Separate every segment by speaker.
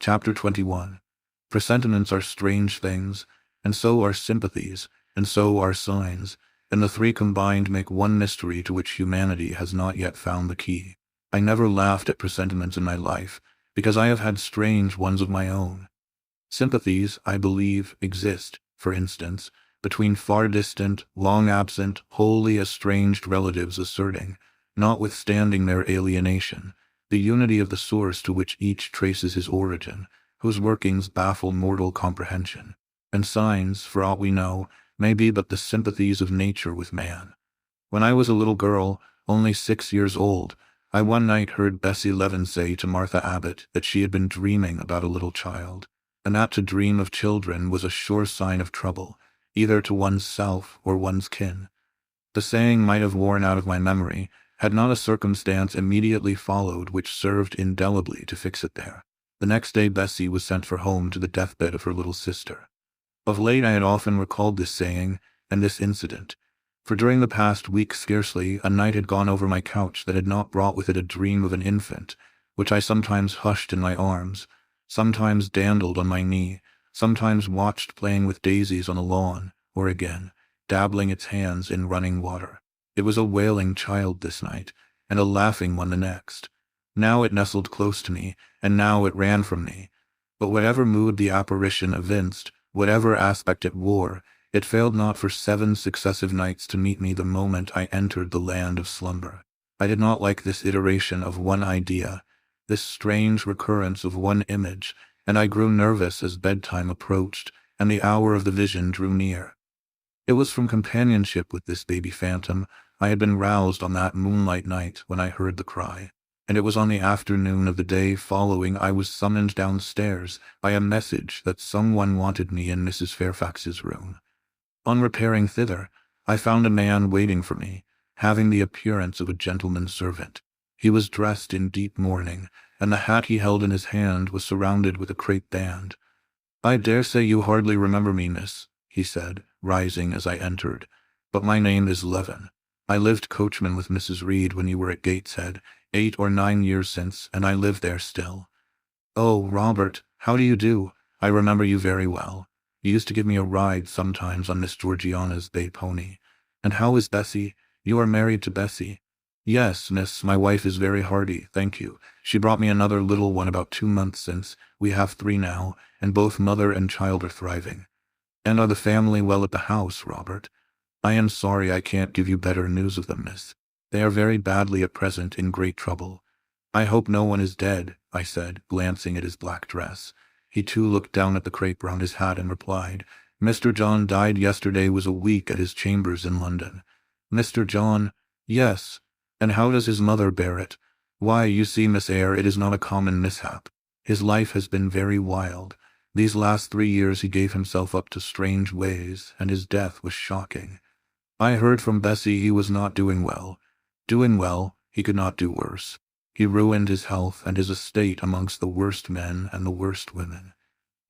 Speaker 1: Chapter 21. Presentiments are strange things, and so are sympathies, and so are signs, and the three combined make one mystery to which humanity has not yet found the key. I never laughed at presentiments in my life, because I have had strange ones of my own. Sympathies, I believe, exist, for instance, between far distant, long absent, wholly estranged relatives asserting, notwithstanding their alienation, the unity of the source to which each traces his origin, whose workings baffle mortal comprehension. And signs, for aught we know, may be but the sympathies of nature with man. When I was a little girl, only 6 years old, I one night heard Bessie Leaven say to Martha Abbott that she had been dreaming about a little child, and that to dream of children was a sure sign of trouble, either to one's self or one's kin. The saying might have worn out of my memory, had not a circumstance immediately followed which served indelibly to fix it there. The next day Bessie was sent for home to the deathbed of her little sister. Of late I had often recalled this saying and this incident, for during the past week scarcely a night had gone over my couch that had not brought with it a dream of an infant, which I sometimes hushed in my arms, sometimes dandled on my knee, sometimes watched playing with daisies on the lawn, or again, dabbling its hands in running water. It was a wailing child this night, and a laughing one the next. Now it nestled close to me, and now it ran from me. But whatever mood the apparition evinced, whatever aspect it wore, it failed not for 7 successive nights to meet me the moment I entered the land of slumber. I did not like this iteration of one idea, this strange recurrence of one image, and I grew nervous as bedtime approached, and the hour of the vision drew near. It was from companionship with this baby phantom I had been roused on that moonlight night when I heard the cry, and it was on the afternoon of the day following I was summoned downstairs by a message that someone wanted me in Mrs. Fairfax's room. On repairing thither, I found a man waiting for me, having the appearance of a gentleman's servant. He was dressed in deep mourning, and the hat he held in his hand was surrounded with a crape band. "I dare say you hardly remember me, miss," he said, rising as I entered, "but my name is Leaven. I lived coachman with Mrs. Reed when you were at Gateshead, 8 or 9 years since, and I live there still." "Oh, Robert, how do you do? I remember you very well. You used to give me a ride sometimes on Miss Georgiana's bay pony. And how is Bessie? You are married to Bessie?" "Yes, miss, my wife is very hearty, thank you. She brought me another little one about 2 months since. We have 3 now, and both mother and child are thriving." "And are the family well at the house, Robert?" "I am sorry I can't give you better news of them, miss. They are very badly at present in great trouble." "I hope no one is dead," I said, glancing at his black dress. He too looked down at the crape round his hat and replied, "Mr. John died yesterday, was a week at his chambers in London." "Mr. John?" "Yes. And how does his mother bear it?" "Why, you see, Miss Eyre, it is not a common mishap. His life has been very wild. These last 3 years he gave himself up to strange ways, and his death was shocking. I heard from Bessie he was not doing well. Doing well, he could not do worse. He ruined his health and his estate amongst the worst men and the worst women.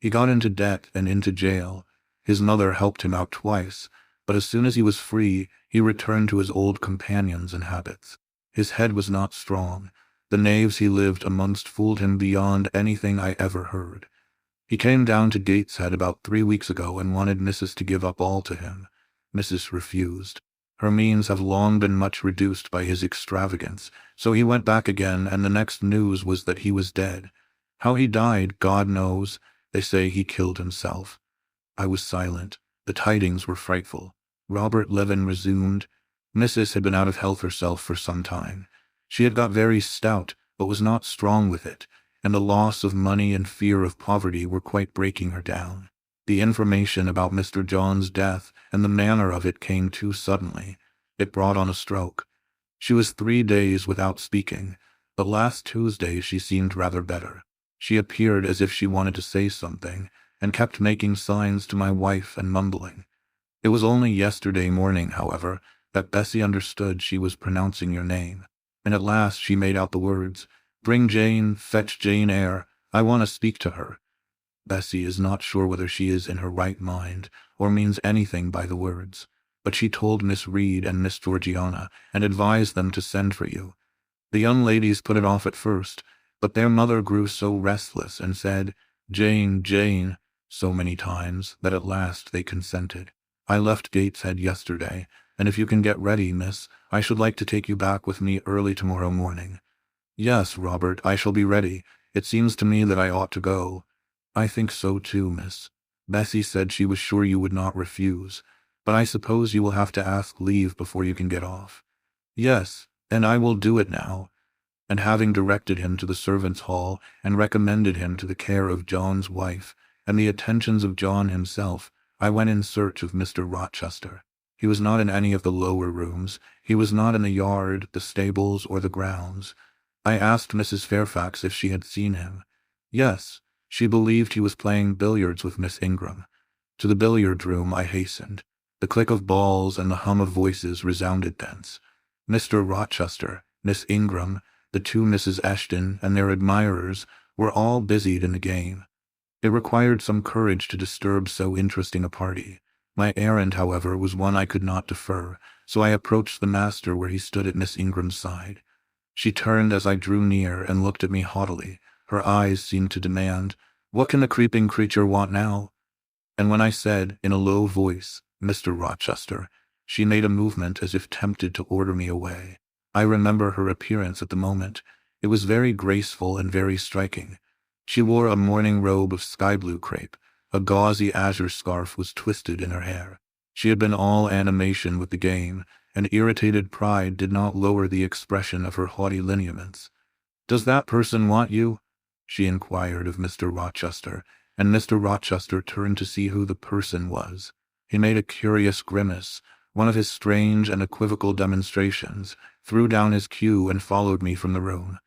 Speaker 1: He got into debt and into jail. His mother helped him out twice, but as soon as he was free, he returned to his old companions and habits. His head was not strong. The knaves he lived amongst fooled him beyond anything I ever heard. He came down to Gateshead about 3 weeks ago and wanted Mrs. to give up all to him. Mrs. refused. Her means have long been much reduced by his extravagance, so he went back again, and the next news was that he was dead. How he died, God knows. They say he killed himself." I was silent. The tidings were frightful. Robert Leaven resumed. "Mrs. had been out of health herself for some time. She had got very stout, but was not strong with it, and the loss of money and fear of poverty were quite breaking her down. The information about Mr. John's death and the manner of it came too suddenly. It brought on a stroke. She was 3 days without speaking, but last Tuesday she seemed rather better. She appeared as if she wanted to say something, and kept making signs to my wife and mumbling. It was only yesterday morning, however, that Bessie understood she was pronouncing your name, and at last she made out the words, 'Bring Jane, fetch Jane Eyre, I want to speak to her.' Bessie is not sure whether she is in her right mind, or means anything by the words, but she told Miss Reed and Miss Georgiana, and advised them to send for you. The young ladies put it off at first, But their mother grew so restless and said, "Jane, Jane," so many times that at last they consented. "I left Gateshead yesterday, and if you can get ready, miss, I should like to take you back with me early tomorrow morning." "Yes, Robert, I shall be ready. It seems to me that I ought to go." "I think so too, miss. Bessie said she was sure you would not refuse, but I suppose you will have to ask leave before you can get off." "Yes, and I will do it now." And having directed him to the servants' hall, and recommended him to the care of John's wife, and the attentions of John himself, I went in search of Mr. Rochester. He was not in any of the lower rooms. He was not in the yard, the stables, or the grounds. I asked Mrs. Fairfax if she had seen him. Yes, she believed he was playing billiards with Miss Ingram. To the billiard room I hastened. The click of balls and the hum of voices resounded thence. Mr. Rochester, Miss Ingram, the two Mrs. Eshton, and their admirers were all busied in the game. It required some courage to disturb so interesting a party. My errand, however, was one I could not defer, so I approached the master where he stood at Miss Ingram's side. She turned as I drew near and looked at me haughtily. Her eyes seemed to demand, "What can the creeping creature want now?" And when I said, in a low voice, "Mr. Rochester," she made a movement as if tempted to order me away. I remember her appearance at the moment. It was very graceful and very striking. She wore a morning robe of sky-blue crepe. A gauzy azure scarf was twisted in her hair. She had been all animation with the game, and irritated pride did not lower the expression of her haughty lineaments. "Does that person want you?" she inquired of Mr. Rochester, and Mr. Rochester turned to see who the person was. He made a curious grimace, one of his strange and equivocal demonstrations, threw down his cue and followed me from the room.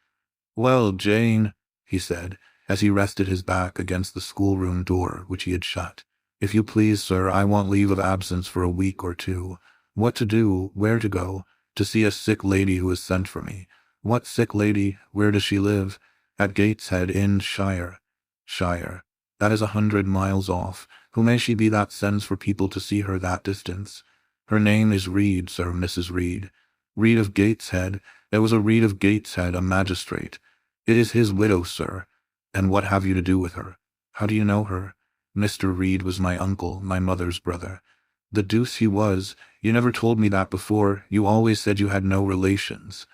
Speaker 1: "Well, Jane," he said, as he rested his back against the schoolroom door, which he had shut. "If you please, sir, I want leave of absence for a week or two. What to do, where to go? To see a sick lady who has sent for me." "What sick lady? Where does she live?" "At Gateshead in Shire." "Shire? That is 100 miles off. Who may she be that sends for people to see her that distance?" "Her name is Reed, sir, Mrs. Reed." "Reed of Gateshead? There was a Reed of Gateshead, a magistrate." "It is his widow, sir." "And what have you to do with her?" "How do you know her?" "Mr. Reed was my uncle, my mother's brother." "The deuce he was. You never told me that before. You always said you had no relations."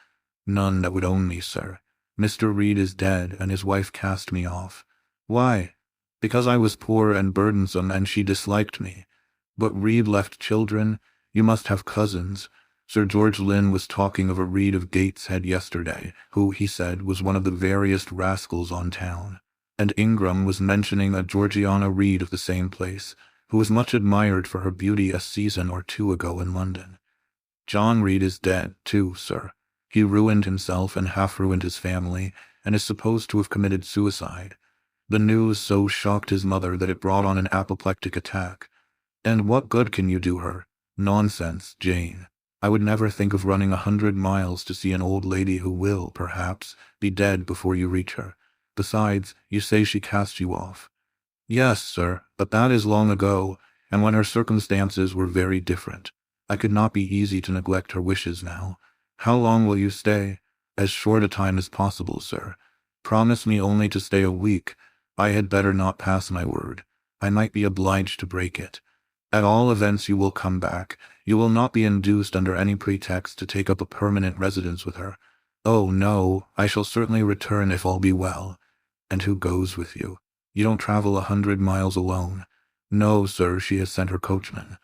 Speaker 1: "None that would own me, sir. Mr. Reed is dead, and his wife cast me off." "Why?" "Because I was poor and burdensome, and she disliked me." "But Reed left children? You must have cousins." "Sir George Lynn was talking of a Reed of Gateshead yesterday, who, he said, was one of the veriest rascals on town. And Ingram was mentioning a Georgiana Reed of the same place, who was much admired for her beauty a season or two ago in London." "John Reed is dead, too, sir. He ruined himself and half ruined his family, and is supposed to have committed suicide. The news so shocked his mother that it brought on an apoplectic attack." "And what good can you do her?" "Nonsense, Jane. I would never think of running 100 miles to see an old lady who will, perhaps, be dead before you reach her. Besides, you say she cast you off." "Yes, sir, but that is long ago, and when her circumstances were very different. I could not be easy to neglect her wishes now." "How long will you stay?" "As short a time as possible, sir." "Promise me only to stay a week." "I had better not pass my word. I might be obliged to break it." "At all events you will come back. You will not be induced under any pretext to take up a permanent residence with her." "Oh, no, I shall certainly return if all be well." "And who goes with you? You don't travel 100 miles alone." "No, sir, she has sent her coachman."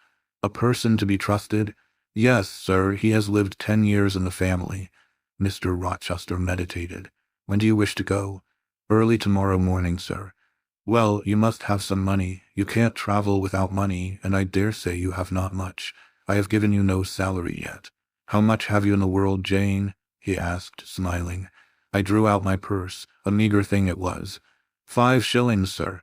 Speaker 1: "A person to be trusted?" "Yes, sir, he has lived 10 years in the family." Mr. Rochester meditated. "When do you wish to go?" "Early tomorrow morning, sir." "Well, you must have some money. You can't travel without money, and I dare say you have not much. I have given you no salary yet." "How much have you in the world, Jane?" he asked, smiling. I drew out my purse. A meager thing it was. 5 shillings, sir."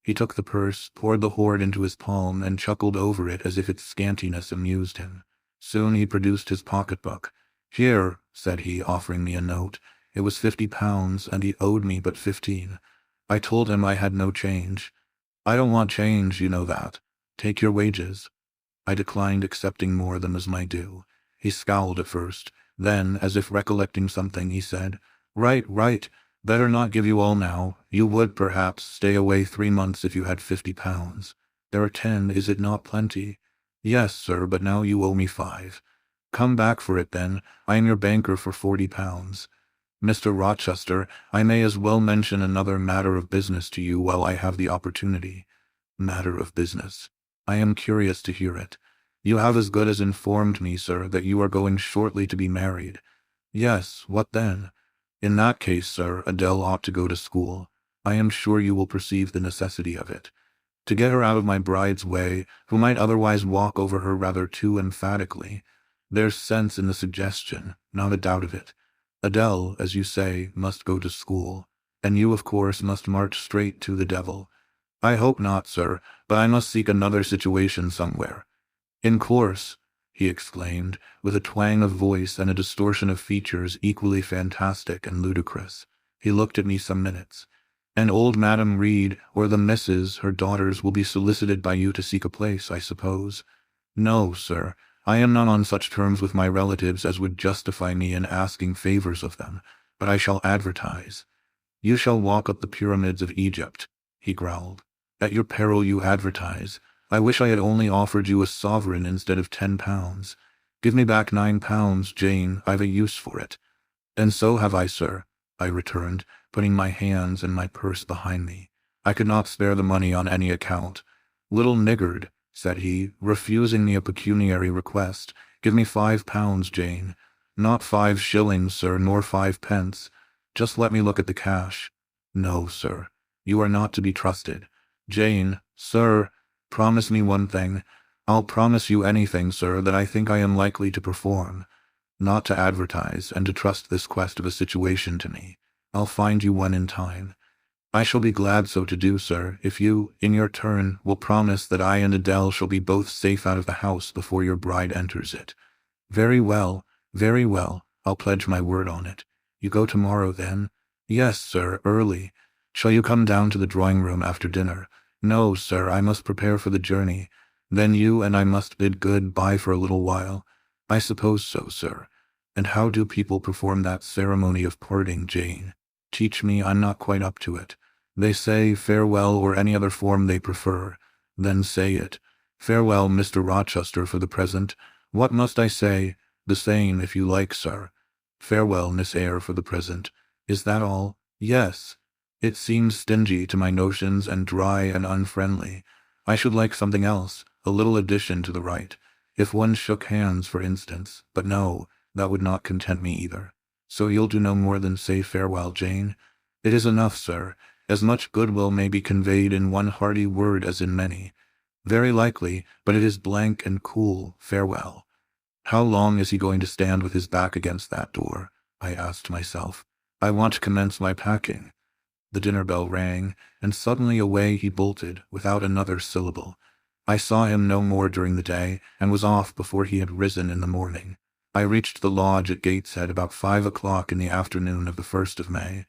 Speaker 1: He took the purse, poured the hoard into his palm, and chuckled over it as if its scantiness amused him. Soon he produced his pocketbook. "Here," said he, offering me a note. It was £50, and he owed me but 15. I told him I had no change. "I don't want change, you know that. Take your wages." I declined accepting more than was my due. He scowled at first. Then, as if recollecting something, he said, Right, Better not give you all now. You would, perhaps, stay away 3 months if you had £50. There are 10, is it not plenty? Yes, sir, but now you owe me 5. Come back for it then. I am your banker for £40. Mr. Rochester, I may as well mention another matter of business to you while I have the opportunity. Matter of business. I am curious to hear it. You have as good as informed me, sir, that you are going shortly to be married. Yes, what then? In that case, sir, Adele ought to go to school. I am sure you will perceive the necessity of it. To get her out of my bride's way, who might otherwise walk over her rather too emphatically. There's sense in the suggestion, not a doubt of it. Adele, as you say, must go to school, and you, of course, must march straight to the devil. I hope not, sir, but I must seek another situation somewhere. In course, he exclaimed, with a twang of voice and a distortion of features equally fantastic and ludicrous. He looked at me some minutes. And old Madam Reed, or the misses, her daughters, will be solicited by you to seek a place, I suppose? No, sir. I am not on such terms with my relatives as would justify me in asking favors of them, but I shall advertise. You shall walk up the pyramids of Egypt, he growled. At your peril you advertise. I wish I had only offered you a sovereign instead of £10. Give me back £9, Jane, I've a use for it. And so have I, sir, I returned, putting my hands and my purse behind me. I could not spare the money on any account. Little niggard, said he, refusing me a pecuniary request, give me £5, Jane. Not 5 shillings, sir, nor 5 pence. Just let me look at the cash. No, sir, you are not to be trusted. Jane, sir, promise me one thing. I'll promise you anything, sir, that I think I am likely to perform. Not to advertise, and to trust this quest of a situation to me. I'll find you one in time. I shall be glad so to do, sir, if you, in your turn, will promise that I and Adele shall be both safe out of the house before your bride enters it. Very well, I'll pledge my word on it. You go tomorrow, then? Yes, sir, early. Shall you come down to the drawing-room after dinner? No, sir, I must prepare for the journey. Then you and I must bid good-bye for a little while. I suppose so, sir. And how do people perform that ceremony of parting, Jane? Teach me, I'm not quite up to it. They say farewell or any other form they prefer. Then say it. Farewell, Mr. Rochester, for the present. What must I say? The same, if you like, sir. Farewell, Miss Eyre, for the present. Is that all? Yes. It seems stingy to my notions and dry and unfriendly. I should like something else, a little addition to the rite. If one shook hands, for instance. But no, that would not content me either. So you'll do no more than say farewell, Jane? It is enough, sir. As much goodwill may be conveyed in one hearty word as in many. Very likely, but it is blank and cool, farewell. How long is he going to stand with his back against that door? I asked myself. I want to commence my packing. The dinner bell rang, and suddenly away he bolted, without another syllable. I saw him no more during the day, and was off before he had risen in the morning. I reached the lodge at Gateshead about 5 o'clock in the afternoon of the 1st of May.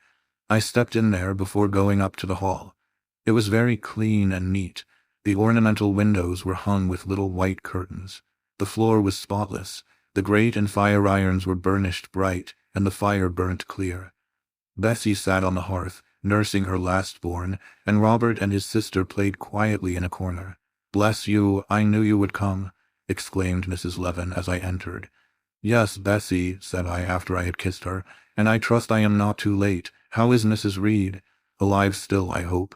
Speaker 1: I stepped in there before going up to the hall. It was very clean and neat. The ornamental windows were hung with little white curtains. The floor was spotless. The grate and fire irons were burnished bright, and the fire burnt clear. Bessie sat on the hearth, nursing her last-born, and Robert and his sister played quietly in a corner. "Bless you, I knew you would come," exclaimed Mrs. Levin as I entered. "Yes, Bessie," said I after I had kissed her, "and I trust I am not too late. How is Mrs. Reed? Alive still, I hope?"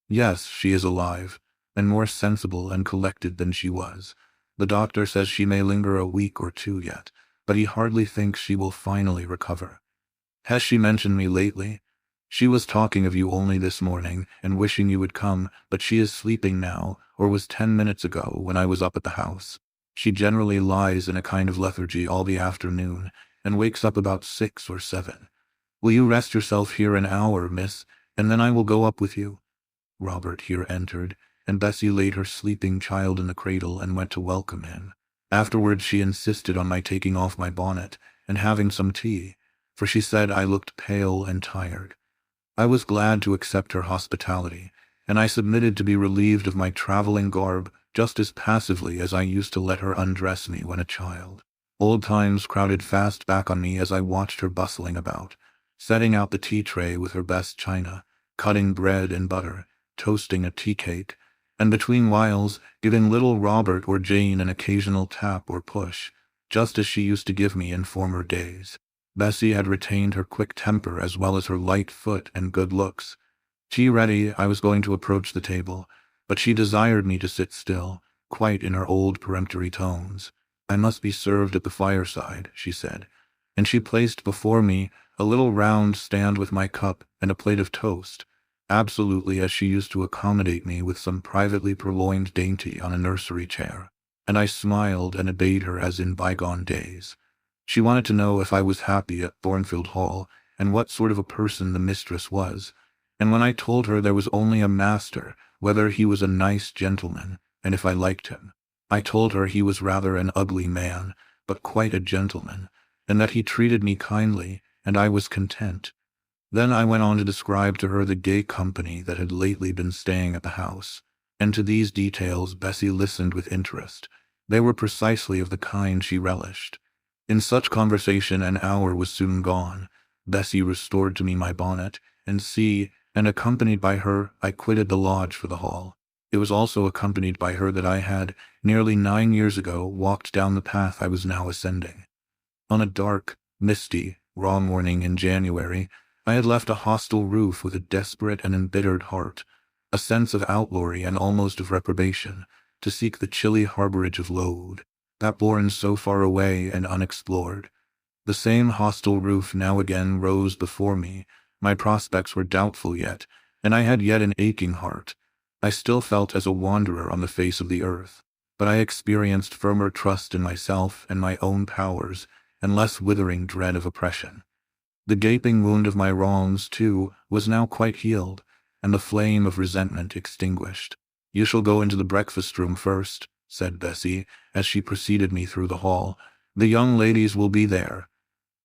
Speaker 1: "Yes, she is alive, and more sensible and collected than she was. The doctor says she may linger a week or 2 yet, but he hardly thinks she will finally recover." "Has she mentioned me lately?" "She was talking of you only this morning, and wishing you would come, but she is sleeping now, or was 10 minutes ago when I was up at the house. She generally lies in a kind of lethargy all the afternoon, and wakes up about 6 or 7. Will you rest yourself here an hour, miss, and then I will go up with you?" Robert here entered, and Bessie laid her sleeping child in the cradle and went to welcome him. Afterwards she insisted on my taking off my bonnet and having some tea, for she said I looked pale and tired. I was glad to accept her hospitality, and I submitted to be relieved of my traveling garb just as passively as I used to let her undress me when a child. Old times crowded fast back on me as I watched her bustling about. setting out the tea tray with her best china, cutting bread and butter, toasting a tea cake, and between whiles giving little Robert or Jane an occasional tap or push, just as she used to give me in former days. Bessie had retained her quick temper as well as her light foot and good looks. Tea ready, I was going to approach the table, but she desired me to sit still, quite in her old peremptory tones. "I must be served at the fireside," she said, and she placed before me a little round stand with my cup and a plate of toast, absolutely as she used to accommodate me with some privately purloined dainty on a nursery chair, and I smiled and obeyed her as in bygone days. She wanted to know if I was happy at Thornfield Hall, and what sort of a person the mistress was, and when I told her there was only a master, whether he was a nice gentleman, and if I liked him. I told her he was rather an ugly man, but quite a gentleman, and that he treated me kindly, and I was content. Then I went on to describe to her the gay company that had lately been staying at the house, and to these details Bessie listened with interest. They were precisely of the kind she relished. In such conversation an hour was soon gone. Bessie restored to me my bonnet, and accompanied by her, I quitted the lodge for the hall. It was also accompanied by her that I had, nearly 9 years ago, walked down the path I was now ascending. On a dark, misty, raw morning in January, I had left a hostel roof with a desperate and embittered heart, a sense of outlawry and almost of reprobation, to seek the chilly harborage of Lode, that bourne so far away and unexplored. The same hostel roof now again rose before me. My prospects were doubtful yet, and I had yet an aching heart. I still felt as a wanderer on the face of the earth, but I experienced firmer trust in myself and my own powers, and less withering dread of oppression. The gaping wound of my wrongs, too, was now quite healed, and the flame of resentment extinguished. "You shall go into the breakfast-room first," said Bessie, as she preceded me through the hall. "The young ladies will be there."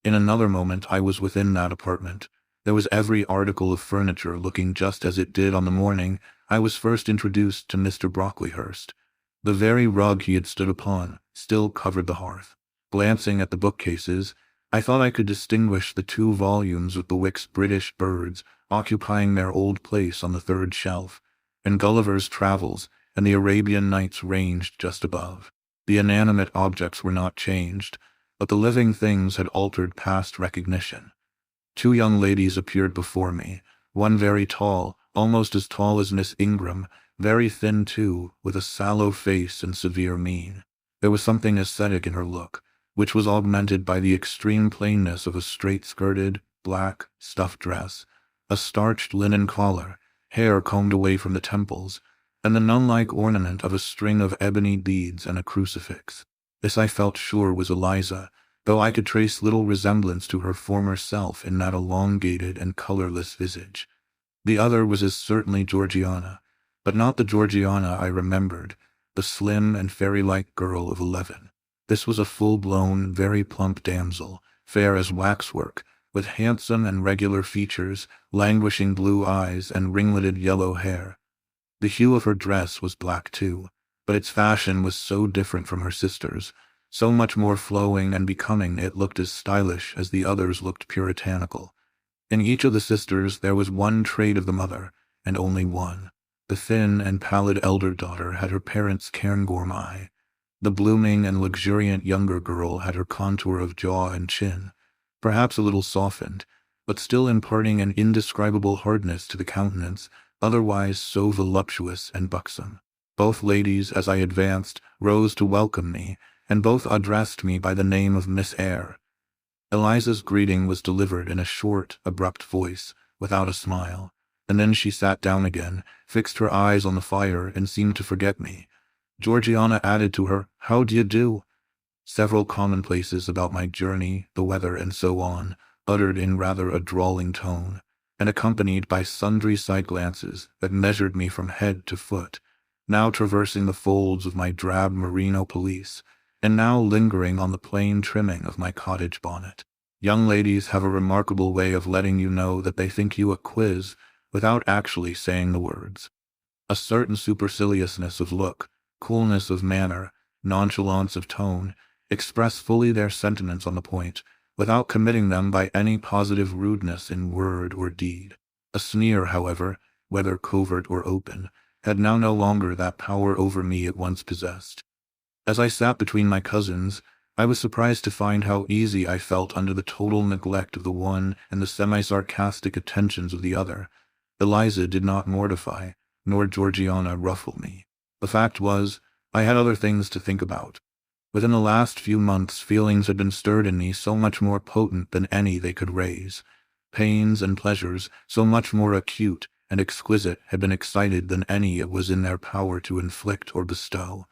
Speaker 1: In another moment I was within that apartment. There was every article of furniture looking just as it did on the morning I was first introduced to Mr. Brocklehurst. The very rug he had stood upon still covered the hearth. Glancing at the bookcases, I thought I could distinguish the 2 volumes of Bewick's British Birds occupying their old place on the 3rd shelf, and Gulliver's Travels and the Arabian Nights ranged just above. The inanimate objects were not changed, but the living things had altered past recognition. 2 young ladies appeared before me, one very tall, almost as tall as Miss Ingram, very thin too, with a sallow face and severe mien. There was something ascetic in her look, which was augmented by the extreme plainness of a straight-skirted, black, stuff dress, a starched linen collar, hair combed away from the temples, and the nun-like ornament of a string of ebony beads and a crucifix. This I felt sure was Eliza, though I could trace little resemblance to her former self in that elongated and colorless visage. The other was as certainly Georgiana, but not the Georgiana I remembered, the slim and fairy-like girl of 11. This was a full-blown, very plump damsel, fair as waxwork, with handsome and regular features, languishing blue eyes, and ringleted yellow hair. The hue of her dress was black too, but its fashion was so different from her sister's, so much more flowing and becoming it looked as stylish as the others looked puritanical. In each of the sisters there was one trait of the mother, and only one. The thin and pallid elder daughter had her parents' Cairngorm eye. The blooming and luxuriant younger girl had her contour of jaw and chin, perhaps a little softened, but still imparting an indescribable hardness to the countenance, otherwise so voluptuous and buxom. Both ladies, as I advanced, rose to welcome me, and both addressed me by the name of Miss Eyre. Eliza's greeting was delivered in a short, abrupt voice, without a smile, and then she sat down again, fixed her eyes on the fire, and seemed to forget me. Georgiana added to her, "How d'ye do?" Several commonplaces about my journey, the weather, and so on, uttered in rather a drawling tone, and accompanied by sundry side glances that measured me from head to foot, now traversing the folds of my drab merino pelisse, and now lingering on the plain trimming of my cottage bonnet. Young ladies have a remarkable way of letting you know that they think you a quiz without actually saying the words. A certain superciliousness of look, coolness of manner, nonchalance of tone, express fully their sentiments on the point, without committing them by any positive rudeness in word or deed. A sneer, however, whether covert or open, had now no longer that power over me it once possessed. As I sat between my cousins, I was surprised to find how easy I felt under the total neglect of the one and the semi-sarcastic attentions of the other. Eliza did not mortify, nor Georgiana ruffle me. The fact was, I had other things to think about. Within the last few months, feelings had been stirred in me so much more potent than any they could raise. Pains and pleasures, so much more acute and exquisite, had been excited than any it was in their power to inflict or bestow,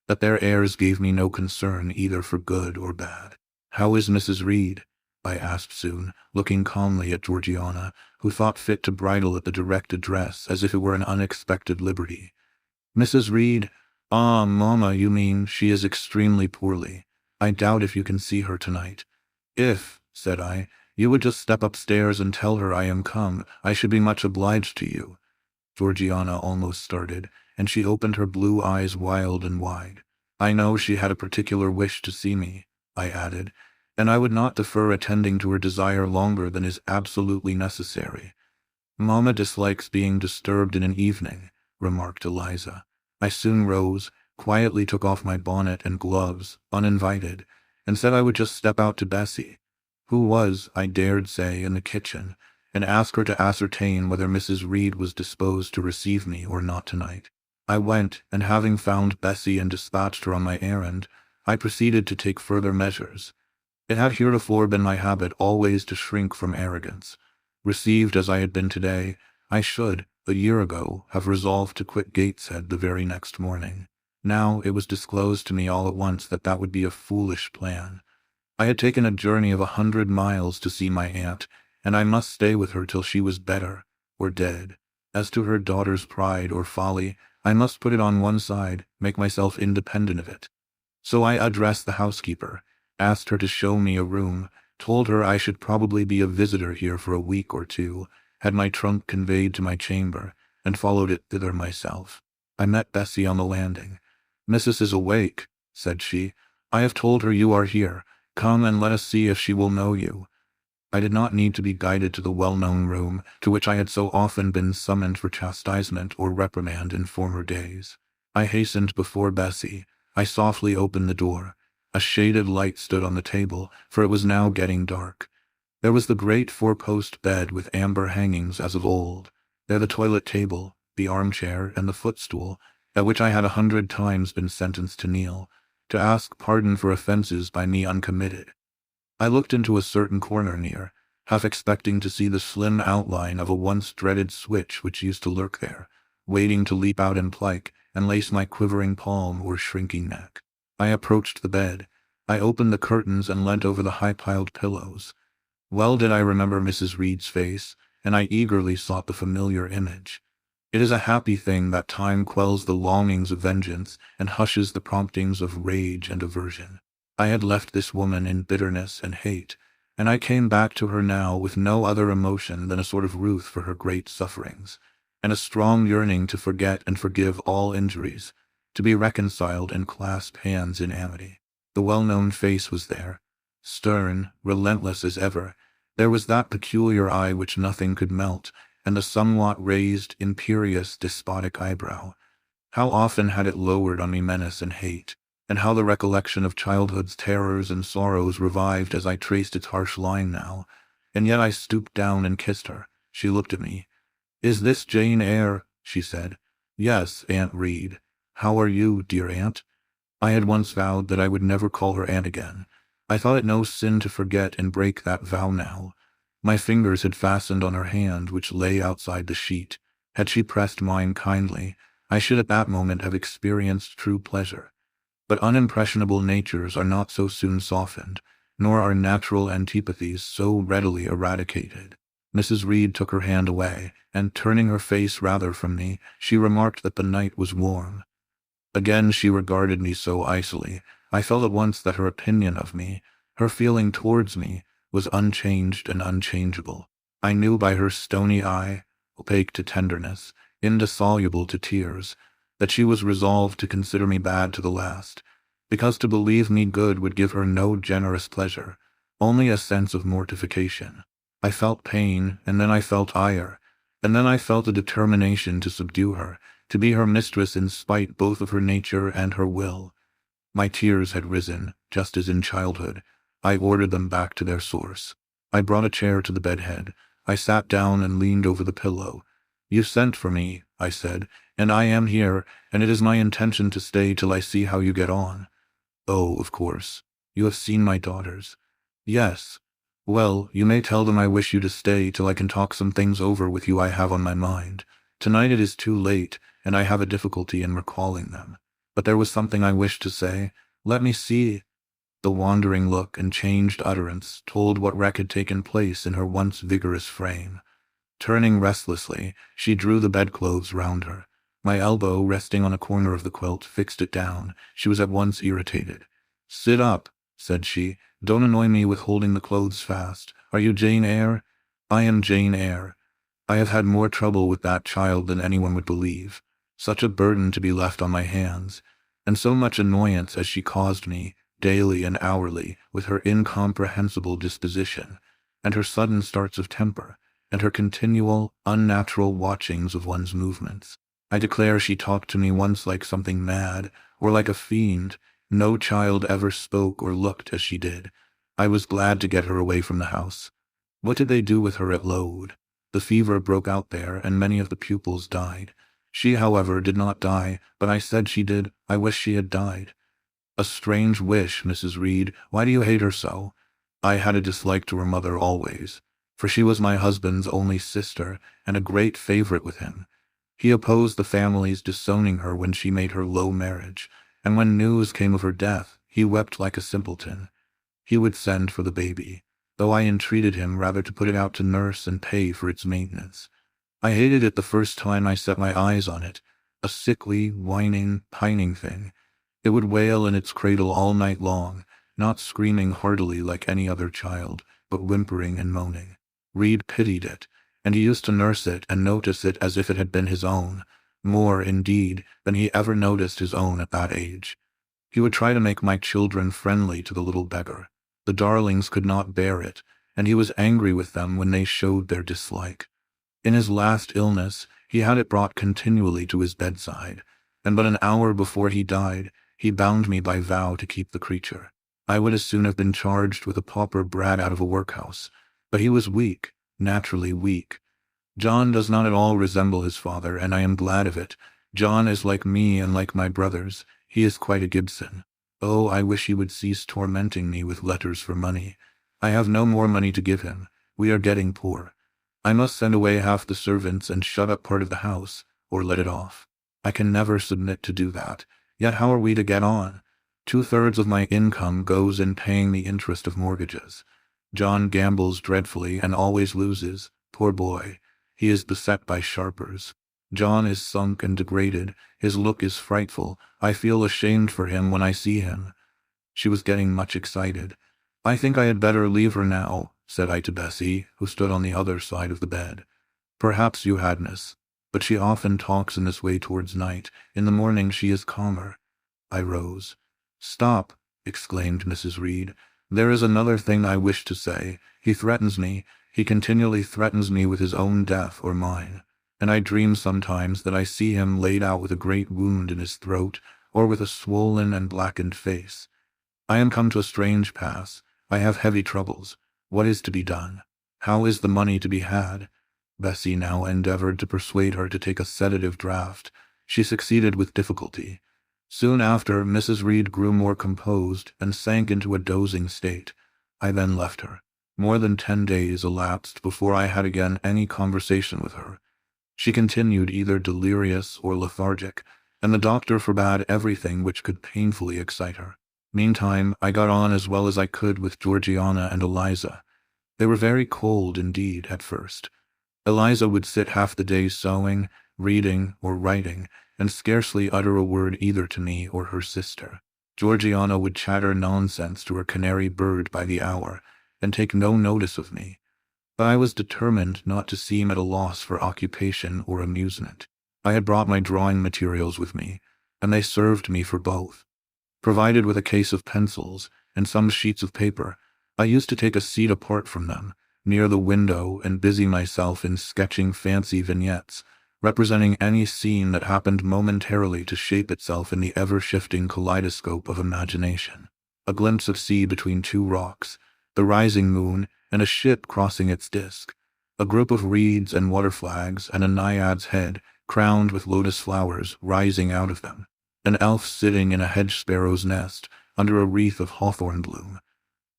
Speaker 1: that their airs gave me no concern either for good or bad. "How is Mrs. Reed?" I asked soon, looking calmly at Georgiana, who thought fit to bridle at the direct address as if it were an unexpected liberty. "Mrs. Reed? Ah, mamma, you mean she is extremely poorly. I doubt if you can see her tonight." "If," said I, "you would just step upstairs and tell her I am come, I should be much obliged to you." Georgiana almost started, and she opened her blue eyes wild and wide. "I know she had a particular wish to see me," I added, "and I would not defer attending to her desire longer than is absolutely necessary." "Mamma dislikes being disturbed in an evening," remarked Eliza. I soon rose, quietly took off my bonnet and gloves, uninvited, and said I would just step out to Bessie, who was, I dared say, in the kitchen, and ask her to ascertain whether Mrs. Reed was disposed to receive me or not tonight. I went, and having found Bessie and dispatched her on my errand, I proceeded to take further measures. It had heretofore been my habit always to shrink from arrogance. Received as I had been today, I should, a year ago, have resolved to quit Gateshead the very next morning. Now it was disclosed to me all at once that that would be a foolish plan. I had taken a journey of 100 miles to see my aunt, and I must stay with her till she was better, or dead. As to her daughter's pride or folly, I must put it on one side, make myself independent of it. So I addressed the housekeeper, asked her to show me a room, told her I should probably be a visitor here for a week or two, had my trunk conveyed to my chamber, and followed it thither myself. I met Bessie on the landing. "Missus is awake," said she. "I have told her you are here. Come and let us see if she will know you." I did not need to be guided to the well-known room, to which I had so often been summoned for chastisement or reprimand in former days. I hastened before Bessie. I softly opened the door. A shaded light stood on the table, for it was now getting dark. There was the great four-post bed with amber hangings as of old. There the toilet table, the armchair, and the footstool, at which I had 100 times been sentenced to kneel, to ask pardon for offences by me uncommitted. I looked into a certain corner near, half expecting to see the slim outline of a once dreaded switch which used to lurk there, waiting to leap out and plike, and lace my quivering palm or shrinking neck. I approached the bed. I opened the curtains and leant over the high-piled pillows. Well did I remember Mrs. Reed's face, and I eagerly sought the familiar image. It is a happy thing that time quells the longings of vengeance and hushes the promptings of rage and aversion. I had left this woman in bitterness and hate, and I came back to her now with no other emotion than a sort of ruth for her great sufferings, and a strong yearning to forget and forgive all injuries, to be reconciled and clasp hands in amity. The well-known face was there, stern, relentless as ever. There was that peculiar eye which nothing could melt, and the somewhat raised, imperious, despotic eyebrow. How often had it lowered on me menace and hate, and how the recollection of childhood's terrors and sorrows revived as I traced its harsh line now. And yet I stooped down and kissed her. She looked at me. "Is this Jane Eyre?" she said. "Yes, Aunt Reed. How are you, dear aunt?" I had once vowed that I would never call her aunt again. I thought it no sin to forget and break that vow now. My fingers had fastened on her hand which lay outside the sheet. Had she pressed mine kindly, I should at that moment have experienced true pleasure. But unimpressionable natures are not so soon softened, nor are natural antipathies so readily eradicated. Mrs. Reed took her hand away, and turning her face rather from me, she remarked that the night was warm. Again she regarded me so icily, I felt at once that her opinion of me, her feeling towards me, was unchanged and unchangeable. I knew by her stony eye, opaque to tenderness, indissoluble to tears, that she was resolved to consider me bad to the last, because to believe me good would give her no generous pleasure. only a sense of mortification. I felt pain, and then I felt ire, and then I felt a determination to subdue her, to be her mistress in spite both of her nature and her will. My tears had risen, just as in childhood. I ordered them back to their source. I brought a chair to the bedhead. I sat down and leaned over the pillow. "You sent for me," I said, "and I am here, and it is my intention to stay till I see how you get on." "Oh, of course. You have seen my daughters." "Yes." "Well, you may tell them I wish you to stay till I can talk some things over with you I have on my mind. Tonight it is too late, and I have a difficulty in recalling them. But there was something I wished to say. Let me see." The wandering look and changed utterance told what wreck had taken place in her once vigorous frame. Turning restlessly, she drew the bedclothes round her. My elbow, resting on a corner of the quilt, fixed it down. She was at once irritated. "Sit up," said she. "Don't annoy me with holding the clothes fast. Are you Jane Eyre?" "I am Jane Eyre. I have had more trouble with that child than anyone would believe. Such a burden to be left on my hands, and so much annoyance as she caused me, daily and hourly, with her incomprehensible disposition, and her sudden starts of temper, and her continual, unnatural watchings of one's movements. I declare she talked to me once like something mad, or like a fiend. No child ever spoke or looked as she did. I was glad to get her away from the house. What did they do with her at Load? The fever broke out there, and many of the pupils died. She, however, did not die, but I said she did. I wish she had died." "A strange wish, Mrs. Reed. Why do you hate her so?" "I had a dislike to her mother always, for she was my husband's only sister, and a great favorite with him. He opposed the family's disowning her when she made her low marriage, and when news came of her death, he wept like a simpleton. He would send for the baby, though I entreated him rather to put it out to nurse and pay for its maintenance. I hated it the first time I set my eyes on it, a sickly, whining, pining thing. It would wail in its cradle all night long, not screaming heartily like any other child, but whimpering and moaning. Reed pitied it, and he used to nurse it and notice it as if it had been his own, more, indeed, than he ever noticed his own at that age. He would try to make my children friendly to the little beggar. The darlings could not bear it, and he was angry with them when they showed their dislike. In his last illness, he had it brought continually to his bedside, and but an hour before he died, he bound me by vow to keep the creature. I would as soon have been charged with a pauper brat out of a workhouse, but he was weak, naturally weak. John does not at all resemble his father, and I am glad of it. John is like me and like my brothers. He is quite a Gibson. Oh, I wish he would cease tormenting me with letters for money. I have no more money to give him. We are getting poor. I must send away half the servants and shut up part of the house, or let it off. I can never submit to do that. Yet how are we to get on? 2/3 of my income goes in paying the interest of mortgages. John gambles dreadfully and always loses. Poor boy. He is beset by sharpers. John is sunk and degraded. His look is frightful. I feel ashamed for him when I see him." She was getting much excited. "I think I had better leave her now," said I to Bessie, who stood on the other side of the bed. "Perhaps you hadn't, but she often talks in this way towards night. In the morning she is calmer." I rose. "Stop," exclaimed Mrs. Reed. "There is another thing I wish to say. He threatens me. He continually threatens me with his own death or mine. And I dream sometimes that I see him laid out with a great wound in his throat, or with a swollen and blackened face. I am come to a strange pass. I have heavy troubles. What is to be done? How is the money to be had?" Bessie now endeavored to persuade her to take a sedative draught. She succeeded with difficulty. Soon after, Mrs. Reed grew more composed and sank into a dozing state. I then left her. More than 10 days elapsed before I had again any conversation with her. She continued either delirious or lethargic, and the doctor forbade everything which could painfully excite her. Meantime, I got on as well as I could with Georgiana and Eliza. They were very cold indeed at first. Eliza would sit half the day sewing, reading, or writing, and scarcely utter a word either to me or her sister. Georgiana would chatter nonsense to her canary bird by the hour, and take no notice of me. But I was determined not to seem at a loss for occupation or amusement. I had brought my drawing materials with me, and they served me for both. Provided with a case of pencils and some sheets of paper, I used to take a seat apart from them, near the window, and busy myself in sketching fancy vignettes, representing any scene that happened momentarily to shape itself in the ever-shifting kaleidoscope of imagination. A glimpse of sea between two rocks, the rising moon, and a ship crossing its disk, a group of reeds and water flags, and a naiad's head, crowned with lotus flowers, rising out of them, an elf sitting in a hedge sparrow's nest, under a wreath of hawthorn bloom.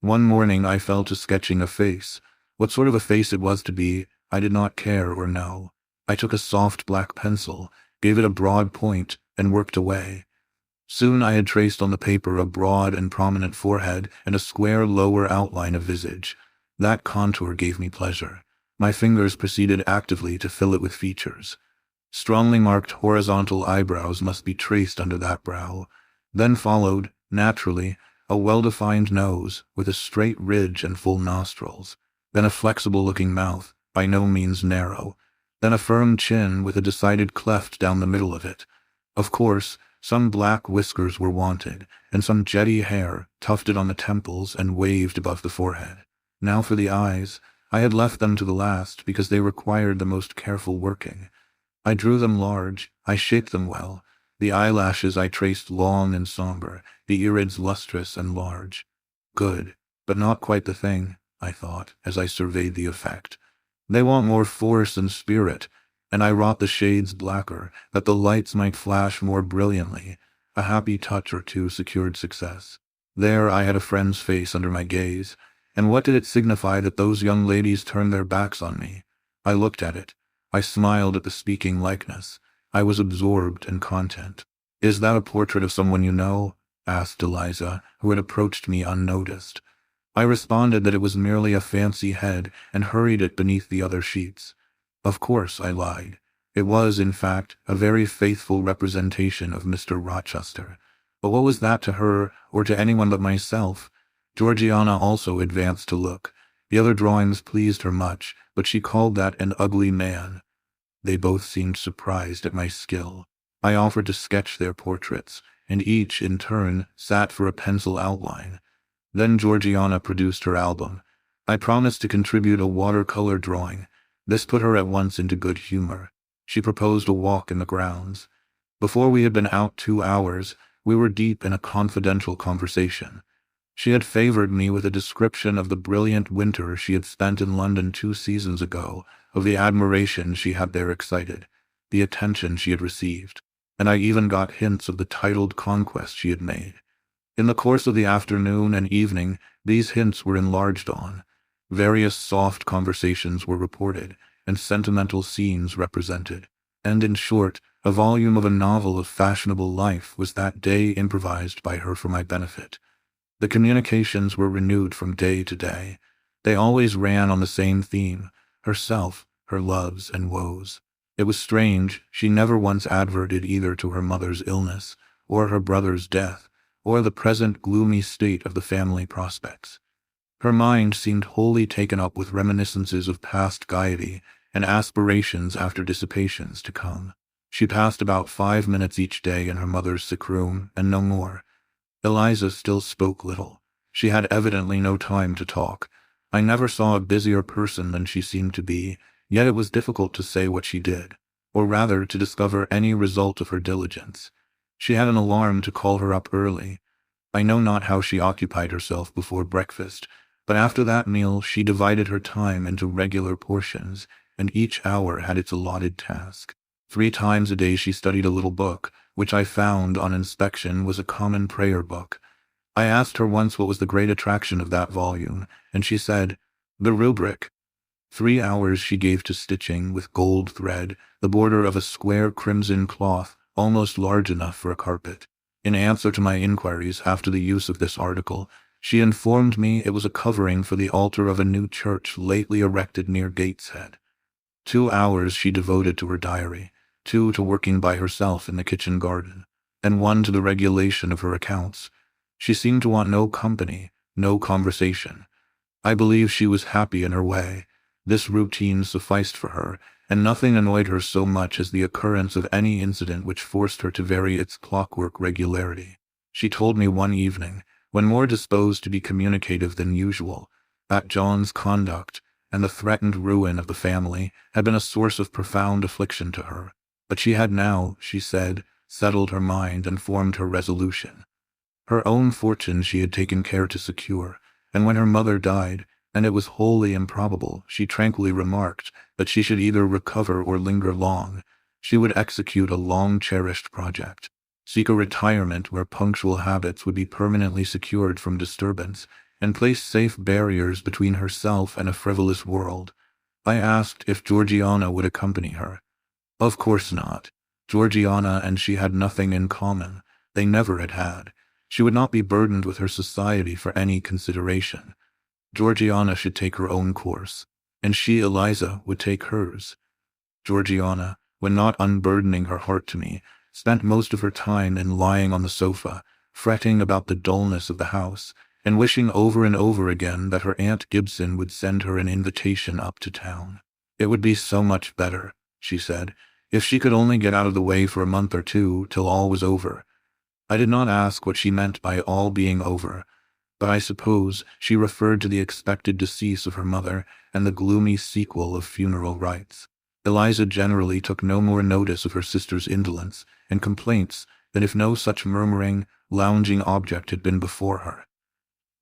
Speaker 1: One morning I fell to sketching a face. What sort of a face it was to be, I did not care or know. I took a soft black pencil, gave it a broad point, and worked away. Soon I had traced on the paper a broad and prominent forehead and a square lower outline of visage. That contour gave me pleasure. My fingers proceeded actively to fill it with features. Strongly marked horizontal eyebrows must be traced under that brow. Then followed, naturally, a well-defined nose with a straight ridge and full nostrils. Then a flexible-looking mouth, by no means narrow. Then a firm chin with a decided cleft down the middle of it. Of course, some black whiskers were wanted, and some jetty hair, tufted on the temples and waved above the forehead. Now for the eyes. I had left them to the last because they required the most careful working. I drew them large, I shaped them well. The eyelashes I traced long and somber, the irids lustrous and large. Good, but not quite the thing, I thought, as I surveyed the effect. They want more force and spirit, and I wrought the shades blacker, that the lights might flash more brilliantly. A happy touch or two secured success. There I had a friend's face under my gaze, and what did it signify that those young ladies turned their backs on me? I looked at it. I smiled at the speaking likeness. I was absorbed and content. "Is that a portrait of someone you know?" asked Eliza, who had approached me unnoticed. I responded that it was merely a fancy head, and hurried it beneath the other sheets. Of course, I lied. It was, in fact, a very faithful representation of Mr. Rochester. But what was that to her, or to anyone but myself? Georgiana also advanced to look. The other drawings pleased her much, but she called that an ugly man. They both seemed surprised at my skill. I offered to sketch their portraits, and each, in turn, sat for a pencil outline. Then Georgiana produced her album. I promised to contribute a watercolor drawing. This put her at once into good humor. She proposed a walk in the grounds. Before we had been out 2 hours, we were deep in a confidential conversation. She had favored me with a description of the brilliant winter she had spent in London 2 seasons ago, of the admiration she had there excited, the attention she had received, and I even got hints of the titled conquest she had made. In the course of the afternoon and evening, these hints were enlarged on. Various soft conversations were reported, and sentimental scenes represented, and in short, a volume of a novel of fashionable life was that day improvised by her for my benefit. The communications were renewed from day to day. They always ran on the same theme, herself, her loves and woes. It was strange, she never once adverted either to her mother's illness, or her brother's death, or the present gloomy state of the family prospects. Her mind seemed wholly taken up with reminiscences of past gaiety and aspirations after dissipations to come. She passed about 5 minutes each day in her mother's sick room, and no more. Eliza still spoke little. She had evidently no time to talk. I never saw a busier person than she seemed to be, yet it was difficult to say what she did, or rather to discover any result of her diligence. She had an alarm to call her up early. I know not how she occupied herself before breakfast, but after that meal she divided her time into regular portions, and each hour had its allotted task. 3 times a day she studied a little book, which I found on inspection was a common prayer book. I asked her once what was the great attraction of that volume, and she said, "The rubric." 3 hours she gave to stitching, with gold thread, the border of a square crimson cloth, almost large enough for a carpet. In answer to my inquiries after the use of this article, she informed me it was a covering for the altar of a new church lately erected near Gateshead. 2 hours she devoted to her diary, 2 to working by herself in the kitchen garden, and 1 to the regulation of her accounts. She seemed to want no company, no conversation. I believe she was happy in her way. This routine sufficed for her, and nothing annoyed her so much as the occurrence of any incident which forced her to vary its clockwork regularity. She told me one evening, when more disposed to be communicative than usual, that John's conduct and the threatened ruin of the family had been a source of profound affliction to her. But she had now, she said, settled her mind and formed her resolution. Her own fortune she had taken care to secure, and when her mother died, and it was wholly improbable, she tranquilly remarked, that she should either recover or linger long, she would execute a long-cherished project, seek a retirement where punctual habits would be permanently secured from disturbance, and place safe barriers between herself and a frivolous world. I asked if Georgiana would accompany her. Of course not. Georgiana and she had nothing in common. They never had had. She would not be burdened with her society for any consideration. Georgiana should take her own course, and she, Eliza, would take hers. Georgiana, when not unburdening her heart to me, spent most of her time in lying on the sofa, fretting about the dullness of the house, and wishing over and over again that her Aunt Gibson would send her an invitation up to town. It would be so much better, she said, if she could only get out of the way for a month or two till all was over. I did not ask what she meant by all being over, but I suppose she referred to the expected decease of her mother and the gloomy sequel of funeral rites. Eliza generally took no more notice of her sister's indolence and complaints than if no such murmuring, lounging object had been before her.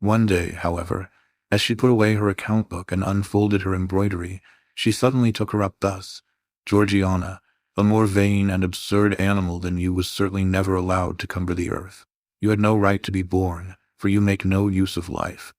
Speaker 1: One day, however, as she put away her account-book and unfolded her embroidery, she suddenly took her up thus: "Georgiana, a more vain and absurd animal than you was certainly never allowed to cumber the earth. You had no right to be born, for you make no use of life.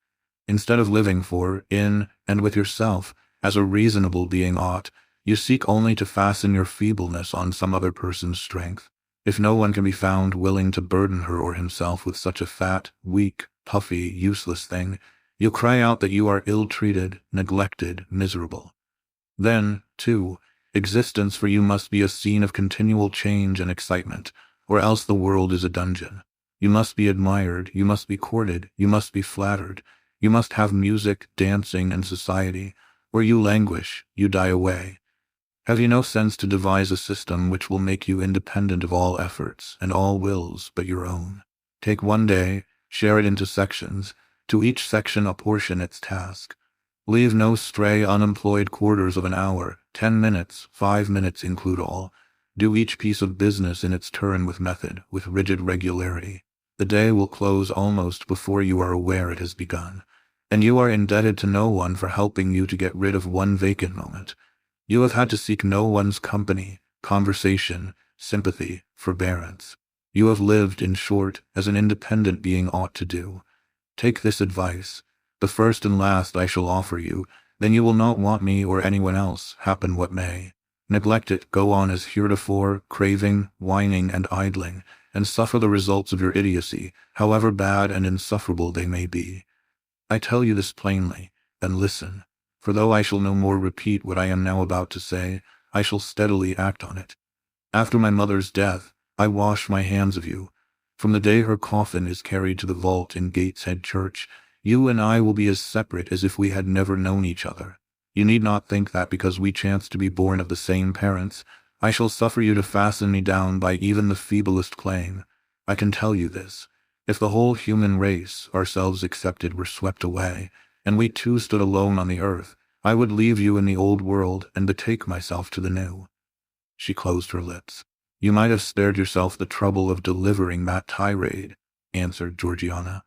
Speaker 1: Instead of living for, in, and with yourself, as a reasonable being ought, you seek only to fasten your feebleness on some other person's strength. If no one can be found willing to burden her or himself with such a fat, weak, puffy, useless thing, you cry out that you are ill-treated, neglected, miserable. Then, too, existence for you must be a scene of continual change and excitement, or else the world is a dungeon. You must be admired, you must be courted, you must be flattered, you must have music, dancing, and society, or you languish, you die away. Have you no sense to devise a system which will make you independent of all efforts and all wills but your own? Take one day, share it into sections, to each section apportion its task. Leave no stray unemployed quarters of an hour, 10 minutes, 5 minutes include all. Do each piece of business in its turn with method, with rigid regularity. The day will close almost before you are aware it has begun, and you are indebted to no one for helping you to get rid of one vacant moment. You have had to seek no one's company, conversation, sympathy, forbearance. You have lived, in short, as an independent being ought to do. Take this advice, the first and last I shall offer you, then you will not want me or anyone else, happen what may. Neglect it, go on as heretofore, craving, whining, and idling, and suffer the results of your idiocy, however bad and insufferable they may be. I tell you this plainly, and listen, for though I shall no more repeat what I am now about to say, I shall steadily act on it. After my mother's death, I wash my hands of you. From the day her coffin is carried to the vault in Gateshead Church, you and I will be as separate as if we had never known each other. You need not think that because we chance to be born of the same parents, I shall suffer you to fasten me down by even the feeblest claim. I can tell you this. If the whole human race, ourselves excepted, were swept away, and we two stood alone on the earth, I would leave you in the old world and betake myself to the new." She closed her lips. "You might have spared yourself the trouble of delivering that tirade," answered Georgiana.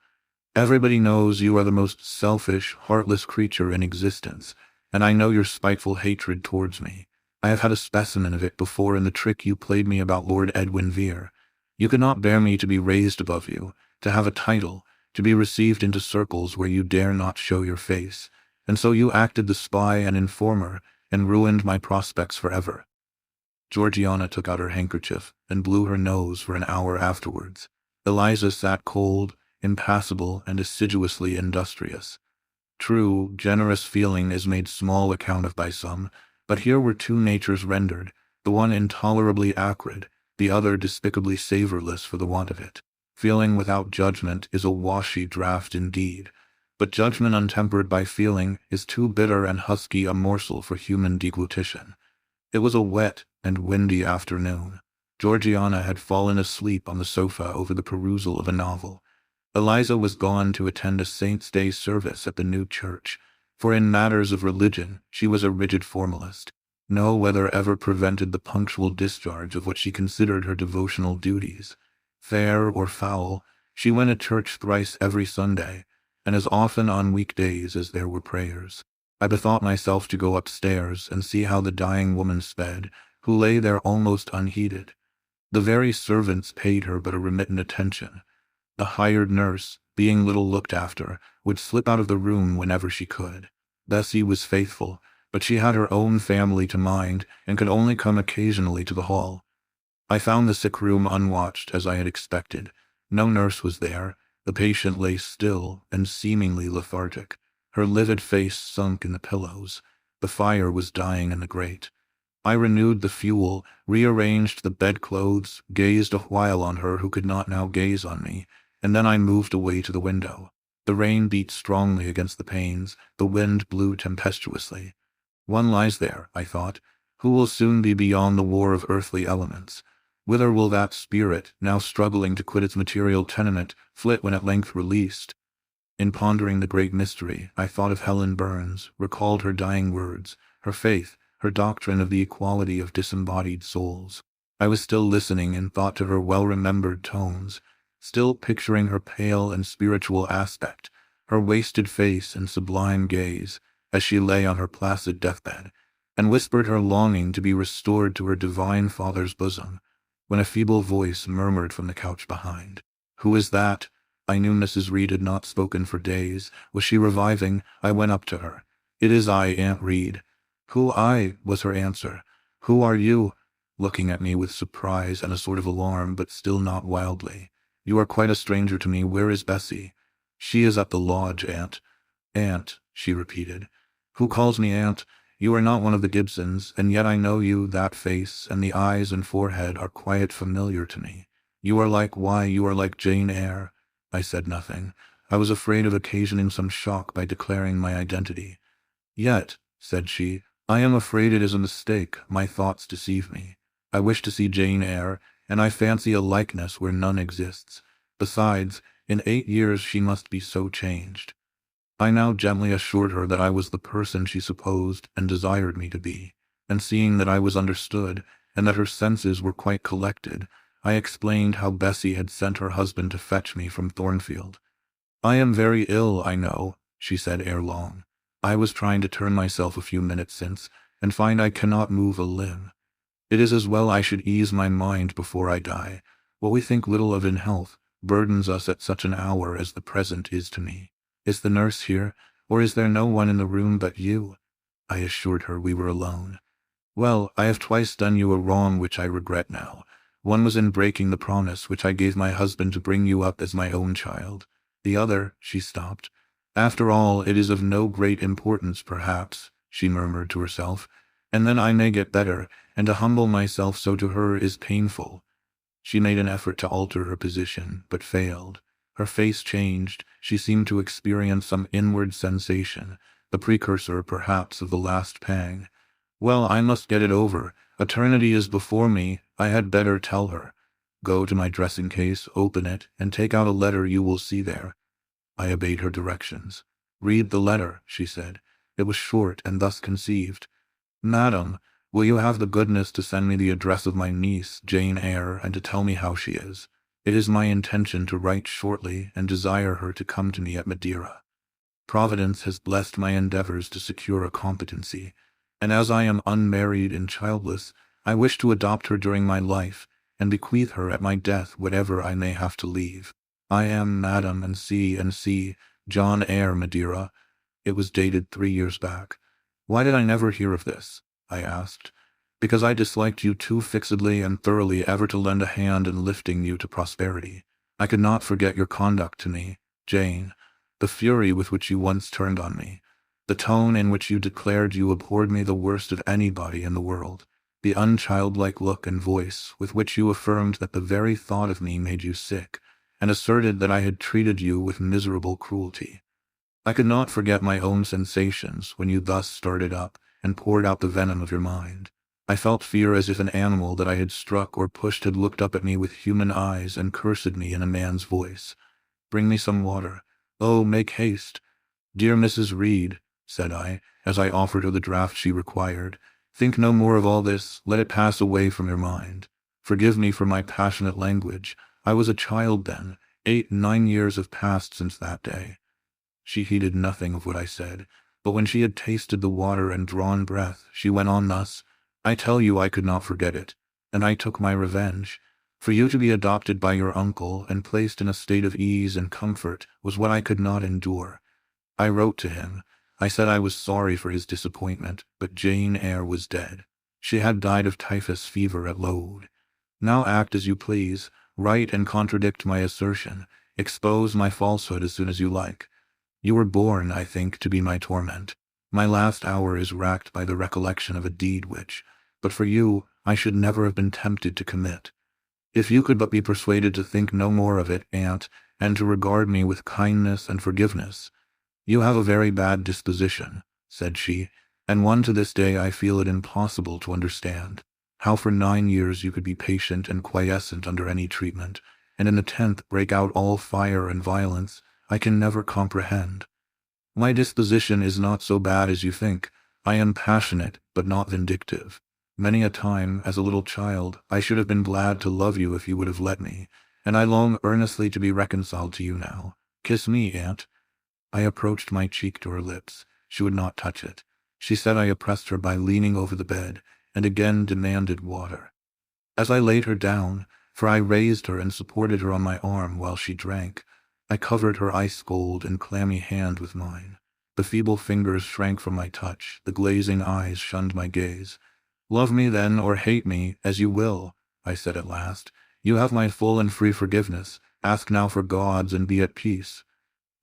Speaker 1: "Everybody knows you are the most selfish, heartless creature in existence, and I know your spiteful hatred towards me. I have had a specimen of it before in the trick you played me about Lord Edwin Vere. You could not bear me to be raised above you, to have a title, to be received into circles where you dare not show your face, and so you acted the spy and informer, and ruined my prospects forever." Georgiana took out her handkerchief and blew her nose for an hour afterwards. Eliza sat cold, impassible, and assiduously industrious. True, generous feeling is made small account of by some, but here were two natures rendered, the one intolerably acrid, the other despicably savourless for the want of it. Feeling without judgment is a washy draught indeed, but judgment untempered by feeling is too bitter and husky a morsel for human deglutition. It was a wet and windy afternoon. Georgiana had fallen asleep on the sofa over the perusal of a novel. Eliza was gone to attend a Saint's Day service at the new church, for in matters of religion she was a rigid formalist. No weather ever prevented the punctual discharge of what she considered her devotional duties. Fair or foul, she went to church thrice every Sunday, and as often on weekdays as there were prayers. I bethought myself to go upstairs and see how the dying woman sped, who lay there almost unheeded. The very servants paid her but a remittent attention. The hired nurse, being little looked after, would slip out of the room whenever she could. Bessie was faithful, but she had her own family to mind and could only come occasionally to the hall. I found the sick room unwatched, as I had expected. No nurse was there. The patient lay still and seemingly lethargic, her livid face sunk in the pillows. The fire was dying in the grate. I renewed the fuel, rearranged the bedclothes, gazed a while on her who could not now gaze on me, and then I moved away to the window. The rain beat strongly against the panes, the wind blew tempestuously. One lies there, I thought, who will soon be beyond the war of earthly elements. Whither will that spirit, now struggling to quit its material tenement, flit when at length released? In pondering the great mystery, I thought of Helen Burns, recalled her dying words, her faith, her doctrine of the equality of disembodied souls. I was still listening in thought to her well-remembered tones, still picturing her pale and spiritual aspect, her wasted face and sublime gaze, as she lay on her placid deathbed, and whispered her longing to be restored to her divine Father's bosom, when a feeble voice murmured from the couch behind. "Who is that?" I knew Mrs. Reed had not spoken for days. Was she reviving? I went up to her. "It is I, Aunt Reed." "Who I?" was her answer. "Who are you?" looking at me with surprise and a sort of alarm, but still not wildly. "You are quite a stranger to me. Where is Bessie?" "She is at the lodge, Aunt." "Aunt," she repeated. "Who calls me Aunt? You are not one of the Gibsons, and yet I know you. That face and the eyes and forehead are quite familiar to me. You are like Jane Eyre." I said nothing. I was afraid of occasioning some shock by declaring my identity. "Yet," said she, "I am afraid it is a mistake. My thoughts deceive me. I wish to see Jane Eyre, and I fancy a likeness where none exists. Besides, in 8 years she must be so changed." I now gently assured her that I was the person she supposed and desired me to be, and seeing that I was understood, and that her senses were quite collected, I explained how Bessie had sent her husband to fetch me from Thornfield. "I am very ill, I know," she said ere long. "I was trying to turn myself a few minutes since, and find I cannot move a limb. It is as well I should ease my mind before I die. What we think little of in health burdens us at such an hour as the present is to me. Is the nurse here, or is there no one in the room but you?" I assured her we were alone. "Well, I have twice done you a wrong which I regret now. One was in breaking the promise which I gave my husband to bring you up as my own child. The other—" she stopped. "After all, it is of no great importance, perhaps," she murmured to herself, "and then I may get better, and to humble myself so to her is painful." She made an effort to alter her position, but failed. Her face changed. She seemed to experience some inward sensation, the precursor, perhaps, of the last pang. "Well, I must get it over. Eternity is before me. I had better tell her. Go to my dressing-case, open it, and take out a letter you will see there." I obeyed her directions. "Read the letter," she said. It was short and thus conceived. "Madam, will you have the goodness to send me the address of my niece, Jane Eyre, and to tell me how she is? It is my intention to write shortly and desire her to come to me at Madeira. Providence has blessed my endeavors to secure a competency, and as I am unmarried and childless, I wish to adopt her during my life and bequeath her at my death whatever I may have to leave. I am, Madam, and C. John Eyre, Madeira." It was dated 3 years back. "Why did I never hear of this?" I asked. "Because I disliked you too fixedly and thoroughly ever to lend a hand in lifting you to prosperity. I could not forget your conduct to me, Jane, the fury with which you once turned on me, the tone in which you declared you abhorred me the worst of anybody in the world, the unchildlike look and voice with which you affirmed that the very thought of me made you sick, and asserted that I had treated you with miserable cruelty. I could not forget my own sensations when you thus started up and poured out the venom of your mind. I felt fear as if an animal that I had struck or pushed had looked up at me with human eyes and cursed me in a man's voice. Bring me some water. Oh, make haste. Dear Mrs. Reed, said I, as I offered her the draught she required, think no more of all this, let it pass away from your mind. Forgive me for my passionate language. I was a child then. 8, 9 years have passed since that day. She heeded nothing of what I said, but when she had tasted the water and drawn breath, she went on thus, I tell you I could not forget it, and I took my revenge. For you to be adopted by your uncle and placed in a state of ease and comfort was what I could not endure. I wrote to him. I said I was sorry for his disappointment, but Jane Eyre was dead. She had died of typhus fever at Lode. Now act as you please, write and contradict my assertion, expose my falsehood as soon as you like. You were born, I think, to be my torment. My last hour is racked by the recollection of a deed which, but for you, I should never have been tempted to commit. If you could but be persuaded to think no more of it, aunt, and to regard me with kindness and forgiveness. You have a very bad disposition, said she, and one to this day I feel it impossible to understand. How for 9 years you could be patient and quiescent under any treatment, and in the 10th break out all fire and violence, I can never comprehend. My disposition is not so bad as you think. I am passionate, but not vindictive. Many a time, as a little child, I should have been glad to love you if you would have let me, and I long earnestly to be reconciled to you now. Kiss me, aunt. I approached my cheek to her lips. She would not touch it. She said I oppressed her by leaning over the bed, and again demanded water. As I laid her down, for I raised her and supported her on my arm while she drank, I covered her ice-cold and clammy hand with mine. The feeble fingers shrank from my touch, the glazing eyes shunned my gaze. Love me then, or hate me, as you will, I said at last. You have my full and free forgiveness. Ask now for God's and be at peace.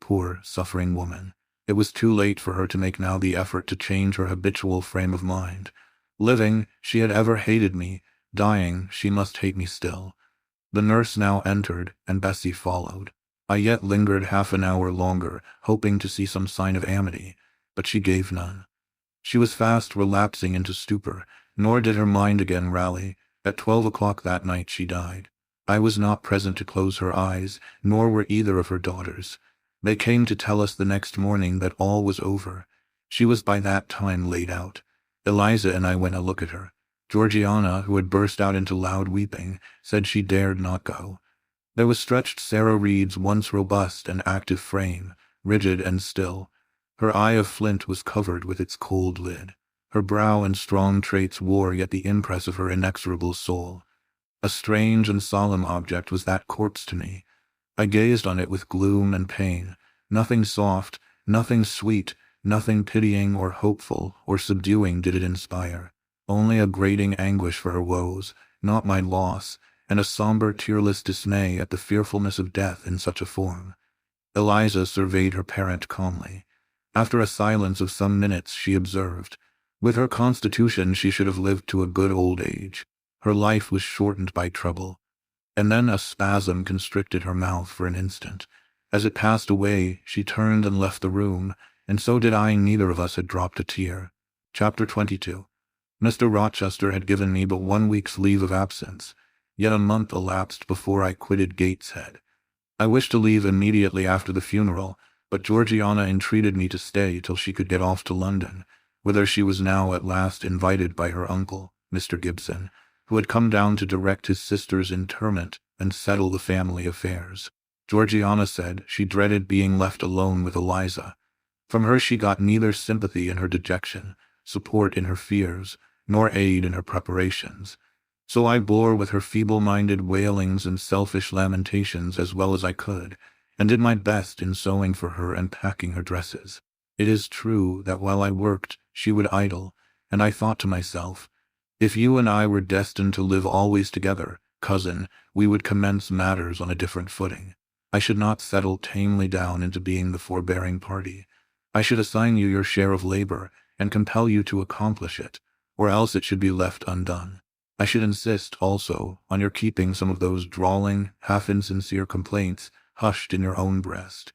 Speaker 1: Poor, suffering woman. It was too late for her to make now the effort to change her habitual frame of mind. Living, she had ever hated me. Dying, she must hate me still. The nurse now entered, and Bessie followed. I yet lingered half an hour longer, hoping to see some sign of amity, but she gave none. She was fast relapsing into stupor, nor did her mind again rally. At 12 o'clock that night she died. I was not present to close her eyes, nor were either of her daughters. They came to tell us the next morning that all was over. She was by that time laid out. Eliza and I went a look at her. Georgiana, who had burst out into loud weeping, said she dared not go. There was stretched Sarah Reed's once robust and active frame, rigid and still. Her eye of flint was covered with its cold lid. Her brow and strong traits wore yet the impress of her inexorable soul. A strange and solemn object was that corpse to me. I gazed on it with gloom and pain. Nothing soft, nothing sweet, nothing pitying or hopeful or subduing did it inspire. Only a grating anguish for her woes, not my loss, and a somber, tearless dismay at the fearfulness of death in such a form. Eliza surveyed her parent calmly. After a silence of some minutes, she observed, with her constitution she should have lived to a good old age. Her life was shortened by trouble. And then a spasm constricted her mouth for an instant. As it passed away, she turned and left the room, and so did I. Neither of us had dropped a tear. Chapter 22. Mr. Rochester had given me but 1 week's leave of absence, yet a month elapsed before I quitted Gateshead. I wished to leave immediately after the funeral, but Georgiana entreated me to stay till she could get off to London, whither she was now at last invited by her uncle, Mr. Gibson, who had come down to direct his sister's interment and settle the family affairs. Georgiana said she dreaded being left alone with Eliza. From her she got neither sympathy in her dejection, support in her fears, nor aid in her preparations. So I bore with her feeble-minded wailings and selfish lamentations as well as I could, and did my best in sewing for her and packing her dresses. It is true that while I worked, she would idle, and I thought to myself, if you and I were destined to live always together, cousin, we would commence matters on a different footing. I should not settle tamely down into being the forbearing party. I should assign you your share of labor, and compel you to accomplish it, or else it should be left undone. I should insist, also, on your keeping some of those drawling, half-insincere complaints hushed in your own breast.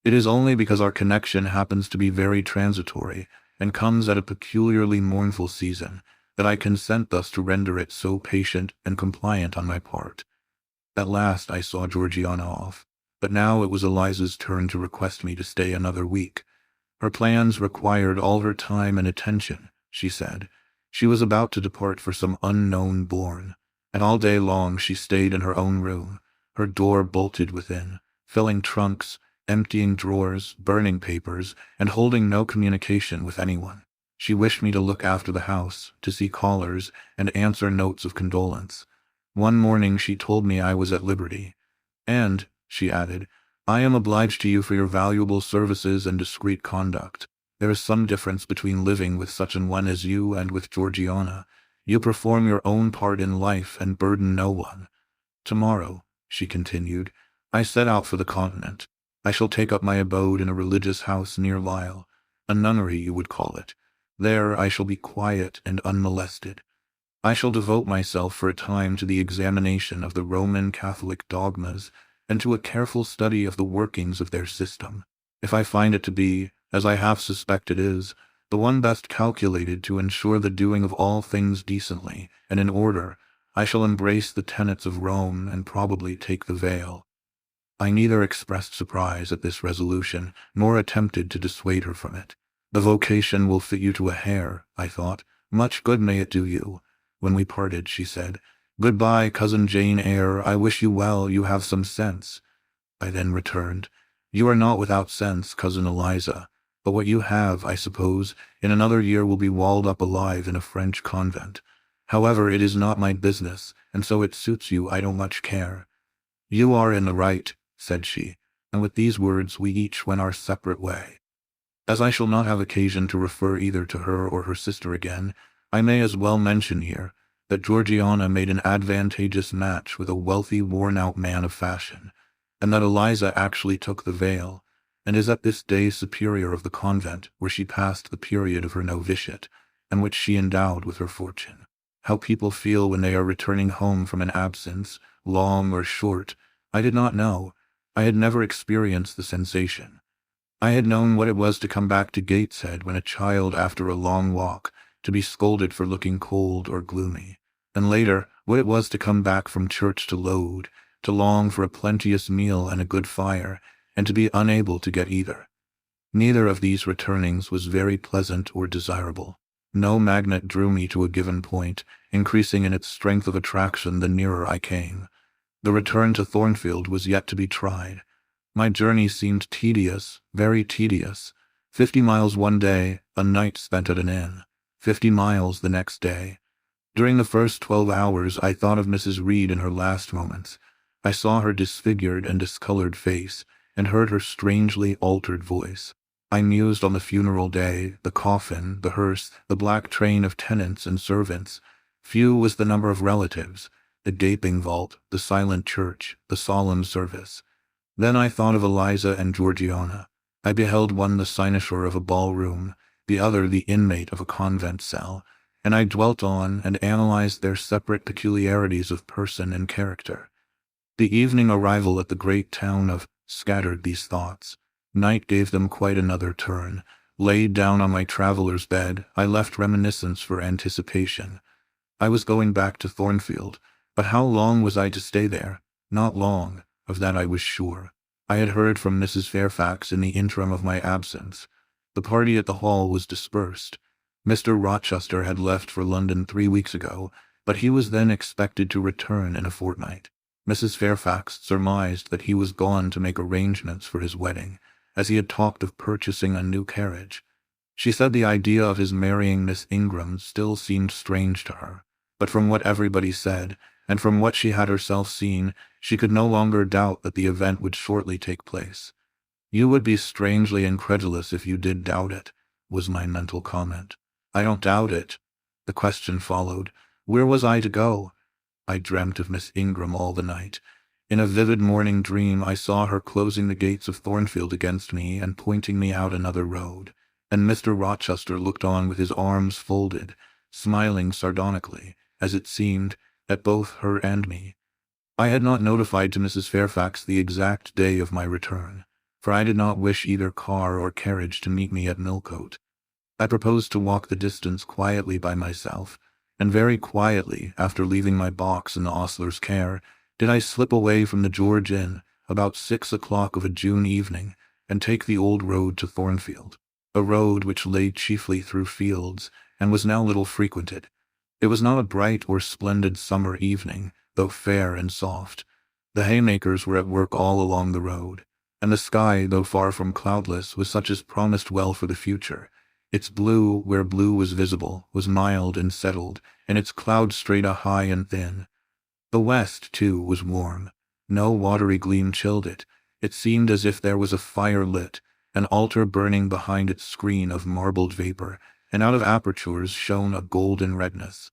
Speaker 1: It is only because our connection happens to be very transitory, and comes at a peculiarly mournful season, that I consent thus to render it so patient and compliant on my part. At last I saw Georgiana off. But now it was Eliza's turn to request me to stay another week. Her plans required all her time and attention, she said. She was about to depart for some unknown bourne, and all day long she stayed in her own room, her door bolted within, filling trunks, emptying drawers, burning papers, and holding no communication with anyone. She wished me to look after the house, to see callers, and answer notes of condolence. One morning she told me I was at liberty. And, she added, I am obliged to you for your valuable services and discreet conduct. There is some difference between living with such an one as you and with Georgiana. You perform your own part in life and burden no one. Tomorrow, she continued, I set out for the continent. I shall take up my abode in a religious house near Lisle, a nunnery you would call it. There I shall be quiet and unmolested. I shall devote myself for a time to the examination of the Roman Catholic dogmas and to a careful study of the workings of their system. If I find it to be, as I half suspect it is, the one best calculated to ensure the doing of all things decently and in order, I shall embrace the tenets of Rome and probably take the veil. I neither expressed surprise at this resolution nor attempted to dissuade her from it. The vocation will fit you to a hair, I thought. Much good may it do you. When we parted, she said, Goodbye, cousin Jane Eyre. I wish you well. You have some sense. I then returned, You are not without sense, cousin Eliza. But what you have, I suppose, in another year will be walled up alive in a French convent. However, it is not my business, and so it suits you I don't much care. You are in the right, said she, and with these words we each went our separate way. As I shall not have occasion to refer either to her or her sister again, I may as well mention here that Georgiana made an advantageous match with a wealthy, worn-out man of fashion, and that Eliza actually took the veil, and is at this day superior of the convent where she passed the period of her novitiate, and which she endowed with her fortune. How people feel when they are returning home from an absence, long or short, I did not know. I had never experienced the sensation. I had known what it was to come back to Gateshead when a child after a long walk, to be scolded for looking cold or gloomy, and later what it was to come back from church to load, to long for a plenteous meal and a good fire, and to be unable to get either. Neither of these returnings was very pleasant or desirable. No magnet drew me to a given point, increasing in its strength of attraction the nearer I came. The return to Thornfield was yet to be tried. My journey seemed tedious, very tedious. 50 miles one day, a night spent at an inn. 50 miles the next day. During the first 12 hours I thought of Mrs. Reed in her last moments. I saw her disfigured and discolored face, and heard her strangely altered voice. I mused on the funeral day, the coffin, the hearse, the black train of tenants and servants. Few was the number of relatives, the gaping vault, the silent church, the solemn service. Then I thought of Eliza and Georgiana. I beheld one the cynosure of a ballroom, the other the inmate of a convent cell, and I dwelt on and analyzed their separate peculiarities of person and character. The evening arrival at the great town of scattered these thoughts. Night gave them quite another turn. Laid down on my traveller's bed, I left reminiscence for anticipation. I was going back to Thornfield, but how long was I to stay there? Not long, of that I was sure. I had heard from Mrs. Fairfax in the interim of my absence. The party at the Hall was dispersed. Mr. Rochester had left for London 3 weeks ago, but he was then expected to return in a fortnight. Mrs. Fairfax surmised that he was gone to make arrangements for his wedding, as he had talked of purchasing a new carriage. She said the idea of his marrying Miss Ingram still seemed strange to her, but from what everybody said, and from what she had herself seen, she could no longer doubt that the event would shortly take place. You would be strangely incredulous if you did doubt it, was my mental comment. I don't doubt it. The question followed. Where was I to go? I dreamt of Miss Ingram all the night. In a vivid morning dream I saw her closing the gates of Thornfield against me and pointing me out another road, and Mr. Rochester looked on with his arms folded, smiling sardonically, as it seemed, at both her and me. I had not notified to Mrs. Fairfax the exact day of my return, for I did not wish either car or carriage to meet me at Millcote. I proposed to walk the distance quietly by myself, and very quietly, after leaving my box in the ostler's care, did I slip away from the George Inn, about 6 o'clock of a June evening, and take the old road to Thornfield, a road which lay chiefly through fields, and was now little frequented. It was not a bright or splendid summer evening, though fair and soft. The haymakers were at work all along the road, and the sky, though far from cloudless, was such as promised well for the future. Its blue, where blue was visible, was mild and settled, and its cloud strata high and thin. The west, too, was warm. No watery gleam chilled it. It seemed as if there was a fire lit, an altar burning behind its screen of marbled vapor, and out of apertures shone a golden redness.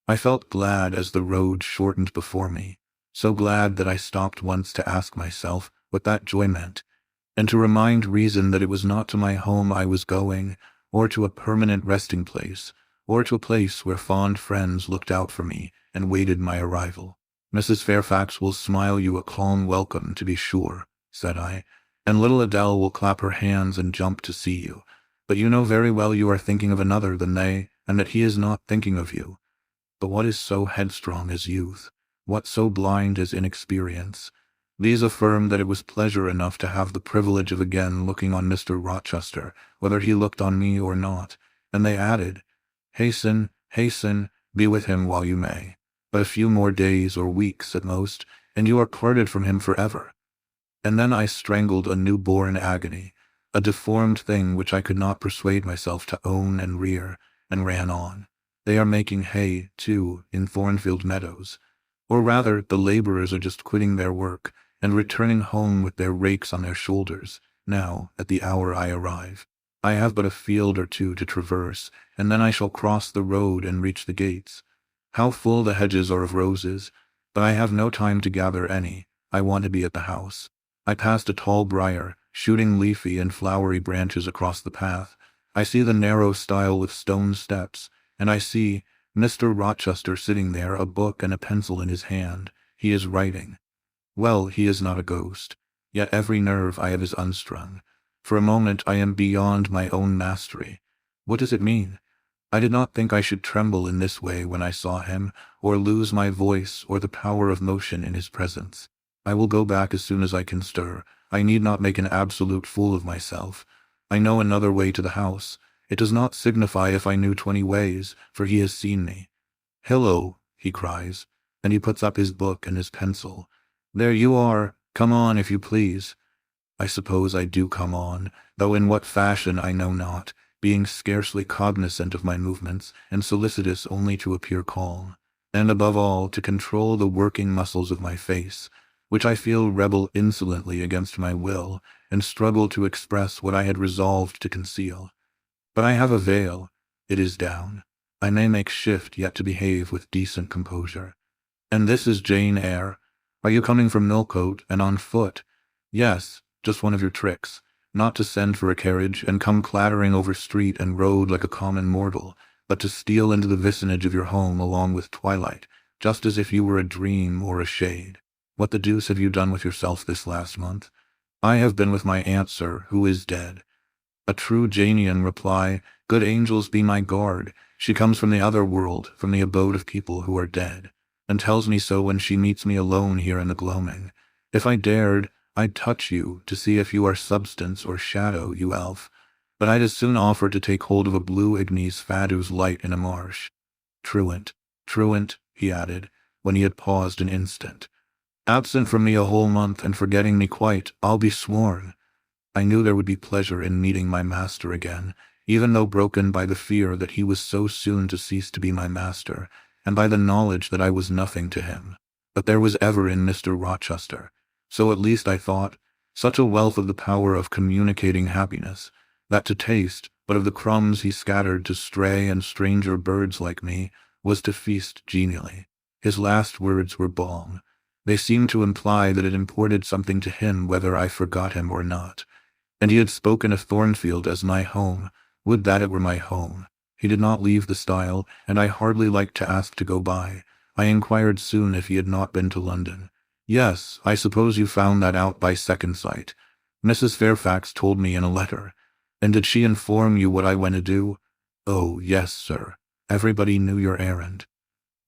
Speaker 1: I felt glad as the road shortened before me, so glad that I stopped once to ask myself what that joy meant, and to remind reason that it was not to my home I was going, or to a permanent resting place, or to a place where fond friends looked out for me and waited my arrival. "Mrs. Fairfax will smile you a calm welcome, to be sure," said I, "and little Adele will clap her hands and jump to see you. But you know very well you are thinking of another than they, and that he is not thinking of you. But what is so headstrong as youth? What so blind as inexperience? These affirmed that it was pleasure enough to have the privilege of again looking on Mr. Rochester, whether he looked on me or not, and they added, "Hasten, hasten, be with him while you may. But a few more days or weeks at most, and you are parted from him forever." And then I strangled a new-born agony, a deformed thing which I could not persuade myself to own and rear, and ran on. They are making hay, too, in Thornfield meadows. Or rather, the laborers are just quitting their work, and returning home with their rakes on their shoulders, now, at the hour I arrive. I have but a field or two to traverse, and then I shall cross the road and reach the gates. How full the hedges are of roses, but I have no time to gather any. I want to be at the house. I passed a tall briar, shooting leafy and flowery branches across the path. I see the narrow stile with stone steps, and I see Mr. Rochester sitting there, a book and a pencil in his hand. He is writing. Well, he is not a ghost, yet every nerve I have is unstrung. For a moment I am beyond my own mastery. What does it mean? I did not think I should tremble in this way when I saw him, or lose my voice or the power of motion in his presence. I will go back as soon as I can stir. I need not make an absolute fool of myself. I know another way to the house. It does not signify if I knew 20 ways, for he has seen me. "Hello," he cries, and he puts up his book and his pencil. "There you are. Come on, if you please." I suppose I do come on, though in what fashion I know not, being scarcely cognizant of my movements, and solicitous only to appear calm, and above all to control the working muscles of my face, which I feel rebel insolently against my will, and struggle to express what I had resolved to conceal. But I have a veil. It is down. I may make shift yet to behave with decent composure. "And this is Jane Eyre. Are you coming from Millcote, and on foot?" "Yes, just one of your tricks. Not to send for a carriage and come clattering over street and road like a common mortal, but to steal into the vicinage of your home along with twilight, just as if you were a dream or a shade. What the deuce have you done with yourself this last month?" "I have been with my aunt, sir, who is dead." A true Janian reply. Good angels be my guard. She comes from the other world, from the abode of people who are dead, and tells me so when she meets me alone here in the gloaming. If I dared, I'd touch you, to see if you are substance or shadow, you elf, but I'd as soon offer to take hold of a blue ignis fatuus light in a marsh. Truant, truant, he added, when he had paused an instant. Absent from me a whole month, and forgetting me quite, I'll be sworn. I knew there would be pleasure in meeting my master again, even though broken by the fear that he was so soon to cease to be my master, and by the knowledge that I was nothing to him. But there was ever in Mr. Rochester, so at least I thought, such a wealth of the power of communicating happiness, that to taste but of the crumbs he scattered to stray and stranger birds like me was to feast genially. His last words were balm. They seemed to imply that it imported something to him whether I forgot him or not. And he had spoken of Thornfield as my home. Would that it were my home. He did not leave the stile, and I hardly liked to ask to go by. I inquired soon if he had not been to London. "Yes, I suppose you found that out by second sight. Mrs. Fairfax told me in a letter. And did she inform you what I went to do?" "Oh, yes, sir. Everybody knew your errand."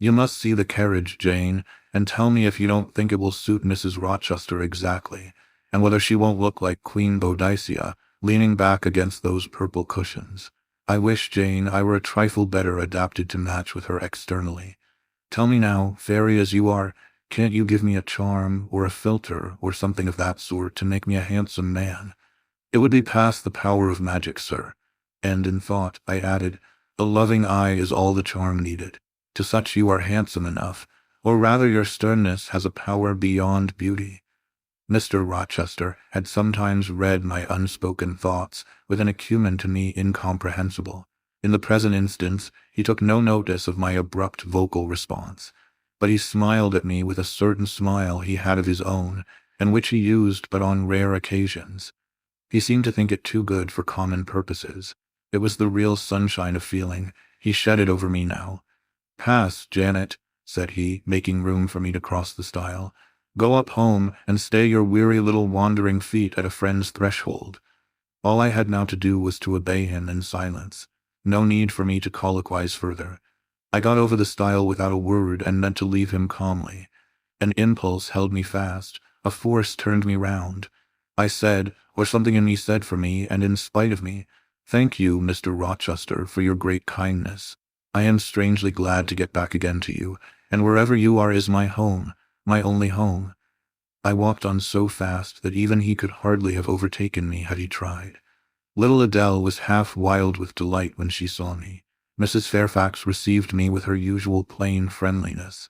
Speaker 1: "You must see the carriage, Jane. and tell me if you don't think it will suit Mrs. Rochester exactly, and whether she won't look like Queen Boadicea, leaning back against those purple cushions. I wish, Jane, I were a trifle better adapted to match with her externally. Tell me now, fairy as you are, can't you give me a charm, or a philter, or something of that sort, to make me a handsome man? It would be past the power of magic, sir. And in thought, I added, a loving eye is all the charm needed. To such you are handsome enough, or rather your sternness has a power beyond beauty. Mr. Rochester had sometimes read my unspoken thoughts with an acumen to me incomprehensible. In the present instance, he took no notice of my abrupt vocal response, but he smiled at me with a certain smile he had of his own, and which he used but on rare occasions. He seemed to think it too good for common purposes. It was the real sunshine of feeling. He shed it over me now. "Pass, Janet," said he, making room for me to cross the stile. "Go up home, and stay your weary little wandering feet at a friend's threshold." All I had now to do was to obey him in silence. No need for me to colloquize further. I got over the stile without a word and meant to leave him calmly. An impulse held me fast. A force turned me round. I said, or something in me said for me and in spite of me, "Thank you, Mr. Rochester, for your great kindness. I am strangely glad to get back again to you, and wherever you are is my home, my only home." I walked on so fast that even he could hardly have overtaken me had he tried. Little Adele was half wild with delight when she saw me. Mrs. Fairfax received me with her usual plain friendliness.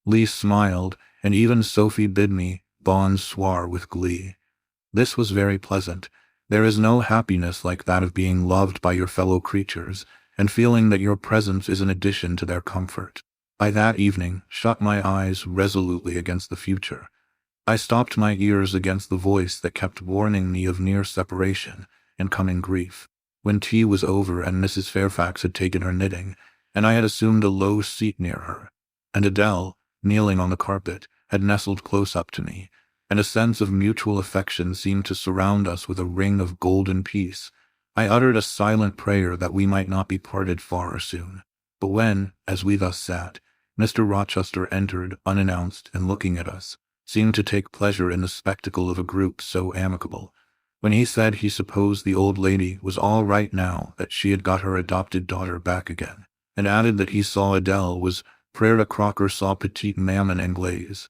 Speaker 1: Lee smiled, and even Sophie bid me bon soir with glee. This was very pleasant. There is no happiness like that of being loved by your fellow creatures, and feeling that your presence is an addition to their comfort. I that evening shut my eyes resolutely against the future. I stopped my ears against the voice that kept warning me of near separation and coming grief. When tea was over and Mrs. Fairfax had taken her knitting, and I had assumed a low seat near her, and Adele, kneeling on the carpet, had nestled close up to me, and a sense of mutual affection seemed to surround us with a ring of golden peace, I uttered a silent prayer that we might not be parted far or soon. But when, as we thus sat, Mr. Rochester entered unannounced and looking at us, seemed to take pleasure in the spectacle of a group so amicable. When he said he supposed the old lady was all right now, that she had got her adopted daughter back again, and added that he saw Adele was près de croquer sa petite maman anglaise,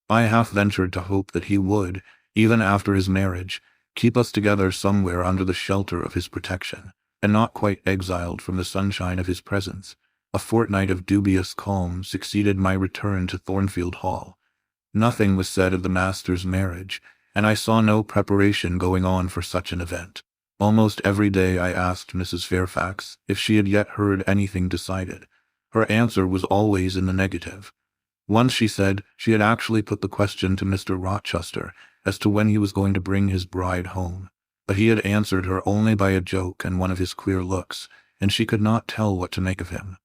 Speaker 1: I half ventured to hope that he would, even after his marriage, keep us together somewhere under the shelter of his protection, and not quite exiled from the sunshine of his presence. A fortnight of dubious calm succeeded my return to Thornfield Hall. Nothing was said of the master's marriage, and I saw no preparation going on for such an event. Almost every day I asked Mrs. Fairfax if she had yet heard anything decided. Her answer was always in the negative. Once she said she had actually put the question to Mr. Rochester as to when he was going to bring his bride home, but he had answered her only by a joke and one of his queer looks, and she could not tell what to make of him.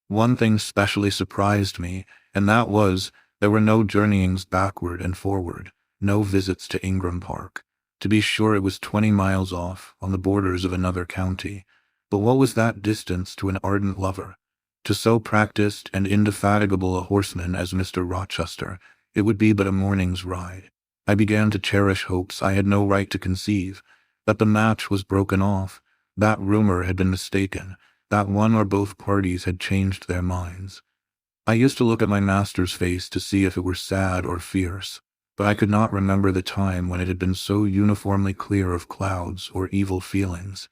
Speaker 1: One thing specially surprised me, and that was, there were no journeyings backward and forward, no visits to Ingram Park. To be sure, it was 20 miles off, on the borders of another county, but what was that distance to an ardent lover? To so practised and indefatigable a horseman as Mr. Rochester, it would be but a morning's ride. I began to cherish hopes I had no right to conceive, that the match was broken off, that rumor had been mistaken, that one or both parties had changed their minds. I used to look at my master's face to see if it were sad or fierce, but I could not remember the time when it had been so uniformly clear of clouds or evil feelings.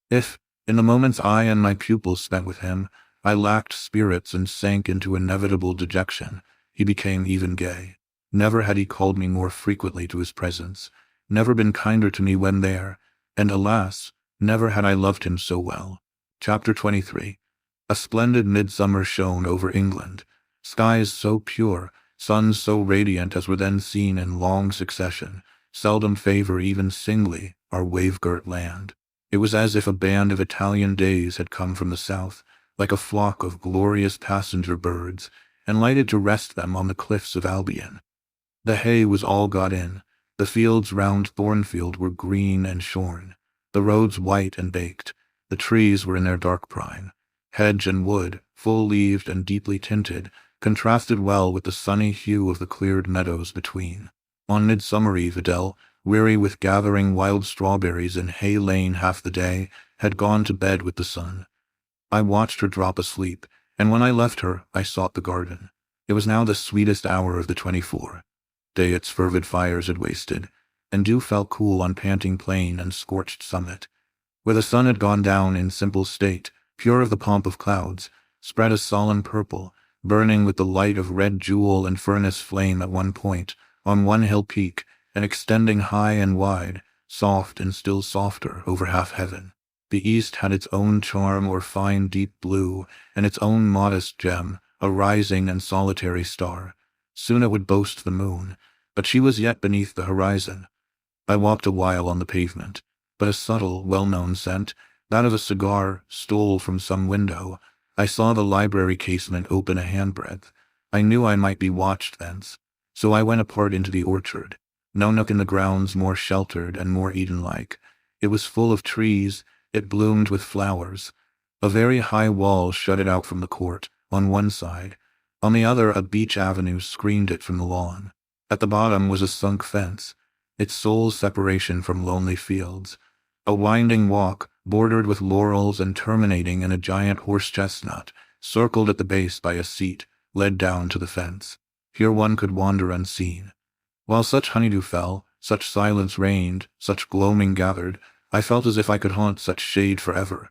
Speaker 1: If, in the moments I and my pupils spent with him, I lacked spirits and sank into inevitable dejection, he became even gay. Never had he called me more frequently to his presence, never been kinder to me when there, and alas, never had I loved him so well. Chapter 23. A splendid midsummer shone over England. Skies so pure, suns so radiant as were then seen in long succession, seldom favor even singly our wave-girt land. It was as if a band of Italian days had come from the south, like a flock of glorious passenger birds, and lighted to rest them on the cliffs of Albion. The hay was all got in, the fields round Thornfield were green and shorn, the roads white and baked, the trees were in their dark prime. Hedge and wood, full-leaved and deeply tinted, contrasted well with the sunny hue of the cleared meadows between. On Midsummer Eve, Adele, weary with gathering wild strawberries in Hay Lane half the day, had gone to bed with the sun. I watched her drop asleep, and when I left her, I sought the garden. It was now the sweetest hour of the 24th day. Its fervid fires had wasted, and dew fell cool on panting plain and scorched summit. Where the sun had gone down in simple state, pure of the pomp of clouds, spread a solemn purple, burning with the light of red jewel and furnace flame at one point, on one hill peak, and extending high and wide, soft and still softer, over half heaven. The east had its own charm or fine deep blue, and its own modest gem, a rising and solitary star. Soon it would boast the moon, but she was yet beneath the horizon. I walked a while on the pavement, but a subtle, well-known scent, that of a cigar, stole from some window. I saw the library casement open a handbreadth. I knew I might be watched thence, so I went apart into the orchard. No nook in the grounds more sheltered and more Eden-like. It was full of trees, it bloomed with flowers. A very high wall shut it out from the court, on one side. On the other, a beech avenue screened it from the lawn. At the bottom was a sunk fence, its sole separation from lonely fields. A winding walk, bordered with laurels and terminating in a giant horse-chestnut, circled at the base by a seat, led down to the fence. Here one could wander unseen. While such honeydew fell, such silence reigned, such gloaming gathered, I felt as if I could haunt such shade forever.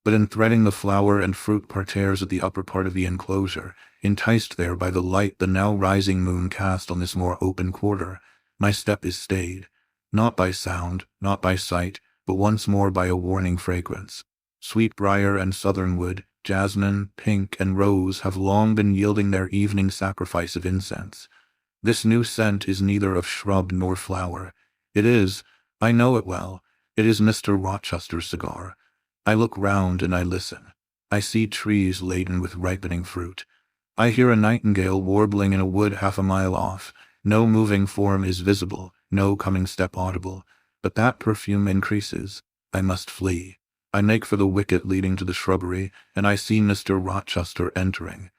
Speaker 1: But in threading the flower and fruit parterres at the upper part of the enclosure, enticed there by the light the now rising moon cast on this more open quarter, my step is stayed, not by sound, not by sight, but once more by a warning fragrance. Sweetbriar and southernwood, jasmine, pink, and rose have long been yielding their evening sacrifice of incense. This new scent is neither of shrub nor flower. It is, I know it well, it is Mr. Rochester's cigar. I look round and I listen. I see trees laden with ripening fruit. I hear a nightingale warbling in a wood half a mile off. No moving form is visible, no coming step audible, but that perfume increases. I must flee. I make for the wicket leading to the shrubbery, and I see Mr. Rochester entering.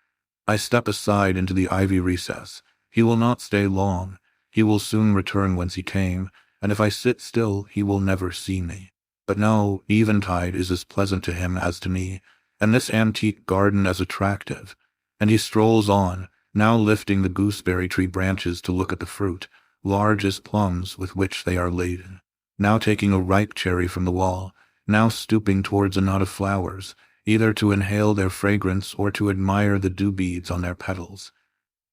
Speaker 1: I step aside into the ivy recess. He will not stay long. He will soon return whence he came, and if I sit still, he will never see me. But no, eventide is as pleasant to him as to me, and this antique garden as attractive. And he strolls on, now lifting the gooseberry tree branches to look at the fruit, large as plums with which they are laden, now taking a ripe cherry from the wall, now stooping towards a knot of flowers, either to inhale their fragrance or to admire the dew beads on their petals.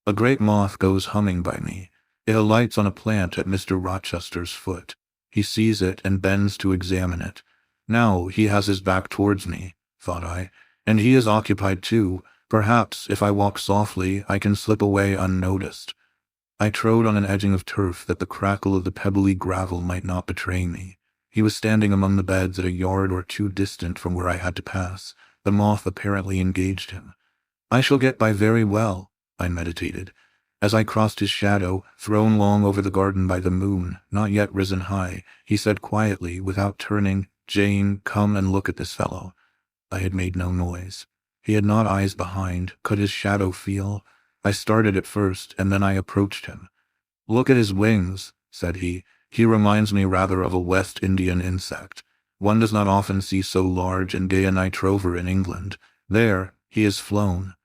Speaker 1: A great moth goes humming by me. It alights on a plant at Mr. Rochester's foot. He sees it and bends to examine it. Now he has his back towards me, thought I, and he is occupied too. Perhaps, if I walk softly, I can slip away unnoticed. I trode on an edging of turf that the crackle of the pebbly gravel might not betray me. He was standing among the beds at a yard or two distant from where I had to pass. The moth apparently engaged him. I shall get by very well, I meditated. As I crossed his shadow, thrown long over the garden by the moon, not yet risen high, he said quietly, without turning, "Jane, come and look at this fellow." I had made no noise. He had not eyes behind. Could his shadow feel? I started at first, and then I approached him. "Look at his wings," said he. "He reminds me rather of a West Indian insect. One does not often see so large and gay a night rover in England. There, he has flown."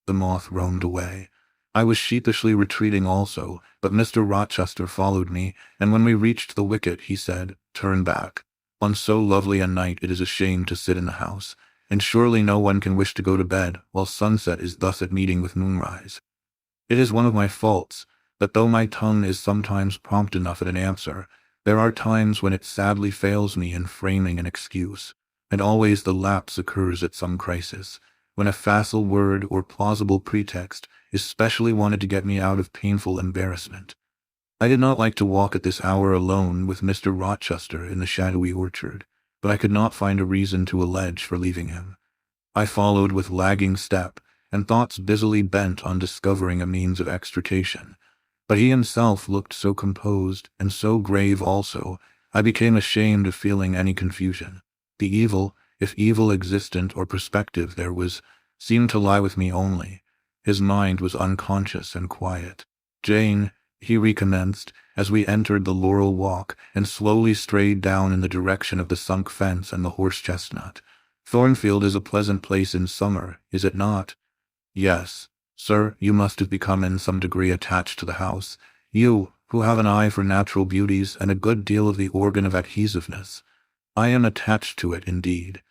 Speaker 1: The moth roamed away. I was sheepishly retreating also, but Mr. Rochester followed me, and when we reached the wicket, he said, "Turn back. On so lovely a night it is a shame to sit in the house, and surely no one can wish to go to bed while sunset is thus at meeting with moonrise. It is one of my faults, that though my tongue is sometimes prompt enough at an answer, there are times when it sadly fails me in framing an excuse, and always the lapse occurs at some crisis, when a facile word or plausible pretext is specially wanted to get me out of painful embarrassment. I did not like to walk at this hour alone with Mr. Rochester in the shadowy orchard, but I could not find a reason to allege for leaving him. I followed with lagging step, and thoughts busily bent on discovering a means of extrication. But he himself looked so composed, and so grave also, I became ashamed of feeling any confusion. The evil, if evil existent or prospective there was, seemed to lie with me only. His mind was unconscious and quiet. "Jane," he recommenced, as we entered the laurel walk and slowly strayed down in the direction of the sunk fence and the horse-chestnut. "Thornfield is a pleasant place in summer, is it not?" "Yes, sir, you must have become in some degree attached to the house. You, who have an eye for natural beauties and a good deal of the organ of adhesiveness." "I am attached to it, indeed.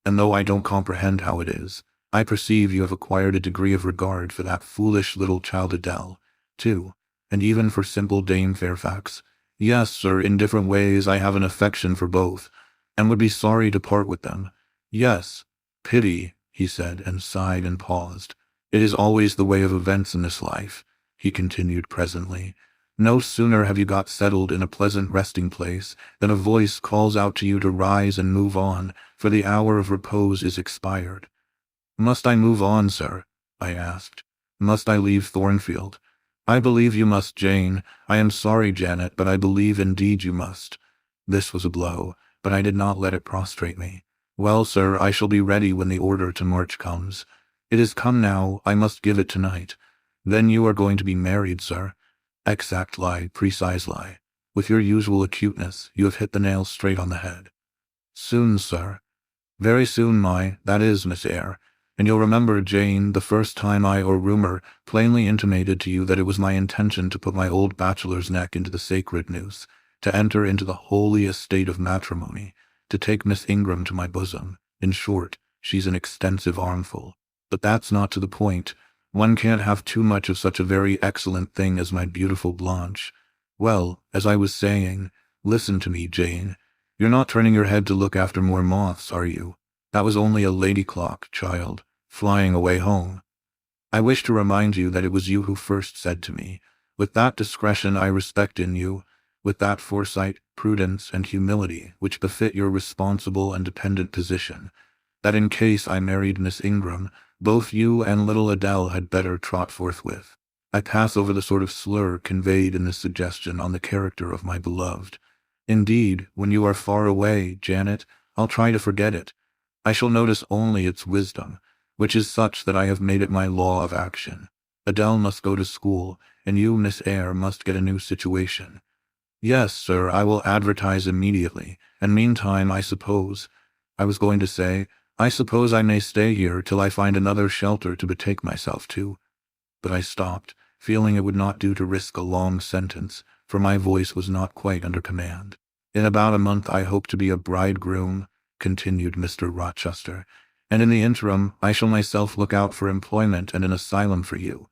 Speaker 1: And though I don't comprehend how it is, I perceive you have acquired a degree of regard for that foolish little child Adele, too, and even for simple Dame Fairfax." "Yes, sir, in different ways I have an affection for both, and would be sorry to part with them." "Yes, pity," he said, and sighed and paused. "It is always the way of events in this life," he continued presently. "No sooner have you got settled in a pleasant resting place than a voice calls out to you to rise and move on, for the hour of repose is expired." "Must I move on, sir?" I asked. "Must I leave Thornfield?" "I believe you must, Jane. I am sorry, Janet, but I believe indeed you must." This was a blow, but I did not let it prostrate me. "Well, sir, I shall be ready when the order to march comes." "It is come now. I must give it tonight." "Then you are going to be married, sir?" "Exact lie, precise lie. With your usual acuteness, you have hit the nail straight on the head." "Soon, sir?" "Very soon, that is, Miss Eyre. And you'll remember, Jane, the first time I or rumor plainly intimated to you that it was my intention to put my old bachelor's neck into the sacred noose, to enter into the holy estate of matrimony, to take Miss Ingram to my bosom. In short, she's an extensive armful. But that's not to the point. One can't have too much of such a very excellent thing as my beautiful Blanche. Well, as I was saying, listen to me, Jane. You're not turning your head to look after more moths, are you? That was only a lady clock, child, flying away home. I wish to remind you that it was you who first said to me, with that discretion I respect in you, with that foresight, prudence, and humility which befit your responsible and dependent position, that in case I married Miss Ingram, both you and little Adele had better trot forthwith. I pass over the sort of slur conveyed in this suggestion on the character of my beloved. Indeed, when you are far away, Janet, I'll try to forget it. I shall notice only its wisdom, which is such that I have made it my law of action. Adele must go to school, and you, Miss Eyre, must get a new situation. Yes, sir, I will advertise immediately, and meantime I suppose I suppose I may stay here till I find another shelter to betake myself to. But I stopped, feeling it would not do to risk a long sentence, for my voice was not quite under command. "In about a month I hope to be a bridegroom," continued Mr. Rochester, "and in the interim I shall myself look out for employment and an asylum for you."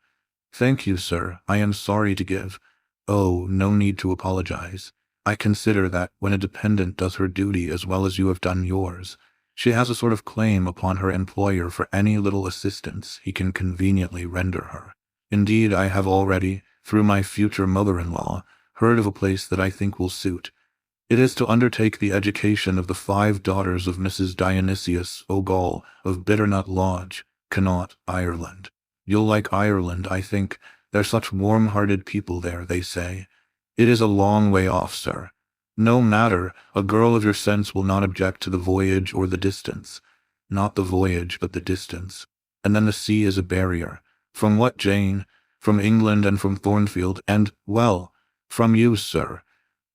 Speaker 1: "Thank you, sir. I am sorry to give—" "Oh, no need to apologize. I consider that when a dependent does her duty as well as you have done yours, she has a sort of claim upon her employer for any little assistance he can conveniently render her. Indeed, I have already, through my future mother-in-law, heard of a place that I think will suit. It is to undertake the education of the 5 daughters of Mrs. Dionysius O'Gall of Bitternut Lodge, Connaught, Ireland. You'll like Ireland, I think. They're such warm-hearted people there, they say. It is a long way off, sir. No matter, a girl of your sense will not object to the voyage or the distance. Not the voyage, but the distance. And then the sea is a barrier. From what, Jane? From England and from Thornfield and, well, from you, sir.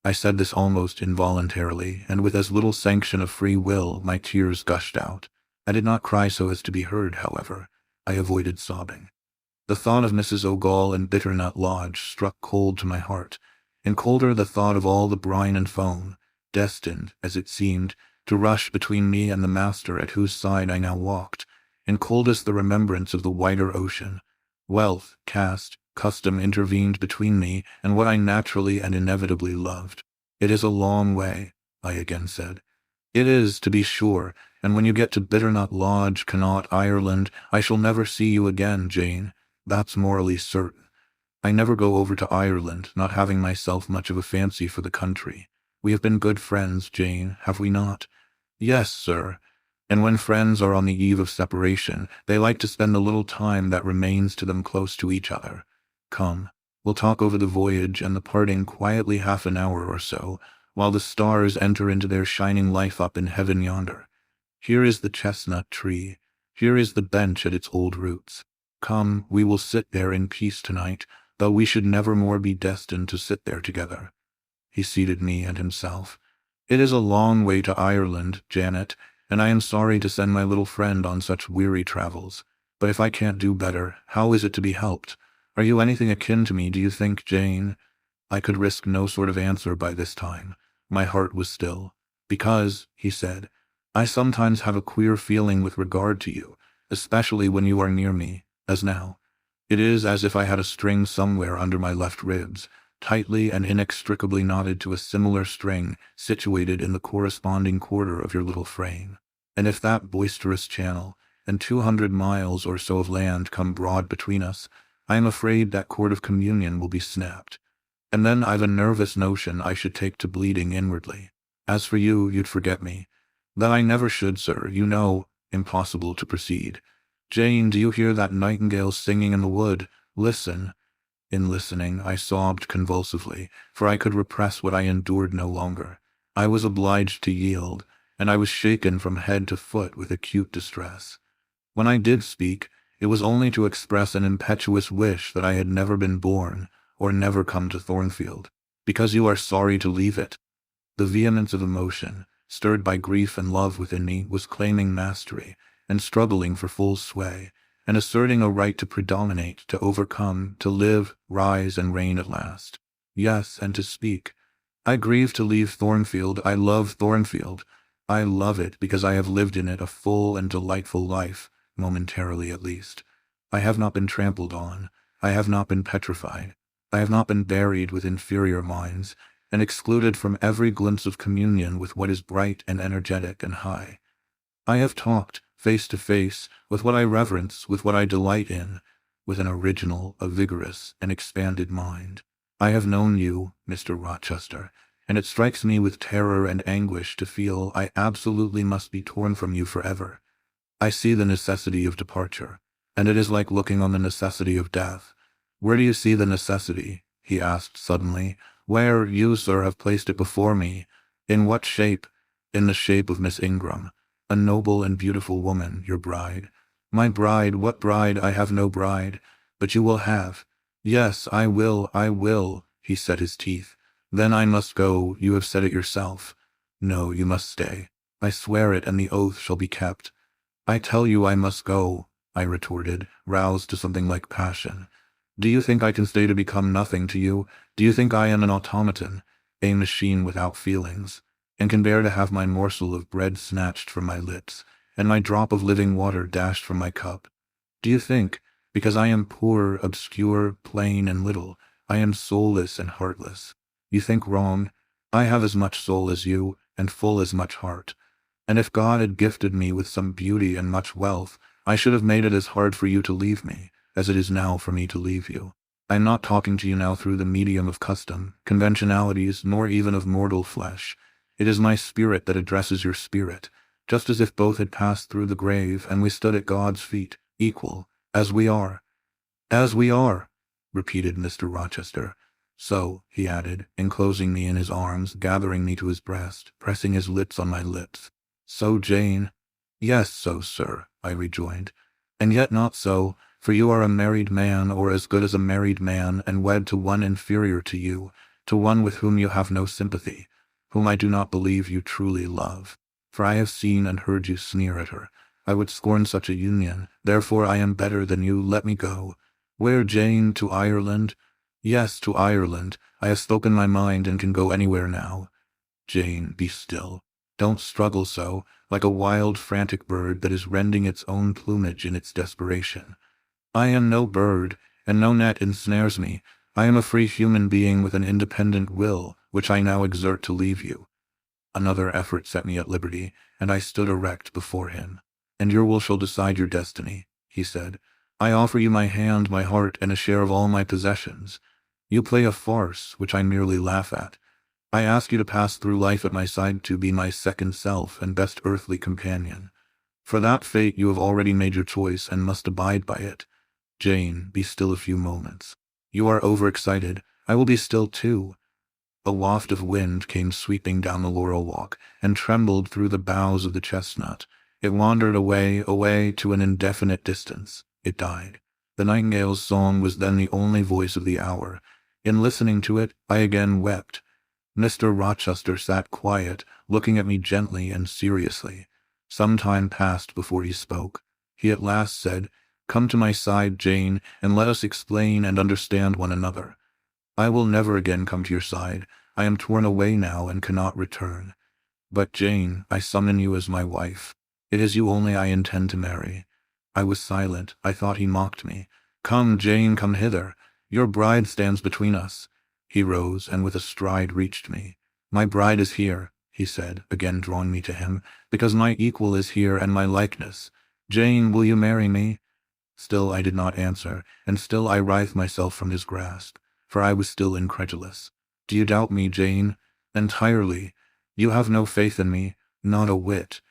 Speaker 1: I said this almost involuntarily, and with as little sanction of free will my tears gushed out. I did not cry so as to be heard, however. I avoided sobbing. The thought of Mrs. O'Gall and Bitternut Lodge struck cold to my heart, and colder the thought of all the brine and foam, destined, as it seemed, to rush between me and the master at whose side I now walked, and coldest the remembrance of the wider ocean. Wealth, caste, custom intervened between me and what I naturally and inevitably loved. "It is a long way," I again said. "It is, to be sure, and when you get to Bitternut Lodge, Connaught, Ireland, I shall never see you again, Jane. That's morally certain. I never go over to Ireland, not having myself much of a fancy for the country. We have been good friends, Jane, have we not?" "Yes, sir. And when friends are on the eve of separation, they like to spend the little time that remains to them close to each other. Come, we'll talk over the voyage and the parting quietly half an hour or so, while the stars enter into their shining life up in heaven yonder. Here is the chestnut tree. Here is the bench at its old roots. Come, we will sit there in peace tonight, though we should never more be destined to sit there together." He seated me and himself. "It is a long way to Ireland, Janet, and I am sorry to send my little friend on such weary travels. But if I can't do better, how is it to be helped? Are you anything akin to me, do you think, Jane?" I could risk no sort of answer by this time. My heart was still. "Because," he said, "I sometimes have a queer feeling with regard to you, especially when you are near me, as now. It is as if I had a string somewhere under my left ribs, tightly and inextricably knotted to a similar string situated in the corresponding quarter of your little frame. And if that boisterous channel and 200 miles or so of land come broad between us, I am afraid that cord of communion will be snapped. And then I've a nervous notion I should take to bleeding inwardly. As for you, you'd forget me. That I never should, sir, you know. Impossible to proceed. Jane, do you hear that nightingale singing in the wood? Listen." In listening, I sobbed convulsively, for I could repress what I endured no longer. I was obliged to yield, and I was shaken from head to foot with acute distress. When I did speak, it was only to express an impetuous wish that I had never been born, or never come to Thornfield, because you are sorry to leave it. The vehemence of emotion, stirred by grief and love within me, was claiming mastery, and struggling for full sway, and asserting a right to predominate, to overcome, to live, rise, and reign at last. Yes, and to speak. I grieve to leave Thornfield. I love Thornfield. I love it because I have lived in it a full and delightful life, momentarily at least. I have not been trampled on. I have not been petrified. I have not been buried with inferior minds, and excluded from every glimpse of communion with what is bright and energetic and high. I have talked, face to face, with what I reverence, with what I delight in, with an original, a vigorous, and expanded mind. I have known you, Mr. Rochester, and it strikes me with terror and anguish to feel I absolutely must be torn from you forever. I see the necessity of departure, and it is like looking on the necessity of death. Where do you see the necessity? He asked suddenly. Where, you, sir, have placed it before me. In what shape? In the shape of Miss Ingram, a noble and beautiful woman, your bride. My bride? What bride? I have no bride. But you will have. Yes, I will, he set his teeth. Then I must go, you have said it yourself. No, you must stay. I swear it, and the oath shall be kept. I tell you I must go, I retorted, roused to something like passion. Do you think I can stay to become nothing to you? Do you think I am an automaton, a machine without feelings, and can bear to have my morsel of bread snatched from my lips, and my drop of living water dashed from my cup? Do you think, because I am poor, obscure, plain, and little, I am soulless and heartless? You think wrong. I have as much soul as you, and full as much heart. And if God had gifted me with some beauty and much wealth, I should have made it as hard for you to leave me as it is now for me to leave you. I am not talking to you now through the medium of custom, conventionalities, nor even of mortal flesh. It is my spirit that addresses your spirit, just as if both had passed through the grave and we stood at God's feet, equal, as we are. As we are, repeated Mr. Rochester. So, he added, enclosing me in his arms, gathering me to his breast, pressing his lips on my lips. So, Jane? Yes, so, sir, I rejoined. And yet not so, for you are a married man, or as good as a married man, and wed to one inferior to you, to one with whom you have no sympathy, whom I do not believe you truly love. For I have seen and heard you sneer at her. I would scorn such a union. Therefore I am better than you. Let me go. Where, Jane? To Ireland? Yes, to Ireland. I have spoken my mind and can go anywhere now. Jane, be still. Don't struggle so, like a wild, frantic bird that is rending its own plumage in its desperation. I am no bird, and no net ensnares me. I am a free human being with an independent will, which I now exert to leave you. Another effort set me at liberty, and I stood erect before him. And your will shall decide your destiny, he said. I offer you my hand, my heart, and a share of all my possessions. You play a farce, which I merely laugh at. I ask you to pass through life at my side, to be my second self and best earthly companion. For that fate you have already made your choice and must abide by it. Jane, be still a few moments. You are overexcited. I will be still too. A waft of wind came sweeping down the laurel walk and trembled through the boughs of the chestnut. It wandered away to an indefinite distance. It died. The nightingale's song was then the only voice of the hour. In listening to it, I again wept. Mr. Rochester sat quiet, looking at me gently and seriously. Some time passed before he spoke. He at last said, "Come to my side, Jane, and let us explain and understand one another. I will never again come to your side. I am torn away now and cannot return. But, Jane, I summon you as my wife. It is you only I intend to marry." I was silent. I thought he mocked me. "Come, Jane, come hither. Your bride stands between us." He rose, and with a stride reached me. "My bride is here," he said, again drawing me to him, "because my equal is here and my likeness. Jane, will you marry me?" Still I did not answer, and still I writhed myself from his grasp, for I was still incredulous. "Do you doubt me, Jane?" "Entirely. You have no faith in me, not a whit."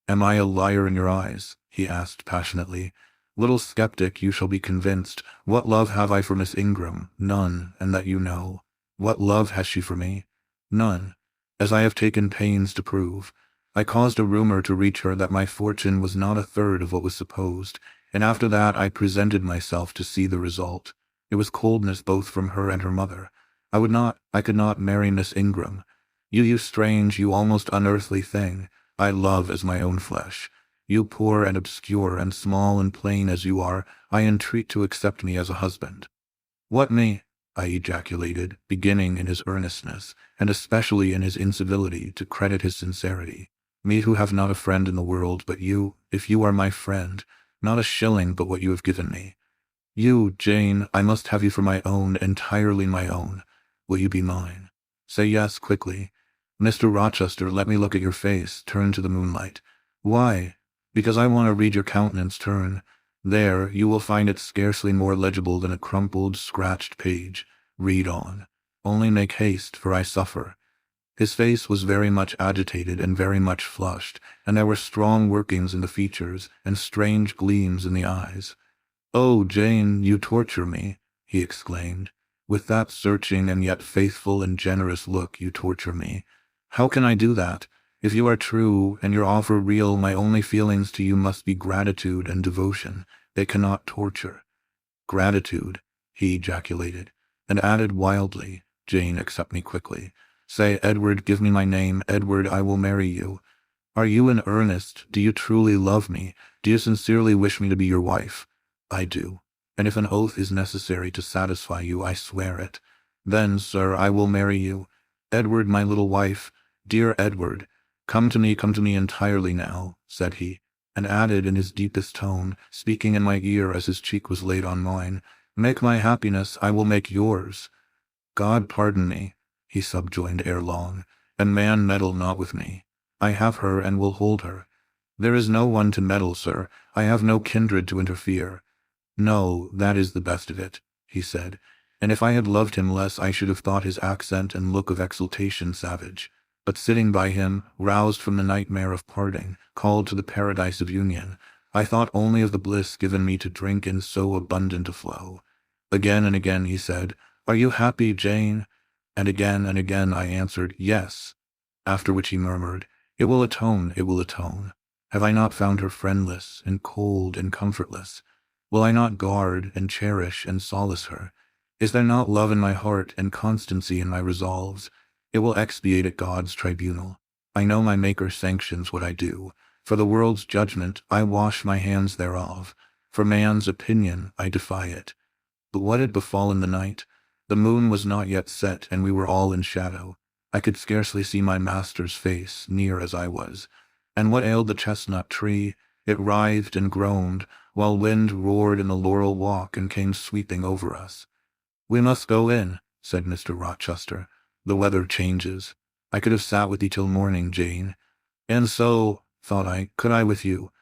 Speaker 1: "Am I a liar in your eyes?" he asked passionately. "Little skeptic, you shall be convinced. What love have I for Miss Ingram? None, and that you know. What love has she for me? None, as I have taken pains to prove. I caused a rumor to reach her that my fortune was not a third of what was supposed, and after that I presented myself to see the result. It was coldness both from her and her mother. I could not marry Miss Ingram. You strange, you almost unearthly thing, I love as my own flesh. You poor and obscure and small and plain as you are, I entreat to accept me as a husband." "What me?" I ejaculated, beginning in his earnestness, and especially in his incivility, to credit his sincerity. "Me who have not a friend in the world but you, if you are my friend, not a shilling but what you have given me. You, Jane, I must have you for my own, entirely my own. Will you be mine? Say yes, quickly. Mr. Rochester, let me look at your face. Turn to the moonlight." "Why?" "Because I want to read your countenance. Turn. There, you will find it scarcely more legible than a crumpled, scratched page. Read on. Only make haste, for I suffer." His face was very much agitated and very much flushed, and there were strong workings in the features and strange gleams in the eyes. "Oh, Jane, you torture me," he exclaimed. "With that searching and yet faithful and generous look you torture me. How can I do that? If you are true, and your offer real, my only feelings to you must be gratitude and devotion. They cannot torture." "Gratitude," he ejaculated, and added wildly, "Jane, accept me quickly. Say, Edward, give me my name. Edward, I will marry you. Are you in earnest? Do you truly love me? Do you sincerely wish me to be your wife?" "I do. And if an oath is necessary to satisfy you, I swear it." "Then, sir, I will marry you. Edward, my little wife. Dear Edward, come to me entirely now," said he, and added in his deepest tone, speaking in my ear as his cheek was laid on mine, "Make my happiness, I will make yours." "God pardon me," he subjoined ere long, "and man meddle not with me. I have her and will hold her. There is no one to meddle, sir. I have no kindred to interfere." "No, that is the best of it," he said, and if I had loved him less I should have thought his accent and look of exultation savage. But sitting by him, roused from the nightmare of parting, called to the paradise of union, I thought only of the bliss given me to drink in so abundant a flow. Again and again he said, "Are you happy, Jane?" And again I answered, "Yes." After which he murmured, "It will atone, it will atone. Have I not found her friendless and cold and comfortless? Will I not guard and cherish and solace her? Is there not love in my heart and constancy in my resolves? It will expiate at God's tribunal. I know my Maker sanctions what I do. For the world's judgment, I wash my hands thereof. For man's opinion, I defy it." But what had befallen the night? The moon was not yet set, and we were all in shadow. I could scarcely see my master's face, near as I was. And what ailed the chestnut tree? It writhed and groaned, while wind roared in the laurel walk and came sweeping over us. "We must go in," said Mr. Rochester. "The weather changes. I could have sat with thee till morning, Jane." And so, thought I, could I with you.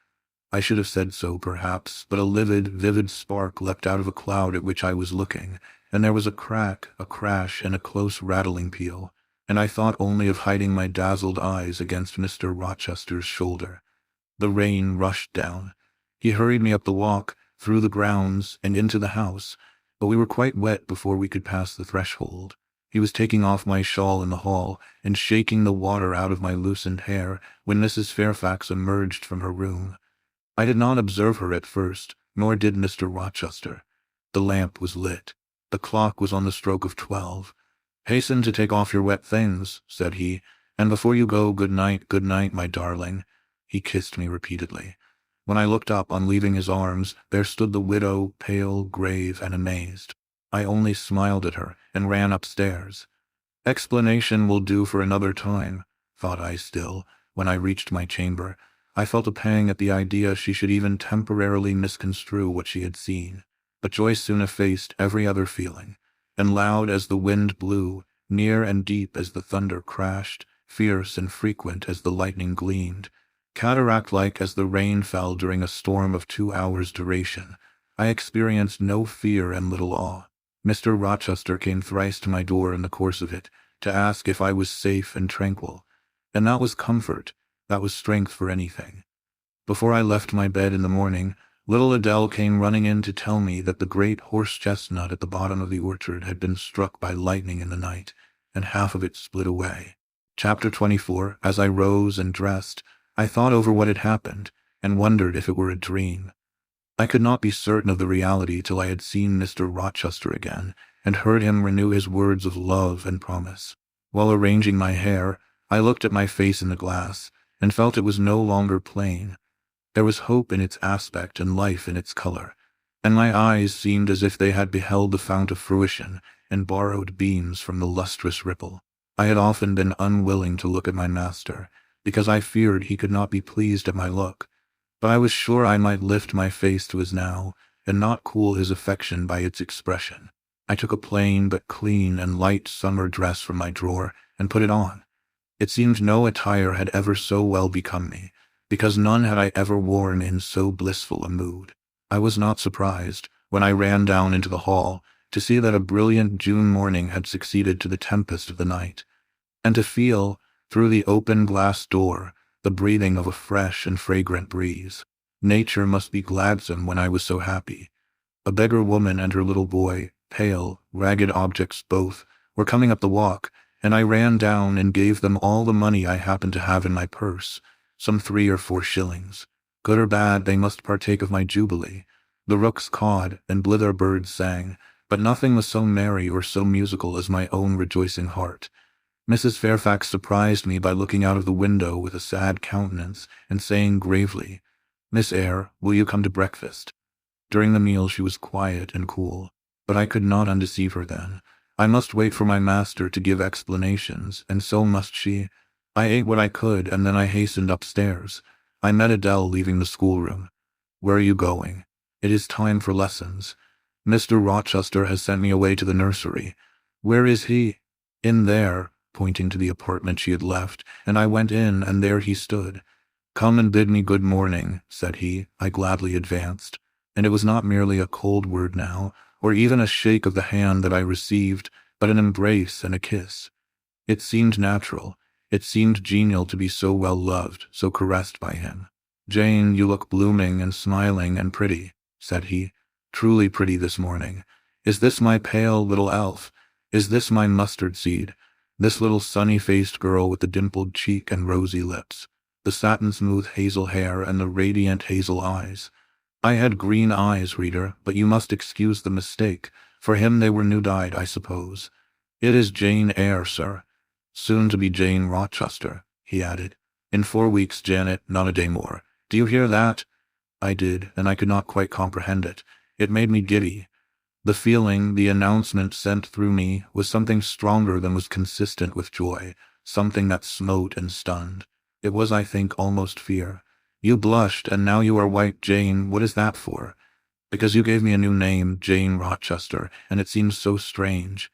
Speaker 1: I should have said so, perhaps, but a livid, vivid spark leapt out of a cloud at which I was looking, and there was a crack, a crash, and a close rattling peal, and I thought only of hiding my dazzled eyes against Mr. Rochester's shoulder. The rain rushed down. He hurried me up the walk, through the grounds, and into the house, but we were quite wet before we could pass the threshold. He was taking off my shawl in the hall, and shaking the water out of my loosened hair, when Mrs. Fairfax emerged from her room. I did not observe her at first, nor did Mr. Rochester. The lamp was lit. The clock was on the stroke of 12. "Hasten to take off your wet things," said he, "and before you go, good night, my darling." He kissed me repeatedly. When I looked up on leaving his arms, there stood the widow, pale, grave, and amazed. I only smiled at her and ran upstairs. Explanation will do for another time, thought I still. When I reached my chamber, I felt a pang at the idea she should even temporarily misconstrue what she had seen. But joy soon effaced every other feeling, and loud as the wind blew, near and deep as the thunder crashed, fierce and frequent as the lightning gleamed, cataract-like as the rain fell during a storm of 2 hours' duration, I experienced no fear and little awe. Mr. Rochester came thrice to my door in the course of it, to ask if I was safe and tranquil, and that was comfort, that was strength for anything. Before I left my bed in the morning, little Adele came running in to tell me that the great horse-chestnut at the bottom of the orchard had been struck by lightning in the night, and half of it split away. Chapter 24. As I rose and dressed, I thought over what had happened, and wondered if it were a dream. I could not be certain of the reality till I had seen Mr. Rochester again, and heard him renew his words of love and promise. While arranging my hair, I looked at my face in the glass, and felt it was no longer plain. There was hope in its aspect and life in its color, and my eyes seemed as if they had beheld the fount of fruition, and borrowed beams from the lustrous ripple. I had often been unwilling to look at my master, because I feared he could not be pleased at my look, but I was sure I might lift my face to his now, and not cool his affection by its expression. I took a plain but clean and light summer dress from my drawer, and put it on. It seemed no attire had ever so well become me, because none had I ever worn in so blissful a mood. I was not surprised, when I ran down into the hall, to see that a brilliant June morning had succeeded to the tempest of the night, and to feel, through the open glass door, the breathing of a fresh and fragrant breeze. Nature must be gladsome when I was so happy. A beggar woman and her little boy, pale, ragged objects both, were coming up the walk, and I ran down and gave them all the money I happened to have in my purse, some 3 or 4 shillings. Good or bad, they must partake of my jubilee. The rooks cawed, and blither birds sang, but nothing was so merry or so musical as my own rejoicing heart. Mrs. Fairfax surprised me by looking out of the window with a sad countenance, and saying gravely, "Miss Eyre, will you come to breakfast?" During the meal she was quiet and cool, but I could not undeceive her then. I must wait for my master to give explanations, and so must she. I ate what I could, and then I hastened upstairs. I met Adele leaving the schoolroom. "Where are you going?" "It is time for lessons. Mr. Rochester has sent me away to the nursery." "Where is he?" "In there," pointing to the apartment she had left, and I went in, and there he stood. "Come and bid me good morning," said he. I gladly advanced, and it was not merely a cold word now, or even a shake of the hand that I received, but an embrace and a kiss. It seemed natural. It seemed genial to be so well loved, so caressed by him. "Jane, you look blooming and smiling and pretty," said he. "Truly pretty this morning. Is this my pale little elf? Is this my mustard seed? This little sunny-faced girl with the dimpled cheek and rosy lips, the satin-smooth hazel hair and the radiant hazel eyes. I had green eyes, reader, but you must excuse the mistake. For him they were new-dyed, I suppose. It is Jane Eyre, sir. Soon to be Jane Rochester," he added. "In 4 weeks, Janet, not a day more. Do you hear that?" I did, and I could not quite comprehend it. It made me giddy. The feeling the announcement sent through me was something stronger than was consistent with joy, something that smote and stunned. It was, I think, almost fear. "You blushed, and now you are white, Jane. What is that for?" "Because you gave me a new name, Jane Rochester, and it seems so strange."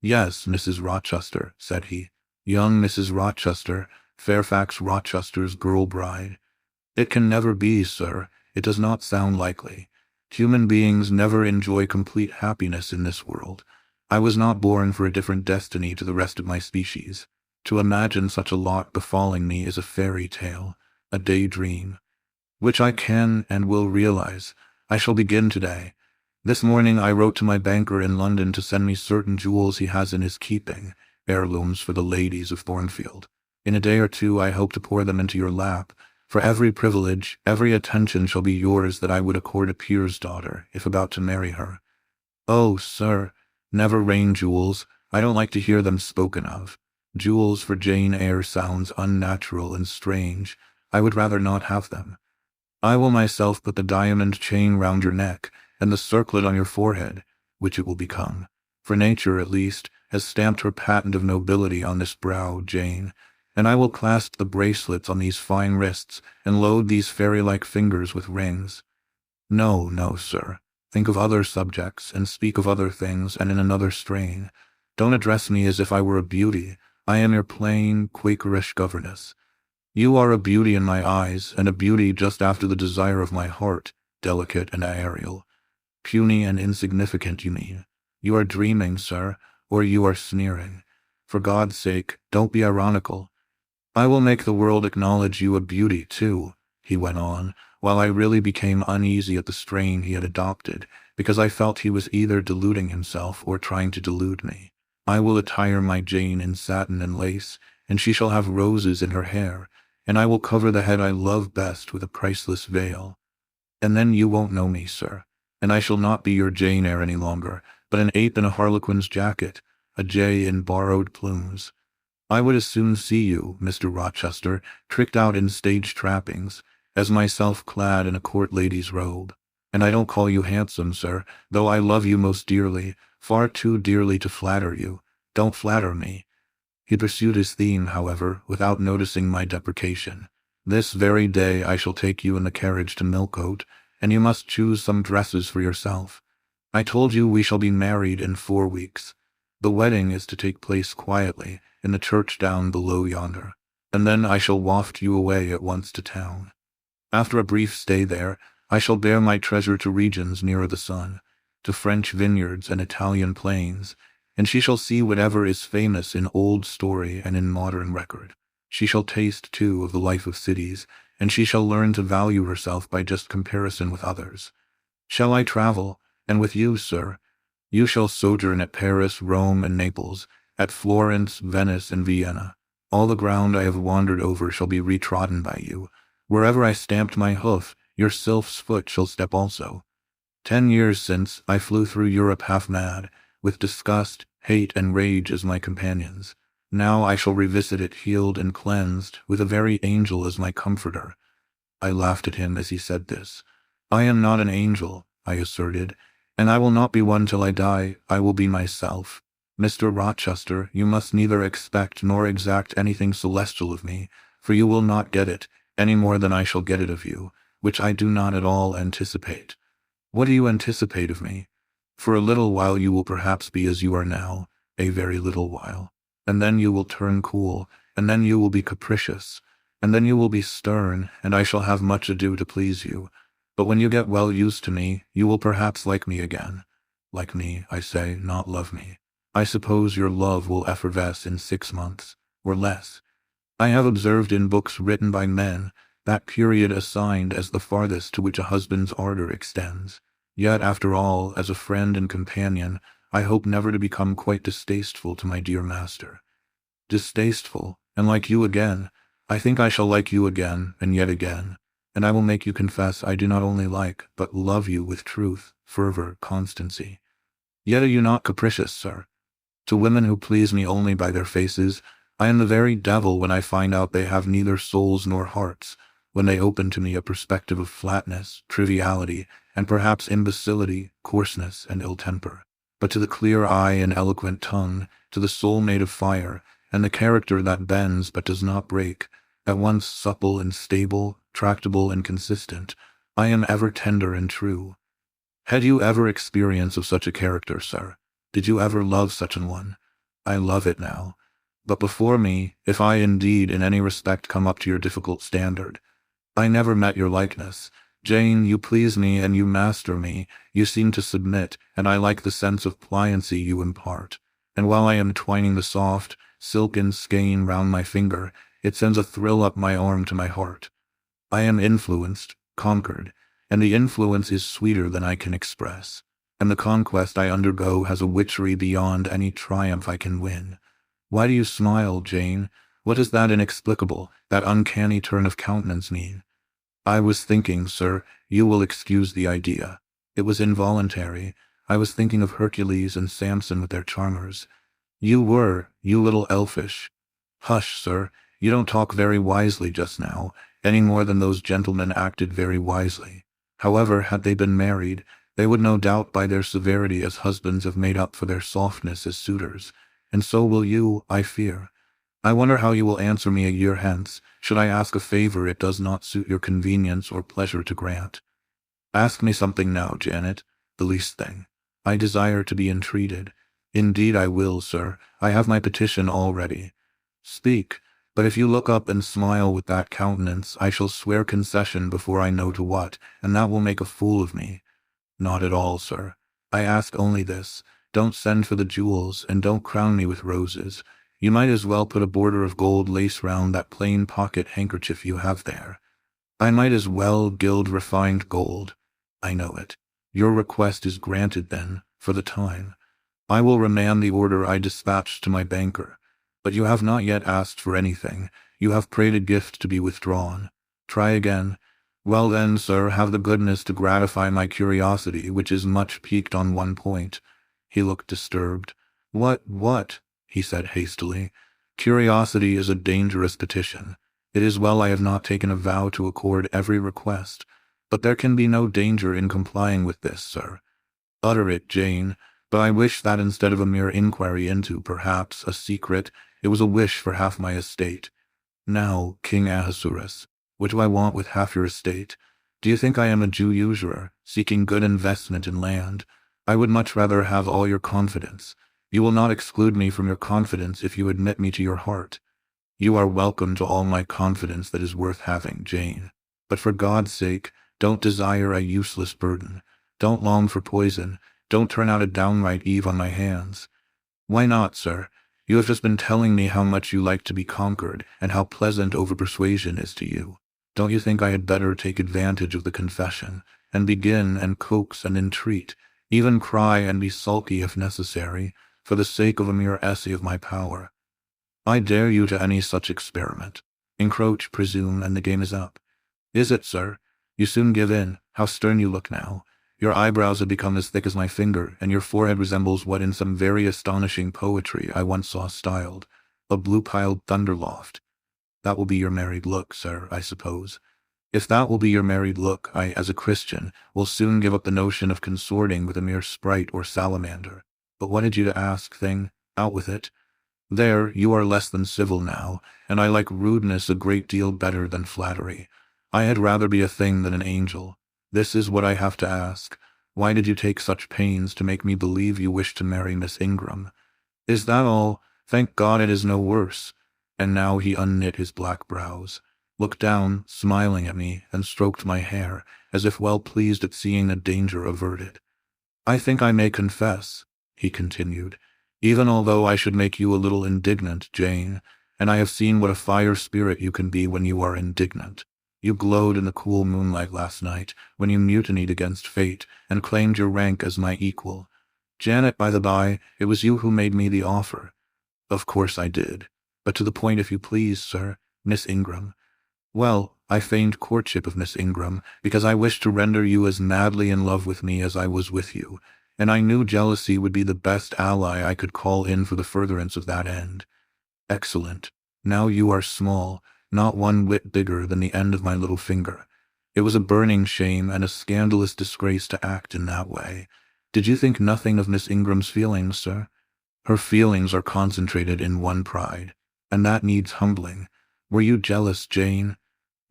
Speaker 1: "Yes, Mrs. Rochester," said he. "Young Mrs. Rochester, Fairfax Rochester's girl bride." "It can never be, sir. It does not sound likely. Human beings never enjoy complete happiness in this world. I was not born for a different destiny to the rest of my species. To imagine such a lot befalling me is a fairy tale, a daydream, which I can and will realize. I shall begin today. This morning I wrote to my banker in London to send me certain jewels he has in his keeping, heirlooms for the ladies of Thornfield. In a day or 2 I hope to pour them into your lap. For every privilege, every attention shall be yours that I would accord a peer's daughter, if about to marry her. Oh, sir, never rain jewels. I don't like to hear them spoken of. Jewels for Jane Eyre sounds unnatural and strange. I would rather not have them. I will myself put the diamond chain round your neck, and the circlet on your forehead, which it will become. For nature, at least, has stamped her patent of nobility on this brow, Jane, and I will clasp the bracelets on these fine wrists, and load these fairy-like fingers with rings. No, no, sir. Think of other subjects, and speak of other things, and in another strain. Don't address me as if I were a beauty. I am your plain, Quakerish governess. You are a beauty in my eyes, and a beauty just after the desire of my heart, delicate and aerial. Puny and insignificant, you mean. You are dreaming, sir, or you are sneering. For God's sake, don't be ironical. I will make the world acknowledge you a beauty, too, he went on, while I really became uneasy at the strain he had adopted, because I felt he was either deluding himself or trying to delude me. I will attire my Jane in satin and lace, and she shall have roses in her hair, and I will cover the head I love best with a priceless veil. And then you won't know me, sir, and I shall not be your Jane Eyre any longer, but an ape in a harlequin's jacket, a jay in borrowed plumes. I would as soon see you, Mr. Rochester, tricked out in stage trappings, as myself clad in a court lady's robe. And I don't call you handsome, sir, though I love you most dearly, far too dearly to flatter you. Don't flatter me. He pursued his theme, however, without noticing my deprecation. This very day I shall take you in the carriage to Millcote, and you must choose some dresses for yourself. I told you we shall be married in 4 weeks. The wedding is to take place quietly, in the church down below yonder, and then I shall waft you away at once to town. After a brief stay there, I shall bear my treasure to regions nearer the sun, to French vineyards and Italian plains, and she shall see whatever is famous in old story and in modern record. She shall taste, too, of the life of cities, and she shall learn to value herself by just comparison with others. Shall I travel, and with you, sir? You shall sojourn at Paris, Rome, and Naples, at Florence, Venice, and Vienna. All the ground I have wandered over shall be retrodden by you. Wherever I stamped my hoof, your sylph's foot shall step also. 10 years since, I flew through Europe half mad, with disgust, hate, and rage as my companions. Now I shall revisit it healed and cleansed, with a very angel as my comforter. I laughed at him as he said this. I am not an angel, I asserted, and I will not be one till I die. I will be myself. Mr. Rochester, you must neither expect nor exact anything celestial of me, for you will not get it, any more than I shall get it of you, which I do not at all anticipate. What do you anticipate of me? For a little while you will perhaps be as you are now, a very little while, and then you will turn cool, and then you will be capricious, and then you will be stern, and I shall have much ado to please you. But when you get well used to me, you will perhaps like me again. Like me, I say, not love me. I suppose your love will effervesce in 6 months, or less. I have observed in books written by men that period assigned as the farthest to which a husband's ardor extends. Yet, after all, as a friend and companion, I hope never to become quite distasteful to my dear master. Distasteful, and like you again. I think I shall like you again, and yet again, and I will make you confess I do not only like, but love you with truth, fervor, constancy. Yet are you not capricious, sir? To women who please me only by their faces, I am the very devil when I find out they have neither souls nor hearts, when they open to me a perspective of flatness, triviality, and perhaps imbecility, coarseness, and ill temper. But to the clear eye and eloquent tongue, to the soul made of fire, and the character that bends but does not break, at once supple and stable, tractable and consistent, I am ever tender and true. Had you ever experience of such a character, sir? Did you ever love such an one? I love it now. But before me, if I indeed in any respect come up to your difficult standard, I never met your likeness. Jane, you please me and you master me, you seem to submit, and I like the sense of pliancy you impart. And while I am twining the soft, silken skein round my finger, it sends a thrill up my arm to my heart. I am influenced, conquered, and the influence is sweeter than I can express, and the conquest I undergo has a witchery beyond any triumph I can win. Why do you smile, Jane? What does that inexplicable, that uncanny turn of countenance mean? I was thinking, sir, you will excuse the idea. It was involuntary. I was thinking of Hercules and Samson with their charmers. You were, you little elfish. Hush, sir, you don't talk very wisely just now, any more than those gentlemen acted very wisely. However, had they been married, they would no doubt by their severity as husbands have made up for their softness as suitors, and so will you, I fear. I wonder how you will answer me a year hence, should I ask a favor it does not suit your convenience or pleasure to grant. Ask me something now, Janet, the least thing. I desire to be entreated. Indeed I will, sir, I have my petition all ready. Speak, but if you look up and smile with that countenance, I shall swear concession before I know to what, and that will make a fool of me. Not at all, sir. I ask only this, don't send for the jewels, and don't crown me with roses. You might as well put a border of gold lace round that plain pocket handkerchief you have there. I might as well gild refined gold. I know it. Your request is granted then, for the time. I will remand the order I dispatched to my banker. But you have not yet asked for anything. You have prayed a gift to be withdrawn. Try again. Well then, sir, have the goodness to gratify my curiosity, which is much piqued on one point. He looked disturbed. What? He said hastily. Curiosity is a dangerous petition. It is well I have not taken a vow to accord every request. But there can be no danger in complying with this, sir. Utter it, Jane. But I wish that instead of a mere inquiry into, perhaps, a secret, it was a wish for half my estate. Now, King Ahasuerus, what do I want with half your estate? Do you think I am a Jew usurer, seeking good investment in land? I would much rather have all your confidence. You will not exclude me from your confidence if you admit me to your heart. You are welcome to all my confidence that is worth having, Jane. But for God's sake, don't desire a useless burden. Don't long for poison. Don't turn out a downright Eve on my hands. Why not, sir? You have just been telling me how much you like to be conquered, and how pleasant over-persuasion is to you. Don't you think I had better take advantage of the confession, and begin and coax and entreat, even cry and be sulky if necessary, for the sake of a mere essay of my power? I dare you to any such experiment. Encroach, presume, and the game is up. Is it, sir? You soon give in. How stern you look now. Your eyebrows have become as thick as my finger, and your forehead resembles what in some very astonishing poetry I once saw styled a blue-piled thunderloft. That will be your married look, sir, I suppose. If that will be your married look, I, as a Christian, will soon give up the notion of consorting with a mere sprite or salamander. But what had you to ask, thing? Out with it. There, you are less than civil now, and I like rudeness a great deal better than flattery. I had rather be a thing than an angel. This is what I have to ask. Why did you take such pains to make me believe you wished to marry Miss Ingram? Is that all? Thank God it is no worse. And now he unknit his black brows, looked down, smiling at me, and stroked my hair, as if well pleased at seeing the danger averted. I think I may confess, he continued, even although I should make you a little indignant, Jane, and I have seen what a fire spirit you can be when you are indignant. You glowed in the cool moonlight last night, when you mutinied against fate, and claimed your rank as my equal. Janet, by the by, it was you who made me the offer. Of course I did. But to the point, if you please, sir, Miss Ingram. Well, I feigned courtship of Miss Ingram, because I wished to render you as madly in love with me as I was with you, and I knew jealousy would be the best ally I could call in for the furtherance of that end. Excellent. Now you are small, not one whit bigger than the end of my little finger. It was a burning shame and a scandalous disgrace to act in that way. Did you think nothing of Miss Ingram's feelings, sir? Her feelings are concentrated in one pride, and that needs humbling. Were you jealous, Jane?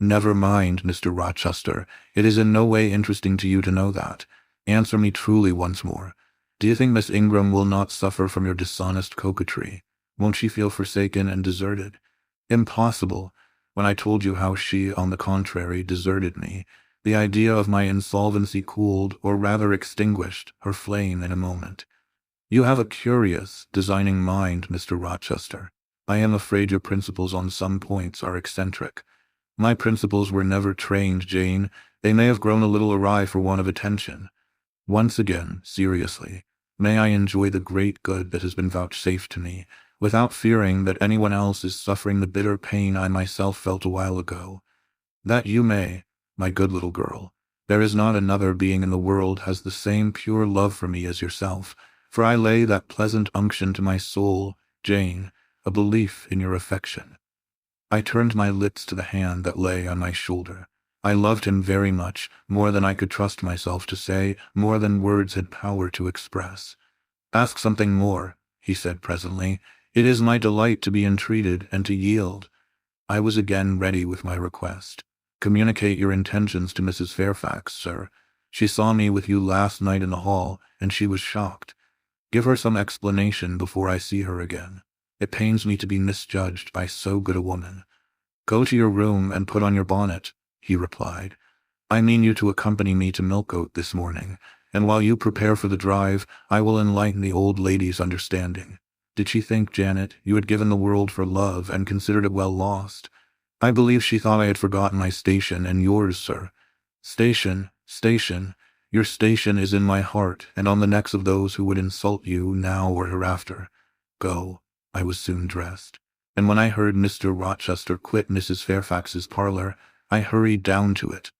Speaker 1: Never mind, Mr. Rochester. It is in no way interesting to you to know that. Answer me truly once more. Do you think Miss Ingram will not suffer from your dishonest coquetry? Won't she feel forsaken and deserted? Impossible. When I told you how she, on the contrary, deserted me, the idea of my insolvency cooled, or rather extinguished, her flame in a moment. You have a curious, designing mind, Mr. Rochester. I am afraid your principles on some points are eccentric. My principles were never trained, Jane. They may have grown a little awry for want of attention. Once again, seriously, may I enjoy the great good that has been vouchsafed to me, without fearing that anyone else is suffering the bitter pain I myself felt a while ago. That you may, my good little girl. There is not another being in the world has the same pure love for me as yourself, for I lay that pleasant unction to my soul, Jane, a belief in your affection." I turned my lips to the hand that lay on my shoulder. I loved him very much, more than I could trust myself to say, more than words had power to express. "Ask something more," he said presently. "It is my delight to be entreated and to yield." I was again ready with my request. "Communicate your intentions to Mrs. Fairfax, sir. She saw me with you last night in the hall, and she was shocked. Give her some explanation before I see her again. It pains me to be misjudged by so good a woman." "Go to your room and put on your bonnet," he replied. "I mean you to accompany me to Millcote this morning, and while you prepare for the drive, I will enlighten the old lady's understanding. Did she think, Janet, you had given the world for love and considered it well lost? I believe she thought I had forgotten my station and yours, sir." "Station, station. Your station is in my heart and on the necks of those who would insult you now or hereafter. Go." I was soon dressed, and when I heard Mr. Rochester quit Mrs. Fairfax's parlor, I hurried down to it.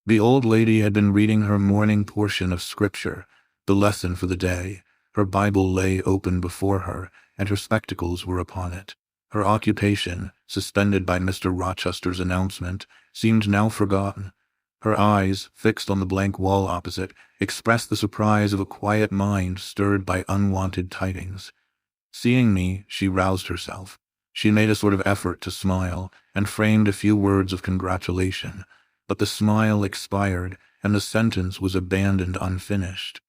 Speaker 1: The old lady had been reading her morning portion of Scripture, the lesson for the day. Her Bible lay open before her, and her spectacles were upon it. Her occupation, suspended by Mr. Rochester's announcement, seemed now forgotten. Her eyes, fixed on the blank wall opposite, expressed the surprise of a quiet mind stirred by unwonted tidings. Seeing me, she roused herself. She made a sort of effort to smile, and framed a few words of congratulation, but the smile expired, and the sentence was abandoned unfinished.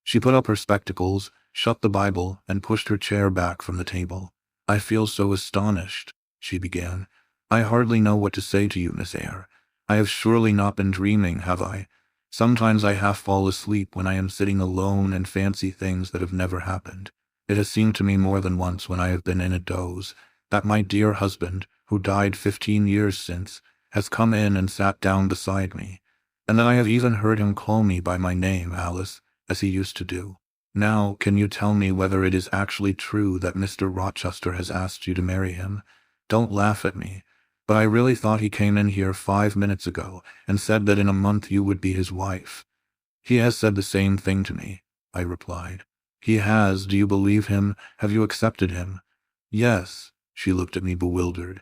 Speaker 1: She put up her spectacles, shut the Bible, and pushed her chair back from the table. "I feel so astonished," she began. "I hardly know what to say to you, Miss Eyre. I have surely not been dreaming, have I? Sometimes I half fall asleep when I am sitting alone and fancy things that have never happened. It has seemed to me more than once when I have been in a doze, that my dear husband, who died 15 years since, has come in and sat down beside me, and that I have even heard him call me by my name, Alice, as he used to do. Now, can you tell me whether it is actually true that Mr. Rochester has asked you to marry him? Don't laugh at me, but I really thought he came in here 5 minutes ago and said that in a month you would be his wife." "He has said the same thing to me," I replied. "He has. Do you believe him? Have you accepted him?" "Yes." She looked at me bewildered.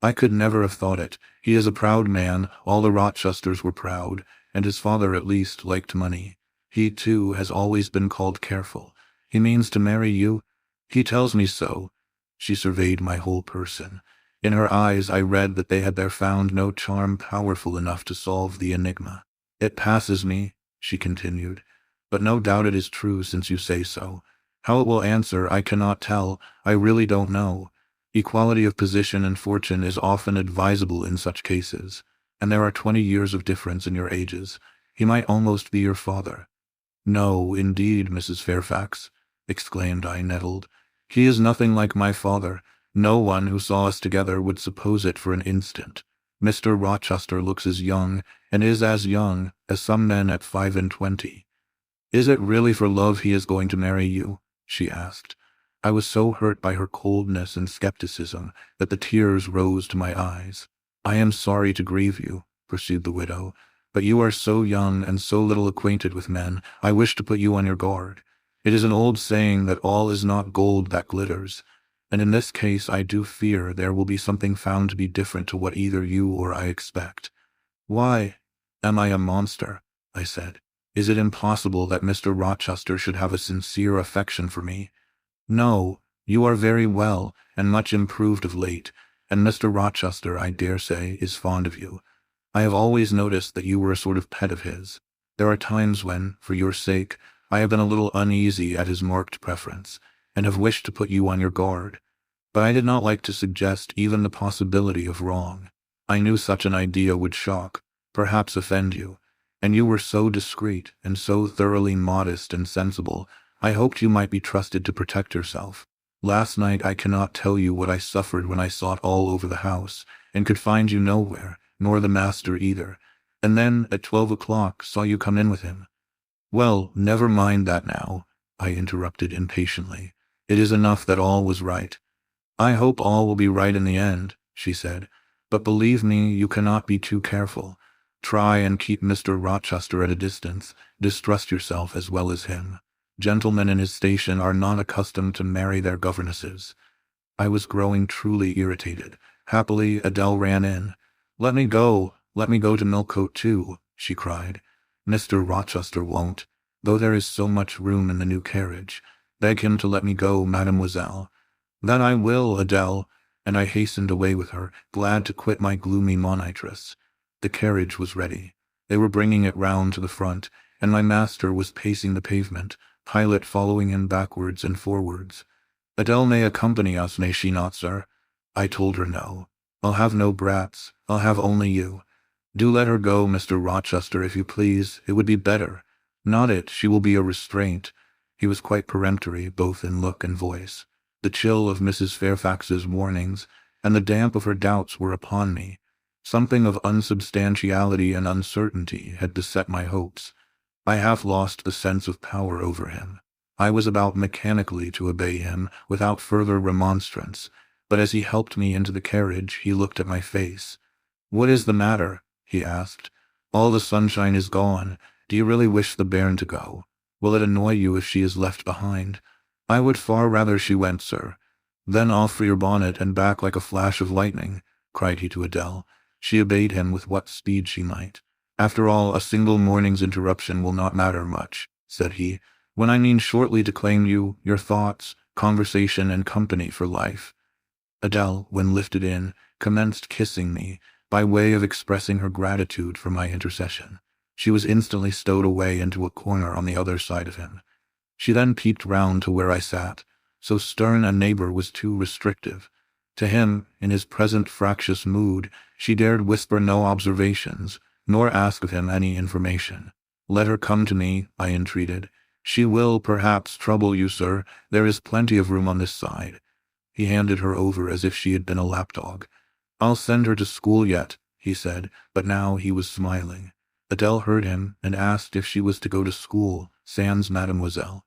Speaker 1: "I could never have thought it. He is a proud man. All the Rochesters were proud, and his father at least liked money. He, too, has always been called careful. He means to marry you? He tells me so." She surveyed my whole person. In her eyes I read that they had there found no charm powerful enough to solve the enigma. "It passes me," she continued, "but no doubt it is true since you say so. How it will answer I cannot tell. I really don't know. Equality of position and fortune is often advisable in such cases, and there are 20 years of difference in your ages. He might almost be your father." "No, indeed, Mrs. Fairfax," exclaimed I, nettled. "He is nothing like my father. No one who saw us together would suppose it for an instant. Mr. Rochester looks as young, and is as young, as some men at 25. "Is it really for love he is going to marry you?" she asked. I was so hurt by her coldness and skepticism that the tears rose to my eyes. "I am sorry to grieve you," pursued the widow, "but you are so young and so little acquainted with men, I wish to put you on your guard. It is an old saying that all is not gold that glitters, and in this case I do fear there will be something found to be different to what either you or I expect." "Why? Am I a monster?" I said. "Is it impossible that Mr. Rochester should have a sincere affection for me?" "No, you are very well, and much improved of late, and Mr. Rochester, I dare say, is fond of you. I have always noticed that you were a sort of pet of his. There are times when, for your sake, I have been a little uneasy at his marked preference, and have wished to put you on your guard. But I did not like to suggest even the possibility of wrong. I knew such an idea would shock, perhaps offend you, and you were so discreet and so thoroughly modest and sensible, I hoped you might be trusted to protect yourself. Last night I cannot tell you what I suffered when I sought all over the house, and could find you nowhere, nor the master either, and then, at 12 o'clock, saw you come in with him." "Well, never mind that now," I interrupted impatiently. "It is enough that all was right." "I hope all will be right in the end," she said, "but believe me, you cannot be too careful. Try and keep Mr. Rochester at a distance. Distrust yourself as well as him. Gentlemen in his station are not accustomed to marry their governesses." I was growing truly irritated. Happily, Adele ran in. Let me go to Millcote too," she cried. "Mr. Rochester won't, though there is so much room in the new carriage. Beg him to let me go, mademoiselle." "Then I will, Adele," and I hastened away with her, glad to quit my gloomy monitress. The carriage was ready. They were bringing it round to the front, and my master was pacing the pavement, Pilot following him backwards and forwards. "Adele may accompany us, may she not, sir?" I told her no. "I'll have no brats. I'll have only you. Do let her go, Mr. Rochester, if you please. It would be better. Not it, she will be a restraint." He was quite peremptory, both in look and voice. The chill of Mrs. Fairfax's warnings and the damp of her doubts were upon me. Something of unsubstantiality and uncertainty had beset my hopes. I half lost the sense of power over him. I was about mechanically to obey him without further remonstrance, but as he helped me into the carriage, he looked at my face. "What is the matter?" he asked. "All the sunshine is gone. Do you really wish the bairn to go? Will it annoy you if she is left behind?" "I would far rather she went, sir." "Then off for your bonnet and back like a flash of lightning," cried he to Adele. She obeyed him with what speed she might. "After all, a single morning's interruption will not matter much," said he, "when I mean shortly to claim you, your thoughts, conversation, and company for life." Adele, when lifted in, commenced kissing me, by way of expressing her gratitude for my intercession. She was instantly stowed away into a corner on the other side of him. She then peeped round to where I sat. So stern a neighbor was too restrictive. To him, in his present fractious mood, she dared whisper no observations, nor ask of him any information. "Let her come to me," I entreated. "She will, perhaps, trouble you, sir. There is plenty of room on this side." He handed her over as if she had been a lapdog. "I'll send her to school yet," he said, but now he was smiling. Adele heard him and asked if she was to go to school, sans mademoiselle.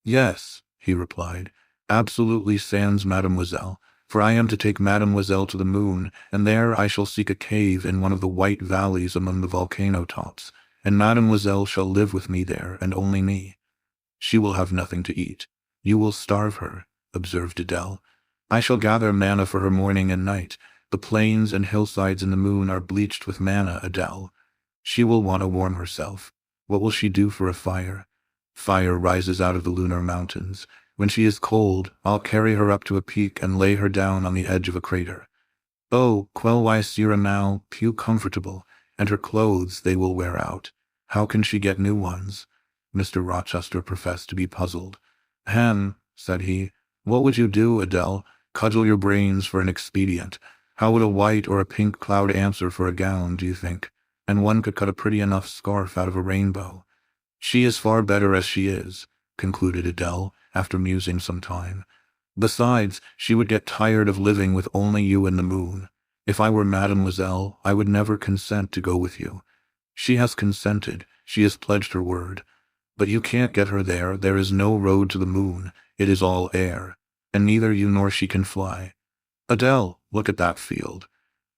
Speaker 1: "Yes," he replied, "absolutely sans mademoiselle, for I am to take mademoiselle to the moon, and there I shall seek a cave in one of the white valleys among the volcano tops, and mademoiselle shall live with me there, and only me." "She will have nothing to eat. You will starve her," observed Adele. "I shall gather manna for her morning and night. The plains and hillsides in the moon are bleached with manna, Adele. She will want to warm herself. What will she do for a fire? Fire rises out of the lunar mountains. When she is cold, I'll carry her up to a peak and lay her down on the edge of a crater. Oh, quelle y sera now, plus comfortable, and her clothes they will wear out. How can she get new ones?" Mr. Rochester professed to be puzzled. "Hem," said he. "What would you do, Adele? Cudgel your brains for an expedient. How would a white or a pink cloud answer for a gown, do you think? And one could cut a pretty enough scarf out of a rainbow." "She is far better as she is," concluded Adele, after musing some time. "Besides, she would get tired of living with only you and the moon. If I were mademoiselle, I would never consent to go with you. She has consented, she has pledged her word. But you can't get her there. There is no road to the moon. It is all air, and neither you nor she can fly. Adele, look at that field."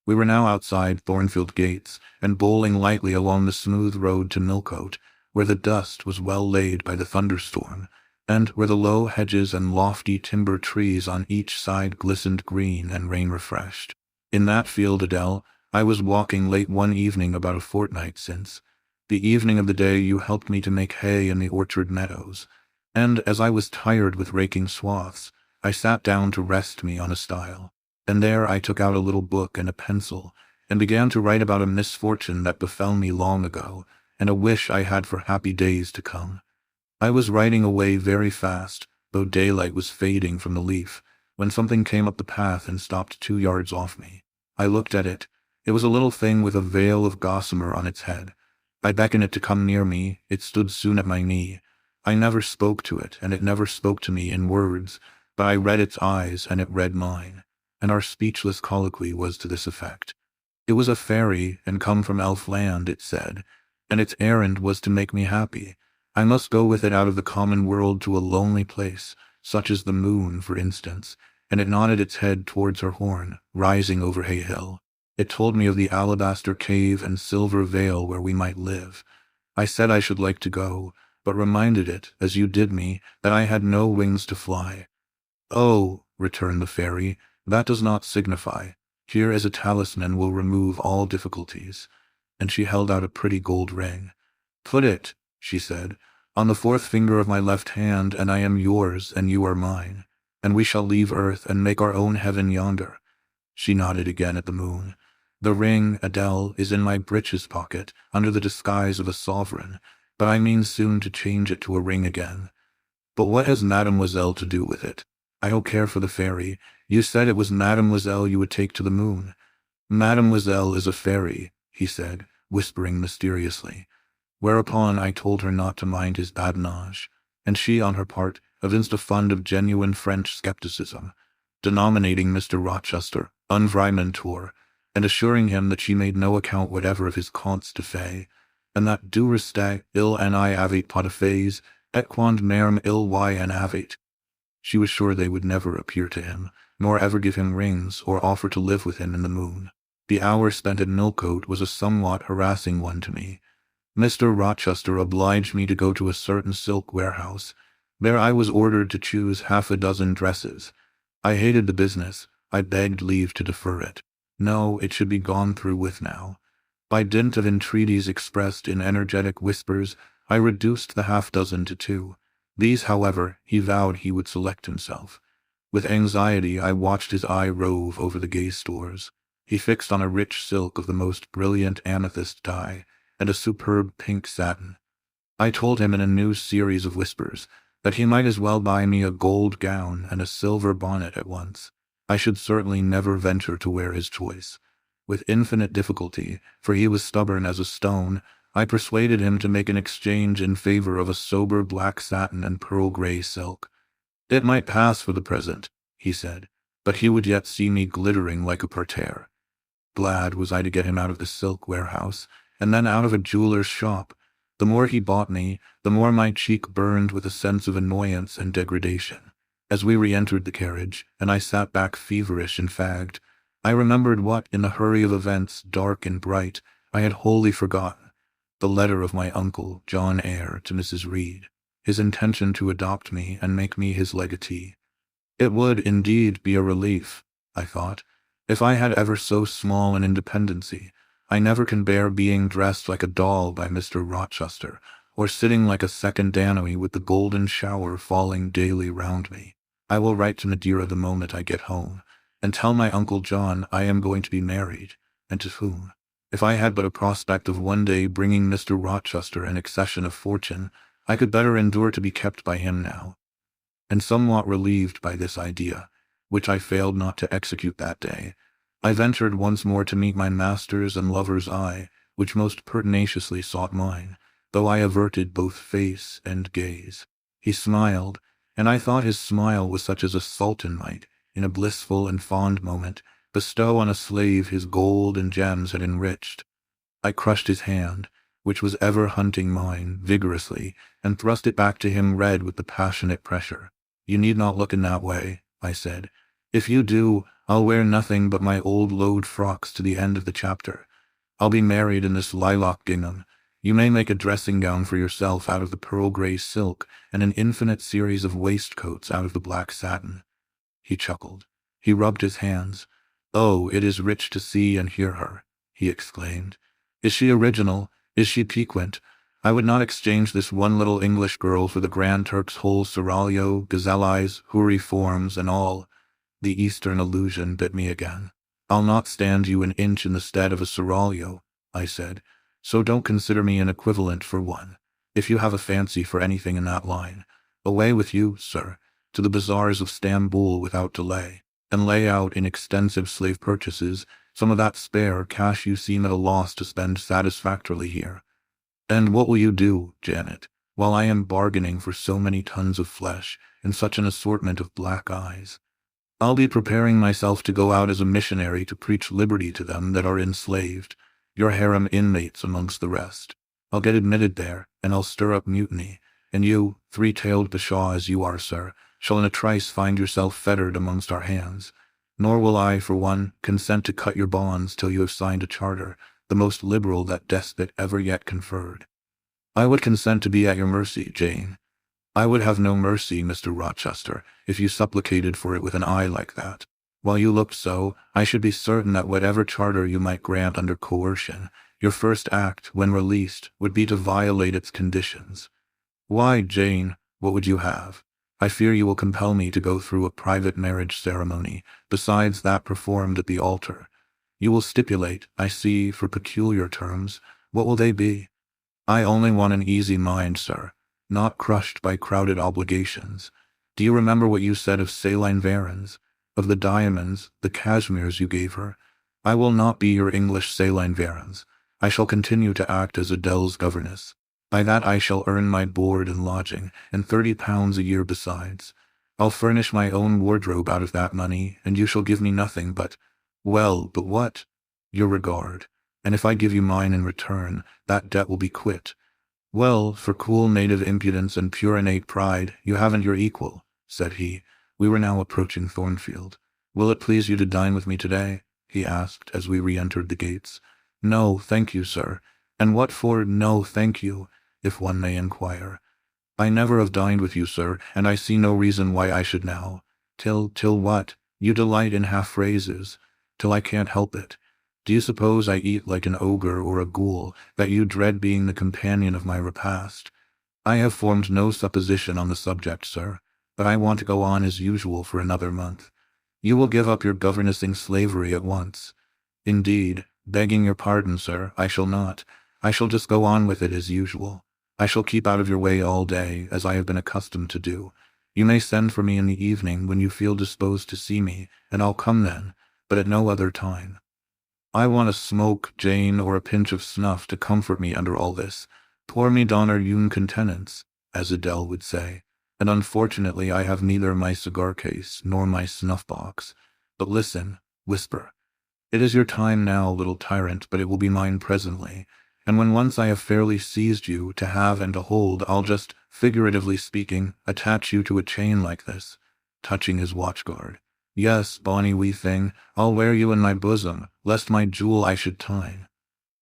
Speaker 1: We were now outside Thornfield gates, and bowling lightly along the smooth road to Millcote, where the dust was well laid by the thunderstorm, and where the low hedges and lofty timber trees on each side glistened green and rain-refreshed. In that field, Adele, I was walking late one evening about a fortnight since, the evening of the day you helped me to make hay in the orchard meadows, and as I was tired with raking swaths, I sat down to rest me on a stile, and there I took out a little book and a pencil, and began to write about a misfortune that befell me long ago, and a wish I had for happy days to come. I was writing away very fast, though daylight was fading from the leaf, when something came up the path and stopped 2 yards off me. I looked at it. It was a little thing with a veil of gossamer on its head. I beckoned it to come near me. It stood soon at my knee. I never spoke to it, and it never spoke to me in words, but I read its eyes, and it read mine, and our speechless colloquy was to this effect. It was a fairy, and come from Elfland, it said, and its errand was to make me happy. I must go with it out of the common world to a lonely place, such as the moon, for instance, and it nodded its head towards her horn, rising over Hay Hill. It told me of the alabaster cave and silver veil where we might live. I said I should like to go, but reminded it, as you did me, that I had no wings to fly. "Oh," returned the fairy, "that does not signify. Here is a talisman will remove all difficulties." And she held out a pretty gold ring. "Put it," she said, "on the fourth finger of my left hand, and I am yours and you are mine, and we shall leave earth and make our own heaven yonder." She nodded again at the moon. "The ring, Adele, is in my breeches pocket, under the disguise of a sovereign, but I mean soon to change it to a ring again." "But what has Mademoiselle to do with it?" "I don't care for the fairy. You said it was Mademoiselle you would take to the moon." "Mademoiselle is a fairy," he said, whispering mysteriously. Whereupon I told her not to mind his badinage, and she, on her part, evinced a fund of genuine French skepticism, denominating Mr. Rochester un vrai mentor, and assuring him that she made no account whatever of his contes de fées, and that du reste il en I avait pas de fées, et quand même il y en avait. She was sure they would never appear to him, nor ever give him rings or offer to live with him in the moon. The hour spent at Millcote was a somewhat harassing one to me. Mr. Rochester obliged me to go to a certain silk warehouse. There I was ordered to choose half a dozen dresses. I hated the business. I begged leave to defer it. No, it should be gone through with now. By dint of entreaties expressed in energetic whispers, I reduced the half-dozen to 2. These, however, he vowed he would select himself. With anxiety I watched his eye rove over the gay stores. He fixed on a rich silk of the most brilliant amethyst dye, and a superb pink satin. I told him in a new series of whispers that he might as well buy me a gold gown and a silver bonnet at once. I should certainly never venture to wear his choice. With infinite difficulty, for he was stubborn as a stone, I persuaded him to make an exchange in favor of a sober black satin and pearl-gray silk. It might pass for the present, he said, but he would yet see me glittering like a parterre. Glad was I to get him out of the silk warehouse, and then out of a jeweler's shop. The more he bought me, the more my cheek burned with a sense of annoyance and degradation. As we re-entered the carriage, and I sat back feverish and fagged, I remembered what, in the hurry of events dark and bright, I had wholly forgotten. The letter of my uncle, Jane Eyre, to Mrs. Reed, his intention to adopt me and make me his legatee. It would, indeed, be a relief, I thought, if I had ever so small an independency. I never can bear being dressed like a doll by Mr. Rochester, or sitting like a second Danae with the golden shower falling daily round me. I will write to Madeira the moment I get home, and tell my Uncle John I am going to be married, and to whom. If I had but a prospect of one day bringing Mr. Rochester an accession of fortune, I could better endure to be kept by him now. And somewhat relieved by this idea, which I failed not to execute that day, I ventured once more to meet my master's and lover's eye, which most pertinaciously sought mine, though I averted both face and gaze. He smiled, and I thought his smile was such as a sultan might, in a blissful and fond moment, bestow on a slave his gold and gems had enriched. I crushed his hand, which was ever hunting mine, vigorously, and thrust it back to him red with the passionate pressure. "You need not look in that way," I said. "If you do, I'll wear nothing but my old load frocks to the end of the chapter. I'll be married in this lilac gingham. You may make a dressing gown for yourself out of the pearl-gray silk, and an infinite series of waistcoats out of the black satin." He chuckled. He rubbed his hands. "Oh, it is rich to see and hear her," he exclaimed. "Is she original? Is she piquant? I would not exchange this one little English girl for the Grand Turk's whole seraglio, gazelle eyes, houri forms, and all." The Eastern allusion bit me again. "I'll not stand you an inch in the stead of a seraglio," I said, "so don't consider me an equivalent for one. If you have a fancy for anything in that line, away with you, sir, to the bazaars of Stamboul without delay, and lay out in extensive slave purchases some of that spare cash you seem at a loss to spend satisfactorily here. And what will you do, Janet, while I am bargaining for so many tons of flesh and such an assortment of black eyes? I'll be preparing myself to go out as a missionary to preach liberty to them that are enslaved, your harem inmates amongst the rest. I'll get admitted there, and I'll stir up mutiny, and you, three-tailed bashaw as you are, sir, shall in a trice find yourself fettered amongst our hands. Nor will I, for one, consent to cut your bonds till you have signed a charter, the most liberal that despot ever yet conferred. I would consent to be at your mercy, Jane. I would have no mercy, Mr. Rochester, if you supplicated for it with an eye like that. While you looked so, I should be certain that whatever charter you might grant under coercion, your first act, when released, would be to violate its conditions. Why, Jane, what would you have? I fear you will compel me to go through a private marriage ceremony, besides that performed at the altar. You will stipulate, I see, for peculiar terms. What will they be? I only want an easy mind, sir, not crushed by crowded obligations. Do you remember what you said of saline varins, of the diamonds, the cashmeres you gave her? I will not be your English saline varins. I shall continue to act as Adele's governess. By that I shall earn my board and lodging, and £30 a year besides. I'll furnish my own wardrobe out of that money, and you shall give me nothing but, well, but what? Your regard. And if I give you mine in return, that debt will be quit. Well, for cool native impudence and pure innate pride, you haven't your equal, said he. We were now approaching Thornfield. Will it please you to dine with me today? He asked as we re-entered the gates. No, thank you, sir. And what for no, thank you, if one may inquire? I never have dined with you, sir, and I see no reason why I should now. Till what? You delight in half-phrases. Till I can't help it. Do you suppose I eat like an ogre or a ghoul, that you dread being the companion of my repast? I have formed no supposition on the subject, sir, but I want to go on as usual for another month. You will give up your governessing slavery at once. Indeed, begging your pardon, sir, I shall not. I shall just go on with it as usual. I shall keep out of your way all day, as I have been accustomed to do. You may send for me in the evening when you feel disposed to see me, and I'll come then, but at no other time. I want a smoke, Jane, or a pinch of snuff to comfort me under all this. Pour me donner une contenance, as Adele would say, and unfortunately I have neither my cigar case nor my snuff-box. But listen, whisper. It is your time now, little tyrant, but it will be mine presently, and when once I have fairly seized you, to have and to hold, I'll just, figuratively speaking, attach you to a chain like this, touching his watch-guard. Yes, bonny wee thing, I'll wear you in my bosom, lest my jewel I should tine.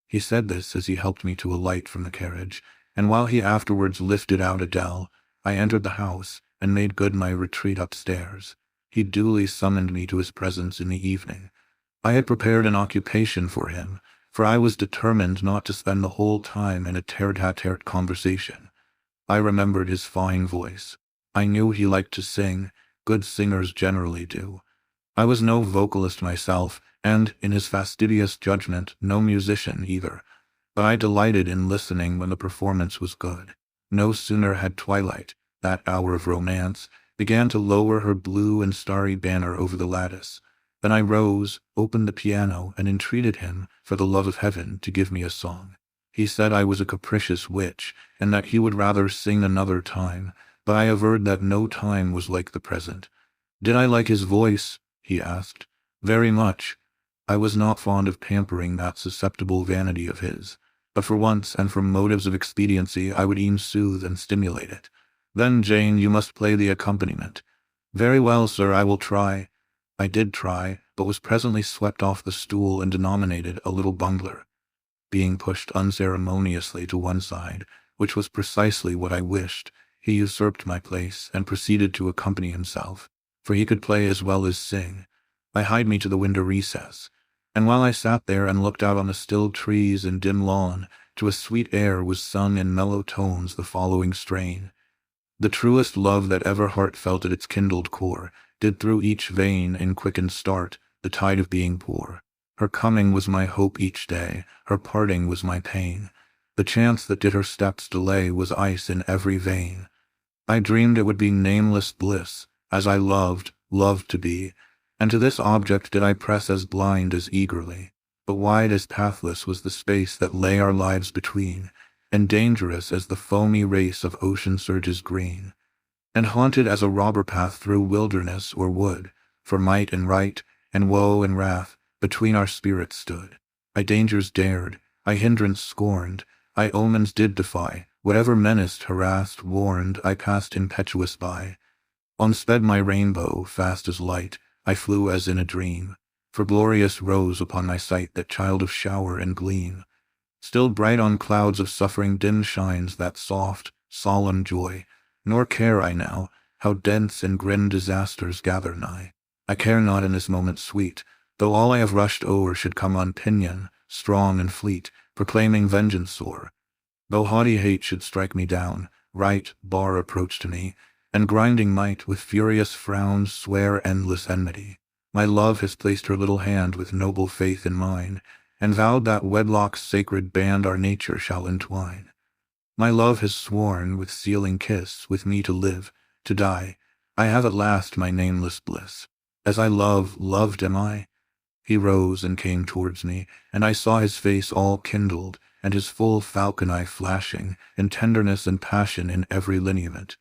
Speaker 1: He said this as he helped me to alight from the carriage, and while he afterwards lifted out Adele, I entered the house, and made good my retreat upstairs. He duly summoned me to his presence in the evening. I had prepared an occupation for him, for I was determined not to spend the whole time in a tete-a-tete conversation. I remembered his fine voice. I knew he liked to sing. Good singers generally do. I was no vocalist myself, and, in his fastidious judgment, no musician either, but I delighted in listening when the performance was good. No sooner had twilight, that hour of romance, began to lower her blue and starry banner over the lattice, than I rose, opened the piano, and entreated him, for the love of heaven, to give me a song. He said I was a capricious witch, and that he would rather sing another time, but I averred that no time was like the present. Did I like his voice? He asked. Very much. I was not fond of pampering that susceptible vanity of his, but for once, and from motives of expediency, I would e'en soothe and stimulate it. Then, Jane, you must play the accompaniment. Very well, sir, I will try. I did try, but was presently swept off the stool and denominated a little bungler. Being pushed unceremoniously to one side, which was precisely what I wished, he usurped my place, and proceeded to accompany himself, for he could play as well as sing. I hied me to the window recess, and while I sat there and looked out on the still trees and dim lawn, to a sweet air was sung in mellow tones the following strain. The truest love that ever heart felt at its kindled core, did through each vein in quickened start the tide of being pour. Her coming was my hope each day, her parting was my pain. The chance that did her steps delay was ice in every vein. I dreamed it would be nameless bliss, as I loved to be, and to this object did I press as blind as eagerly. But wide as pathless was the space that lay our lives between, and dangerous as the foamy race of ocean surges green, and haunted as a robber path through wilderness or wood, for might and right, and woe and wrath, between our spirits stood. I dangers dared, I hindrance scorned, I omens did defy, whatever menaced, harassed, warned, I passed impetuous by. On sped my rainbow, fast as light, I flew as in a dream, for glorious rose upon my sight that child of shower and gleam. Still bright on clouds of suffering dim shines that soft, solemn joy, nor care I now how dense and grim disasters gather nigh. I care not in this moment sweet, though all I have rushed o'er should come on pinion, strong and fleet, proclaiming vengeance sore. Though haughty hate should strike me down, right bar approach to me, and grinding might with furious frowns swear endless enmity. My love has placed her little hand with noble faith in mine, and vowed that wedlock's sacred band our nature shall entwine. My love has sworn with sealing kiss with me to live, to die. I have at last my nameless bliss. As I loved am I? He rose and came towards me, and I saw his face all kindled, and his full falcon eye flashing, in tenderness and passion in every lineament.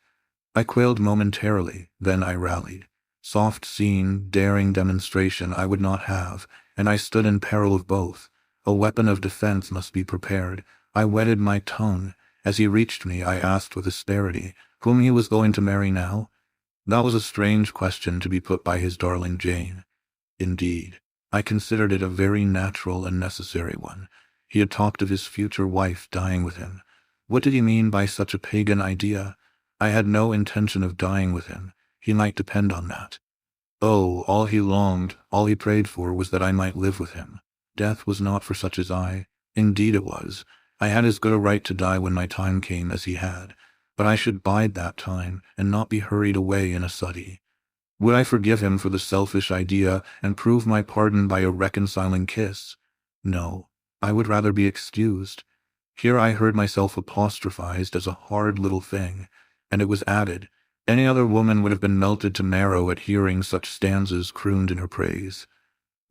Speaker 1: I quailed momentarily, then I rallied. Soft scene, daring demonstration I would not have, and I stood in peril of both. A weapon of defense must be prepared. I wetted my tongue. As he reached me, I asked with asperity, whom he was going to marry now? That was a strange question to be put by his darling Jane. Indeed, I considered it a very natural and necessary one. He had talked of his future wife dying with him. What did he mean by such a pagan idea? I had no intention of dying with him. He might depend on that. Oh, all he longed, all he prayed for was that I might live with him. Death was not for such as I. Indeed it was. I had as good a right to die when my time came as he had, but I should bide that time, and not be hurried away in a suddie. Would I forgive him for the selfish idea, and prove my pardon by a reconciling kiss? No, I would rather be excused. Here I heard myself apostrophized as a hard little thing, and it was added, any other woman would have been melted to marrow at hearing such stanzas crooned in her praise.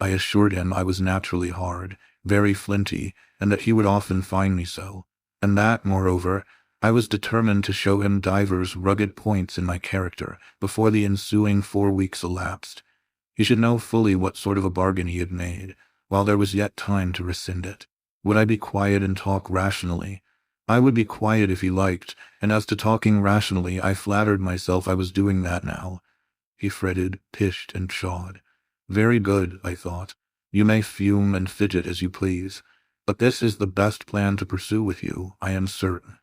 Speaker 1: I assured him I was naturally hard, very flinty, and that he would often find me so, and that, moreover, I was determined to show him divers rugged points in my character before the ensuing 4 weeks elapsed. He should know fully what sort of a bargain he had made, while there was yet time to rescind it. Would I be quiet and talk rationally? I would be quiet if he liked, and as to talking rationally, I flattered myself I was doing that now. He fretted, pished, and pshawed. Very good, I thought. You may fume and fidget as you please, but this is the best plan to pursue with you, I am certain.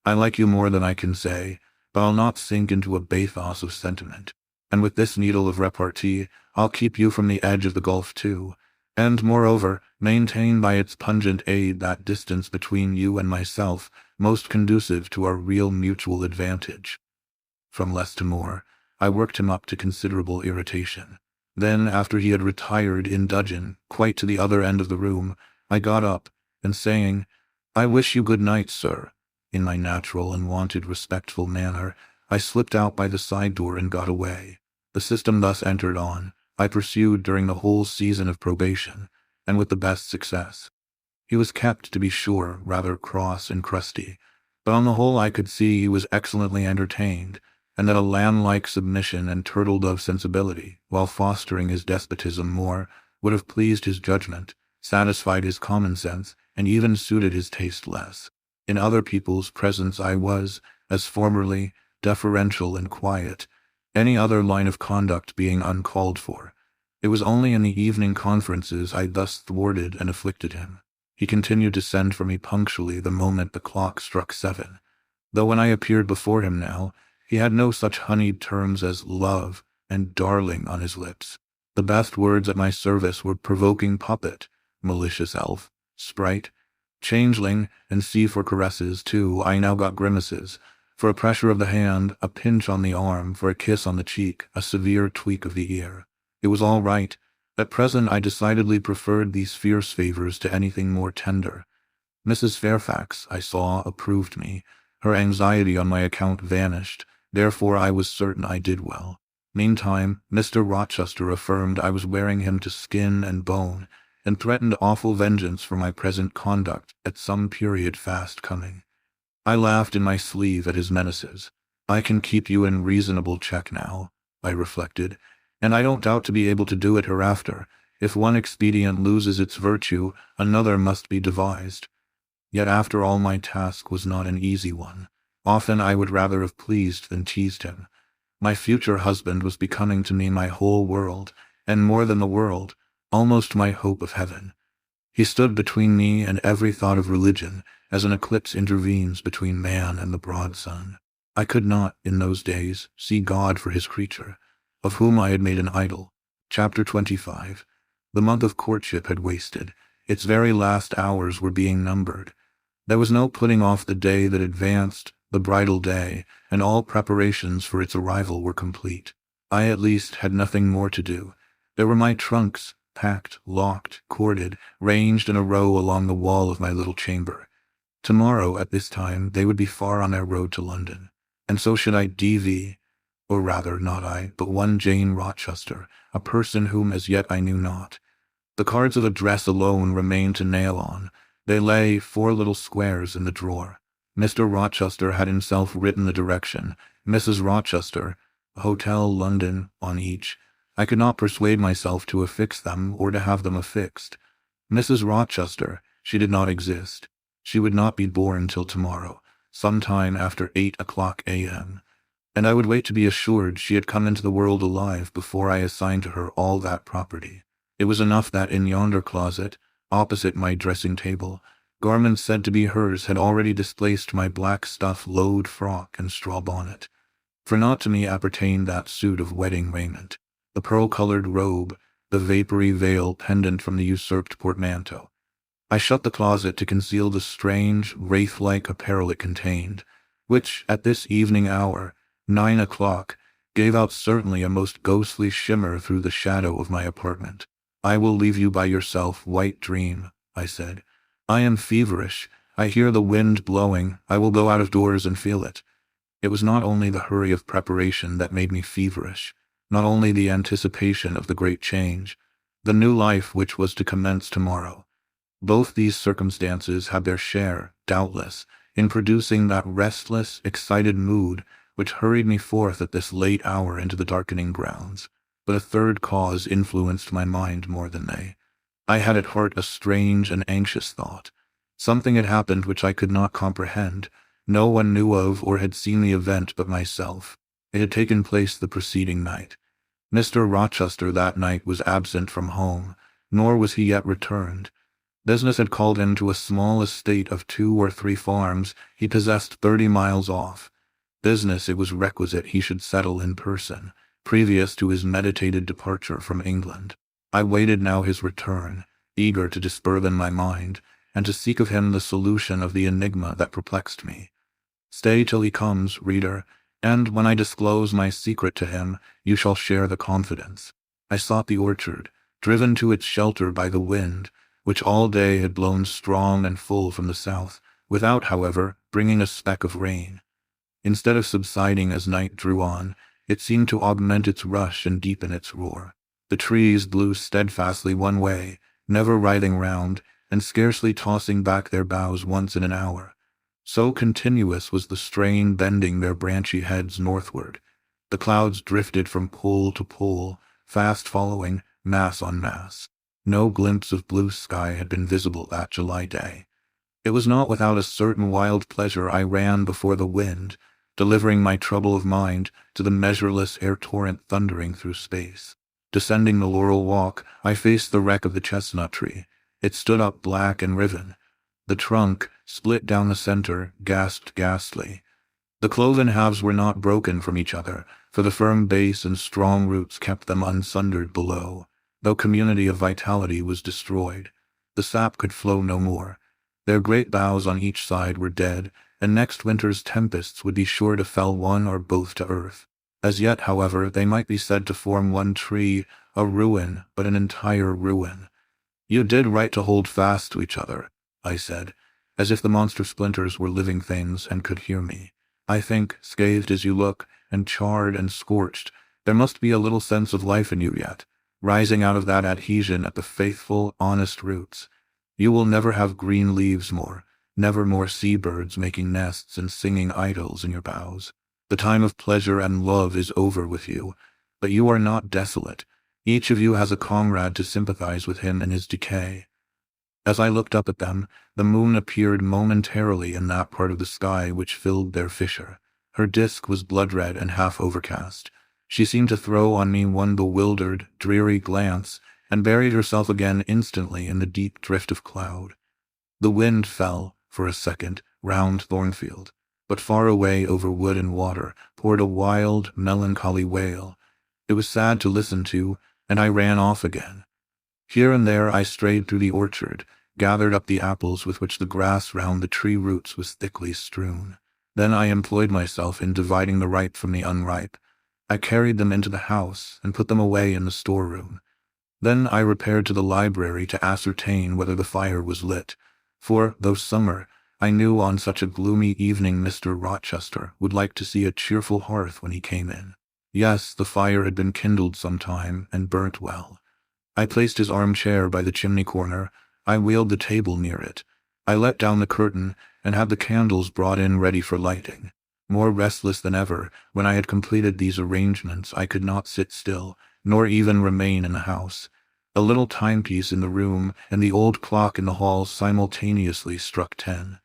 Speaker 1: I like you more than I can say, but I'll not sink into a bathos of sentiment. And with this needle of repartee, I'll keep you from the edge of the gulf too, and, moreover, maintain by its pungent aid that distance between you and myself most conducive to our real mutual advantage. From less to more, I worked him up to considerable irritation. Then, after he had retired in dudgeon, quite to the other end of the room, I got up, and saying, "I wish you good night, sir," in my natural and wonted respectful manner, I slipped out by the side door and got away. The system thus entered on, I pursued during the whole season of probation, and with the best success. He was kept, to be sure, rather cross and crusty, but on the whole I could see he was excellently entertained, and that a lamb-like submission and turtle-dove sensibility, while fostering his despotism more, would have pleased his judgment, satisfied his common sense, and even suited his taste less. In other people's presence I was, as formerly, deferential and quiet, any other line of conduct being uncalled for. It was only in the evening conferences I thus thwarted and afflicted him. He continued to send for me punctually the moment the clock struck 7, though when I appeared before him now, he had no such honeyed terms as love and darling on his lips. The best words at my service were provoking puppet, malicious elf, sprite, changeling, and see for caresses, too, I now got grimaces. For a pressure of the hand, a pinch on the arm, for a kiss on the cheek, a severe tweak of the ear. It was all right. At present I decidedly preferred these fierce favors to anything more tender. Mrs. Fairfax, I saw, approved me. Her anxiety on my account vanished, therefore I was certain I did well. Meantime, Mr. Rochester affirmed I was wearing him to skin and bone, and threatened awful vengeance for my present conduct at some period fast coming. I laughed in my sleeve at his menaces. I can keep you in reasonable check now, I reflected, and I don't doubt to be able to do it hereafter. If one expedient loses its virtue, another must be devised. Yet after all my task was not an easy one. Often I would rather have pleased than teased him. My future husband was becoming to me my whole world, and more than the world, almost my hope of heaven. He stood between me and every thought of religion, as an eclipse intervenes between man and the broad sun. I could not, in those days, see God for his creature, of whom I had made an idol. Chapter 25. The month of courtship had wasted. Its very last hours were being numbered. There was no putting off the day that advanced, the bridal day, and all preparations for its arrival were complete. I at least had nothing more to do. There were my trunks, packed, locked, corded, ranged in a row along the wall of my little chamber. Tomorrow, at this time, they would be far on their road to London. And so should I D.V., or rather, not I, but one Jane Rochester, a person whom as yet I knew not. The cards of address alone remained to nail on. They lay 4 little squares in the drawer. Mr. Rochester had himself written the direction, Mrs. Rochester, Hotel London, on each. I could not persuade myself to affix them or to have them affixed. Mrs. Rochester, she did not exist. She would not be born till tomorrow, sometime after 8 a.m., and I would wait to be assured she had come into the world alive before I assigned to her all that property. It was enough that in yonder closet, opposite my dressing table, garments said to be hers had already displaced my black stuff load frock and straw bonnet. For not to me appertained that suit of wedding raiment, the pearl-colored robe, the vapory veil pendant from the usurped portmanteau. I shut the closet to conceal the strange, wraith-like apparel it contained, which, at this evening hour, 9 o'clock, gave out certainly a most ghostly shimmer through the shadow of my apartment. "I will leave you by yourself, white dream," I said. "I am feverish. I hear the wind blowing. I will go out of doors and feel it." It was not only the hurry of preparation that made me feverish, not only the anticipation of the great change, the new life which was to commence tomorrow. Both these circumstances had their share, doubtless, in producing that restless, excited mood which hurried me forth at this late hour into the darkening grounds. But a third cause influenced my mind more than they. I had at heart a strange and anxious thought. Something had happened which I could not comprehend. No one knew of or had seen the event but myself. It had taken place the preceding night. Mr. Rochester that night was absent from home, nor was he yet returned. Business had called him to a small estate of 2 or 3 farms he possessed 30 miles off. Business it was requisite he should settle in person, previous to his meditated departure from England. I waited now his return, eager to disburthen my mind, and to seek of him the solution of the enigma that perplexed me. Stay till he comes, reader, and when I disclose my secret to him, you shall share the confidence. I sought the orchard, driven to its shelter by the wind, which all day had blown strong and full from the south, without, however, bringing a speck of rain. Instead of subsiding as night drew on, it seemed to augment its rush and deepen its roar. The trees blew steadfastly one way, never writhing round, and scarcely tossing back their boughs once in an hour. So continuous was the strain bending their branchy heads northward. The clouds drifted from pole to pole, fast following, mass on mass. No glimpse of blue sky had been visible that July day. It was not without a certain wild pleasure I ran before the wind, delivering my trouble of mind to the measureless air-torrent thundering through space. Descending the laurel walk, I faced the wreck of the chestnut tree. It stood up black and riven. The trunk, split down the center, gasped ghastly. The cloven halves were not broken from each other, for the firm base and strong roots kept them unsundered below, though community of vitality was destroyed. The sap could flow no more. Their great boughs on each side were dead, and next winter's tempests would be sure to fell one or both to earth. As yet, however, they might be said to form one tree, a ruin, but an entire ruin. "You did right to hold fast to each other," I said, as if the monster splinters were living things and could hear me. "I think, scathed as you look, and charred and scorched, there must be a little sense of life in you yet, rising out of that adhesion at the faithful, honest roots. You will never have green leaves more, never more sea-birds making nests and singing idyls in your boughs. The time of pleasure and love is over with you, but you are not desolate. Each of you has a comrade to sympathize with him in his decay." As I looked up at them, the moon appeared momentarily in that part of the sky which filled their fissure. Her disk was blood-red and half overcast. She seemed to throw on me one bewildered, dreary glance, and buried herself again instantly in the deep drift of cloud. The wind fell, for a second, round Thornfield, but far away over wood and water poured a wild, melancholy wail. It was sad to listen to, and I ran off again. Here and there I strayed through the orchard, gathered up the apples with which the grass round the tree roots was thickly strewn. Then I employed myself in dividing the ripe from the unripe. I carried them into the house and put them away in the storeroom. Then I repaired to the library to ascertain whether the fire was lit, for, though summer, I knew on such a gloomy evening Mr. Rochester would like to see a cheerful hearth when he came in. Yes, the fire had been kindled some time and burnt well. I placed his armchair by the chimney corner. I wheeled the table near it. I let down the curtain and had the candles brought in ready for lighting. More restless than ever, when I had completed these arrangements, I could not sit still, nor even remain in the house. A little timepiece in the room and the old clock in the hall simultaneously struck 10.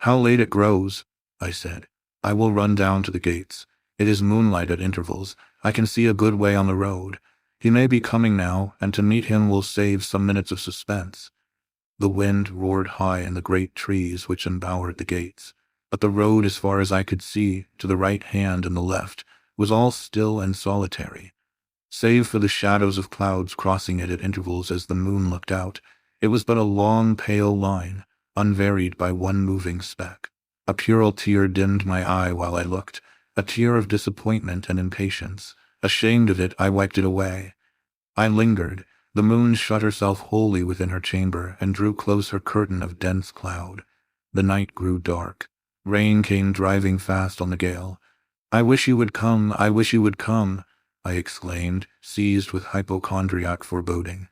Speaker 1: "How late it grows," I said. "I will run down to the gates. It is moonlight at intervals. I can see a good way on the road. He may be coming now, and to meet him will save some minutes of suspense." The wind roared high in the great trees which embowered the gates, but the road, as far as I could see, to the right hand and the left, was all still and solitary. Save for the shadows of clouds crossing it at intervals as the moon looked out, it was but a long pale line, unvaried by one moving speck. A puerile tear dimmed my eye while I looked, a tear of disappointment and impatience. Ashamed of it, I wiped it away. I lingered. The moon shut herself wholly within her chamber and drew close her curtain of dense cloud. The night grew dark. Rain came driving fast on the gale. "I wish you would come, I wish you would come," I exclaimed, seized with hypochondriac foreboding.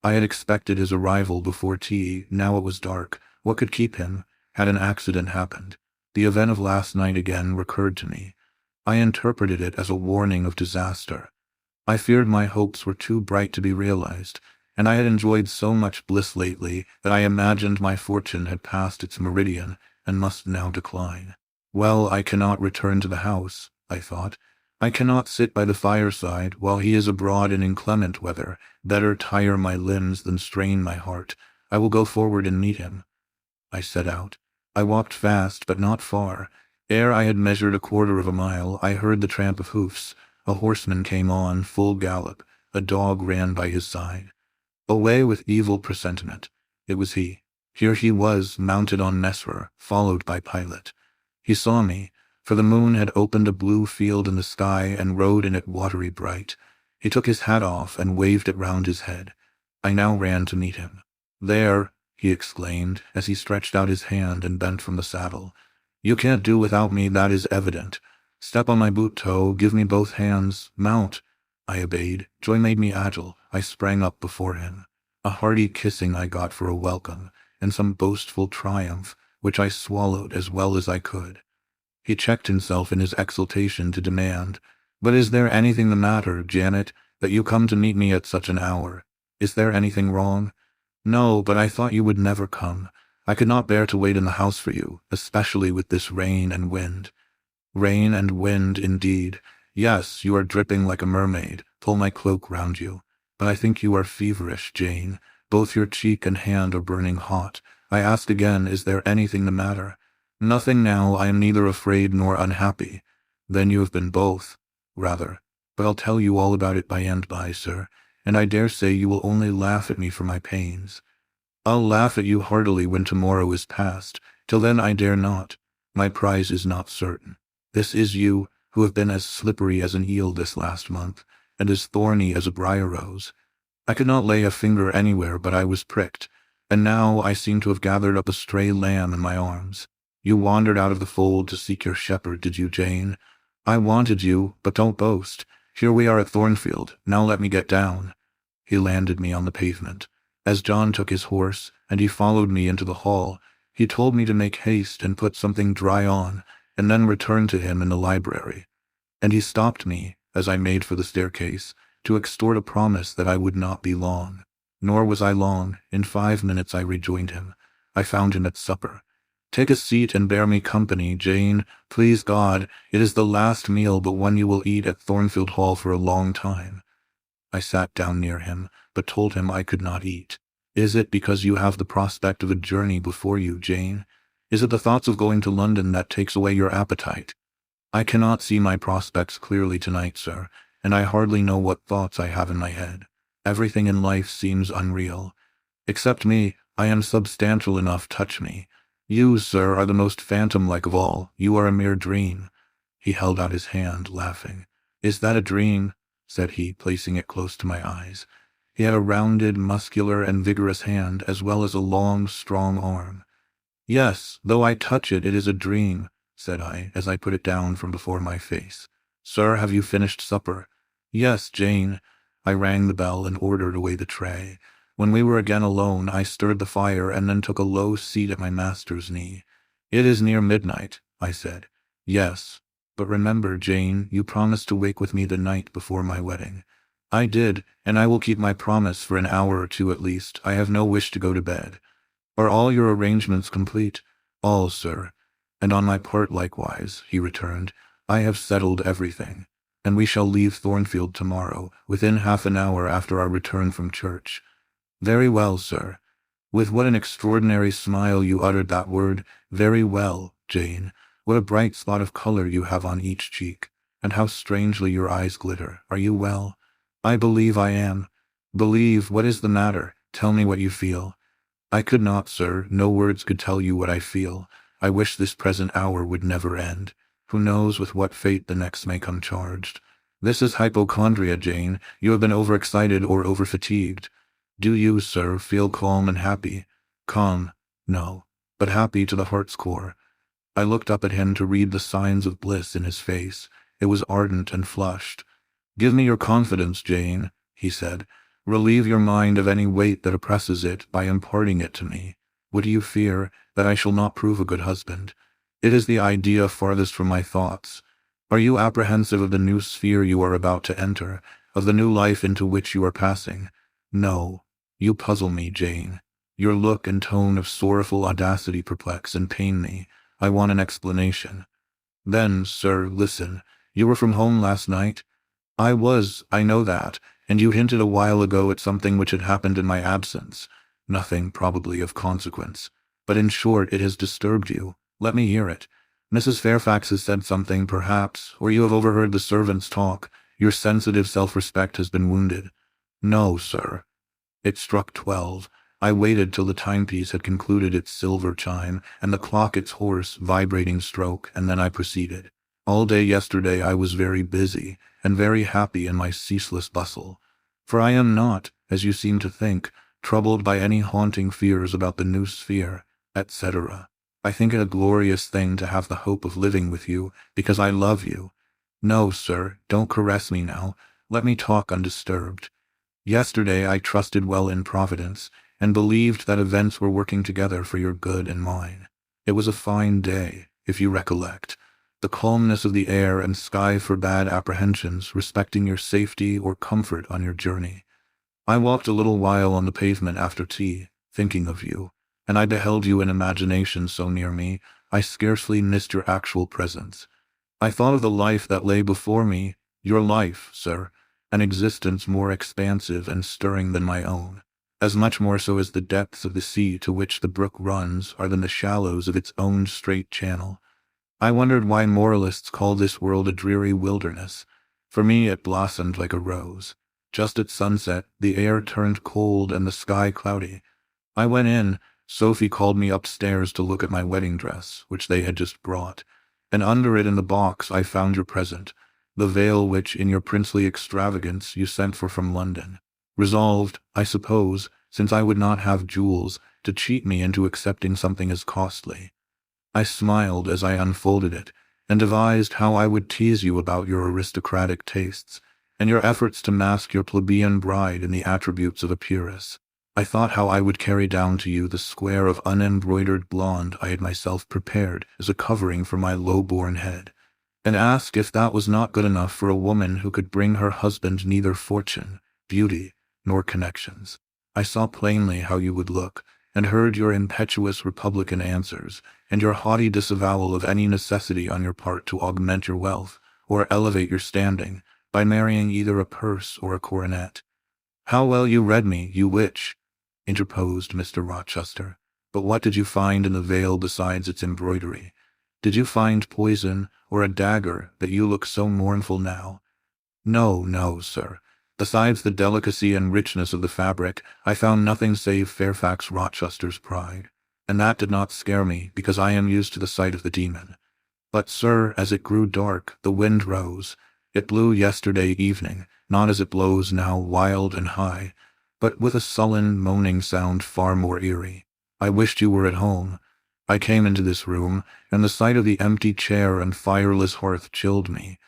Speaker 1: I had expected his arrival before tea. Now it was dark. What could keep him? Had an accident happened? The event of last night again recurred to me. I interpreted it as a warning of disaster. I feared my hopes were too bright to be realized, and I had enjoyed so much bliss lately that I imagined my fortune had passed its meridian and must now decline. Well, I cannot return to the house, I thought. I cannot sit by the fireside while he is abroad in inclement weather. Better tire my limbs than strain my heart. I will go forward and meet him. I set out. I walked fast, but not far. Ere I had measured a quarter of a mile, I heard the tramp of hoofs. A horseman came on, full gallop. A dog ran by his side. Away with evil presentiment. It was he. Here he was, mounted on Messer, followed by Pilot. He saw me, for the moon had opened a blue field in the sky and rode in it watery bright. He took his hat off and waved it round his head. I now ran to meet him. "There," he exclaimed, as he stretched out his hand and bent from the saddle. "You can't do without me, that is evident. Step on my boot toe, give me both hands, mount." I obeyed. Joy made me agile. I sprang up before him. A hearty kissing I got for a welcome, and some boastful triumph, which I swallowed as well as I could. He checked himself in his exultation to demand, "But is there anything the matter, Janet, that you come to meet me at such an hour? Is there anything wrong?" "No, but I thought you would never come. I could not bear to wait in the house for you, especially with this rain and wind." "Rain and wind, indeed. Yes, you are dripping like a mermaid. Pull my cloak round you. But I think you are feverish, Jane. Both your cheek and hand are burning hot. I ask again, is there anything the matter?" "Nothing now. I am neither afraid nor unhappy." "Then you have been both." "Rather. But I'll tell you all about it by and by, sir, and I dare say you will only laugh at me for my pains." "I'll laugh at you heartily when tomorrow is past. Till then I dare not. My prize is not certain. This is you, who have been as slippery as an eel this last month, and as thorny as a briar rose. I could not lay a finger anywhere but I was pricked, and now I seem to have gathered up a stray lamb in my arms. You wandered out of the fold to seek your shepherd, did you, Jane? I wanted you, but don't boast. Here we are at Thornfield. Now let me get down." He landed me on the pavement. As John took his horse, and he followed me into the hall, he told me to make haste and put something dry on, and then return to him in the library. And he stopped me, as I made for the staircase, to extort a promise that I would not be long. Nor was I long. In 5 minutes I rejoined him. I found him at supper. Take a seat and bear me company, Jane. Please God, it is the last meal but one you will eat at Thornfield Hall for a long time. I sat down near him, but told him I could not eat. Is it because you have the prospect of a journey before you, Jane? Is it the thoughts of going to London that takes away your appetite? I cannot see my prospects clearly tonight, sir, and I hardly know what thoughts I have in my head. Everything in life seems unreal. Except me, I am substantial enough, touch me. You, sir, are the most phantom-like of all. You are a mere dream. He held out his hand, laughing. Is that a dream? Said he, placing it close to my eyes. He had a rounded, muscular, and vigorous hand, as well as a long, strong arm. Yes, though I touch it, it is a dream, said I, as I put it down from before my face. Sir, have you finished supper? Yes, Jane. I rang the bell and ordered away the tray. When we were again alone, I stirred the fire and then took a low seat at my master's knee. It is near midnight, I said. Yes. But remember, Jane, you promised to wake with me the night before my wedding. I did, and I will keep my promise for an hour or two at least. I have no wish to go to bed. Are all your arrangements complete? All, sir. And on my part likewise, he returned. I have settled everything, and we shall leave Thornfield tomorrow, within half an hour after our return from church. Very well, sir. With what an extraordinary smile you uttered that word, very well, Jane. What a bright spot of color you have on each cheek, and how strangely your eyes glitter. Are you well? I believe I am. Believe, what is the matter? Tell me what you feel. I could not, sir. No words could tell you what I feel. I wish this present hour would never end. Who knows with what fate the next may come charged? This is hypochondria, Jane. You have been overexcited or overfatigued. Do you, sir, feel calm and happy? Calm? No, but happy to the heart's core. I looked up at him to read the signs of bliss in his face. It was ardent and flushed. Give me your confidence, Jane, he said. Relieve your mind of any weight that oppresses it by imparting it to me. What do you fear? That I shall not prove a good husband? It is the idea farthest from my thoughts. Are you apprehensive of the new sphere you are about to enter, of the new life into which you are passing? No. You puzzle me, Jane. Your look and tone of sorrowful audacity perplex and pain me. I want an explanation. Then, sir, listen. You were from home last night? I was, I know that, and you hinted a while ago at something which had happened in my absence. Nothing, probably, of consequence. But in short, it has disturbed you. Let me hear it. Mrs. Fairfax has said something, perhaps, or you have overheard the servants talk. Your sensitive self-respect has been wounded. No, sir. It struck 12. I waited till the timepiece had concluded its silver chime, and the clock its hoarse, vibrating stroke, and then I proceeded. All day yesterday I was very busy, and very happy in my ceaseless bustle. For I am not, as you seem to think, troubled by any haunting fears about the new sphere, etc. I think it a glorious thing to have the hope of living with you, because I love you. No, sir, don't caress me now. Let me talk undisturbed. Yesterday I trusted well in Providence, and believed that events were working together for your good and mine. It was a fine day, if you recollect. The calmness of the air and sky forbade apprehensions respecting your safety or comfort on your journey. I walked a little while on the pavement after tea, thinking of you, and I beheld you in imagination so near me, I scarcely missed your actual presence. I thought of the life that lay before me, your life, sir, an existence more expansive and stirring than my own, as much more so as the depths of the sea to which the brook runs are than the shallows of its own straight channel. I wondered why moralists call this world a dreary wilderness. For me it blossomed like a rose. Just at sunset, the air turned cold and the sky cloudy. I went in. Sophie called me upstairs to look at my wedding dress, which they had just brought, and under it in the box I found your present, the veil which, in your princely extravagance, you sent for from London. Resolved, I suppose, since I would not have jewels, to cheat me into accepting something as costly. I smiled as I unfolded it, and devised how I would tease you about your aristocratic tastes, and your efforts to mask your plebeian bride in the attributes of a peeress. I thought how I would carry down to you the square of unembroidered blonde I had myself prepared as a covering for my low-born head, and asked if that was not good enough for a woman who could bring her husband neither fortune, beauty, nor connections. I saw plainly how you would look, and heard your impetuous Republican answers, and your haughty disavowal of any necessity on your part to augment your wealth, or elevate your standing, by marrying either a purse or a coronet. How well you read me, you witch, interposed Mr. Rochester. But what did you find in the veil besides its embroidery? Did you find poison, or a dagger, that you look so mournful now? No, no, sir. Besides the delicacy and richness of the fabric, I found nothing save Fairfax Rochester's pride, and that did not scare me, because I am used to the sight of the demon. But, sir, as it grew dark, the wind rose. It blew yesterday evening, not as it blows now, wild and high, but with a sullen, moaning sound far more eerie. I wished you were at home. I came into this room, and the sight of the empty chair and fireless hearth chilled me.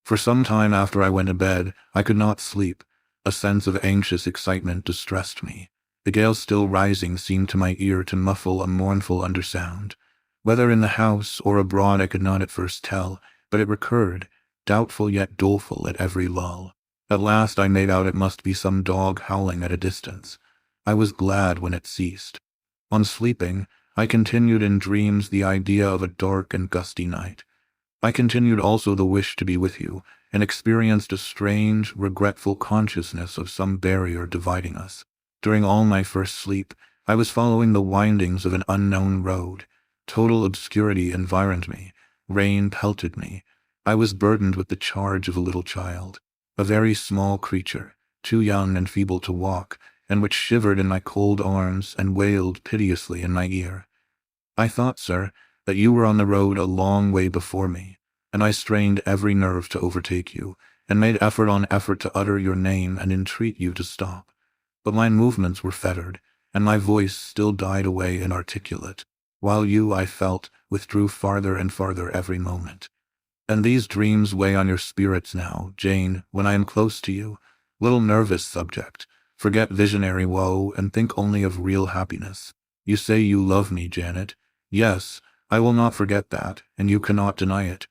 Speaker 1: For some time after I went to bed, I could not sleep. A sense of anxious excitement distressed me. The gale still rising seemed to my ear to muffle a mournful undersound. Whether in the house or abroad I could not at first tell, but it recurred, doubtful yet doleful at every lull. At last I made out it must be some dog howling at a distance. I was glad when it ceased. On sleeping, I continued in dreams the idea of a dark and gusty night. I continued also the wish to be with you, and experienced a strange, regretful consciousness of some barrier dividing us. During all my first sleep, I was following the windings of an unknown road. Total obscurity environed me. Rain pelted me. I was burdened with the charge of a little child, a very small creature, too young and feeble to walk, and which shivered in my cold arms and wailed piteously in my ear. I thought, sir, that you were on the road a long way before me, and I strained every nerve to overtake you, and made effort on effort to utter your name and entreat you to stop. But my movements were fettered, and my voice still died away inarticulate, while you, I felt, withdrew farther and farther every moment. And these dreams weigh on your spirits now, Jane, when I am close to you. Little nervous subject, forget visionary woe and think only of real happiness. You say you love me, Janet. Yes, I will not forget that, and you cannot deny it.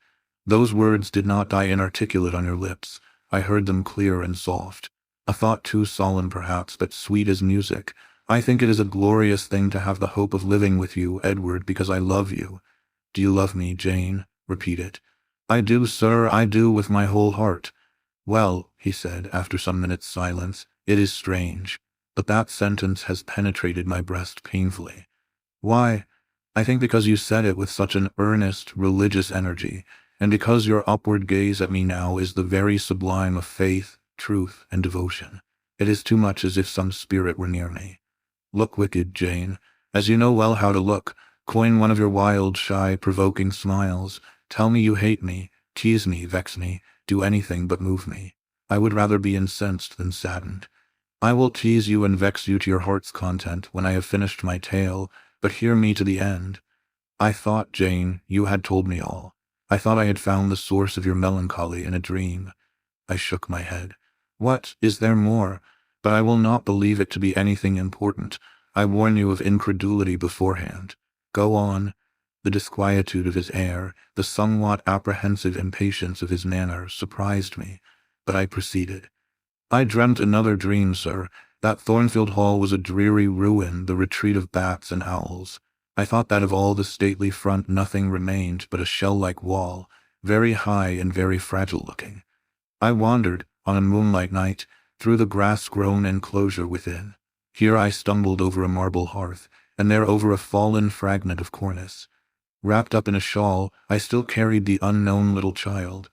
Speaker 1: Those words did not die inarticulate on your lips. I heard them clear and soft. A thought too solemn perhaps, but sweet as music. I think it is a glorious thing to have the hope of living with you, Edward, because I love you. Do you love me, Jane? Repeat it. I do, sir, I do, with my whole heart. Well, he said, after some minutes' silence, it is strange, but that sentence has penetrated my breast painfully. Why? I think because you said it with such an earnest, religious energy, and because your upward gaze at me now is the very sublime of faith, truth, and devotion. It is too much as if some spirit were near me. Look wicked, Jane, as you know well how to look. Coin one of your wild, shy, provoking smiles. Tell me you hate me, tease me, vex me, do anything but move me. I would rather be incensed than saddened. I will tease you and vex you to your heart's content when I have finished my tale, but hear me to the end. I thought, Jane, you had told me all. I thought I had found the source of your melancholy in a dream. I shook my head. What, is there more? But I will not believe it to be anything important. I warn you of incredulity beforehand. Go on. The disquietude of his air, the somewhat apprehensive impatience of his manner surprised me, but I proceeded. I dreamt another dream, sir. That Thornfield Hall was a dreary ruin, the retreat of bats and owls. I thought that of all the stately front nothing remained but a shell-like wall, very high and very fragile-looking. I wandered, on a moonlight night, through the grass-grown enclosure within. Here I stumbled over a marble hearth, and there over a fallen fragment of cornice. Wrapped up in a shawl, I still carried the unknown little child.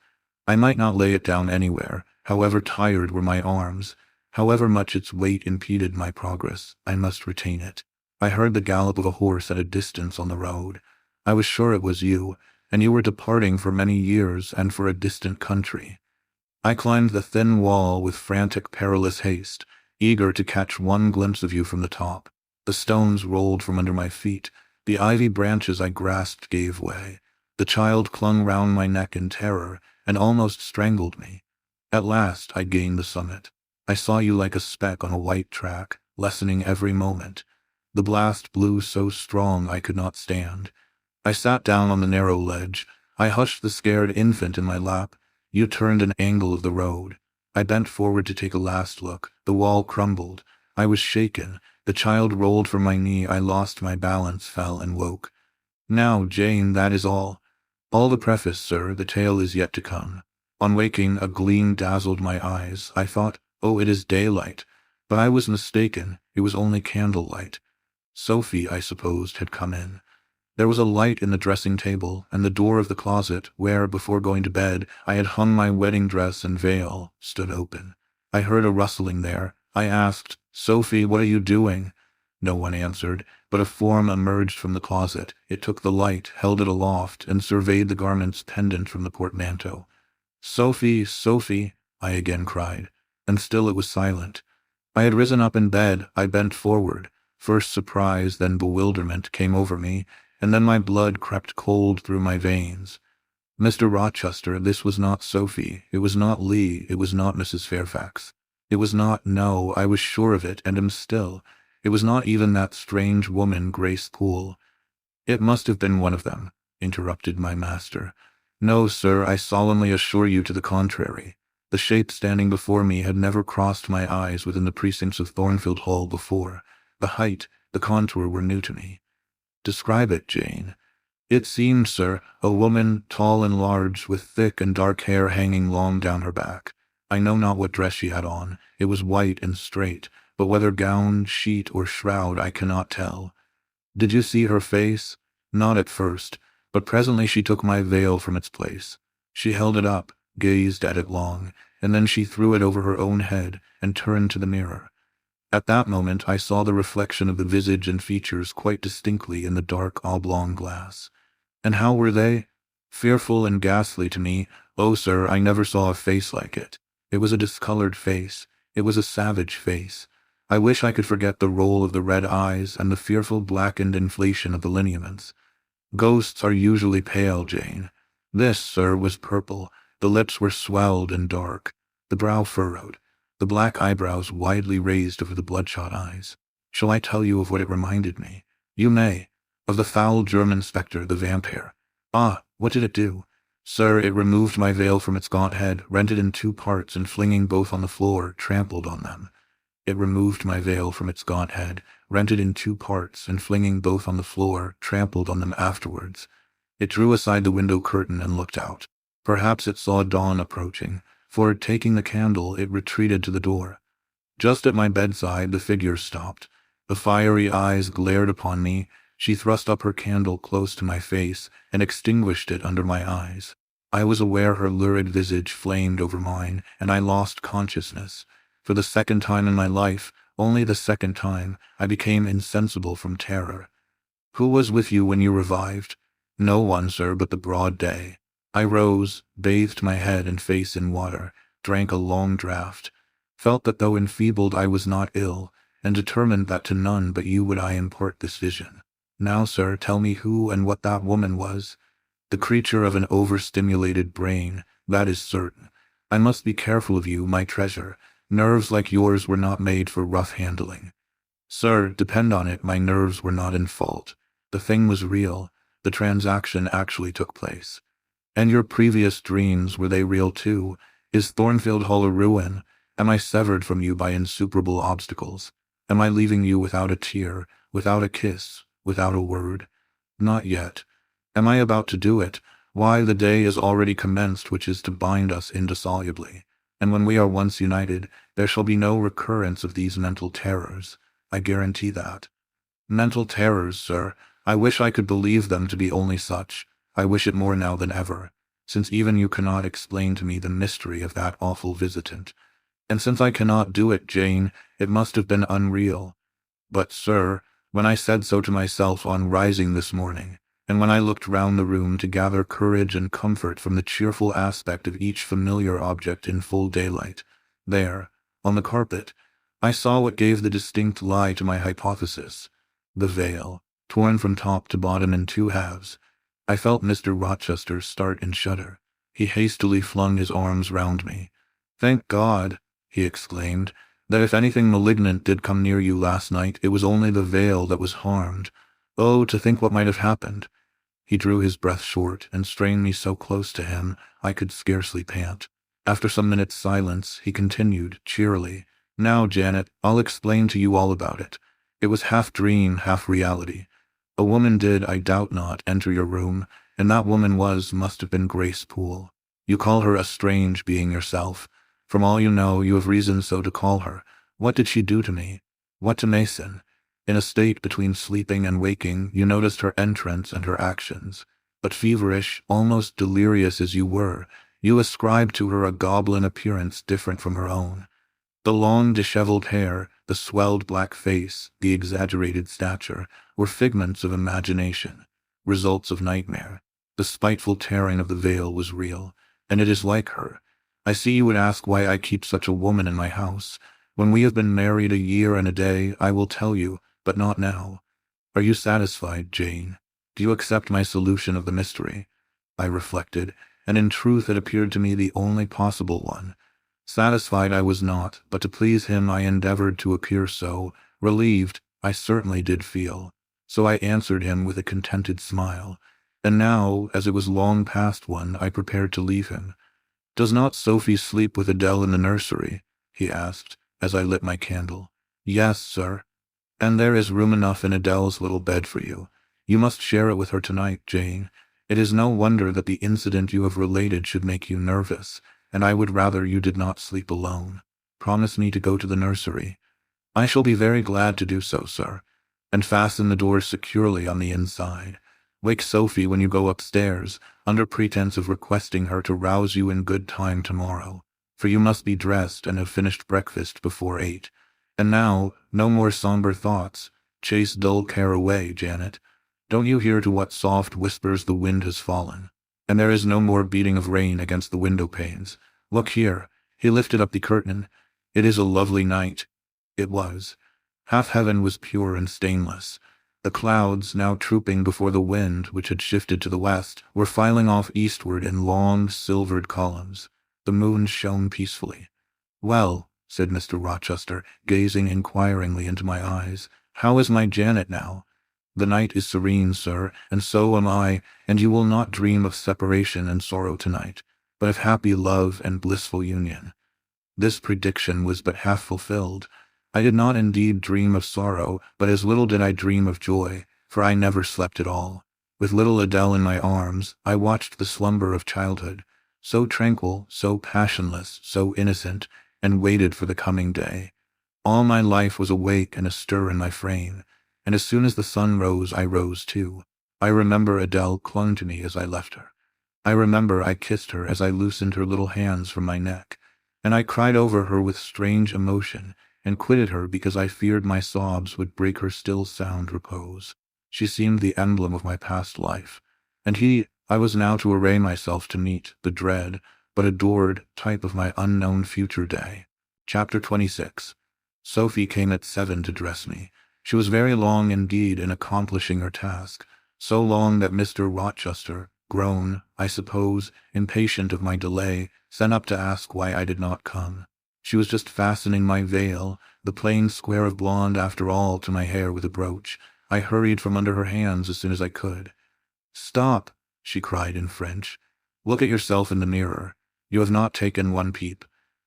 Speaker 1: I might not lay it down anywhere, however tired were my arms, however much its weight impeded my progress, I must retain it. I heard the gallop of a horse at a distance on the road. I was sure it was you, and you were departing for many years and for a distant country. I climbed the thin wall with frantic, perilous haste, eager to catch one glimpse of you from the top. The stones rolled from under my feet. The ivy branches I grasped gave way. The child clung round my neck in terror, and almost strangled me. At last I gained the summit. I saw you like a speck on a white track, lessening every moment. The blast blew so strong I could not stand. I sat down on the narrow ledge. I hushed the scared infant in my lap. You turned an angle of the road. I bent forward to take a last look. The wall crumbled. I was shaken. The child rolled from my knee. I lost my balance, fell, and woke. Now, Jane, that is all. All the preface, sir. The tale is yet to come. On waking, a gleam dazzled my eyes. I thought, oh, it is daylight. But I was mistaken. It was only candlelight. Sophie, I supposed, had come in. There was a light in the dressing table, and the door of the closet, where, before going to bed, I had hung my wedding dress and veil, stood open. I heard a rustling there. I asked, Sophie, what are you doing? No one answered, but a form emerged from the closet. It took the light, held it aloft, and surveyed the garments pendant from the portmanteau. Sophie, Sophie, I again cried, and still it was silent. I had risen up in bed. I bent forward. First surprise, then bewilderment came over me, and then my blood crept cold through my veins. Mr. Rochester, this was not Sophie. It was not Lee. It was not Mrs. Fairfax. It was not, no, I was sure of it, and am still. It was not even that strange woman, Grace Poole. It must have been one of them, interrupted my master. No, sir, I solemnly assure you to the contrary. The shape standing before me had never crossed my eyes within the precincts of Thornfield Hall before. The height, the contour were new to me. Describe it, Jane. It seemed, sir, a woman, tall and large, with thick and dark hair hanging long down her back. I know not what dress she had on. It was white and straight, but whether gown, sheet, or shroud I cannot tell. Did you see her face? Not at first, but presently she took my veil from its place. She held it up, gazed at it long, and then she threw it over her own head and turned to the mirror. At that moment I saw the reflection of the visage and features quite distinctly in the dark oblong glass. And how were they? Fearful and ghastly to me. Oh, sir, I never saw a face like it. It was a discolored face. It was a savage face. I wish I could forget the roll of the red eyes and the fearful blackened inflation of the lineaments. Ghosts are usually pale, Jane. This, sir, was purple. The lips were swelled and dark, the brow furrowed, the black eyebrows widely raised over the bloodshot eyes. Shall I tell you of what it reminded me? You may. Of the foul German spectre, the vampire. Ah, what did it do? Sir, it removed my veil from its gaunt head, rent it in two parts, and flinging both on the floor, trampled on them. It removed my veil from its gaunt head, rent it in two parts, and flinging both on the floor, trampled on them afterwards. It drew aside the window curtain and looked out. Perhaps it saw dawn approaching, for, taking the candle, it retreated to the door. Just at my bedside the figure stopped. The fiery eyes glared upon me. She thrust up her candle close to my face, and extinguished it under my eyes. I was aware her lurid visage flamed over mine, and I lost consciousness. For the second time in my life, only the second time, I became insensible from terror. Who was with you when you revived? No one, sir, but the broad day. I rose, bathed my head and face in water, drank a long draught, felt that though enfeebled I was not ill, and determined that to none but you would I impart this vision. Now, sir, tell me who and what that woman was. The creature of an overstimulated brain, that is certain. I must be careful of you, my treasure. Nerves like yours were not made for rough handling. Sir, depend on it, my nerves were not in fault. The thing was real. The transaction actually took place. And your previous dreams, were they real too? Is Thornfield Hall a ruin? Am I severed from you by insuperable obstacles? Am I leaving you without a tear, without a kiss, without a word? Not yet. Am I about to do it? Why, the day is already commenced which is to bind us indissolubly. And when we are once united, there shall be no recurrence of these mental terrors. I guarantee that. Mental terrors, sir. I wish I could believe them to be only such. I wish it more now than ever, since even you cannot explain to me the mystery of that awful visitant. And since I cannot do it, Jane, it must have been unreal. But, sir, when I said so to myself on rising this morning, and when I looked round the room to gather courage and comfort from the cheerful aspect of each familiar object in full daylight, there, on the carpet, I saw what gave the distinct lie to my hypothesis. The veil, torn from top to bottom in two halves. I felt Mr. Rochester start and shudder. He hastily flung his arms round me. Thank God, he exclaimed, that if anything malignant did come near you last night, it was only the veil that was harmed. Oh, to think what might have happened. He drew his breath short and strained me so close to him I could scarcely pant. After some minutes' silence, he continued, cheerily, Now, Janet, I'll explain to you all about it. It was half dream, half reality. A woman did, I doubt not, enter your room, and that woman must have been Grace Poole. You call her a strange being yourself. From all you know, you have reason so to call her. What did she do to me? What to Mason? In a state between sleeping and waking, you noticed her entrance and her actions. But feverish, almost delirious as you were, you ascribed to her a goblin appearance different from her own. The long disheveled hair, the swelled black face, the exaggerated stature, were figments of imagination, results of nightmare. The spiteful tearing of the veil was real, and it is like her. I see you would ask why I keep such a woman in my house. When we have been married a year and a day, I will tell you, but not now. Are you satisfied, Jane? Do you accept my solution of the mystery? I reflected, and in truth it appeared to me the only possible one. Satisfied I was not, but to please him I endeavored to appear so. Relieved, I certainly did feel. So I answered him with a contented smile. And now, as it was long past 1, I prepared to leave him. "Does not Sophie sleep with Adele in the nursery?" he asked, as I lit my candle. "Yes, sir. And there is room enough in Adele's little bed for you. You must share it with her tonight, Jane. It is no wonder that the incident you have related should make you nervous, and I would rather you did not sleep alone. Promise me to go to the nursery." "I shall be very glad to do so, sir." "And fasten the doors securely on the inside. Wake Sophie when you go upstairs, under pretense of requesting her to rouse you in good time tomorrow, for you must be dressed and have finished breakfast before 8. And now, no more somber thoughts. Chase dull care away, Janet. Don't you hear to what soft whispers the wind has fallen? And there is no more beating of rain against the window panes. Look here." He lifted up the curtain. "It is a lovely night." It was. Half heaven was pure and stainless. The clouds, now trooping before the wind, which had shifted to the west, were filing off eastward in long, silvered columns. The moon shone peacefully. "Well," said Mr. Rochester, gazing inquiringly into my eyes, "how is my Janet now?" "The night is serene, sir, and so am I, and you will not dream of separation and sorrow tonight, but of happy love and blissful union." This prediction was but half fulfilled. I did not indeed dream of sorrow, but as little did I dream of joy, for I never slept at all. With little Adele in my arms, I watched the slumber of childhood, so tranquil, so passionless, so innocent, and waited for the coming day. All my life was awake and astir in my frame, and as soon as the sun rose, I rose too. I remember Adele clung to me as I left her. I remember I kissed her as I loosened her little hands from my neck, and I cried over her with strange emotion, and quitted her because I feared my sobs would break her still sound repose. She seemed the emblem of my past life, and I was now to array myself to meet the dread, but adored, type of my unknown future day. Chapter 26. Sophie came at 7 to dress me. She was very long indeed in accomplishing her task, so long that Mr. Rochester, grown, I suppose, impatient of my delay, sent up to ask why I did not come. She was just fastening my veil, the plain square of blonde after all, to my hair with a brooch. I hurried from under her hands as soon as I could. "Stop," she cried in French. "Look at yourself in the mirror. You have not taken one peep."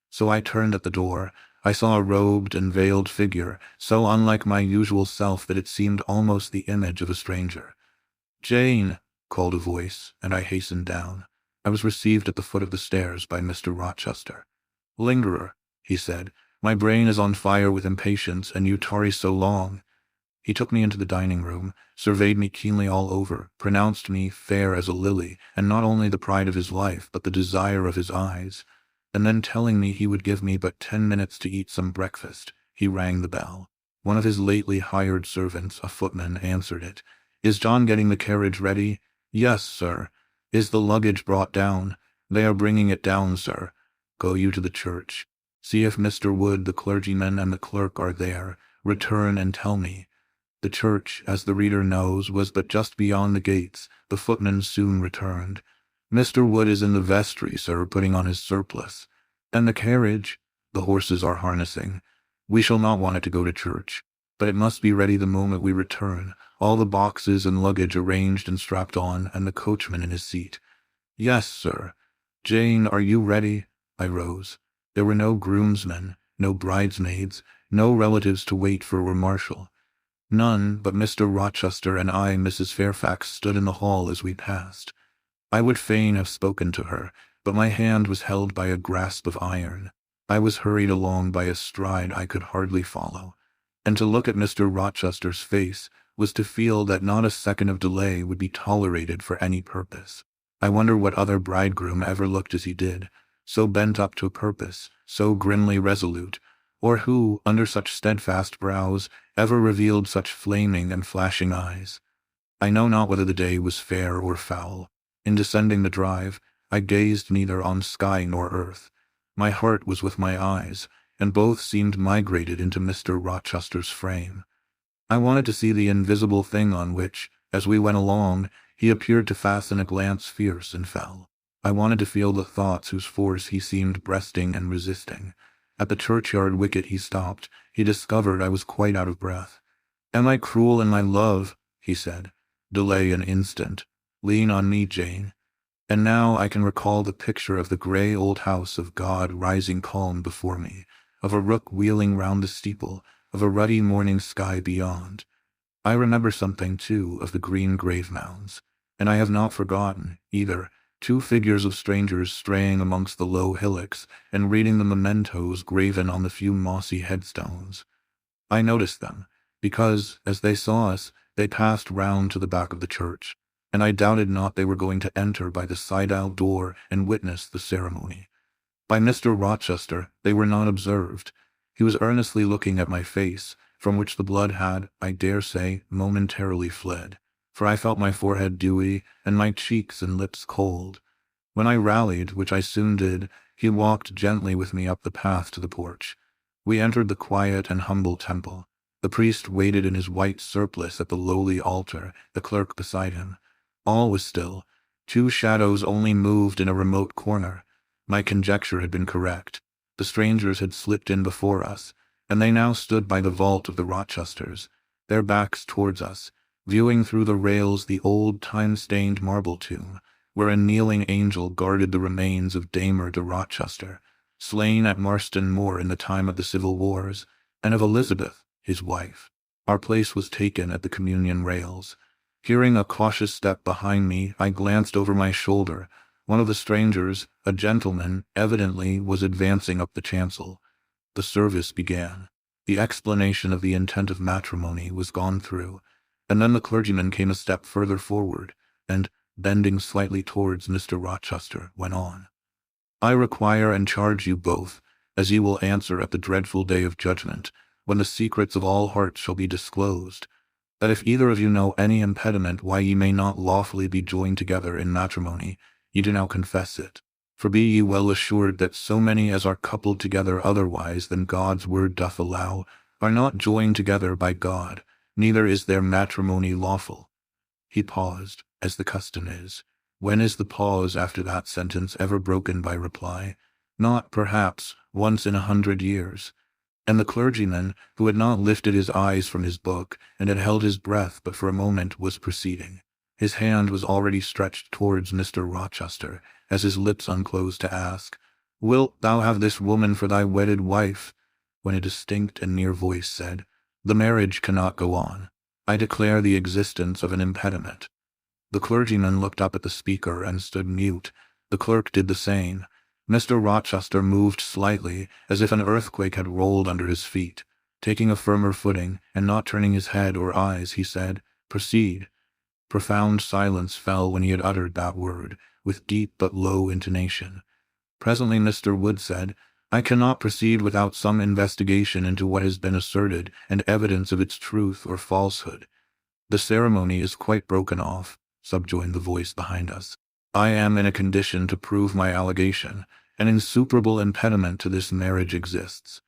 Speaker 1: So I turned at the door. I saw a robed and veiled figure, so unlike my usual self that it seemed almost the image of a stranger. "Jane," called a voice, and I hastened down. I was received at the foot of the stairs by Mr. Rochester. "Lingerer," he said, "my brain is on fire with impatience, and you tarry so long." He took me into the dining room, surveyed me keenly all over, pronounced me fair as a lily, and not only the pride of his life, but the desire of his eyes. And then, telling me he would give me but 10 minutes to eat some breakfast, he rang the bell. One of his lately hired servants, a footman, answered it. "Is John getting the carriage ready?" "Yes, sir." "Is the luggage brought down?" "They are bringing it down, sir." "Go you to the church. See if Mr. Wood, the clergyman, and the clerk are there. Return and tell me." The church, as the reader knows, was but just beyond the gates. The footman soon returned. "Mr. Wood is in the vestry, sir, putting on his surplice." "And the carriage?" "The horses are harnessing. We shall not want it to go to church, but it must be ready the moment we return, all the boxes and luggage arranged and strapped on, and the coachman in his seat." "Yes, sir." "Jane, are you ready?" I rose. There were no groomsmen, no bridesmaids, no relatives to wait for a marshal. None but Mr. Rochester and I. Mrs. Fairfax stood in the hall as we passed. I would fain have spoken to her, but my hand was held by a grasp of iron. I was hurried along by a stride I could hardly follow, and to look at Mr. Rochester's face was to feel that not a second of delay would be tolerated for any purpose. I wonder what other bridegroom ever looked as he did, so bent up to a purpose, so grimly resolute, or who, under such steadfast brows, ever revealed such flaming and flashing eyes. I know not whether the day was fair or foul. In descending the drive, I gazed neither on sky nor earth. My heart was with my eyes, and both seemed migrated into Mr. Rochester's frame. I wanted to see the invisible thing on which, as we went along, he appeared to fasten a glance fierce and fell. I wanted to feel the thoughts whose force he seemed breasting and resisting. At the churchyard wicket he stopped. He discovered I was quite out of breath. "Am I cruel in my love?" he said. "Delay an instant. Lean on me, Jane." And now I can recall the picture of the grey old house of God rising calm before me, of a rook wheeling round the steeple, of a ruddy morning sky beyond. I remember something, too, of the green grave mounds, and I have not forgotten, either, two figures of strangers straying amongst the low hillocks and reading the mementos graven on the few mossy headstones. I noticed them, because, as they saw us, they passed round to the back of the church, and I doubted not they were going to enter by the side-aisle door and witness the ceremony. By Mr. Rochester they were not observed. He was earnestly looking at my face, from which the blood had, I dare say, momentarily fled, for I felt my forehead dewy and my cheeks and lips cold. When I rallied, which I soon did, he walked gently with me up the path to the porch. We entered the quiet and humble temple. The priest waited in his white surplice at the lowly altar, the clerk beside him. All was still. 2 shadows only moved in a remote corner. My conjecture had been correct. The strangers had slipped in before us, and they now stood by the vault of the Rochesters, their backs towards us, viewing through the rails the old time-stained marble tomb, where a kneeling angel guarded the remains of Damer de Rochester, slain at Marston Moor in the time of the Civil Wars, and of Elizabeth, his wife. Our place was taken at the communion rails. Hearing a cautious step behind me, I glanced over my shoulder. One of the strangers, a gentleman, evidently was advancing up the chancel. The service began. The explanation of the intent of matrimony was gone through, and then the clergyman came a step further forward, and, bending slightly towards Mr. Rochester, went on. "I require and charge you both, as ye will answer at the dreadful day of judgment, when the secrets of all hearts shall be disclosed, that if either of you know any impediment why ye may not lawfully be joined together in matrimony, ye do now confess it. For be ye well assured that so many as are coupled together otherwise than God's word doth allow, are not joined together by God, neither is their matrimony lawful." He paused, as the custom is. When is the pause after that sentence ever broken by reply? Not, perhaps, once in 100 years. And the clergyman, who had not lifted his eyes from his book, and had held his breath but for a moment, was proceeding. His hand was already stretched towards Mr. Rochester, as his lips unclosed to ask, "Wilt thou have this woman for thy wedded wife?" when a distinct and near voice said, "The marriage cannot go on. I declare the existence of an impediment." The clergyman looked up at the speaker and stood mute. The clerk did the same. Mr. Rochester moved slightly, as if an earthquake had rolled under his feet. Taking a firmer footing, and not turning his head or eyes, he said, "Proceed." Profound silence fell when he had uttered that word, with deep but low intonation. Presently Mr. Wood said, "I cannot proceed without some investigation into what has been asserted, and evidence of its truth or falsehood." "The ceremony is quite broken off," subjoined the voice behind us. "I am in a condition to prove my allegation. An insuperable impediment to this marriage exists."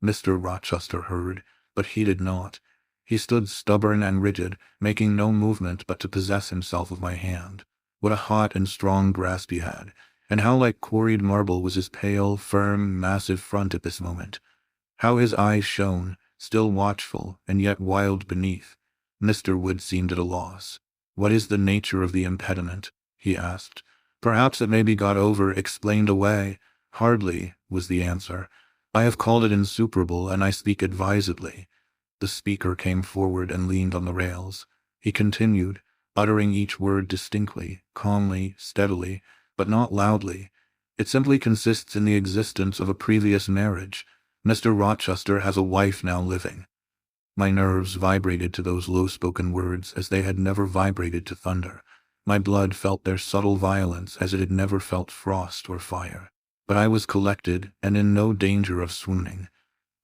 Speaker 1: Mr. Rochester heard, but heeded not. He stood stubborn and rigid, making no movement but to possess himself of my hand. What a hot and strong grasp he had, and how like quarried marble was his pale, firm, massive front at this moment. How his eyes shone, still watchful, and yet wild beneath. Mr. Wood seemed at a loss. "What is the nature of the impediment?" he asked. "Perhaps it may be got over, explained away." "Hardly," was the answer. "I have called it insuperable, and I speak advisedly. The speaker came forward and leaned on the rails. He continued, uttering each word distinctly, calmly, steadily, but not loudly. It simply consists in the existence of a previous marriage. Mr. Rochester has a wife now living. My nerves vibrated to those low-spoken words as they had never vibrated to thunder. My blood felt their subtle violence as it had never felt frost or fire. But I was collected and in no danger of swooning.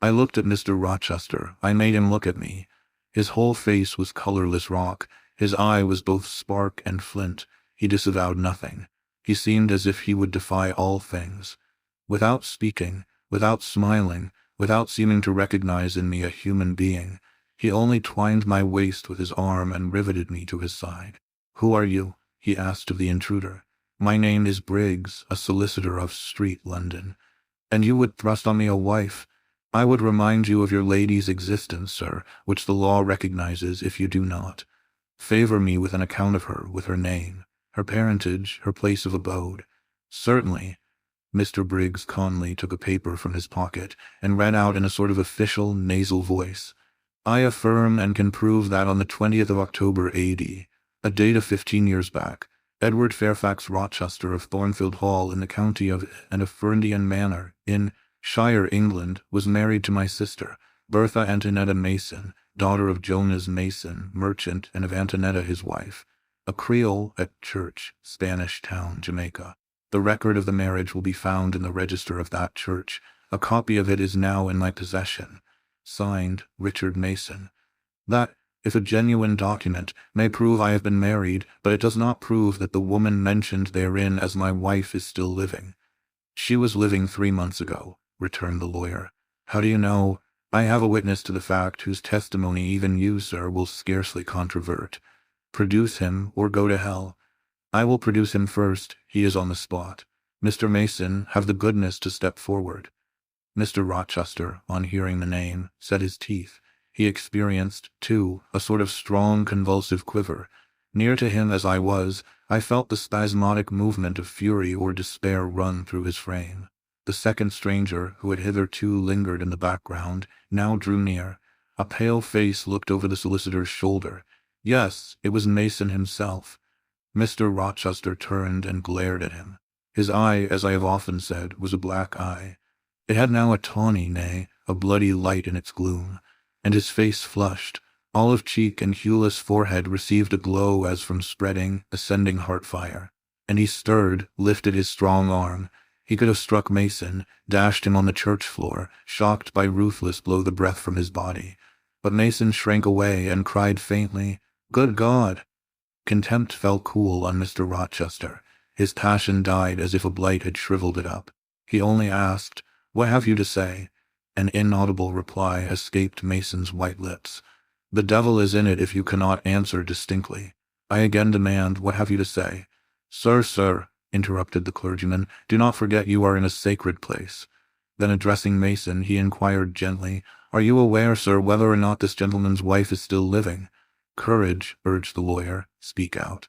Speaker 1: I looked at Mr. Rochester. I made him look at me. His whole face was colorless rock. His eye was both spark and flint. He disavowed nothing. He seemed as if he would defy all things. Without speaking, without smiling, without seeming to recognize in me a human being, he only twined my waist with his arm and riveted me to his side. "Who are you?" he asked of the intruder. "My name is Briggs, a solicitor of Street, London." "And you would thrust on me a wife?" "I would remind you of your lady's existence, sir, which the law recognizes if you do not. Favor me with an account of her, with her name, her parentage, her place of abode." "Certainly." Mr. Briggs calmly took a paper from his pocket and read out in a sort of official, nasal voice. "I affirm and can prove that on the 20th of October A.D., a date of 15 years back, Edward Fairfax Rochester of Thornfield Hall in the county of and of Ferndean Manor, in Shire, England, was married to my sister, Bertha Antonetta Mason, daughter of Jonas Mason, merchant, and of Antonetta his wife, a Creole at Church, Spanish Town, Jamaica. The record of the marriage will be found in the register of that church. A copy of it is now in my possession. Signed, Richard Mason. That, if a genuine document, may prove I have been married, but it does not prove that the woman mentioned therein as my wife is still living." "She was living 3 months ago," returned the lawyer. "How do you know?" "I have a witness to the fact whose testimony even you, sir, will scarcely controvert." "Produce him, or go to hell." "I will produce him first. He is on the spot. Mr. Mason, have the goodness to step forward." Mr. Rochester, on hearing the name, set his teeth. He experienced, too, a sort of strong convulsive quiver. Near to him as I was, I felt the spasmodic movement of fury or despair run through his frame. The second stranger, who had hitherto lingered in the background, now drew near. A pale face looked over the solicitor's shoulder. Yes, it was Mason himself. Mr. Rochester turned and glared at him. His eye, as I have often said, was a black eye. It had now a tawny, nay, a bloody light in its gloom, and his face flushed. Olive cheek and hueless forehead received a glow as from spreading, ascending heart fire. And he stirred, lifted his strong arm. He could have struck Mason, dashed him on the church floor, shocked by ruthless blow the breath from his body. But Mason shrank away and cried faintly, "Good God!" Contempt fell cool on Mr. Rochester. His passion died as if a blight had shriveled it up. He only asked, "What have you to say?" An inaudible reply escaped Mason's white lips. "The devil is in it if you cannot answer distinctly. I again demand, what have you to say?" Sir," interrupted the clergyman, "do not forget you are in a sacred place." Then addressing Mason, he inquired gently, "Are you aware, sir, whether or not this gentleman's wife is still living?" "Courage," urged the lawyer. "Speak out."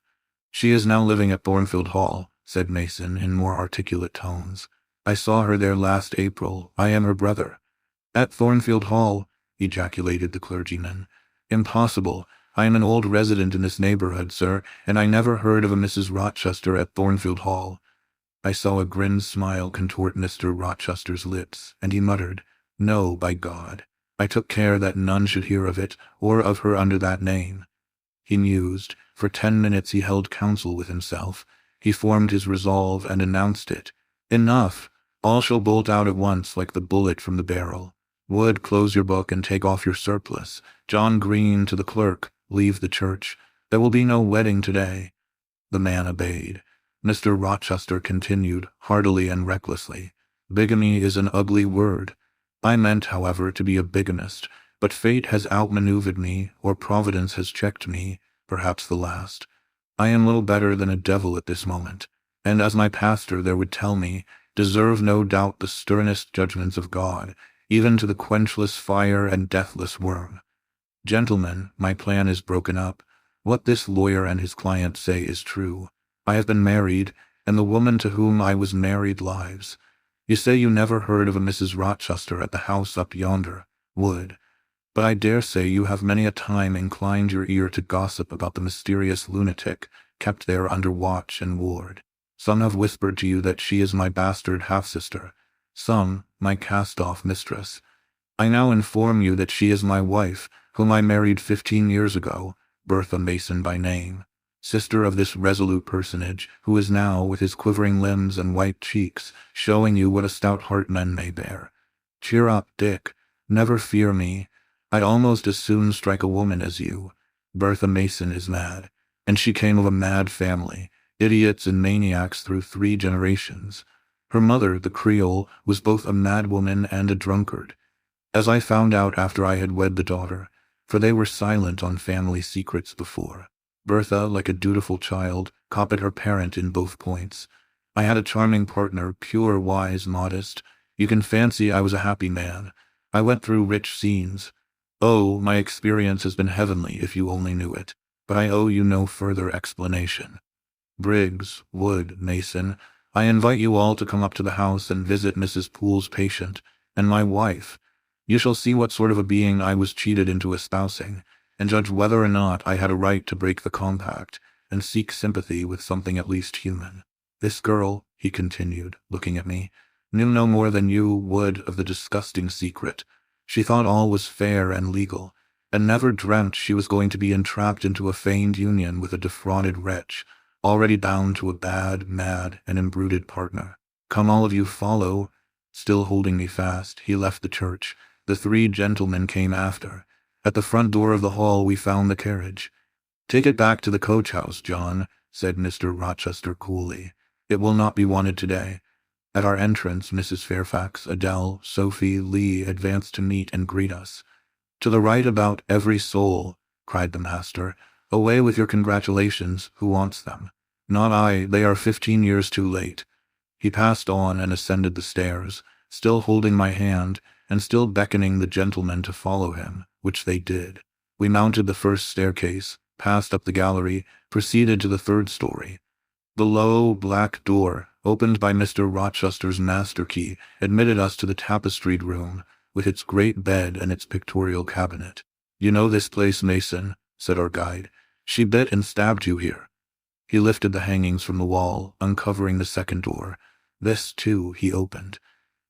Speaker 1: "She is now living at Thornfield Hall," said Mason in more articulate tones. "I saw her there last April. I am her brother." "At Thornfield Hall?" ejaculated the clergyman. "Impossible. I am an old resident in this neighborhood, sir, and I never heard of a Mrs. Rochester at Thornfield Hall." I saw a grim smile contort Mr. Rochester's lips, and he muttered, "No, by God. I took care that none should hear of it, or of her under that name." He mused. For 10 minutes he held counsel with himself. He formed his resolve and announced it. "Enough! All shall bolt out at once like the bullet from the barrel. Wood, close your book and take off your surplice. John Green, to the clerk, leave the church. There will be no wedding today." The man obeyed. Mr. Rochester continued, heartily and recklessly, "Bigamy is an ugly word. I meant, however, to be a bigamist, but fate has outmaneuvered me, or Providence has checked me, perhaps the last. I am little better than a devil at this moment, and as my pastor there would tell me, deserve no doubt the sternest judgments of God, even to the quenchless fire and deathless worm. Gentlemen, my plan is broken up. What this lawyer and his client say is true. I have been married, and the woman to whom I was married lives. You say you never heard of a Mrs. Rochester at the house up yonder, Wood. But I dare say you have many a time inclined your ear to gossip about the mysterious lunatic kept there under watch and ward. Some have whispered to you that she is my bastard half-sister, some my cast-off mistress. I now inform you that she is my wife, whom I married 15 years ago, Bertha Mason by name, sister of this resolute personage, who is now, with his quivering limbs and white cheeks, showing you what a stout heart men may bear. Cheer up, Dick. Never fear me. I'd almost as soon strike a woman as you. Bertha Mason is mad, and she came of a mad family, idiots and maniacs through 3 generations. Her mother, the Creole, was both a madwoman and a drunkard, as I found out after I had wed the daughter, for they were silent on family secrets before. Bertha, like a dutiful child, copied her parent in both points. I had a charming partner, pure, wise, modest. You can fancy I was a happy man. I went through rich scenes. Oh, my experience has been heavenly if you only knew it, but I owe you no further explanation. Briggs, Wood, Mason, I invite you all to come up to the house and visit Mrs. Poole's patient, and my wife. You shall see what sort of a being I was cheated into espousing, and judge whether or not I had a right to break the compact, and seek sympathy with something at least human. This girl, he continued, looking at me, knew no more than you would of the disgusting secret. She thought all was fair and legal, and never dreamt she was going to be entrapped into a feigned union with a defrauded wretch, already bound to a bad, mad, and imbruted partner. Come, all of you, follow. Still holding me fast, he left the church. The 3 gentlemen came after. At the front door of the hall we found the carriage. "Take it back to the coach-house, John," said Mr. Rochester coolly. "It will not be wanted today." At our entrance, Mrs. Fairfax, Adele, Sophie, Lee advanced to meet and greet us. "To the right about every soul," cried the master. "Away with your congratulations. Who wants them?" "Not I. They are 15 years too late." He passed on and ascended the stairs, still holding my hand, and still beckoning the gentlemen to follow him, which they did. We mounted the first staircase, passed up the gallery, proceeded to the 3rd story. The low, black door, opened by Mr. Rochester's master key, admitted us to the tapestried room, with its great bed and its pictorial cabinet. "You know this place, Mason," said our guide. "She bit and stabbed you here." He lifted the hangings from the wall, uncovering the 2nd door. This, too, he opened.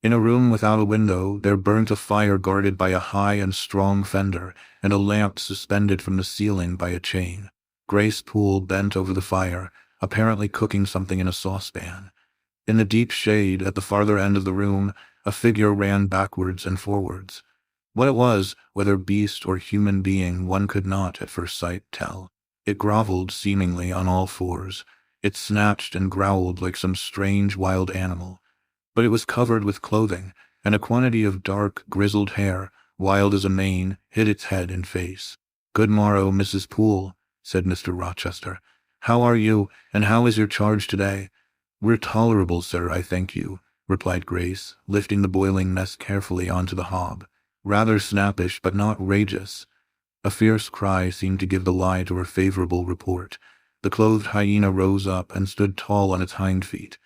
Speaker 1: In a room without a window, there burnt a fire guarded by a high and strong fender, and a lamp suspended from the ceiling by a chain. Grace Poole bent over the fire, apparently cooking something in a saucepan. In the deep shade, at the farther end of the room, a figure ran backwards and forwards. What it was, whether beast or human being, one could not, at first sight, tell. It groveled, seemingly, on all 4s. It snatched and growled like some strange wild animal. But it was covered with clothing, and a quantity of dark, grizzled hair, wild as a mane, hid its head and face. "Good morrow, Mrs. Poole," said Mr. Rochester. "How are you, and how is your charge today?" "We're tolerable, sir, I thank you," replied Grace, lifting the boiling mess carefully onto the hob. "Rather snappish, but not rageous." A fierce cry seemed to give the lie to her favorable report. The clothed hyena rose up and stood tall on its hind feet.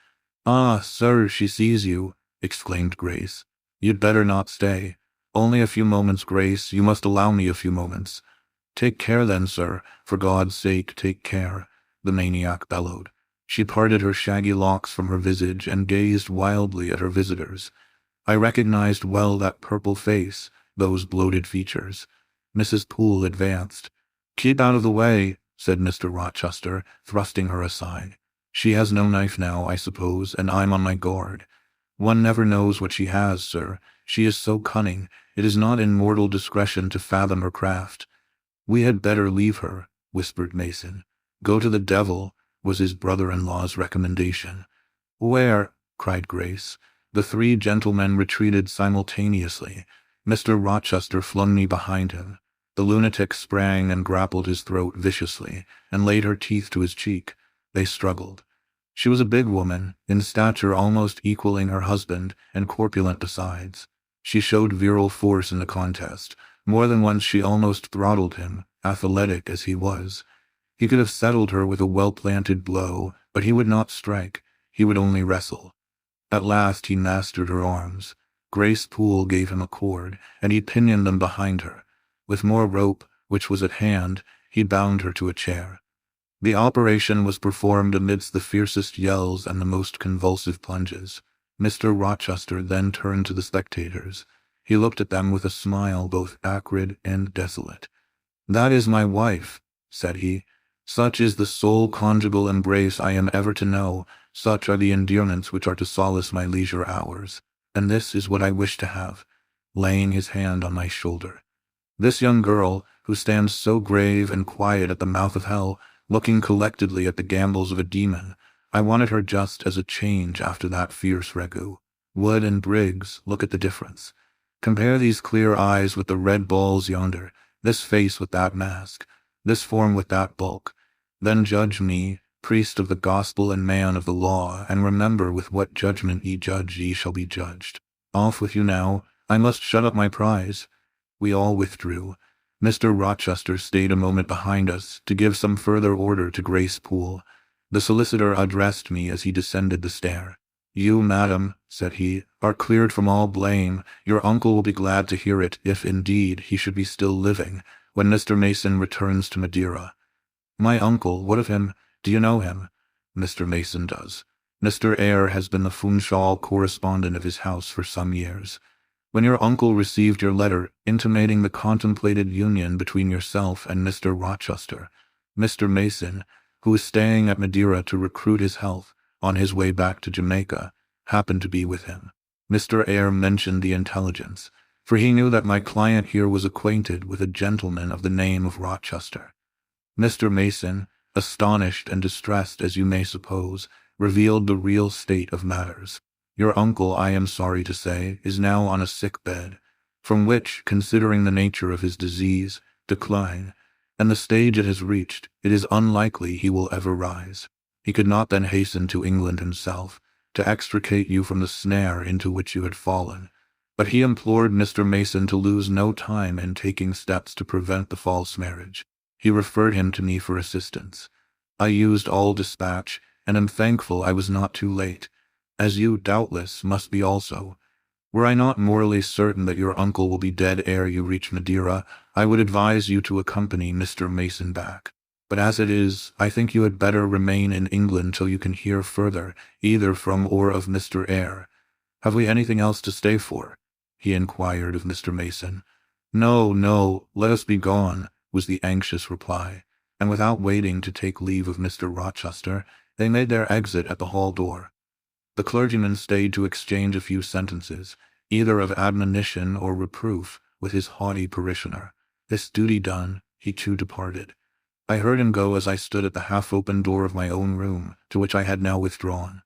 Speaker 1: "Ah, sir, she sees you," exclaimed Grace. "You'd better not stay. Only a few moments, Grace. You must allow me a few moments." "Take care then, sir. For God's sake, take care," the maniac bellowed. She parted her shaggy locks from her visage and gazed wildly at her visitors. I recognized well that purple face, those bloated features. Mrs. Poole advanced. "Keep out of the way," said Mr. Rochester, thrusting her aside. "She has no knife now, I suppose, and I'm on my guard." "One never knows what she has, sir. She is so cunning, it is not in mortal discretion to fathom her craft." "We had better leave her," whispered Mason. "Go to the devil," was his brother-in-law's recommendation. "Where?" cried Grace. The 3 gentlemen retreated simultaneously. Mr. Rochester flung me behind him. The lunatic sprang and grappled his throat viciously, and laid her teeth to his cheek. They struggled. She was a big woman, in stature almost equaling her husband, and corpulent besides. She showed virile force in the contest. More than once she almost throttled him, athletic as he was. He could have settled her with a well-planted blow, but he would not strike. He would only wrestle. At last he mastered her arms. Grace Poole gave him a cord, and he pinioned them behind her. With more rope, which was at hand, he bound her to a chair. The operation was performed amidst the fiercest yells and the most convulsive plunges. Mr. Rochester then turned to the spectators. He looked at them with a smile both acrid and desolate. "That is my wife," said he. "Such is the sole conjugal embrace I am ever to know, such are the endearments which are to solace my leisure hours. And this is what I wish to have," laying his hand on my shoulder. "This young girl, who stands so grave and quiet at the mouth of hell, looking collectedly at the gambols of a demon, I wanted her just as a change after that fierce ragout. Wood and Briggs, look at the difference. Compare these clear eyes with the red balls yonder, this face with that mask, this form with that bulk. Then judge me, priest of the gospel and man of the law, and remember with what judgment ye judge ye shall be judged. Off with you now, I must shut up my prize." We all withdrew. Mr. Rochester stayed a moment behind us to give some further order to Grace Poole. The solicitor addressed me as he descended the stair. "You, madam," said he, "are cleared from all blame. Your uncle will be glad to hear it, if indeed he should be still living, when Mr. Mason returns to Madeira." "My uncle, what of him? Do you know him?" "Mr. Mason does. Mr. Eyre has been the Funchal correspondent of his house for some years. When your uncle received your letter intimating the contemplated union between yourself and Mr. Rochester, Mr. Mason, who is staying at Madeira to recruit his health, on his way back to Jamaica, happened to be with him. Mr. Eyre mentioned the intelligence, for he knew that my client here was acquainted with a gentleman of the name of Rochester. Mr. Mason, astonished and distressed as you may suppose, revealed the real state of matters. Your uncle, I am sorry to say, is now on a sick bed, from which, considering the nature of his disease, decline, and the stage it has reached, it is unlikely he will ever rise. He could not then hasten to England himself, to extricate you from the snare into which you had fallen, but he implored Mr. Mason to lose no time in taking steps to prevent the false marriage. He referred him to me for assistance. I used all dispatch, and am thankful I was not too late, as you, doubtless, must be also. Were I not morally certain that your uncle will be dead ere you reach Madeira, I would advise you to accompany Mr. Mason back. But as it is, I think you had better remain in England till you can hear further, either from or of Mr. Eyre. Have we anything else to stay for?" he inquired of Mr. Mason. "No, no, let us be gone," was the anxious reply, and without waiting to take leave of Mr. Rochester, they made their exit at the hall door. The clergyman stayed to exchange a few sentences, either of admonition or reproof, with his haughty parishioner. This duty done, he too departed. I heard him go as I stood at the half-open door of my own room, to which I had now withdrawn.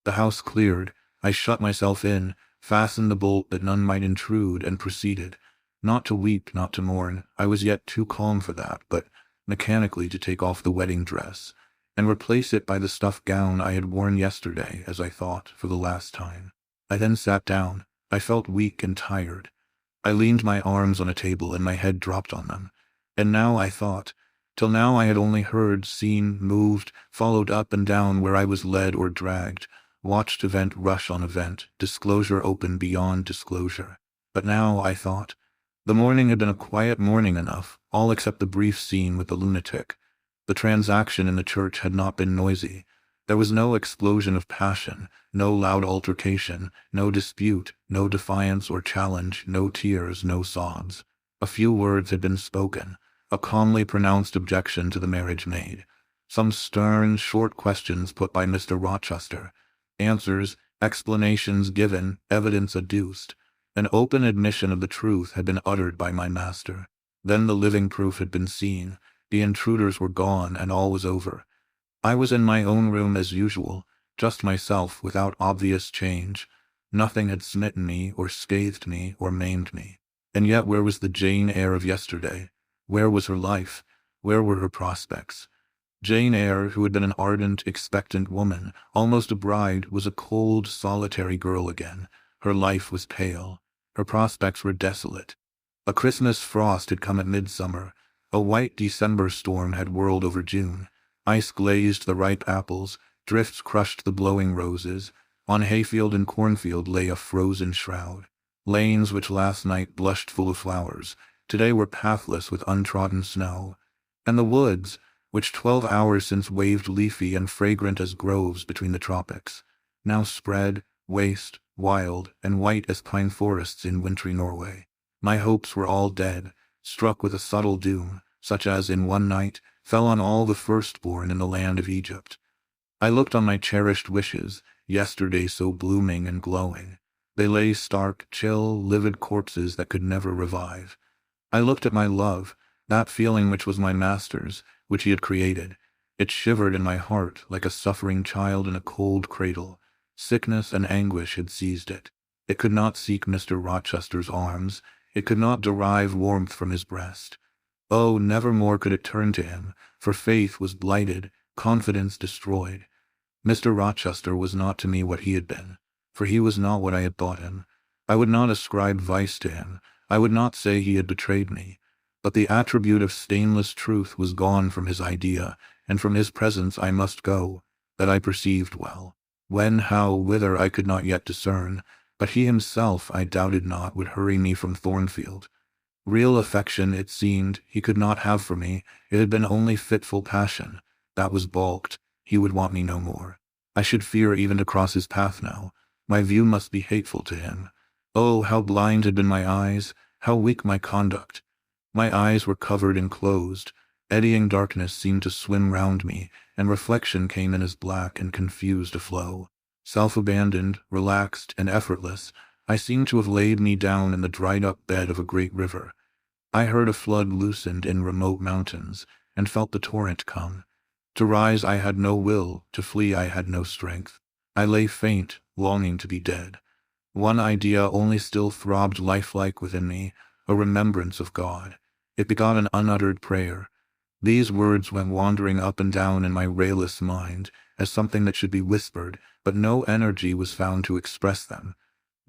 Speaker 1: The house cleared, I shut myself in, fastened the bolt that none might intrude, and proceeded, not to weep, not to mourn, I was yet too calm for that, but mechanically to take off the wedding dress, and replace it by the stuff gown I had worn yesterday, as I thought, for the last time. I then sat down. I felt weak and tired. I leaned my arms on a table, and my head dropped on them. And now I thought, till now I had only heard, seen, moved, followed up and down where I was led or dragged, watched event rush on event, disclosure open beyond disclosure. But now, I thought, the morning had been a quiet morning enough, all except the brief scene with the lunatic. The transaction in the church had not been noisy. There was no explosion of passion, no loud altercation, no dispute, no defiance or challenge, no tears, no sobs. A few words had been spoken, a calmly pronounced objection to the marriage made, some stern, short questions put by Mr. Rochester, answers, explanations given, evidence adduced. An open admission of the truth had been uttered by my master. Then the living proof had been seen. The intruders were gone, and all was over. I was in my own room as usual, just myself, without obvious change. Nothing had smitten me, or scathed me, or maimed me. And yet where was the Jane Eyre of yesterday? Where was her life? Where were her prospects? Jane Eyre, who had been an ardent, expectant woman, almost a bride, was a cold, solitary girl again. Her life was pale. Her prospects were desolate. A Christmas frost had come at midsummer. A white December storm had whirled over June. Ice glazed the ripe apples, drifts crushed the blowing roses. On hayfield and cornfield lay a frozen shroud. Lanes which last night blushed full of flowers, today were pathless with untrodden snow, and the woods, which 12 hours since waved leafy and fragrant as groves between the tropics, now spread, waste, wild, and white as pine forests in wintry Norway. My hopes were all dead, struck with a subtle doom, such as in one night fell on all the firstborn in the land of Egypt. I looked on my cherished wishes, yesterday so blooming and glowing. They lay stark, chill, livid corpses that could never revive. I looked at my love, that feeling which was my master's, which he had created. It shivered in my heart like a suffering child in a cold cradle. Sickness and anguish had seized it. It could not seek Mr. Rochester's arms. It could not derive warmth from his breast. Oh, never more could it turn to him, for faith was blighted, confidence destroyed. Mr. Rochester was not to me what he had been, for he was not what I had thought him. I would not ascribe vice to him. I would not say he had betrayed me. But the attribute of stainless truth was gone from his idea, and from his presence I must go, that I perceived well. When, how, whither I could not yet discern, but he himself, I doubted not, would hurry me from Thornfield. Real affection, it seemed, he could not have for me. It had been only fitful passion. That was balked. He would want me no more. I should fear even to cross his path now. My view must be hateful to him. Oh, how blind had been my eyes, how weak my conduct. My eyes were covered and closed. Eddying darkness seemed to swim round me, and reflection came in as black and confused a flow. Self-abandoned, relaxed, and effortless, I seemed to have laid me down in the dried-up bed of a great river. I heard a flood loosened in remote mountains, and felt the torrent come. To rise I had no will, to flee I had no strength. I lay faint, longing to be dead. One idea only still throbbed lifelike within me, a remembrance of God. It begot an unuttered prayer. These words went wandering up and down in my rayless mind, as something that should be whispered, but no energy was found to express them.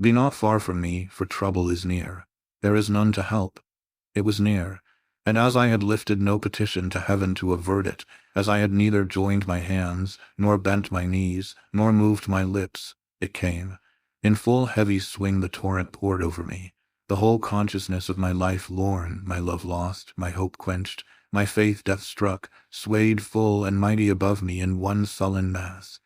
Speaker 1: Be not far from me, for trouble is near. There is none to help. It was near, and as I had lifted no petition to heaven to avert it, as I had neither joined my hands, nor bent my knees, nor moved my lips, it came. In full heavy swing the torrent poured over me. The whole consciousness of my life lorn, my love lost, my hope quenched, my faith death-struck, swayed full and mighty above me in one sullen mass.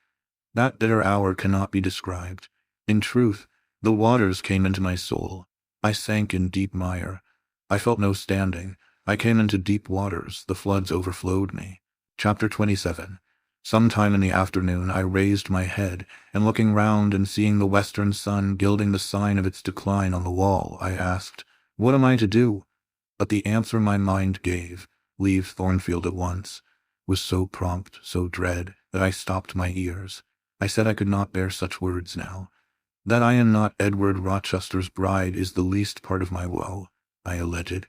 Speaker 1: That bitter hour cannot be described. In truth, the waters came into my soul. I sank in deep mire. I felt no standing. I came into deep waters. The floods overflowed me. Chapter 27. Sometime in the afternoon I raised my head, and looking round and seeing the western sun gilding the sign of its decline on the wall, I asked, "What am I to do?" But the answer my mind gave, "Leave Thornfield at once," was so prompt, so dread, that I stopped my ears. I said I could not bear such words now. That I am not Edward Rochester's bride is the least part of my woe, I alleged.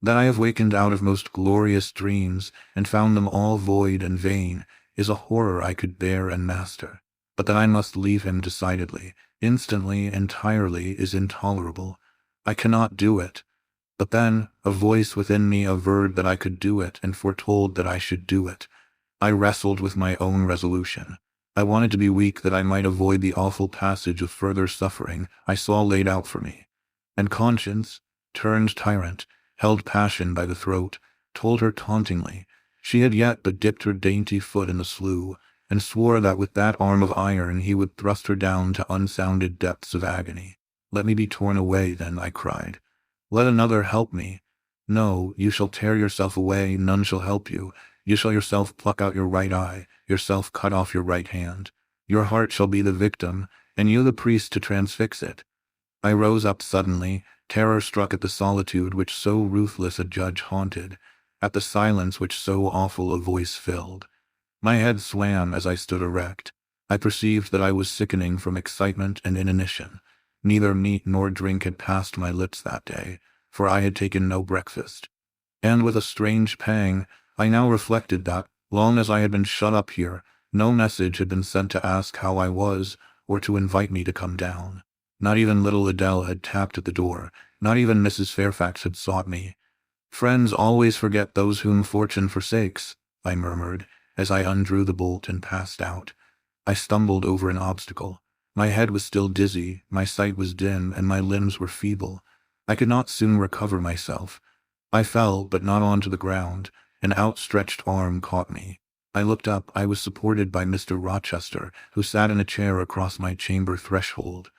Speaker 1: That I have wakened out of most glorious dreams, and found them all void and vain, is a horror I could bear and master. But that I must leave him decidedly, instantly, entirely, is intolerable. I cannot do it. But then, a voice within me averred that I could do it, and foretold that I should do it. I wrestled with my own resolution. I wanted to be weak that I might avoid the awful passage of further suffering I saw laid out for me. And conscience, turned tyrant, held passion by the throat, told her tauntingly she had yet but dipped her dainty foot in the slough, and swore that with that arm of iron he would thrust her down to unsounded depths of agony. "Let me be torn away, then," I cried. "Let another help me." "No, you shall tear yourself away, none shall help you. You shall yourself pluck out your right eye, yourself cut off your right hand. Your heart shall be the victim, and you the priest to transfix it." I rose up suddenly, terror-struck at the solitude which so ruthless a judge haunted, at the silence which so awful a voice filled. My head swam as I stood erect. I perceived that I was sickening from excitement and inanition. Neither meat nor drink had passed my lips that day, for I had taken no breakfast. And with a strange pang, I now reflected that, long as I had been shut up here, no message had been sent to ask how I was, or to invite me to come down. Not even little Adele had tapped at the door. Not even Mrs. Fairfax had sought me. "Friends always forget those whom fortune forsakes," I murmured, as I undrew the bolt and passed out. I stumbled over an obstacle. My head was still dizzy, my sight was dim, and my limbs were feeble. I could not soon recover myself. I fell, but not onto the ground. An outstretched arm caught me. I looked up. I was supported by Mr. Rochester, who sat in a chair across my chamber threshold.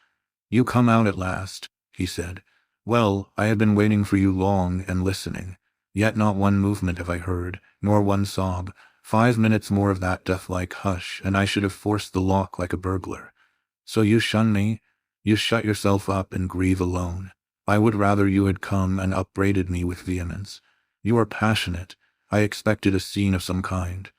Speaker 1: "You come out at last," he said. "Well, I have been waiting for you long and listening. Yet not one movement have I heard, nor one sob. 5 minutes more of that death-like hush, and I should have forced the lock like a burglar. So you shun me? You shut yourself up and grieve alone. I would rather you had come and upbraided me with vehemence. You are passionate. I expected a scene of some kind.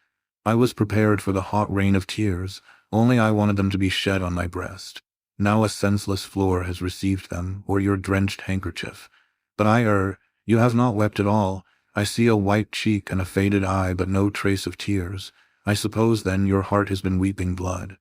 Speaker 1: I was prepared for the hot rain of tears, only I wanted them to be shed on my breast. Now a senseless floor has received them, or your drenched handkerchief. But you have not wept at all. I see a white cheek and a faded eye, but no trace of tears. I suppose, then, your heart has been weeping blood.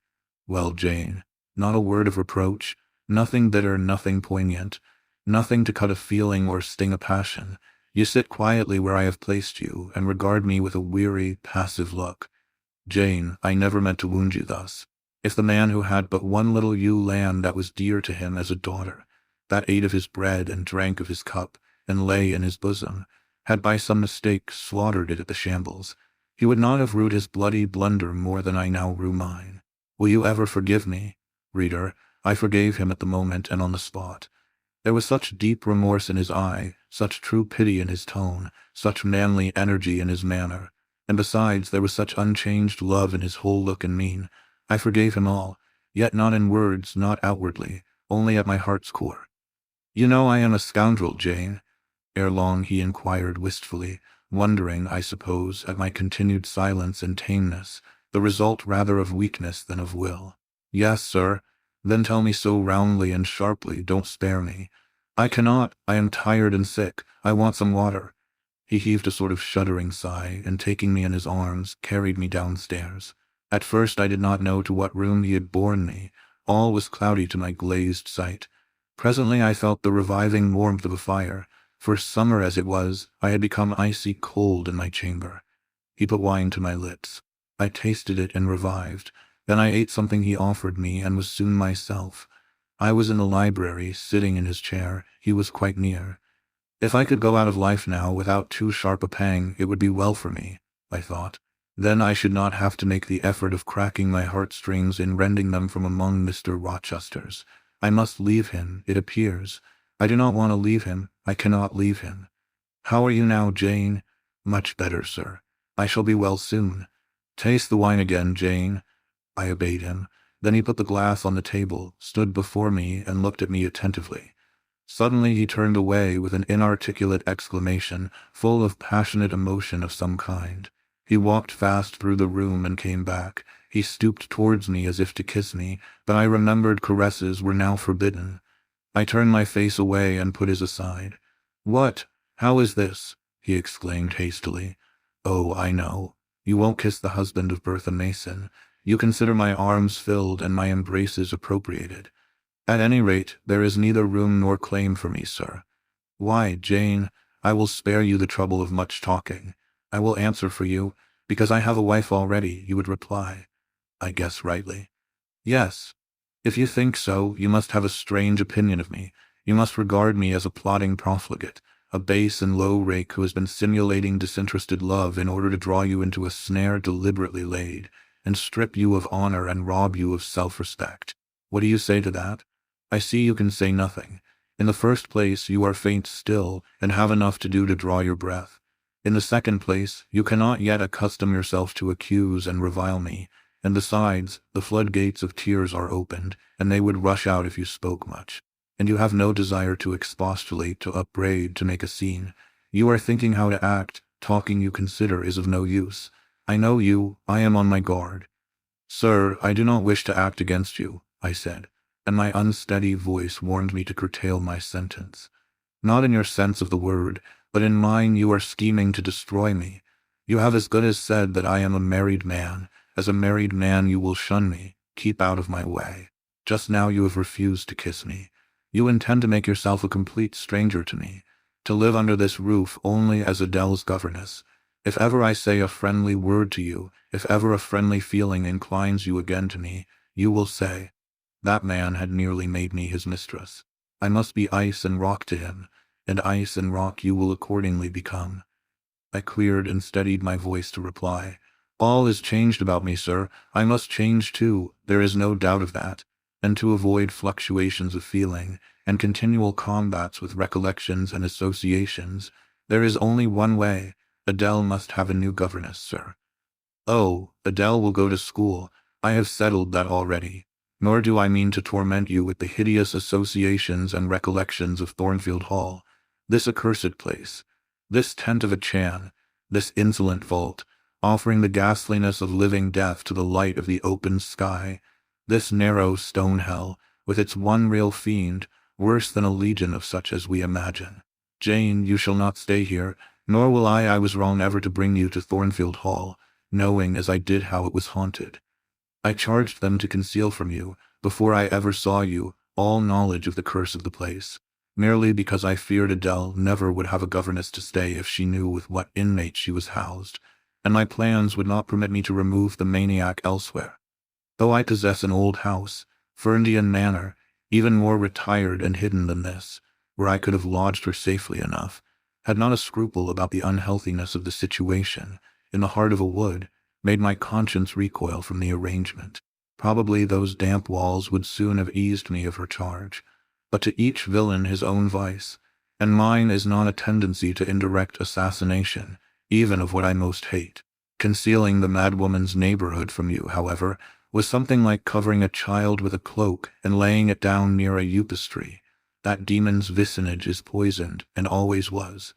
Speaker 1: Well, Jane, not a word of reproach, nothing bitter, nothing poignant, nothing to cut a feeling or sting a passion. You sit quietly where I have placed you, and regard me with a weary, passive look. Jane, I never meant to wound you thus. If the man who had but one little ewe lamb that was dear to him as a daughter, that ate of his bread and drank of his cup, and lay in his bosom, had by some mistake slaughtered it at the shambles, he would not have rued his bloody blunder more than I now rue mine. Will you ever forgive me? Reader, I forgave him at the moment and on the spot. There was such deep remorse in his eye, such true pity in his tone, such manly energy in his manner, and besides there was such unchanged love in his whole look and mien. I forgave him all, yet not in words, not outwardly, only at my heart's core. You know I am a scoundrel, Jane. Ere long he inquired wistfully, wondering, I suppose, at my continued silence and tameness, the result rather of weakness than of will. Yes, sir. Then tell me so roundly and sharply, don't spare me. I cannot, I am tired and sick, I want some water. He heaved a sort of shuddering sigh, and taking me in his arms, carried me downstairs. At first I did not know to what room he had borne me. All was cloudy to my glazed sight. Presently I felt the reviving warmth of a fire, for summer as it was, I had become icy cold in my chamber. He put wine to my lips. I tasted it and revived. Then I ate something he offered me, and was soon myself. I was in the library, sitting in his chair. He was quite near. If I could go out of life now without too sharp a pang, it would be well for me, I thought. Then I should not have to make the effort of cracking my heartstrings in rending them from among Mr. Rochester's. I must leave him, it appears. I do not want to leave him. I cannot leave him. How are you now, Jane? Much better, sir. I shall be well soon. Taste the wine again, Jane. I obeyed him. Then he put the glass on the table, stood before me, and looked at me attentively. Suddenly he turned away with an inarticulate exclamation, full of passionate emotion of some kind. He walked fast through the room and came back. He stooped towards me as if to kiss me, but I remembered caresses were now forbidden. I turned my face away and put his aside. "What? How is this?" he exclaimed hastily. "Oh, I know. You won't kiss the husband of Bertha Mason. You consider my arms filled and my embraces appropriated. At any rate, there is neither room nor claim for me, sir. Why, Jane, I will spare you the trouble of much talking. I will answer for you. Because I have a wife already, you would reply. I guess rightly. Yes. If you think so, you must have a strange opinion of me. You must regard me as a plotting profligate, a base and low rake who has been simulating disinterested love in order to draw you into a snare deliberately laid, and strip you of honor and rob you of self-respect. What do you say to that? I see you can say nothing. In the first place, you are faint still, and have enough to do to draw your breath. In the second place, you cannot yet accustom yourself to accuse and revile me, and besides, the floodgates of tears are opened, and they would rush out if you spoke much. And you have no desire to expostulate, to upbraid, to make a scene. You are thinking how to act. Talking, you consider, is of no use. I know you. I am on my guard. Sir, I do not wish to act against you, I said, and my unsteady voice warned me to curtail my sentence. Not in your sense of the word, but in mine you are scheming to destroy me. You have as good as said that I am a married man. As a married man you will shun me, keep out of my way. Just now you have refused to kiss me. You intend to make yourself a complete stranger to me, to live under this roof only as Adele's governess. If ever I say a friendly word to you, if ever a friendly feeling inclines you again to me, you will say, that man had nearly made me his mistress. I must be ice and rock to him. and ice and rock you will accordingly become. I cleared and steadied my voice to reply. All is changed about me, sir. I must change too, there is no doubt of that. And to avoid fluctuations of feeling, and continual combats with recollections and associations, there is only one way. Adele must have a new governess, sir. Oh, Adele will go to school. I have settled that already. Nor do I mean to torment you with the hideous associations and recollections of Thornfield Hall, this accursed place, this tent of a Chan, this insolent vault, offering the ghastliness of living death to the light of the open sky, this narrow stone hell, with its one real fiend, worse than a legion of such as we imagine. Jane, you shall not stay here, nor will I. I was wrong ever to bring you to Thornfield Hall, knowing as I did how it was haunted. I charged them to conceal from you, before I ever saw you, all knowledge of the curse of the place, merely because I feared Adele never would have a governess to stay if she knew with what inmates she was housed, and my plans would not permit me to remove the maniac elsewhere. Though I possess an old house, Ferndean Manor, even more retired and hidden than this, where I could have lodged her safely enough, had not a scruple about the unhealthiness of the situation, in the heart of a wood, made my conscience recoil from the arrangement. Probably those damp walls would soon have eased me of her charge, but to each villain his own vice, and mine is not a tendency to indirect assassination, even of what I most hate. Concealing the madwoman's neighborhood from you, however, was something like covering a child with a cloak and laying it down near a upas tree. That demon's vicinage is poisoned, and always was.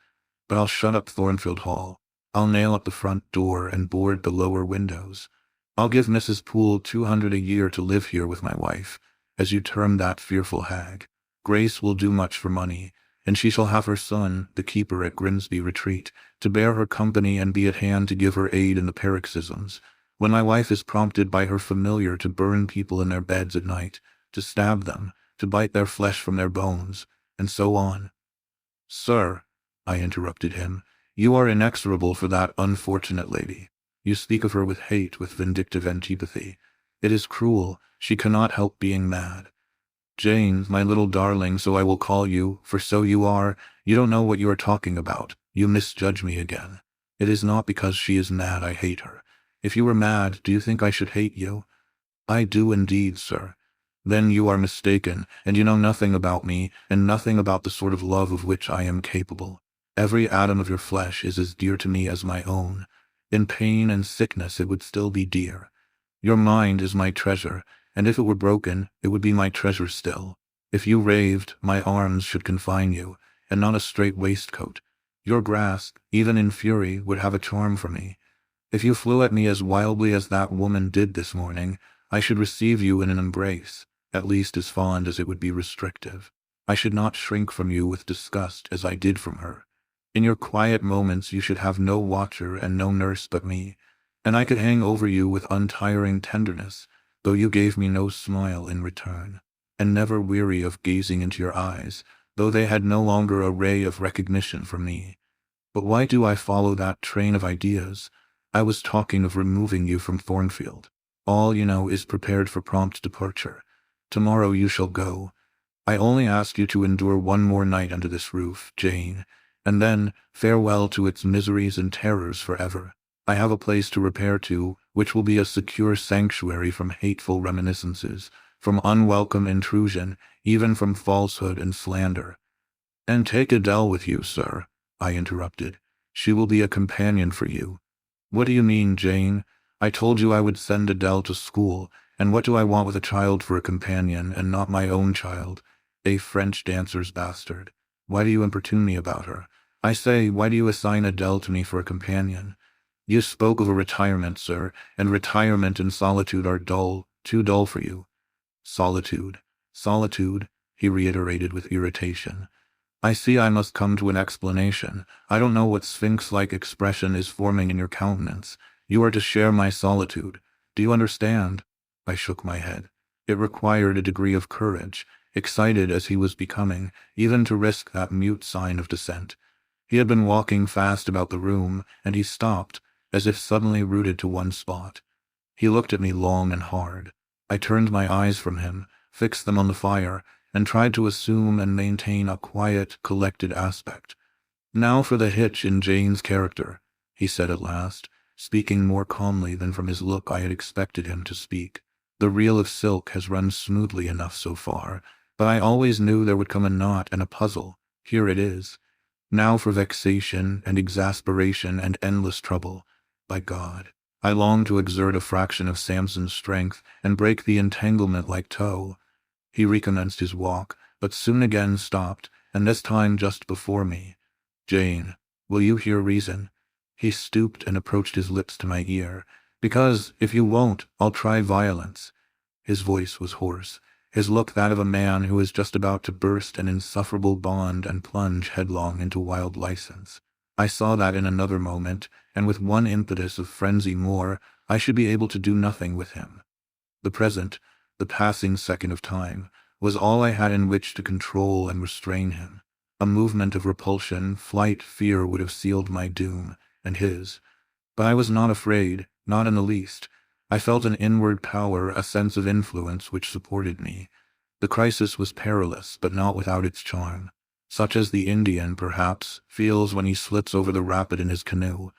Speaker 1: But I'll shut up Thornfield Hall. I'll nail up the front door and board the lower windows. I'll give Mrs. Poole 200 a year to live here with my wife, as you term that fearful hag. Grace will do much for money, and she shall have her son, the keeper at Grimsby Retreat, to bear her company and be at hand to give her aid in the paroxysms, when my wife is prompted by her familiar to burn people in their beds at night, to stab them, to bite their flesh from their bones, and so on. Sir, I interrupted him, you are inexorable for that unfortunate lady. You speak of her with hate, with vindictive antipathy. It is cruel. She cannot help being mad. Jane, my little darling, so I will call you, for so you are. You don't know what you are talking about. You misjudge me again. It is not because she is mad I hate her. If you were mad, do you think I should hate you? I do indeed, sir. Then you are mistaken, and you know nothing about me, and nothing about the sort of love of which I am capable. Every atom of your flesh is as dear to me as my own. In pain and sickness it would still be dear. Your mind is my treasure, and if it were broken, it would be my treasure still. If you raved, my arms should confine you, and not a straight waistcoat. Your grasp, even in fury, would have a charm for me. If you flew at me as wildly as that woman did this morning, I should receive you in an embrace, at least as fond as it would be restrictive. I should not shrink from you with disgust as I did from her. In your quiet moments you should have no watcher and no nurse but me, and I could hang over you with untiring tenderness, though you gave me no smile in return, and never weary of gazing into your eyes, though they had no longer a ray of recognition for me. But why do I follow that train of ideas? I was talking of removing you from Thornfield. All, you know, is prepared for prompt departure. Tomorrow you shall go. I only ask you to endure one more night under this roof, Jane, and then farewell to its miseries and terrors forever. I have a place to repair to, which will be a secure sanctuary from hateful reminiscences, from unwelcome intrusion, even from falsehood and slander. And take Adele with you, sir, I interrupted. She will be a companion for you. What do you mean, Jane? I told you I would send Adele to school, and what do I want with a child for a companion, and not my own child? A French dancer's bastard. Why do you importune me about her? I say, why do you assign Adele to me for a companion? You spoke of a retirement, sir, and retirement and solitude are dull, too dull for you. Solitude, he reiterated with irritation. I see I must come to an explanation. I don't know what sphinx-like expression is forming in your countenance. You are to share my solitude. Do you understand? I shook my head. It required a degree of courage, excited as he was becoming, even to risk that mute sign of dissent. He had been walking fast about the room, and he stopped, as if suddenly rooted to one spot. He looked at me long and hard. I turned my eyes from him, fixed them on the fire, and tried to assume and maintain a quiet, collected aspect. "Now for the hitch in Jane's character," he said at last, speaking more calmly than from his look I had expected him to speak. "The reel of silk has run smoothly enough so far, but I always knew there would come a knot and a puzzle. Here it is. Now for vexation and exasperation and endless trouble. By God, I long to exert a fraction of Samson's strength and break the entanglement like tow." He recommenced his walk, but soon again stopped, and this time just before me. "Jane, will you hear reason?" He stooped and approached his lips to my ear. "Because, if you won't, I'll try violence." His voice was hoarse, his look that of a man who is just about to burst an insufferable bond and plunge headlong into wild license. I saw that in another moment, and with one impetus of frenzy more, I should be able to do nothing with him. The present, the passing second of time, was all I had in which to control and restrain him. A movement of repulsion, flight, fear would have sealed my doom, and his. But I was not afraid, not in the least. I felt an inward power, a sense of influence which supported me. The crisis was perilous, but not without its charm, such as the Indian, perhaps, feels when he slips over the rapid in his canoe.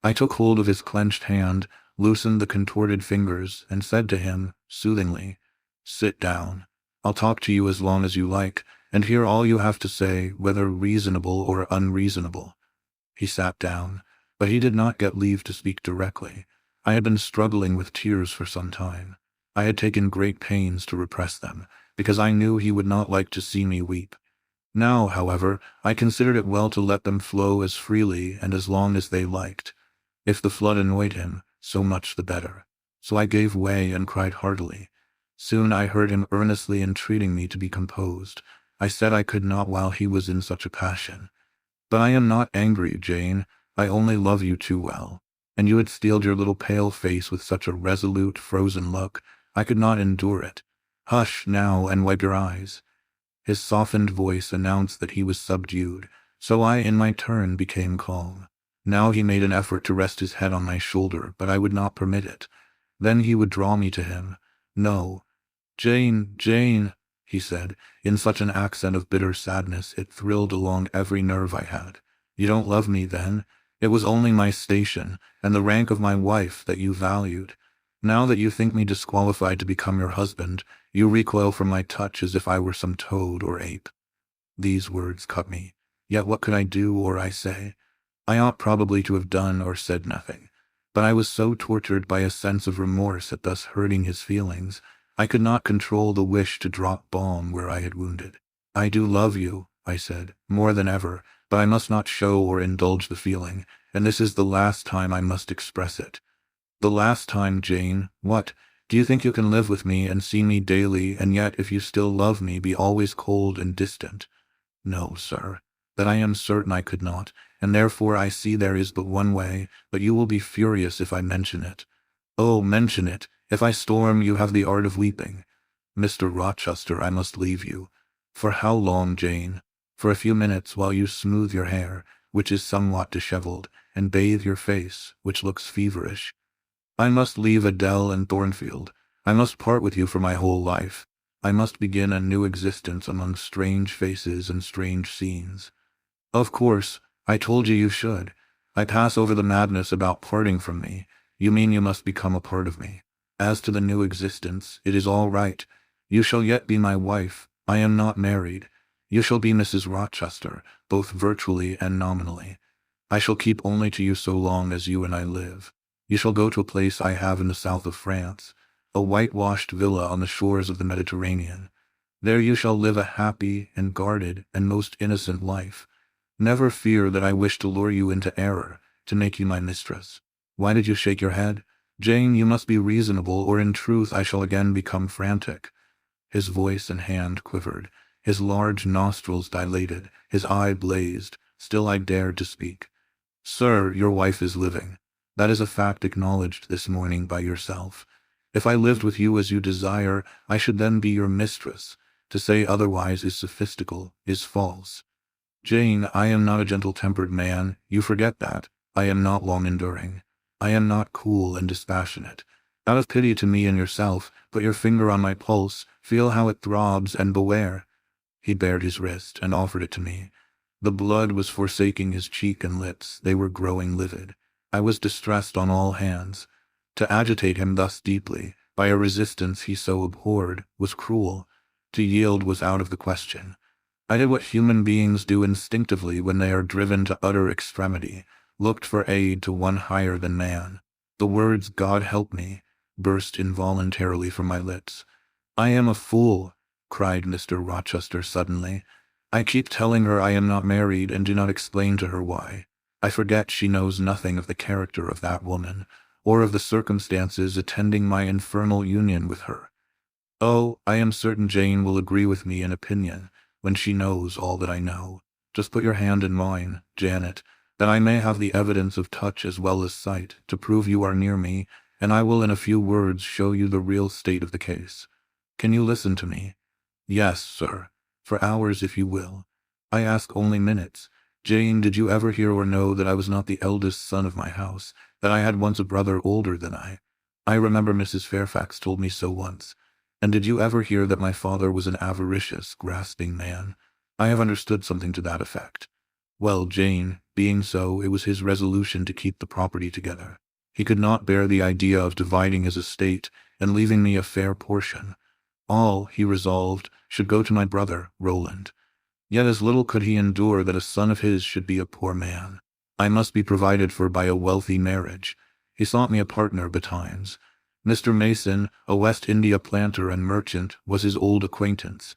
Speaker 1: I took hold of his clenched hand, loosened the contorted fingers, and said to him, soothingly, "Sit down. I'll talk to you as long as you like, and hear all you have to say, whether reasonable or unreasonable." He sat down, but he did not get leave to speak directly. I had been struggling with tears for some time. I had taken great pains to repress them, because I knew he would not like to see me weep. Now, however, I considered it well to let them flow as freely and as long as they liked. If the flood annoyed him, so much the better. So I gave way and cried heartily. Soon I heard him earnestly entreating me to be composed. I said I could not while he was in such a passion. "But I am not angry, Jane. I only love you too well. And you had steeled your little pale face with such a resolute, frozen look, I could not endure it. Hush, now, and wipe your eyes." His softened voice announced that he was subdued, so I in my turn became calm. Now he made an effort to rest his head on my shoulder, but I would not permit it. Then he would draw me to him. "No. Jane, Jane," he said, in such an accent of bitter sadness it thrilled along every nerve I had. "You don't love me, then? It was only my station, and the rank of my wife, that you valued. Now that you think me disqualified to become your husband, you recoil from my touch as if I were some toad or ape." These words cut me. Yet what could I do or I say? I ought probably to have done or said nothing, but I was so tortured by a sense of remorse at thus hurting his feelings, I could not control the wish to drop balm where I had wounded. "I do love you," I said, "more than ever, but I must not show or indulge the feeling, and this is the last time I must express it." "The last time, Jane? What? Do you think you can live with me and see me daily, and yet, if you still love me, be always cold and distant?" "No, sir. That I am certain I could not, and therefore I see there is but one way, but you will be furious if I mention it." "Oh, mention it. If I storm, you have the art of weeping." "Mr. Rochester, I must leave you." "For how long, Jane?" "For a few minutes, while you smooth your hair, which is somewhat disheveled, and bathe your face, which looks feverish." "I must leave Adele and Thornfield. I must part with you for my whole life. I must begin a new existence among strange faces and strange scenes." "Of course, I told you you should. I pass over the madness about parting from me. You mean you must become a part of me. As to the new existence, it is all right. You shall yet be my wife. I am not married. You shall be Mrs. Rochester, both virtually and nominally. I shall keep only to you so long as you and I live. You shall go to a place I have in the south of France, a whitewashed villa on the shores of the Mediterranean. There you shall live a happy and guarded and most innocent life. Never fear that I wish to lure you into error, to make you my mistress. Why did you shake your head? Jane, you must be reasonable, or in truth I shall again become frantic." His voice and hand quivered, his large nostrils dilated, his eye blazed. Still I dared to speak. "Sir, your wife is living. That is a fact acknowledged this morning by yourself. If I lived with you as you desire, I should then be your mistress. To say otherwise is sophistical, is false. Jane, I am not a gentle-tempered man. You forget that. I am not long-enduring. I am not cool and dispassionate. Out of pity to me and yourself, put your finger on my pulse, feel how it throbs, and beware. He bared his wrist and offered it to me. The blood was forsaking his cheek and lips. They were growing livid. I was distressed on all hands. To agitate him thus deeply, by a resistance he so abhorred, was cruel. To yield was out of the question. I did what human beings do instinctively when they are driven to utter extremity, looked for aid to one higher than man. The words, "God help me," burst involuntarily from my lips. "I am a fool," cried Mr. Rochester suddenly. "I keep telling her I am not married and do not explain to her why. I forget she knows nothing of the character of that woman, or of the circumstances attending my infernal union with her. Oh, I am certain Jane will agree with me in opinion, when she knows all that I know. Just put your hand in mine, Janet, that I may have the evidence of touch as well as sight, to prove you are near me, and I will in a few words show you the real state of the case. Can you listen to me? Yes, sir. For hours if you will. I ask only minutes. Jane, did you ever hear or know that I was not the eldest son of my house, that I had once a brother older than I? I remember Mrs. Fairfax told me so once. And did you ever hear that my father was an avaricious, grasping man? I have understood something to that effect. Well, Jane, being so, it was his resolution to keep the property together. He could not bear the idea of dividing his estate and leaving me a fair portion. All, he resolved, should go to my brother, Roland. Yet as little could he endure that a son of his should be a poor man. I must be provided for by a wealthy marriage. He sought me a partner betimes. Mr. Mason, a West India planter and merchant, was his old acquaintance.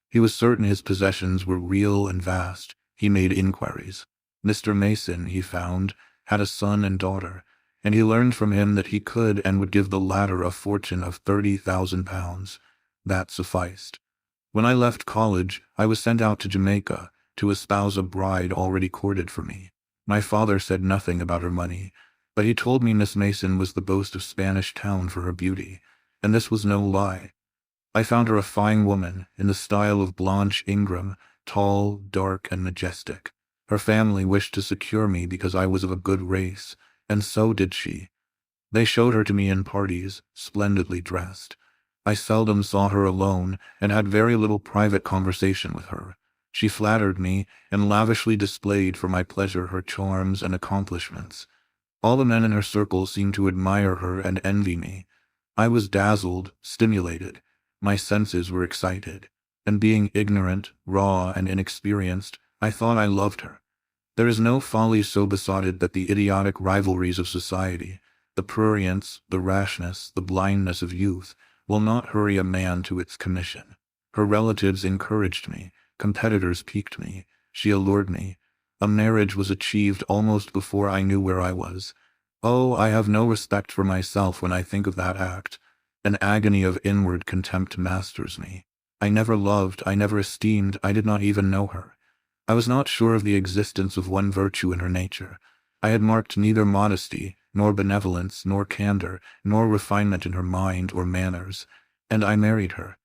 Speaker 1: He was certain his possessions were real and vast. He made inquiries. Mr. Mason, he found, had a son and daughter, and he learned from him that he could and would give the latter a fortune of £30,000. That sufficed. When I left college, I was sent out to Jamaica to espouse a bride already courted for me. My father said nothing about her money, but he told me Miss Mason was the boast of Spanish Town for her beauty, and this was no lie. I found her a fine woman, in the style of Blanche Ingram, tall, dark, and majestic. Her family wished to secure me because I was of a good race, and so did she. They showed her to me in parties, splendidly dressed. I seldom saw her alone, and had very little private conversation with her. She flattered me, and lavishly displayed for my pleasure her charms and accomplishments. All the men in her circle seemed to admire her and envy me. I was dazzled, stimulated. My senses were excited, and being ignorant, raw, and inexperienced, I thought I loved her. There is no folly so besotted that the idiotic rivalries of society, the prurience, the rashness, the blindness of youth, will not hurry a man to its commission. Her relatives encouraged me, competitors piqued me, she allured me. A marriage was achieved almost before I knew where I was. Oh, I have no respect for myself when I think of that act. An agony of inward contempt masters me. I never loved, I never esteemed, I did not even know her. I was not sure of the existence of one virtue in her nature. I had marked neither modesty, nor benevolence, nor candor, nor refinement in her mind or manners, and I married her.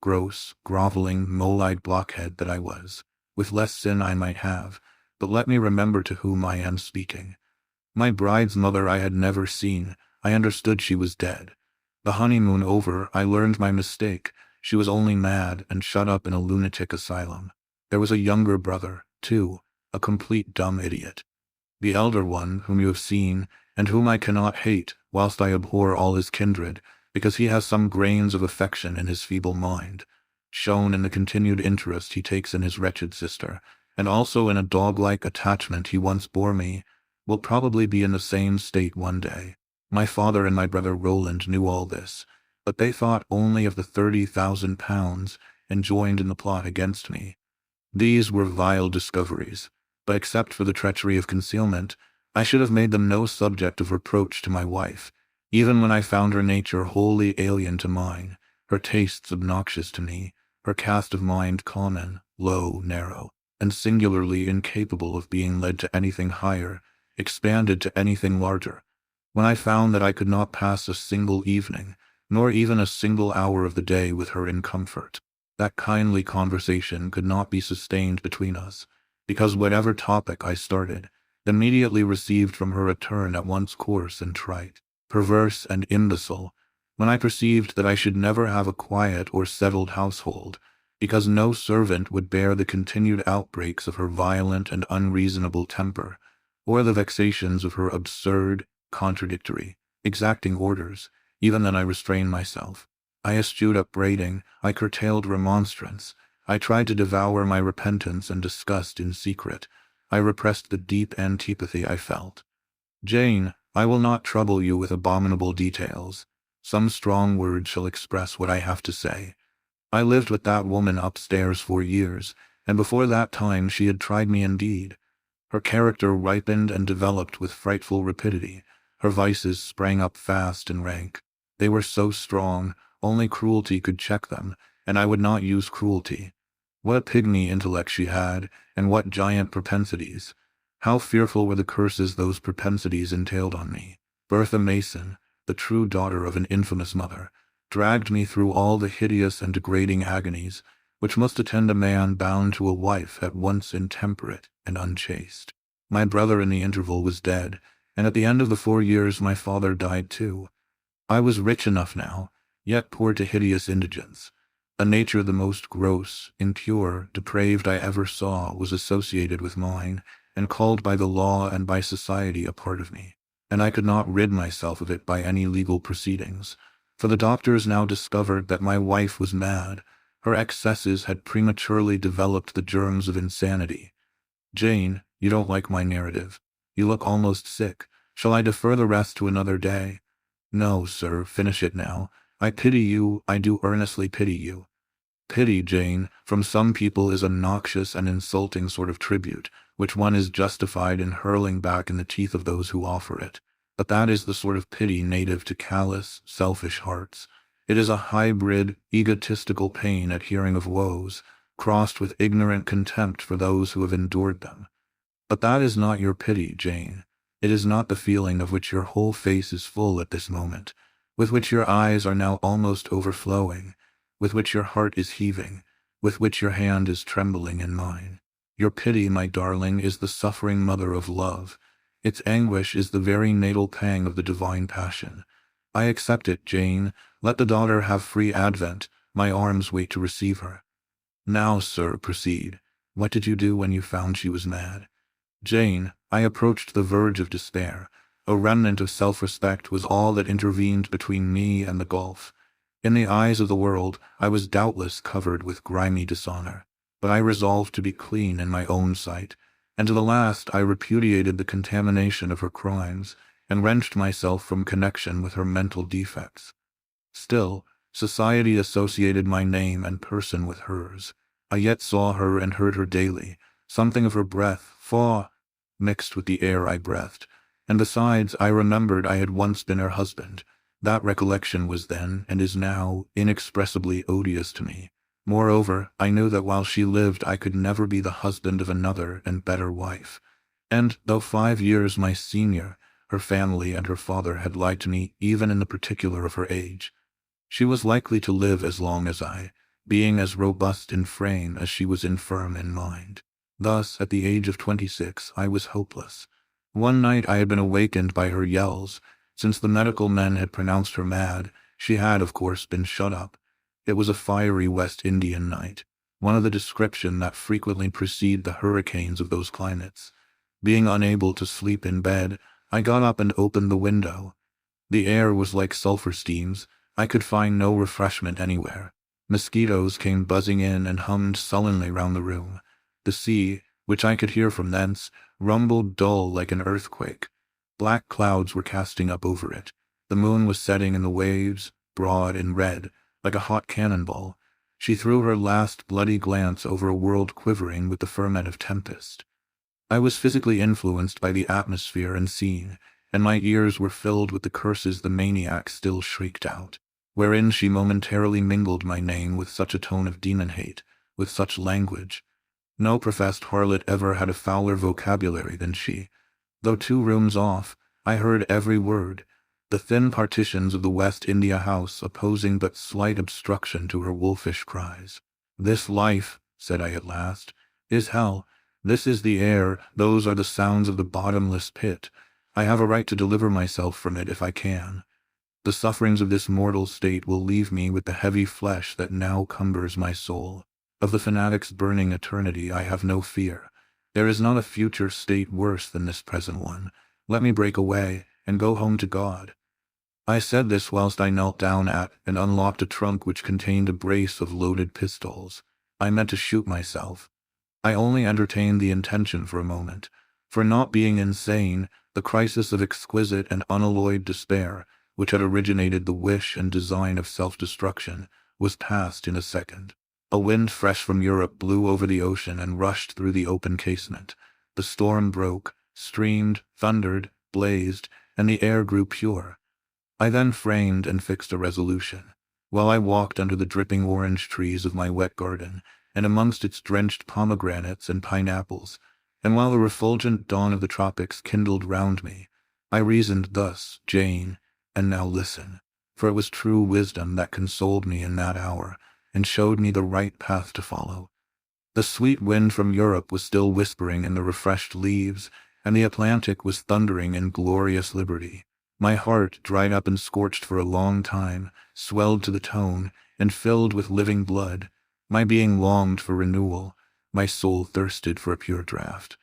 Speaker 1: Gross, groveling, mole-eyed blockhead that I was. With less sin I might have, but let me remember to whom I am speaking. My bride's mother I had never seen. I understood she was dead. The honeymoon over, I learned my mistake. She was only mad and shut up in a lunatic asylum. There was a younger brother, too, a complete dumb idiot. The elder one, whom you have seen, and whom I cannot hate, whilst I abhor all his kindred, because he has some grains of affection in his feeble mind, shown in the continued interest he takes in his wretched sister, and also in a dog-like attachment he once bore me, will probably be in the same state one day. My father and my brother Roland knew all this, but they thought only of the £30,000 and joined in the plot against me. These were vile discoveries, but except for the treachery of concealment, I should have made them no subject of reproach to my wife, even when I found her nature wholly alien to mine, her tastes obnoxious to me, her cast of mind common, low, narrow, and singularly incapable of being led to anything higher, expanded to anything larger. When I found that I could not pass a single evening, nor even a single hour of the day with her in comfort, that kindly conversation could not be sustained between us, because whatever topic I started, immediately received from her a turn at once coarse and trite, perverse and imbecile. When I perceived that I should never have a quiet or settled household, because no servant would bear the continued outbreaks of her violent and unreasonable temper, or the vexations of her absurd, contradictory, exacting orders. Even then I restrained myself. I eschewed upbraiding, I curtailed remonstrance, I tried to devour my repentance and disgust in secret. I repressed the deep antipathy I felt. Jane, I will not trouble you with abominable details. Some strong words shall express what I have to say. I lived with that woman upstairs for years, and before that time she had tried me indeed. Her character ripened and developed with frightful rapidity. Her vices sprang up fast and rank. They were so strong, only cruelty could check them, and I would not use cruelty. What pygmy intellect she had, and what giant propensities! How fearful were the curses those propensities entailed on me! Bertha Mason, the true daughter of an infamous mother, dragged me through all the hideous and degrading agonies which must attend a man bound to a wife at once intemperate and unchaste. My brother in the interval was dead, and at the end of the 4 years my father died too. I was rich enough now, yet poor to hideous indigence. A nature the most gross, impure, depraved I ever saw was associated with mine, and called by the law and by society a part of me, and I could not rid myself of it by any legal proceedings, for the doctors now discovered that my wife was mad. Her excesses had prematurely developed the germs of insanity. Jane, you don't like my narrative. You look almost sick. Shall I defer the rest to another day? No, sir, finish it now. I pity you, I do earnestly pity you. Pity, Jane, from some people is a noxious and insulting sort of tribute, which one is justified in hurling back in the teeth of those who offer it. But that is the sort of pity native to callous, selfish hearts. It is a hybrid, egotistical pain at hearing of woes, crossed with ignorant contempt for those who have endured them. But that is not your pity, Jane. It is not the feeling of which your whole face is full at this moment, with which your eyes are now almost overflowing, with which your heart is heaving, with which your hand is trembling in mine. Your pity, my darling, is the suffering mother of love. Its anguish is the very natal pang of the divine passion. I accept it, Jane. Let the daughter have free advent. My arms wait to receive her. Now, sir, proceed. What did you do when you found she was mad? Jane, I approached the verge of despair. A remnant of self-respect was all that intervened between me and the gulf. In the eyes of the world, I was doubtless covered with grimy dishonor, but I resolved to be clean in my own sight, and to the last I repudiated the contamination of her crimes, and wrenched myself from connection with her mental defects. Still, society associated my name and person with hers. I yet saw her and heard her daily, something of her breath, mixed with the air I breathed, and besides I remembered I had once been her husband. That recollection was then, and is now, inexpressibly odious to me. Moreover, I knew that while she lived I could never be the husband of another and better wife. And, though 5 years my senior, her family and her father had lied to me even in the particular of her age. She was likely to live as long as I, being as robust in frame as she was infirm in mind. Thus, at the age of 26, I was hopeless. One night I had been awakened by her yells. Since the medical men had pronounced her mad, she had, of course, been shut up. It was a fiery West Indian night, one of the description that frequently precede the hurricanes of those climates. Being unable to sleep in bed, I got up and opened the window. The air was like sulphur steams. I could find no refreshment anywhere. Mosquitoes came buzzing in and hummed sullenly round the room. The sea, which I could hear from thence, rumbled dull like an earthquake. Black clouds were casting up over it. The moon was setting in the waves, broad and red, like a hot cannonball. She threw her last bloody glance over a world quivering with the ferment of tempest. I was physically influenced by the atmosphere and scene, and my ears were filled with the curses the maniac still shrieked out, wherein she momentarily mingled my name with such a tone of demon-hate, with such language. No professed harlot ever had a fouler vocabulary than she. Though 2 rooms off, I heard every word, the thin partitions of the West India house opposing but slight obstruction to her wolfish cries. "This life," said I at last, "is hell. This is the air, those are the sounds of the bottomless pit. I have a right to deliver myself from it if I can. The sufferings of this mortal state will leave me with the heavy flesh that now cumbers my soul. Of the fanatic's burning eternity I have no fear. There is not a future state worse than this present one. Let me break away, and go home to God. I said this whilst I knelt down at and unlocked a trunk which contained a brace of loaded pistols. I meant to shoot myself. I only entertained the intention for a moment, for not being insane, the crisis of exquisite and unalloyed despair, which had originated the wish and design of self-destruction, was past in a second. A wind fresh from Europe blew over the ocean and rushed through the open casement. The storm broke, streamed, thundered, blazed, and the air grew pure. I then framed and fixed a resolution. While I walked under the dripping orange trees of my wet garden, and amongst its drenched pomegranates and pineapples, and while the refulgent dawn of the tropics kindled round me, I reasoned thus, Jane, and now listen, for it was true wisdom that consoled me in that hour, and showed me the right path to follow. The sweet wind from Europe was still whispering in the refreshed leaves, and the Atlantic was thundering in glorious liberty. My heart, dried up and scorched for a long time, swelled to the tone, and filled with living blood. My being longed for renewal, my soul thirsted for a pure draught.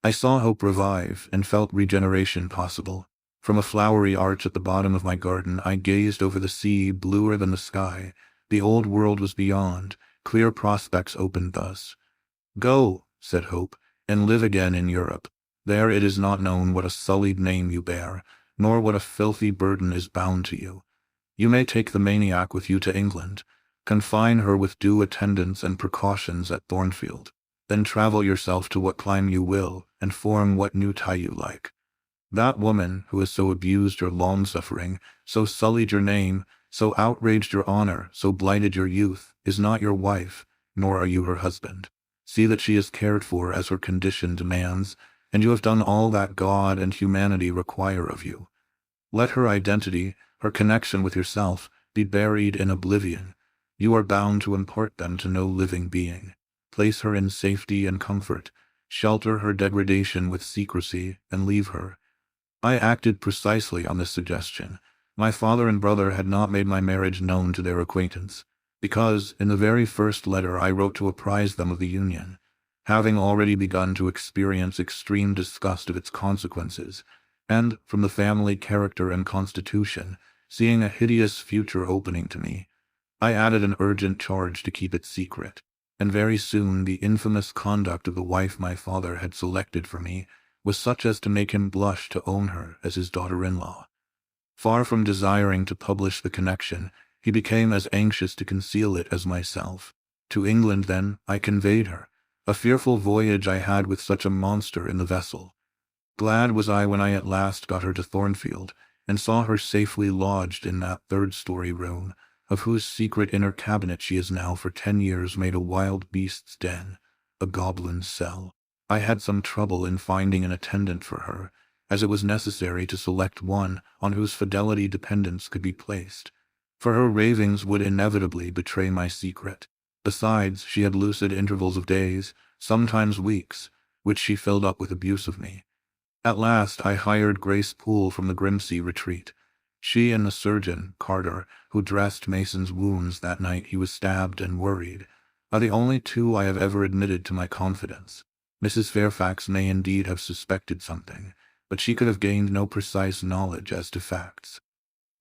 Speaker 1: I saw hope revive, and felt regeneration possible. From a flowery arch at the bottom of my garden I gazed over the sea, bluer than the sky. The old world was beyond, clear prospects opened thus. "Go," said Hope, "and live again in Europe. There it is not known what a sullied name you bear, nor what a filthy burden is bound to you. You may take the maniac with you to England. Confine her with due attendance and precautions at Thornfield. Then travel yourself to what clime you will, and form what new tie you like. That woman, who has so abused your long-suffering, so sullied your name, so outraged your honor, so blighted your youth, is not your wife, nor are you her husband. See that she is cared for as her condition demands, and you have done all that God and humanity require of you. Let her identity, her connection with yourself, be buried in oblivion. You are bound to impart them to no living being. Place her in safety and comfort, shelter her degradation with secrecy, and leave her. I acted precisely on this suggestion. My father and brother had not made my marriage known to their acquaintance, because, in the very first letter I wrote to apprise them of the union, having already begun to experience extreme disgust of its consequences, and, from the family character and constitution, seeing a hideous future opening to me, I added an urgent charge to keep it secret, and very soon the infamous conduct of the wife my father had selected for me was such as to make him blush to own her as his daughter-in-law. Far from desiring to publish the connection, he became as anxious to conceal it as myself. To England, then, I conveyed her. A fearful voyage I had with such a monster in the vessel. Glad was I when I at last got her to Thornfield, and saw her safely lodged in that third-story room, of whose secret inner cabinet she has now for 10 years made a wild beast's den, a goblin's cell. I had some trouble in finding an attendant for her, as it was necessary to select one on whose fidelity dependence could be placed, for her ravings would inevitably betray my secret. Besides, she had lucid intervals of days, sometimes weeks, which she filled up with abuse of me. At last I hired Grace Poole from the Grimsby retreat. She and the surgeon, Carter, who dressed Mason's wounds that night he was stabbed and worried, are the only two I have ever admitted to my confidence. Mrs. Fairfax may indeed have suspected something, but she could have gained no precise knowledge as to facts.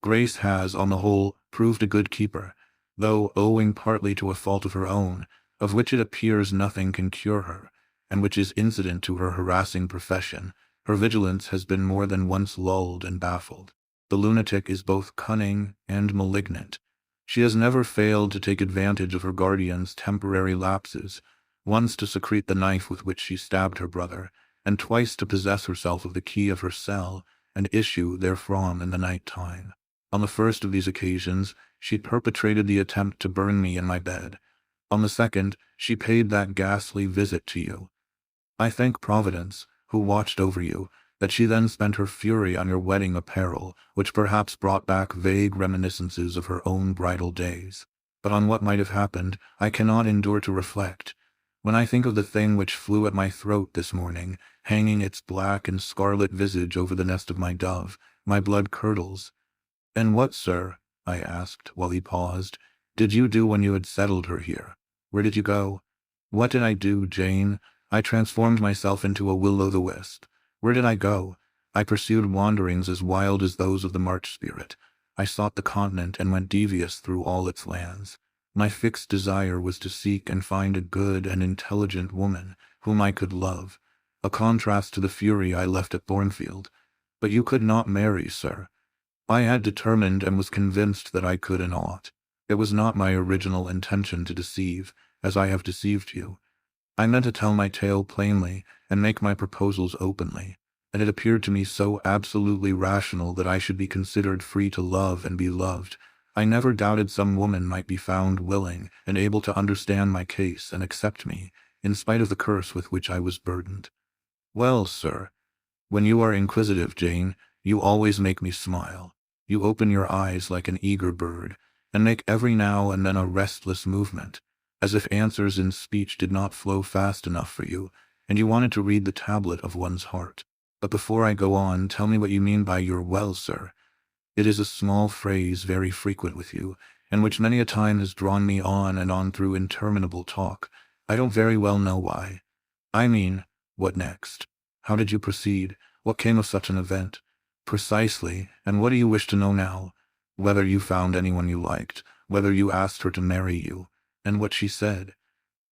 Speaker 1: Grace has, on the whole, proved a good keeper, though, owing partly to a fault of her own, of which it appears nothing can cure her, and which is incident to her harassing profession, her vigilance has been more than once lulled and baffled. The lunatic is both cunning and malignant. She has never failed to take advantage of her guardian's temporary lapses, once to secrete the knife with which she stabbed her brother, and twice to possess herself of the key of her cell, and issue therefrom in the night time. On the first of these occasions, she perpetrated the attempt to burn me in my bed. On the second, she paid that ghastly visit to you. I thank Providence, who watched over you, that she then spent her fury on your wedding apparel, which perhaps brought back vague reminiscences of her own bridal days. But on what might have happened, I cannot endure to reflect. When I think of the thing which flew at my throat this morning, hanging its black and scarlet visage over the nest of my dove, my blood curdles. "And what, sir," I asked, while he paused, "did you do when you had settled her here?" Where did you go? What did I do, Jane? I transformed myself into a will-o'-the-wisp. Where did I go? I pursued wanderings as wild as those of the March spirit. I sought the continent and went devious through all its lands. My fixed desire was to seek and find a good and intelligent woman whom I could love, a contrast to the fury I left at Thornfield. But you could not marry, sir. I had determined and was convinced that I could and ought. It was not my original intention to deceive, as I have deceived you. I meant to tell my tale plainly and make my proposals openly, and it appeared to me so absolutely rational that I should be considered free to love and be loved. I never doubted some woman might be found willing and able to understand my case and accept me, in spite of the curse with which I was burdened. Well, sir, when you are inquisitive, Jane, you always make me smile. You open your eyes like an eager bird, and make every now and then a restless movement, as if answers in speech did not flow fast enough for you, and you wanted to read the tablet of one's heart. But before I go on, tell me what you mean by your well, sir. It is a small phrase very frequent with you, and which many a time has drawn me on and on through interminable talk. I don't very well know why. I mean, what next? How did you proceed? What came of such an event? Precisely, and what do you wish to know now? Whether you found anyone you liked, whether you asked her to marry you, and what she said.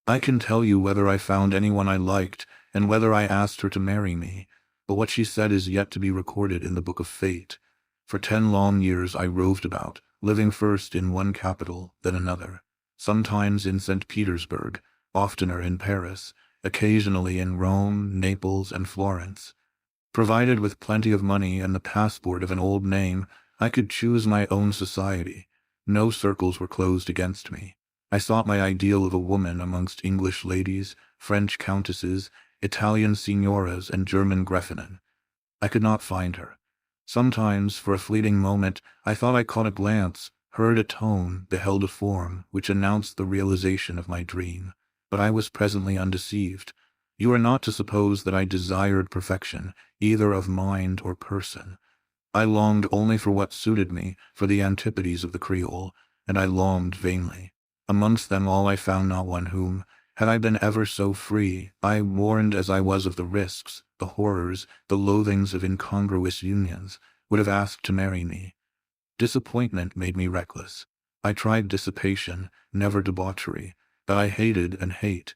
Speaker 1: I can tell you whether I found anyone I liked, and whether I asked her to marry me, but what she said is yet to be recorded in the book of fate. For 10 long years I roved about, living first in one capital, then another, sometimes in St. Petersburg, oftener in Paris, occasionally in Rome, Naples, and Florence. Provided with plenty of money and the passport of an old name, I could choose my own society. No circles were closed against me. I sought my ideal of a woman amongst English ladies, French countesses, Italian signoras, and German Gräfinnen. I could not find her. Sometimes, for a fleeting moment, I thought I caught a glance, heard a tone, beheld a form, which announced the realization of my dream. But I was presently undeceived. You are not to suppose that I desired perfection, either of mind or person. I longed only for what suited me, for the antipodes of the Creole, and I longed vainly. Amongst them all I found not one whom, had I been ever so free, I, warned as I was of the risks, the horrors, the loathings of incongruous unions, would have asked to marry me. Disappointment made me reckless. I tried dissipation, never debauchery, but I hated and hate.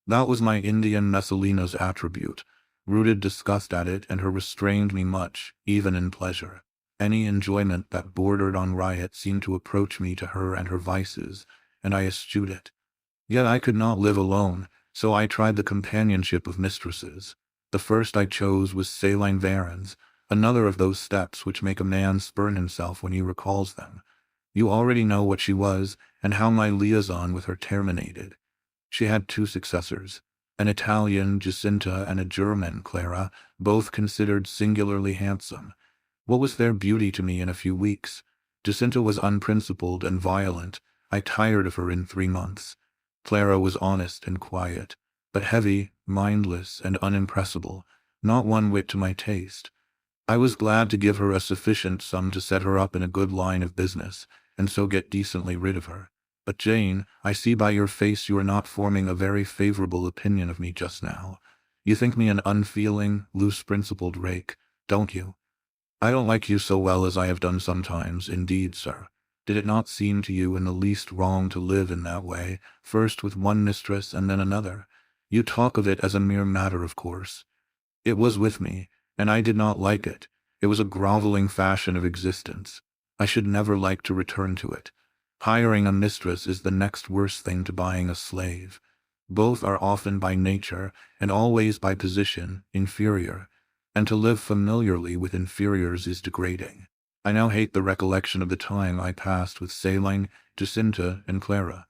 Speaker 1: That was my Indian Messalina's attribute. Rooted disgust at it, and her restrained me much, even in pleasure. Any enjoyment that bordered on riot seemed to approach me to her and her vices, and I eschewed it. Yet I could not live alone, so I tried the companionship of mistresses. The first I chose was Céline Varens, another of those steps which make a man spurn himself when he recalls them. You already know what she was, and how my liaison with her terminated. She had 2 successors, an Italian, Jacinta, and a German, Clara, both considered singularly handsome. What was their beauty to me in a few weeks? Jacinta was unprincipled and violent. I tired of her in 3 months. Clara was honest and quiet, but heavy, mindless, and unimpressible, not one whit to my taste. I was glad to give her a sufficient sum to set her up in a good line of business, and so get decently rid of her. But Jane, I see by your face you are not forming a very favorable opinion of me just now. You think me an unfeeling, loose-principled rake, don't you? I don't like you so well as I have done sometimes, indeed, sir. Did it not seem to you in the least wrong to live in that way, first with one mistress and then another? You talk of it as a mere matter of course. It was with me, and I did not like it. It was a groveling fashion of existence. I should never like to return to it. Hiring a mistress is the next worst thing to buying a slave. Both are often by nature, and always by position, inferior, and to live familiarly with inferiors is degrading. I now hate the recollection of the time I passed with Céline, Jacinta, and Clara.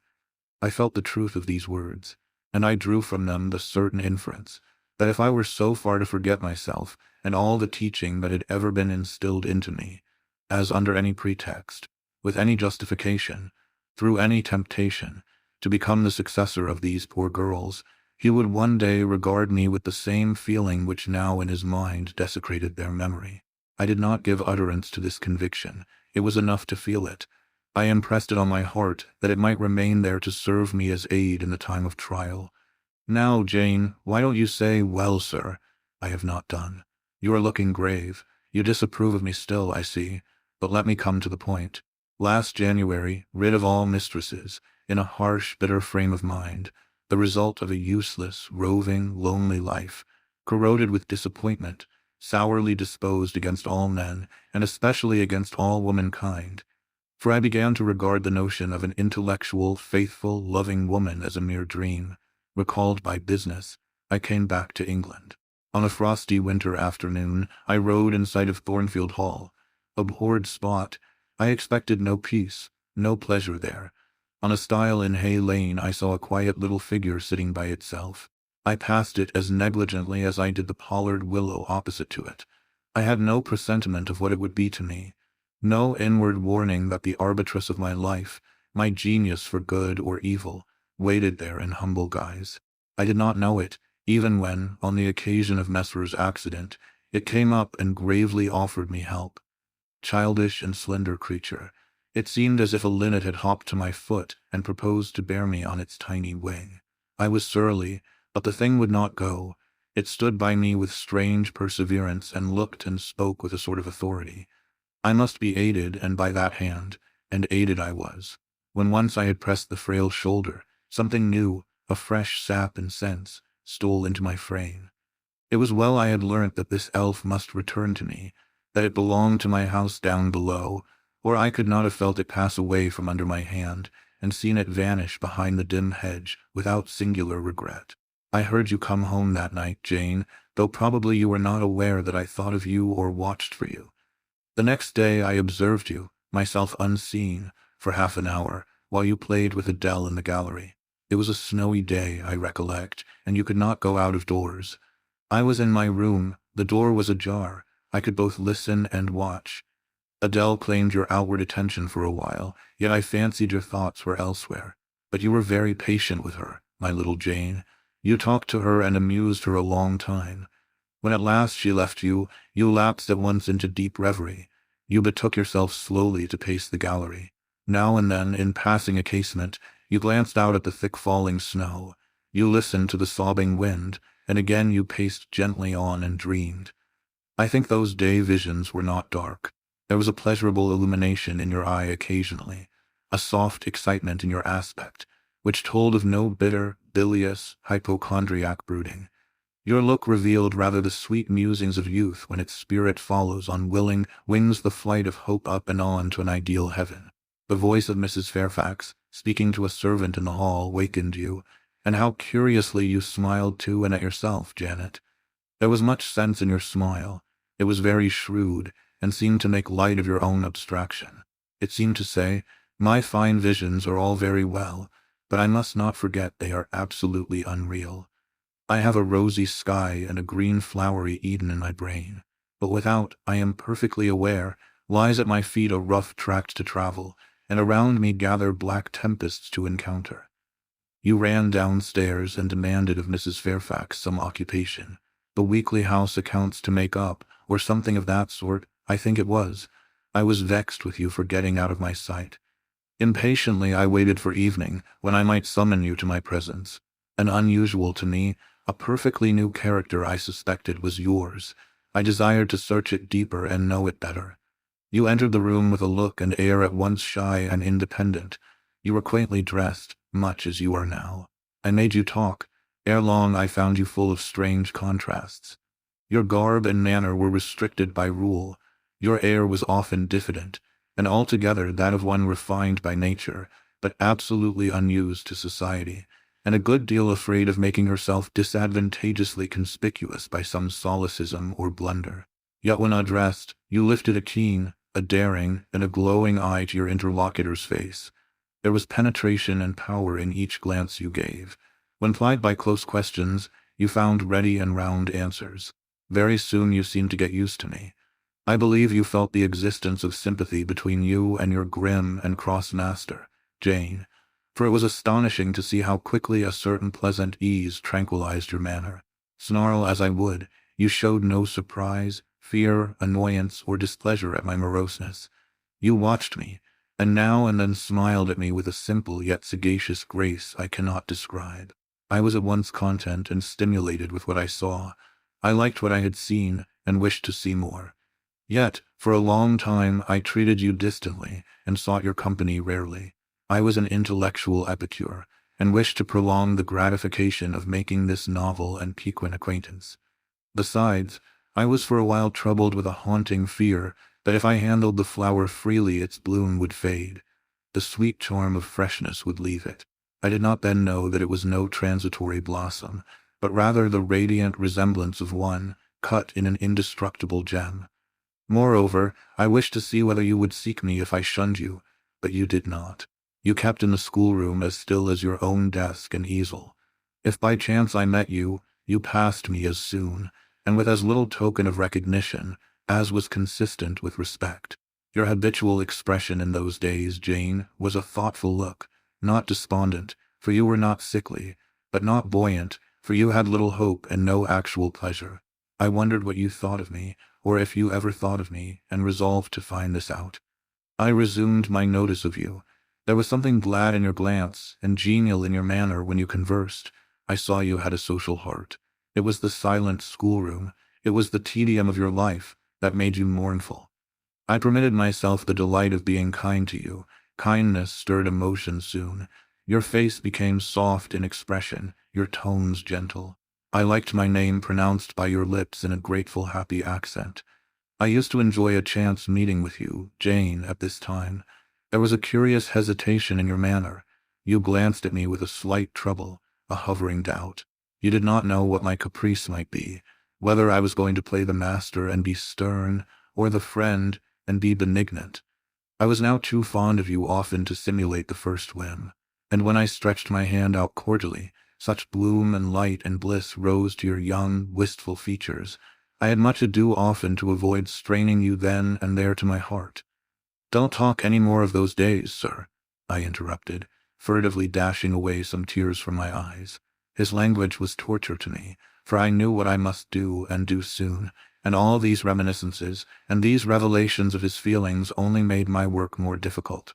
Speaker 1: I felt the truth of these words, and I drew from them the certain inference that if I were so far to forget myself and all the teaching that had ever been instilled into me, as under any pretext, with any justification, through any temptation, to become the successor of these poor girls, he would one day regard me with the same feeling which now in his mind desecrated their memory. I did not give utterance to this conviction. It was enough to feel it. I impressed it on my heart that it might remain there to serve me as aid in the time of trial. Now, Jane, why don't you say, well, sir? I have not done. You are looking grave. You disapprove of me still, I see. But let me come to the point. Last January, rid of all mistresses, in a harsh, bitter frame of mind, the result of a useless, roving, lonely life, corroded with disappointment, sourly disposed against all men, and especially against all womankind. For I began to regard the notion of an intellectual, faithful, loving woman as a mere dream. Recalled by business, I came back to England. On a frosty winter afternoon, I rode in sight of Thornfield Hall. Abhorred spot, I expected no peace, no pleasure there. On a stile in Hay Lane I saw a quiet little figure sitting by itself. I passed it as negligently as I did the pollard willow opposite to it. I had no presentiment of what it would be to me, no inward warning that the arbitress of my life, my genius for good or evil, waited there in humble guise. I did not know it, even when, on the occasion of Mesmer's accident, it came up and gravely offered me help. Childish and slender creature, it seemed as if a linnet had hopped to my foot and proposed to bear me on its tiny wing. I was surly, but the thing would not go. It stood by me with strange perseverance and looked and spoke with a sort of authority. I must be aided, and by that hand, and aided I was. When once I had pressed the frail shoulder, something new, a fresh sap and sense, stole into my frame. It was well I had learnt that this elf must return to me, that it belonged to my house down below, or I could not have felt it pass away from under my hand, and seen it vanish behind the dim hedge without singular regret. I heard you come home that night, Jane, though probably you were not aware that I thought of you or watched for you. The next day I observed you, myself unseen, for half an hour, while you played with Adele in the gallery. It was a snowy day, I recollect, and you could not go out of doors. I was in my room, the door was ajar, I could both listen and watch. Adele claimed your outward attention for a while, yet I fancied your thoughts were elsewhere. But you were very patient with her, my little Jane. You talked to her and amused her a long time. When at last she left you, you lapsed at once into deep reverie. You betook yourself slowly to pace the gallery. Now and then, in passing a casement, you glanced out at the thick falling snow. You listened to the sobbing wind, and again you paced gently on and dreamed. I think those day visions were not dark. There was a pleasurable illumination in your eye occasionally, a soft excitement in your aspect, which told of no bitter, bilious, hypochondriac brooding. Your look revealed rather the sweet musings of youth when its spirit follows on willing wings the flight of hope up and on to an ideal heaven. The voice of Mrs. Fairfax, speaking to a servant in the hall, wakened you, and how curiously you smiled to and at yourself, Janet. There was much sense in your smile. It was very shrewd, and seemed to make light of your own abstraction. It seemed to say, my fine visions are all very well, but I must not forget they are absolutely unreal. I have a rosy sky and a green flowery Eden in my brain, but without, I am perfectly aware, lies at my feet a rough tract to travel, and around me gather black tempests to encounter. You ran downstairs and demanded of Mrs. Fairfax some occupation, the weekly house accounts to make up, or something of that sort, I think it was. I was vexed with you for getting out of my sight. Impatiently I waited for evening, when I might summon you to my presence. An unusual to me, a perfectly new character I suspected was yours. I desired to search it deeper and know it better. You entered the room with a look and air at once shy and independent. You were quaintly dressed, much as you are now. I made you talk. Ere long I found you full of strange contrasts. Your garb and manner were restricted by rule. Your air was often diffident, and altogether that of one refined by nature, but absolutely unused to society, and a good deal afraid of making herself disadvantageously conspicuous by some solecism or blunder. Yet when addressed, you lifted a keen, a daring, and a glowing eye to your interlocutor's face. There was penetration and power in each glance you gave. When plied by close questions, you found ready and round answers. Very soon you seemed to get used to me. I believe you felt the existence of sympathy between you and your grim and cross master, Jane, for it was astonishing to see how quickly a certain pleasant ease tranquilized your manner. Snarl as I would, you showed no surprise, fear, annoyance, or displeasure at my moroseness. You watched me, and now and then smiled at me with a simple yet sagacious grace I cannot describe. I was at once content and stimulated with what I saw. I liked what I had seen and wished to see more. Yet, for a long time, I treated you distantly and sought your company rarely. I was an intellectual epicure, and wished to prolong the gratification of making this novel and piquant acquaintance. Besides, I was for a while troubled with a haunting fear that if I handled the flower freely its bloom would fade. The sweet charm of freshness would leave it. I did not then know that it was no transitory blossom, but rather the radiant resemblance of one cut in an indestructible gem. Moreover, I wished to see whether you would seek me if I shunned you, but you did not. You kept in the schoolroom as still as your own desk and easel. If by chance I met you, you passed me as soon, and with as little token of recognition as was consistent with respect. Your habitual expression in those days, Jane, was a thoughtful look, not despondent, for you were not sickly, but not buoyant, for you had little hope and no actual pleasure. I wondered what you thought of me, or if you ever thought of me, and resolved to find this out. I resumed my notice of you. There was something glad in your glance, and genial in your manner when you conversed. I saw you had a social heart. It was the silent schoolroom, it was the tedium of your life, that made you mournful. I permitted myself the delight of being kind to you. Kindness stirred emotion soon. Your face became soft in expression, your tones gentle. I liked my name pronounced by your lips in a grateful, happy accent. I used to enjoy a chance meeting with you, Jane, at this time. There was a curious hesitation in your manner. You glanced at me with a slight trouble, a hovering doubt. You did not know what my caprice might be, whether I was going to play the master and be stern, or the friend and be benignant. I was now too fond of you often to simulate the first whim, and when I stretched my hand out cordially, such bloom and light and bliss rose to your young, wistful features. I had much ado often to avoid straining you then and there to my heart. "Don't talk any more of those days, sir," I interrupted, furtively dashing away some tears from my eyes. His language was torture to me, for I knew what I must do and do soon, and all these reminiscences and these revelations of his feelings only made my work more difficult.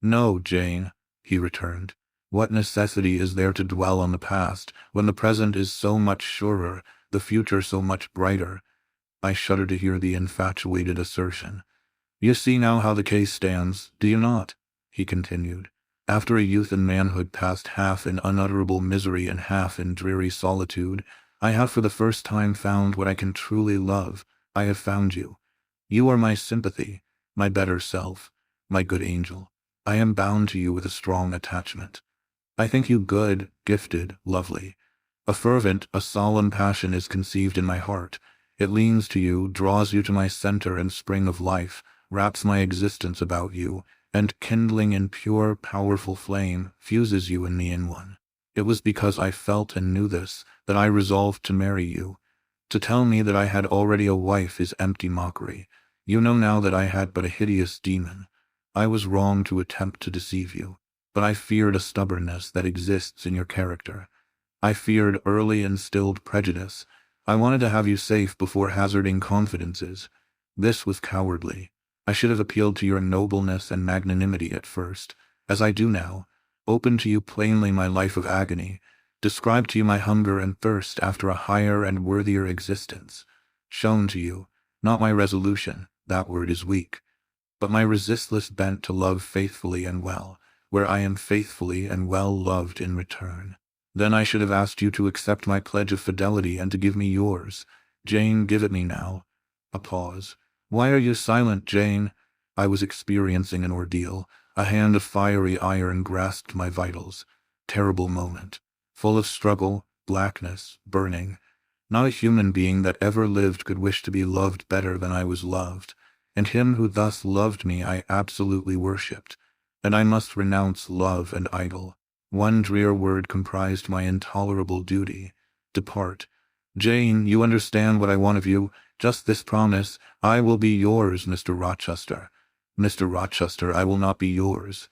Speaker 1: "No, Jane," he returned. "What necessity is there to dwell on the past, when the present is so much surer, the future so much brighter?" I shudder to hear the infatuated assertion. "You see now how the case stands, do you not?" he continued. "After a youth and manhood passed half in unutterable misery and half in dreary solitude, I have for the first time found what I can truly love. I have found you. You are my sympathy, my better self, my good angel. I am bound to you with a strong attachment. I think you good, gifted, lovely. A fervent, a solemn passion is conceived in my heart. It leans to you, draws you to my center and spring of life, wraps my existence about you, and kindling in pure, powerful flame, fuses you and me in one. It was because I felt and knew this that I resolved to marry you. To tell me that I had already a wife is empty mockery. You know now that I had but a hideous demon. I was wrong to attempt to deceive you, but I feared a stubbornness that exists in your character. I feared early instilled prejudice. I wanted to have you safe before hazarding confidences. This was cowardly. I should have appealed to your nobleness and magnanimity at first, as I do now, opened to you plainly my life of agony, described to you my hunger and thirst after a higher and worthier existence, shown to you, not my resolution, that word is weak, but my resistless bent to love faithfully and well, where I am faithfully and well loved in return. Then I should have asked you to accept my pledge of fidelity and to give me yours. Jane, give it me now. A pause. Why are you silent, Jane? I was experiencing an ordeal. A hand of fiery iron grasped my vitals. Terrible moment. Full of struggle, blackness, burning. Not a human being that ever lived could wish to be loved better than I was loved, and him who thus loved me I absolutely worshipped, and I must renounce love and idol. One drear word comprised my intolerable duty. Depart. Jane, you understand what I want of you. Just this promise. I will be yours, Mr. Rochester. Mr. Rochester, I will not be yours.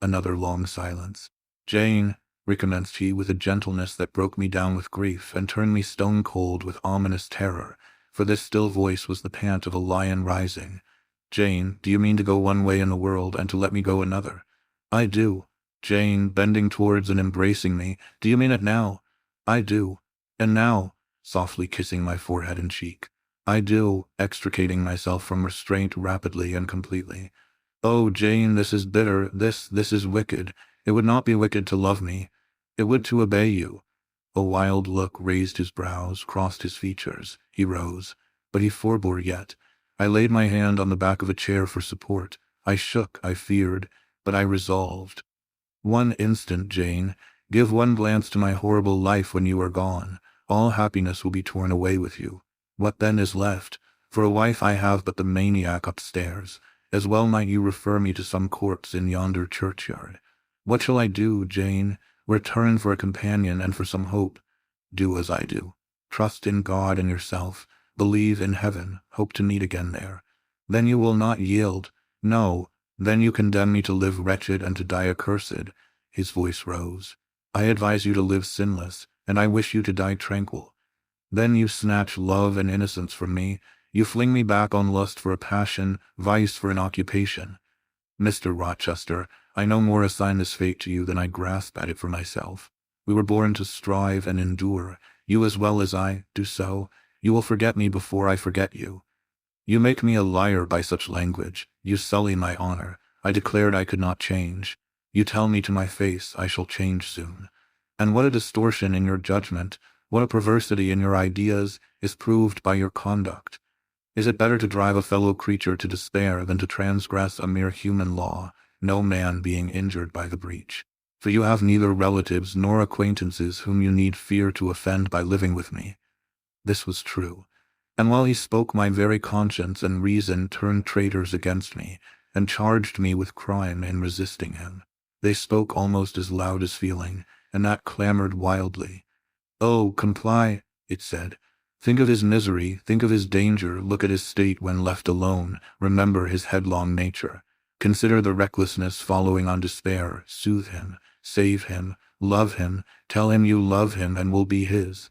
Speaker 1: Another long silence. Jane, recommenced he with a gentleness that broke me down with grief and turned me stone cold with ominous terror, for this still voice was the pant of a lion rising. Jane, do you mean to go one way in the world and to let me go another? I do. Jane, bending towards and embracing me, do you mean it now? I do. And now, softly kissing my forehead and cheek. I do, extricating myself from restraint rapidly and completely. Oh, Jane, this is bitter, this is wicked. It would not be wicked to love me. It would to obey you. A wild look raised his brows, crossed his features. He rose, but he forbore yet. I laid my hand on the back of a chair for support. I shook, I feared, but I resolved. One instant, Jane. Give one glance to my horrible life when you are gone. All happiness will be torn away with you. What then is left? For a wife I have but the maniac upstairs. As well might you refer me to some corpse in yonder churchyard. What shall I do, Jane? Return for a companion and for some hope. Do as I do. Trust in God and yourself. Believe in heaven. Hope to meet again there. Then you will not yield. No, then you condemn me to live wretched and to die accursed. His voice rose. I advise you to live sinless, and I wish you to die tranquil. Then you snatch love and innocence from me. You fling me back on lust for a passion, vice for an occupation. Mr. Rochester, I no more assign this fate to you than I grasp at it for myself. We were born to strive and endure. You as well as I, do so. You will forget me before I forget you. You make me a liar by such language. You sully my honor. I declared I could not change. You tell me to my face I shall change soon. And what a distortion in your judgment, what a perversity in your ideas, is proved by your conduct. Is it better to drive a fellow creature to despair than to transgress a mere human law, no man being injured by the breach? For you have neither relatives nor acquaintances whom you need fear to offend by living with me. This was true. And while he spoke, my very conscience and reason turned traitors against me, and charged me with crime in resisting him. They spoke almost as loud as feeling, and that clamored wildly. Oh, comply, it said. Think of his misery, think of his danger, look at his state when left alone, remember his headlong nature. Consider the recklessness following on despair, soothe him, save him, love him, tell him you love him and will be his.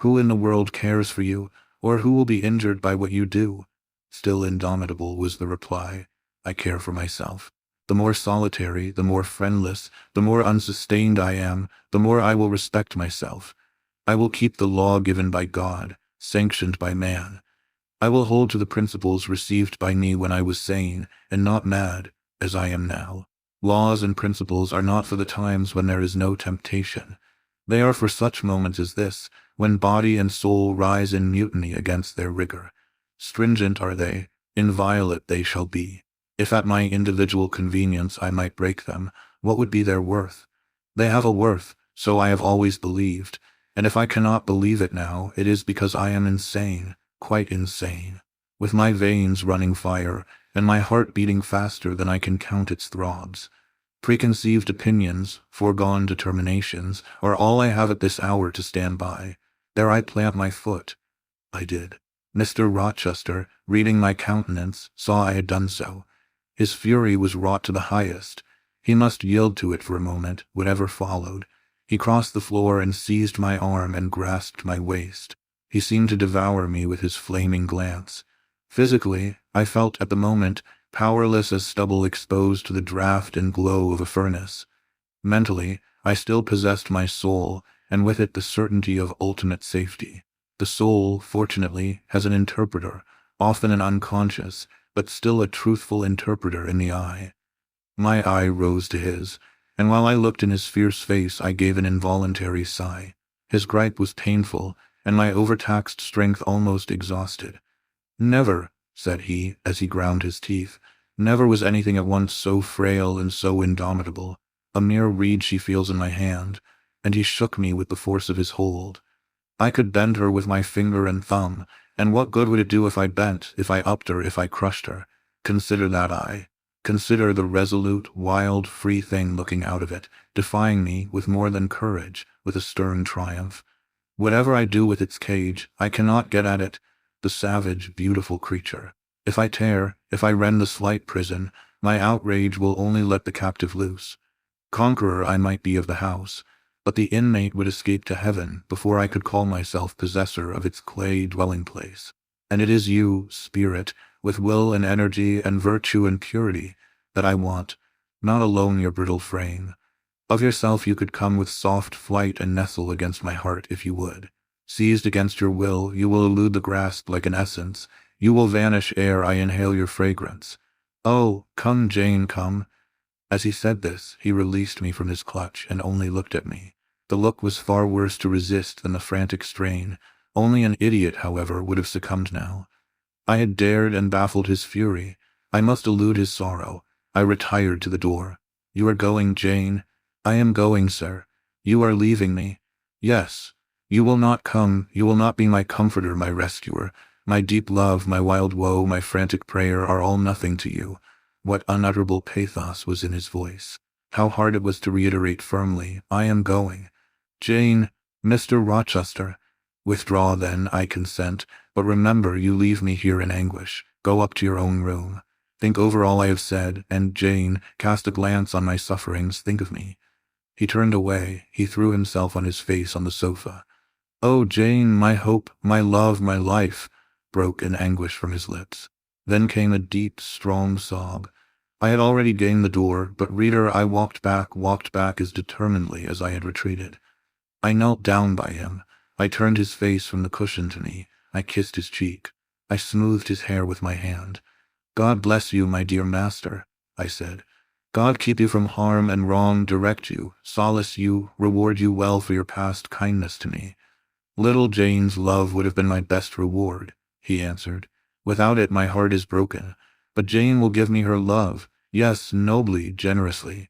Speaker 1: Who in the world cares for you, or who will be injured by what you do? Still indomitable was the reply. I care for myself. The more solitary, the more friendless, the more unsustained I am, the more I will respect myself. I will keep the law given by God, sanctioned by man. I will hold to the principles received by me when I was sane, and not mad, as I am now. Laws and principles are not for the times when there is no temptation. They are for such moments as this, when body and soul rise in mutiny against their rigor. Stringent are they, inviolate they shall be. If at my individual convenience I might break them, what would be their worth? They have a worth, so I have always believed, and if I cannot believe it now, it is because I am insane, quite insane, with my veins running fire, and my heart beating faster than I can count its throbs. Preconceived opinions, foregone determinations, are all I have at this hour to stand by. There I plant my foot. I did. Mr. Rochester, reading my countenance, saw I had done so. His fury was wrought to the highest. He must yield to it for a moment, whatever followed. He crossed the floor and seized my arm and grasped my waist. He seemed to devour me with his flaming glance. Physically, I felt at the moment powerless as stubble exposed to the draught and glow of a furnace. Mentally, I still possessed my soul, and with it the certainty of ultimate safety. The soul, fortunately, has an interpreter, often an unconscious, but still a truthful interpreter in the eye. My eye rose to his, and while I looked in his fierce face I gave an involuntary sigh. His gripe was painful, and my overtaxed strength almost exhausted. "Never," said he, as he ground his teeth, "never was anything at once so frail and so indomitable. A mere reed she feels in my hand," and he shook me with the force of his hold. I could bend her with my finger and thumb, and what good would it do if I bent, if I upped her, if I crushed her? Consider that eye. Consider the resolute, wild, free thing looking out of it, defying me with more than courage, with a stern triumph. Whatever I do with its cage, I cannot get at it, the savage, beautiful creature. If I tear, if I rend the slight prison, my outrage will only let the captive loose. Conqueror I might be of the house, but the inmate would escape to heaven before I could call myself possessor of its clay dwelling place. And it is you, spirit, with will and energy and virtue and purity, that I want, not alone your brittle frame. Of yourself you could come with soft flight and nestle against my heart if you would. Seized against your will, you will elude the grasp like an essence. You will vanish ere I inhale your fragrance. Oh, come, Jane, come. As he said this, he released me from his clutch and only looked at me. The look was far worse to resist than the frantic strain. Only an idiot, however, would have succumbed now. I had dared and baffled his fury. I must elude his sorrow. I retired to the door. You are going, Jane? I am going, sir. You are leaving me. Yes. You will not come. You will not be my comforter, my rescuer. My deep love, my wild woe, my frantic prayer are all nothing to you. What unutterable pathos was in his voice. How hard it was to reiterate firmly, I am going. Jane, Mr. Rochester. Withdraw then, I consent, but remember you leave me here in anguish. Go up to your own room. Think over all I have said, and Jane, cast a glance on my sufferings, think of me. He turned away. He threw himself on his face on the sofa. Oh, Jane, my hope, my love, my life, broke in anguish from his lips. Then came a deep, strong sob. I had already gained the door, but reader, I walked back as determinedly as I had retreated. I knelt down by him. I turned his face from the cushion to me. I kissed his cheek. I smoothed his hair with my hand. God bless you, my dear master, I said. God keep you from harm and wrong, direct you, solace you, reward you well for your past kindness to me. Little Jane's love would have been my best reward, he answered. Without it my heart is broken. But Jane will give me her love, yes, nobly, generously.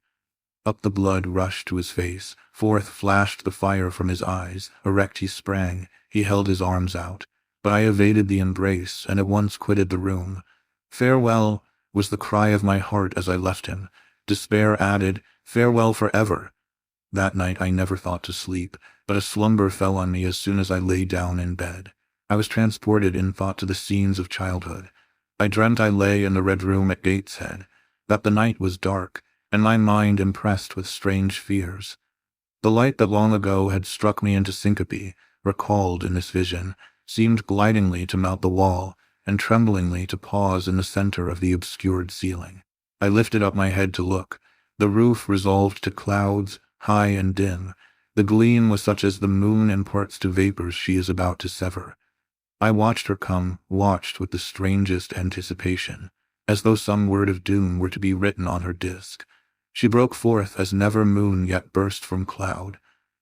Speaker 1: Up the blood rushed to his face, forth flashed the fire from his eyes, erect he sprang, he held his arms out. But I evaded the embrace, and at once quitted the room. Farewell, was the cry of my heart as I left him. Despair added, farewell forever. That night I never thought to sleep, but a slumber fell on me as soon as I lay down in bed. I was transported in thought to the scenes of childhood. I dreamt I lay in the Red Room at Gateshead, that the night was dark, and my mind impressed with strange fears. The light that long ago had struck me into syncope, recalled in this vision, seemed glidingly to mount the wall, and tremblingly to pause in the center of the obscured ceiling. I lifted up my head to look. The roof resolved to clouds, high and dim. The gleam was such as the moon imparts to vapors she is about to sever. I watched her come, watched with the strangest anticipation, as though some word of doom were to be written on her disk. She broke forth as never moon yet burst from cloud.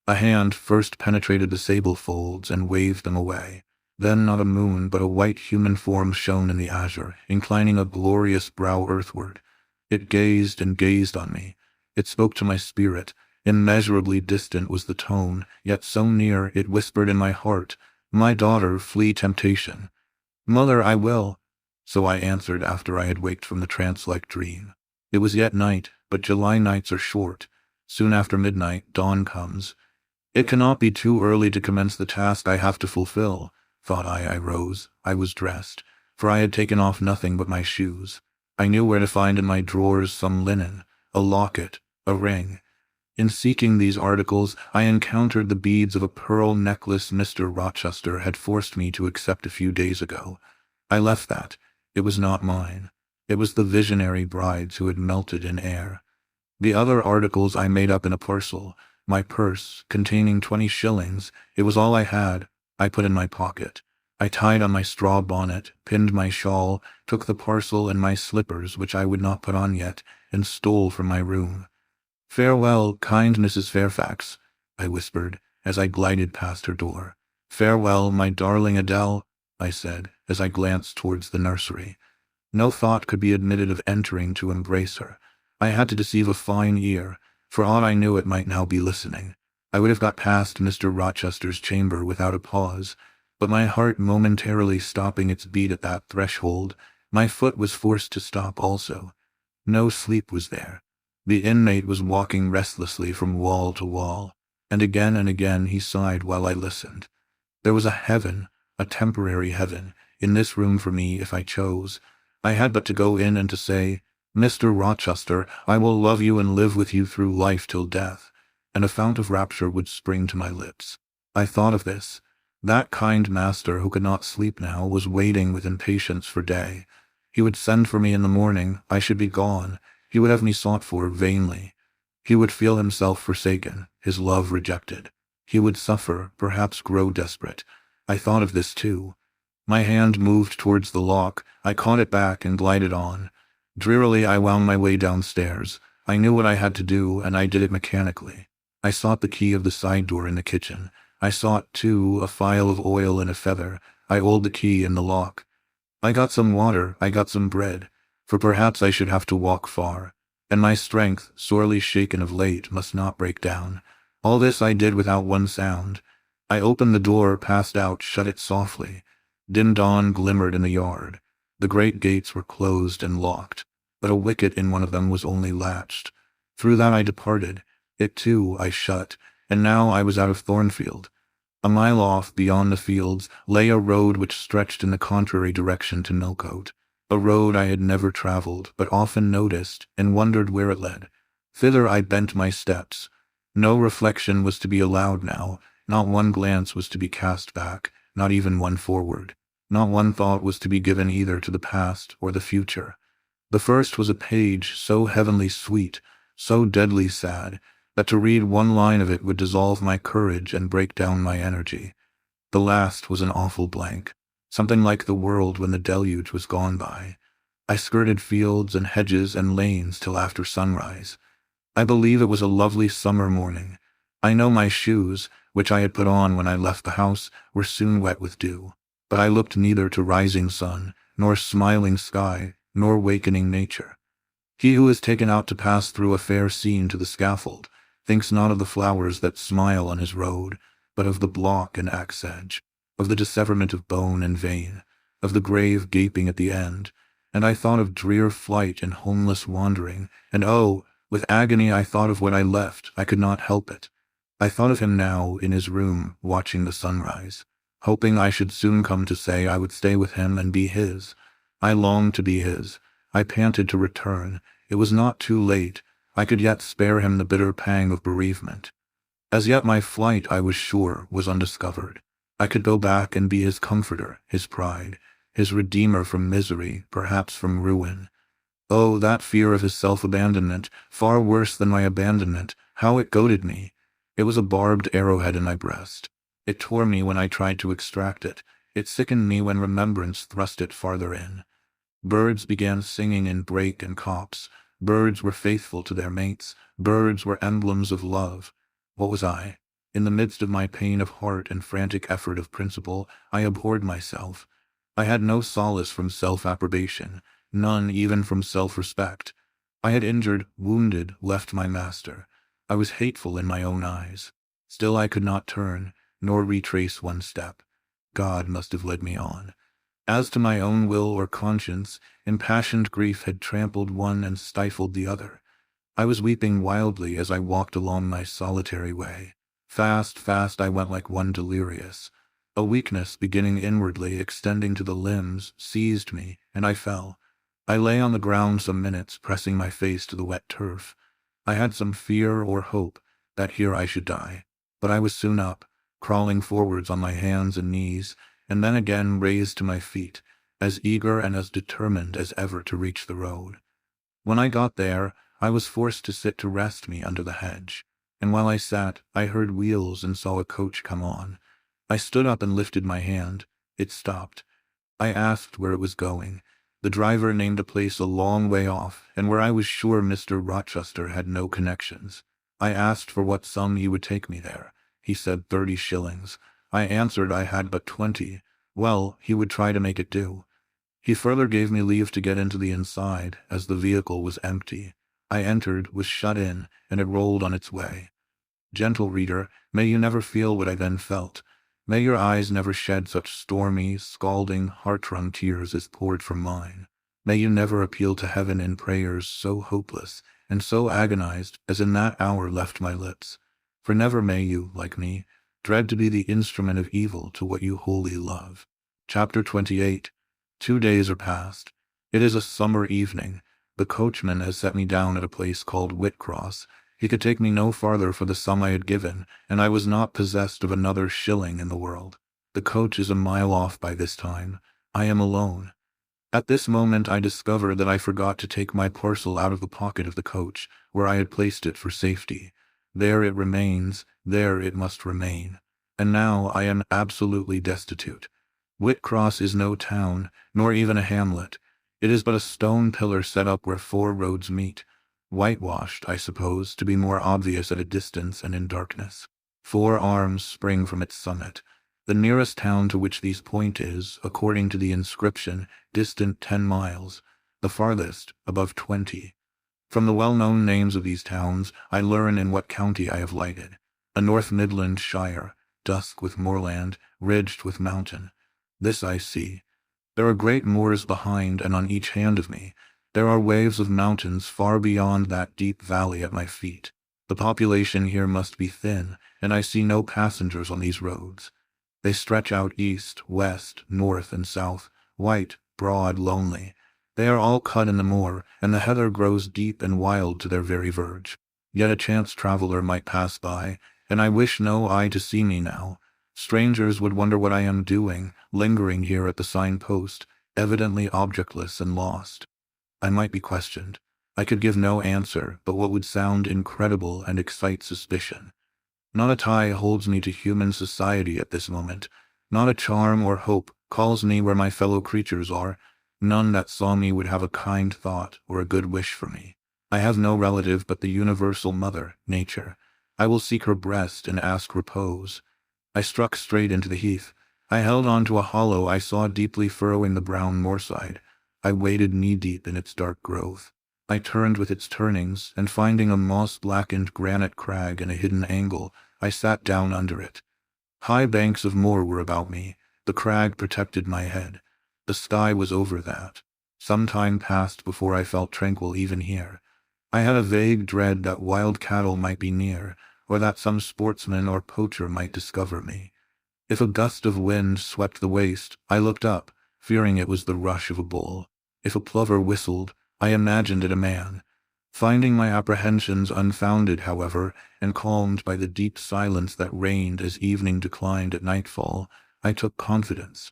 Speaker 1: A hand first penetrated the sable folds and waved them away. Then not a moon but a white human form shone in the azure, inclining a glorious brow earthward. It gazed and gazed on me. It spoke to my spirit. Immeasurably distant was the tone, yet so near it whispered in my heart, my daughter, flee temptation. Mother, I will. So I answered after I had waked from the trance-like dream. It was yet night, but July nights are short. Soon after midnight, dawn comes. It cannot be too early to commence the task I have to fulfill, thought I. I rose. I was dressed, for I had taken off nothing but my shoes. I knew where to find in my drawers some linen, a locket, a ring. In seeking these articles, I encountered the beads of a pearl necklace Mr. Rochester had forced me to accept a few days ago. I left that. It was not mine. It was the visionary bride's who had melted in air. The other articles I made up in a parcel. My purse, containing 20 shillings, it was all I had, I put in my pocket. I tied on my straw bonnet, pinned my shawl, took the parcel and my slippers, which I would not put on yet, and stole from my room. Farewell, kind Mrs. Fairfax, I whispered, as I glided past her door. Farewell, my darling Adele, I said, as I glanced towards the nursery. No thought could be admitted of entering to embrace her. I had to deceive a fine ear. For aught I knew it might now be listening. I would have got past Mr. Rochester's chamber without a pause, but my heart momentarily stopping its beat at that threshold, my foot was forced to stop also. No sleep was there. The inmate was walking restlessly from wall to wall, and again he sighed while I listened. There was a heaven, a temporary heaven, in this room for me if I chose. I had but to go in and to say, Mr. Rochester, I will love you and live with you through life till death, and a fount of rapture would spring to my lips. I thought of this. That kind master who could not sleep now was waiting with impatience for day. He would send for me in the morning. I should be gone. He would have me sought for vainly. He would feel himself forsaken, his love rejected. He would suffer, perhaps grow desperate. I thought of this too. My hand moved towards the lock. I caught it back and glided on. Drearily I wound my way downstairs. I knew what I had to do, and I did it mechanically. I sought the key of the side door in the kitchen. I sought, too, a phial of oil and a feather. I oiled the key in the lock. I got some water, I got some bread, for perhaps I should have to walk far, and my strength, sorely shaken of late, must not break down. All this I did without one sound. I opened the door, passed out, shut it softly. Dim dawn glimmered in the yard. The great gates were closed and locked, but a wicket in one of them was only latched. Through that I departed. It, too, I shut, and now I was out of Thornfield. A mile off, beyond the fields, lay a road which stretched in the contrary direction to Millcote, a road I had never travelled, but often noticed, and wondered where it led. Thither I bent my steps. No reflection was to be allowed now, not one glance was to be cast back, not even one forward. Not one thought was to be given either to the past or the future. The first was a page so heavenly sweet, so deadly sad, that to read one line of it would dissolve my courage and break down my energy. The last was an awful blank, something like the world when the deluge was gone by. I skirted fields and hedges and lanes till after sunrise. I believe it was a lovely summer morning. I know my shoes, which I had put on when I left the house, were soon wet with dew, but I looked neither to rising sun, nor smiling sky, nor wakening nature. He who is taken out to pass through a fair scene to the scaffold thinks not of the flowers that smile on his road, but of the block and axe edge, of the disseverment of bone and vein, of the grave gaping at the end. And I thought of drear flight and homeless wandering, and oh, with agony I thought of what I left. I could not help it. I thought of him now in his room, watching the sunrise, hoping I should soon come to say I would stay with him and be his. I longed to be his. I panted to return. It was not too late. I could yet spare him the bitter pang of bereavement. As yet my flight, I was sure, was undiscovered. I could go back and be his comforter, his pride, his redeemer from misery, perhaps from ruin. Oh, that fear of his self-abandonment, far worse than my abandonment, how it goaded me! It was a barbed arrowhead in my breast. It tore me when I tried to extract it. It sickened me when remembrance thrust it farther in. Birds began singing in brake and copse. Birds were faithful to their mates. Birds were emblems of love. What was I? In the midst of my pain of heart and frantic effort of principle, I abhorred myself. I had no solace from self-approbation, none even from self-respect. I had injured, wounded, left my master. I was hateful in my own eyes. Still I could not turn, nor retrace one step. God must have led me on. As to my own will or conscience, impassioned grief had trampled one and stifled the other. I was weeping wildly as I walked along my solitary way. Fast, fast I went like one delirious. A weakness, beginning inwardly, extending to the limbs, seized me, and I fell. I lay on the ground some minutes, pressing my face to the wet turf. I had some fear or hope that here I should die, but I was soon up, crawling forwards on my hands and knees, and then again raised to my feet, as eager and as determined as ever to reach the road. When I got there, I was forced to sit to rest me under the hedge, and while I sat, I heard wheels and saw a coach come on. I stood up and lifted my hand. It stopped. I asked where it was going. The driver named a place a long way off, and where I was sure Mr. Rochester had no connections. I asked for what sum he would take me there. He said 30 shillings. I answered I had but 20. Well, he would try to make it do. He further gave me leave to get into the inside, as the vehicle was empty. I entered, was shut in, and it rolled on its way. Gentle reader, may you never feel what I then felt. May your eyes never shed such stormy, scalding, heart-wrung tears as poured from mine. May you never appeal to heaven in prayers so hopeless and so agonized as in that hour left my lips. For never may you, like me, dread to be the instrument of evil to what you wholly love. Chapter 28. 2 days are past. It is a summer evening. The coachman has set me down at a place called Whitcross. He could take me no farther for the sum I had given, and I was not possessed of another shilling in the world. The coach is a mile off by this time. I am alone. At this moment I discovered that I forgot to take my parcel out of the pocket of the coach, where I had placed it for safety. There it remains, there it must remain. And now I am absolutely destitute. Whitcross is no town, nor even a hamlet. It is but a stone pillar set up where 4 roads meet, whitewashed, I suppose, to be more obvious at a distance and in darkness. 4 arms spring from its summit. The nearest town to which these point is, according to the inscription, distant 10 miles, the farthest above 20. From the well-known names of these towns, I learn in what county I have lighted. A North Midland shire, dusk with moorland, ridged with mountain. This I see. There are great moors behind and on each hand of me. There are waves of mountains far beyond that deep valley at my feet. The population here must be thin, and I see no passengers on these roads. They stretch out east, west, north, and south, white, broad, lonely. They are all cut in the moor, and the heather grows deep and wild to their very verge. Yet a chance traveler might pass by, and I wish no eye to see me now. Strangers would wonder what I am doing, lingering here at the signpost, evidently objectless and lost. I might be questioned. I could give no answer but what would sound incredible and excite suspicion. Not a tie holds me to human society at this moment. Not a charm or hope calls me where my fellow creatures are. None that saw me would have a kind thought or a good wish for me. I have no relative but the universal mother, nature. I will seek her breast and ask repose. I struck straight into the heath. I held on to a hollow I saw deeply furrowing the brown moorside. I waded knee-deep in its dark growth. I turned with its turnings, and finding a moss-blackened granite crag in a hidden angle, I sat down under it. High banks of moor were about me. The crag protected my head. The sky was over that. Some time passed before I felt tranquil even here. I had a vague dread that wild cattle might be near, or that some sportsman or poacher might discover me. If a gust of wind swept the waste, I looked up, fearing it was the rush of a bull. If a plover whistled, I imagined it a man. Finding my apprehensions unfounded, however, and calmed by the deep silence that reigned as evening declined at nightfall, I took confidence.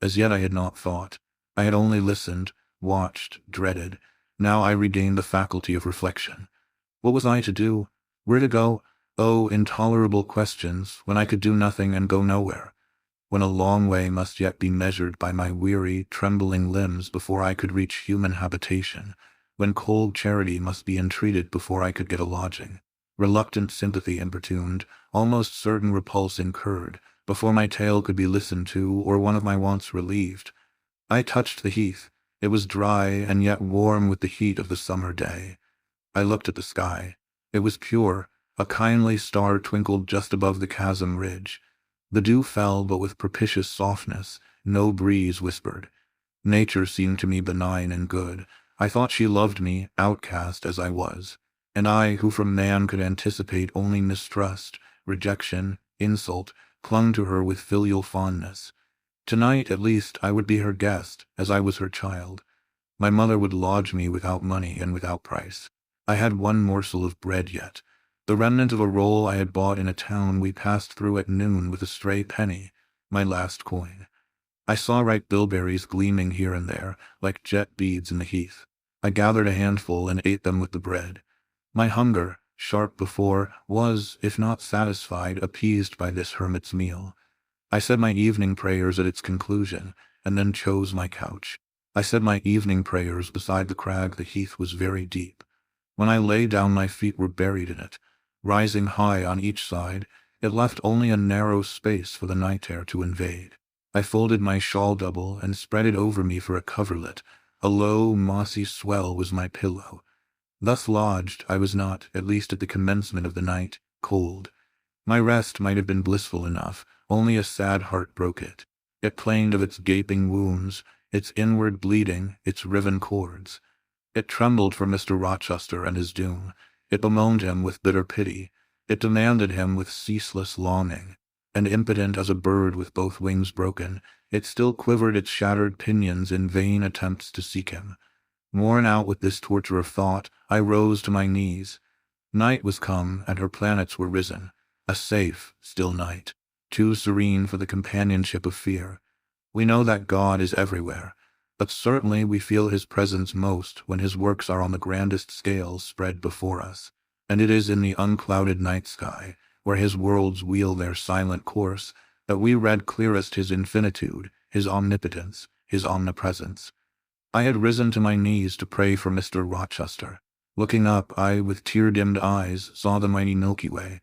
Speaker 1: As yet I had not thought. I had only listened, watched, dreaded. Now I regained the faculty of reflection. What was I to do? Where to go? Oh, intolerable questions, when I could do nothing and go nowhere. When a long way must yet be measured by my weary, trembling limbs before I could reach human habitation. When cold charity must be entreated before I could get a lodging. Reluctant sympathy importuned, almost certain repulse incurred, before my tale could be listened to or one of my wants relieved. I touched the heath. It was dry and yet warm with the heat of the summer day. I looked at the sky. It was pure. A kindly star twinkled just above the chasm ridge. The dew fell, but with propitious softness. No breeze whispered. Nature seemed to me benign and good. I thought she loved me, outcast as I was. And I, who from man could anticipate only mistrust, rejection, insult, clung to her with filial fondness. Tonight, at least, I would be her guest, as I was her child. My mother would lodge me without money and without price. I had one morsel of bread yet. The remnant of a roll I had bought in a town we passed through at noon with a stray penny, my last coin. I saw ripe bilberries gleaming here and there, like jet beads in the heath. I gathered a handful and ate them with the bread. My hunger, sharp before, was, if not satisfied, appeased by this hermit's meal. I said my evening prayers at its conclusion, and then chose my couch. I said my evening prayers beside the crag. The heath was very deep. When I lay down, my feet were buried in it. Rising high on each side, it left only a narrow space for the night air to invade. I folded my shawl double and spread it over me for a coverlet. A low, mossy swell was my pillow. Thus lodged, I was not, at least at the commencement of the night, cold. My rest might have been blissful enough, only a sad heart broke it. It plained of its gaping wounds, its inward bleeding, its riven cords. It trembled for Mr. Rochester and his doom. It bemoaned him with bitter pity. It demanded him with ceaseless longing. And impotent as a bird with both wings broken, it still quivered its shattered pinions in vain attempts to seek him. Worn out with this torture of thought, I rose to my knees. Night was come, and her planets were risen. A safe, still night, too serene for the companionship of fear. We know that God is everywhere. but certainly we feel his presence most when his works are on the grandest scale spread before us, and it is in the unclouded night sky, where his worlds wheel their silent course, that we read clearest his infinitude, his omnipotence, his omnipresence. I had risen to my knees to pray for Mr. Rochester. Looking up, I, with tear-dimmed eyes, saw the mighty Milky Way.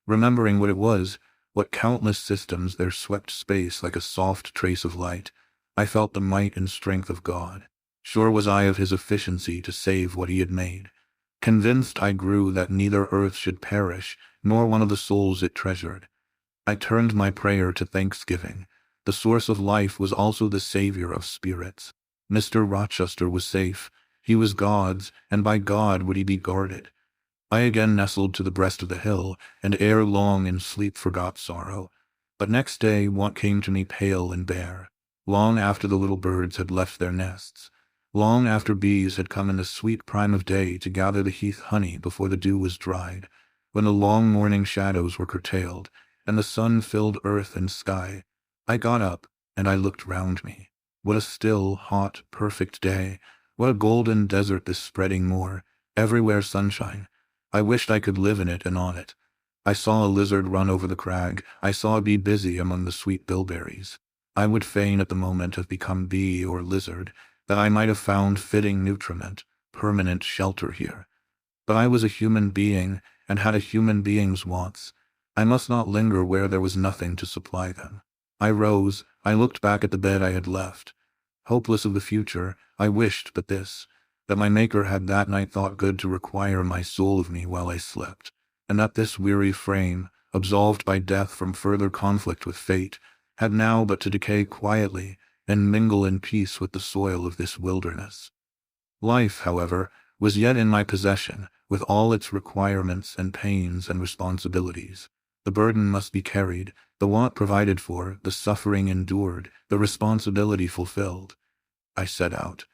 Speaker 1: Remembering what it was, what countless systems there swept space like a soft trace of light, I felt the might and strength of God. Sure was I of his efficiency to save what he had made. Convinced I grew that neither earth should perish, nor one of the souls it treasured. I turned my prayer to thanksgiving. The source of life was also the savior of spirits. Mr. Rochester was safe. He was God's, and by God would he be guarded. I again nestled to the breast of the hill, and ere long in sleep forgot sorrow. But next day want came to me pale and bare, long after the little birds had left their nests, long after bees had come in the sweet prime of day to gather the heath honey before the dew was dried, when the long morning shadows were curtailed, and the sun filled earth and sky. I got up, and I looked round me. What a still, hot, perfect day! What a golden desert this spreading moor, everywhere sunshine. I wished I could live in it and on it. I saw a lizard run over the crag. I saw a bee busy among the sweet bilberries. I would fain at the moment have become bee or lizard, that I might have found fitting nutriment, permanent shelter here. But I was a human being, and had a human being's wants. I must not linger where there was nothing to supply them. I rose. I looked back at the bed I had left. Hopeless of the future, I wished but this, that my Maker had that night thought good to require my soul of me while I slept, and that this weary frame, absolved by death from further conflict with fate, had now but to decay quietly and mingle in peace with the soil of this wilderness. Life, however, was yet in my possession, with all its requirements and pains and responsibilities. The burden must be carried, the want provided for, the suffering endured, the responsibility fulfilled. I set out.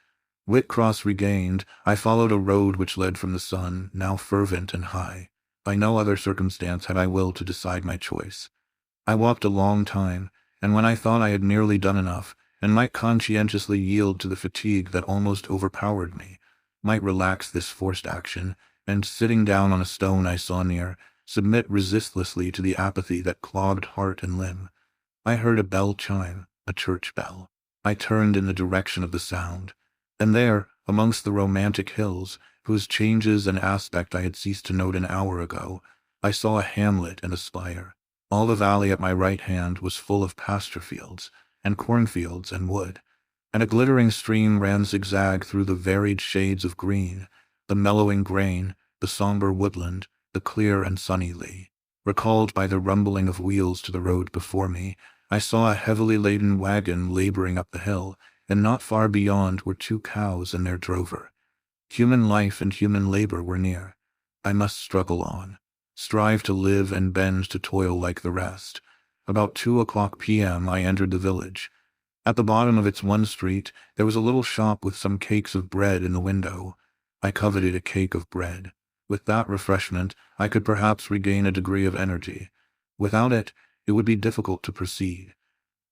Speaker 1: Whitcross regained, I followed a road which led from the sun, now fervent and high. By no other circumstance had I will to decide my choice. I walked a long time, and when I thought I had nearly done enough, and might conscientiously yield to the fatigue that almost overpowered me, might relax this forced action, and sitting down on a stone I saw near, submit resistlessly to the apathy that clogged heart and limb, I heard a bell chime, a church bell. I turned in the direction of the sound, and there, amongst the romantic hills, whose changes and aspect I had ceased to note an hour ago, I saw a hamlet and a spire. All the valley at my right hand was full of pasture fields, and cornfields and wood, and a glittering stream ran zigzag through the varied shades of green, the mellowing grain, the somber woodland, the clear and sunny lea. Recalled by the rumbling of wheels to the road before me, I saw a heavily laden wagon laboring up the hill, and not far beyond were 2 cows and their drover. Human life and human labor were near. I must struggle on, strive to live and bend to toil like the rest. About 2:00 p.m. I entered the village. At the bottom of its one street there was a little shop with some cakes of bread in the window. I coveted a cake of bread. With that refreshment I could perhaps regain a degree of energy. Without it, it would be difficult to proceed.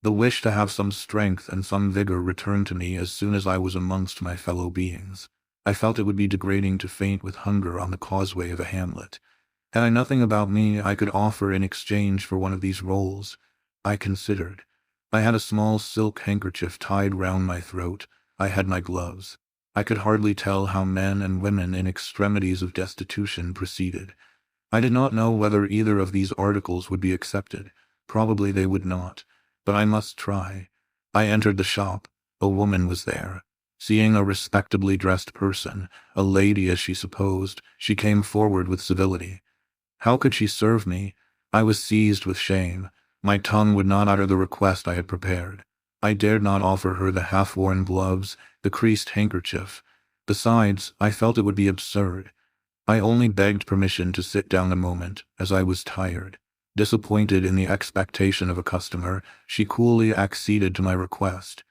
Speaker 1: The wish to have some strength and some vigor returned to me as soon as I was amongst my fellow beings. I felt it would be degrading to faint with hunger on the causeway of a hamlet. Had I nothing about me I could offer in exchange for one of these rolls? I considered. I had a small silk handkerchief tied round my throat. I had my gloves. I could hardly tell how men and women in extremities of destitution proceeded. I did not know whether either of these articles would be accepted. Probably they would not, but I must try. I entered the shop. A woman was there. Seeing a respectably dressed person, a lady as she supposed, she came forward with civility. How could she serve me? I was seized with shame. My tongue would not utter the request I had prepared. I dared not offer her the half-worn gloves, the creased handkerchief. Besides, I felt it would be absurd. I only begged permission to sit down a moment, as I was tired. Disappointed in the expectation of a customer, she coolly acceded to my request.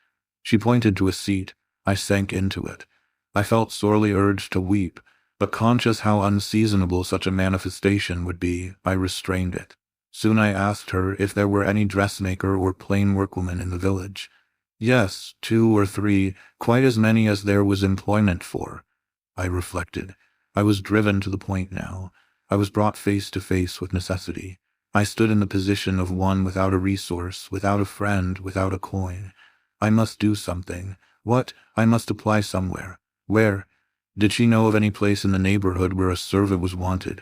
Speaker 1: She pointed to a seat. I sank into it. I felt sorely urged to weep, but conscious how unseasonable such a manifestation would be, I restrained it. Soon I asked her if there were any dressmaker or plain workwoman in the village. Yes, 2 or 3, quite as many as there was employment for. I reflected. I was driven to the point now. I was brought face to face with necessity. I stood in the position of one without a resource, without a friend, without a coin. I must do something. What? I must apply somewhere. Where? Did she know of any place in the neighborhood where a servant was wanted?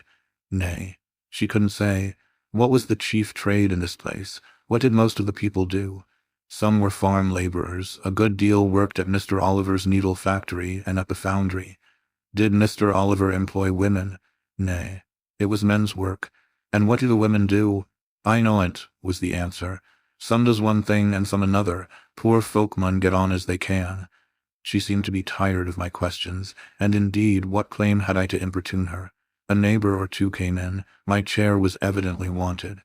Speaker 1: Nay, she couldn't say. What was the chief trade in this place? What did most of the people do? Some were farm laborers. A good deal worked at Mr. Oliver's needle factory and at the foundry. Did Mr. Oliver employ women? Nay, it was men's work. And what do the women do? I know it, was the answer. Some does one thing and some another. Poor folk mun get on as they can. She seemed to be tired of my questions, and indeed what claim had I to importune her? A neighbor or two came in. My chair was evidently wanted.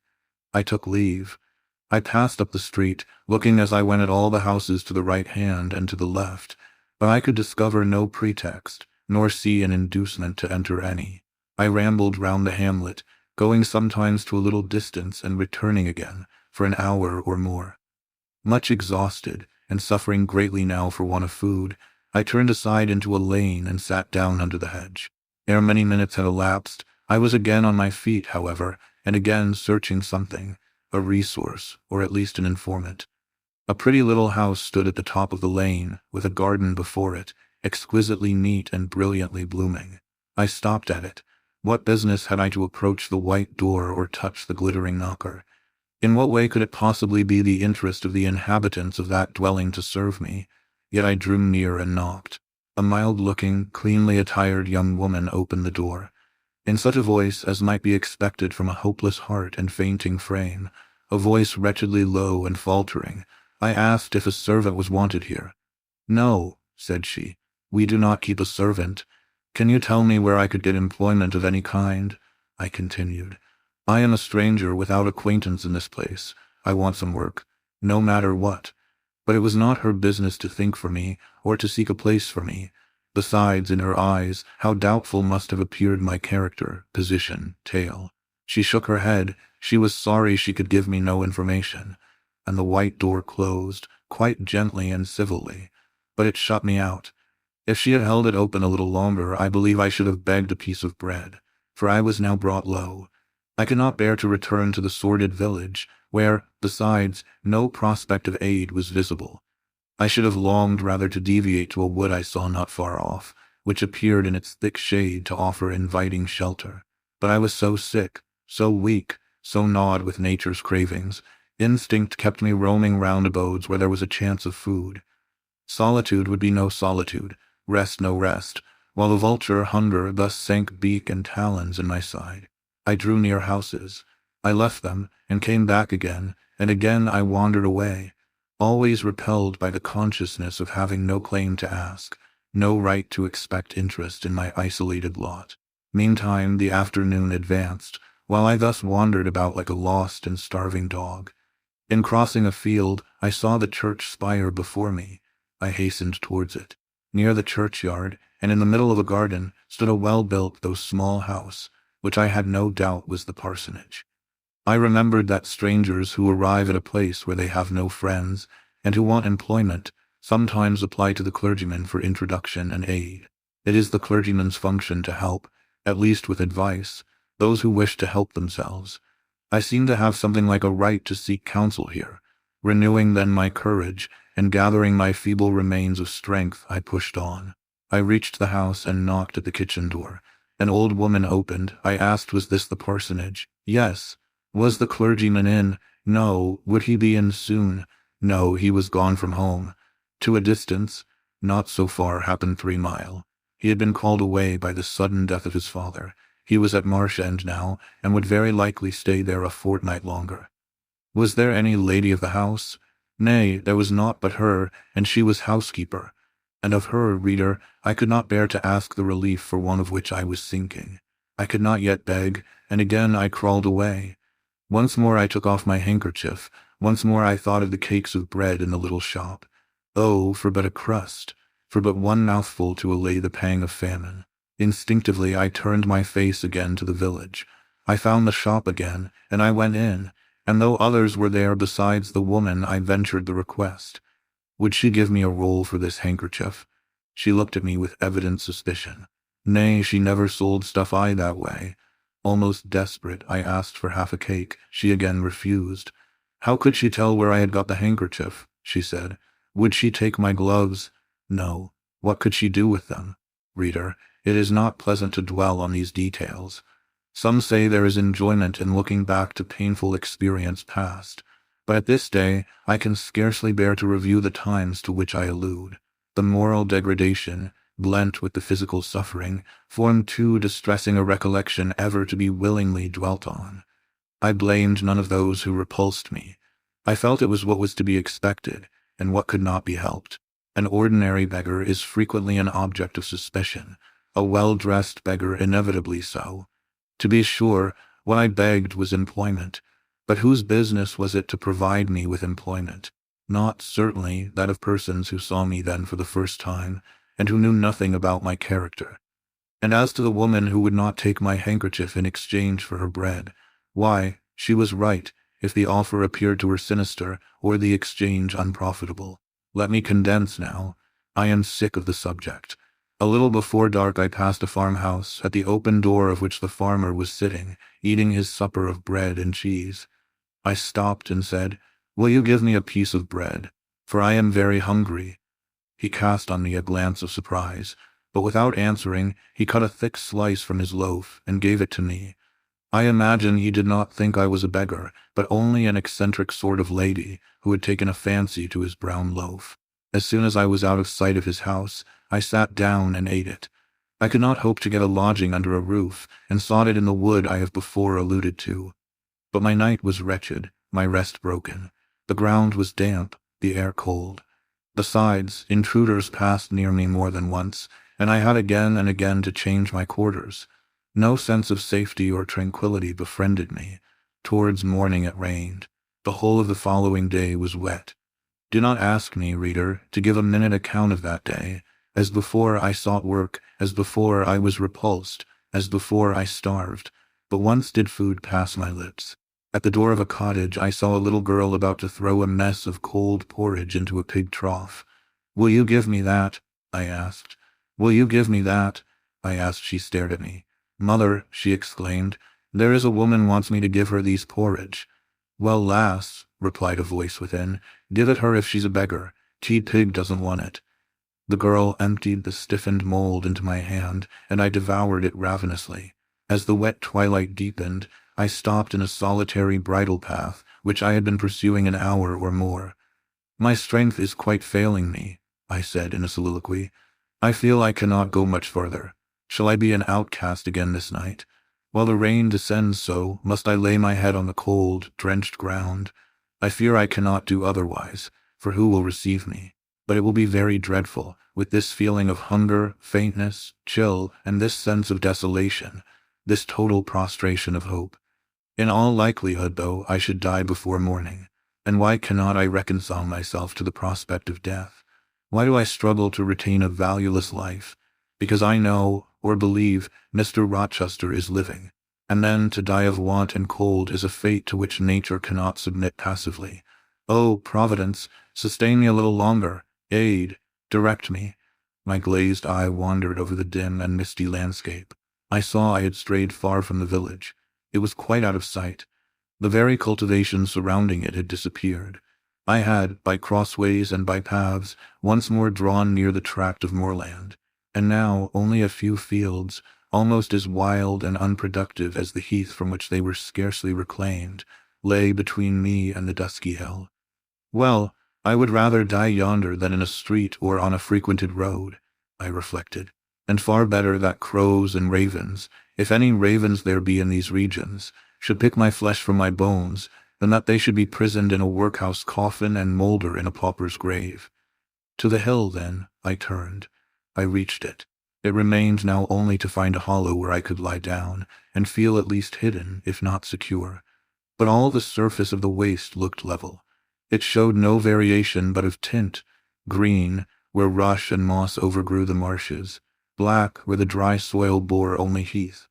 Speaker 1: I took leave. I passed up the street, looking as I went at all the houses to the right hand and to the left, but I could discover no pretext, nor see an inducement to enter any. I rambled round the hamlet, going sometimes to a little distance and returning again, for an hour or more. Much exhausted, and suffering greatly now for want of food, I turned aside into a lane and sat down under the hedge. Ere many minutes had elapsed, I was again on my feet, however, and again searching something, a resource, or at least an informant. A pretty little house stood at the top of the lane, with a garden before it, exquisitely neat and brilliantly blooming. I stopped at it. What business had I to approach the white door or touch the glittering knocker? In what way could it possibly be the interest of the inhabitants of that dwelling to serve me? Yet I drew near and knocked. A mild-looking, cleanly attired young woman opened the door. In such a voice as might be expected from a hopeless heart and fainting frame, a voice wretchedly low and faltering, I asked if a servant was wanted here. No, said she, we do not keep a servant. Can you tell me where I could get employment of any kind? I continued. I am a stranger without acquaintance in this place. I want some work, no matter what. But it was not her business to think for me, or to seek a place for me. Besides, in her eyes, how doubtful must have appeared my character, position, tale. She shook her head. She was sorry she could give me no information. And the white door closed, quite gently and civilly. But it shut me out. If she had held it open a little longer, I believe I should have begged a piece of bread, for I was now brought low. I could not bear to return to the sordid village, where, besides, no prospect of aid was visible. I should have longed rather to deviate to a wood I saw not far off, which appeared in its thick shade to offer inviting shelter. But I was so sick, so weak, so gnawed with nature's cravings, instinct kept me roaming round abodes where there was a chance of food. Solitude would be no solitude, rest no rest, while the vulture hunger thus sank beak and talons in my side. I drew near houses. I left them, and came back again, and again I wandered away, always repelled by the consciousness of having no claim to ask, no right to expect interest in my isolated lot. Meantime the afternoon advanced, while I thus wandered about like a lost and starving dog. In crossing a field, I saw the church spire before me. I hastened towards it. Near the churchyard, and in the middle of a garden, stood a well-built though small house, which I had no doubt was the parsonage. I remembered that strangers who arrive at a place where they have no friends, and who want employment, sometimes apply to the clergyman for introduction and aid. It is the clergyman's function to help, at least with advice, those who wish to help themselves. I seemed to have something like a right to seek counsel here. Renewing then my courage, and gathering my feeble remains of strength, I pushed on. I reached the house and knocked at the kitchen door. An old woman opened. I asked, was this the parsonage? Yes. Was the clergyman in? No. Would he be in soon? No, he was gone from home. To a distance, not so far, happened 3 mile. He had been called away by the sudden death of his father. He was at Marsh End now, and would very likely stay there a fortnight longer. Was there any lady of the house? Nay, there was naught but her, and she was housekeeper. And of her, reader, I could not bear to ask the relief for one of which I was sinking. I could not yet beg, and again I crawled away. Once more I took off my handkerchief. Once more I thought of the cakes of bread in the little shop. Oh, for but a crust, for but one mouthful to allay the pang of famine. Instinctively I turned my face again to the village. I found the shop again, and I went in, and though others were there besides the woman, I ventured the request. Would she give me a roll for this handkerchief? She looked at me with evident suspicion. Nay, she never sold stuff that way. Almost desperate, I asked for half a cake. She again refused. How could she tell where I had got the handkerchief? She said. Would she take my gloves? No. What could she do with them? Reader, it is not pleasant to dwell on these details. Some say there is enjoyment in looking back to painful experience past, but at this day I can scarcely bear to review the times to which I allude. The moral degradation, blent with the physical suffering, formed too distressing a recollection ever to be willingly dwelt on. I blamed none of those who repulsed me. I felt it was what was to be expected, and what could not be helped. An ordinary beggar is frequently an object of suspicion, a well-dressed beggar inevitably so. To be sure, what I begged was employment, but whose business was it to provide me with employment? Not, certainly, that of persons who saw me then for the first time, and who knew nothing about my character. And as to the woman who would not take my handkerchief in exchange for her bread, why, she was right, if the offer appeared to her sinister, or the exchange unprofitable. Let me condense now. I am sick of the subject. A little before dark I passed a farmhouse, at the open door of which the farmer was sitting, eating his supper of bread and cheese. I stopped and said, "Will you give me a piece of bread? For I am very hungry." He cast on me a glance of surprise, but without answering, he cut a thick slice from his loaf and gave it to me. I imagine he did not think I was a beggar, but only an eccentric sort of lady who had taken a fancy to his brown loaf. As soon as I was out of sight of his house, I sat down and ate it. I could not hope to get a lodging under a roof, and sought it in the wood I have before alluded to. But my night was wretched, my rest broken. The ground was damp, the air cold. Besides, intruders passed near me more than once, and I had again and again to change my quarters. No sense of safety or tranquillity befriended me. Towards morning it rained. The whole of the following day was wet. Do not ask me, reader, to give a minute account of that day. As before I sought work, as before I was repulsed, as before I starved. But once did food pass my lips. At the door of a cottage I saw a little girl about to throw a mess of cold porridge into a pig trough. "Will you give me that?" I asked. "Will you give me that?" I asked. She stared at me. "Mother," she exclaimed, "there is a woman wants me to give her these porridge." "Well, lass," replied a voice within, "give it her if she's a beggar. Pig doesn't want it." The girl emptied the stiffened mold into my hand, and I devoured it ravenously. As the wet twilight deepened, I stopped in a solitary bridle path, which I had been pursuing an hour or more. "My strength is quite failing me," I said in a soliloquy. "I feel I cannot go much farther. Shall I be an outcast again this night? While the rain descends so, must I lay my head on the cold, drenched ground? I fear I cannot do otherwise, for who will receive me? But it will be very dreadful, with this feeling of hunger, faintness, chill, and this sense of desolation, this total prostration of hope. In all likelihood, though, I should die before morning. And why cannot I reconcile myself to the prospect of death? Why do I struggle to retain a valueless life? Because I know, or believe, Mr. Rochester is living. And then to die of want and cold is a fate to which nature cannot submit passively. Oh, Providence, sustain me a little longer. Aid, direct me. My glazed eye wandered over the dim and misty landscape. I saw I had strayed far from the village. It was quite out of sight. The very cultivation surrounding it had disappeared. I had, by crossways and by paths, once more drawn near the tract of moorland, and now only a few fields, almost as wild and unproductive as the heath from which they were scarcely reclaimed, lay between me and the dusky hill. Well, I would rather die yonder than in a street or on a frequented road, I reflected, and far better that crows and ravens, if any ravens there be in these regions, should pick my flesh from my bones, than that they should be prisoned in a workhouse coffin and moulder in a pauper's grave. To the hill, then, I turned. I reached it. It remained now only to find a hollow where I could lie down, and feel at least hidden, if not secure. But all the surface of the waste looked level. It showed no variation but of tint: green, where rush and moss overgrew the marshes; black, where the dry soil bore only heath.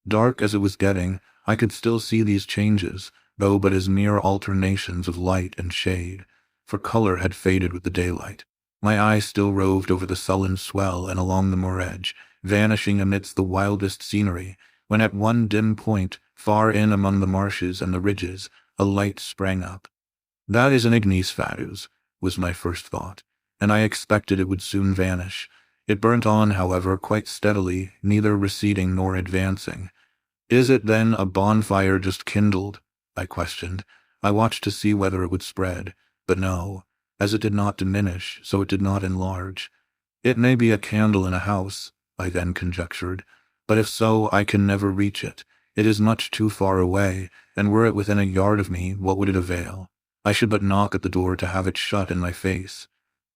Speaker 1: Dark as it was getting, I could still see these changes, though but as mere alternations of light and shade. for color had faded with the daylight. My eye still roved over the sullen swell and along the moor edge, vanishing amidst the wildest scenery, when at one dim point, far in among the marshes and the ridges, a light sprang up. "That is an ignis was my first thought, and I expected it would soon vanish. It burnt on, however, quite steadily, neither receding nor advancing. "Is it, then, a bonfire just kindled?" I questioned. I watched to see whether it would spread, but no. As it did not diminish, so it did not enlarge. "It may be a candle in a house," I then conjectured, "but if so, I can never reach it. It is much too far away, and were it within a yard of me, what would it avail? I should but knock at the door to have it shut in my face."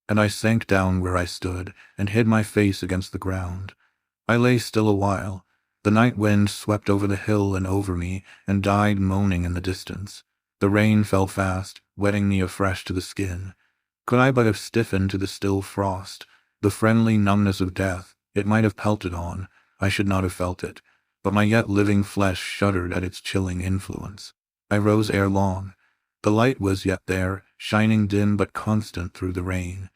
Speaker 1: And I sank down where I stood, and hid my face against the ground. I lay still a while. The night wind swept over the hill and over me, and died moaning in the distance. The rain fell fast, wetting me afresh to the skin. Could I but have stiffened to the still frost, the friendly numbness of death, it might have pelted on, I should not have felt it, but my yet living flesh shuddered at its chilling influence. I rose ere long. The light was yet there, shining dim but constant through the rain.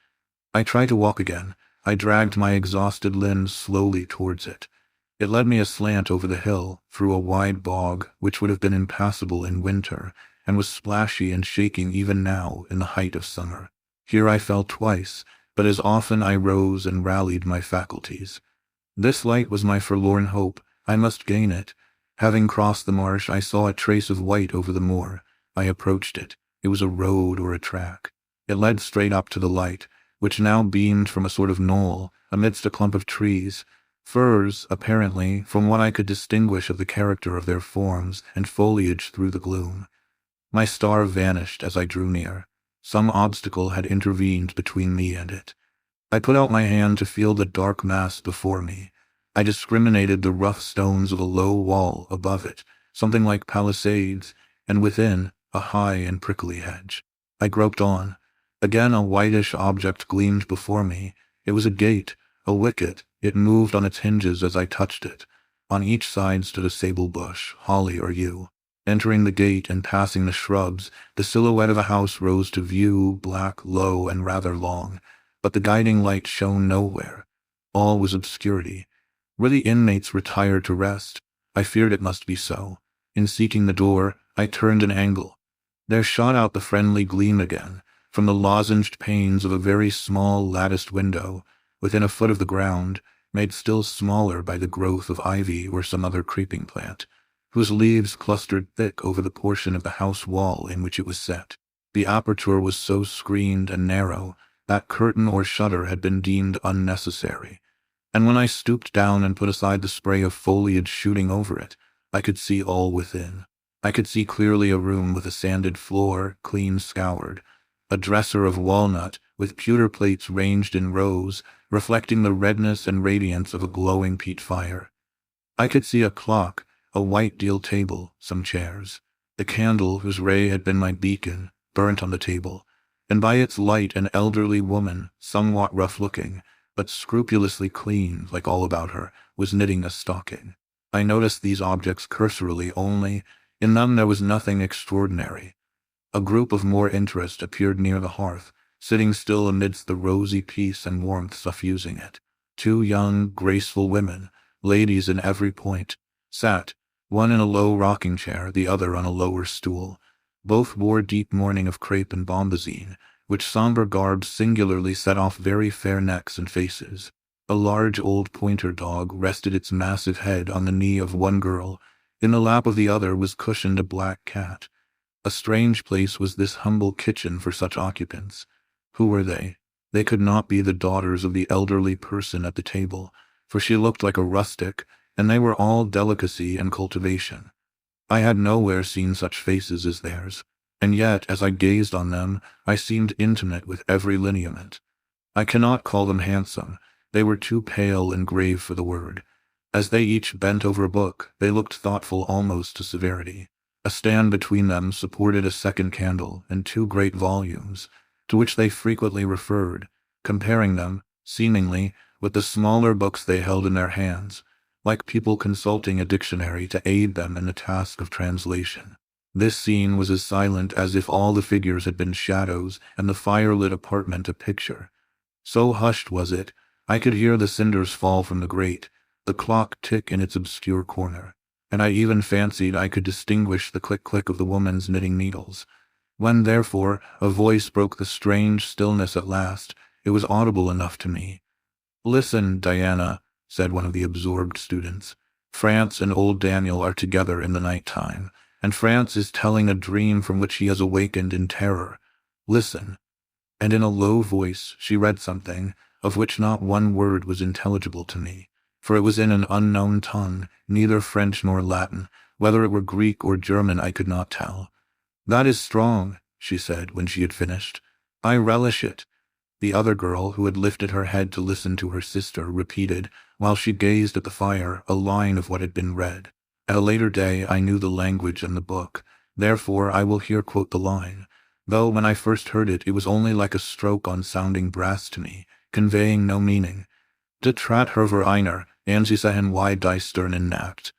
Speaker 1: I tried to walk again. I dragged my exhausted limbs slowly towards it. It led me aslant over the hill, through a wide bog, which would have been impassable in winter, and was splashy and shaking even now in the height of summer. Here I fell twice, but as often I rose and rallied my faculties. This light was my forlorn hope. I must gain it. Having crossed the marsh, I saw a trace of white over the moor. I approached it. It was a road or a track. It led straight up to the light, which now beamed from a sort of knoll, amidst a clump of trees, firs, apparently, from what I could distinguish of the character of their forms and foliage through the gloom. My star vanished as I drew near. Some obstacle had intervened between me and it. I put out my hand to feel the dark mass before me. I discriminated the rough stones of a low wall above it, something like palisades, and within, a high and prickly hedge. I groped on. Again a whitish object gleamed before me. It was a gate, a wicket. It moved on its hinges as I touched it. On each side stood a sable bush, holly or yew. Entering the gate and passing the shrubs, the silhouette of a house rose to view, black, low, and rather long, but the guiding light shone nowhere. All was obscurity. Were the inmates retired to rest? I feared it must be so. In seeking the door, I turned an angle. There shot out the friendly gleam again, from the lozenged panes of a very small latticed window, within a foot of the ground, made still smaller by the growth of ivy or some other creeping plant, whose leaves clustered thick over the portion of the house wall in which it was set. The aperture was so screened and narrow that curtain or shutter had been deemed unnecessary, and when I stooped down and put aside the spray of foliage shooting over it, I could see all within. I could see clearly a room with a sanded floor, clean scoured, a dresser of walnut, with pewter plates ranged in rows, reflecting the redness and radiance of a glowing peat fire. I could see a clock, a white deal table, some chairs. The candle, whose ray had been my beacon, burnt on the table, and by its light an elderly woman, somewhat rough-looking, but scrupulously clean, like all about her, was knitting a stocking. I noticed these objects cursorily only. In them there was nothing extraordinary. A group of more interest appeared near the hearth, sitting still amidst the rosy peace and warmth suffusing it. 2 young, graceful women, ladies in every point, sat, one in a low rocking chair, the other on a lower stool. Both wore deep mourning of crepe and bombazine, which sombre garb singularly set off very fair necks and faces. A large old pointer dog rested its massive head on the knee of one girl. In the lap of the other was cushioned a black cat. A strange place was this humble kitchen for such occupants. Who were they? They could not be the daughters of the elderly person at the table, for she looked like a rustic, and they were all delicacy and cultivation. I had nowhere seen such faces as theirs, and yet, as I gazed on them, I seemed intimate with every lineament. I cannot call them handsome. They were too pale and grave for the word. As they each bent over a book, they looked thoughtful almost to severity. A stand between them supported a second candle and 2 great volumes, to which they frequently referred, comparing them, seemingly, with the smaller books they held in their hands, like people consulting a dictionary to aid them in the task of translation. This scene was as silent as if all the figures had been shadows and the firelit apartment a picture. So hushed was it, I could hear the cinders fall from the grate, the clock tick in its obscure corner, and I even fancied I could distinguish the click-click of the woman's knitting needles. When, therefore, a voice broke the strange stillness at last, it was audible enough to me. "Listen, Diana," said one of the absorbed students. "France and old Daniel are together in the night-time, and France is telling a dream from which he has awakened in terror. Listen." And in a low voice she read something, of which not one word was intelligible to me, for it was in an unknown tongue, neither French nor Latin. Whether it were Greek or German I could not tell. "That is strong," she said when she had finished. "I relish it." The other girl, who had lifted her head to listen to her sister, repeated, while she gazed at the fire, a line of what had been read. At a later day I knew the language and the book, therefore I will here quote the line, though when I first heard it, it was only like a stroke on sounding brass to me, conveying no meaning. "De trat herver einer, en sie sehen wie die Sternen nacht."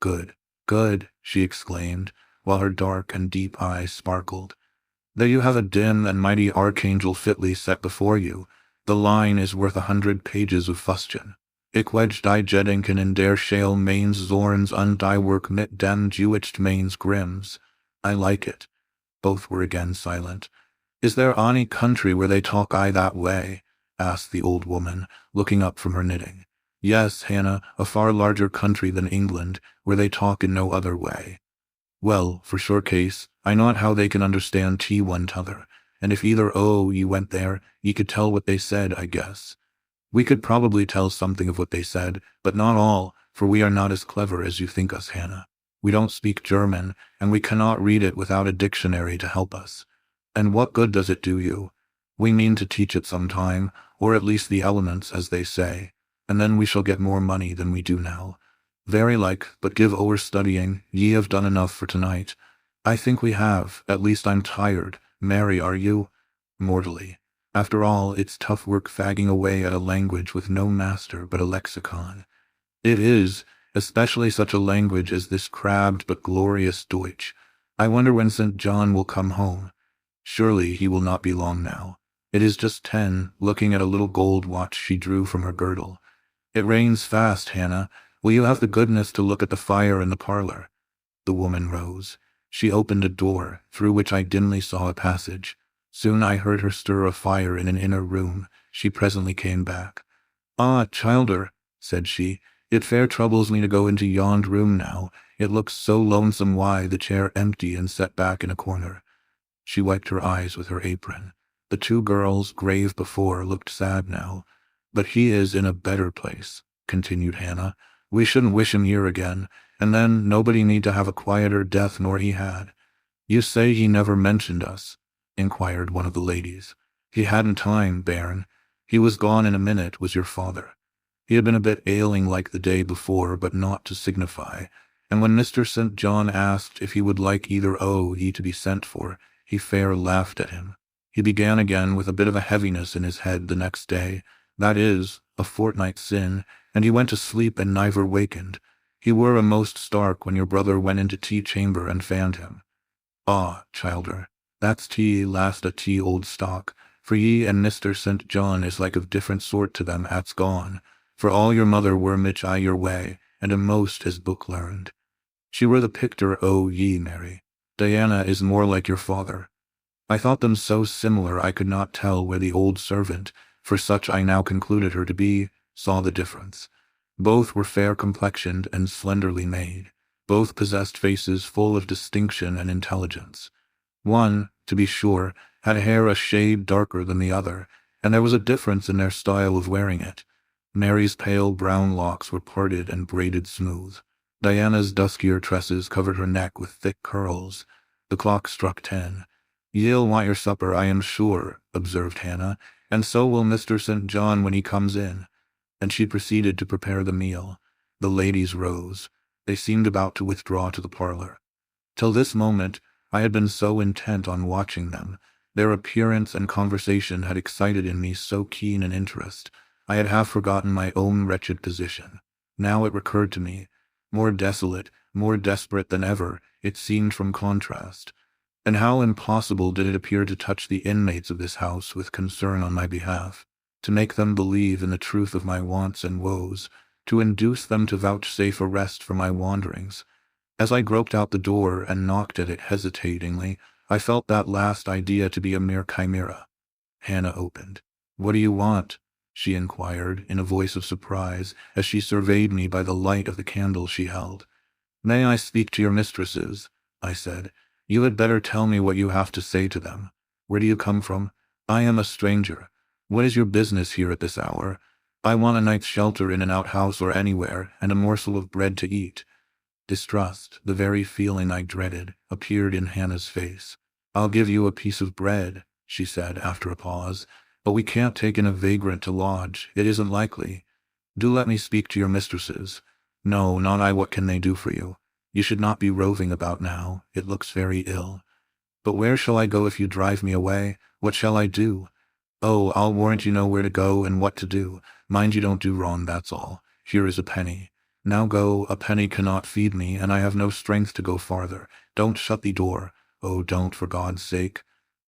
Speaker 1: "Good, good," she exclaimed, while her dark and deep eyes sparkled. "There you have a dim and mighty archangel fitly set before you. The line is worth 100 pages of fustian. Ik wedge die jedinken in der shale mains zorns und die work mit dem gewicht mains grims." "I like it." Both were again silent. "Is there any country where they talk that way?" asked the old woman, looking up from her knitting. "Yes, Hannah, a far larger country than England, where they talk in no other way." "Well, for sure case, I know how they can understand one t'other, and if either ye went there, ye could tell what they said, I guess." "We could probably tell something of what they said, but not all, for we are not as clever as you think us, Hannah. We don't speak German, and we cannot read it without a dictionary to help us. And what good does it do you? We mean to teach it some time, or at least the elements, as they say, and then we shall get more money than we do now. Very like, but give over studying, ye have done enough for tonight." "I think we have, at least I'm tired. Mary, are you?" "Mortally. After all, it's tough work fagging away at a language with no master but a lexicon." "It is, especially such a language as this crabbed but glorious Deutsch. I wonder when St. John will come home. Surely he will not be long now. It is just 10, looking at a little gold watch she drew from her girdle. It rains fast, Hannah. Will you have the goodness to look at the fire in the parlor?" The woman rose. She opened a door, through which I dimly saw a passage. Soon I heard her stir a fire in an inner room. She presently came back. "Ah, childer," said she, "it fair troubles me to go into yond room now. It looks so lonesome, why the chair empty and set back in a corner." She wiped her eyes with her apron. The two girls, grave before, looked sad now. "But he is in a better place," continued Hannah. "We shouldn't wish him here again, and then nobody need to have a quieter death nor he had." "You say he never mentioned us?" inquired one of the ladies. "He hadn't time, bairn. He was gone in a minute, was your father. He had been a bit ailing like the day before, but not to signify, and when Mr. St. John asked if he would like either he to be sent for, he fair laughed at him. He began again with a bit of a heaviness in his head the next day, that is, a fortnight sin, and he went to sleep and never wakened. He were a most stark when your brother went into tea-chamber and found him." "Ah, childer, that's tea last a tea old stock, for ye and Mr. St. John is like of different sort to them at's gone, for all your mother were mich I your way, and a most as book learned. She were the picter ye, Mary. Diana is more like your father. I thought them so similar I could not tell where the old servant, for such I now concluded her to be, saw the difference. Both were fair-complexioned and slenderly made. Both possessed faces full of distinction and intelligence. One, to be sure, had hair a shade darker than the other, and there was a difference in their style of wearing it. Mary's pale brown locks were parted and braided smooth. Diana's duskier tresses covered her neck with thick curls. The clock struck 10. "Ye'll want your supper, I am sure," observed Hannah, "and so will Mr. St. John when he comes in." And she proceeded to prepare the meal. The ladies rose. They seemed about to withdraw to the parlor. Till this moment, I had been so intent on watching them. Their appearance and conversation had excited in me so keen an interest. I had half forgotten my own wretched position. Now it recurred to me. More desolate, more desperate than ever, it seemed from contrast. And how impossible did it appear to touch the inmates of this house with concern on my behalf, to make them believe in the truth of my wants and woes, to induce them to vouchsafe a rest for my wanderings. As I groped out the door and knocked at it hesitatingly, I felt that last idea to be a mere chimera. Hannah opened. "What do you want?" she inquired, in a voice of surprise, as she surveyed me by the light of the candle she held. "May I speak to your mistresses?" I said. "You had better tell me what you have to say to them. Where do you come from? I am a stranger. What is your business here at this hour? I want a night's shelter in an outhouse or anywhere, and a morsel of bread to eat." Distrust, the very feeling I dreaded, appeared in Hannah's face. "I'll give you a piece of bread," she said after a pause, "but we can't take in a vagrant to lodge. It isn't likely. Do let me speak to your mistresses." "No, not I. What can they do for you? You should not be roving about now. It looks very ill." "But where shall I go if you drive me away? What shall I do?" "Oh, I'll warrant you know where to go and what to do. Mind you don't do wrong, that's all. Here is a penny. Now go, a penny cannot feed me, and I have no strength to go farther. Don't shut the door. Oh, don't, for God's sake."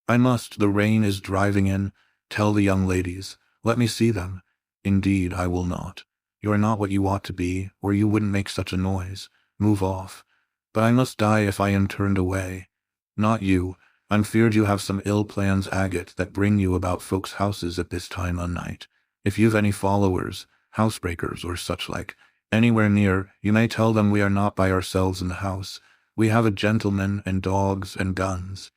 Speaker 1: "I must, the rain is driving in. Tell the young ladies. Let me see them." "Indeed, I will not. You are not what you ought to be, or you wouldn't make such a noise. Move off." "But I must die if I am turned away." "Not you. I'm feared you have some ill plans, Agate, that bring you about folks' houses at this time o' night. If you've any followers, housebreakers or such like, anywhere near, you may tell them we are not by ourselves in the house. We have a gentleman and dogs and guns."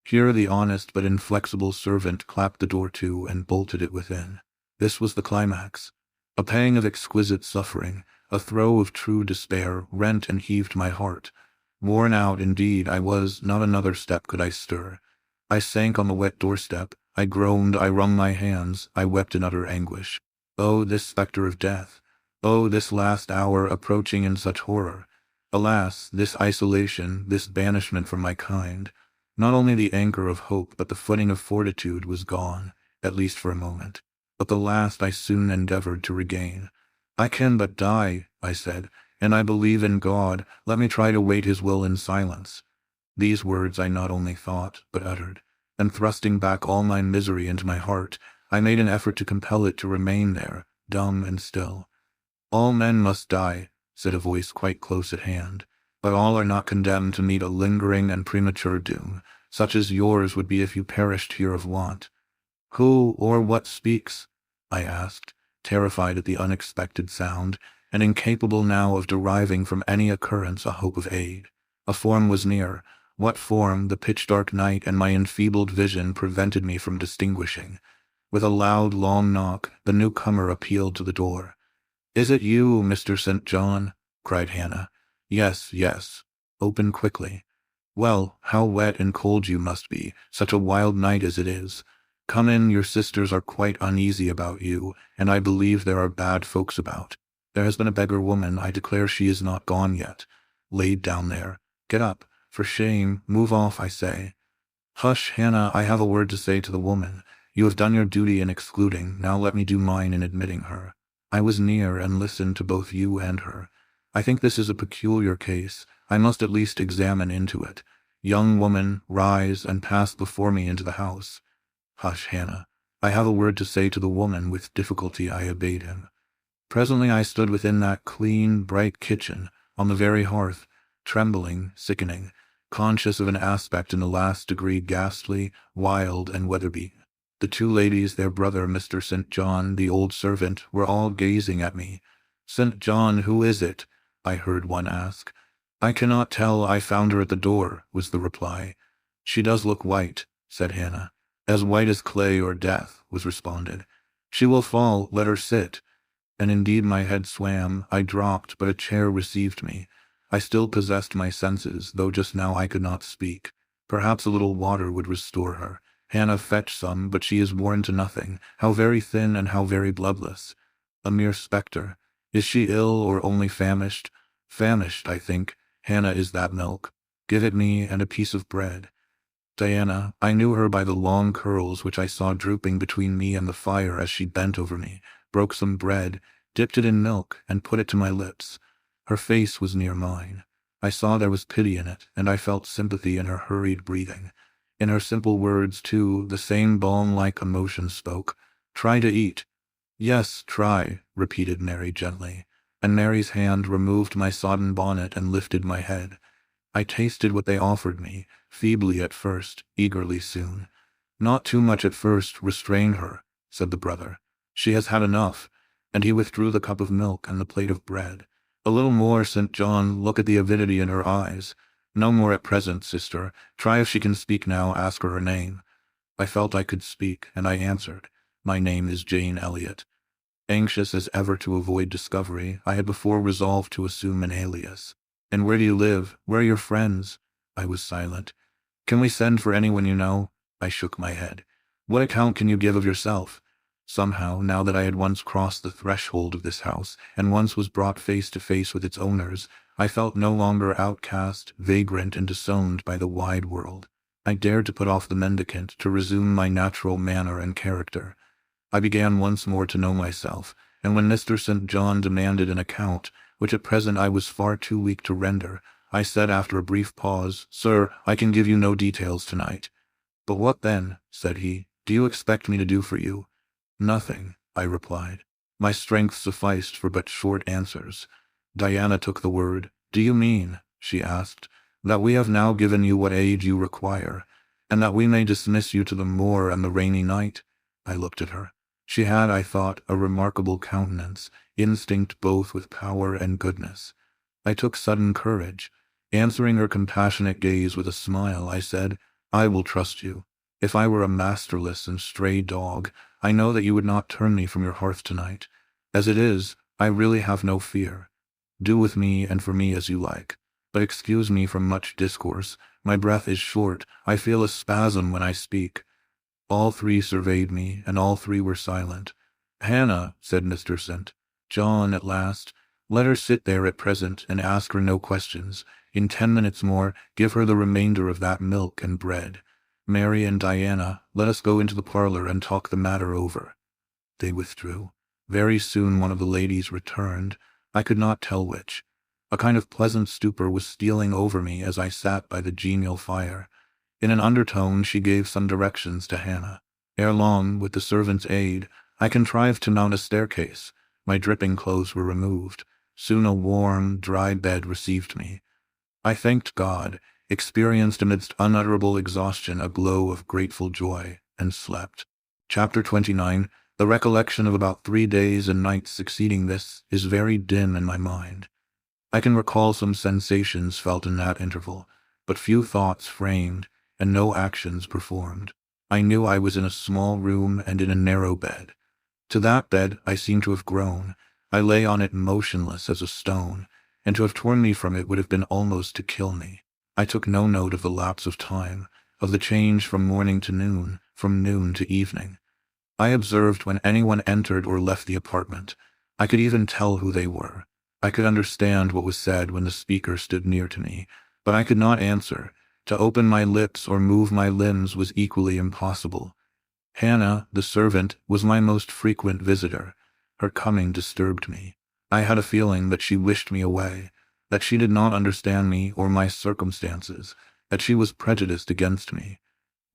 Speaker 1: Here the honest but inflexible servant clapped the door to and bolted it within. This was the climax. A pang of exquisite suffering, a throe of true despair, rent and heaved my heart. Worn out, indeed, I was, not another step could I stir. I sank on the wet doorstep, I groaned, I wrung my hands, I wept in utter anguish. Oh, this spectre of death! Oh, this last hour approaching in such horror! Alas, this isolation, this banishment from my kind! Not only the anchor of hope, but the footing of fortitude was gone, at least for a moment. But the last I soon endeavored to regain. "I can but die," I said, "and I believe in God. Let me try to wait his will in silence." These words I not only thought, but uttered, and thrusting back all my misery into my heart, I made an effort to compel it to remain there, dumb and still. "All men must die," said a voice quite close at hand, "but all are not condemned to meet a lingering and premature doom, such as yours would be if you perished here of want." "Who or what speaks?" I asked, terrified at the unexpected sound, and incapable now of deriving from any occurrence a hope of aid. A form was near. What form, the pitch-dark night and my enfeebled vision prevented me from distinguishing. With a loud, long knock, the newcomer appealed to the door. "Is it you, Mr. St. John?" cried Hannah. "Yes, yes. Open quickly." "Well, how wet and cold you must be, such a wild night as it is. Come in, your sisters are quite uneasy about you, and I believe there are bad folks about. There has been a beggar woman, I declare she is not gone yet, laid down there. Get up, for shame, move off, I say." "Hush, Hannah, I have a word to say to the woman. You have done your duty in excluding, now let me do mine in admitting her. I was near and listened to both you and her. I think this is a peculiar case. I must at least examine into it. Young woman, rise and pass before me into the house." "Hush, Hannah. I have a word to say to the woman." With difficulty I obeyed him. Presently I stood within that clean, bright kitchen, on the very hearth, trembling, sickening, conscious of an aspect in the last degree ghastly, wild, and weather-beaten. The two ladies, their brother, Mr. St. John, the old servant, were all gazing at me. "St. John, who is it?" I heard one ask. "I cannot tell. I found her at the door," was the reply. "She does look white," said Hannah. "As white as clay or death," was responded. "She will fall. Let her sit." And indeed my head swam. I dropped, but a chair received me. I still possessed my senses, though just now I could not speak. Perhaps a little water would restore her. Hannah, fetch some, but she is worn to nothing. How very thin and how very bloodless. A mere spectre. Is she ill or only famished? Famished, I think. Hannah, is that milk? Give it me, and a piece of bread. Diana, I knew her by the long curls which I saw drooping between me and the fire as she bent over me, broke some bread, dipped it in milk, and put it to my lips. Her face was near mine. I saw there was pity in it, and I felt sympathy in her hurried breathing. In her simple words, too, the same balm-like emotion spoke. "Try to eat." "Yes, try," repeated Mary gently, and Mary's hand removed my sodden bonnet and lifted my head. I tasted what they offered me, feebly at first, eagerly soon. "Not too much at first, restrain her," said the brother. "She has had enough," and he withdrew the cup of milk and the plate of bread. "A little more, St. John, look at the avidity in her eyes. No more at present, sister. Try if she can speak now, ask her name." I felt I could speak, and I answered, "My name is Jane Elliot." Anxious as ever to avoid discovery, I had before resolved to assume an alias. "And where do you live? Where are your friends?" I was silent. "Can we send for anyone you know?" I shook my head. "What account can you give of yourself?" Somehow, now that I had once crossed the threshold of this house, and once was brought face to face with its owners, I felt no longer outcast, vagrant, and disowned by the wide world. I dared to put off the mendicant, to resume my natural manner and character. I began once more to know myself, and when Mr. St. John demanded an account, which at present I was far too weak to render, I said after a brief pause, "Sir, I can give you no details tonight." "But what then," said he, "do you expect me to do for you?" "Nothing," I replied. My strength sufficed for but short answers. Diana took the word. "Do you mean," she asked, "that we have now given you what aid you require, and that we may dismiss you to the moor and the rainy night?" I looked at her. She had, I thought, a remarkable countenance, instinct both with power and goodness. I took sudden courage. Answering her compassionate gaze with a smile, I said, "I will trust you. If I were a masterless and stray dog, I know that you would not turn me from your hearth tonight. As it is, I really have no fear. Do with me and for me as you like. But excuse me from much discourse. My breath is short. I feel a spasm when I speak." All three surveyed me, and all three were silent. "Hannah," said Mr. St. John at last, "let her sit there at present, and ask her no questions. In 10 minutes more, give her the remainder of that milk and bread. Mary and Diana, let us go into the parlor and talk the matter over." They withdrew. Very soon one of the ladies returned. I could not tell which. A kind of pleasant stupor was stealing over me as I sat by the genial fire. In an undertone she gave some directions to Hannah. Ere long, with the servant's aid, I contrived to mount a staircase. My dripping clothes were removed. Soon a warm, dry bed received me. I thanked God, experienced amidst unutterable exhaustion a glow of grateful joy, and slept. Chapter 29. The recollection of about 3 days and nights succeeding this is very dim in my mind. I can recall some sensations felt in that interval, but few thoughts framed, and no actions performed. I knew I was in a small room and in a narrow bed. To that bed I seemed to have grown. I lay on it motionless as a stone, and to have torn me from it would have been almost to kill me. I took no note of the lapse of time, of the change from morning to noon, from noon to evening. I observed when anyone entered or left the apartment. I could even tell who they were. I could understand what was said when the speaker stood near to me, but I could not answer. To open my lips or move my limbs was equally impossible. Hannah, the servant, was my most frequent visitor. Her coming disturbed me. I had a feeling that she wished me away, that she did not understand me or my circumstances, that she was prejudiced against me.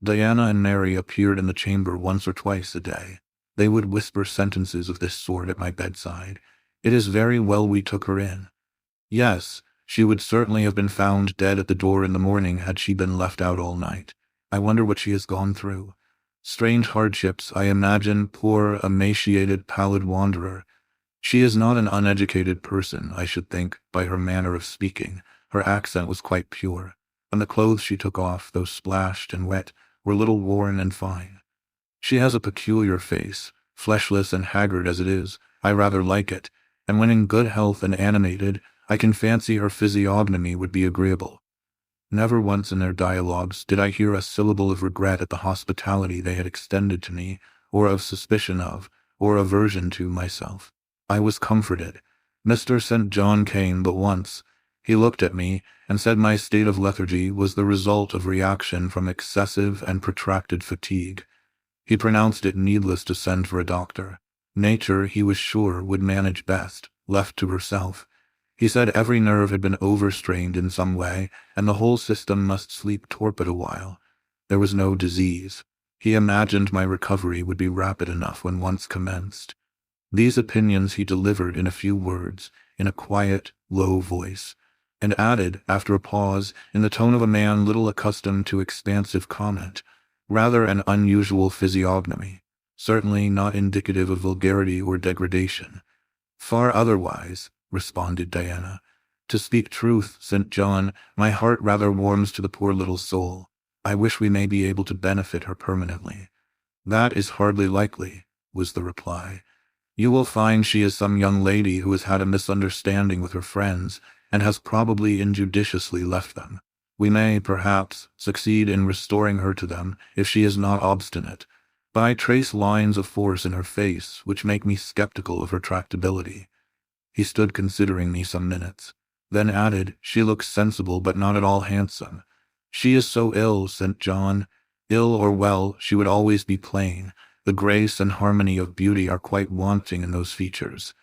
Speaker 1: Diana and Mary appeared in the chamber once or twice a day. They would whisper sentences of this sort at my bedside. "It is very well we took her in." Yes, she would certainly have been found dead at the door in the morning had she been left out all night. I wonder what she has gone through. Strange hardships, I imagine, poor, emaciated, pallid wanderer. She is not an uneducated person, I should think, by her manner of speaking. Her accent was quite pure, and the clothes she took off, though splashed and wet, were little worn and fine. She has a peculiar face, fleshless and haggard as it is. I rather like it, and when in good health and animated, I can fancy her physiognomy would be agreeable. Never once in their dialogues did I hear a syllable of regret at the hospitality they had extended to me, or of suspicion of, or aversion to myself. I was comforted. Mr. St. John came but once. He looked at me, and said my state of lethargy was the result of reaction from excessive and protracted fatigue. He pronounced it needless to send for a doctor. Nature, he was sure, would manage best, left to herself. He said every nerve had been overstrained in some way, and the whole system must sleep torpid a while. There was no disease. He imagined my recovery would be rapid enough when once commenced. These opinions he delivered in a few words, in a quiet, low voice, and added, after a pause, in the tone of a man little accustomed to expansive comment, rather an unusual physiognomy, certainly not indicative of vulgarity or degradation. Far otherwise, responded Diana. To speak truth, St. John, my heart rather warms to the poor little soul. I wish we may be able to benefit her permanently. That is hardly likely, was the reply. You will find she is some young lady who has had a misunderstanding with her friends, and has probably injudiciously left them. We may, perhaps, succeed in restoring her to them, if she is not obstinate, but I trace lines of force in her face which make me skeptical of her tractability. He stood considering me some minutes, then added, she looks sensible but not at all handsome. She is so ill, St. John. Ill or well, she would always be plain. The grace and harmony of beauty are quite wanting in those features.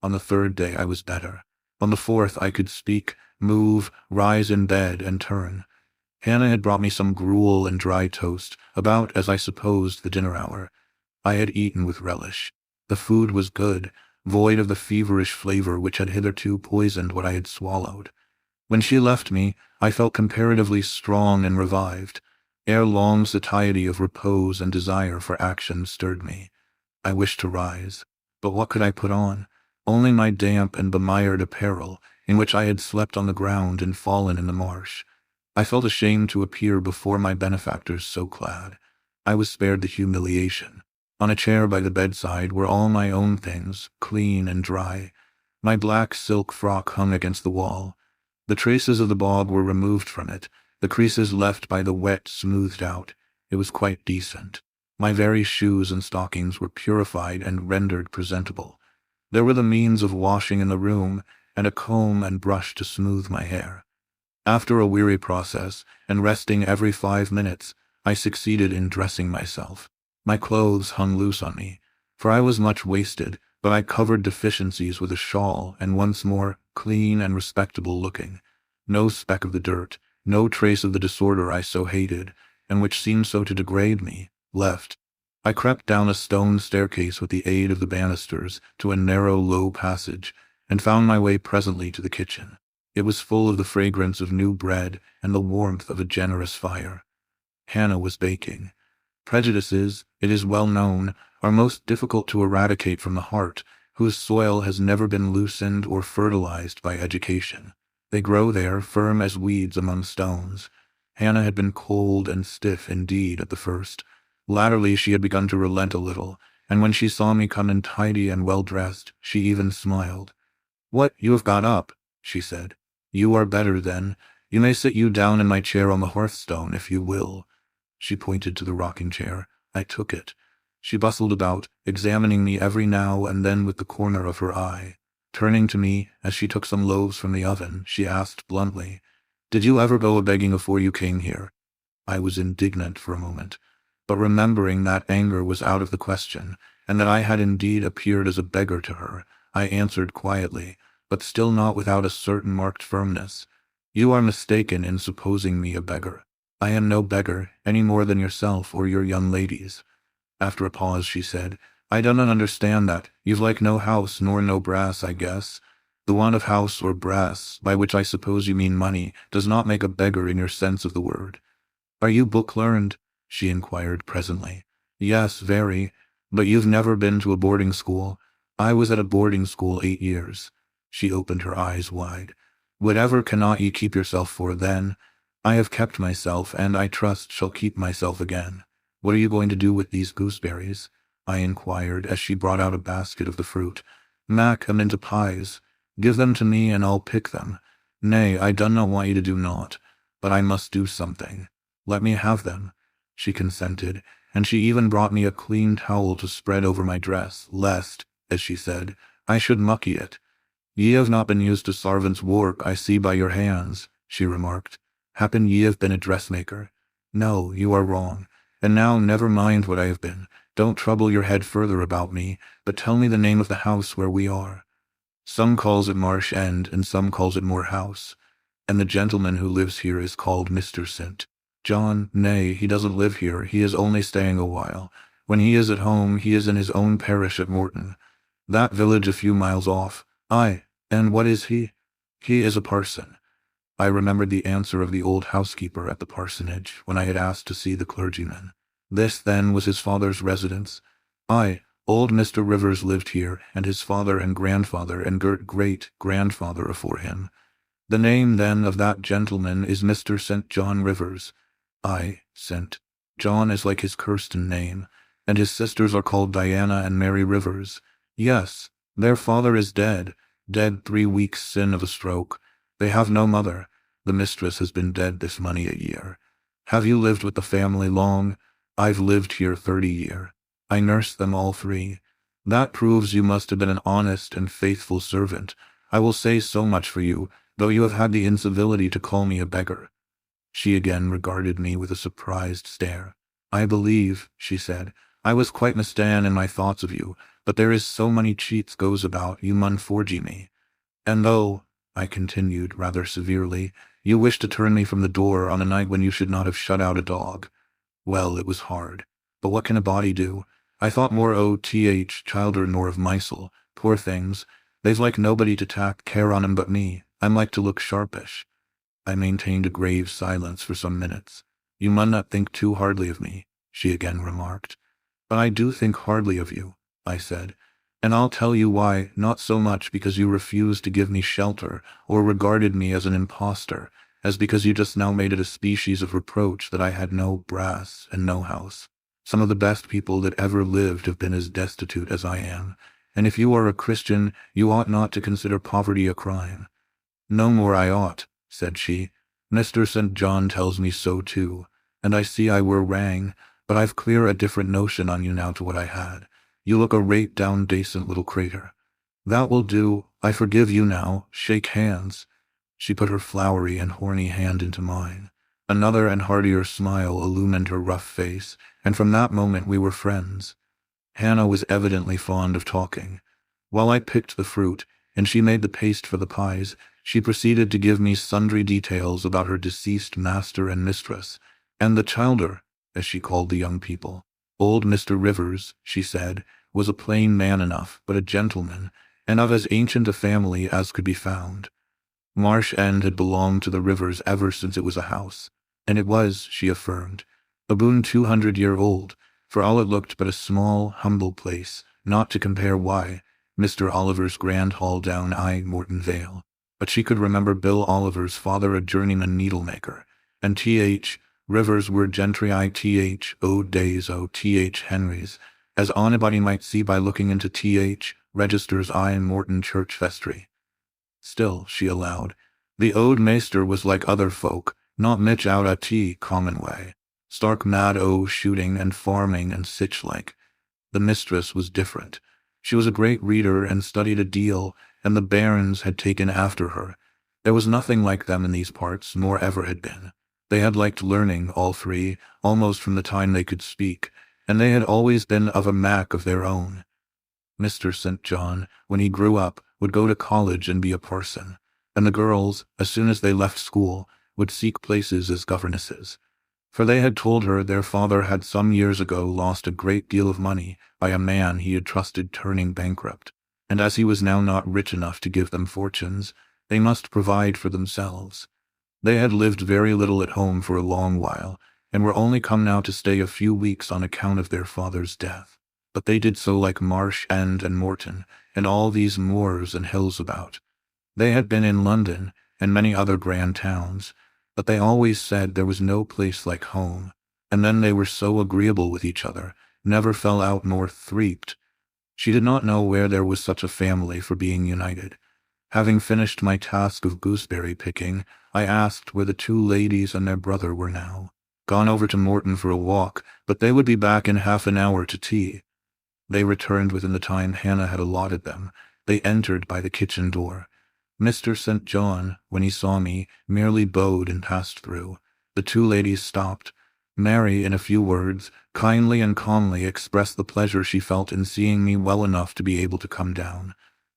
Speaker 1: On the third day I was better. On the fourth I could speak, move, rise in bed, and turn. Hannah had brought me some gruel and dry toast, about, as I supposed, the dinner hour. I had eaten with relish. The food was good, void of the feverish flavor which had hitherto poisoned what I had swallowed. When she left me, I felt comparatively strong and revived. Ere long, satiety of repose and desire for action stirred me. I wished to rise, but what could I put on? Only my damp and bemired apparel, in which I had slept on the ground and fallen in the marsh. I felt ashamed to appear before my benefactors so clad. I was spared the humiliation. On a chair by the bedside were all my own things, clean and dry. My black silk frock hung against the wall. The traces of the bob were removed from it, the creases left by the wet smoothed out. It was quite decent. My very shoes and stockings were purified and rendered presentable. There were the means of washing in the room, and a comb and brush to smooth my hair. After a weary process, and resting every 5 minutes, I succeeded in dressing myself. My clothes hung loose on me, for I was much wasted, but I covered deficiencies with a shawl, and once more, clean and respectable looking. No speck of the dirt, no trace of the disorder I so hated, and which seemed so to degrade me, left. I crept down a stone staircase with the aid of the banisters to a narrow, low passage, and found my way presently to the kitchen. It was full of the fragrance of new bread and the warmth of a generous fire. Hannah was baking. Prejudices, it is well known, are most difficult to eradicate from the heart, whose soil has never been loosened or fertilized by education. They grow there, firm as weeds among stones. Hannah had been cold and stiff indeed at the first. Latterly she had begun to relent a little, and when she saw me come in tidy and well-dressed, she even smiled. "What, you have got up?" she said. "You are better, then. You may sit you down in my chair on the hearthstone, if you will." She pointed to the rocking chair. I took it. She bustled about, examining me every now and then with the corner of her eye. Turning to me, as she took some loaves from the oven, she asked bluntly, "Did you ever go a-begging afore you came here?" I was indignant for a moment, but remembering that anger was out of the question, and that I had indeed appeared as a beggar to her, I answered quietly, but still not without a certain marked firmness, "You are mistaken in supposing me a beggar. I am no beggar, any more than yourself or your young ladies." After a pause she said, "I don't understand that. You've like no house nor no brass, I guess. The want of house or brass, by which I suppose you mean money, does not make a beggar in your sense of the word." "Are you book-learned?" she inquired presently. "Yes, very. But you've never been to a boarding school. I was at a boarding school 8 years. She opened her eyes wide. "Whatever cannot ye keep yourself for, then? I have kept myself, and I trust shall keep myself again. What are you going to do with these gooseberries?" I inquired, as she brought out a basket of the fruit. "Mak' 'em into pies. Give them to me, and I'll pick them. Nay, I dunna want you to do naught, but I must do something. Let me have them." She consented, and she even brought me a clean towel to spread over my dress, lest, as she said, I should mucky it. "Ye have not been used to sarvant's work, I see by your hands," she remarked. "Happen ye have been a dressmaker?" "No, you are wrong. And now never mind what I have been. Don't trouble your head further about me, but tell me the name of the house where we are." Some calls it Marsh End, and some calls it Moor House. And the gentleman who lives here is called Mr. St. John. Nay, he doesn't live here, he is only staying a while. When he is at home, he is in his own parish at Morton, that village a few miles off. Aye, and what is he? He is a parson. I remembered the answer of the old housekeeper at the parsonage when I had asked to see the clergyman. This, then, was his father's residence? Aye, old Mr. Rivers lived here, and his father and grandfather and great-grandfather afore him. The name, then, of that gentleman is Mr. St. John Rivers. Aye, St. John is like his Kirsten name, and his sisters are called Diana and Mary Rivers. Yes, their father is dead 3 weeks sin of a stroke. They have no mother. The mistress has been dead this many a year. Have you lived with the family long? I've lived here 30 year. I nursed them all 3. That proves you must have been an honest and faithful servant. I will say so much for you, though you have had the incivility to call me a beggar. She again regarded me with a surprised stare. I believe, she said, I was quite mistaken in my thoughts of you, but there is so many cheats goes about, you mun forgy me. And though, I continued rather severely, you wished to turn me from the door on a night when you should not have shut out a dog. Well, it was hard. But what can a body do? I thought more o' childer nor of mysel. Poor things. They've like nobody to tak care on 'em but me. I'm like to look sharpish. I maintained a grave silence for some minutes. You mun not think too hardly of me, she again remarked. But I do think hardly of you, I said. And I'll tell you why, not so much because you refused to give me shelter, or regarded me as an impostor, as because you just now made it a species of reproach that I had no brass and no house. Some of the best people that ever lived have been as destitute as I am, and if you are a Christian, you ought not to consider poverty a crime. No more I ought, said she. Mr. St. John tells me so too, and I see I were wrang, but I've clear a different notion on you now to what I had. You look a rate down decent little crater. That will do. I forgive you now. Shake hands. She put her flowery and horny hand into mine. Another and heartier smile illumined her rough face, and from that moment we were friends. Hannah was evidently fond of talking. While I picked the fruit, and she made the paste for the pies, she proceeded to give me sundry details about her deceased master and mistress, and the childer, as she called the young people. Old Mr. Rivers, she said, was a plain man enough, but a gentleman, and of as ancient a family as could be found. Marsh End had belonged to the Rivers ever since it was a house, and it was, she affirmed, aboon 200 year old, for all it looked but a small, humble place, not to compare why, Mr. Oliver's grand hall down Morton Vale. But she could remember Bill Oliver's father a journeyman needlemaker, and T.H. Rivers were gentry o days o T.H. Henry's, as anybody might see by looking into T.H. Register's Morton church vestry. Still, she allowed, the old maester was like other folk, not mitch out a common way, stark mad o shooting and farming and sich like. The mistress was different. She was a great reader and studied a deal, and the bairns had taken after her. There was nothing like them in these parts, nor ever had been. They had liked learning, all 3, almost from the time they could speak, and they had always been of a mack of their own. Mr. St. John, when he grew up, would go to college and be a parson, and the girls, as soon as they left school, would seek places as governesses. For they had told her their father had some years ago lost a great deal of money by a man he had trusted turning bankrupt, and as he was now not rich enough to give them fortunes, they must provide for themselves. They had lived very little at home for a long while, and were only come now to stay a few weeks on account of their father's death. But they did so like Marsh End and Morton, and all these moors and hills about. They had been in London, and many other grand towns, but they always said there was no place like home, and then they were so agreeable with each other, never fell out nor threeped. She did not know where there was such a family for being united. Having finished my task of gooseberry picking, I asked where the 2 ladies and their brother were now. Gone over to Morton for a walk, but they would be back in half an hour to tea. They returned within the time Hannah had allotted them. They entered by the kitchen door. Mr. St. John, when he saw me, merely bowed and passed through. The 2 ladies stopped. Mary, in a few words, kindly and calmly expressed the pleasure she felt in seeing me well enough to be able to come down.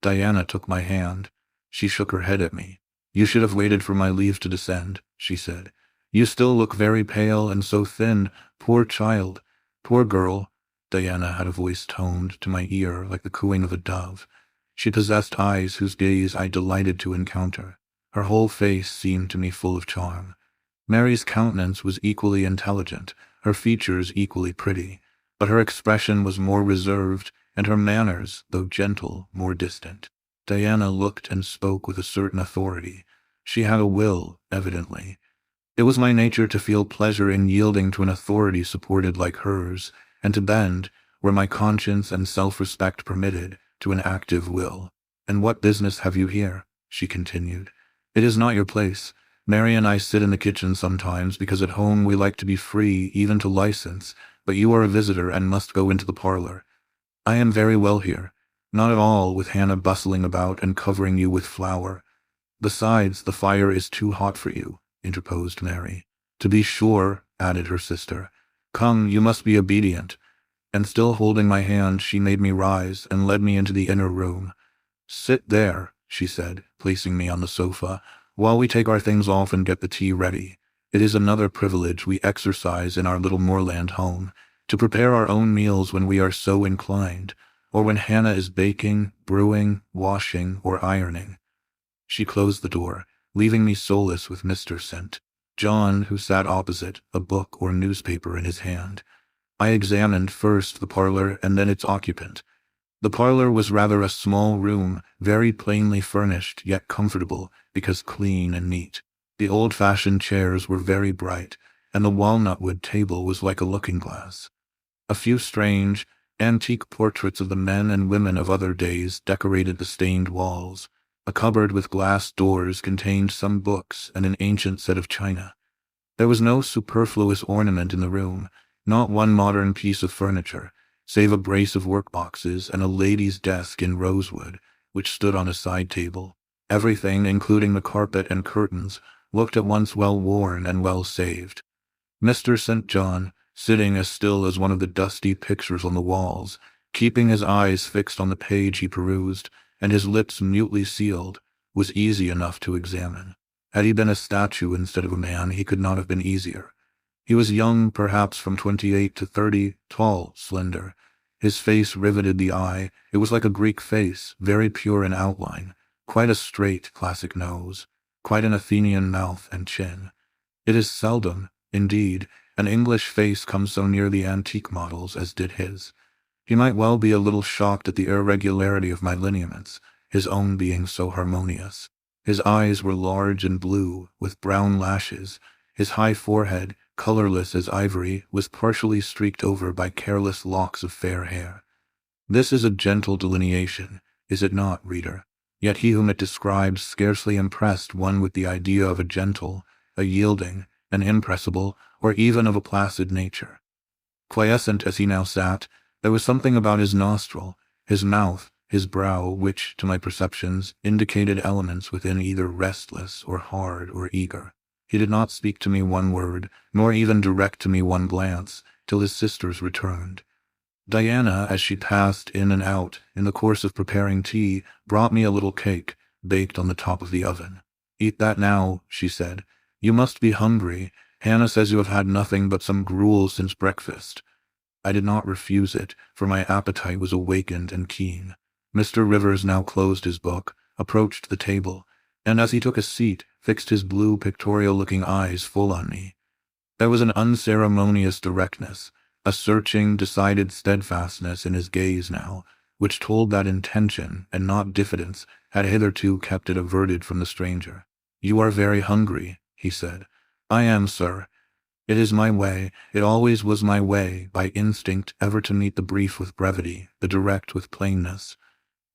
Speaker 1: Diana took my hand. She shook her head at me. "You should have waited for my leave to descend," she said. "You still look very pale and so thin. Poor child. Poor girl." Diana had a voice toned to my ear like the cooing of a dove. She possessed eyes whose gaze I delighted to encounter. Her whole face seemed to me full of charm. Mary's countenance was equally intelligent, her features equally pretty, but her expression was more reserved, and her manners, though gentle, more distant. Diana looked and spoke with a certain authority. She had a will, evidently. It was my nature to feel pleasure in yielding to an authority supported like hers, and to bend, where my conscience and self-respect permitted, to an active will. "And what business have you here?" she continued. "It is not your place. Mary and I sit in the kitchen sometimes because at home we like to be free even to license, but you are a visitor and must go into the parlor. I am very well here. Not at all with Hannah bustling about and covering you with flour. Besides, the fire is too hot for you," interposed Mary. "To be sure," added her sister. "Come, you must be obedient." And still holding my hand, she made me rise and led me into the inner room. "Sit there," she said, placing me on the sofa, "while we take our things off and get the tea ready. It is another privilege we exercise in our little moorland home, to prepare our own meals when we are so inclined, or when Hannah is baking, brewing, washing, or ironing." She closed the door, leaving me solus with Mr. St. John, who sat opposite, a book or newspaper in his hand. I examined first the parlor and then its occupant. The parlor was rather a small room, very plainly furnished, yet comfortable, because clean and neat. The old-fashioned chairs were very bright, and the walnut-wood table was like a looking-glass. A few strange, antique portraits of the men and women of other days decorated the stained walls. A cupboard with glass doors contained some books and an ancient set of china. There was no superfluous ornament in the room, not one modern piece of furniture, save a brace of workboxes and a lady's desk in rosewood, which stood on a side table. Everything, including the carpet and curtains, looked at once well worn and well saved. Mr. St. John, sitting as still as one of the dusty pictures on the walls, keeping his eyes fixed on the page he perused, and his lips mutely sealed, was easy enough to examine. Had he been a statue instead of a man, he could not have been easier. He was young, perhaps from 28 to 30, tall, slender. His face riveted the eye. It was like a Greek face, very pure in outline, quite a straight, classic nose, quite an Athenian mouth and chin. It is seldom, indeed, an English face comes so near the antique models as did his. He might well be a little shocked at the irregularity of my lineaments, his own being so harmonious. His eyes were large and blue, with brown lashes. His high forehead, colorless as ivory, was partially streaked over by careless locks of fair hair. This is a gentle delineation, is it not, reader? Yet he whom it describes scarcely impressed one with the idea of a gentle, a yielding, an impressible, or even of a placid nature. Quiescent as he now sat, there was something about his nostril, his mouth, his brow, which, to my perceptions, indicated elements within either restless or hard or eager. He did not speak to me one word, nor even direct to me one glance, till his sisters returned. Diana, as she passed in and out, in the course of preparing tea, brought me a little cake, baked on the top of the oven. "Eat that now," she said. "You must be hungry. Hannah says you have had nothing but some gruel since breakfast." I did not refuse it, for my appetite was awakened and keen. Mr. Rivers now closed his book, approached the table, and as he took a seat, fixed his blue pictorial-looking eyes full on me. There was an unceremonious directness, a searching, decided steadfastness in his gaze now, which told that intention, and not diffidence, had hitherto kept it averted from the stranger. "You are very hungry," he said. "I am, sir. It is my way, it always was my way, by instinct, ever to meet the brief with brevity, the direct with plainness.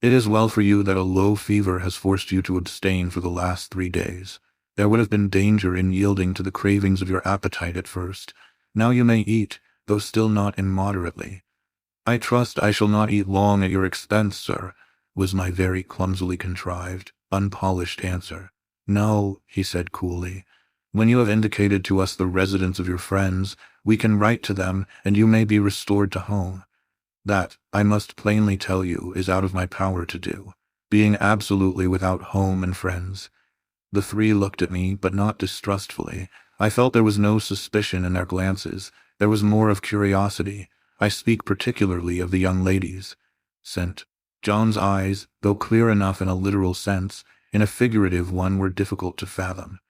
Speaker 1: It is well for you that a low fever has forced you to abstain for the last 3 days. There would have been danger in yielding to the cravings of your appetite at first. Now you may eat, though still not immoderately." "I trust I shall not eat long at your expense, sir," was my very clumsily contrived, unpolished answer. "No," he said coolly. "When you have indicated to us the residence of your friends, we can write to them, and you may be restored to home. That, I must plainly tell you, is out of my power to do. being absolutely without home and friends. The three looked at me, but not distrustfully. I felt there was no suspicion in their glances. There was more of curiosity. I speak particularly of the young ladies. St. John's eyes, though clear enough in a literal sense, in a figurative one were difficult to fathom.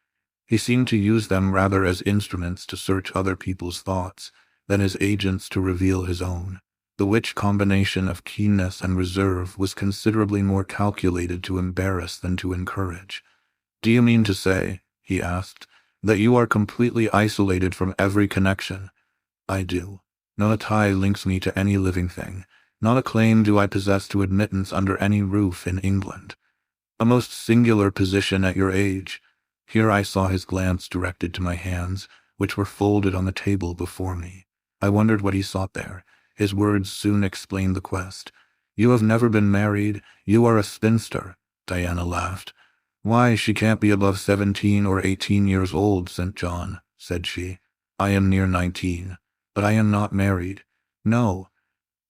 Speaker 1: He seemed to use them rather as instruments to search other people's thoughts than as agents to reveal his own, the which combination of keenness and reserve was considerably more calculated to embarrass than to encourage. "Do you mean to say," he asked, "that you are completely isolated from every connection?" "I do. Not a tie links me to any living thing. Not a claim do I possess to admittance under any roof in England. A most singular position at your age." Here I saw his glance directed to my hands, which were folded on the table before me. I wondered what he sought there. His words soon explained the quest. "You have never been married. You are a spinster." Diana laughed. "Why, she can't be above 17 or 18 years old, St. John," said she. "I am near 19, but I am not married. No."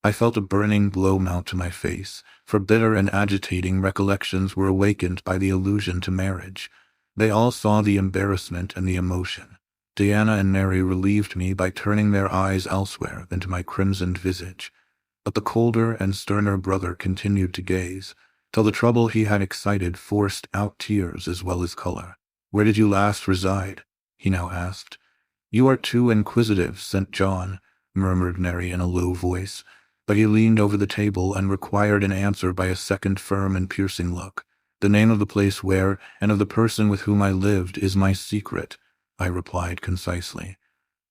Speaker 1: I felt a burning glow mount to my face, for bitter and agitating recollections were awakened by the allusion to marriage. They all saw the embarrassment and the emotion. Diana and Mary relieved me by turning their eyes elsewhere than to my crimsoned visage. But the colder and sterner brother continued to gaze, till the trouble he had excited forced out tears as well as color. "Where did you last reside?" he now asked. "You are too inquisitive, St. John," murmured Mary in a low voice, but he leaned over the table and required an answer by a second firm and piercing look. "The name of the place where, and of the person with whom I lived, is my secret," I replied concisely.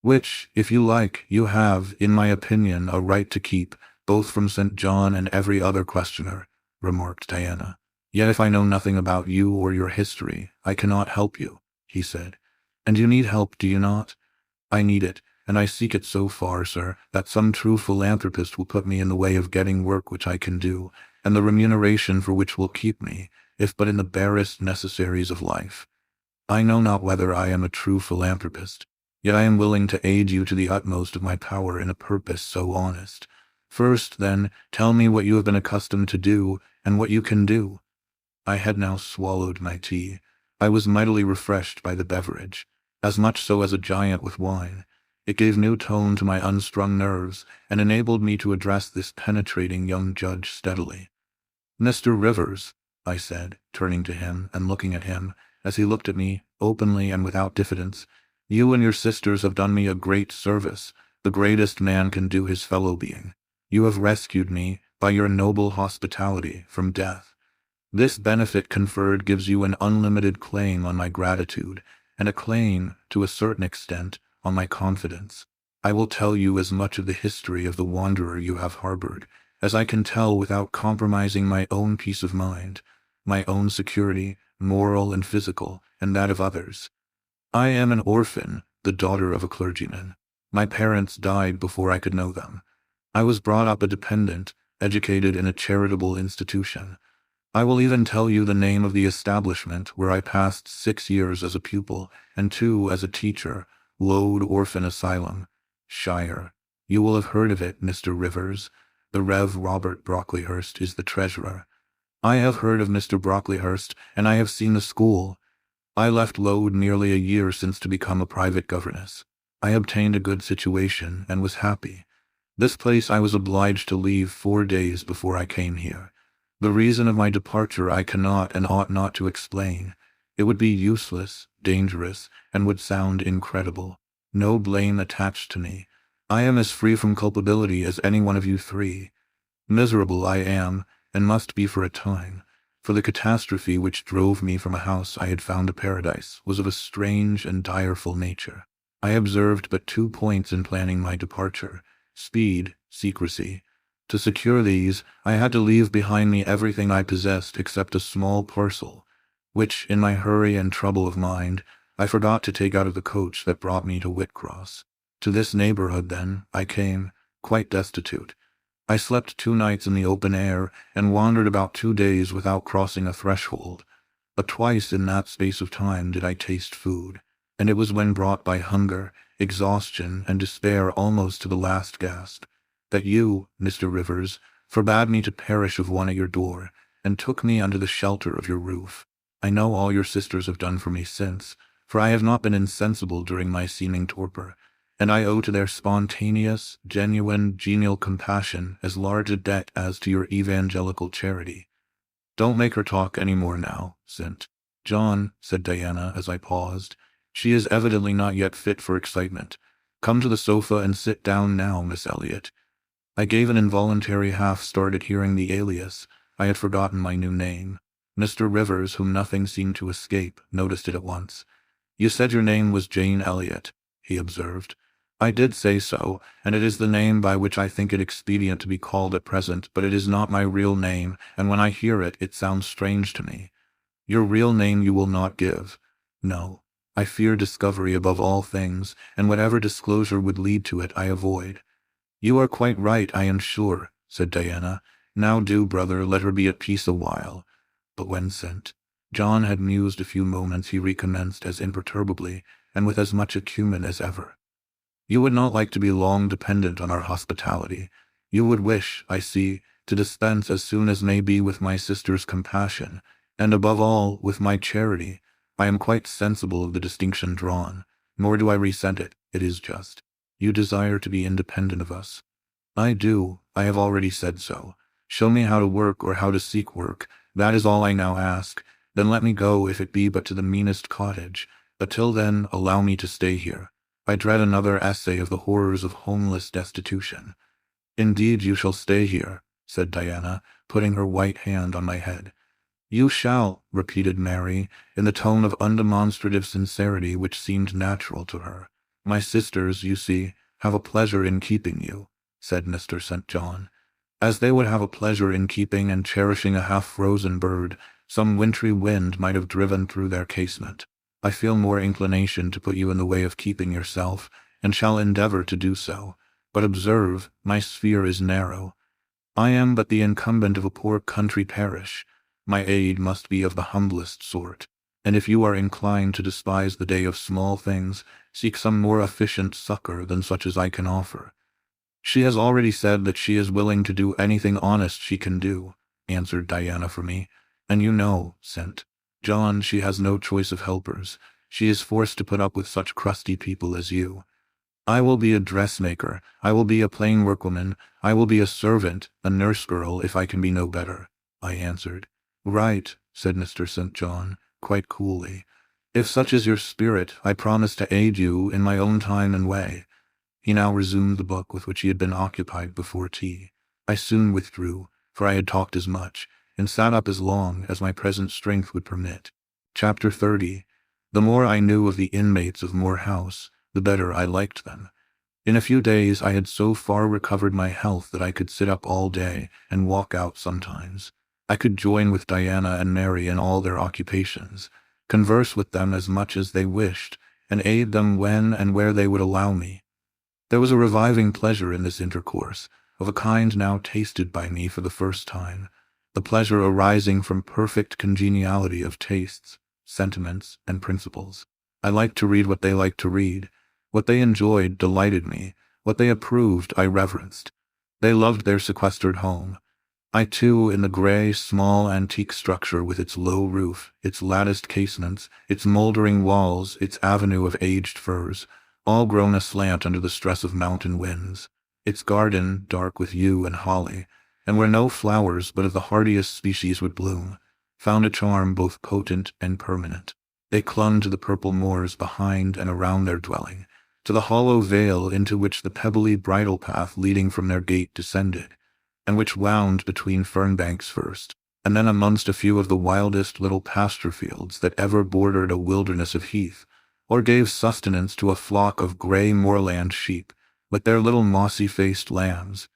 Speaker 1: "Which, if you like, you have, in my opinion, a right to keep, both from St. John and every other questioner," remarked Diana. "Yet if I know nothing about you or your history, I cannot help you," he said. "And you need help, do you not?" "I need it, and I seek it so far, sir, that some true philanthropist will put me in the way of getting work which I can do, and the remuneration for which will keep me, if but in the barest necessaries of life. I know not whether I am a true philanthropist, yet I am willing to aid you to the utmost of my power in a purpose so honest. First, then, tell me what you have been accustomed to do, and what you can do." I had now swallowed my tea. I was mightily refreshed by the beverage, as much so as a giant with wine. It gave new tone to my unstrung nerves, and enabled me to address this penetrating young judge steadily. "Mr. Rivers," I said, turning to him and looking at him, as he looked at me, openly and without diffidence, "you and your sisters have done me a great service, the greatest man can do his fellow being. You have rescued me, by your noble hospitality, from death. This benefit conferred gives you an unlimited claim on my gratitude, and a claim, to a certain extent, on my confidence. I will tell you as much of the history of the wanderer you have harbored as I can tell without compromising my own peace of mind, my own security, moral and physical, and that of others. I am an orphan, the daughter of a clergyman. My parents died before I could know them. I was brought up a dependent, educated in a charitable institution. I will even tell you the name of the establishment where I passed 6 years as a pupil and 2 as a teacher, Load Orphan Asylum, Shire. You will have heard of it, Mr. Rivers. The Rev. Robert Brocklehurst is the treasurer. I have heard of Mr. Brocklehurst, and I have seen the school. I left Load nearly a year since to become a private governess. I obtained a good situation and was happy. This place I was obliged to leave 4 days before I came here. The reason of my departure I cannot and ought not to explain. It would be useless, dangerous, and would sound incredible. No blame attached to me. I am as free from culpability as any one of you three. Miserable I am, and must be for a time, for the catastrophe which drove me from a house I had found a paradise was of a strange and direful nature. I observed but 2 points in planning my departure: speed, secrecy. To secure these, I had to leave behind me everything I possessed except a small parcel, which, in my hurry and trouble of mind, I forgot to take out of the coach that brought me to Whitcross. To this neighborhood, then, I came, quite destitute. I slept 2 nights in the open air, and wandered about 2 days without crossing a threshold. But twice in that space of time did I taste food, and it was when brought by hunger, exhaustion, and despair almost to the last gasp, that you, Mr. Rivers, forbade me to perish of one at your door, and took me under the shelter of your roof. I know all your sisters have done for me since, for I have not been insensible during my seeming torpor, and I owe to their spontaneous, genuine, genial compassion as large a debt as to your evangelical charity. Don't make her talk any more now, St. John, said Diana as I paused. She is evidently not yet fit for excitement. Come to the sofa and sit down now, Miss Elliot. I gave an involuntary half start at hearing the alias. I had forgotten my new name. Mr. Rivers, whom nothing seemed to escape, noticed it at once. You said your name was Jane Elliot, he observed. I did say so, and it is the name by which I think it expedient to be called at present, but it is not my real name, and when I hear it, it sounds strange to me. Your real name you will not give. No. I fear discovery above all things, and whatever disclosure would lead to it I avoid. You are quite right, I am sure, said Diana. Now do, brother, let her be at peace a while. But when St. John had mused a few moments, he recommenced as imperturbably, and with as much acumen as ever. You would not like to be long dependent on our hospitality. You would wish, I see, to dispense as soon as may be with my sister's compassion, and above all, with my charity. I am quite sensible of the distinction drawn, nor do I resent it. It is just. You desire to be independent of us. I do. I have already said so. Show me how to work or how to seek work. That is all I now ask. Then let me go, if it be but to the meanest cottage. But till then, allow me to stay here. I dread another essay of the horrors of homeless destitution. Indeed, you shall stay here, said Diana, putting her white hand on my head. You shall, repeated Mary, in the tone of undemonstrative sincerity which seemed natural to her. My sisters, you see, have a pleasure in keeping you, said Mr. St. John, as they would have a pleasure in keeping and cherishing a half-frozen bird some wintry wind might have driven through their casement. I feel more inclination to put you in the way of keeping yourself, and shall endeavor to do so. But observe, my sphere is narrow. I am but the incumbent of a poor country parish. My aid must be of the humblest sort, and if you are inclined to despise the day of small things, seek some more efficient succor than such as I can offer. She has already said that she is willing to do anything honest she can do, answered Diana for me, and you know, St. John, she has no choice of helpers. She is forced to put up with such crusty people as you. I will be a dressmaker, I will be a plain workwoman, I will be a servant, a nurse girl, if I can be no better, I answered. Right, said Mr. St. John, quite coolly. If such is your spirit, I promise to aid you in my own time and way. He now resumed the book with which he had been occupied before tea. I soon withdrew, for I had talked as much, and sat up as long as my present strength would permit. Chapter 30. The more I knew of the inmates of Moor House, the better I liked them. In a few days I had so far recovered my health that I could sit up all day and walk out sometimes. I could join with Diana and Mary in all their occupations, converse with them as much as they wished, and aid them when and where they would allow me. There was a reviving pleasure in this intercourse, of a kind now tasted by me for the first time, the pleasure arising from perfect congeniality of tastes, sentiments, and principles. I liked to read what they liked to read. What they enjoyed delighted me. What they approved I reverenced. They loved their sequestered home. I too, in the grey, small, antique structure with its low roof, its latticed casements, its mouldering walls, its avenue of aged firs, all grown aslant under the stress of mountain winds, its garden dark with yew and holly, and where no flowers but of the hardiest species would bloom, found a charm both potent and permanent. They clung to the purple moors behind and around their dwelling, to the hollow vale into which the pebbly bridle path leading from their gate descended, and which wound between fern banks first, and then amongst a few of the wildest little pasture fields that ever bordered a wilderness of heath, or gave sustenance to a flock of grey moorland sheep, with their little mossy-faced lambs.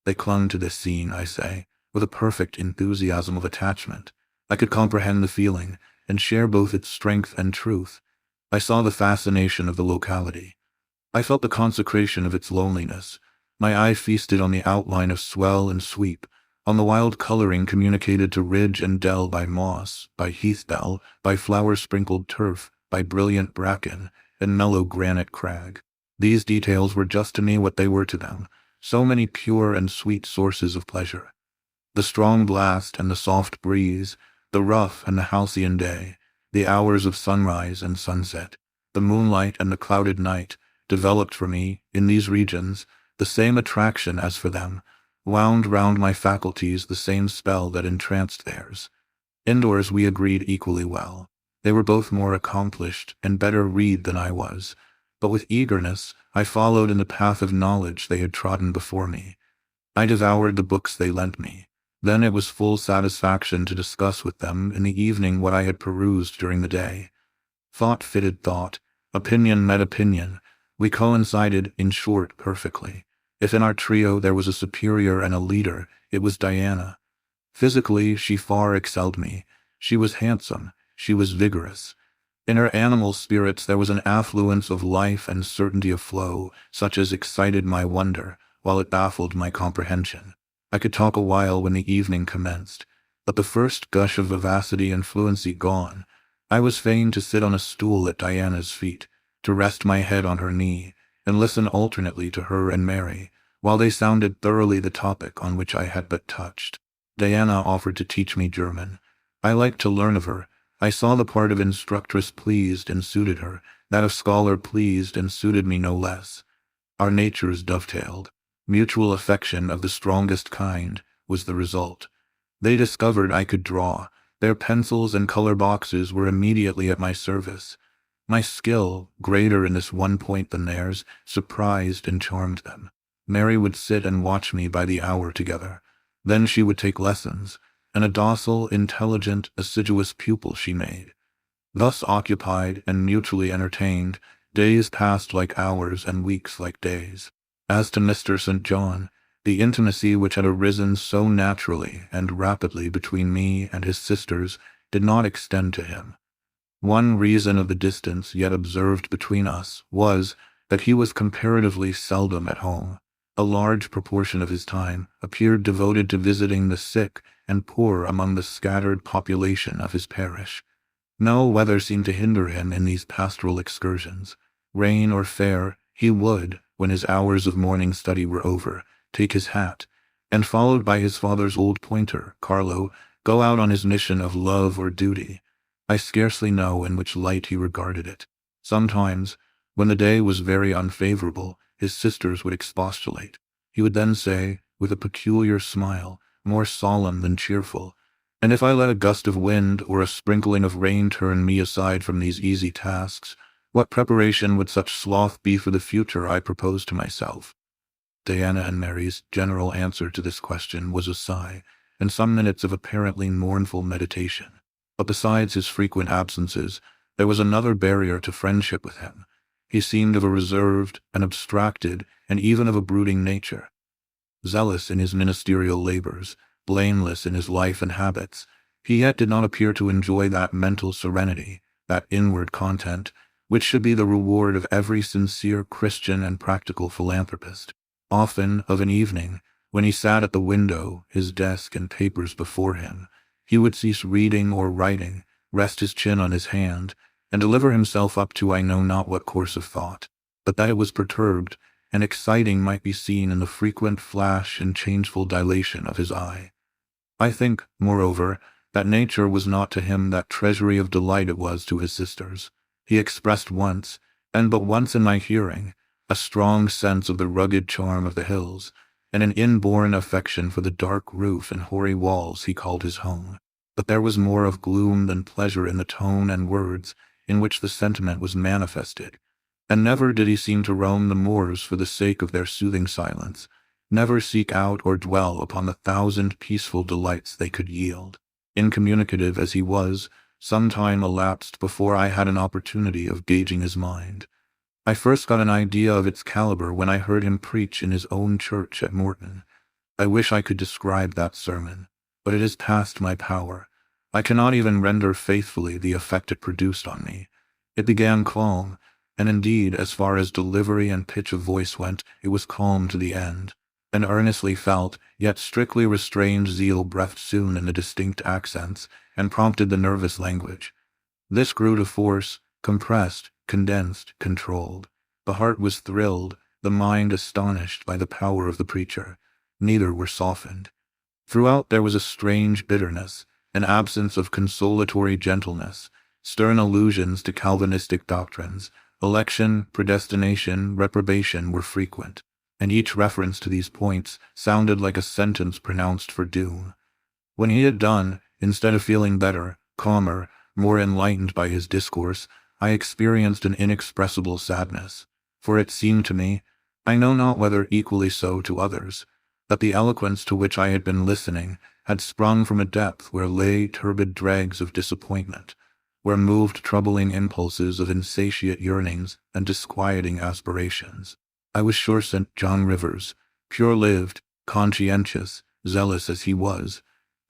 Speaker 1: They clung to this scene, I say, with a perfect enthusiasm of attachment. I could comprehend the feeling, and share both its strength and truth. I saw the fascination of the locality. I felt the consecration of its loneliness. My eye feasted on the outline of swell and sweep, on the wild coloring communicated to ridge and dell by moss, by heath bell, by flower-sprinkled turf, by brilliant bracken, and mellow granite crag. These details were just to me what they were to them, so many pure and sweet sources of pleasure. The strong blast and the soft breeze, the rough and the halcyon day, the hours of sunrise and sunset, the moonlight and the clouded night, developed for me, in these regions, the same attraction as for them, wound round my faculties the same spell that entranced theirs. Indoors we agreed equally well. They were both more accomplished and better read than I was, but with eagerness I followed in the path of knowledge they had trodden before me. I devoured the books they lent me. Then it was full satisfaction to discuss with them in the evening what I had perused during the day. Thought fitted thought, opinion met opinion. We coincided, in short, perfectly. If in our trio there was a superior and a leader, it was Diana. Physically, she far excelled me. She was handsome. She was vigorous. In her animal spirits there was an affluence of life and certainty of flow, such as excited my wonder, while it baffled my comprehension. I could talk a while when the evening commenced, but the first gush of vivacity and fluency gone, I was fain to sit on a stool at Diana's feet, to rest my head on her knee, and listen alternately to her and Mary, while they sounded thoroughly the topic on which I had but touched. Diana offered to teach me German. I liked to learn of her. I saw the part of instructress pleased and suited her, that of scholar pleased and suited me no less. Our natures dovetailed. Mutual affection of the strongest kind was the result. They discovered I could draw. Their pencils and color boxes were immediately at my service. My skill, greater in this one point than theirs, surprised and charmed them. Mary would sit and watch me by the hour together. Then she would take lessons, and a docile, intelligent, assiduous pupil she made. Thus occupied and mutually entertained, days passed like hours and weeks like days. As to Mr. St. John, the intimacy which had arisen so naturally and rapidly between me and his sisters did not extend to him. One reason of the distance yet observed between us was that he was comparatively seldom at home. A large proportion of his time appeared devoted to visiting the sick and poor among the scattered population of his parish. No weather seemed to hinder him in these pastoral excursions. Rain or fair, he would, when his hours of morning study were over, take his hat, and followed by his father's old pointer, Carlo, go out on his mission of love or duty. I scarcely know in which light he regarded it. Sometimes, when the day was very unfavorable, his sisters would expostulate. He would then say, with a peculiar smile, more solemn than cheerful, "And if I let a gust of wind or a sprinkling of rain turn me aside from these easy tasks, what preparation would such sloth be for the future I propose to myself?" Diana and Mary's general answer to this question was a sigh, and some minutes of apparently mournful meditation. But besides his frequent absences, there was another barrier to friendship with him. He seemed of a reserved, an abstracted, and even of a brooding nature. Zealous in his ministerial labors, blameless in his life and habits, he yet did not appear to enjoy that mental serenity, that inward content, which should be the reward of every sincere Christian and practical philanthropist. Often, of an evening, when he sat at the window, his desk and papers before him, he would cease reading or writing, rest his chin on his hand, and deliver himself up to I know not what course of thought. But that it was perturbed and exciting might be seen in the frequent flash and changeful dilation of his eye. I think, moreover, that nature was not to him that treasury of delight it was to his sisters. He expressed once, and but once in my hearing, a strong sense of the rugged charm of the hills, and an inborn affection for the dark roof and hoary walls he called his home. But there was more of gloom than pleasure in the tone and words in which the sentiment was manifested, and never did he seem to roam the moors for the sake of their soothing silence, never seek out or dwell upon the thousand peaceful delights they could yield. Incommunicative as he was, some time elapsed before I had an opportunity of gauging his mind. I first got an idea of its caliber when I heard him preach in his own church at Morton. I wish I could describe that sermon, but it is past my power. I cannot even render faithfully the effect it produced on me. It began calm, and indeed, as far as delivery and pitch of voice went, it was calm to the end. An earnestly felt, yet strictly restrained zeal breathed soon in the distinct accents, and prompted the nervous language. This grew to force, compressed, condensed, controlled. The heart was thrilled, the mind astonished by the power of the preacher. Neither were softened. Throughout there was a strange bitterness, an absence of consolatory gentleness. Stern allusions to Calvinistic doctrines, election, predestination, reprobation were frequent, and each reference to these points sounded like a sentence pronounced for doom. When he had done, instead of feeling better, calmer, more enlightened by his discourse, I experienced an inexpressible sadness, for it seemed to me, I know not whether equally so to others, that the eloquence to which I had been listening had sprung from a depth where lay turbid dregs of disappointment, where moved troubling impulses of insatiate yearnings and disquieting aspirations. I was sure St. John Rivers, pure-lived, conscientious, zealous as he was,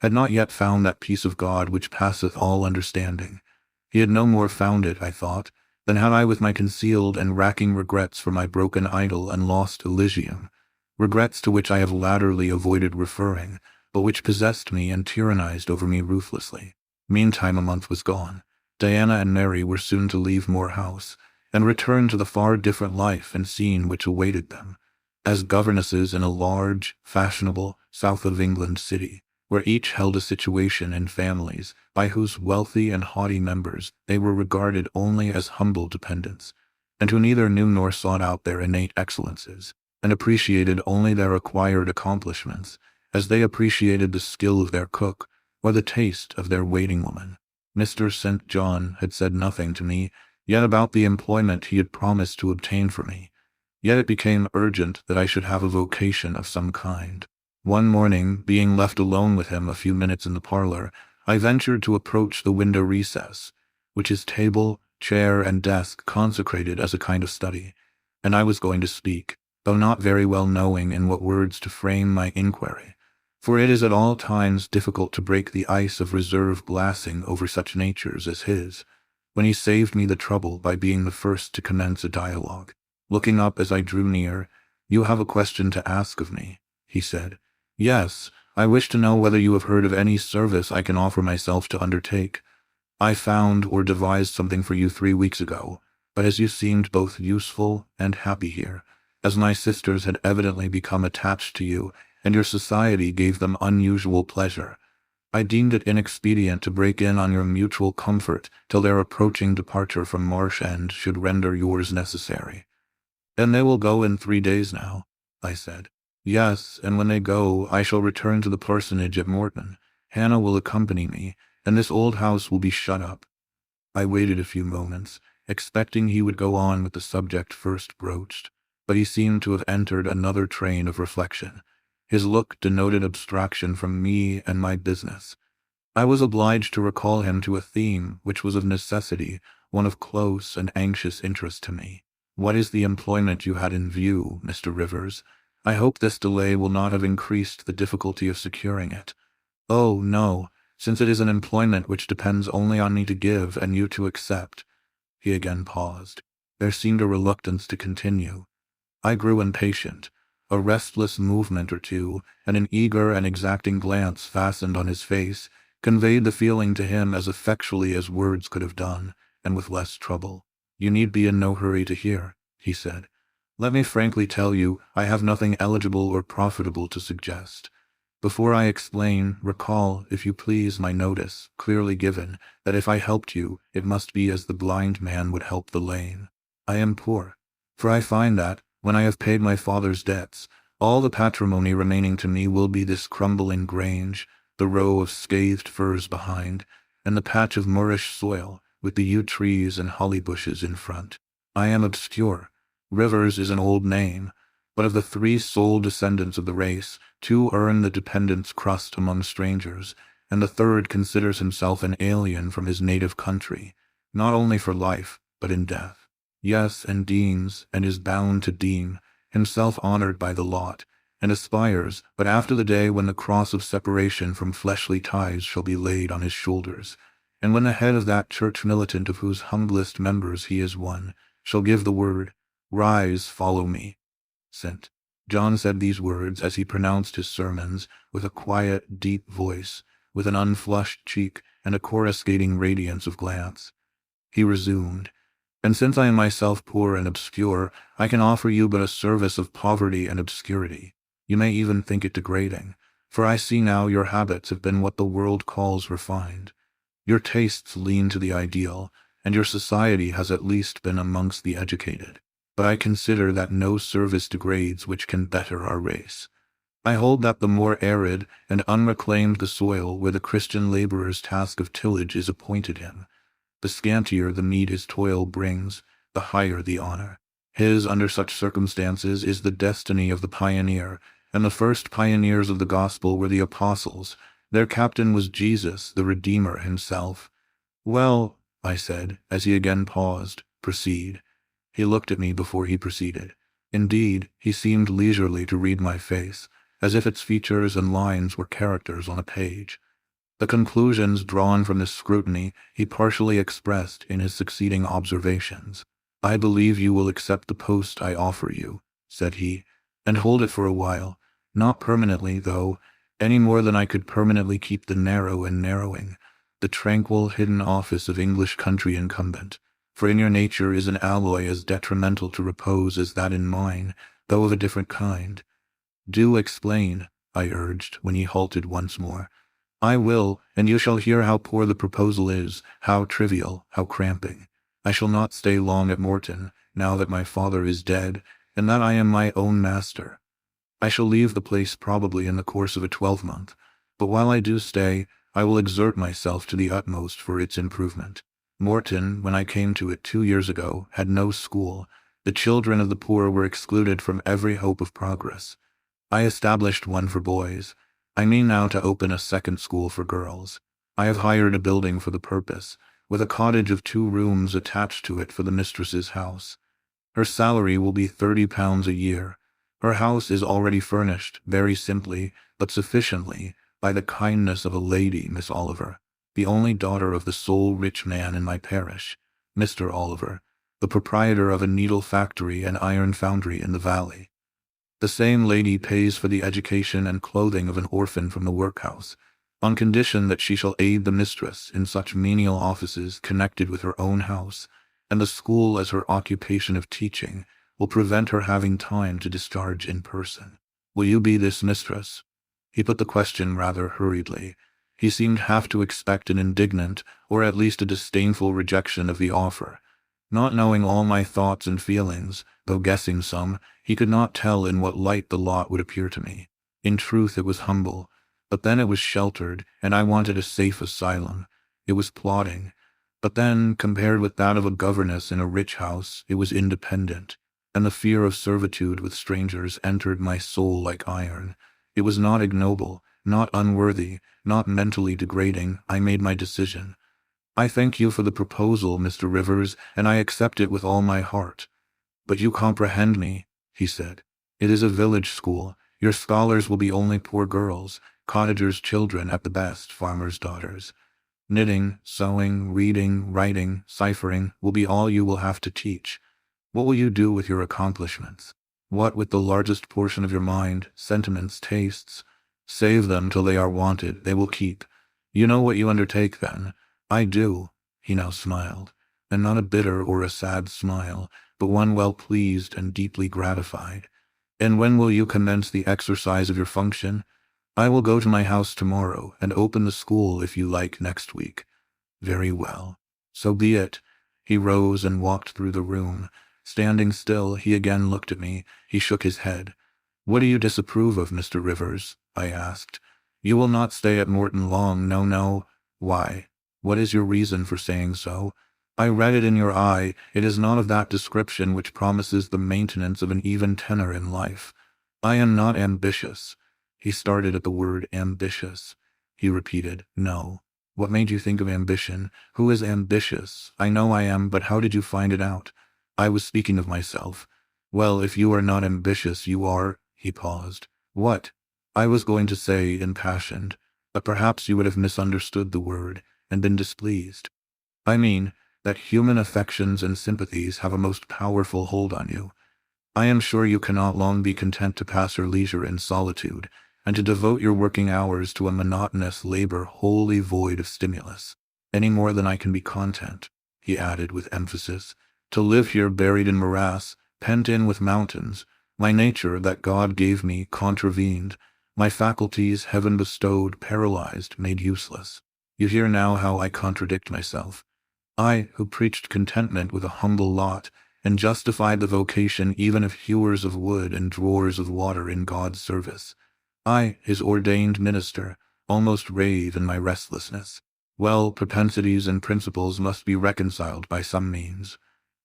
Speaker 1: had not yet found that peace of God which passeth all understanding. He had no more found it, I thought, than had I with my concealed and racking regrets for my broken idol and lost Elysium, regrets to which I have latterly avoided referring, but which possessed me and tyrannized over me ruthlessly. Meantime a month was gone. Diana and Mary were soon to leave Moor House, and return to the far different life and scene which awaited them, as governesses in a large, fashionable, south of England city, where each held a situation in families, by whose wealthy and haughty members they were regarded only as humble dependents, and who neither knew nor sought out their innate excellences, and appreciated only their acquired accomplishments, as they appreciated the skill of their cook, or the taste of their waiting-woman. Mr. St. John had said nothing to me yet about the employment he had promised to obtain for me, yet it became urgent that I should have a vocation of some kind. One morning, being left alone with him a few minutes in the parlor, I ventured to approach the window recess, which his table, chair, and desk consecrated as a kind of study, and I was going to speak, though not very well knowing in what words to frame my inquiry, for it is at all times difficult to break the ice of reserve glassing over such natures as his, when he saved me the trouble by being the first to commence a dialogue. Looking up as I drew near, "You have a question to ask of me," he said. "Yes, I wish to know whether you have heard of any service I can offer myself to undertake. I found or devised something for you 3 weeks ago, but as you seemed both useful and happy here, as my sisters had evidently become attached to you, and your society gave them unusual pleasure, I deemed it inexpedient to break in on your mutual comfort till their approaching departure from Marsh End should render yours necessary." "And they will go in 3 days now," I said. "Yes, and when they go, I shall return to the parsonage at Morton. Hannah will accompany me, and this old house will be shut up." I waited a few moments, expecting he would go on with the subject first broached, but he seemed to have entered another train of reflection. His look denoted abstraction from me and my business. I was obliged to recall him to a theme which was of necessity one of close and anxious interest to me. "What is the employment you had in view, Mr. Rivers? I hope this delay will not have increased the difficulty of securing it." "Oh, no, since it is an employment which depends only on me to give and you to accept." He again paused. There seemed a reluctance to continue. I grew impatient. A restless movement or two, and an eager and exacting glance fastened on his face, conveyed the feeling to him as effectually as words could have done, and with less trouble. "You need be in no hurry to hear," he said. "Let me frankly tell you, I have nothing eligible or profitable to suggest. Before I explain, recall, if you please, my notice, clearly given, that if I helped you, it must be as the blind man would help the lame. I am poor, for I find that, when I have paid my father's debts, all the patrimony remaining to me will be this crumbling grange, the row of scathed firs behind, and the patch of moorish soil, with the yew trees and holly bushes in front. I am obscure. Rivers is an old name, but of the 3 sole descendants of the race, 2 earn the dependent's crust among strangers, and the 3rd considers himself an alien from his native country, not only for life, but in death. Yes, and deems, and is bound to deem, himself honored by the lot, and aspires, but after the day when the cross of separation from fleshly ties shall be laid on his shoulders, and when the head of that church militant of whose humblest members he is one, shall give the word, 'Rise, follow me.'" St. John said these words as he pronounced his sermons, with a quiet, deep voice, with an unflushed cheek, and a coruscating radiance of glance. He resumed, "And since I am myself poor and obscure, I can offer you but a service of poverty and obscurity. You may even think it degrading, For I see now your habits have been what the world calls refined. Your tastes lean to the ideal, and your society has at least been amongst the educated. But I consider that no service degrades which can better our race. I hold that the more arid and unreclaimed the soil where the Christian laborer's task of tillage is appointed him, the scantier the meed his toil brings, the higher the honor. His, under such circumstances, is the destiny of the pioneer, and the first pioneers of the gospel were the apostles. Their captain was Jesus, the Redeemer himself. Well, I said, as he again paused, proceed. He looked at me before he proceeded. Indeed, he seemed leisurely to read my face, as if its features and lines were characters on a page. The conclusions drawn from this scrutiny he partially expressed in his succeeding observations. I believe you will accept the post I offer you, said he, and hold it for a while, not permanently, though, any more than I could permanently keep the narrow and narrowing, the tranquil hidden office of English country incumbent, for in your nature is an alloy as detrimental to repose as that in mine, though of a different kind. Do explain, I urged, when he halted once more. I will, and you shall hear how poor the proposal is, how trivial, how cramping. I shall not stay long at Morton, now that my father is dead, and that I am my own master. I shall leave the place probably in the course of a 12-month, but while I do stay, I will exert myself to the utmost for its improvement. Morton, when I came to it 2 years ago, had no school. The children of the poor were excluded from every hope of progress. I established one for boys. I mean now to open a second school for girls. I have hired a building for the purpose, with a cottage of 2 rooms attached to it for the mistress's house. Her salary will be £30 a year. Her house is already furnished, very simply, but sufficiently, by the kindness of a lady, Miss Oliver, the only daughter of the sole rich man in my parish, Mr. Oliver, the proprietor of a needle factory and iron foundry in the valley. The same lady pays for the education and clothing of an orphan from the workhouse, on condition that she shall aid the mistress in such menial offices connected with her own house, and the school, as her occupation of teaching, will prevent her having time to discharge in person. Will you be this mistress? He put the question rather hurriedly. He seemed half to expect an indignant, or at least a disdainful rejection of the offer. Not knowing all my thoughts and feelings, though guessing some, he could not tell in what light the lot would appear to me. In truth, it was humble, but then it was sheltered, and I wanted a safe asylum. It was plodding, but then, compared with that of a governess in a rich house, it was independent, and the fear of servitude with strangers entered my soul like iron. It was not ignoble, not unworthy, not mentally degrading. I made my decision. I thank you for the proposal, Mr. Rivers, and I accept it with all my heart. But you comprehend me, he said. It is a village school. Your scholars will be only poor girls, cottagers' children at the best, farmers' daughters. Knitting, sewing, reading, writing, ciphering will be all you will have to teach. What will you do with your accomplishments? What with the largest portion of your mind, sentiments, tastes? Save them till they are wanted, they will keep. You know what you undertake then. I do, he now smiled, and not a bitter or a sad smile, but one well pleased and deeply gratified. And when will you commence the exercise of your function? I will go to my house tomorrow, and open the school if you like next week. Very well. So be it. He rose and walked through the room. Standing still, he again looked at me. He shook his head. What do you disapprove of, Mr. Rivers? I asked. You will not stay at Morton long, no, no. Why? What is your reason for saying so? I read it in your eye. It is not of that description which promises the maintenance of an even tenor in life. I am not ambitious. He started at the word ambitious. He repeated, no. What made you think of ambition? Who is ambitious? I know I am, but how did you find it out? I was speaking of myself. Well, if you are not ambitious, you are— He paused. What? I was going to say impassioned, but perhaps you would have misunderstood the word and been displeased. I mean that human affections and sympathies have a most powerful hold on you. I am sure you cannot long be content to pass your leisure in solitude, and to devote your working hours to a monotonous labor wholly void of stimulus, any more than I can be content, he added with emphasis, to live here buried in morass, pent in with mountains. My nature that God gave me contravened. My faculties, heaven bestowed, paralyzed, made useless. You hear now how I contradict myself. I, who preached contentment with a humble lot, and justified the vocation even of hewers of wood and drawers of water in God's service. I, his ordained minister, almost rave in my restlessness. Well, propensities and principles must be reconciled by some means.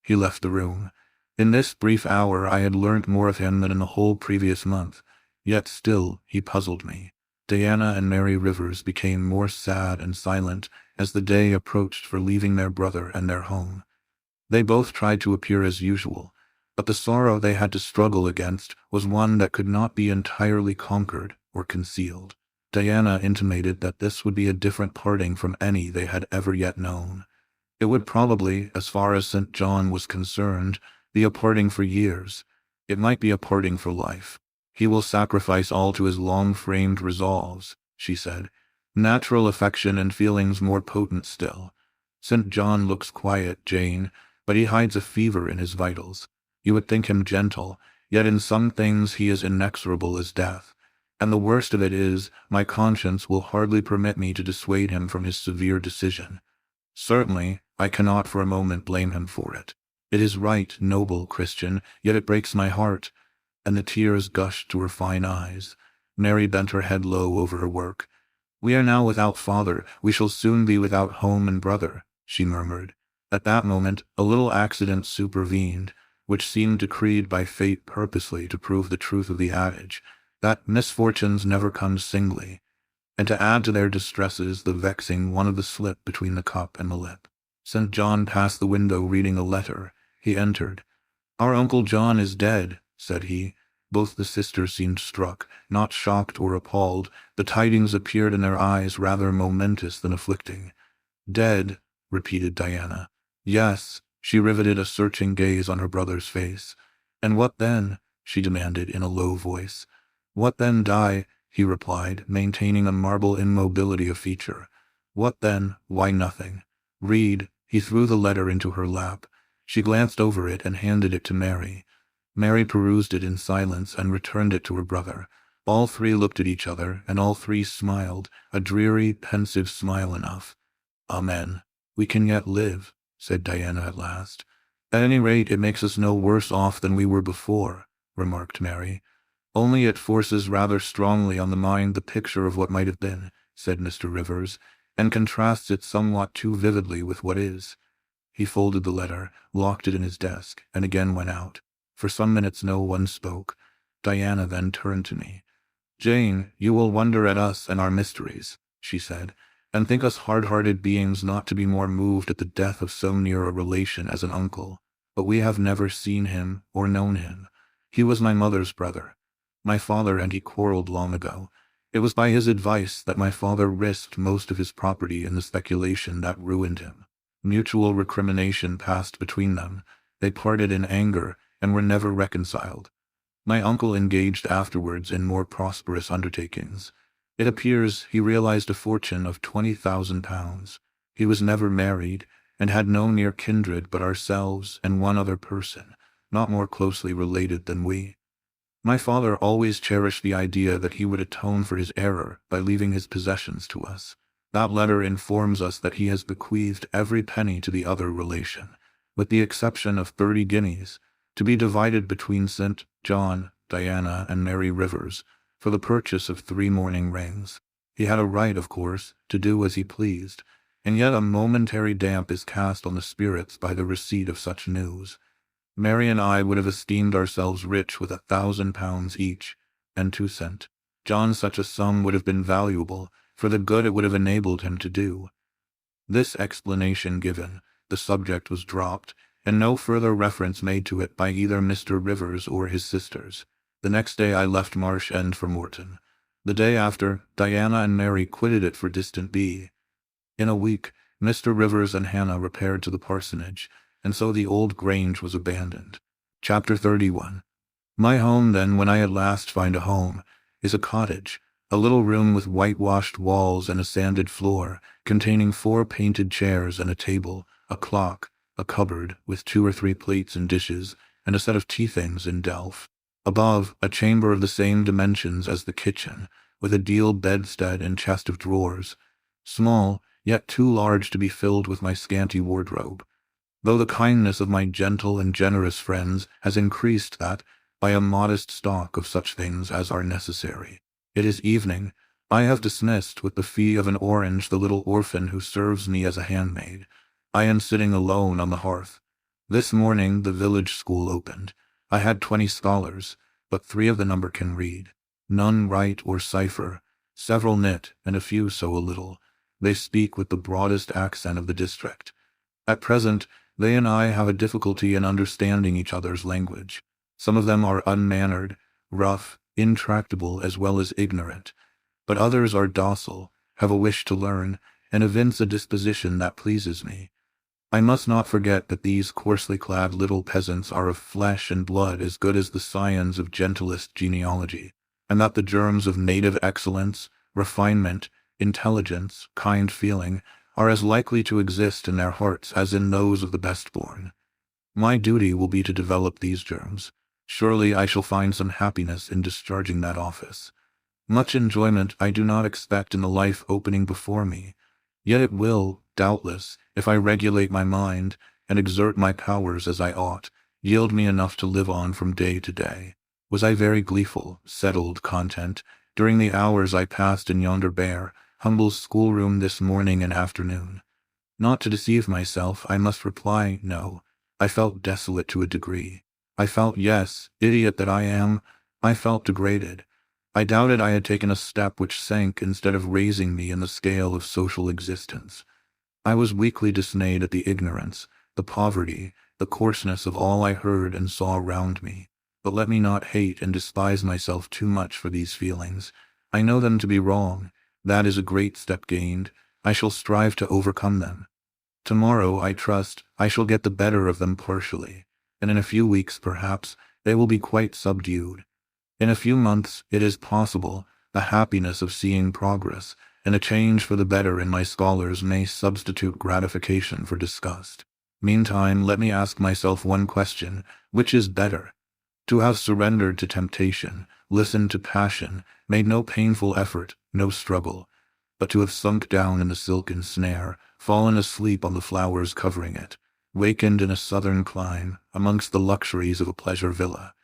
Speaker 1: He left the room. In this brief hour I had learnt more of him than in the whole previous month, yet still he puzzled me. Diana and Mary Rivers became more sad and silent as the day approached for leaving their brother and their home. They both tried to appear as usual, but the sorrow they had to struggle against was one that could not be entirely conquered or concealed. Diana intimated that this would be a different parting from any they had ever yet known. It would probably, as far as St. John was concerned, be a parting for years. It might be a parting for life. He will sacrifice all to his long-framed resolves, she said. Natural affection and feelings more potent still. St. John looks quiet, Jane, but he hides a fever in his vitals. You would think him gentle, yet in some things he is inexorable as death. And the worst of it is, my conscience will hardly permit me to dissuade him from his severe decision. Certainly, I cannot for a moment blame him for it. It is right, noble Christian, yet it breaks my heart. And the tears gushed to her fine eyes. Mary bent her head low over her work. We are now without father, we shall soon be without home and brother, she murmured. At that moment, a little accident supervened, which seemed decreed by fate purposely to prove the truth of the adage, that misfortunes never come singly, and to add to their distresses the vexing one of the slip between the cup and the lip. St. John passed the window reading a letter. He entered. Our Uncle John is dead, said he. Both the sisters seemed struck, not shocked or appalled. The tidings appeared in their eyes rather momentous than afflicting. Dead, repeated Diana. Yes, she riveted a searching gaze on her brother's face. And what then? She demanded in a low voice. What then, Di? He replied, maintaining a marble immobility of feature. What then? Why, nothing. Read. He threw the letter into her lap. She glanced over it and handed it to Mary. Mary perused it in silence and returned it to her brother. All three looked at each other, and all three smiled, a dreary, pensive smile enough. Amen. We can yet live, said Diana at last. At any rate, it makes us no worse off than we were before, remarked Mary. Only it forces rather strongly on the mind the picture of what might have been, said Mr. Rivers, and contrasts it somewhat too vividly with what is. He folded the letter, locked it in his desk, and again went out. For some minutes no one spoke. Diana then turned to me. Jane, you will wonder at us and our mysteries, she said, and think us hard-hearted beings not to be more moved at the death of so near a relation as an uncle. But we have never seen him or known him. He was my mother's brother. My father and he quarreled long ago. It was by his advice that my father risked most of his property in the speculation that ruined him. Mutual recrimination passed between them. They parted in anger and were never reconciled. My uncle engaged afterwards in more prosperous undertakings. It appears he realized a fortune of £20,000. He was never married, and had no near kindred but ourselves and one other person, not more closely related than we. My father always cherished the idea that he would atone for his error by leaving his possessions to us. That letter informs us that he has bequeathed every penny to the other relation, with the exception of 30 guineas, to be divided between St. John, Diana, and Mary Rivers, for the purchase of 3 mourning rings. He had a right, of course, to do as he pleased, and yet a momentary damp is cast on the spirits by the receipt of such news. Mary and I would have esteemed ourselves rich with £1,000 each, and 2 cents. John, such a sum would have been valuable, for the good it would have enabled him to do. This explanation given, the subject was dropped, and no further reference made to it by either Mr. Rivers or his sisters. The next day I left Marsh End for Morton. The day after, Diana and Mary quitted it for distant B. In a week, Mr. Rivers and Hannah repaired to the parsonage, and so the old grange was abandoned. Chapter 31. My home, then, when I at last find a home, is a cottage, a little room with whitewashed walls and a sanded floor, containing 4 painted chairs and a table, a clock, a cupboard with 2 or 3 plates and dishes, and a set of tea things in delf. Above, a chamber of the same dimensions as the kitchen, with a deal bedstead and chest of drawers, small, yet too large to be filled with my scanty wardrobe, though the kindness of my gentle and generous friends has increased that by a modest stock of such things as are necessary. It is evening. I have dismissed with the fee of an orange the little orphan who serves me as a handmaid. I am sitting alone on the hearth. This morning the village school opened. I had 20 scholars, but 3 of the number can read. None write or cipher, several knit, and a few sew a little. They speak with the broadest accent of the district. At present, they and I have a difficulty in understanding each other's language. Some of them are unmannered, rough, intractable, as well as ignorant, but others are docile, have a wish to learn, and evince a disposition that pleases me. I must not forget that these coarsely clad little peasants are of flesh and blood as good as the scions of gentlest genealogy, and that the germs of native excellence, refinement, intelligence, kind feeling, are as likely to exist in their hearts as in those of the best-born. My duty will be to develop these germs. Surely I shall find some happiness in discharging that office. Much enjoyment I do not expect in the life opening before me, yet it will, doubtless, if I regulate my mind and exert my powers as I ought, yield me enough to live on from day to day. Was I very gleeful, settled, content, during the hours I passed in yonder bare, humble schoolroom this morning and afternoon? Not to deceive myself, I must reply, no. I felt desolate to a degree. I felt, yes, idiot that I am, I felt degraded. I doubted I had taken a step which sank instead of raising me in the scale of social existence. I was weakly dismayed at the ignorance, the poverty, the coarseness of all I heard and saw round me. But let me not hate and despise myself too much for these feelings. I know them to be wrong. That is a great step gained. I shall strive to overcome them. Tomorrow, I trust, I shall get the better of them partially, and in a few weeks, perhaps, they will be quite subdued. In a few months, it is possible, the happiness of seeing progress, and a change for the better in my scholars may substitute gratification for disgust. Meantime, let me ask myself one question: which is better? To have surrendered to temptation, listened to passion, made no painful effort, no struggle, but to have sunk down in the silken snare, fallen asleep on the flowers covering it, wakened in a southern clime, amongst the luxuries of a pleasure villa,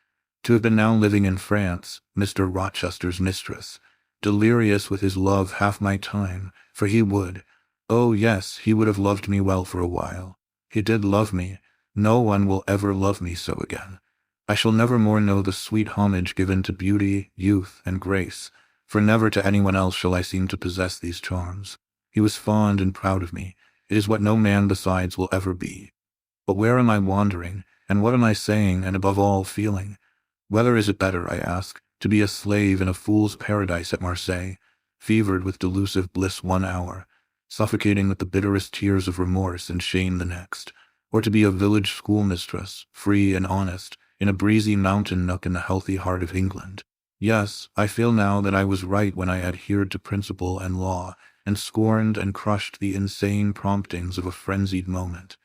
Speaker 1: to have been now living in France, Mr. Rochester's mistress, delirious with his love half my time, for he would, oh yes, he would have loved me well for a while. He did love me. No one will ever love me so again. I shall never more know the sweet homage given to beauty, youth, and grace, for never to anyone else shall I seem to possess these charms. He was fond and proud of me. It is what no man besides will ever be. But where am I wandering, and what am I saying, and above all, feeling? Whether is it better, I ask, to be a slave in a fool's paradise at Marseilles, fevered with delusive bliss one hour, suffocating with the bitterest tears of remorse and shame the next, or to be a village schoolmistress, free and honest, in a breezy mountain nook in the healthy heart of England? Yes, I feel now that I was right when I adhered to principle and law, and scorned and crushed the insane promptings of a frenzied moment.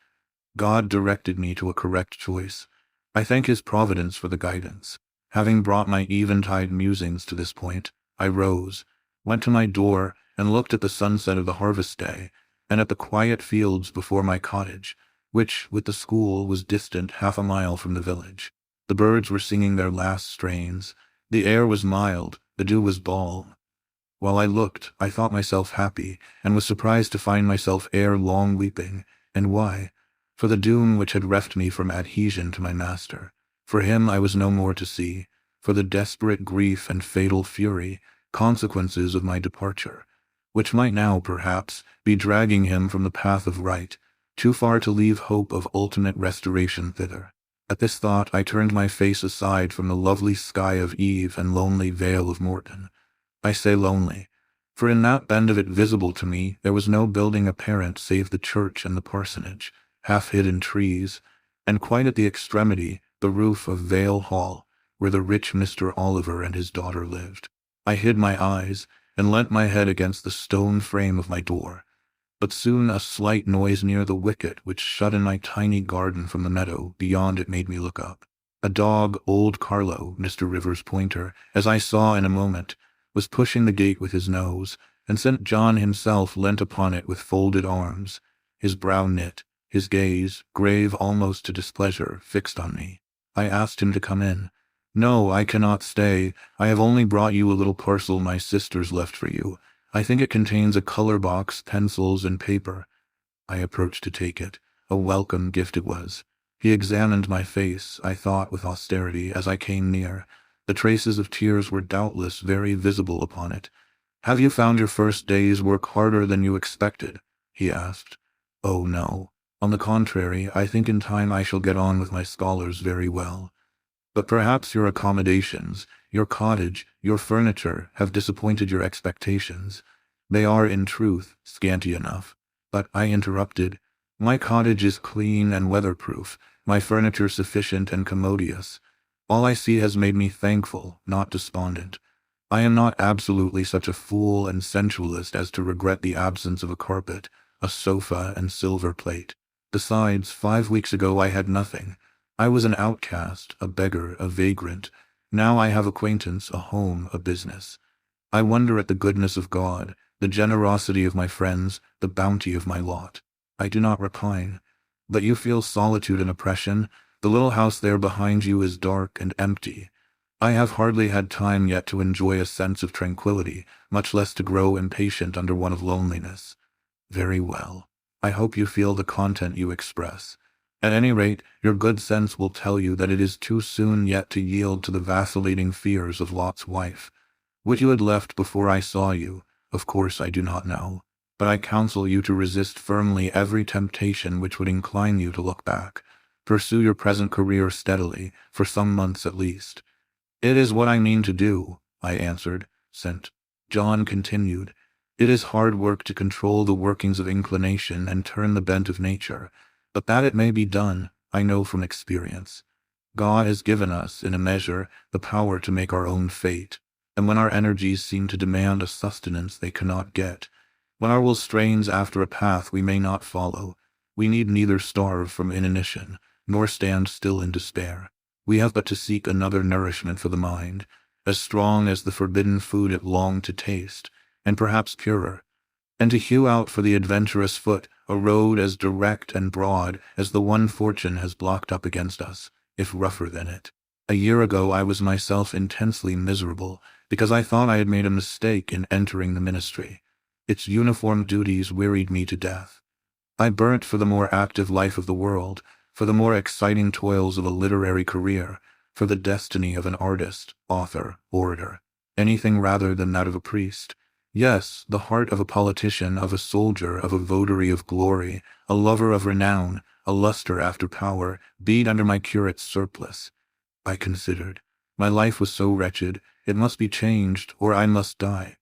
Speaker 1: God directed me to a correct choice. I thank His providence for the guidance. Having brought my eventide musings to this point, I rose, went to my door, and looked at the sunset of the harvest day, and at the quiet fields before my cottage, which, with the school, was distant 1/2 mile from the village. The birds were singing their last strains. The air was mild, the dew was balm. While I looked, I thought myself happy, and was surprised to find myself ere long weeping. And why? For the doom which had reft me from adhesion to my master. For him I was no more to see, for the desperate grief and fatal fury, consequences of my departure, which might now, perhaps, be dragging him from the path of right, too far to leave hope of ultimate restoration thither. At this thought I turned my face aside from the lovely sky of Eve and lonely vale of Morton. I say lonely, for in that bend of it visible to me there was no building apparent save the church and the parsonage, half hid in trees, and quite at the extremity the roof of Vale Hall, where the rich Mr. Oliver and his daughter lived. I hid my eyes, and leant my head against the stone frame of my door. But soon a slight noise near the wicket which shut in my tiny garden from the meadow beyond it made me look up. A dog, old Carlo, Mr. Rivers' pointer, as I saw in a moment, was pushing the gate with his nose, and St. John himself leant upon it with folded arms, his brow knit, his gaze, grave almost to displeasure, fixed on me. I asked him to come in. "No, I cannot stay. I have only brought you a little parcel my sisters left for you. I think it contains a color box, pencils, and paper." I approached to take it. A welcome gift it was. He examined my face, I thought with austerity, as I came near. The traces of tears were doubtless very visible upon it. "Have you found your first day's work harder than you expected?" he asked. "Oh, no. On the contrary, I think in time I shall get on with my scholars very well. But perhaps your accommodations, your cottage, your furniture, have disappointed your expectations. They are, in truth, scanty enough." But I interrupted. "My cottage is clean and weatherproof, my furniture sufficient and commodious. All I see has made me thankful, not despondent. I am not absolutely such a fool and sensualist as to regret the absence of a carpet, a sofa, and silver plate. Besides, 5 weeks ago I had nothing. I was an outcast, a beggar, a vagrant. Now I have acquaintance, a home, a business. I wonder at the goodness of God, the generosity of my friends, the bounty of my lot. I do not repine. But you feel solitude and oppression. The little house there behind you is dark and empty. I have hardly had time yet to enjoy a sense of tranquility, much less to grow impatient under one of loneliness. Very well. I hope you feel the content you express. At any rate, your good sense will tell you that it is too soon yet to yield to the vacillating fears of Lot's wife. What you had left before I saw you, of course I do not know, but I counsel you to resist firmly every temptation which would incline you to look back. Pursue your present career steadily, for some months at least." "It is what I mean to do," I answered. St. John continued, "It is hard work to control the workings of inclination and turn the bent of nature, but that it may be done, I know from experience. God has given us, in a measure, the power to make our own fate, and when our energies seem to demand a sustenance they cannot get, when our will strains after a path we may not follow, we need neither starve from inanition, nor stand still in despair. We have but to seek another nourishment for the mind, as strong as the forbidden food it longed to taste, and perhaps purer, and to hew out for the adventurous foot a road as direct and broad as the one fortune has blocked up against us, if rougher than it. A year ago I was myself intensely miserable, because I thought I had made a mistake in entering the ministry. Its uniform duties wearied me to death. I burnt for the more active life of the world, for the more exciting toils of a literary career, for the destiny of an artist, author, orator, anything rather than that of a priest. Yes, the heart of a politician, of a soldier, of a votary of glory, a lover of renown, a luster after power, beat under my curate's surplice. I considered. My life was so wretched, it must be changed, or I must die.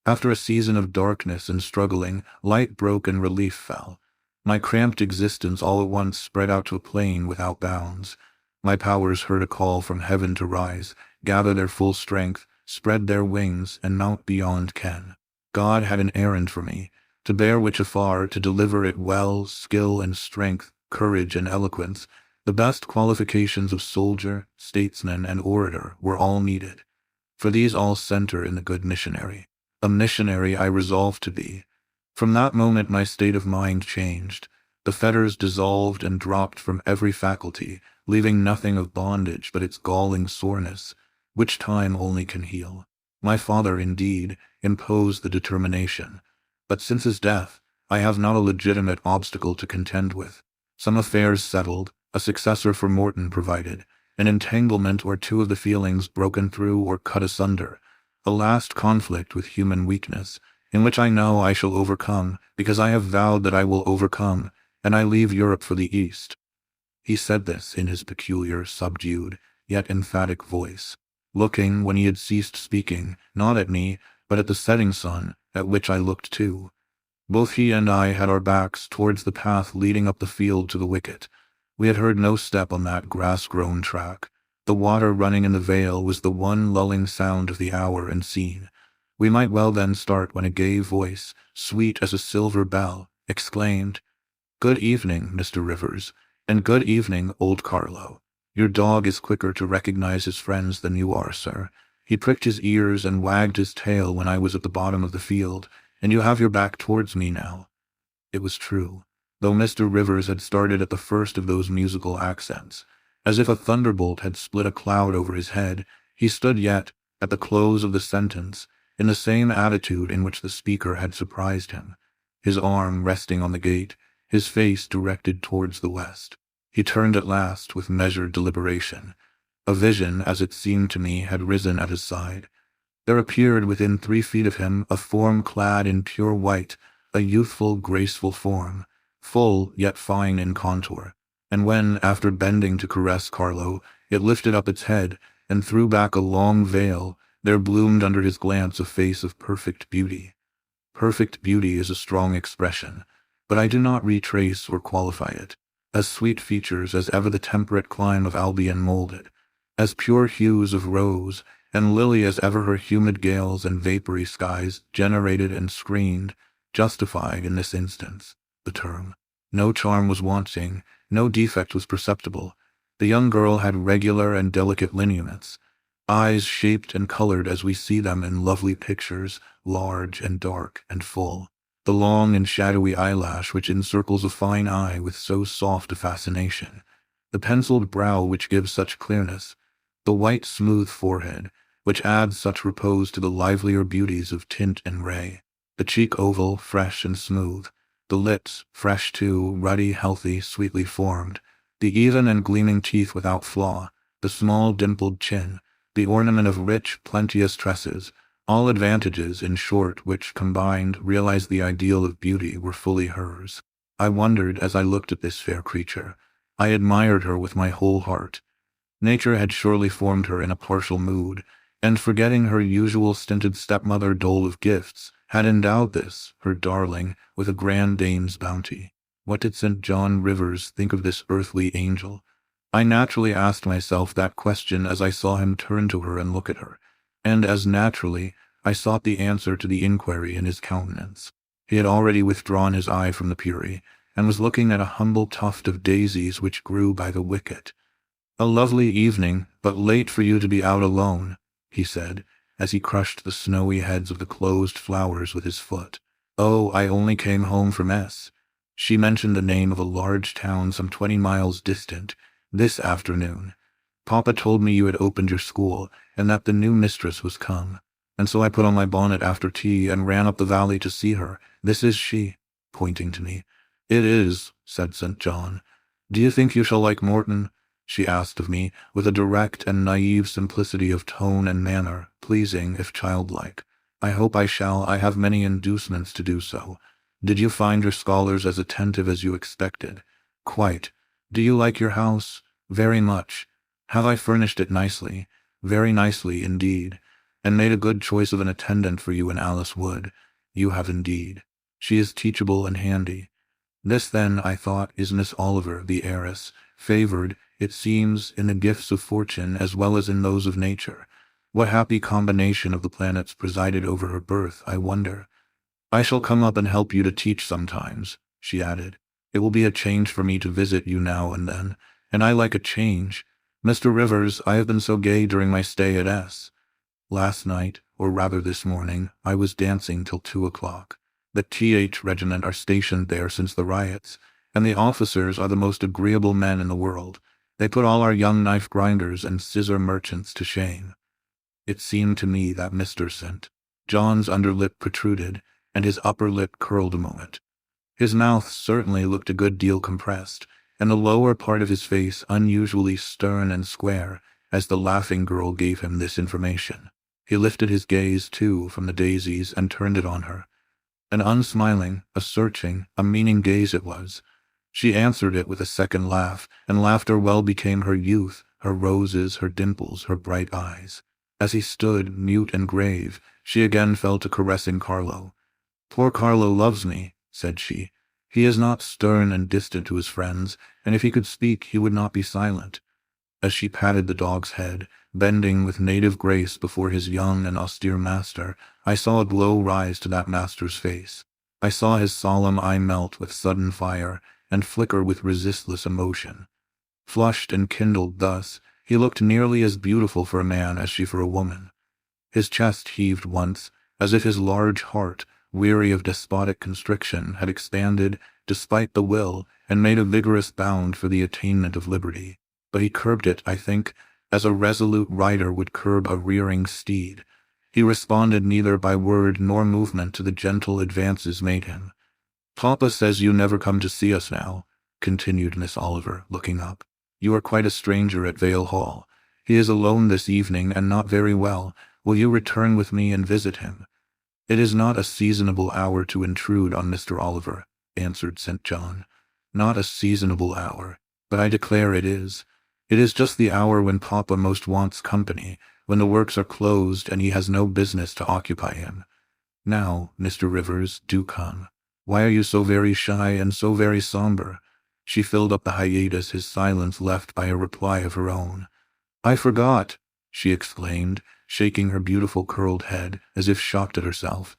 Speaker 1: After a season of darkness and struggling, light broke and relief fell. My cramped existence all at once spread out to a plain without bounds. My powers heard a call from heaven to rise, gather their full strength, spread their wings, and mount beyond ken. God had an errand for me, to bear which afar, to deliver it well, skill and strength, courage and eloquence, the best qualifications of soldier, statesman, and orator were all needed. For these all center in the good missionary. A missionary I resolved to be. From that moment my state of mind changed. The fetters dissolved and dropped from every faculty, leaving nothing of bondage but its galling soreness, which time only can heal. My father, indeed, imposed the determination, but since his death, I have not a legitimate obstacle to contend with. Some affairs settled, a successor for Morton provided, an entanglement or two of the feelings broken through or cut asunder, a last conflict with human weakness, in which I know I shall overcome, because I have vowed that I will overcome, and I leave Europe for the East. He said this in his peculiar, subdued, yet emphatic voice, looking, when he had ceased speaking, not at me, but at the setting sun, at which I looked too. Both he and I had our backs towards the path leading up the field to the wicket. We had heard no step on that grass-grown track. The water running in the vale was the one lulling sound of the hour and scene. We might well then start when a gay voice, sweet as a silver bell, exclaimed, "Good evening, Mr. Rivers, and good evening, old Carlo. Your dog is quicker to recognize his friends than you are, sir. He pricked his ears and wagged his tail when I was at the bottom of the field, and you have your back towards me now." It was true, though Mr. Rivers had started at the first of those musical accents. As if a thunderbolt had split a cloud over his head, he stood yet, at the close of the sentence, in the same attitude in which the speaker had surprised him, his arm resting on the gate, his face directed towards the west. He turned at last with measured deliberation. A vision, as it seemed to me, had risen at his side. There appeared within 3 feet of him a form clad in pure white, a youthful, graceful form, full yet fine in contour. And when, after bending to caress Carlo, it lifted up its head and threw back a long veil, there bloomed under his glance a face of perfect beauty. Perfect beauty is a strong expression, but I do not retrace or qualify it. As sweet features as ever the temperate clime of Albion molded, as pure hues of rose and lily as ever her humid gales and vapory skies generated and screened, justified in this instance the term. No charm was wanting, no defect was perceptible. The young girl had regular and delicate lineaments, eyes shaped and colored as we see them in lovely pictures, large and dark and full. The long and shadowy eyelash which encircles a fine eye with so soft a fascination, the penciled brow which gives such clearness, the white smooth forehead which adds such repose to the livelier beauties of tint and ray, the cheek oval, fresh and smooth, the lips, fresh too, ruddy, healthy, sweetly formed, the even and gleaming teeth without flaw, the small dimpled chin, the ornament of rich, plenteous tresses, all advantages, in short, which, combined, realized the ideal of beauty, were fully hers. I wondered as I looked at this fair creature. I admired her with my whole heart. Nature had surely formed her in a partial mood, and forgetting her usual stinted stepmother dole of gifts, had endowed this, her darling, with a grand dame's bounty. What did St. John Rivers think of this earthly angel? I naturally asked myself that question as I saw him turn to her and look at her, and as naturally I sought the answer to the inquiry in his countenance. He had already withdrawn his eye from the Puri, and was looking at a humble tuft of daisies which grew by the wicket. "A lovely evening, but late for you to be out alone," he said, as he crushed the snowy heads of the closed flowers with his foot. "Oh, I only came home from S." She mentioned the name of a large town some 20 miles distant, "this afternoon. Papa told me you had opened your school, and that the new mistress was come. And so I put on my bonnet after tea and ran up the valley to see her. This is she," pointing to me. "It is," said St. John. "Do you think you shall like Morton?" she asked of me, with a direct and naive simplicity of tone and manner, pleasing if childlike. "I hope I shall. I have many inducements to do so. Did you find your scholars as attentive as you expected?" "Quite. Do you like your house?" "Very much." "Have I furnished it nicely?" "Very nicely, indeed." "And made a good choice of an attendant for you in Alice Wood?" "You have indeed. She is teachable and handy." This, then, I thought, is Miss Oliver, the heiress, favored, it seems, in the gifts of fortune as well as in those of nature. What happy combination of the planets presided over her birth, I wonder. "I shall come up and help you to teach sometimes," she added. "It will be a change for me to visit you now and then, and I like a change. Mr. Rivers, I have been so gay during my stay at S. Last night, or rather this morning, I was dancing till 2 o'clock. The Th Regiment are stationed there since the riots, and the officers are the most agreeable men in the world. They put all our young knife grinders and scissor merchants to shame." It seemed to me that Mr. St. John's underlip protruded, and his upper lip curled a moment. His mouth certainly looked a good deal compressed, and the lower part of his face unusually stern and square, as the laughing girl gave him this information. He lifted his gaze, too, from the daisies and turned it on her. An unsmiling, a searching, a meaning gaze it was. She answered it with a second laugh, and laughter well became her youth, her roses, her dimples, her bright eyes. As he stood, mute and grave, she again fell to caressing Carlo. "Poor Carlo loves me," said she. "He is not stern and distant to his friends, and if he could speak he would not be silent." As she patted the dog's head, bending with native grace before his young and austere master, I saw a glow rise to that master's face. I saw his solemn eye melt with sudden fire, and flicker with resistless emotion. Flushed and kindled thus, he looked nearly as beautiful for a man as she for a woman. His chest heaved once, as if his large heart, weary of despotic constriction, had expanded, despite the will, and made a vigorous bound for the attainment of liberty. But he curbed it, I think, as a resolute rider would curb a rearing steed. He responded neither by word nor movement to the gentle advances made him. "Papa says you never come to see us now," continued Miss Oliver, looking up. "You are quite a stranger at Vale Hall. He is alone this evening and not very well. Will you return with me and visit him?" "It is not a seasonable hour to intrude on Mr. Oliver," answered St. John. "Not a seasonable hour, but I declare it is. It is just the hour when Papa most wants company, when the works are closed and he has no business to occupy him. Now, Mr. Rivers, do come. Why are you so very shy and so very somber?" She filled up the hiatus his silence left by a reply of her own. "I forgot," she exclaimed, shaking her beautiful curled head, as if shocked at herself.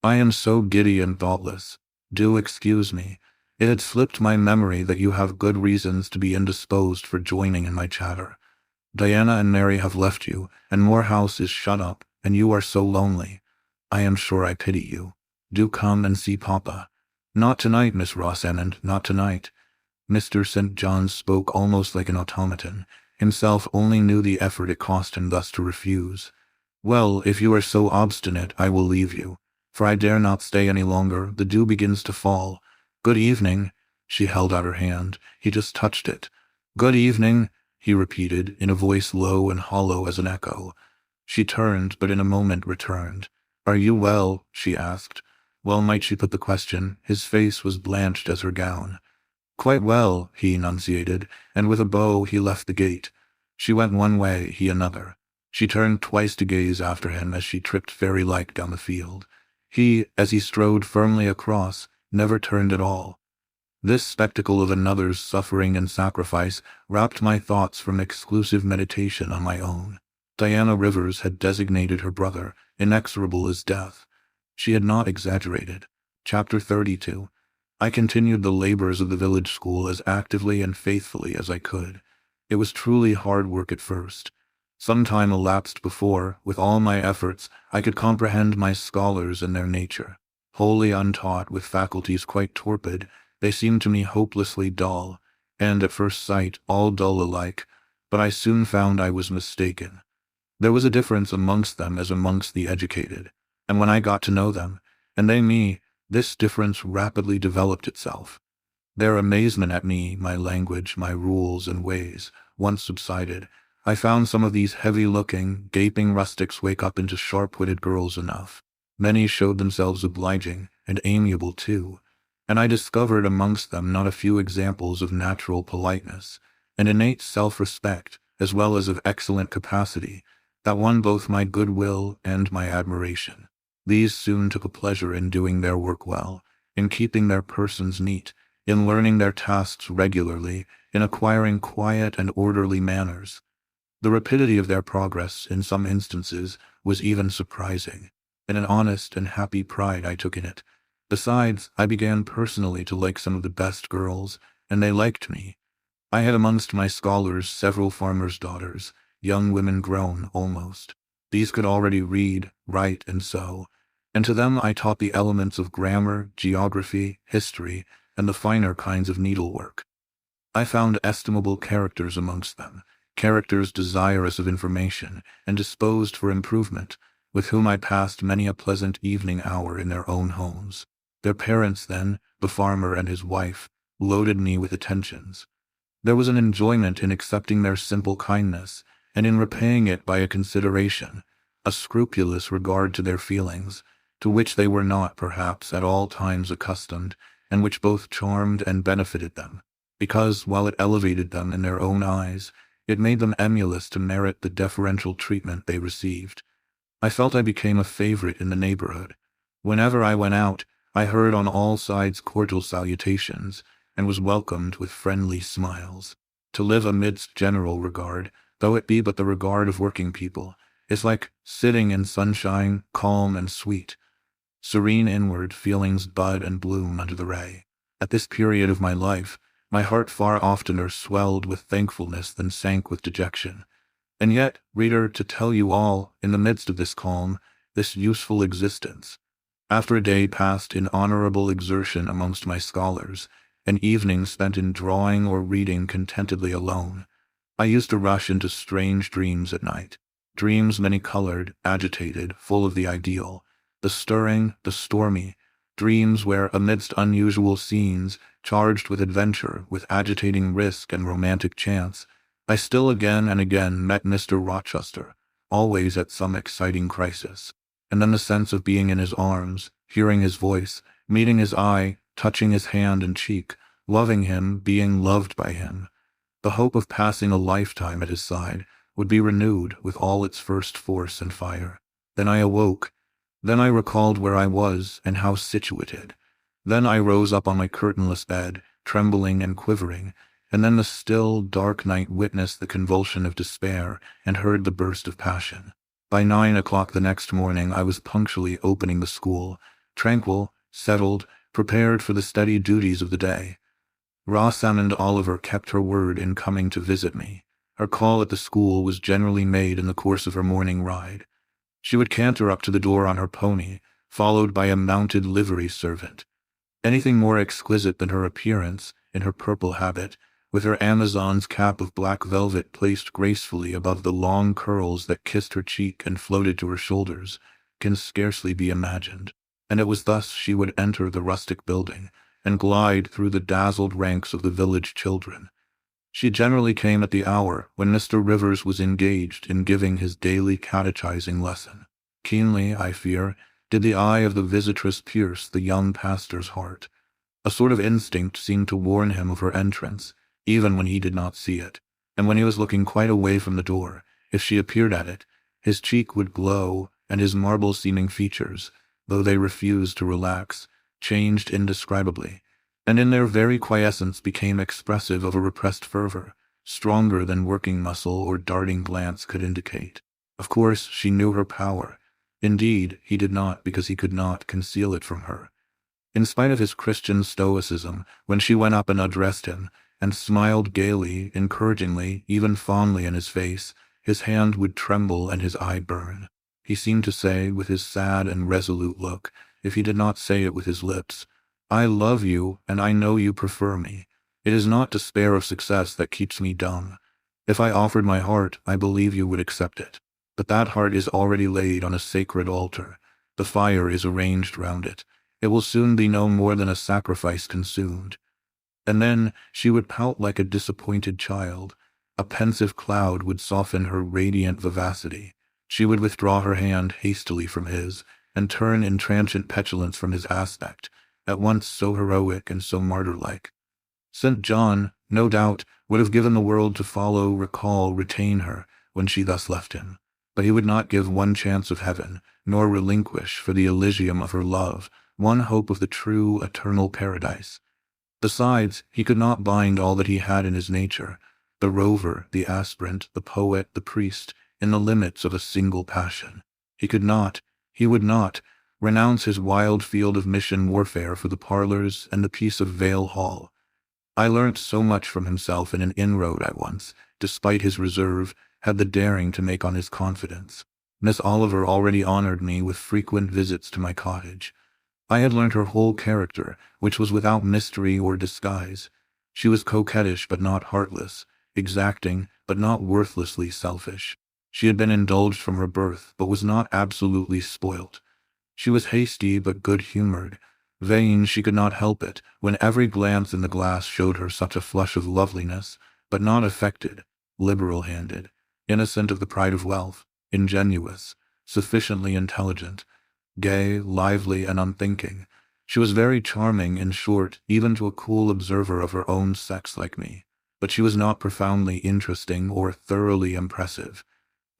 Speaker 1: "I am so giddy and thoughtless. Do excuse me. It had slipped my memory that you have good reasons to be indisposed for joining in my chatter. Diana and Mary have left you, and Moor House is shut up, and you are so lonely. I am sure I pity you. Do come and see Papa." "Not tonight, Miss Rossend, not tonight." Mr. St. John spoke almost like an automaton. Himself only knew the effort it cost him thus to refuse. "Well, if you are so obstinate, I will leave you, for I dare not stay any longer. The dew begins to fall. Good evening." She held out her hand. He just touched it. "Good evening," he repeated, in a voice low and hollow as an echo. She turned, but in a moment returned. "Are you well?" she asked. Well might she put the question. His face was blanched as her gown. "Quite well," he enunciated, and with a bow he left the gate. She went one way, he another. She turned twice to gaze after him as she tripped fairy-like down the field. He, as he strode firmly across, never turned at all. This spectacle of another's suffering and sacrifice wrapped my thoughts from exclusive meditation on my own. Diana Rivers had designated her brother, inexorable as death. She had not exaggerated. Chapter 32. I continued the labors of the village school as actively and faithfully as I could. It was truly hard work at first. Some time elapsed before, with all my efforts, I could comprehend my scholars and their nature. Wholly untaught, with faculties quite torpid, they seemed to me hopelessly dull, and at first sight all dull alike, but I soon found I was mistaken. There was a difference amongst them as amongst the educated, and when I got to know them, and they me, this difference rapidly developed itself. Their amazement at me, my language, my rules and ways, once subsided, I found some of these heavy-looking, gaping rustics wake up into sharp-witted girls enough. Many showed themselves obliging, and amiable too, and I discovered amongst them not a few examples of natural politeness, and innate self-respect, as well as of excellent capacity, that won both my goodwill and my admiration. These soon took a pleasure in doing their work well, in keeping their persons neat, in learning their tasks regularly, in acquiring quiet and orderly manners. The rapidity of their progress, in some instances, was even surprising, and an honest and happy pride I took in it. Besides, I began personally to like some of the best girls, and they liked me. I had amongst my scholars several farmers' daughters, young women grown, almost. These could already read, write, and sew, and to them I taught the elements of grammar, geography, history, and the finer kinds of needlework. I found estimable characters amongst them, characters desirous of information, and disposed for improvement, with whom I passed many a pleasant evening hour in their own homes. Their parents then, the farmer and his wife, loaded me with attentions. There was an enjoyment in accepting their simple kindness, and in repaying it by a consideration, a scrupulous regard to their feelings, to which they were not, perhaps, at all times accustomed, and which both charmed and benefited them, because, while it elevated them in their own eyes, it made them emulous to merit the deferential treatment they received. I felt I became a favorite in the neighborhood. Whenever I went out, I heard on all sides cordial salutations, and was welcomed with friendly smiles. To live amidst general regard, though it be but the regard of working people, is like sitting in sunshine, calm and sweet. Serene inward feelings bud and bloom under the ray. At this period of my life, my heart far oftener swelled with thankfulness than sank with dejection. And yet, reader, to tell you all, in the midst of this calm, this useful existence, after a day passed in honorable exertion amongst my scholars, an evening spent in drawing or reading contentedly alone, I used to rush into strange dreams at night, dreams many-colored, agitated, full of the ideal, the stirring, the stormy, dreams where, amidst unusual scenes, charged with adventure, with agitating risk and romantic chance, I still again and again met Mr. Rochester, always at some exciting crisis, and then the sense of being in his arms, hearing his voice, meeting his eye, touching his hand and cheek, loving him, being loved by him, the hope of passing a lifetime at his side, would be renewed with all its first force and fire. Then I awoke. Then I recalled where I was and how situated. Then I rose up on my curtainless bed, trembling and quivering, and then the still, dark night witnessed the convulsion of despair and heard the burst of passion. By 9 o'clock the next morning I was punctually opening the school, tranquil, settled, prepared for the steady duties of the day. Rosamond Oliver kept her word in coming to visit me. Her call at the school was generally made in the course of her morning ride. She would canter up to the door on her pony, followed by a mounted livery servant. Anything more exquisite than her appearance, in her purple habit, with her Amazon's cap of black velvet placed gracefully above the long curls that kissed her cheek and floated to her shoulders, can scarcely be imagined. And it was thus she would enter the rustic building, and glide through the dazzled ranks of the village children. She generally came at the hour when Mr. Rivers was engaged in giving his daily catechizing lesson. Keenly, I fear, did the eye of the visitress pierce the young pastor's heart. A sort of instinct seemed to warn him of her entrance, even when he did not see it, and when he was looking quite away from the door, if she appeared at it, his cheek would glow, and his marble-seeming features, though they refused to relax, changed indescribably, and in their very quiescence became expressive of a repressed fervor, stronger than working muscle or darting glance could indicate. Of course, she knew her power. Indeed, he did not, because he could not conceal it from her. In spite of his Christian stoicism, when she went up and addressed him, and smiled gaily, encouragingly, even fondly in his face, his hand would tremble and his eye burn. He seemed to say, with his sad and resolute look, if he did not say it with his lips, "I love you, and I know you prefer me. It is not despair of success that keeps me dumb. If I offered my heart, I believe you would accept it. But that heart is already laid on a sacred altar. The fire is arranged round it. It will soon be no more than a sacrifice consumed." And then she would pout like a disappointed child. A pensive cloud would soften her radiant vivacity. She would withdraw her hand hastily from his, and turn in transient petulance from his aspect, at once so heroic and so martyr-like. St. John, no doubt, would have given the world to follow, recall, retain her, when she thus left him. But he would not give one chance of heaven, nor relinquish, for the Elysium of her love, one hope of the true, eternal paradise. Besides, he could not bind all that he had in his nature, the rover, the aspirant, the poet, the priest, in the limits of a single passion. He could not, he would not, renounce his wild field of mission warfare for the parlors and the peace of Vale Hall. I learnt so much from himself in an inroad I once, despite his reserve, had the daring to make on his confidence. Miss Oliver already honored me with frequent visits to my cottage. I had learnt her whole character, which was without mystery or disguise. She was coquettish but not heartless, exacting but not worthlessly selfish. She had been indulged from her birth, but was not absolutely spoilt. She was hasty but good-humored. Vain, she could not help it, when every glance in the glass showed her such a flush of loveliness, but not affected, liberal-handed, innocent of the pride of wealth, ingenuous, sufficiently intelligent, gay, lively, and unthinking. She was very charming, in short, even to a cool observer of her own sex like me, but she was not profoundly interesting or thoroughly impressive.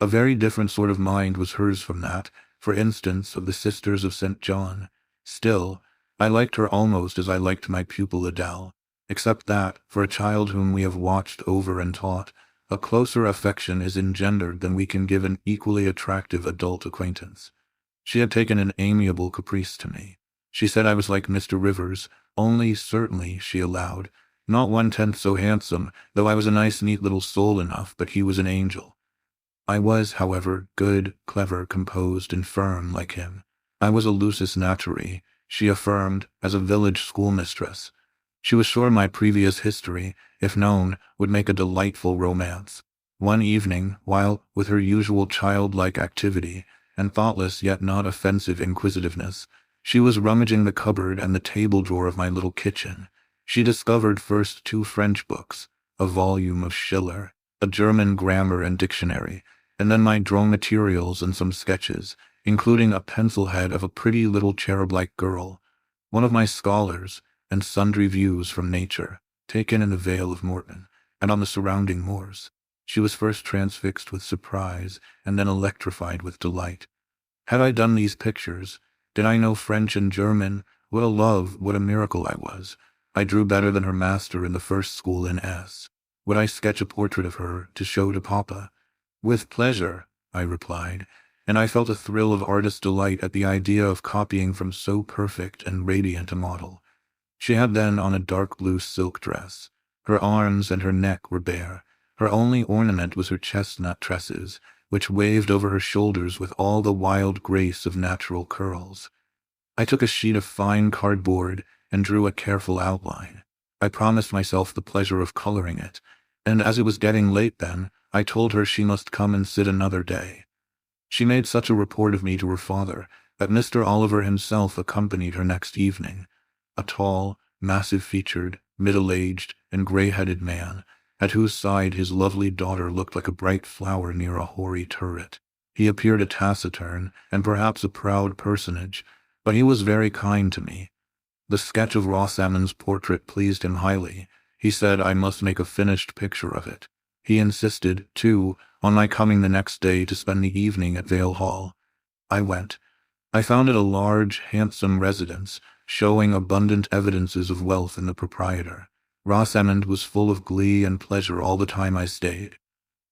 Speaker 1: A very different sort of mind was hers from that, for instance, of the Sisters of St. John. Still, I liked her almost as I liked my pupil Adele, except that, for a child whom we have watched over and taught, a closer affection is engendered than we can give an equally attractive adult acquaintance. She had taken an amiable caprice to me. She said I was like Mr. Rivers, only certainly, she allowed, not 1/10 so handsome, though I was a nice neat little soul enough, but he was an angel. I was, however, good, clever, composed, and firm like him. I was a lusus naturae, she affirmed, as a village schoolmistress. She was sure my previous history, if known, would make a delightful romance. One evening, while, with her usual childlike activity, and thoughtless yet not offensive inquisitiveness, she was rummaging the cupboard and the table drawer of my little kitchen, she discovered first 2 French books, a volume of Schiller, a German grammar and dictionary, and then my drawing materials and some sketches, including a pencil head of a pretty little cherub-like girl, one of my scholars, and sundry views from nature, taken in the Vale of Morton, and on the surrounding moors. She was first transfixed with surprise, and then electrified with delight. Had I done these pictures? Did I know French and German? What a love, what a miracle I was. I drew better than her master in the first school in S. Would I sketch a portrait of her to show to Papa? With pleasure, I replied, and I felt a thrill of artist delight at the idea of copying from so perfect and radiant a model. She had then on a dark blue silk dress. Her arms and her neck were bare. Her only ornament was her chestnut tresses, which waved over her shoulders with all the wild grace of natural curls. I took a sheet of fine cardboard and drew a careful outline. I promised myself the pleasure of coloring it, and as it was getting late then, I told her she must come and sit another day. She made such a report of me to her father that Mr. Oliver himself accompanied her next evening, a tall, massive-featured, middle-aged, and grey-headed man, at whose side his lovely daughter looked like a bright flower near a hoary turret. He appeared a taciturn, and perhaps a proud personage, but he was very kind to me. The sketch of Rosamond's portrait pleased him highly. He said I must make a finished picture of it. He insisted, too, on my coming the next day to spend the evening at Vale Hall. I went. I found it a large, handsome residence, showing abundant evidences of wealth in the proprietor. Rosamond was full of glee and pleasure all the time I stayed.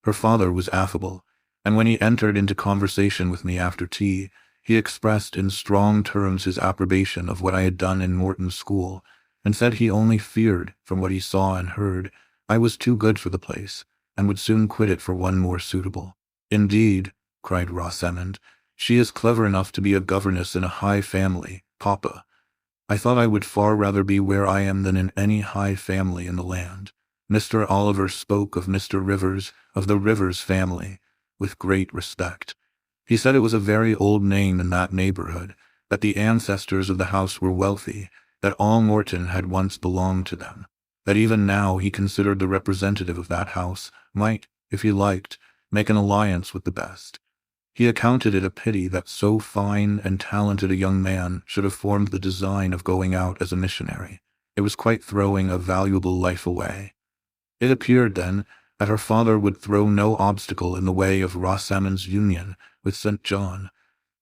Speaker 1: Her father was affable, and when he entered into conversation with me after tea, he expressed in strong terms his approbation of what I had done in Morton School, and said he only feared, from what he saw and heard, I was too good for the place, and would soon quit it for one more suitable. Indeed, cried Rosamond, she is clever enough to be a governess in a high family, Papa. I thought I would far rather be where I am than in any high family in the land. Mr. Oliver spoke of Mr. Rivers, of the Rivers family, with great respect. He said it was a very old name in that neighborhood, that the ancestors of the house were wealthy, that all Morton had once belonged to them, that even now he considered the representative of that house might, if he liked, make an alliance with the best. He accounted it a pity that so fine and talented a young man should have formed the design of going out as a missionary. It was quite throwing a valuable life away. It appeared, then, that her father would throw no obstacle in the way of Rosamond's union with St. John.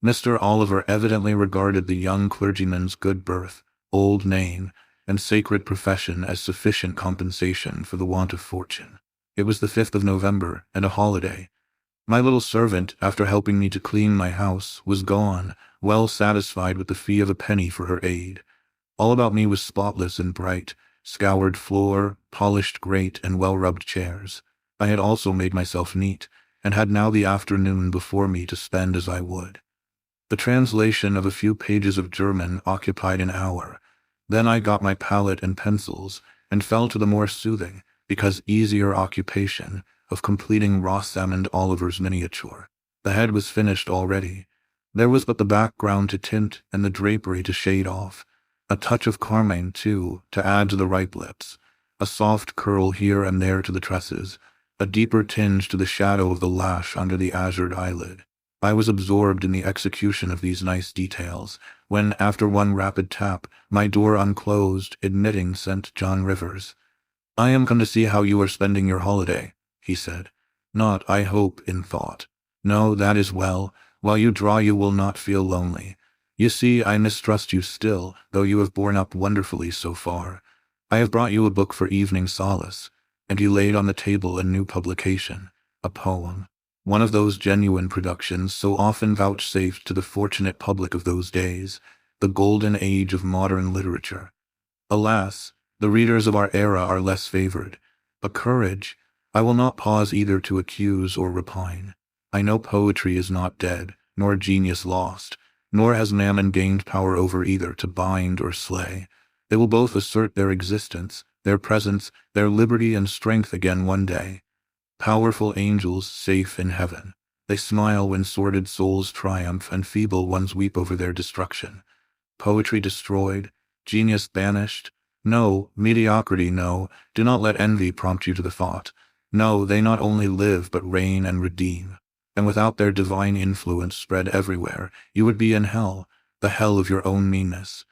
Speaker 1: Mr. Oliver evidently regarded the young clergyman's good birth, old name, and sacred profession as sufficient compensation for the want of fortune. It was the 5th of November, and a holiday. My little servant, after helping me to clean my house, was gone, well satisfied with the fee of a penny for her aid. All about me was spotless and bright, scoured floor, polished grate, and well-rubbed chairs. I had also made myself neat, and had now the afternoon before me to spend as I would. The translation of a few pages of German occupied an hour. Then I got my palette and pencils, and fell to the more soothing, because easier occupation, of completing Rosamond Oliver's miniature. The head was finished already. There was but the background to tint and the drapery to shade off. A touch of carmine, too, to add to the ripe lips. A soft curl here and there to the tresses. A deeper tinge to the shadow of the lash under the azured eyelid. I was absorbed in the execution of these nice details, when, after one rapid tap, my door unclosed, admitting St. John Rivers. "I am come to see how you are spending your holiday," he said. "Not, I hope, in thought. No, that is well. While you draw you will not feel lonely. You see, I mistrust you still, though you have borne up wonderfully so far. I have brought you a book for evening solace," and he laid on the table a new publication, a poem, one of those genuine productions so often vouchsafed to the fortunate public of those days, the golden age of modern literature. Alas, the readers of our era are less favored. But courage! I will not pause either to accuse or repine. I know poetry is not dead, nor genius lost, nor has mammon gained power over either to bind or slay. They will both assert their existence, their presence, their liberty and strength again one day. Powerful angels safe in heaven. They smile when sordid souls triumph and feeble ones weep over their destruction. Poetry destroyed, genius banished. No, mediocrity, no, do not let envy prompt you to the thought. No, they not only live but reign and redeem. And without their divine influence spread everywhere, you would be in hell, the hell of your own meanness.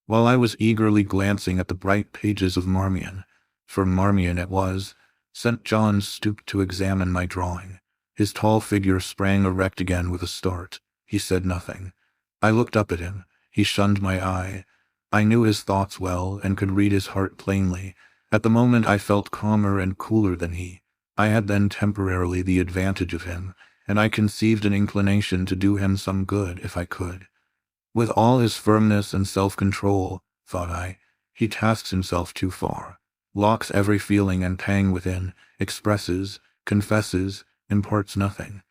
Speaker 1: While I was eagerly glancing at the bright pages of Marmion, for Marmion it was, St. John stooped to examine my drawing. His tall figure sprang erect again with a start. He said nothing. I looked up at him. He shunned my eye. I knew his thoughts well and could read his heart plainly. At the moment I felt calmer and cooler than he. I had then temporarily the advantage of him, and I conceived an inclination to do him some good if I could. With all his firmness and self-control, thought I, he tasks himself too far, locks every feeling and pang within, expresses, confesses, imparts nothing.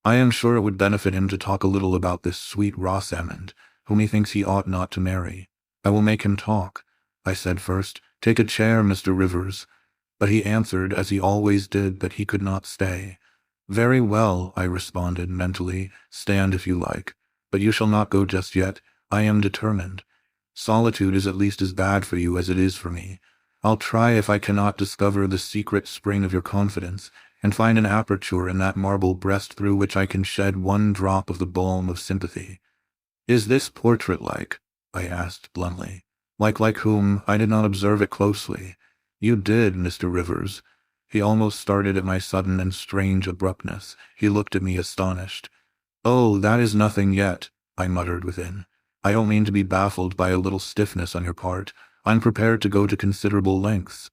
Speaker 1: I am sure it would benefit him to talk a little about this sweet Rosamond, whom he thinks he ought not to marry. I will make him talk. I said first, take a chair, Mr. Rivers. But he answered, as he always did, that he could not stay. Very well, I responded mentally, stand if you like. But you shall not go just yet. I am determined. Solitude is at least as bad for you as it is for me. I'll try if I cannot discover the secret spring of your confidence, and find an aperture in that marble breast through which I can shed one drop of the balm of sympathy. Is this portrait like? I asked bluntly. Like whom? I did not observe it closely. You did, Mr. Rivers. He almost started at my sudden and strange abruptness. He looked at me astonished. Oh, that is nothing yet, I muttered within. I don't mean to be baffled by a little stiffness on your part. I'm prepared to go to considerable lengths.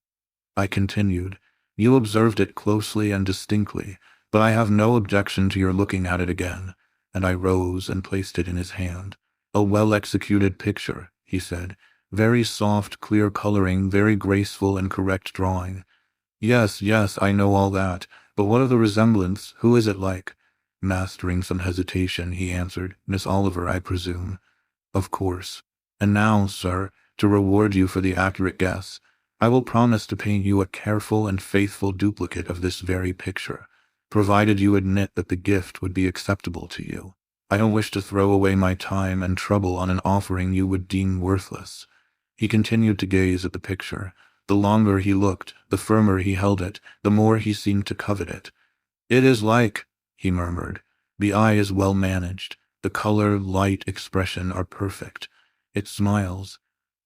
Speaker 1: I continued. You observed it closely and distinctly, but I have no objection to your looking at it again. And I rose and placed it in his hand. A well-executed picture, he said. Very soft, clear coloring, very graceful and correct drawing. Yes, I know all that, but what of the resemblance? Who is it like? Mastering some hesitation, he answered. Miss Oliver, I presume. Of course. And now, sir, to reward you for the accurate guess, I will promise to paint you a careful and faithful duplicate of this very picture, provided you admit that the gift would be acceptable to you. I don't wish to throw away my time and trouble on an offering you would deem worthless. He continued to gaze at the picture. The longer he looked, the firmer he held it, the more he seemed to covet it. It is like, he murmured. The eye is well managed. The color, light, expression are perfect. It smiles.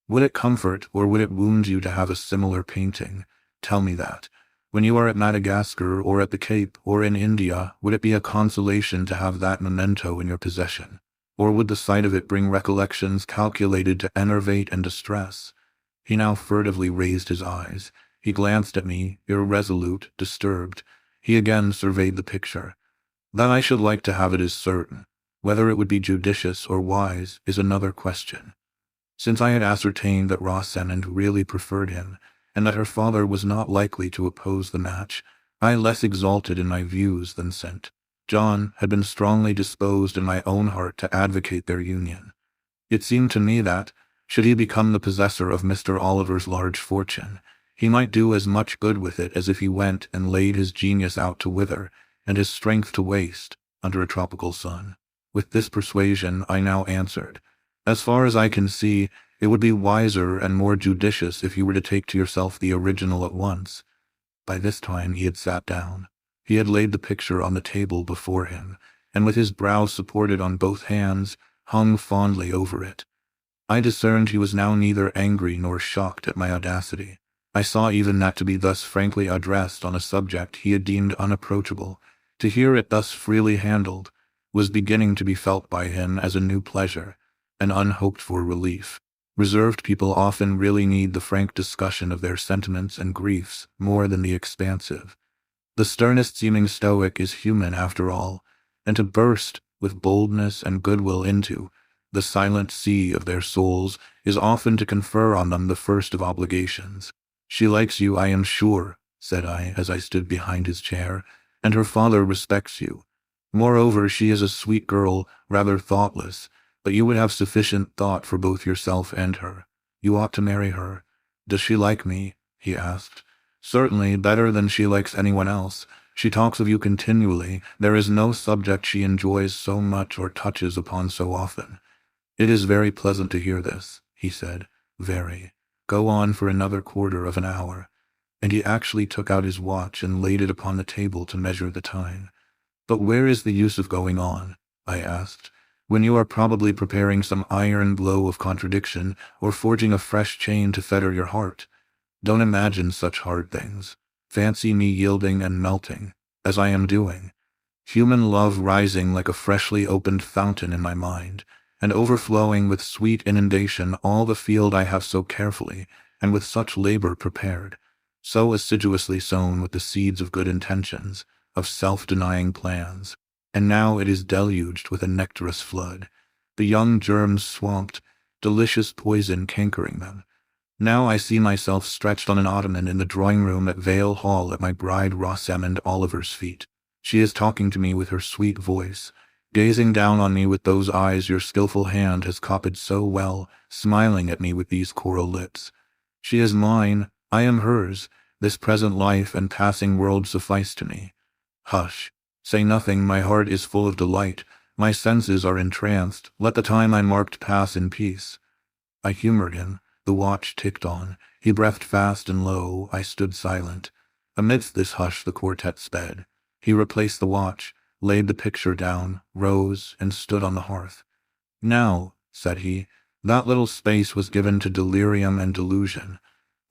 Speaker 1: Would it comfort or would it wound you to have a similar painting? Tell me that. When you are at Madagascar or at the Cape or in India, would it be a consolation to have that memento in your possession? Or would the sight of it bring recollections calculated to enervate and distress? He now furtively raised his eyes. He glanced at me, irresolute, disturbed. He again surveyed the picture. That I should like to have it is certain. Whether it would be judicious or wise is another question. Since I had ascertained that Rosamond really preferred him, and that her father was not likely to oppose the match, I less exalted in my views than St. John had been strongly disposed in my own heart to advocate their union. It seemed to me that, should he become the possessor of Mr. Oliver's large fortune, he might do as much good with it as if he went and laid his genius out to wither, and his strength to waste, under a tropical sun. With this persuasion I now answered, as far as I can see, it would be wiser and more judicious if you were to take to yourself the original at once. By this time he had sat down. He had laid the picture on the table before him, and with his brows supported on both hands, hung fondly over it. I discerned he was now neither angry nor shocked at my audacity. I saw even that to be thus frankly addressed on a subject he had deemed unapproachable, to hear it thus freely handled, was beginning to be felt by him as a new pleasure, an unhoped-for relief. Reserved people often really need the frank discussion of their sentiments and griefs more than the expansive. The sternest-seeming stoic is human after all, and to burst, with boldness and goodwill into, the silent sea of their souls is often to confer on them the first of obligations. She likes you, I am sure, said I, as I stood behind his chair, and her father respects you. Moreover, she is a sweet girl, rather thoughtless, but you would have sufficient thought for both yourself and her. You ought to marry her. Does she like me? He asked. Certainly, better than she likes anyone else. She talks of you continually. There is no subject she enjoys so much or touches upon so often. It is very pleasant to hear this, he said. Very. Go on for another quarter of an hour. And he actually took out his watch and laid it upon the table to measure the time. But where is the use of going on? I asked, when you are probably preparing some iron blow of contradiction or forging a fresh chain to fetter your heart. Don't imagine such hard things. Fancy me yielding and melting, as I am doing. Human love rising like a freshly opened fountain in my mind, and overflowing with sweet inundation all the field I have so carefully, and with such labor prepared, so assiduously sown with the seeds of good intentions, of self-denying plans, and now it is deluged with a nectarous flood, the young germs swamped, delicious poison cankering them. Now I see myself stretched on an ottoman in the drawing-room at Vale Hall at my bride Rosamond Oliver's feet. She is talking to me with her sweet voice, gazing down on me with those eyes your skillful hand has copied so well, smiling at me with these coral lips. She is mine, I am hers, this present life and passing world suffice to me. Hush, say nothing, my heart is full of delight, my senses are entranced, let the time I marked pass in peace. I humored him. The watch ticked on. He breathed fast and low. I stood silent. Amidst this hush the quartet sped. He replaced the watch, laid the picture down, rose, and stood on the hearth. Now, said he, that little space was given to delirium and delusion.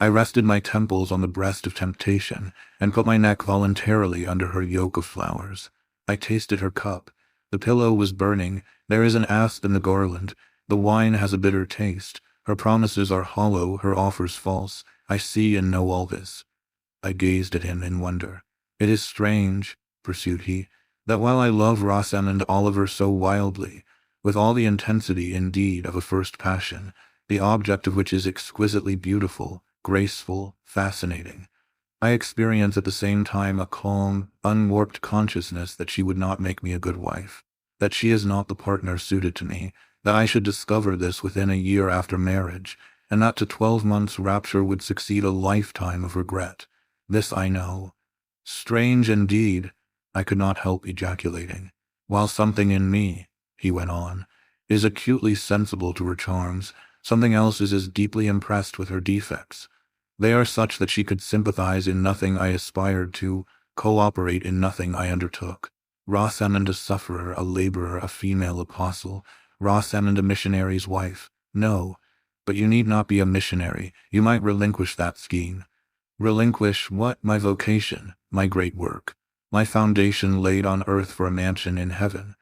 Speaker 1: I rested my temples on the breast of temptation, and put my neck voluntarily under her yoke of flowers. I tasted her cup. The pillow was burning. There is an asp in the garland. The wine has a bitter taste. Her promises are hollow, her offers false. I see and know all this. I gazed at him in wonder. It is strange, pursued he, that while I love Rosamond Oliver so wildly, with all the intensity, indeed, of a first passion, the object of which is exquisitely beautiful, graceful, fascinating, I experience at the same time a calm, unwarped consciousness that she would not make me a good wife, that she is not the partner suited to me, that I should discover this within a year after marriage, and that to 12 months' rapture would succeed a lifetime of regret. This I know. Strange indeed, I could not help ejaculating, while something in me, he went on, is acutely sensible to her charms, something else is as deeply impressed with her defects. They are such that she could sympathize in nothing I aspired to, cooperate in nothing I undertook. Rosamond a sufferer, a laborer, a female apostle, Rosamond a missionary's wife. No, but you need not be a missionary. You might relinquish that scheme. Relinquish what? My vocation, my great work, my foundation laid on earth for a mansion in heaven,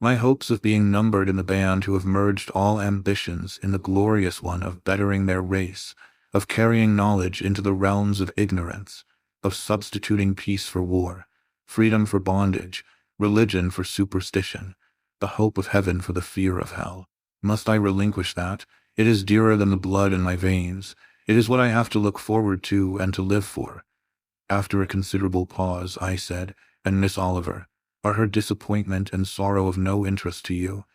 Speaker 1: my hopes of being numbered in the band who have merged all ambitions in the glorious one of bettering their race, of carrying knowledge into the realms of ignorance, of substituting peace for war, freedom for bondage, religion for superstition, the hope of heaven for the fear of hell. Must I relinquish that? It is dearer than the blood in my veins. It is what I have to look forward to and to live for. After a considerable pause, I said, and Miss Oliver, are her disappointment and sorrow of no interest to you?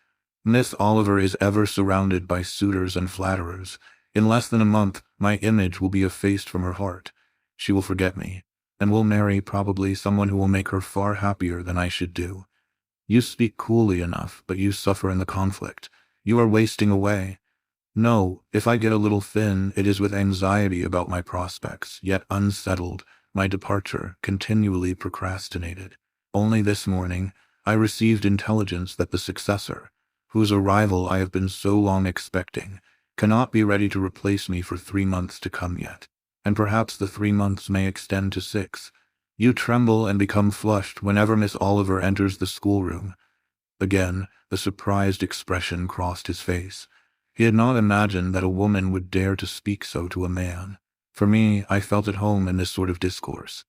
Speaker 1: Miss Oliver is ever surrounded by suitors and flatterers. In less than a month, my image will be effaced from her heart. She will forget me, and will marry probably someone who will make her far happier than I should do. You speak coolly enough, but you suffer in the conflict. You are wasting away. No, if I get a little thin, it is with anxiety about my prospects, yet unsettled, my departure continually procrastinated. Only this morning, I received intelligence that the successor, whose arrival I have been so long expecting, cannot be ready to replace me for 3 months to come yet, and perhaps the 3 months may extend to 6. You tremble and become flushed whenever Miss Oliver enters the schoolroom. Again, the surprised expression crossed his face. He had not imagined that a woman would dare to speak so to a man. For me, I felt at home in this sort of discourse.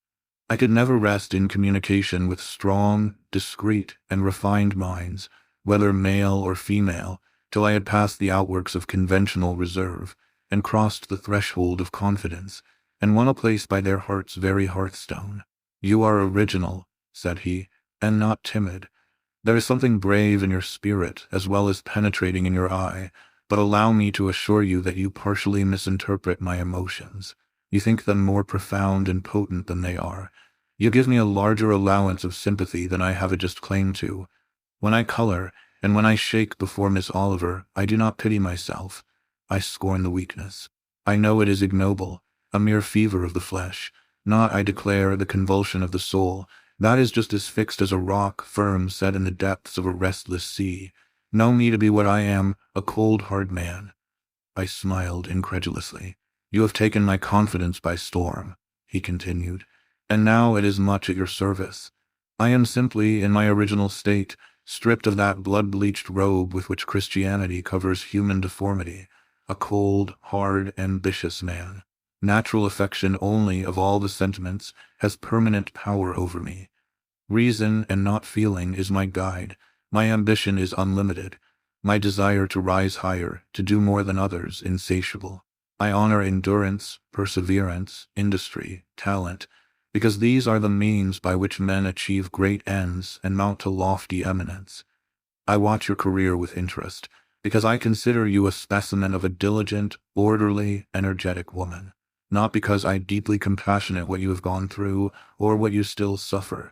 Speaker 1: I could never rest in communication with strong, discreet, and refined minds, whether male or female, till I had passed the outworks of conventional reserve, and crossed the threshold of confidence, and won a place by their heart's very hearthstone. You are original, said he, and not timid. There is something brave in your spirit as well as penetrating in your eye, but allow me to assure you that you partially misinterpret my emotions. You think them more profound and potent than they are. You give me a larger allowance of sympathy than I have a just claim to. When I color, and when I shake before Miss Oliver, I do not pity myself. I scorn the weakness. I know it is ignoble, a mere fever of the flesh, not, I declare, the convulsion of the soul. That is just as fixed as a rock firm set in the depths of a restless sea. Know me to be what I am, a cold, hard man. I smiled incredulously. You have taken my confidence by storm, he continued, and now it is much at your service. I am simply, in my original state, stripped of that blood-bleached robe with which Christianity covers human deformity, a cold, hard, ambitious man. Natural affection only of all the sentiments has permanent power over me. Reason and not feeling is my guide. My ambition is unlimited. My desire to rise higher, to do more than others, insatiable. I honor endurance, perseverance, industry, talent, because these are the means by which men achieve great ends and mount to lofty eminence. I watch your career with interest, because I consider you a specimen of a diligent, orderly, energetic woman, not because I deeply compassionate what you have gone through or what you still suffer.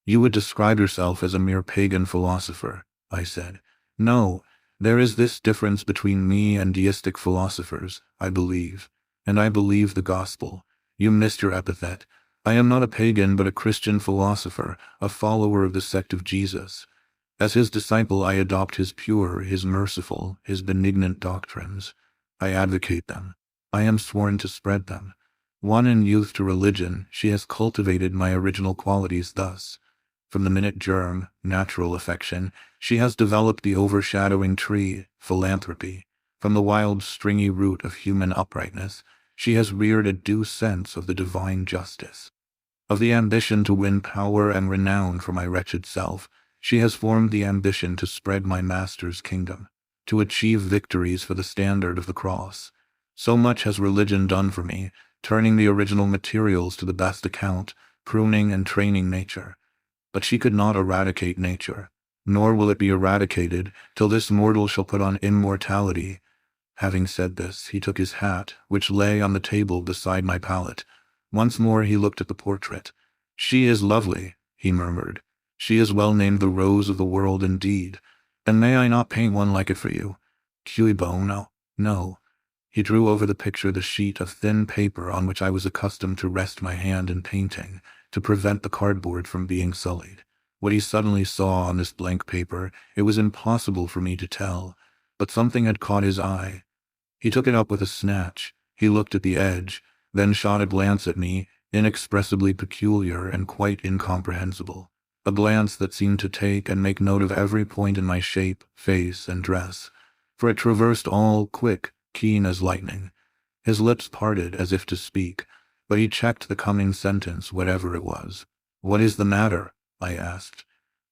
Speaker 1: You would describe yourself as a mere pagan philosopher, I said. No, there is this difference between me and deistic philosophers, I believe, and I believe the gospel. You missed your epithet. I am not a pagan but a Christian philosopher, a follower of the sect of Jesus. As his disciple I adopt his pure, his merciful, his benignant doctrines. I advocate them. I am sworn to spread them. Won in youth to religion, she has cultivated my original qualities thus. From the minute germ, natural affection, she has developed the overshadowing tree, philanthropy. From the wild, stringy root of human uprightness, she has reared a due sense of the divine justice. Of the ambition to win power and renown for my wretched self, she has formed the ambition to spread my Master's kingdom, to achieve victories for the standard of the cross. So much has religion done for me, turning the original materials to the best account, pruning and training nature. But she could not eradicate nature, nor will it be eradicated till this mortal shall put on immortality. Having said this, he took his hat, which lay on the table beside my pallet. Once more he looked at the portrait. She is lovely, he murmured. She is well named the rose of the world indeed. And may I not paint one like it for you? Cui bono? No. He drew over the picture the sheet of thin paper on which I was accustomed to rest my hand in painting, to prevent the cardboard from being sullied. What he suddenly saw on this blank paper, it was impossible for me to tell, but something had caught his eye. He took it up with a snatch. He looked at the edge, then shot a glance at me, inexpressibly peculiar and quite incomprehensible. A glance that seemed to take and make note of every point in my shape, face, and dress, for it traversed all, quick, keen as lightning. His lips parted as if to speak, but he checked the coming sentence, whatever it was. "What is the matter?" I asked.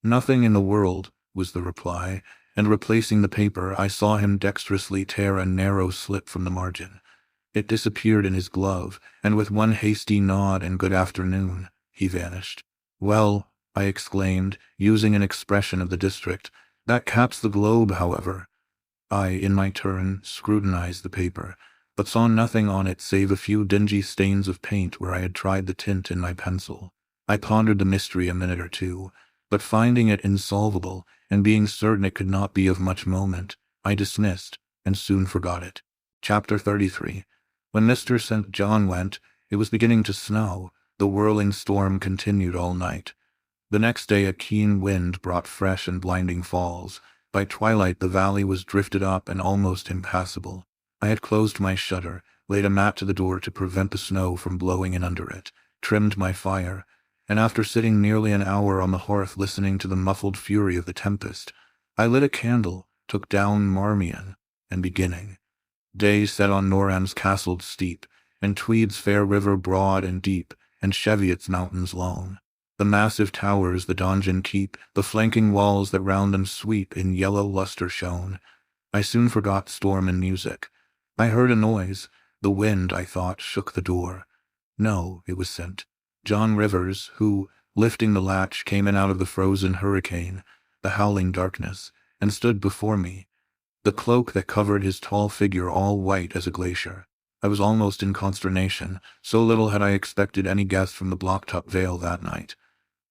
Speaker 1: "Nothing in the world," was the reply, and replacing the paper, I saw him dexterously tear a narrow slip from the margin. It disappeared in his glove, and with one hasty nod and good afternoon, he vanished. "Well," I exclaimed, using an expression of the district, "that caps the globe, however." I, in my turn, scrutinized the paper, but saw nothing on it save a few dingy stains of paint where I had tried the tint in my pencil. I pondered the mystery a minute or two, but finding it insolvable, and being certain it could not be of much moment, I dismissed, and soon forgot it. Chapter 33. When Mr. St. John went, it was beginning to snow. The whirling storm continued all night. The next day a keen wind brought fresh and blinding falls. By twilight the valley was drifted up and almost impassable. I had closed my shutter, laid a mat to the door to prevent the snow from blowing in under it, trimmed my fire, and after sitting nearly an hour on the hearth listening to the muffled fury of the tempest, I lit a candle, took down Marmion, and beginning. Day set on Noram's castled steep, and Tweed's fair river broad and deep, and Cheviot's mountains long. The massive towers the donjon keep, the flanking walls that round them sweep, in yellow lustre shone. I soon forgot storm and music. I heard a noise. The wind, I thought, shook the door. No, it was St. John Rivers, who, lifting the latch, came in out of the frozen hurricane. the howling darkness, and stood before me, the cloak that covered his tall figure all white as a glacier. I was almost in consternation, so little had I expected any guest from the block-top Vale that night.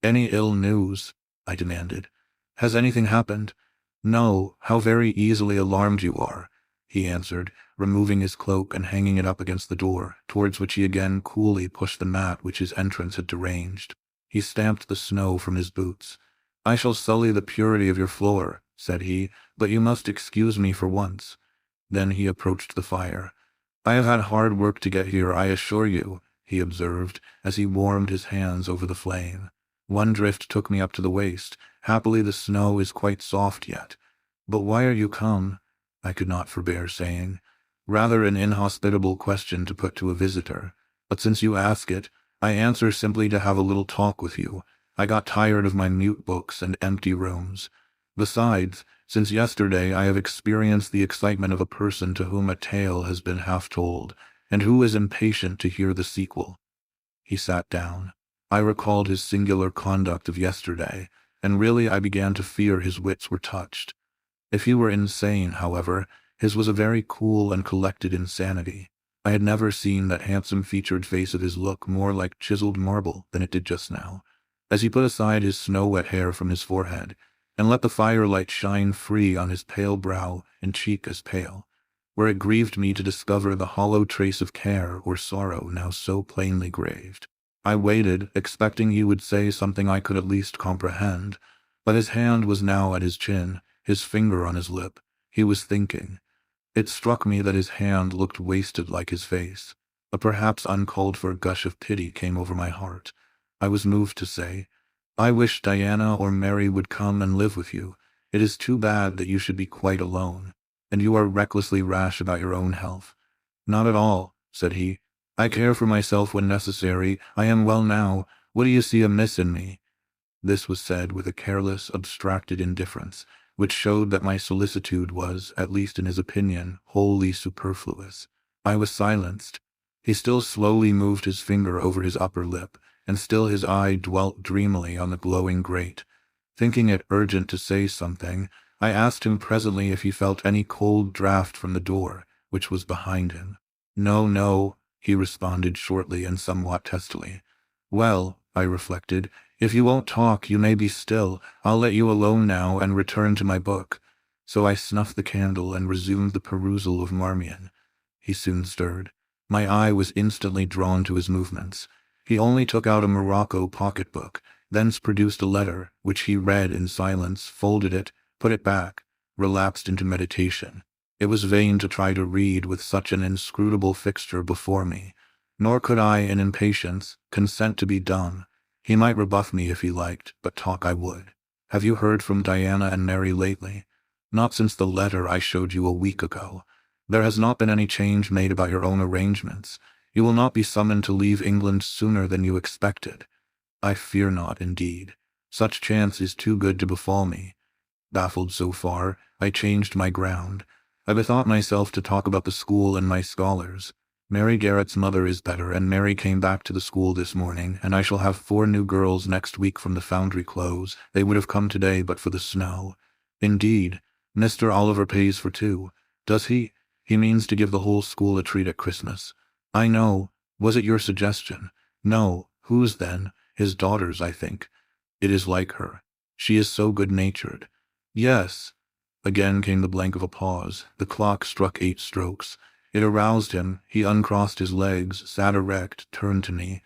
Speaker 1: "Any ill news?" I demanded. "Has anything happened?" "No, how very easily alarmed you are," he answered, removing his cloak and hanging it up against the door, towards which he again coolly pushed the mat which his entrance had deranged. He stamped the snow from his boots. "I shall sully the purity of your floor," said he, "but you must excuse me for once." Then he approached the fire. "I have had hard work to get here, I assure you," he observed, as he warmed his hands over the flame. "One drift took me up to the waist. Happily the snow is quite soft yet." "But why are you come?" I could not forbear saying. "Rather an inhospitable question to put to a visitor. But since you ask it, I answer simply to have a little talk with you. I got tired of my mute books and empty rooms. Besides, since yesterday I have experienced the excitement of a person to whom a tale has been half told, and who is impatient to hear the sequel." He sat down. I recalled his singular conduct of yesterday, and really I began to fear his wits were touched. If he were insane, however, his was a very cool and collected insanity. I had never seen that handsome-featured face of his look more like chiseled marble than it did just now, as he put aside his snow-wet hair from his forehead, and let the firelight shine free on his pale brow and cheek as pale, where it grieved me to discover the hollow trace of care or sorrow now so plainly graved. I waited, expecting he would say something I could at least comprehend, but his hand was now at his chin, his finger on his lip. He was thinking. It struck me that his hand looked wasted like his face. A perhaps uncalled-for gush of pity came over my heart. I was moved to say, "I wish Diana or Mary would come and live with you. It is too bad that you should be quite alone, and you are recklessly rash about your own health." "Not at all," said he. "I care for myself when necessary. I am well now. What do you see amiss in me?" This was said with a careless, abstracted indifference, which showed that my solicitude was, at least in his opinion, wholly superfluous. I was silenced. He still slowly moved his finger over his upper lip, and still his eye dwelt dreamily on the glowing grate. Thinking it urgent to say something, I asked him presently if he felt any cold draught from the door, which was behind him. "No, no," he responded shortly and somewhat testily. "Well," I reflected, "if you won't talk, you may be still. I'll let you alone now and return to my book." So I snuffed the candle and resumed the perusal of Marmion. He soon stirred. My eye was instantly drawn to his movements. He only took out a morocco pocketbook, thence produced a letter, which he read in silence, folded it, put it back, relapsed into meditation. It was vain to try to read with such an inscrutable fixture before me, nor could I, in impatience, consent to be dumb. He might rebuff me if he liked, but talk I would. "Have you heard from Diana and Mary lately?" "Not since the letter I showed you a week ago. There has not been any change made about your own arrangements. You will not be summoned to leave England sooner than you expected." "I fear not, indeed. Such chance is too good to befall me." Baffled so far, I changed my ground. I bethought myself to talk about the school and my scholars. "Mary Garrett's mother is better, and Mary came back to the school this morning, and I shall have 4 new girls next week from the Foundry Close. They would have come today but for the snow." "Indeed. Mr. Oliver pays for 2. Does he? He means to give the whole school a treat at Christmas." "I know. Was it your suggestion?" "No. Whose then? His daughter's, I think." "It is like her. She is so good-natured." "Yes." Again came the blank of a pause. The clock struck 8 strokes. It aroused him. He uncrossed his legs, sat erect, turned to me.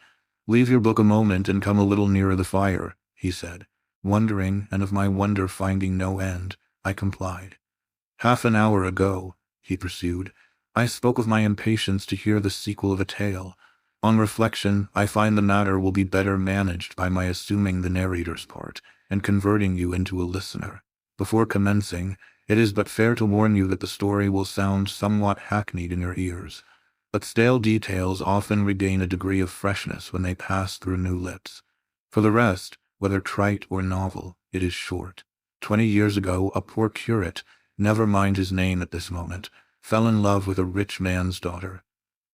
Speaker 1: "Leave your book a moment and come a little nearer the fire," he said. Wondering, and of my wonder finding no end, I complied. "Half an hour ago," he pursued, "I spoke of my impatience to hear the sequel of a tale. On reflection, I find the matter will be better managed by my assuming the narrator's part, and converting you into a listener. Before commencing, it is but fair to warn you that the story will sound somewhat hackneyed in your ears, but stale details often regain a degree of freshness when they pass through new lips. For the rest, whether trite or novel, it is short. 20 years ago, a poor curate, never mind his name at this moment, fell in love with a rich man's daughter.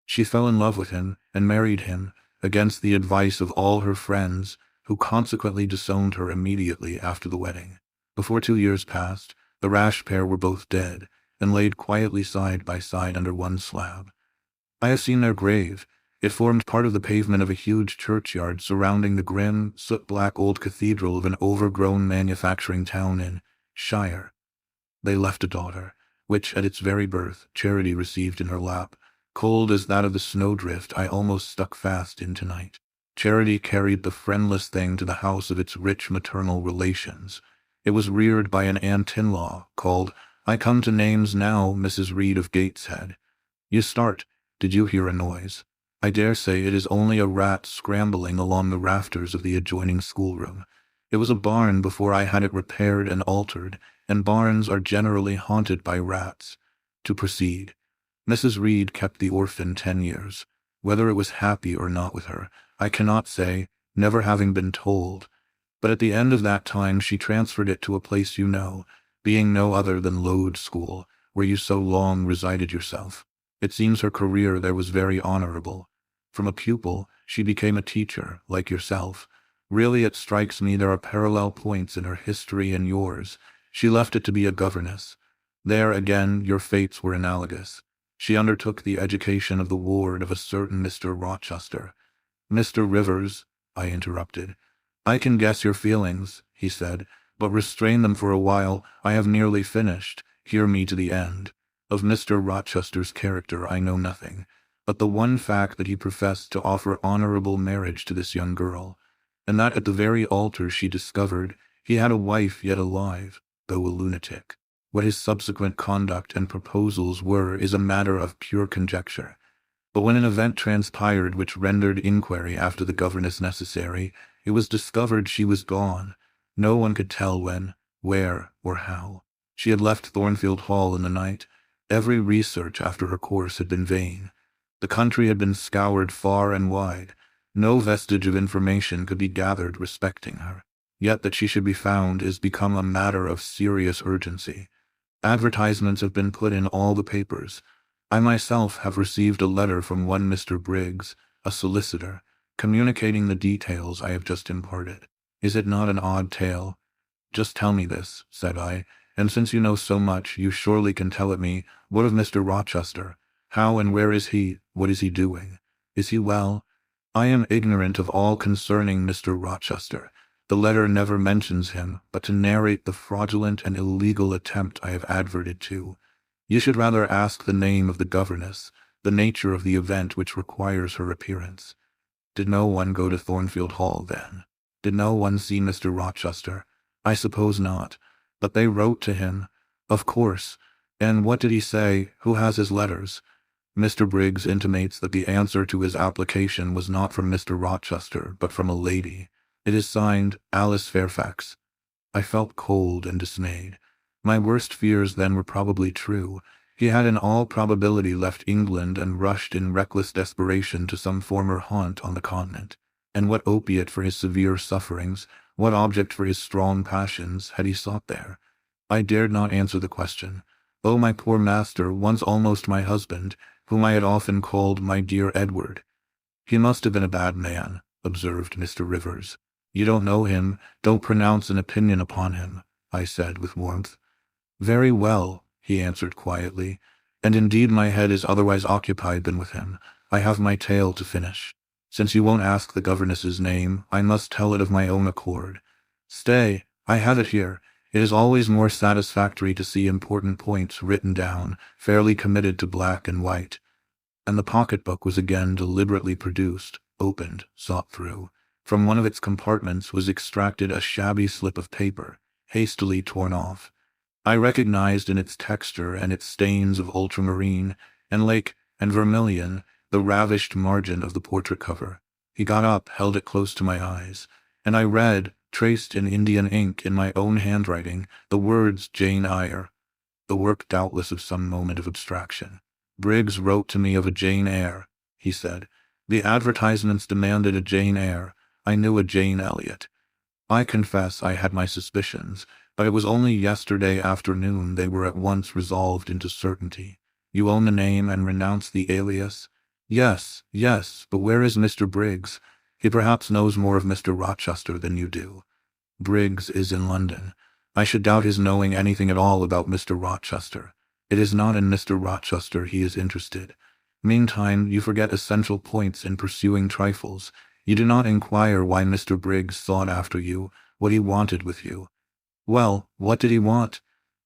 Speaker 1: She fell in love with him and married him, against the advice of all her friends, who consequently disowned her immediately after the wedding. Before 2 years passed, the rash pair were both dead, and laid quietly side by side under one slab. I have seen their grave. It formed part of the pavement of a huge churchyard surrounding the grim, soot-black old cathedral of an overgrown manufacturing town in Shire. They left a daughter, which at its very birth Charity received in her lap, cold as that of the snowdrift I almost stuck fast in tonight. Charity carried the friendless thing to the house of its rich maternal relations. It was reared by an aunt-in-law called, I come to names now, Mrs. Reed of Gateshead. You start. Did you hear a noise? I dare say it is only a rat scrambling along the rafters of the adjoining schoolroom. It was a barn before I had it repaired and altered, and barns are generally haunted by rats. To proceed. Mrs. Reed kept the orphan 10 years. Whether it was happy or not with her, I cannot say, never having been told. But at the end of that time she transferred it to a place you know, being no other than Lode School, where you so long resided yourself. It seems her career there was very honorable. From a pupil, she became a teacher, like yourself. Really, it strikes me there are parallel points in her history and yours. She left it to be a governess. There, again, your fates were analogous. She undertook the education of the ward of a certain Mr. Rochester. Mr. Rivers, I interrupted. I can guess your feelings, he said, but restrain them for a while. I have nearly finished. Hear me to the end. Of Mr. Rochester's character I know nothing, but the one fact that he professed to offer honorable marriage to this young girl, and that at the very altar she discovered he had a wife yet alive, though a lunatic. What his subsequent conduct and proposals were is a matter of pure conjecture. But when an event transpired which rendered inquiry after the governess necessary, it was discovered she was gone. No one could tell when, where, or how. She had left Thornfield Hall in the night. Every research after her course had been vain. The country had been scoured far and wide. No vestige of information could be gathered respecting her. Yet that she should be found is become a matter of serious urgency. Advertisements have been put in all the papers. I myself have received a letter from one Mr. Briggs, a solicitor, communicating the details I have just imparted. Is it not an odd tale? Just tell me this, said I, and since you know so much, you surely can tell it me. What of Mr. Rochester? How and where is he? What is he doing? Is he well? I am ignorant of all concerning Mr. Rochester. The letter never mentions him, but to narrate the fraudulent and illegal attempt I have adverted to. You should rather ask the name of the governess, the nature of the event which requires her appearance. Did no one go to Thornfield Hall, then? Did no one see Mr. Rochester? I suppose not. But they wrote to him. Of course. And what did he say? Who has his letters? Mr. Briggs intimates that the answer to his application was not from Mr. Rochester, but from a lady. It is signed Alice Fairfax. I felt cold and dismayed. My worst fears then were probably true. He had in all probability left England and rushed in reckless desperation to some former haunt on the continent. And what opiate for his severe sufferings, what object for his strong passions, had he sought there? I dared not answer the question. Oh, my poor master, once almost my husband, whom I had often called my dear Edward. He must have been a bad man, observed Mr. Rivers. You don't know him, don't pronounce an opinion upon him, I said with warmth. Very well, he answered quietly, and indeed my head is otherwise occupied than with him. I have my tale to finish. Since you won't ask the governess's name, I must tell it of my own accord. Stay, I have it here. It is always more satisfactory to see important points written down, fairly committed to black and white. And the pocketbook was again deliberately produced, opened, sought through. From one of its compartments was extracted a shabby slip of paper, hastily torn off. I recognized in its texture and its stains of ultramarine, and lake, and vermilion, the ravished margin of the portrait cover. He got up, held it close to my eyes, and I read, traced in Indian ink in my own handwriting, the words Jane Eyre, the work doubtless of some moment of abstraction. Briggs wrote to me of a Jane Eyre, he said. The advertisements demanded a Jane Eyre. I knew a Jane Elliot. I confess I had my suspicions, but it was only yesterday afternoon they were at once resolved into certainty. You own the name and renounce the alias? Yes, but where is Mr. Briggs? He perhaps knows more of Mr. Rochester than you do. Briggs is in London. I should doubt his knowing anything at all about Mr. Rochester. It is not in Mr. Rochester he is interested. Meantime, you forget essential points in pursuing trifles. You do not inquire why Mr. Briggs sought after you, what he wanted with you. Well, what did he want?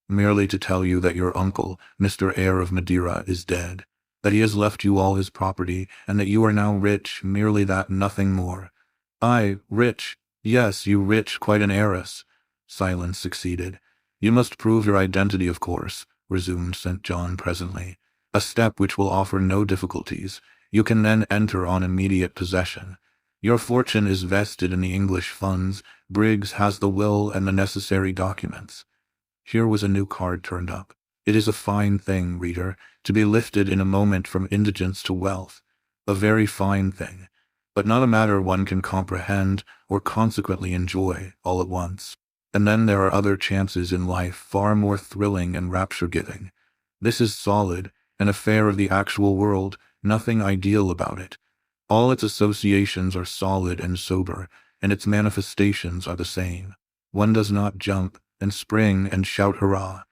Speaker 1: Merely to tell you that your uncle, Mr. Eyre of Madeira, is dead, that he has left you all his property, and that you are now rich, merely that, nothing more. I, rich? Yes, you rich, quite an heiress. Silence succeeded. You must prove your identity, of course, resumed St. John presently, a step which will offer no difficulties. You can then enter on immediate possession. Your fortune is vested in the English funds. Briggs has the will and the necessary documents. Here was a new card turned up. It is a fine thing, reader, to be lifted in a moment from indigence to wealth. A very fine thing, but not a matter one can comprehend or consequently enjoy all at once. And then there are other chances in life far more thrilling and rapture-giving. This is solid, an affair of the actual world, nothing ideal about it. All its associations are solid and sober, and its manifestations are the same. One does not jump and spring and shout hurrah.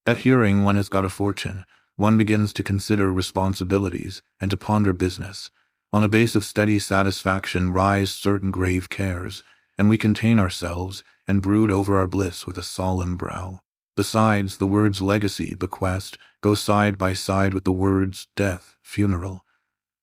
Speaker 1: At hearing one has got a fortune, one begins to consider responsibilities and to ponder business. On a base of steady satisfaction rise certain grave cares, and we contain ourselves and brood over our bliss with a solemn brow. Besides, the words legacy, bequest, go side by side with the words death, funeral.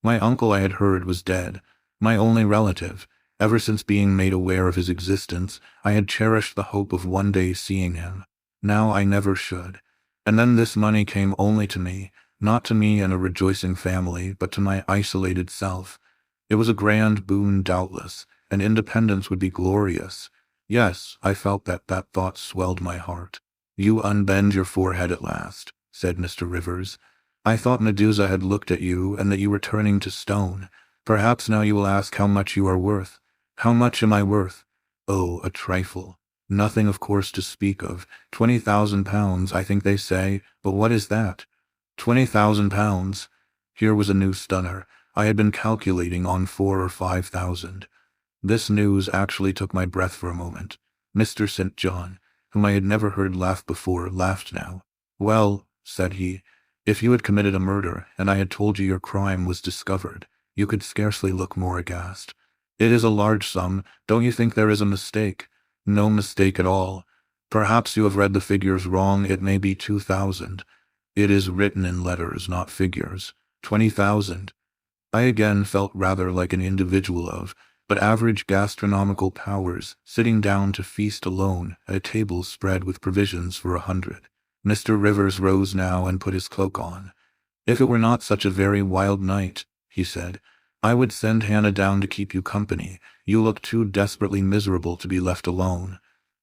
Speaker 1: My uncle, I had heard, was dead, my only relative. Ever since being made aware of his existence, I had cherished the hope of one day seeing him. Now I never should. And then this money came only to me, not to me and a rejoicing family, but to my isolated self. It was a grand boon, doubtless, and independence would be glorious. Yes, I felt that thought swelled my heart. You unbend your forehead at last, said Mr. Rivers. I thought Medusa had looked at you and that you were turning to stone. Perhaps now you will ask how much you are worth. How much am I worth? Oh, a trifle. Nothing, of course, to speak of. 20,000 pounds, I think they say, but what is that? 20,000 pounds. Here was a new stunner. I had been calculating on 4,000 or 5,000. This news actually took my breath for a moment. Mr. St. John, whom I had never heard laugh before, laughed now. Well, said he, if you had committed a murder, and I had told you your crime was discovered, you could scarcely look more aghast. It is a large sum. Don't you think there is a mistake? No mistake at all. Perhaps you have read the figures wrong. It may be 2,000. It is written in letters, not figures. 20,000. I again felt rather like an individual of, but average gastronomical powers, sitting down to feast alone at a table spread with provisions for 100. Mr. Rivers rose now and put his cloak on. If it were not such a very wild night, he said, I would send Hannah down to keep you company. You look too desperately miserable to be left alone.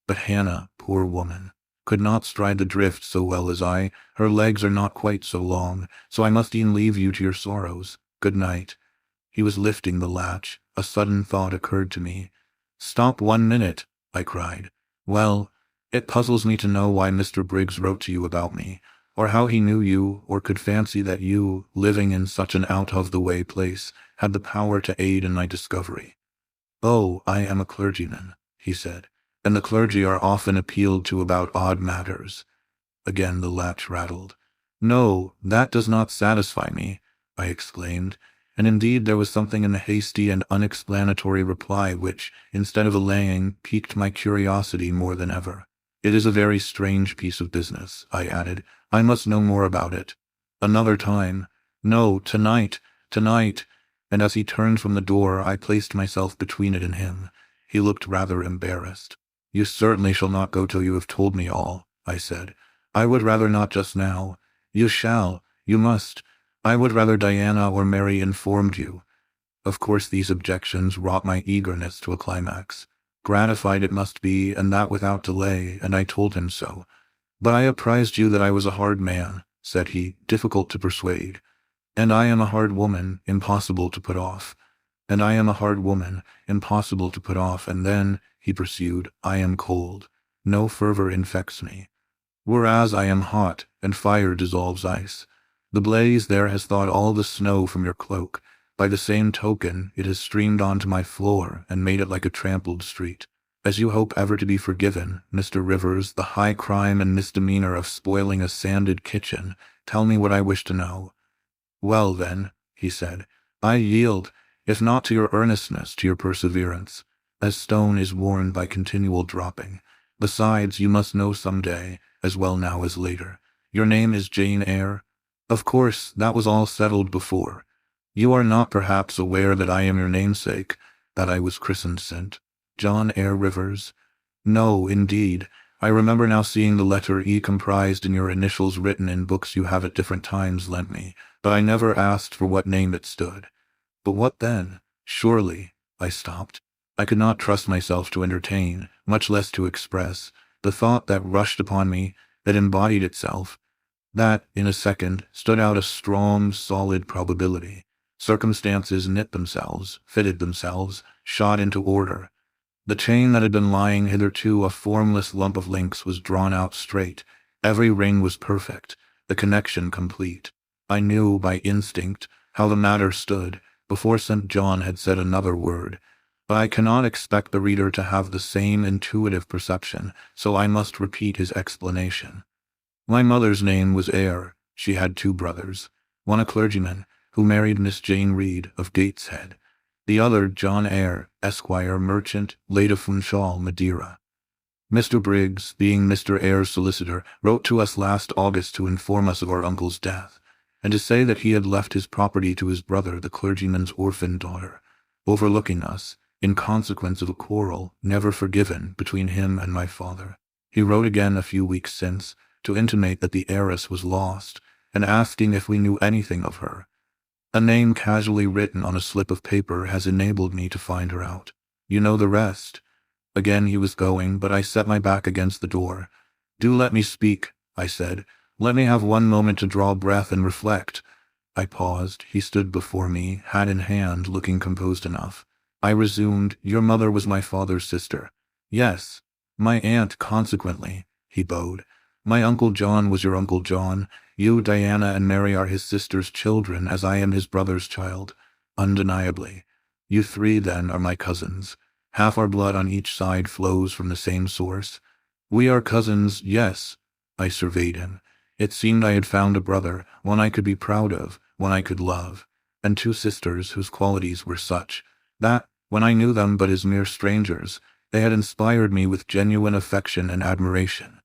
Speaker 1: But Hannah, poor woman, could not stride the drift so well as I. Her legs are not quite so long, so I must e'en leave you to your sorrows. Good night. He was lifting the latch. A sudden thought occurred to me. Stop 1 minute, I cried. Well, it puzzles me to know why Mr. Briggs wrote to you about me, or how he knew you, or could fancy that you, living in such an out-of-the-way place, had the power to aid in my discovery. Oh, I am a clergyman, he said, and the clergy are often appealed to about odd matters. Again the latch rattled. No, that does not satisfy me, I exclaimed, and indeed there was something in the hasty and unexplanatory reply which, instead of allaying, piqued my curiosity more than ever. It is a very strange piece of business, I added. I must know more about it. Another time. No, tonight, and as he turned from the door I placed myself between it and him. He looked rather embarrassed. You certainly shall not go till you have told me all, I said. I would rather not just now. You shall, you must. I would rather Diana or Mary informed you. Of course these objections wrought my eagerness to a climax. Gratified it must be, and that without delay, and I told him so. But I apprised you that I was a hard man, said he, difficult to persuade. And I am a hard woman, impossible to put off. And I am a hard woman, impossible to put off, and then, he pursued, I am cold. No fervor infects me. Whereas I am hot, and fire dissolves ice. The blaze there has thawed all the snow from your cloak. By the same token, it has streamed onto my floor and made it like a trampled street. As you hope ever to be forgiven, Mr. Rivers, the high crime and misdemeanor of spoiling a sanded kitchen, tell me what I wish to know. Well then, he said, I yield, if not to your earnestness, to your perseverance, as stone is worn by continual dropping. Besides, you must know some day, as well now as later. Your name is Jane Eyre? Of course, that was all settled before. You are not perhaps aware that I am your namesake, that I was christened St. John Eyre Rivers? No, indeed. I remember now seeing the letter E comprised in your initials written in books you have at different times lent me, but I never asked for what name it stood. But what then? Surely, I stopped. I could not trust myself to entertain, much less to express, the thought that rushed upon me, that embodied itself, that, in a second, stood out a strong, solid probability. Circumstances knit themselves, fitted themselves, shot into order. The chain that had been lying hitherto a formless lump of links was drawn out straight. Every ring was perfect, the connection complete. I knew, by instinct, how the matter stood, before St. John had said another word. But I cannot expect the reader to have the same intuitive perception, so I must repeat his explanation. My mother's name was Eyre. She had 2 brothers, one a clergyman, who married Miss Jane Reed of Gateshead, the other John Eyre, Esquire, merchant, late of Funchal, Madeira. Mr. Briggs, being Mr. Eyre's solicitor, wrote to us last August to inform us of our uncle's death, and to say that he had left his property to his brother, the clergyman's orphaned daughter, overlooking us, in consequence of a quarrel, never forgiven, between him and my father. He wrote again a few weeks since, to intimate that the heiress was lost, and asking if we knew anything of her. A name casually written on a slip of paper has enabled me to find her out. You know the rest. Again he was going, but I set my back against the door. Do let me speak, I said. Let me have one moment to draw breath and reflect. I paused. He stood before me, hat in hand, looking composed enough. I resumed, Your mother was my father's sister. Yes. My aunt, consequently. He bowed. My Uncle John was your Uncle John. You, Diana, and Mary are his sister's children, as I am his brother's child. Undeniably. You 3, then, are my cousins. Half our blood on each side flows from the same source. We are cousins, yes. I surveyed him. It seemed I had found a brother, one I could be proud of, one I could love, and 2 sisters whose qualities were such that, when I knew them but as mere strangers, they had inspired me with genuine affection and admiration.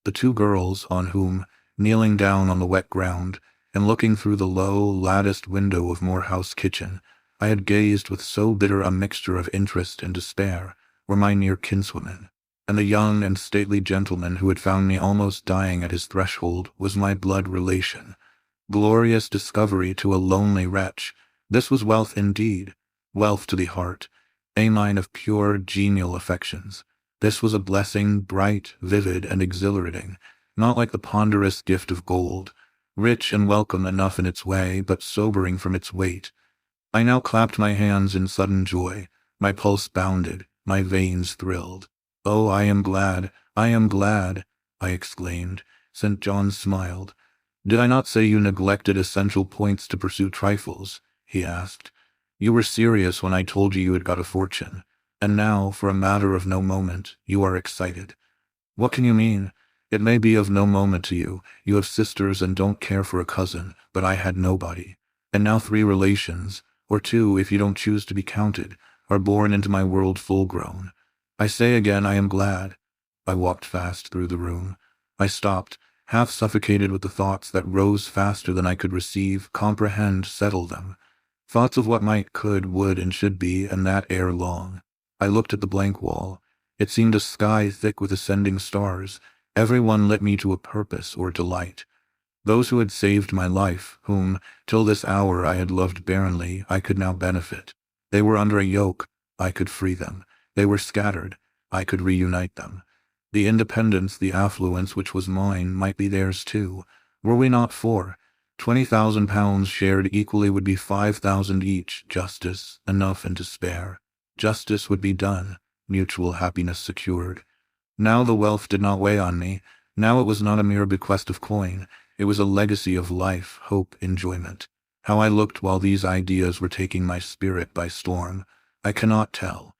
Speaker 1: The 2 girls, on whom, kneeling down on the wet ground, and looking through the low, latticed window of Morehouse kitchen, I had gazed with so bitter a mixture of interest and despair, were my near kinswomen, and the young and stately gentleman who had found me almost dying at his threshold was my blood relation. Glorious discovery to a lonely wretch! This was wealth indeed, wealth to the heart, a mine of pure, genial affections. This was a blessing, bright, vivid, and exhilarating, not like the ponderous gift of gold, rich and welcome enough in its way, but sobering from its weight. I now clapped my hands in sudden joy. My pulse bounded, my veins thrilled. Oh, I am glad, I exclaimed. St. John smiled. Did I not say you neglected essential points to pursue trifles? He asked. You were serious when I told you had got a fortune, and now, for a matter of no moment, you are excited. What can you mean? It may be of no moment to you. You have sisters and don't care for a cousin, but I had nobody. And now 3 relations, or 2 if you don't choose to be counted, are born into my world full-grown. I say again I am glad. I walked fast through the room. I stopped, half suffocated with the thoughts that rose faster than I could receive, comprehend, settle them. Thoughts of what might, could, would, and should be, and that ere long. I looked at the blank wall. It seemed a sky thick with ascending stars. Every one lit me to a purpose or delight. Those who had saved my life, whom, till this hour I had loved barrenly, I could now benefit. They were under a yoke, I could free them. They were scattered, I could reunite them. The independence, the affluence which was mine, might be theirs too. Were we not 4? 20,000 pounds shared equally would be 5,000 each. Justice, enough and to spare. Justice would be done, mutual happiness secured. Now the wealth did not weigh on me. Now it was not a mere bequest of coin. It was a legacy of life, hope, enjoyment. How I looked while these ideas were taking my spirit by storm, I cannot tell.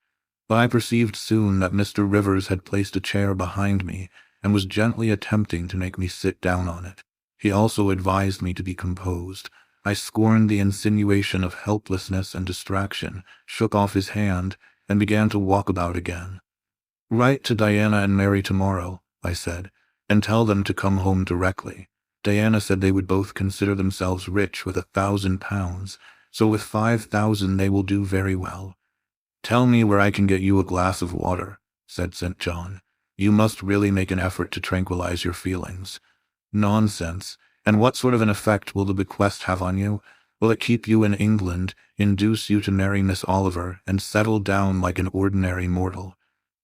Speaker 1: But I perceived soon that Mr. Rivers had placed a chair behind me and was gently attempting to make me sit down on it. He also advised me to be composed. I scorned the insinuation of helplessness and distraction, shook off his hand, and began to walk about again. "Write to Diana and Mary tomorrow," I said, "and tell them to come home directly. Diana said they would both consider themselves rich with £1,000, so with 5,000 they will do very well." "Tell me where I can get you a glass of water," said St. John. "You must really make an effort to tranquilize your feelings." "Nonsense. And what sort of an effect will the bequest have on you? Will it keep you in England, induce you to marry Miss Oliver, and settle down like an ordinary mortal?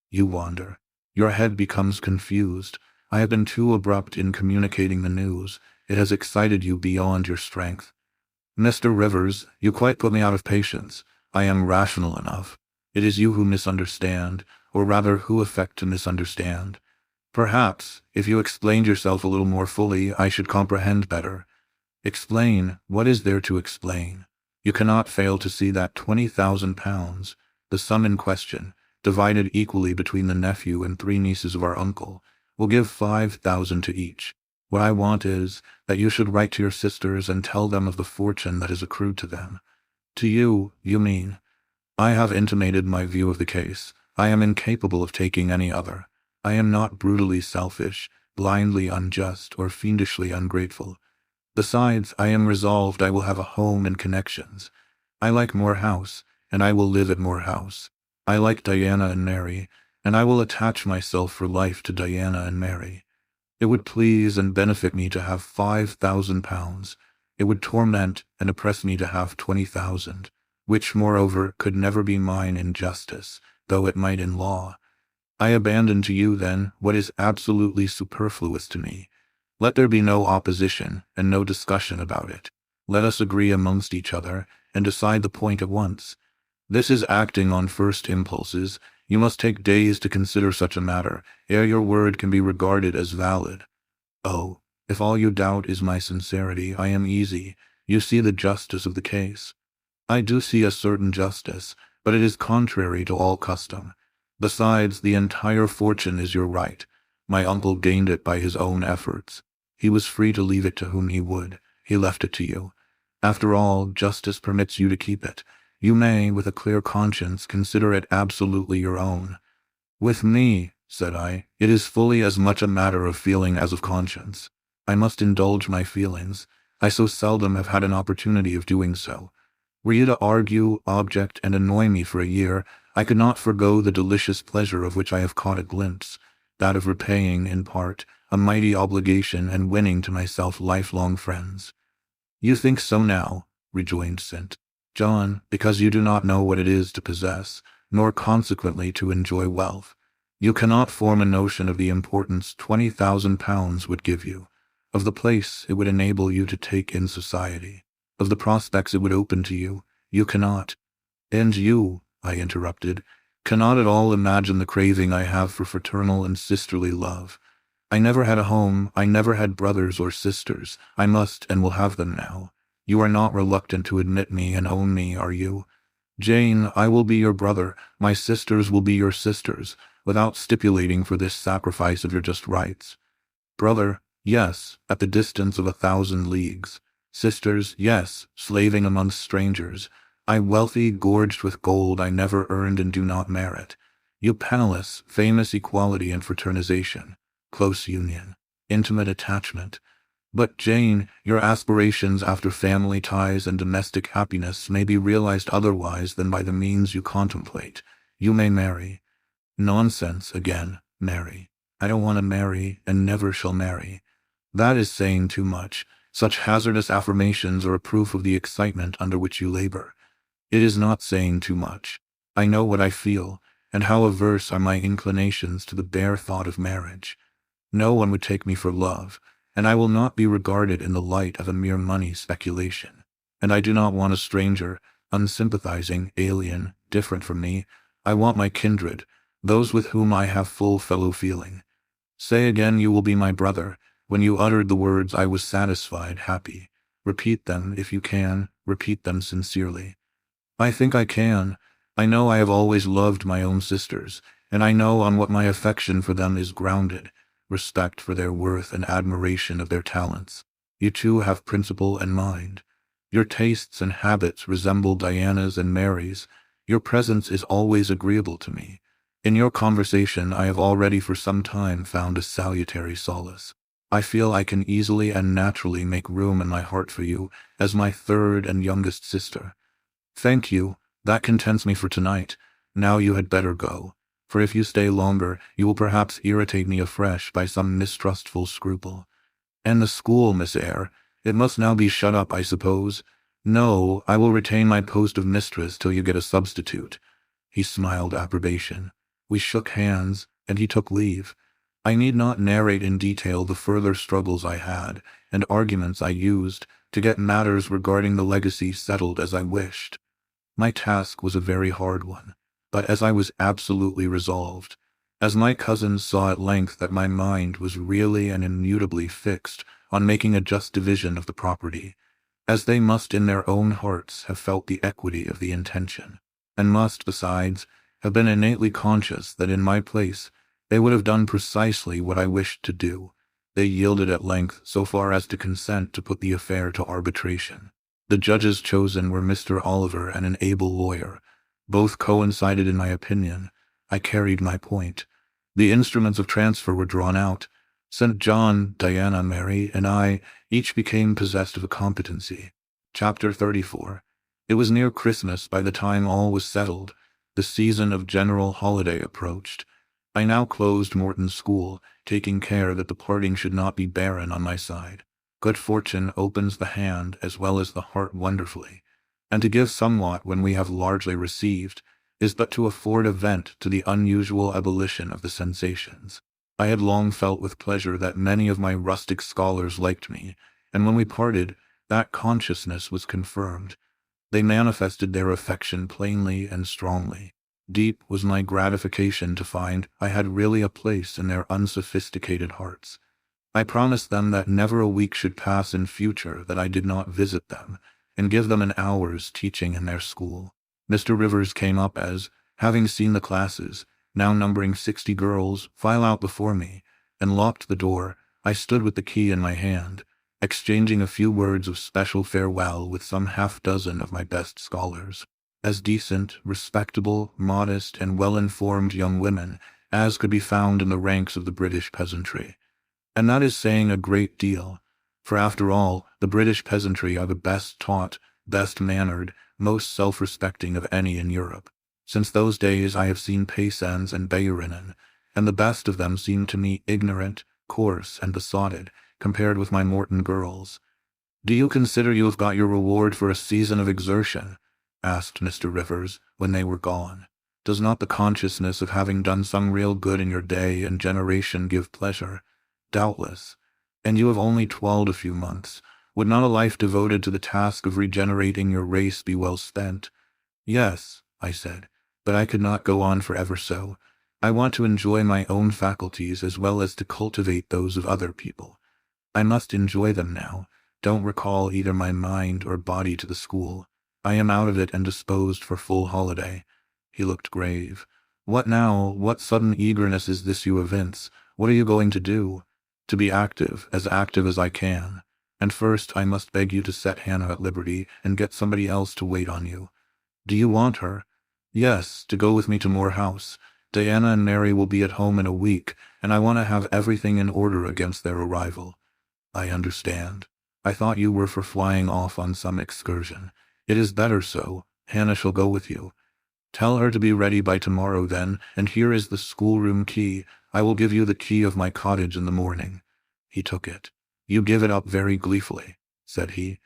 Speaker 1: You wander. Your head becomes confused. I have been too abrupt in communicating the news. It has excited you beyond your strength. Mr. Rivers, you quite put me out of patience. I am rational enough. It is you who misunderstand, or rather who affect to misunderstand. Perhaps, if you explained yourself a little more fully, I should comprehend better." "Explain? What is there to explain? You cannot fail to see that £20,000, the sum in question, divided equally between the nephew and 3 nieces of our uncle, will give 5,000 to each. What I want is, that you should write to your sisters and tell them of the fortune that has accrued to them." "To you, you mean?" "I have intimated my view of the case. I am incapable of taking any other. I am not brutally selfish, blindly unjust, or fiendishly ungrateful. Besides, I am resolved I will have a home and connections. I like Moor House, and I will live at Moor House. I like Diana and Mary, and I will attach myself for life to Diana and Mary. It would please and benefit me to have £5,000. It would torment and oppress me to have 20,000, which, moreover, could never be mine in justice, though it might in law. I abandon to you, then, what is absolutely superfluous to me. Let there be no opposition and no discussion about it. Let us agree amongst each other and decide the point at once. This is acting on first impulses. You must take days to consider such a matter, ere your word can be regarded as valid. Oh, if all you doubt is my sincerity, I am easy. You see the justice of the case." "I do see a certain justice, but it is contrary to all custom. Besides, the entire fortune is your right. My uncle gained it by his own efforts. He was free to leave it to whom he would. He left it to you. After all, justice permits you to keep it. You may, with a clear conscience, consider it absolutely your own." "With me," said I, "it is fully as much a matter of feeling as of conscience. I must indulge my feelings. I so seldom have had an opportunity of doing so. Were you to argue, object, and annoy me for a year, I could not forego the delicious pleasure of which I have caught a glimpse, that of repaying, in part, a mighty obligation and winning to myself lifelong friends." "You think so now," rejoined St. John, "because you do not know what it is to possess, nor consequently to enjoy wealth. You cannot form a notion of the importance £20,000 would give you, of the place it would enable you to take in society, of the prospects it would open to you. You cannot." "And you," I interrupted, "cannot at all imagine the craving I have for fraternal and sisterly love. I never had a home, I never had brothers or sisters. I must and will have them now. You are not reluctant to admit me and own me, are you? Jane, I will be your brother, my sisters will be your sisters, without stipulating for this sacrifice of your just rights. Brother, yes, at the distance of 1,000 leagues. Sisters, yes, slaving amongst strangers. I wealthy, gorged with gold I never earned and do not merit. You penniless, famous equality and fraternization, close union, intimate attachment. But, Jane, your aspirations after family ties and domestic happiness may be realized otherwise than by the means you contemplate. You may marry." "Nonsense, again, marry. I don't want to marry, and never shall marry. That is saying too much. Such hazardous affirmations are a proof of the excitement under which you labor. It is not saying too much. I know what I feel, and how averse are my inclinations to the bare thought of marriage. No one would take me for love, and I will not be regarded in the light of a mere money speculation. And I do not want a stranger, unsympathizing, alien, different from me. I want my kindred, those with whom I have full fellow feeling. Say again you will be my brother. When you uttered the words I was satisfied, happy. Repeat them, if you can, repeat them sincerely." "I think I can. I know I have always loved my own sisters, and I know on what my affection for them is grounded, respect for their worth and admiration of their talents. You too have principle and mind. Your tastes and habits resemble Diana's and Mary's. Your presence is always agreeable to me. In your conversation I have already for some time found a salutary solace. I feel I can easily and naturally make room in my heart for you as my third and youngest sister. Thank you, that contents me for tonight. Now you had better go, for if you stay longer, you will perhaps irritate me afresh by some mistrustful scruple. And the school, Miss Eyre, it must now be shut up, I suppose. No, I will retain my post of mistress till you get a substitute. He smiled approbation. We shook hands, and he took leave. I need not narrate in detail the further struggles I had, and arguments I used, to get matters regarding the legacy settled as I wished. My task was a very hard one, but as I was absolutely resolved, as my cousins saw at length that my mind was really and immutably fixed on making a just division of the property, as they must in their own hearts have felt the equity of the intention, and must, besides, have been innately conscious that in my place they would have done precisely what I wished to do, they yielded at length so far as to consent to put the affair to arbitration. The judges chosen were Mr. Oliver and an able lawyer. Both coincided in my opinion. I carried my point. The instruments of transfer were drawn out. St. John, Diana, Mary, and I each became possessed of a competency. Chapter 34. It was near Christmas by the time all was settled. The season of general holiday approached. I now closed Morton's school, taking care that the parting should not be barren on my side. Good fortune opens the hand as well as the heart wonderfully, and to give somewhat when we have largely received is but to afford a vent to the unusual ebullition of the sensations. I had long felt with pleasure that many of my rustic scholars liked me, and when we parted, that consciousness was confirmed. They manifested their affection plainly and strongly. Deep was my gratification to find I had really a place in their unsophisticated hearts. I promised them that never a week should pass in future that I did not visit them, and give them an hour's teaching in their school. Mr. Rivers came up as, having seen the classes, now numbering 60 girls, file out before me, and locked the door, I stood with the key in my hand, exchanging a few words of special farewell with some half-dozen of my best scholars, as decent, respectable, modest, and well-informed young women as could be found in the ranks of the British peasantry. And that is saying a great deal, for after all, the British peasantry are the best taught, best mannered, most self-respecting of any in Europe. Since those days I have seen paysans and bayerinnen, and the best of them seem to me ignorant, coarse, and besotted, compared with my Morton girls. Do you consider you have got your reward for a season of exertion? Asked Mr. Rivers, when they were gone. Does not the consciousness of having done some real good in your day and generation give pleasure? Doubtless. And you have only toiled a few months. Would not a life devoted to the task of regenerating your race be well spent? Yes, I said, but I could not go on forever so. I want to enjoy my own faculties as well as to cultivate those of other people. I must enjoy them now. Don't recall either my mind or body to the school. I am out of it and disposed for full holiday. He looked grave. What now? What sudden eagerness is this you evince? What are you going to do? To be active as I can. And first I must beg you to set Hannah at liberty and get somebody else to wait on you. Do you want her? Yes, to go with me to Moor House. Diana and Mary will be at home in a week, and I want to have everything in order against their arrival. I understand. I thought you were for flying off on some excursion. It is better so. Hannah shall go with you. Tell her to be ready by tomorrow then, and here is the schoolroom key. I will give you the key of my cottage in the morning. He took it. You give it up very gleefully, said he.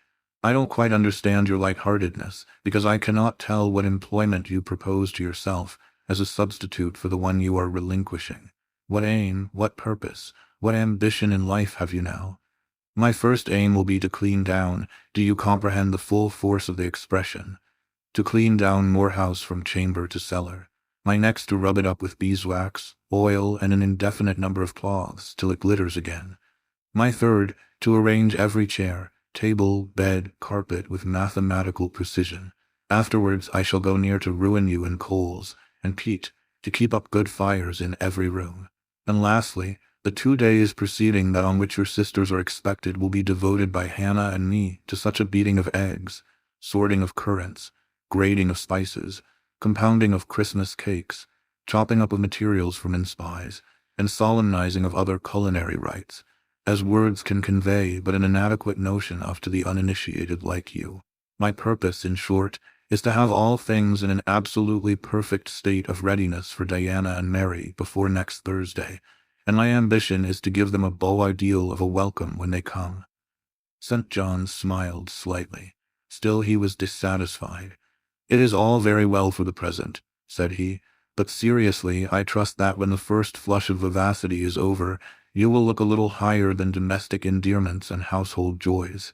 Speaker 1: I don't quite understand your light-heartedness, because I cannot tell what employment you propose to yourself as a substitute for the one you are relinquishing. What aim, what purpose, what ambition in life have you now? My first aim will be to clean down. Do you comprehend the full force of the expression? To clean down Moor House from chamber to cellar. My next to rub it up with beeswax, oil, and an indefinite number of cloths till it glitters again. My third, to arrange every chair, table, bed, carpet with mathematical precision. Afterwards I shall go near to ruin you in coals and peat, to keep up good fires in every room. And lastly, the 2 days preceding that on which your sisters are expected will be devoted by Hannah and me to such a beating of eggs, sorting of currants, grating of spices, compounding of Christmas cakes, chopping up of materials for mince pies, and solemnizing of other culinary rites, as words can convey but an inadequate notion of to the uninitiated like you. My purpose, in short, is to have all things in an absolutely perfect state of readiness for Diana and Mary before next Thursday, and my ambition is to give them a beau ideal of a welcome when they come." St. John smiled slightly. Still he was dissatisfied. "It is all very well for the present," said he, "but seriously, I trust that when the first flush of vivacity is over, you will look a little higher than domestic endearments and household joys."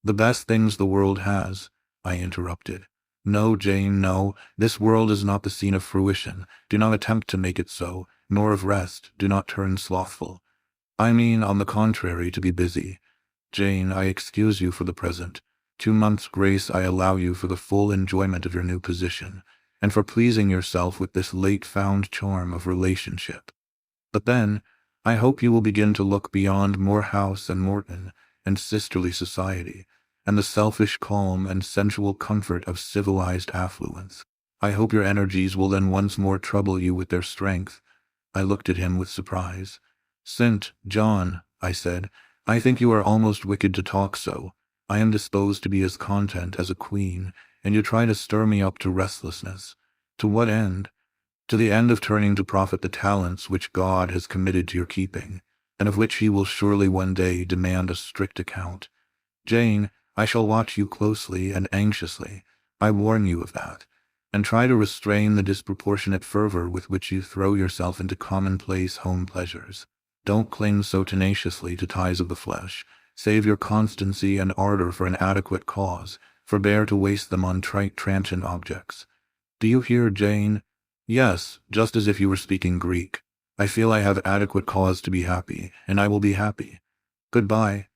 Speaker 1: "The best things the world has," I interrupted. "No, Jane, no, this world is not the scene of fruition. Do not attempt to make it so, nor of rest. Do not turn slothful. I mean, on the contrary, to be busy. Jane, I excuse you for the present. 2 months' grace I allow you for the full enjoyment of your new position, and for pleasing yourself with this late-found charm of relationship. But then, I hope you will begin to look beyond Moor House and Morton, and sisterly society, and the selfish calm and sensual comfort of civilized affluence. I hope your energies will then once more trouble you with their strength." I looked at him with surprise. "St. John," I said, "I think you are almost wicked to talk so. I am disposed to be as content as a queen, and you try to stir me up to restlessness. To what end? To the end of turning to profit the talents which God has committed to your keeping, and of which he will surely one day demand a strict account. Jane, I shall watch you closely and anxiously, I warn you of that, and try to restrain the disproportionate fervor with which you throw yourself into commonplace home pleasures. Don't cling so tenaciously to ties of the flesh. Save your constancy and ardor for an adequate cause. Forbear to waste them on trite transient objects. Do you hear, Jane? Yes, just as if you were speaking Greek. I feel I have adequate cause to be happy, and I will be happy. Goodbye."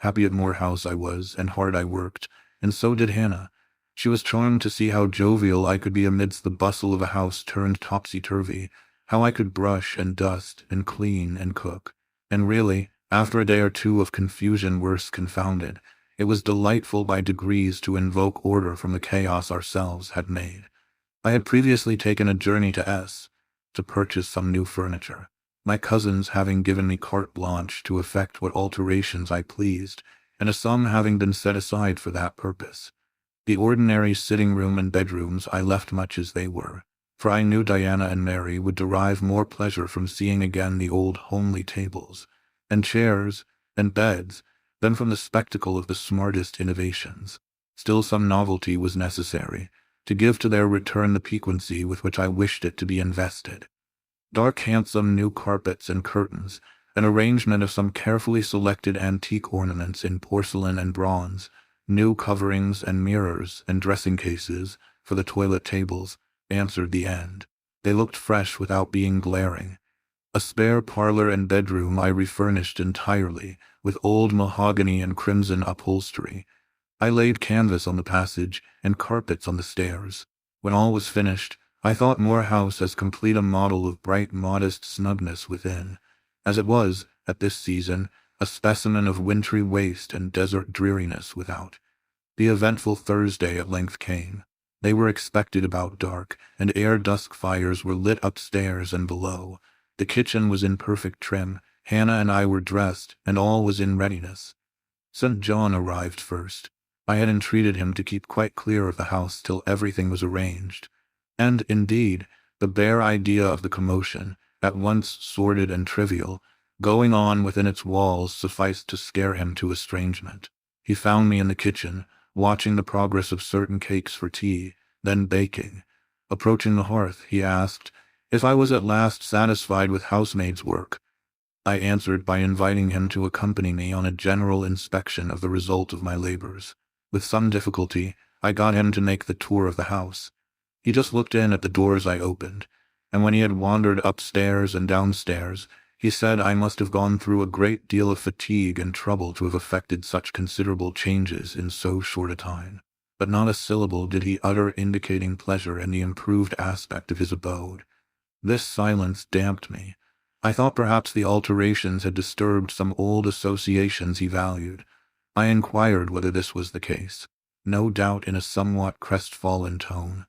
Speaker 1: Happy at Moor House I was, and hard I worked, and so did Hannah. She was charmed to see how jovial I could be amidst the bustle of a house turned topsy-turvy, how I could brush and dust and clean and cook. And really, after a day or two of confusion worse confounded, it was delightful by degrees to invoke order from the chaos ourselves had made. I had previously taken a journey to S. to purchase some new furniture, my cousins having given me carte blanche to effect what alterations I pleased, and a sum having been set aside for that purpose. The ordinary sitting-room and bedrooms I left much as they were, for I knew Diana and Mary would derive more pleasure from seeing again the old homely tables, and chairs, and beds, than from the spectacle of the smartest innovations. Still some novelty was necessary, to give to their return the piquancy with which I wished it to be invested. Dark handsome new carpets and curtains, an arrangement of some carefully selected antique ornaments in porcelain and bronze, new coverings and mirrors and dressing cases for the toilet tables, answered the end. They looked fresh without being glaring. A spare parlor and bedroom I refurnished entirely, with old mahogany and crimson upholstery. I laid canvas on the passage and carpets on the stairs. When all was finished, I thought Moor House as complete a model of bright, modest snugness within, as it was, at this season, a specimen of wintry waste and desert dreariness without. The eventful Thursday at length came. They were expected about dark, and ere dusk fires were lit upstairs and below. The kitchen was in perfect trim, Hannah and I were dressed, and all was in readiness. St. John arrived first. I had entreated him to keep quite clear of the house till everything was arranged. And, indeed, the bare idea of the commotion, at once sordid and trivial, going on within its walls sufficed to scare him to estrangement. He found me in the kitchen, watching the progress of certain cakes for tea, then baking. Approaching the hearth, he asked if I was at last satisfied with housemaid's work. I answered by inviting him to accompany me on a general inspection of the result of my labors. With some difficulty, I got him to make the tour of the house. He just looked in at the doors I opened, and when he had wandered upstairs and downstairs, he said I must have gone through a great deal of fatigue and trouble to have effected such considerable changes in so short a time. but not a syllable did he utter indicating pleasure in the improved aspect of his abode. This silence damped me. I thought perhaps the alterations had disturbed some old associations he valued. I inquired whether this was the case, no doubt in a somewhat crestfallen tone.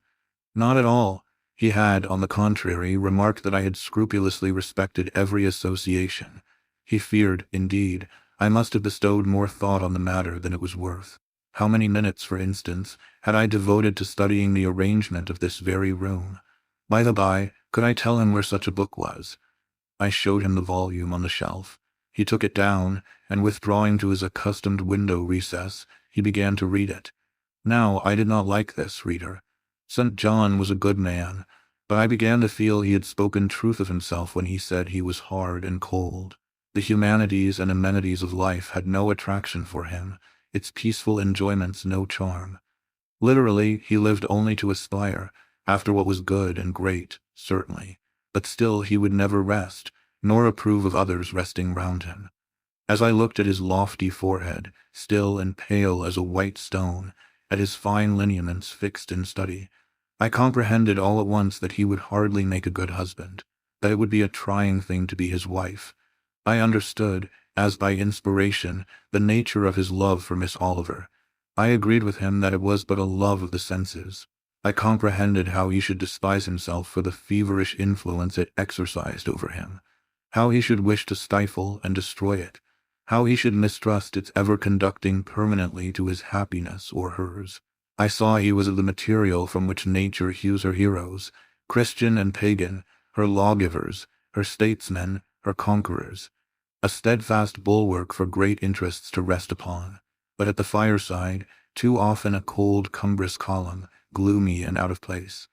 Speaker 1: Not at all. He had, on the contrary, remarked that I had scrupulously respected every association. He feared, indeed, I must have bestowed more thought on the matter than it was worth. How many minutes, for instance, had I devoted to studying the arrangement of this very room? By the by, could I tell him where such a book was? I showed him the volume on the shelf. He took it down, and withdrawing to his accustomed window recess, he began to read it. Now, I did not like this, reader. St. John was a good man, but I began to feel he had spoken truth of himself when he said he was hard and cold. The humanities and amenities of life had no attraction for him, its peaceful enjoyments no charm. Literally, he lived only to aspire, after what was good and great, certainly, but still he would never rest, nor approve of others resting round him. As I looked at his lofty forehead, still and pale as a white stone, at his fine lineaments fixed in study, I comprehended all at once that he would hardly make a good husband, that it would be a trying thing to be his wife. I understood, as by inspiration, the nature of his love for Miss Oliver. I agreed with him that it was but a love of the senses. I comprehended how he should despise himself for the feverish influence it exercised over him, how he should wish to stifle and destroy it, how he should mistrust its ever conducting permanently to his happiness or hers. I saw he was of the material from which nature hews her heroes, Christian and pagan, her lawgivers, her statesmen, her conquerors, a steadfast bulwark for great interests to rest upon, but at the fireside, too often a cold, cumbrous column, gloomy and out of place.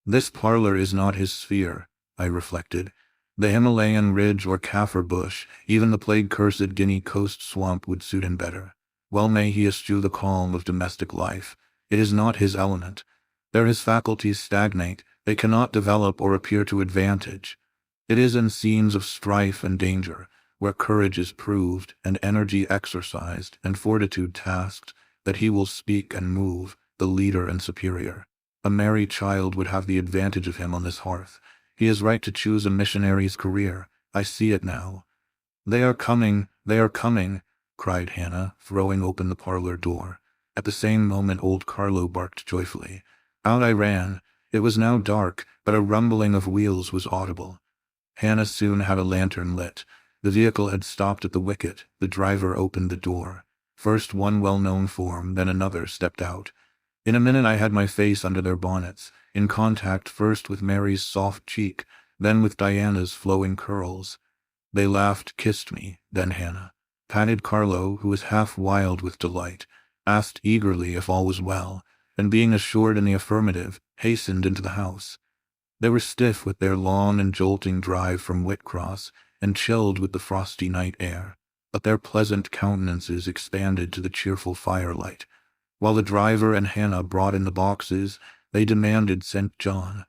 Speaker 1: This parlor is not his sphere, I reflected. The Himalayan ridge or Kaffir bush, even the plague-cursed Guinea coast swamp would suit him better. Well may he eschew the calm of domestic life. It is not his element. There his faculties stagnate, they cannot develop or appear to advantage. It is in scenes of strife and danger, where courage is proved, and energy exercised, and fortitude tasked, that he will speak and move, the leader and superior. A merry child would have the advantage of him on this hearth. He is right to choose a missionary's career. I see it now. They are coming, cried Hannah, throwing open the parlor door. At the same moment old Carlo barked joyfully. Out I ran. It was now dark, but a rumbling of wheels was audible. Hannah soon had a lantern lit. The vehicle had stopped at the wicket. The driver opened the door. First one well-known form, then another stepped out. In a minute I had my face under their bonnets, in contact first with Mary's soft cheek, then with Diana's flowing curls. They laughed, kissed me, then Hannah patted Carlo, who was half wild with delight, asked eagerly if all was well, and being assured in the affirmative, hastened into the house. They were stiff with their long and jolting drive from Whitcross, and chilled with the frosty night air, but their pleasant countenances expanded to the cheerful firelight. While the driver and Hannah brought in the boxes, they demanded St. John.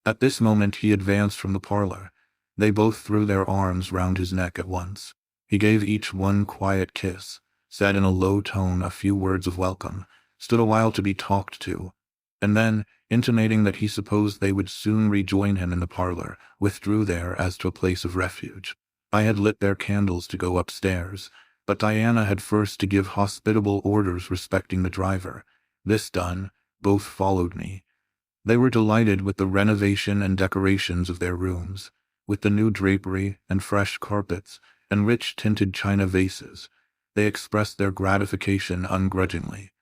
Speaker 1: At this moment he advanced from the parlor. They both threw their arms round his neck at once. He gave each one quiet kiss, said in a low tone a few words of welcome, stood a while to be talked to, and then, intimating that he supposed they would soon rejoin him in the parlor, withdrew there as to a place of refuge. I had lit their candles to go upstairs, but Diana had first to give hospitable orders respecting the driver. This done, both followed me. They were delighted with the renovation and decorations of their rooms, with the new drapery and fresh carpets and rich tinted china vases. They expressed their gratification ungrudgingly.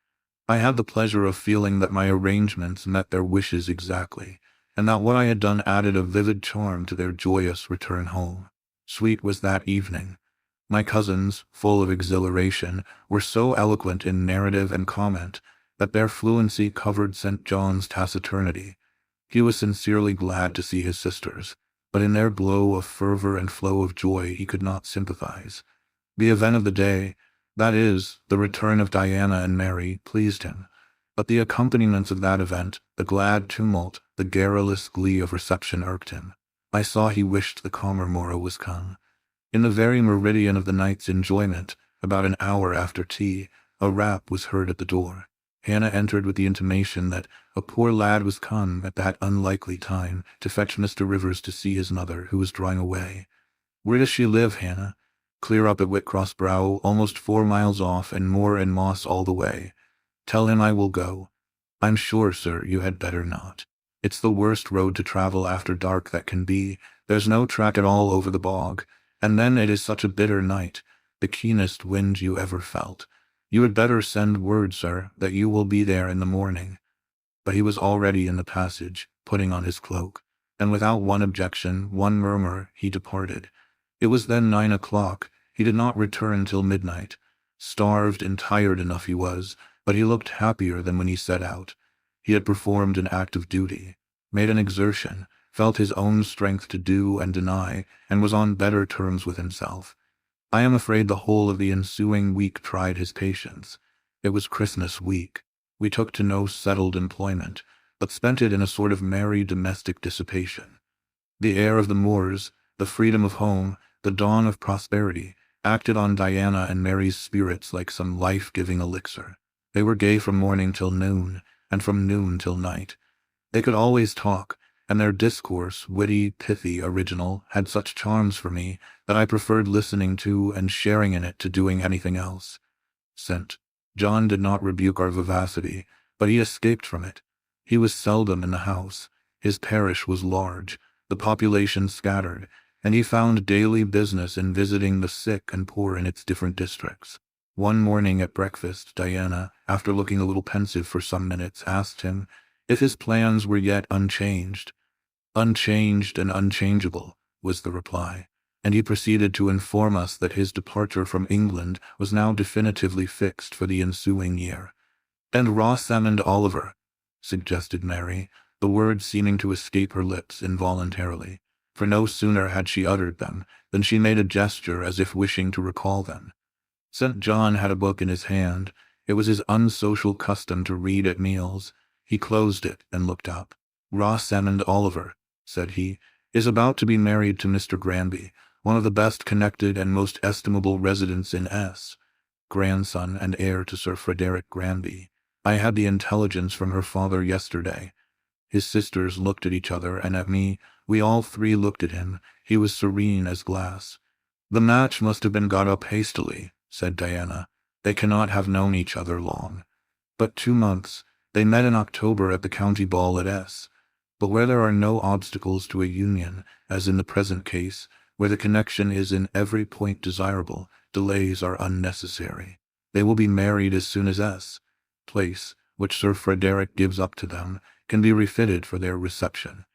Speaker 1: I had the pleasure of feeling that my arrangements met their wishes exactly, and that what I had done added a vivid charm to their joyous return home. Sweet was that evening. My cousins, full of exhilaration, were so eloquent in narrative and comment that their fluency covered St. John's taciturnity. He was sincerely glad to see his sisters, but in their glow of fervor and flow of joy he could not sympathize. The event of the day, that is, the return of Diana and Mary, pleased him, but the accompaniments of that event, the glad tumult, the garrulous glee of reception irked him. I saw he wished the calmer morrow was come. In the very meridian of the night's enjoyment, about an hour after tea, a rap was heard at the door. Hannah entered with the intimation that a poor lad was come at that unlikely time to fetch Mr. Rivers to see his mother, who was drawing away. Where does she live, Hannah? Clear up at Whitcross Brow, almost 4 miles off, and Moor and Moss all the way. Tell him I will go. I'm sure, sir, you had better not. It's the worst road to travel after dark that can be. There's no track at all over the bog, and then it is such a bitter night, the keenest wind you ever felt. You had better send word, sir, that you will be there in the morning. But he was already in the passage, putting on his cloak, and without one objection, one murmur, he departed. It was then 9 o'clock. He did not return till midnight. Starved and tired enough he was, but he looked happier than when he set out. He had performed an act of duty, made an exertion, felt his own strength to do and deny, and was on better terms with himself. I am afraid the whole of the ensuing week tried his patience. It was Christmas week. We took to no settled employment, but spent it in a sort of merry domestic dissipation. The air of the moors, the freedom of home, the dawn of prosperity, acted on Diana and Mary's spirits like some life-giving elixir. They were gay from morning till noon, and from noon till night. They could always talk, and their discourse, witty, pithy, original, had such charms for me that I preferred listening to and sharing in it to doing anything else. St. John did not rebuke our vivacity, but he escaped from it. He was seldom in the house. His parish was large, the population scattered, and he found daily business in visiting the sick and poor in its different districts. One morning at breakfast, Diana, after looking a little pensive for some minutes, asked him if his plans were yet unchanged. Unchanged and unchangeable, was the reply, and he proceeded to inform us that his departure from England was now definitively fixed for the ensuing year. And Rossam and Oliver, suggested Mary, the words seeming to escape her lips involuntarily, for no sooner had she uttered them than she made a gesture as if wishing to recall them. St. John had a book in his hand. It was his unsocial custom to read at meals. He closed it and looked up. Rossam and Oliver, said he, is about to be married to Mr. Granby, one of the best connected and most estimable residents in S, grandson and heir to Sir Frederick Granby. I had the intelligence from her father yesterday. His sisters looked at each other and at me. We all three looked at him. He was serene as glass. The match must have been got up hastily, said Diana. They cannot have known each other long. But 2 months. They met in October at the county ball at S. But where there are no obstacles to a union, as in the present case, where the connection is in every point desirable, delays are unnecessary. They will be married as soon as S. place, which Sir Frederick gives up to them, can be refitted for their reception.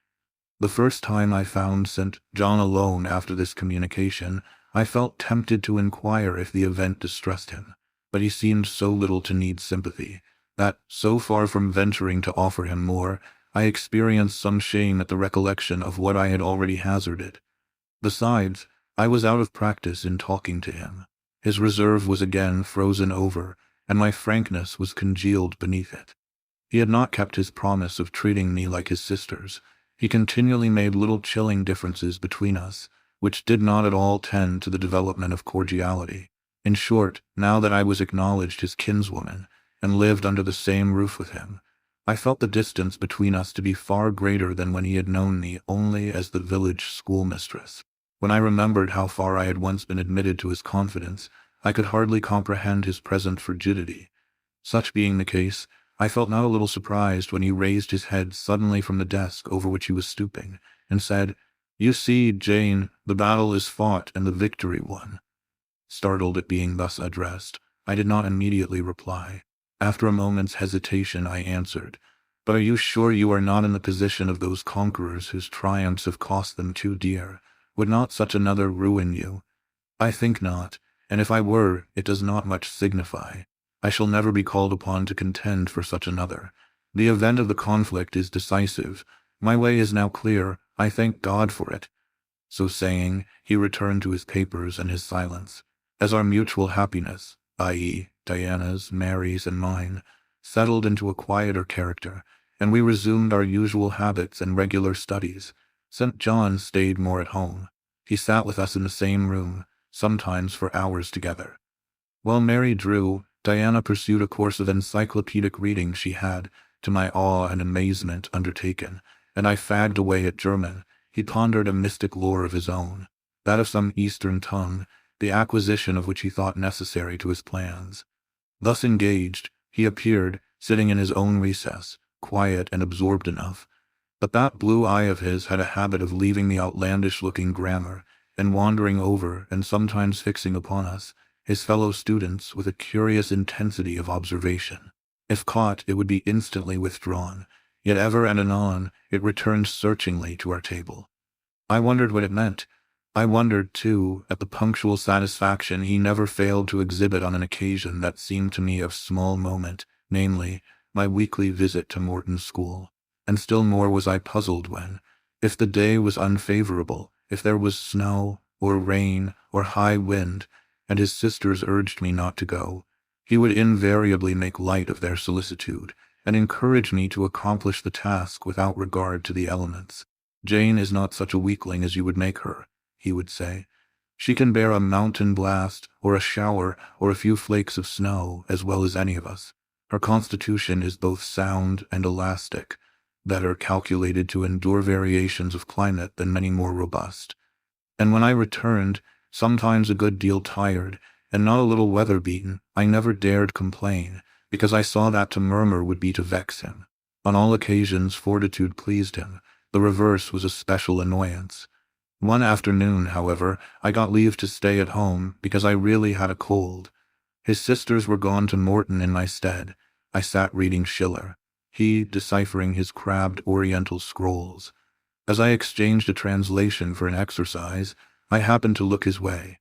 Speaker 1: The first time I found St. John alone after this communication, I felt tempted to inquire if the event distressed him, but he seemed so little to need sympathy, that, so far from venturing to offer him more, I experienced some shame at the recollection of what I had already hazarded. Besides, I was out of practice in talking to him. His reserve was again frozen over, and my frankness was congealed beneath it. He had not kept his promise of treating me like his sisters. He continually made little chilling differences between us, which did not at all tend to the development of cordiality. In short, now that I was acknowledged his kinswoman, and lived under the same roof with him, I felt the distance between us to be far greater than when he had known me only as the village schoolmistress. When I remembered how far I had once been admitted to his confidence, I could hardly comprehend his present frigidity. Such being the case, I felt not a little surprised when he raised his head suddenly from the desk over which he was stooping, and said, "You see, Jane, the battle is fought and the victory won." Startled at being thus addressed, I did not immediately reply. After a moment's hesitation, I answered, "But are you sure you are not in the position of those conquerors whose triumphs have cost them too dear? Would not such another ruin you?" "I think not, and if I were, it does not much signify. I shall never be called upon to contend for such another. The event of the conflict is decisive. My way is now clear. I thank God for it." So saying, he returned to his papers and his silence. As our mutual happiness, i.e., Diana's, Mary's, and mine, settled into a quieter character, and we resumed our usual habits and regular studies, St. John stayed more at home. He sat with us in the same room, sometimes for hours together. While Mary drew, Diana pursued a course of encyclopedic reading she had, to my awe and amazement, undertaken, and I fagged away at German. He pondered a mystic lore of his own, that of some Eastern tongue, the acquisition of which he thought necessary to his plans. Thus engaged, he appeared, sitting in his own recess, quiet and absorbed enough. But that blue eye of his had a habit of leaving the outlandish-looking grammar, and wandering over and sometimes fixing upon us, his fellow students, with a curious intensity of observation. If caught, it would be instantly withdrawn, yet ever and anon it returned searchingly to our table. I wondered what it meant. I wondered, too, at the punctual satisfaction he never failed to exhibit on an occasion that seemed to me of small moment, namely, my weekly visit to Morton's school. And still more was I puzzled when, if the day was unfavorable, if there was snow, or rain, or high wind, and his sisters urged me not to go, he would invariably make light of their solicitude, and encourage me to accomplish the task without regard to the elements. "Jane is not such a weakling as you would make her," he would say. "She can bear a mountain blast, or a shower, or a few flakes of snow, as well as any of us. Her constitution is both sound and elastic, better calculated to endure variations of climate than many more robust." And when I returned, sometimes a good deal tired, and not a little weather-beaten, I never dared complain, because I saw that to murmur would be to vex him. On all occasions fortitude pleased him. The reverse was a special annoyance. One afternoon, however, I got leave to stay at home, because I really had a cold. His sisters were gone to Morton in my stead. I sat reading Schiller, he deciphering his crabbed oriental scrolls. As I exchanged a translation for an exercise, I happened to look his way.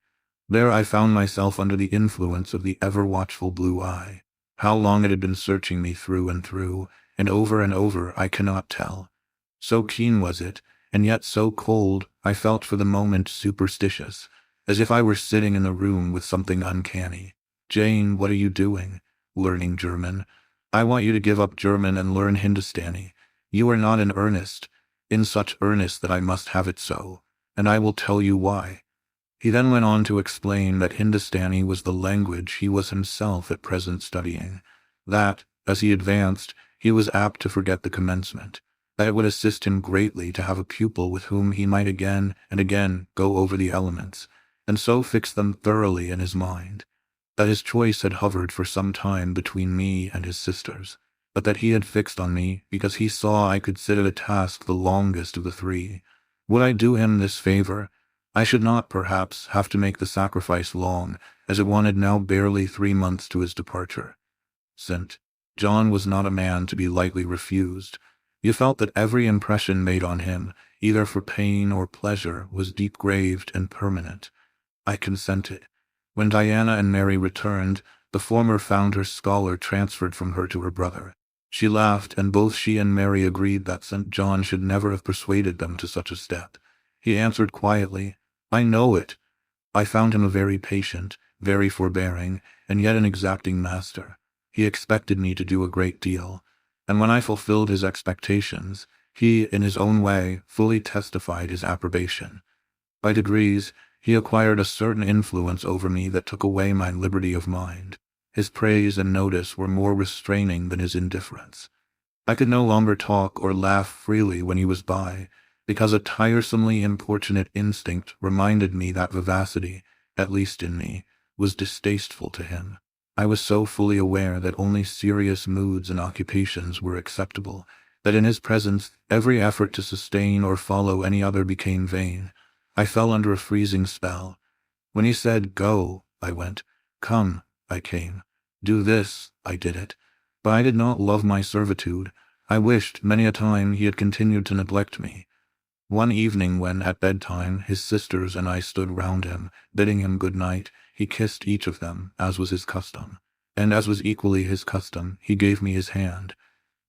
Speaker 1: There I found myself under the influence of the ever-watchful blue eye. How long it had been searching me through, and over, I cannot tell. So keen was it, and yet so cold, I felt for the moment superstitious, as if I were sitting in the room with something uncanny. "Jane, what are you doing?" "Learning German." "I want you to give up German and learn Hindustani. You are not in earnest, in such earnest that I must have it so, and I will tell you why." He then went on to explain that Hindustani was the language he was himself at present studying, that, as he advanced, he was apt to forget the commencement, that it would assist him greatly to have a pupil with whom he might again and again go over the elements, and so fix them thoroughly in his mind, that his choice had hovered for some time between me and his sisters, but that he had fixed on me because he saw I could sit at a task the longest of the three. Would I do him this favor? I should not, perhaps, have to make the sacrifice long, as it wanted now barely 3 months to his departure. St. John was not a man to be lightly refused. You felt that every impression made on him, either for pain or pleasure, was deep-graved and permanent. I consented. When Diana and Mary returned, the former found her scholar transferred from her to her brother. She laughed, and both she and Mary agreed that St. John should never have persuaded them to such a step. He answered quietly, "I know it. I found him a very patient, very forbearing, and yet an exacting master. He expected me to do a great deal, and when I fulfilled his expectations, he, in his own way, fully testified his approbation. By degrees, he acquired a certain influence over me that took away my liberty of mind. His praise and notice were more restraining than his indifference. I could no longer talk or laugh freely when he was by, because a tiresomely importunate instinct reminded me that vivacity, at least in me, was distasteful to him. I was so fully aware that only serious moods and occupations were acceptable, that in his presence every effort to sustain or follow any other became vain. I fell under a freezing spell. When he said, "Go," I went. "Come," I came. "Do this," I did it. But I did not love my servitude. I wished, many a time, he had continued to neglect me. One evening when, at bedtime, his sisters and I stood round him, bidding him good night, he kissed each of them, as was his custom. And as was equally his custom, he gave me his hand.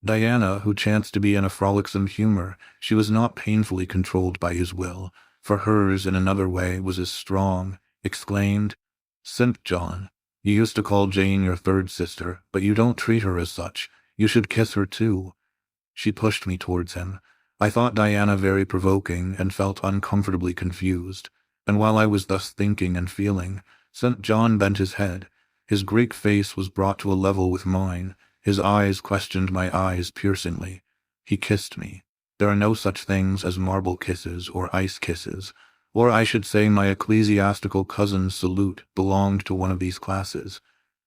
Speaker 1: Diana, who chanced to be in a frolicsome humor, she was not painfully controlled by his will, for hers, in another way, was as strong, exclaimed, "St. John, you used to call Jane your third sister, but you don't treat her as such. You should kiss her too." She pushed me towards him. I thought Diana very provoking, and felt uncomfortably confused, and while I was thus thinking and feeling, St. John bent his head. His Greek face was brought to a level with mine. His eyes questioned my eyes piercingly. He kissed me. There are no such things as marble kisses or ice kisses, or I should say my ecclesiastical cousin's salute belonged to one of these classes.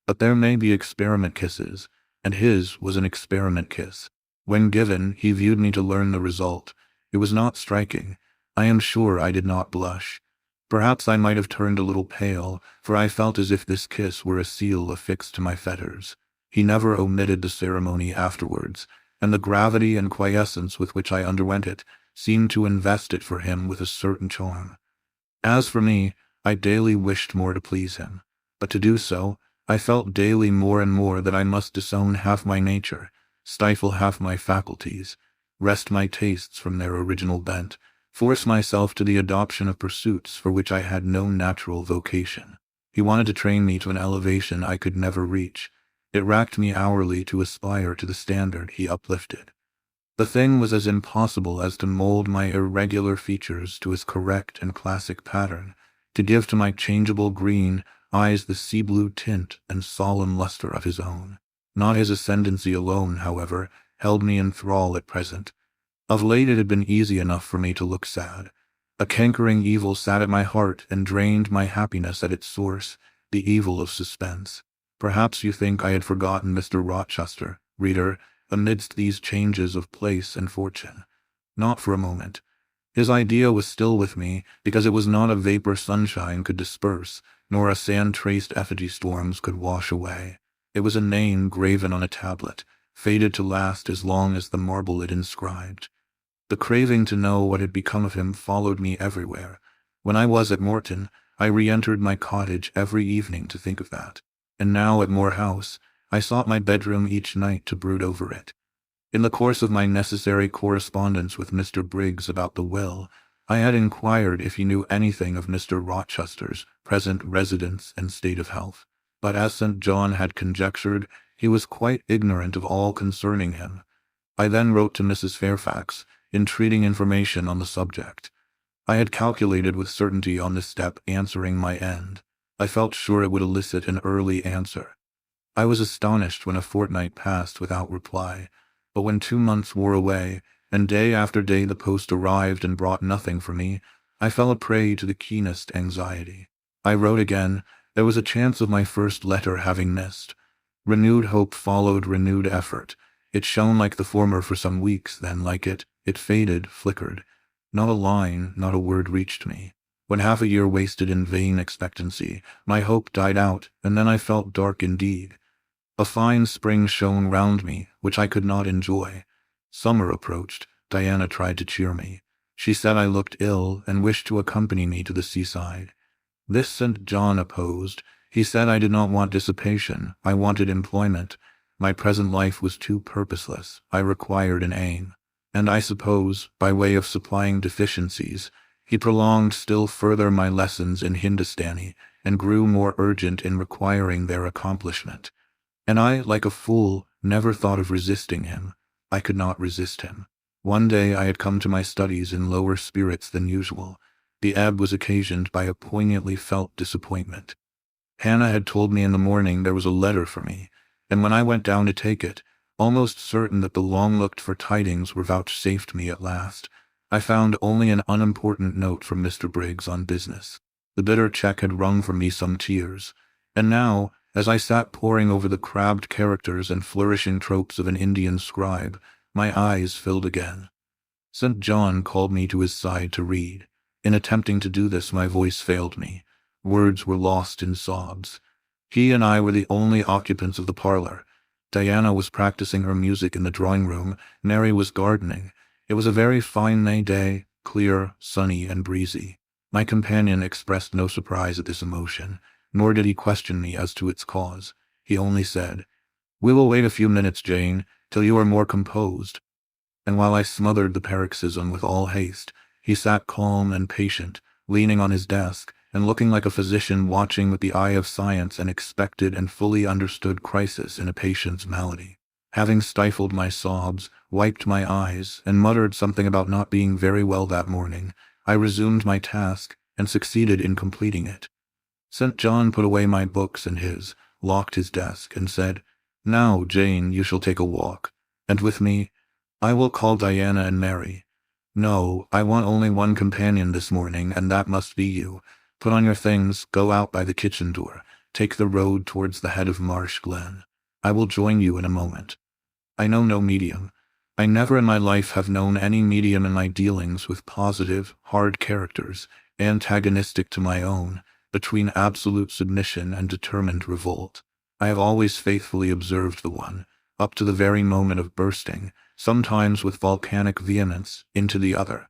Speaker 1: But there may be experiment kisses, and his was an experiment kiss. When given, he viewed me to learn the result. It was not striking. I am sure I did not blush. Perhaps I might have turned a little pale, for I felt as if this kiss were a seal affixed to my fetters. He never omitted the ceremony afterwards, and the gravity and quiescence with which I underwent it seemed to invest it for him with a certain charm. As for me, I daily wished more to please him, but to do so, I felt daily more and more that I must disown half my nature, stifle half my faculties, wrest my tastes from their original bent, force myself to the adoption of pursuits for which I had no natural vocation. He wanted to train me to an elevation I could never reach. It racked me hourly to aspire to the standard he uplifted. The thing was as impossible as to mold my irregular features to his correct and classic pattern, to give to my changeable green eyes the sea-blue tint and solemn luster of his own. Not his ascendancy alone, however, held me in thrall at present. Of late it had been easy enough for me to look sad. A cankering evil sat at my heart and drained my happiness at its source, the evil of suspense. Perhaps you think I had forgotten Mr. Rochester, reader, amidst these changes of place and fortune. Not for a moment. His idea was still with me, because it was not a vapor sunshine could disperse, nor a sand-traced effigy storms could wash away. It was a name graven on a tablet, fated to last as long as the marble it inscribed. The craving to know what had become of him followed me everywhere. When I was at Morton, I re-entered my cottage every evening to think of that. And now at Moor House, I sought my bedroom each night to brood over it. In the course of my necessary correspondence with Mr. Briggs about the will, I had inquired if he knew anything of Mr. Rochester's present residence and state of health. But as St. John had conjectured, he was quite ignorant of all concerning him. I then wrote to Mrs. Fairfax, entreating information on the subject. I had calculated with certainty on this step answering my end. I felt sure it would elicit an early answer. I was astonished when a fortnight passed without reply, but when 2 months wore away, and day after day the post arrived and brought nothing for me, I fell a prey to the keenest anxiety. I wrote again. There was a chance of my first letter having missed. Renewed hope followed renewed effort. It shone like the former for some weeks, then, like it faded, flickered. Not a line, not a word reached me. When half a year wasted in vain expectancy, my hope died out, and then I felt dark indeed. A fine spring shone round me, which I could not enjoy. Summer approached. Diana tried to cheer me. She said I looked ill, and wished to accompany me to the seaside. This St. John opposed. He said I did not want dissipation, I wanted employment. My present life was too purposeless, I required an aim. And I suppose, by way of supplying deficiencies, he prolonged still further my lessons in Hindustani, and grew more urgent in requiring their accomplishment. And I, like a fool, never thought of resisting him. I could not resist him. One day I had come to my studies in lower spirits than usual. The ebb was occasioned by a poignantly felt disappointment. Hannah had told me in the morning there was a letter for me, and when I went down to take it, almost certain that the long-looked-for tidings were vouchsafed me at last, I found only an unimportant note from Mr. Briggs on business. The bitter check had wrung from me some tears, and now, as I sat poring over the crabbed characters and flourishing tropes of an Indian scribe, my eyes filled again. St. John called me to his side to read. In attempting to do this, my voice failed me. Words were lost in sobs. He and I were the only occupants of the parlor. Diana was practicing her music in the drawing-room. Mary was gardening. It was a very fine May day, clear, sunny, and breezy. My companion expressed no surprise at this emotion, nor did he question me as to its cause. He only said, "We will wait a few minutes, Jane, till you are more composed." And while I smothered the paroxysm with all haste, he sat calm and patient, leaning on his desk, and looking like a physician watching with the eye of science an expected and fully understood crisis in a patient's malady. Having stifled my sobs, wiped my eyes, and muttered something about not being very well that morning, I resumed my task, and succeeded in completing it. St. John put away my books and his, locked his desk, and said, "Now, Jane, you shall take a walk. And with me, I will call Diana and Mary. No, I want only one companion this morning, and that must be you. Put on your things, go out by the kitchen door, take the road towards the head of Marsh Glen. I will join you in a moment. I know no medium. I never in my life have known any medium in my dealings with positive, hard characters, antagonistic to my own, between absolute submission and determined revolt. I have always faithfully observed the one, up to the very moment of bursting, sometimes with volcanic vehemence, into the other.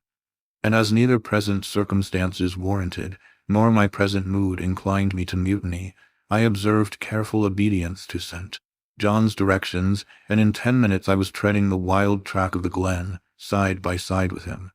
Speaker 1: And as neither present circumstances warranted, nor my present mood inclined me to mutiny, I observed careful obedience to St. John's directions, and in 10 minutes I was treading the wild track of the glen, side by side with him.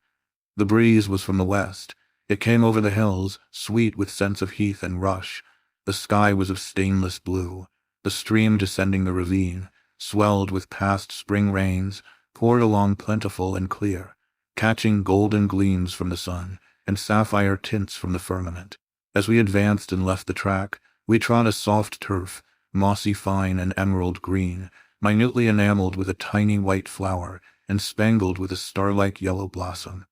Speaker 1: The breeze was from the west. It came over the hills, sweet with scents of heath and rush. The sky was of stainless blue. The stream descending the ravine, swelled with past spring rains, poured along plentiful and clear, catching golden gleams from the sun, and sapphire tints from the firmament. As we advanced and left the track, we trod a soft turf, mossy fine and emerald green, minutely enameled with a tiny white flower, and spangled with a star-like yellow blossom.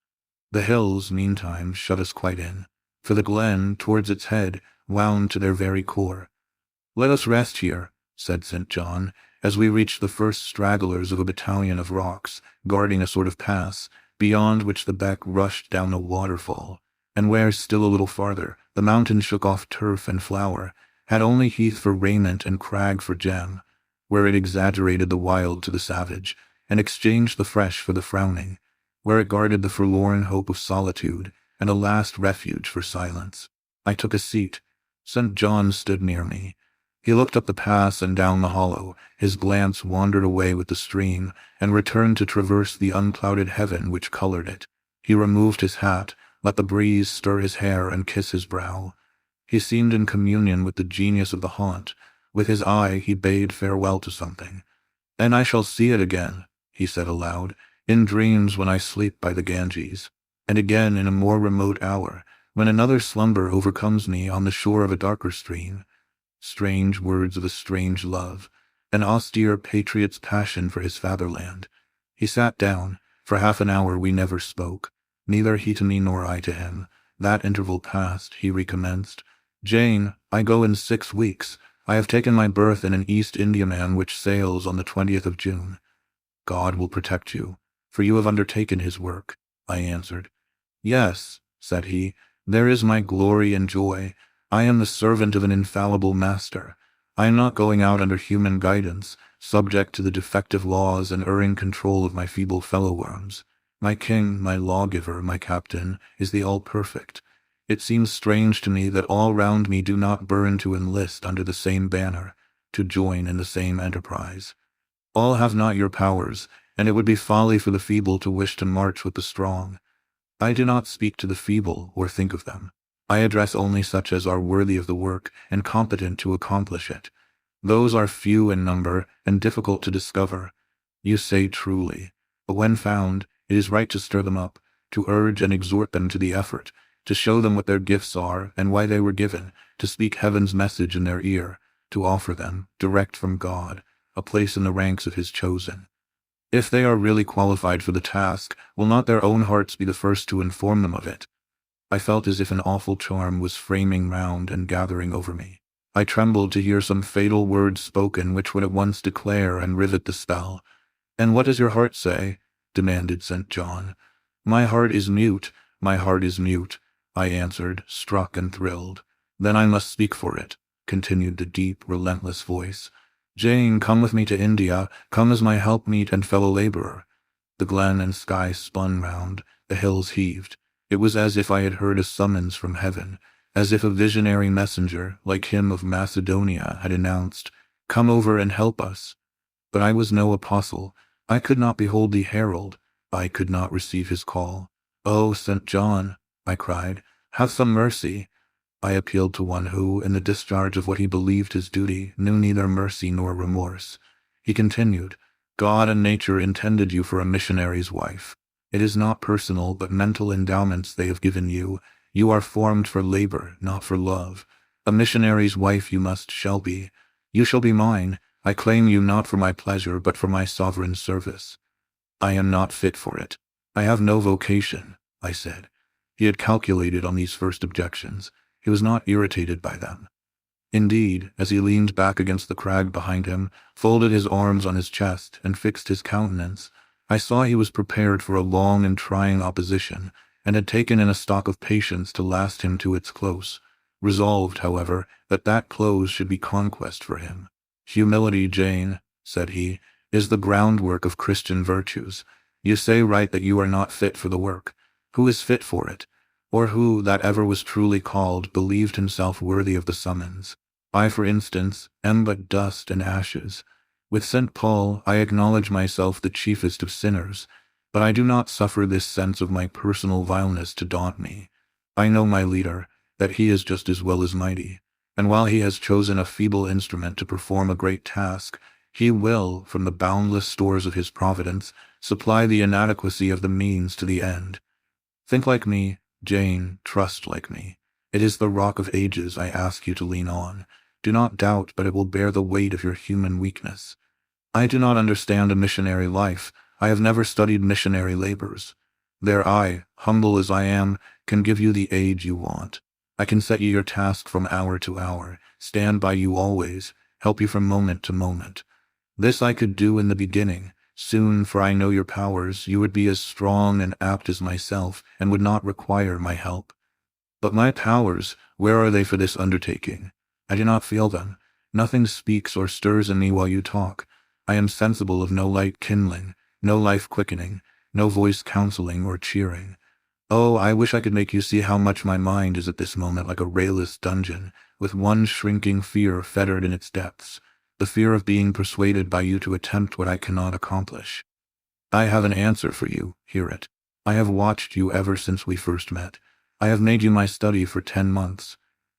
Speaker 1: The hills, meantime, shut us quite in, for the glen, towards its head, wound to their very core. "Let us rest here," said St. John, as we reached the first stragglers of a battalion of rocks, guarding a sort of pass, beyond which the beck rushed down a waterfall, and where, still a little farther, the mountain shook off turf and flower, had only heath for raiment and crag for gem, where it exaggerated the wild to the savage, and exchanged the fresh for the frowning, where it guarded the forlorn hope of solitude, and a last refuge for silence. I took a seat. St. John stood near me. He looked up the pass and down the hollow. His glance wandered away with the stream, and returned to traverse the unclouded heaven which colored it. He removed his hat, let the breeze stir his hair and kiss his brow. He seemed in communion with the genius of the haunt. With his eye he bade farewell to something. "And I shall see it again," he said aloud, "in dreams when I sleep by the Ganges, and again in a more remote hour, when another slumber overcomes me on the shore of a darker stream." Strange words of a strange love, an austere patriot's passion for his fatherland. He sat down. For half an hour we never spoke, neither he to me nor I to him. That interval past, he recommenced. "Jane, I go in 6 weeks. I have taken my berth in an East Indiaman which sails on the 20th of June. God will protect you, for you have undertaken his work," I answered. "Yes," said he, "there is my glory and joy. I am the servant of an infallible master. I am not going out under human guidance, subject to the defective laws and erring control of my feeble fellow-worms. My king, my lawgiver, my captain, is the all-perfect. It seems strange to me that all round me do not burn to enlist under the same banner, to join in the same enterprise. All have not your powers, and it would be folly for the feeble to wish to march with the strong. I do not speak to the feeble or think of them. I address only such as are worthy of the work and competent to accomplish it. Those are few in number and difficult to discover. You say truly. But when found, it is right to stir them up, to urge and exhort them to the effort, to show them what their gifts are and why they were given, to speak heaven's message in their ear, to offer them, direct from God, a place in the ranks of his chosen. If they are really qualified for the task, will not their own hearts be the first to inform them of it? I felt as if an awful charm was framing round and gathering over me. I trembled to hear some fatal words spoken which would at once declare and rivet the spell. "And what does your heart say?" demanded St. John. "My heart is mute, my heart is mute," I answered, struck and thrilled. "Then I must speak for it," continued the deep, relentless voice. "Jane, come with me to India, come as my helpmeet and fellow-laborer." The glen and sky spun round, the hills heaved. It was as if I had heard a summons from heaven, as if a visionary messenger, like him of Macedonia, had announced, "Come over and help us." But I was no apostle. I could not behold the herald. I could not receive his call. "Oh, St. John," I cried, "have some mercy." I appealed to one who, in the discharge of what he believed his duty, knew neither mercy nor remorse. He continued, "God and nature intended you for a missionary's wife. It is not personal but mental endowments they have given you. You are formed for labor, not for love. A missionary's wife you shall be. You shall be mine. I claim you not for my pleasure, but for my sovereign service. I am not fit for it. I have no vocation, I said. He had calculated on these first objections. He was not irritated by them. Indeed, as he leaned back against the crag behind him, folded his arms on his chest, and fixed his countenance, I saw he was prepared for a long and trying opposition, and had taken in a stock of patience to last him to its close, resolved, however, that that close should be conquest for him. Humility, Jane, said he, is the groundwork of Christian virtues. You say right that you are not fit for the work. Who is fit for it? Or who, that ever was truly called, believed himself worthy of the summons? I, for instance, am but dust and ashes. With St. Paul, I acknowledge myself the chiefest of sinners, but I do not suffer this sense of my personal vileness to daunt me. I know my leader, that he is just as well as mighty, and while he has chosen a feeble instrument to perform a great task, he will, from the boundless stores of his providence, supply the inadequacy of the means to the end. Think like me, Jane, trust like me. It is the rock of ages I ask you to lean on. Do not doubt, but it will bear the weight of your human weakness. I do not understand a missionary life. I have never studied missionary labors. There I, humble as I am, can give you the aid you want. I can set you your task from hour to hour, stand by you always, help you from moment to moment. This I could do in the beginning. Soon, for I know your powers, you would be as strong and apt as myself, and would not require my help. But my powers, where are they for this undertaking? I do not feel them. Nothing speaks or stirs in me while you talk. I am sensible of no light kindling, no life quickening, no voice counseling or cheering. Oh, I wish I could make you see how much my mind is at this moment like a rayless dungeon, with one shrinking fear fettered in its depths, the fear of being persuaded by you to attempt what I cannot accomplish. I have an answer for you, hear it. I have watched you ever since we first met. I have made you my study for 10 months.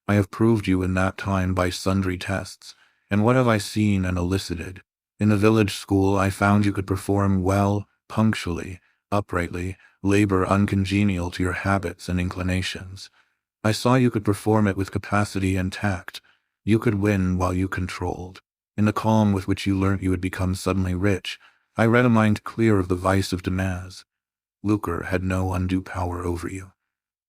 Speaker 1: I have proved you in that time by sundry tests, and what have I seen and elicited? In the village school I found you could perform well, punctually, uprightly, labor uncongenial to your habits and inclinations. I saw you could perform it with capacity and tact. You could win while you controlled. In the calm with which you learnt you had become suddenly rich, I read a mind clear of the vice of Damas. Lucre had no undue power over you.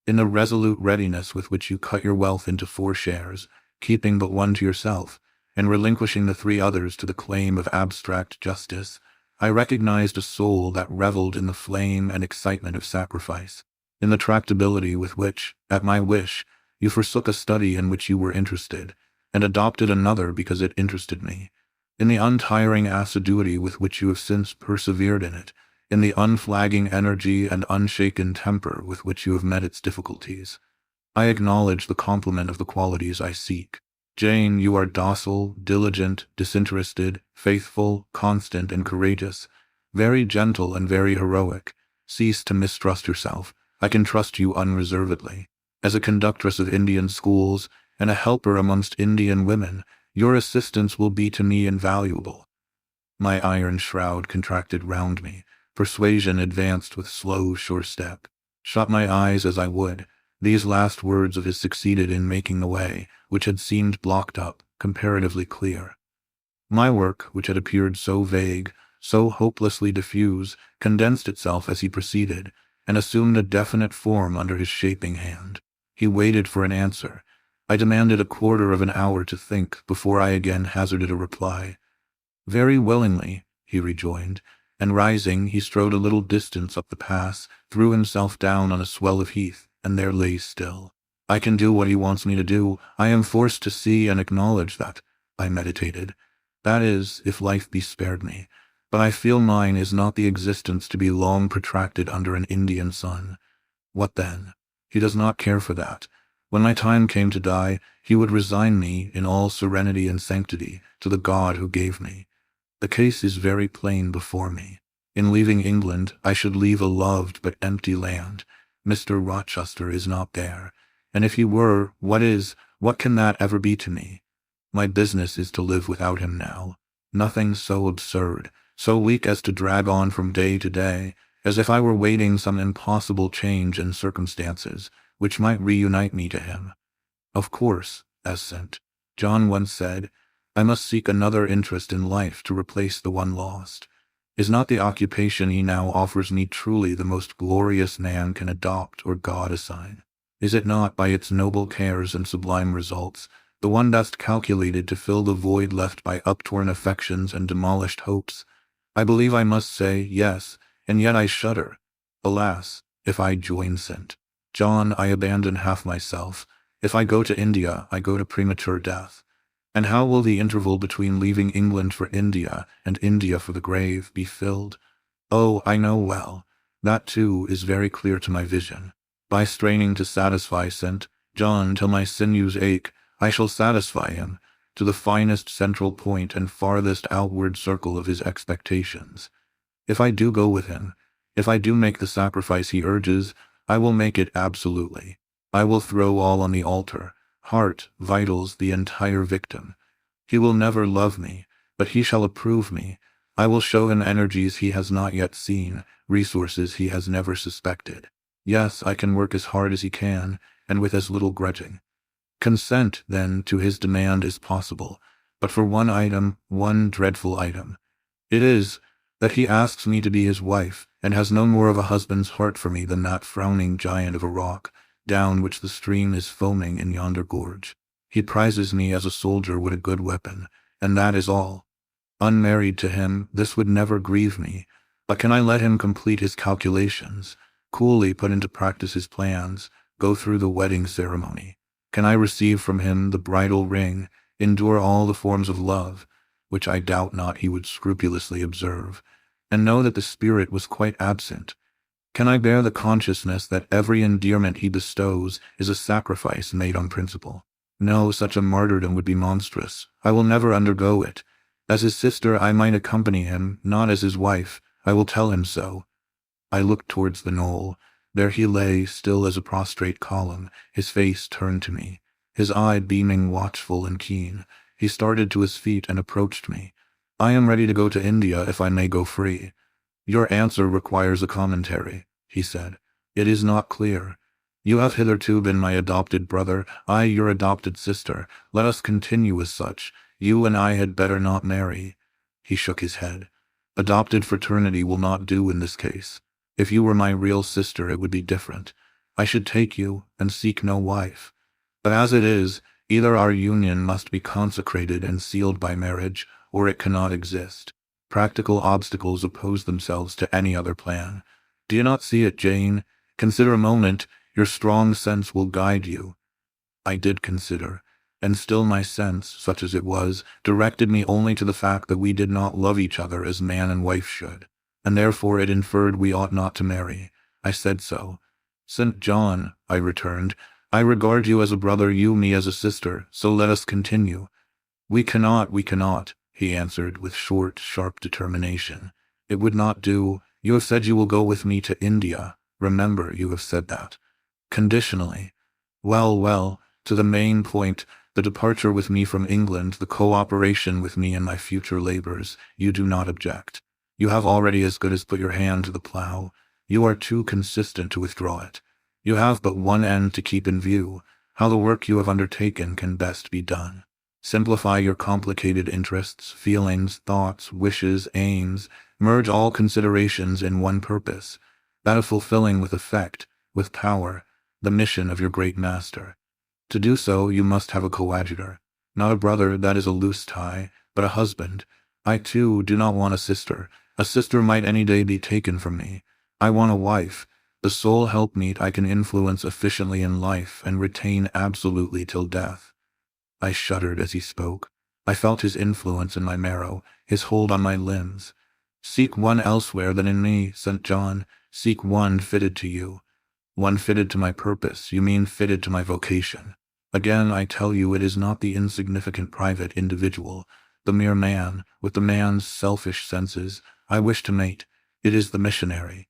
Speaker 1: In the resolute readiness with which you cut your wealth into 4 shares, keeping but one to yourself, and relinquishing the 3 others to the claim of abstract justice, I recognized a soul that reveled in the flame and excitement of sacrifice, in the tractability with which, at my wish, you forsook a study in which you were interested, and adopted another because it interested me, in the untiring assiduity with which you have since persevered in it, in the unflagging energy and unshaken temper with which you have met its difficulties. I acknowledge the complement of the qualities I seek. Jane, you are docile, diligent, disinterested, faithful, constant, and courageous, very gentle and very heroic. Cease to mistrust yourself. I can trust you unreservedly. As a conductress of Indian schools, and a helper amongst Indian women, your assistance will be to me invaluable. My iron shroud contracted round me. Persuasion advanced with slow, sure step. Shut my eyes as I would, these last words of his succeeded in making the way, which had seemed blocked up, comparatively clear. My work, which had appeared so vague, so hopelessly diffuse, condensed itself as he proceeded, and assumed a definite form under his shaping hand. He waited for an answer. I demanded a quarter of an hour to think before I again hazarded a reply. Very willingly, he rejoined, and rising, he strode a little distance up the pass, threw himself down on a swell of heath, and there lay still. I can do what he wants me to do. I am forced to see and acknowledge that, I meditated. That is, if life be spared me. But I feel mine is not the existence to be long protracted under an Indian sun. What then? He does not care for that. When my time came to die, he would resign me, in all serenity and sanctity, to the God who gave me. The case is very plain before me. In leaving England, I should leave a loved but empty land. Mr. Rochester is not there, and if he were, what can that ever be to me? My business is to live without him now. Nothing so absurd, so weak as to drag on from day to day, as if I were waiting some impossible change in circumstances, which might reunite me to him. Of course, as St. John once said, I must seek another interest in life to replace the one lost. Is not the occupation he now offers me truly the most glorious man can adopt or God assign? Is it not, by its noble cares and sublime results, the one best calculated to fill the void left by uptorn affections and demolished hopes? I believe I must say yes, and yet I shudder. Alas, if I join St. John, I abandon half myself. If I go to India, I go to premature death. And how will the interval between leaving England for India and India for the grave be filled? Oh, I know well. That too is very clear to my vision. By straining to satisfy St. John till my sinews ache, I shall satisfy him, to the finest central point and farthest outward circle of his expectations. If I do go with him, if I do make the sacrifice he urges, I will make it absolutely. I will throw all on the altar, heart, vitals, the entire victim. He will never love me, but he shall approve me. I will show him energies he has not yet seen, resources he has never suspected. Yes, I can work as hard as he can, and with as little grudging. Consent, then, to his demand is possible, but for one item, one dreadful item. It is, that he asks me to be his wife, and has no more of a husband's heart for me than that frowning giant of a rock, down which the stream is foaming in yonder gorge. He prizes me as a soldier would a good weapon, and that is all. Unmarried to him, this would never grieve me, but can I let him complete his calculations, coolly put into practice his plans, go through the wedding ceremony? Can I receive from him the bridal ring, endure all the forms of love, which I doubt not he would scrupulously observe, and know that the spirit was quite absent? Can I bear the consciousness that every endearment he bestows is a sacrifice made on principle? No, such a martyrdom would be monstrous. I will never undergo it. As his sister I might accompany him, not as his wife. I will tell him so. I looked towards the knoll. There he lay, still as a prostrate column, his face turned to me, his eye beaming watchful and keen. He started to his feet and approached me. I am ready to go to India if I may go free. Your answer requires a commentary, he said. It is not clear. You have hitherto been my adopted brother, I your adopted sister. Let us continue as such. You and I had better not marry. He shook his head. Adopted fraternity will not do in this case. If you were my real sister, it would be different. I should take you and seek no wife. But as it is, either our union must be consecrated and sealed by marriage, or it cannot exist. Practical obstacles oppose themselves to any other plan. Do you not see it, Jane? Consider a moment. Your strong sense will guide you. I did consider, and still my sense, such as it was, directed me only to the fact that we did not love each other as man and wife should, and therefore it inferred we ought not to marry. I said so. St. John, I returned, I regard you as a brother, you me as a sister, so let us continue. We cannot, he answered with short, sharp determination. It would not do. You have said you will go with me to India. Remember, you have said that. Conditionally. Well, to the main point, the departure with me from England, the cooperation with me in my future labors, you do not object. You have already as good as put your hand to the plough. You are too consistent to withdraw it. You have but one end to keep in view, how the work you have undertaken can best be done. Simplify your complicated interests, feelings, thoughts, wishes, aims, merge all considerations in one purpose, that of fulfilling with effect, with power, the mission of your great master. To do so, you must have a coadjutor, not a brother, that is a loose tie, but a husband. I, too, do not want a sister. A sister might any day be taken from me. I want a wife, the sole helpmeet I can influence efficiently in life and retain absolutely till death. I shuddered as he spoke. I felt his influence in my marrow, his hold on my limbs. Seek one elsewhere than in me, St. John. Seek one fitted to you. One fitted to my purpose, you mean fitted to my vocation. Again, I tell you, it is not the insignificant private individual, the mere man, with the man's selfish senses, I wish to mate. It is the missionary.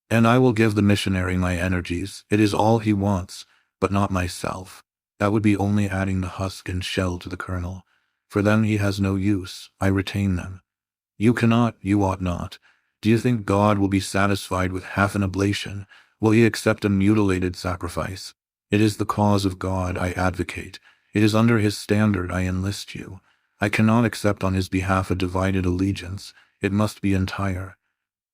Speaker 1: And I will give the missionary my energies. It is all he wants, but not myself. That would be only adding the husk and shell to the kernel. For them he has no use. I retain them. You cannot, you ought not. Do you think God will be satisfied with half an oblation? Will he accept a mutilated sacrifice? It is the cause of God I advocate. It is under his standard I enlist you. I cannot accept on his behalf a divided allegiance. It must be entire.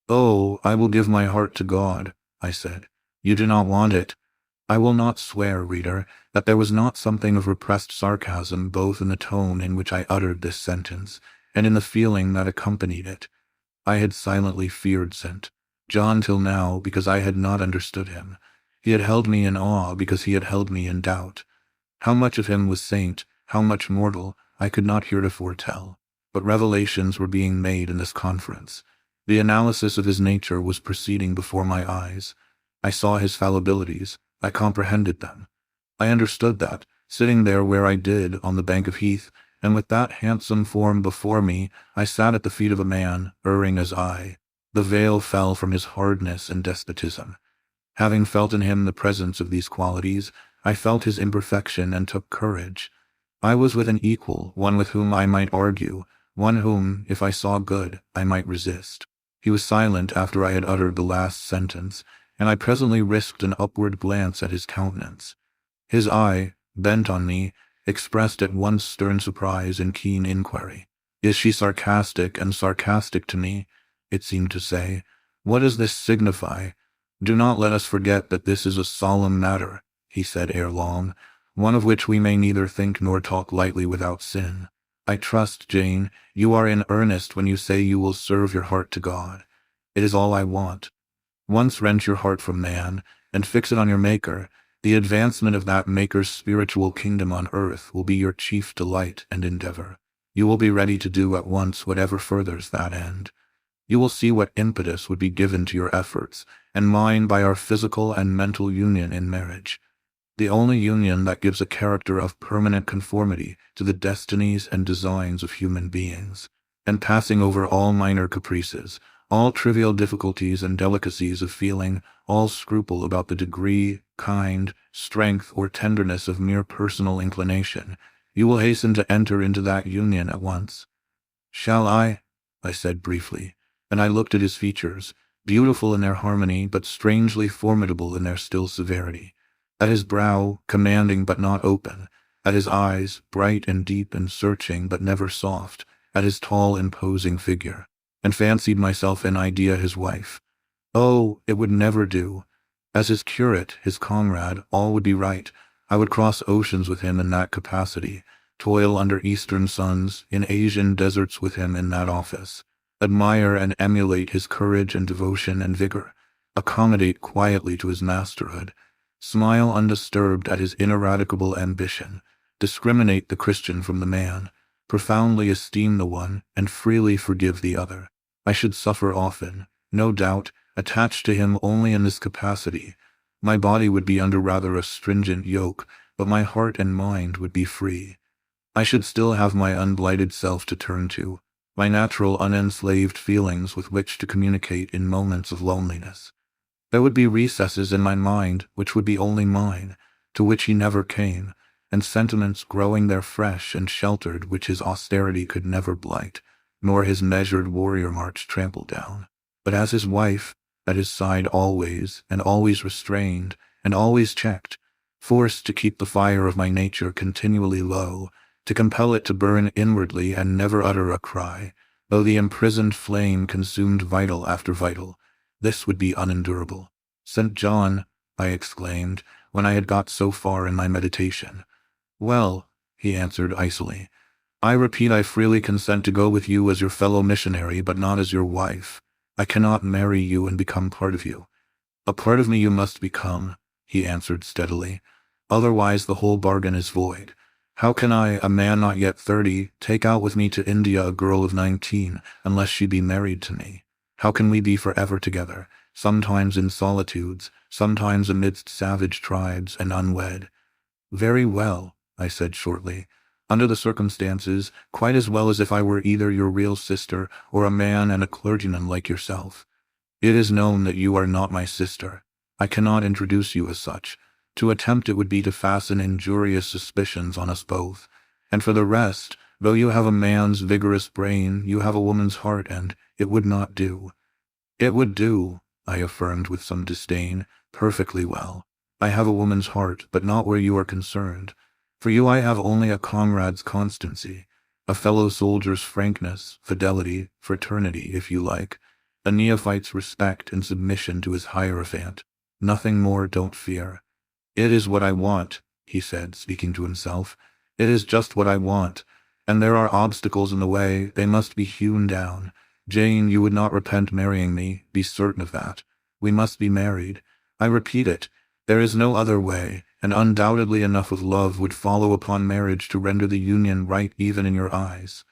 Speaker 1: Oh, I will give my heart to God, I said. You do not want it. I will not swear, reader, that there was not something of repressed sarcasm both in the tone in which I uttered this sentence, and in the feeling that accompanied it. I had silently feared St. John till now because I had not understood him. He had held me in awe because he had held me in doubt. How much of him was saint, how much mortal, I could not heretofore tell. But revelations were being made in this conference. The analysis of his nature was proceeding before my eyes. I saw his fallibilities. I comprehended them. I understood that, sitting there where I did on the bank of heath, and with that handsome form before me, I sat at the feet of a man, erring as I. The veil fell from his hardness and despotism. Having felt in him the presence of these qualities, I felt his imperfection and took courage. I was with an equal, one with whom I might argue, one whom, if I saw good, I might resist. He was silent after I had uttered the last sentence, and I presently risked an upward glance at his countenance. His eye, bent on me, expressed at once stern surprise and keen inquiry. Is she sarcastic and sarcastic to me? It seemed to say. What does this signify? Do not let us forget that this is a solemn matter, he said ere long, one of which we may neither think nor talk lightly without sin. I trust, Jane, you are in earnest when you say you will serve your heart to God. It is all I want. Once rent your heart from man, and fix it on your Maker. The advancement of that Maker's spiritual kingdom on earth will be your chief delight and endeavor. You will be ready to do at once whatever furthers that end. You will see what impetus would be given to your efforts, and mine by our physical and mental union in marriage. The only union that gives a character of permanent conformity to the destinies and designs of human beings, and passing over all minor caprices, all trivial difficulties and delicacies of feeling, all scruple about the degree, kind, strength, or tenderness of mere personal inclination, you will hasten to enter into that union at once. Shall I said briefly, and I looked at his features, beautiful in their harmony but strangely formidable in their still severity. At his brow, commanding but not open, at his eyes, bright and deep and searching but never soft, at his tall imposing figure, and fancied myself in idea his wife. Oh, it would never do. As his curate, his comrade, all would be right. I would cross oceans with him in that capacity, toil under eastern suns, in Asian deserts with him in that office, admire and emulate his courage and devotion and vigor, accommodate quietly to his masterhood, smile undisturbed at his ineradicable ambition, discriminate the Christian from the man, profoundly esteem the one, and freely forgive the other. I should suffer often, no doubt, attached to him only in this capacity. My body would be under rather a stringent yoke, but my heart and mind would be free. I should still have my unblighted self to turn to, my natural unenslaved feelings with which to communicate in moments of loneliness. There would be recesses in my mind which would be only mine, to which he never came, and sentiments growing there fresh and sheltered which his austerity could never blight, nor his measured warrior march trample down. But as his wife, at his side always, and always restrained, and always checked, forced to keep the fire of my nature continually low, to compel it to burn inwardly and never utter a cry, though the imprisoned flame consumed vital after vital, this would be unendurable. St. John, I exclaimed, when I had got so far in my meditation. Well, he answered icily, I repeat I freely consent to go with you as your fellow missionary, but not as your wife. I cannot marry you and become part of you. A part of me you must become, he answered steadily. Otherwise the whole bargain is void. How can I, a man not yet 30, take out with me to India a girl of 19, unless she be married to me? How can we be forever together, sometimes in solitudes, sometimes amidst savage tribes, and unwed? Very well, I said shortly. Under the circumstances, quite as well as if I were either your real sister or a man and a clergyman like yourself. It is known that you are not my sister. I cannot introduce you as such. To attempt it would be to fasten injurious suspicions on us both. And for the rest, though you have a man's vigorous brain, you have a woman's heart, and it would not do. It would do, I affirmed with some disdain, perfectly well. I have a woman's heart, but not where you are concerned. For you I have only a comrade's constancy. a fellow soldier's frankness, fidelity, fraternity, if you like, a neophyte's respect and submission to his hierophant. Nothing more, don't fear. It is what I want, he said, speaking to himself. It is just what I want, and there are obstacles in the way, they must be hewn down. Jane, you would not repent marrying me, be certain of that. We must be married. I repeat it, there is no other way, and undoubtedly enough of love would follow upon marriage to render the union right even in your eyes.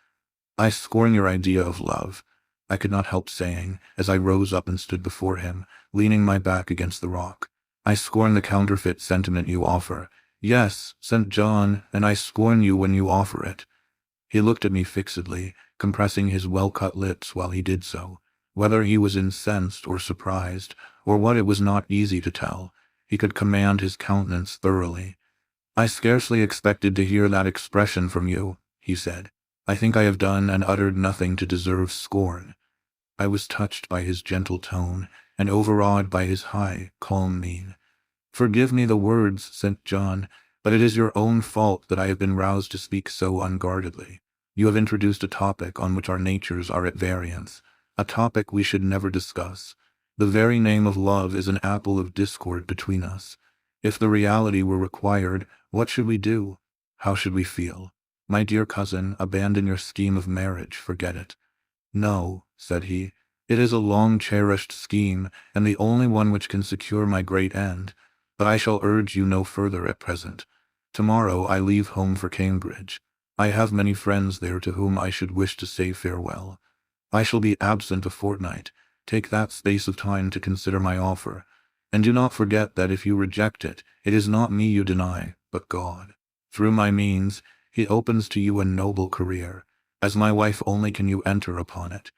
Speaker 1: I scorn your idea of love, I could not help saying, as I rose up and stood before him, leaning my back against the rock. I scorn the counterfeit sentiment you offer. Yes, St. John, and I scorn you when you offer it. He looked at me fixedly, compressing his well-cut lips while he did so. Whether he was incensed or surprised, or what, it was not easy to tell. He could command his countenance thoroughly. I scarcely expected to hear that expression from you, he said. I think I have done and uttered nothing to deserve scorn. I was touched by his gentle tone, and overawed by his high, calm mien. Forgive me the words, St. John, but it is your own fault that I have been roused to speak so unguardedly. You have introduced a topic on which our natures are at variance, a topic we should never discuss. The very name of love is an apple of discord between us. If the reality were required, what should we do? How should we feel? My dear cousin, abandon your scheme of marriage, forget it. No, said he, it is a long-cherished scheme, and the only one which can secure my great end, but I shall urge you no further at present. Tomorrow I leave home for Cambridge. I have many friends there to whom I should wish to say farewell. I shall be absent a fortnight. Take that space of time to consider my offer, and do not forget that if you reject it, it is not me you deny, but God. Through my means, He opens to you a noble career. As my wife only can you enter upon it.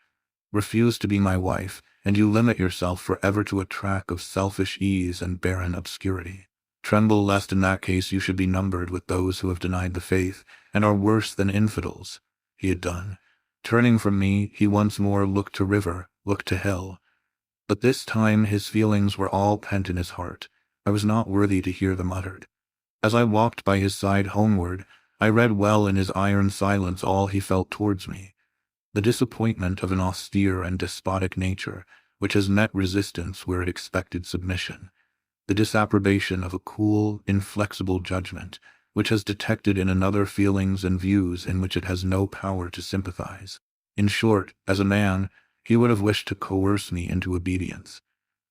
Speaker 1: Refuse to be my wife, and you limit yourself forever to a track of selfish ease and barren obscurity. Tremble lest in that case you should be numbered with those who have denied the faith, and are worse than infidels. He had done. Turning from me, he once more looked to river, looked to hill. But this time his feelings were all pent in his heart. I was not worthy to hear them uttered. As I walked by his side homeward, I read well in his iron silence all he felt towards me. The disappointment of an austere and despotic nature, which has met resistance where it expected submission. The disapprobation of a cool, inflexible judgment, which has detected in another feelings and views in which it has no power to sympathize. In short, as a man, he would have wished to coerce me into obedience.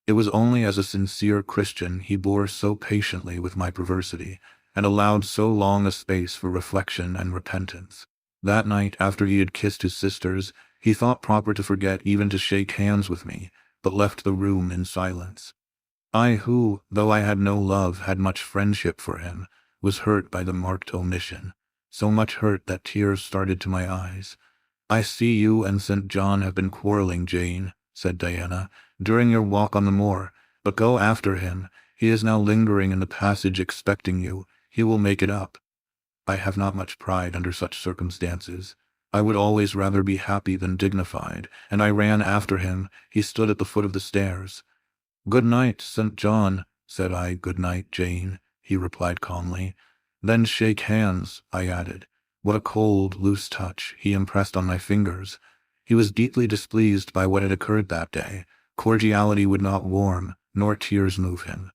Speaker 1: It was only as a sincere Christian he bore so patiently with my perversity, and allowed so long a space for reflection and repentance. That night, after he had kissed his sisters, he thought proper to forget even to shake hands with me, but left the room in silence. I who, though I had no love, had much friendship for him, was hurt by the marked omission, so much hurt that tears started to my eyes. I see you and St. John have been quarreling, Jane, said Diana, during your walk on the moor, but go after him. He is now lingering in the passage expecting you. He will make it up. I have not much pride under such circumstances. I would always rather be happy than dignified, and I ran after him. He stood at the foot of the stairs. Good night, St. John, said I. Good night, Jane, he replied calmly. Then shake hands, I added. What a cold, loose touch he impressed on my fingers. He was deeply displeased by what had occurred that day. Cordiality would not warm, nor tears move him.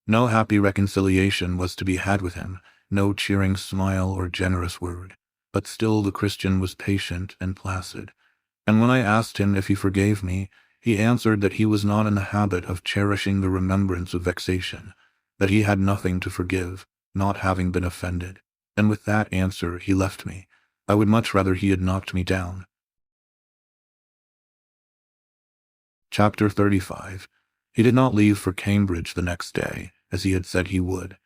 Speaker 1: No happy reconciliation was to be had with him, no cheering smile or generous word. But still the Christian was patient and placid. And when I asked him if he forgave me, he answered that he was not in the habit of cherishing the remembrance of vexation, that he had nothing to forgive, not having been offended. And with that answer he left me. I would much rather he had knocked me down. Chapter 35. He did not leave for Cambridge the next day, as he had said he would.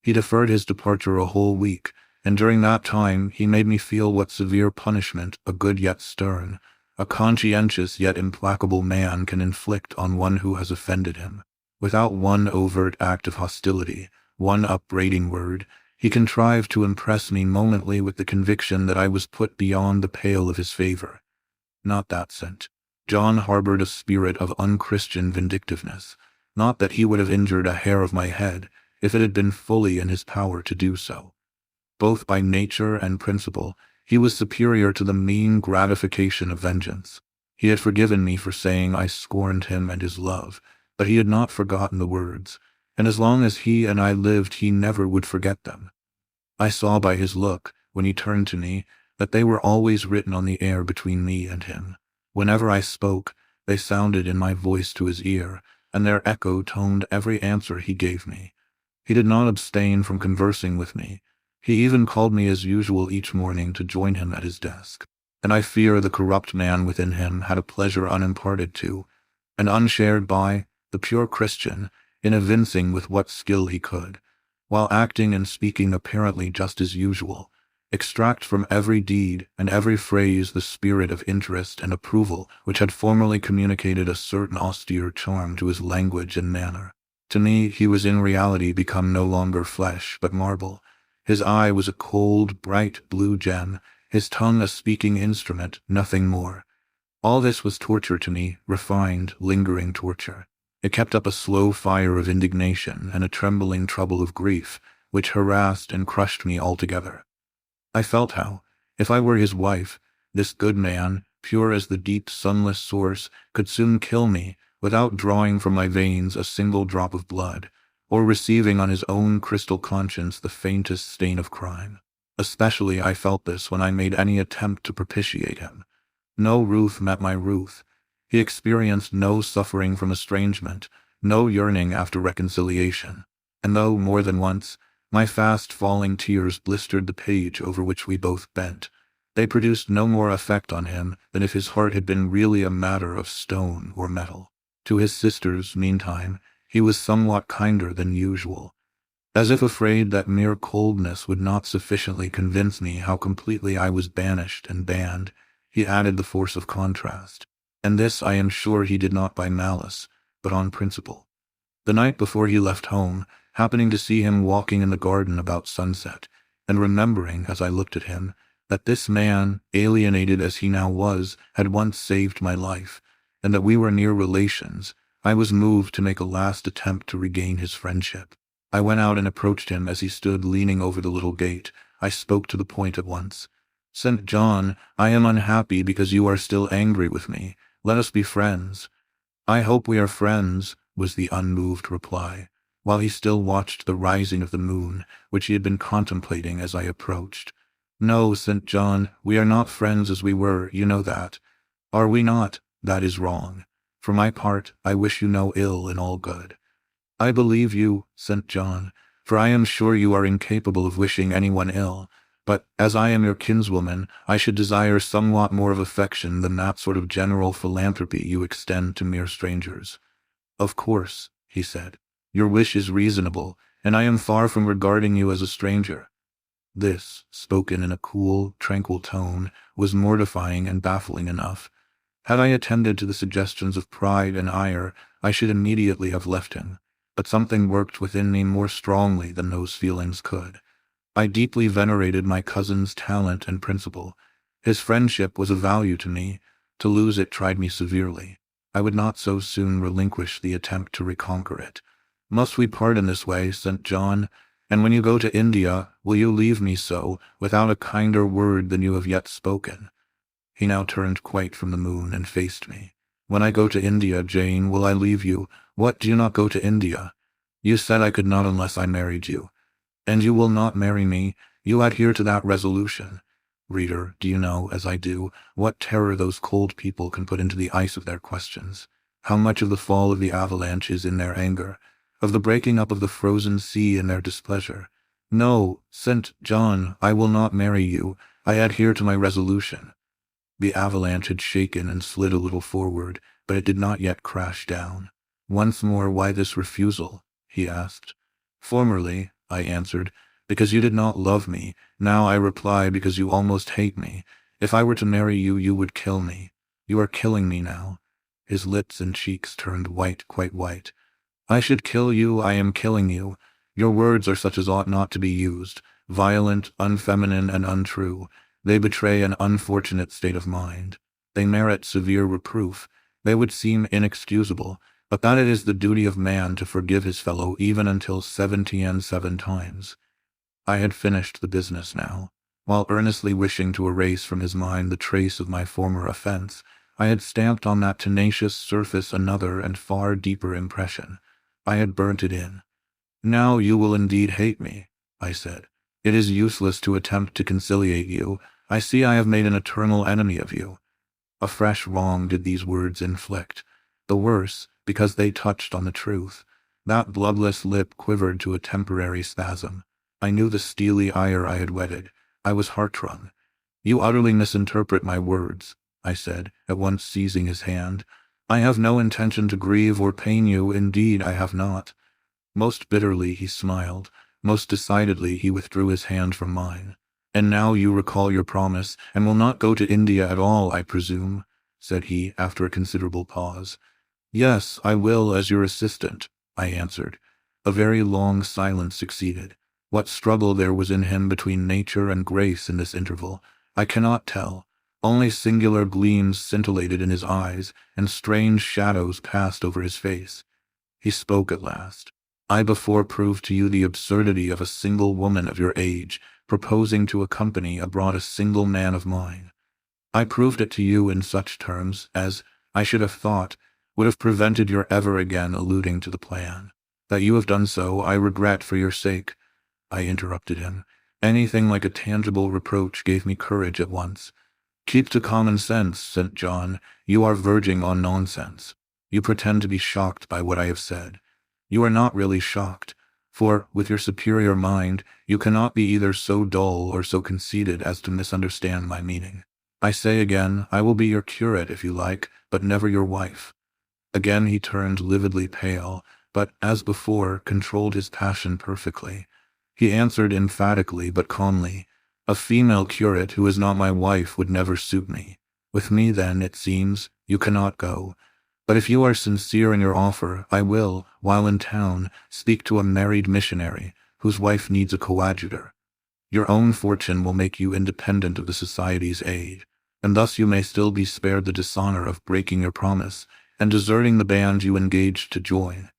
Speaker 1: He deferred his departure a whole week, and during that time he made me feel what severe punishment a good yet stern, a conscientious yet implacable man can inflict on one who has offended him. Without one overt act of hostility, one upbraiding word, he contrived to impress me momently with the conviction that I was put beyond the pale of his favor. Not that St. John harbored a spirit of unchristian vindictiveness, not that he would have injured a hair of my head, if it had been fully in his power to do so. Both by nature and principle, He was superior to the mean gratification of vengeance. He had forgiven me for saying I scorned him and his love, but he had not forgotten the words, and as long as he and I lived he never would forget them. I saw by his look, when he turned to me, that they were always written on the air between me and him. Whenever I spoke, they sounded in my voice to his ear, and their echo toned every answer he gave me. He did not abstain from conversing with me. He even called me as usual each morning to join him at his desk. And I fear the corrupt man within him had a pleasure unimparted to, and unshared by, the pure Christian, in evincing with what skill he could, while acting and speaking apparently just as usual, extract from every deed and every phrase the spirit of interest and approval which had formerly communicated a certain austere charm to his language and manner. To me he was in reality become no longer flesh but marble. His eye was a cold, bright blue gem, his tongue a speaking instrument, nothing more. All this was torture to me, refined, lingering torture. It kept up a slow fire of indignation and a trembling trouble of grief, which harassed and crushed me altogether. I felt how, if I were his wife, this good man, pure as the deep sunless source, could soon kill me, without drawing from my veins a single drop of blood, or receiving on his own crystal conscience the faintest stain of crime. Especially I felt this when I made any attempt to propitiate him. No ruth met my ruth. He experienced no suffering from estrangement, no yearning after reconciliation, and though, more than once, my fast-falling tears blistered the page over which we both bent, they produced no more effect on him than if his heart had been really a matter of stone or metal. To his sisters, meantime, he was somewhat kinder than usual. As if afraid that mere coldness would not sufficiently convince me how completely I was banished and banned, he added the force of contrast. And this I am sure he did not by malice, but on principle. The night before he left home, happening to see him walking in the garden about sunset, and remembering, as I looked at him, that this man, alienated as he now was, had once saved my life, and that we were near relations, I was moved to make a last attempt to regain his friendship. I went out and approached him as he stood leaning over the little gate. I spoke to the point at once. "St. John, I am unhappy because you are still angry with me. Let us be friends." "I hope we are friends," was the unmoved reply, while he still watched the rising of the moon, which he had been contemplating as I approached. "No, St. John, we are not friends as we were, you know that. Are we not? That is wrong. For my part, I wish you no ill and all good." "I believe you, St. John, for I am sure you are incapable of wishing anyone ill. But, as I am your kinswoman, I should desire somewhat more of affection than that sort of general philanthropy you extend to mere strangers." "Of course," he said, "your wish is reasonable, and I am far from regarding you as a stranger." This, spoken in a cool, tranquil tone, was mortifying and baffling enough. Had I attended to the suggestions of pride and ire, I should immediately have left him, but something worked within me more strongly than those feelings could. I deeply venerated my cousin's talent and principle. His friendship was of value to me. To lose it tried me severely. I would not so soon relinquish the attempt to reconquer it. "Must we part in this way, St. John? And when you go to India, will you leave me so, without a kinder word than you have yet spoken?" He now turned quite from the moon and faced me. "When I go to India, Jane, will I leave you? What, do you not go to India? You said I could not unless I married you. And you will not marry me? You adhere to that resolution? Reader, do you know, as I do, what terror those cold people can put into the ice of their questions? How much of the fall of the avalanche is in their anger, of the breaking up of the frozen sea in their displeasure? No, St. John, I will not marry you. I adhere to my resolution." The avalanche had shaken and slid a little forward, but it did not yet crash down. "Once more, why this refusal?" he asked. "Formerly," I answered, "because you did not love me. Now I reply because you almost hate me. If I were to marry you, you would kill me. You are killing me now." His lips and cheeks turned white, quite white. "I should kill you, I am killing you. Your words are such as ought not to be used, violent, unfeminine, and untrue. They betray an unfortunate state of mind. They merit severe reproof. They would seem inexcusable, but that it is the duty of man to forgive his fellow even until 77 times. I had finished the business now. While earnestly wishing to erase from his mind the trace of my former offense, I had stamped on that tenacious surface another and far deeper impression. I had burnt it in. "Now you will indeed hate me," I said. "It is useless to attempt to conciliate you. I see I have made an eternal enemy of you." A fresh wrong did these words inflict, the worse because they touched on the truth. That bloodless lip quivered to a temporary spasm. I knew the steely ire I had whetted. I was heart-wrung. "You utterly misinterpret my words," I said, at once seizing his hand. "I have no intention to grieve or pain you, indeed I have not." Most bitterly he smiled. Most decidedly he withdrew his hand from mine. "And now you recall your promise, and will not go to India at all, I presume?" said he, after a considerable pause. "Yes, I will, as your assistant," I answered. A very long silence succeeded. What struggle there was in him between nature and grace in this interval, I cannot tell. Only singular gleams scintillated in his eyes, and strange shadows passed over his face. He spoke at last. "I before proved to you the absurdity of a single woman of your age proposing to accompany abroad a single man of mine. I proved it to you in such terms as, I should have thought, would have prevented your ever again alluding to the plan. That you have done so, I regret for your sake." I interrupted him. Anything like a tangible reproach gave me courage at once. "Keep to common sense, St. John. You are verging on nonsense. You pretend to be shocked by what I have said. You are not really shocked, for, with your superior mind, you cannot be either so dull or so conceited as to misunderstand my meaning. I say again, I will be your curate if you like, but never your wife." Again he turned lividly pale, but, as before, controlled his passion perfectly. He answered emphatically but calmly, "A female curate who is not my wife would never suit me. With me, then, it seems, you cannot go. But if you are sincere in your offer, I will, while in town, speak to a married missionary, whose wife needs a coadjutor. Your own fortune will make you independent of the Society's aid, and thus you may still be spared the dishonor of breaking your promise, and deserting the band you engaged to join."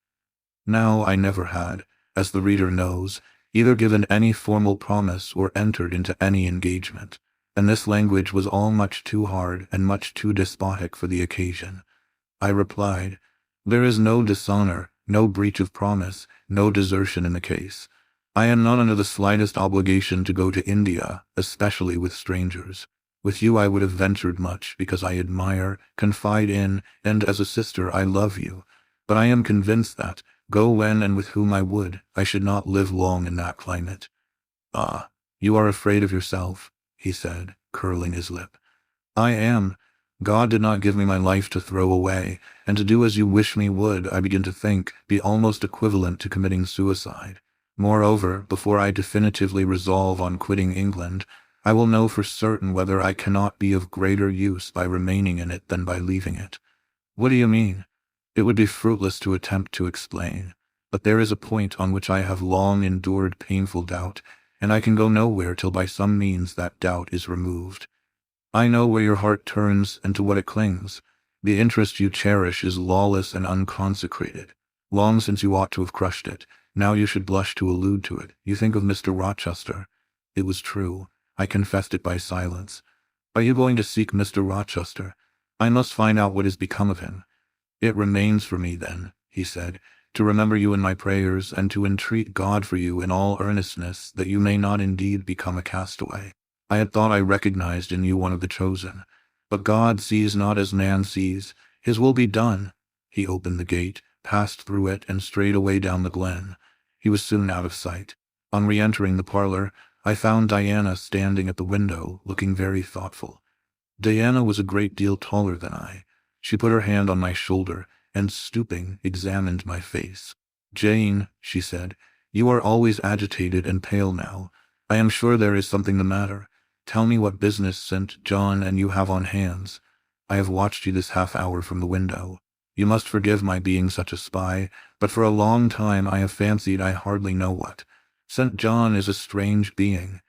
Speaker 1: Now I never had, as the reader knows, either given any formal promise or entered into any engagement, and this language was all much too hard and much too despotic for the occasion. I replied, "There is no dishonor, no breach of promise, no desertion in the case. I am not under the slightest obligation to go to India, especially with strangers. With you I would have ventured much, because I admire, confide in, and as a sister I love you. But I am convinced that, go when and with whom I would, I should not live long in that climate." "Ah, you are afraid of yourself," he said, curling his lip. "I am. God did not give me my life to throw away, and to do as you wish me would, I begin to think, be almost equivalent to committing suicide. Moreover, before I definitively resolve on quitting England, I will know for certain whether I cannot be of greater use by remaining in it than by leaving it." "What do you mean?" It would be fruitless to attempt to explain, but there is a point on which I have long endured painful doubt, and I can go nowhere till by some means that doubt is removed. I know where your heart turns and to what it clings. The interest you cherish is lawless and unconsecrated. Long since you ought to have crushed it. Now you should blush to allude to it. You think of Mr. Rochester. It was true. I confessed it by silence. "Are you going to seek Mr. Rochester? I must find out what has become of him." "It remains for me, then," he said, "to remember you in my prayers, and to entreat God for you in all earnestness, that you may not indeed become a castaway. I had thought I recognized in you one of the chosen. But God sees not as man sees. His will be done." He opened the gate, passed through it, and strayed away down the glen. He was soon out of sight. On re-entering the parlor, I found Diana standing at the window, looking very thoughtful. Diana was a great deal taller than I. She put her hand on my shoulder, and stooping, examined my face. "Jane," she said, "you are always agitated and pale now. I am sure there is something the matter. Tell me what business St. John and you have on hands. I have watched you this half-hour from the window. You must forgive my being such a spy, but for a long time I have fancied I hardly know what. St. John is a strange being."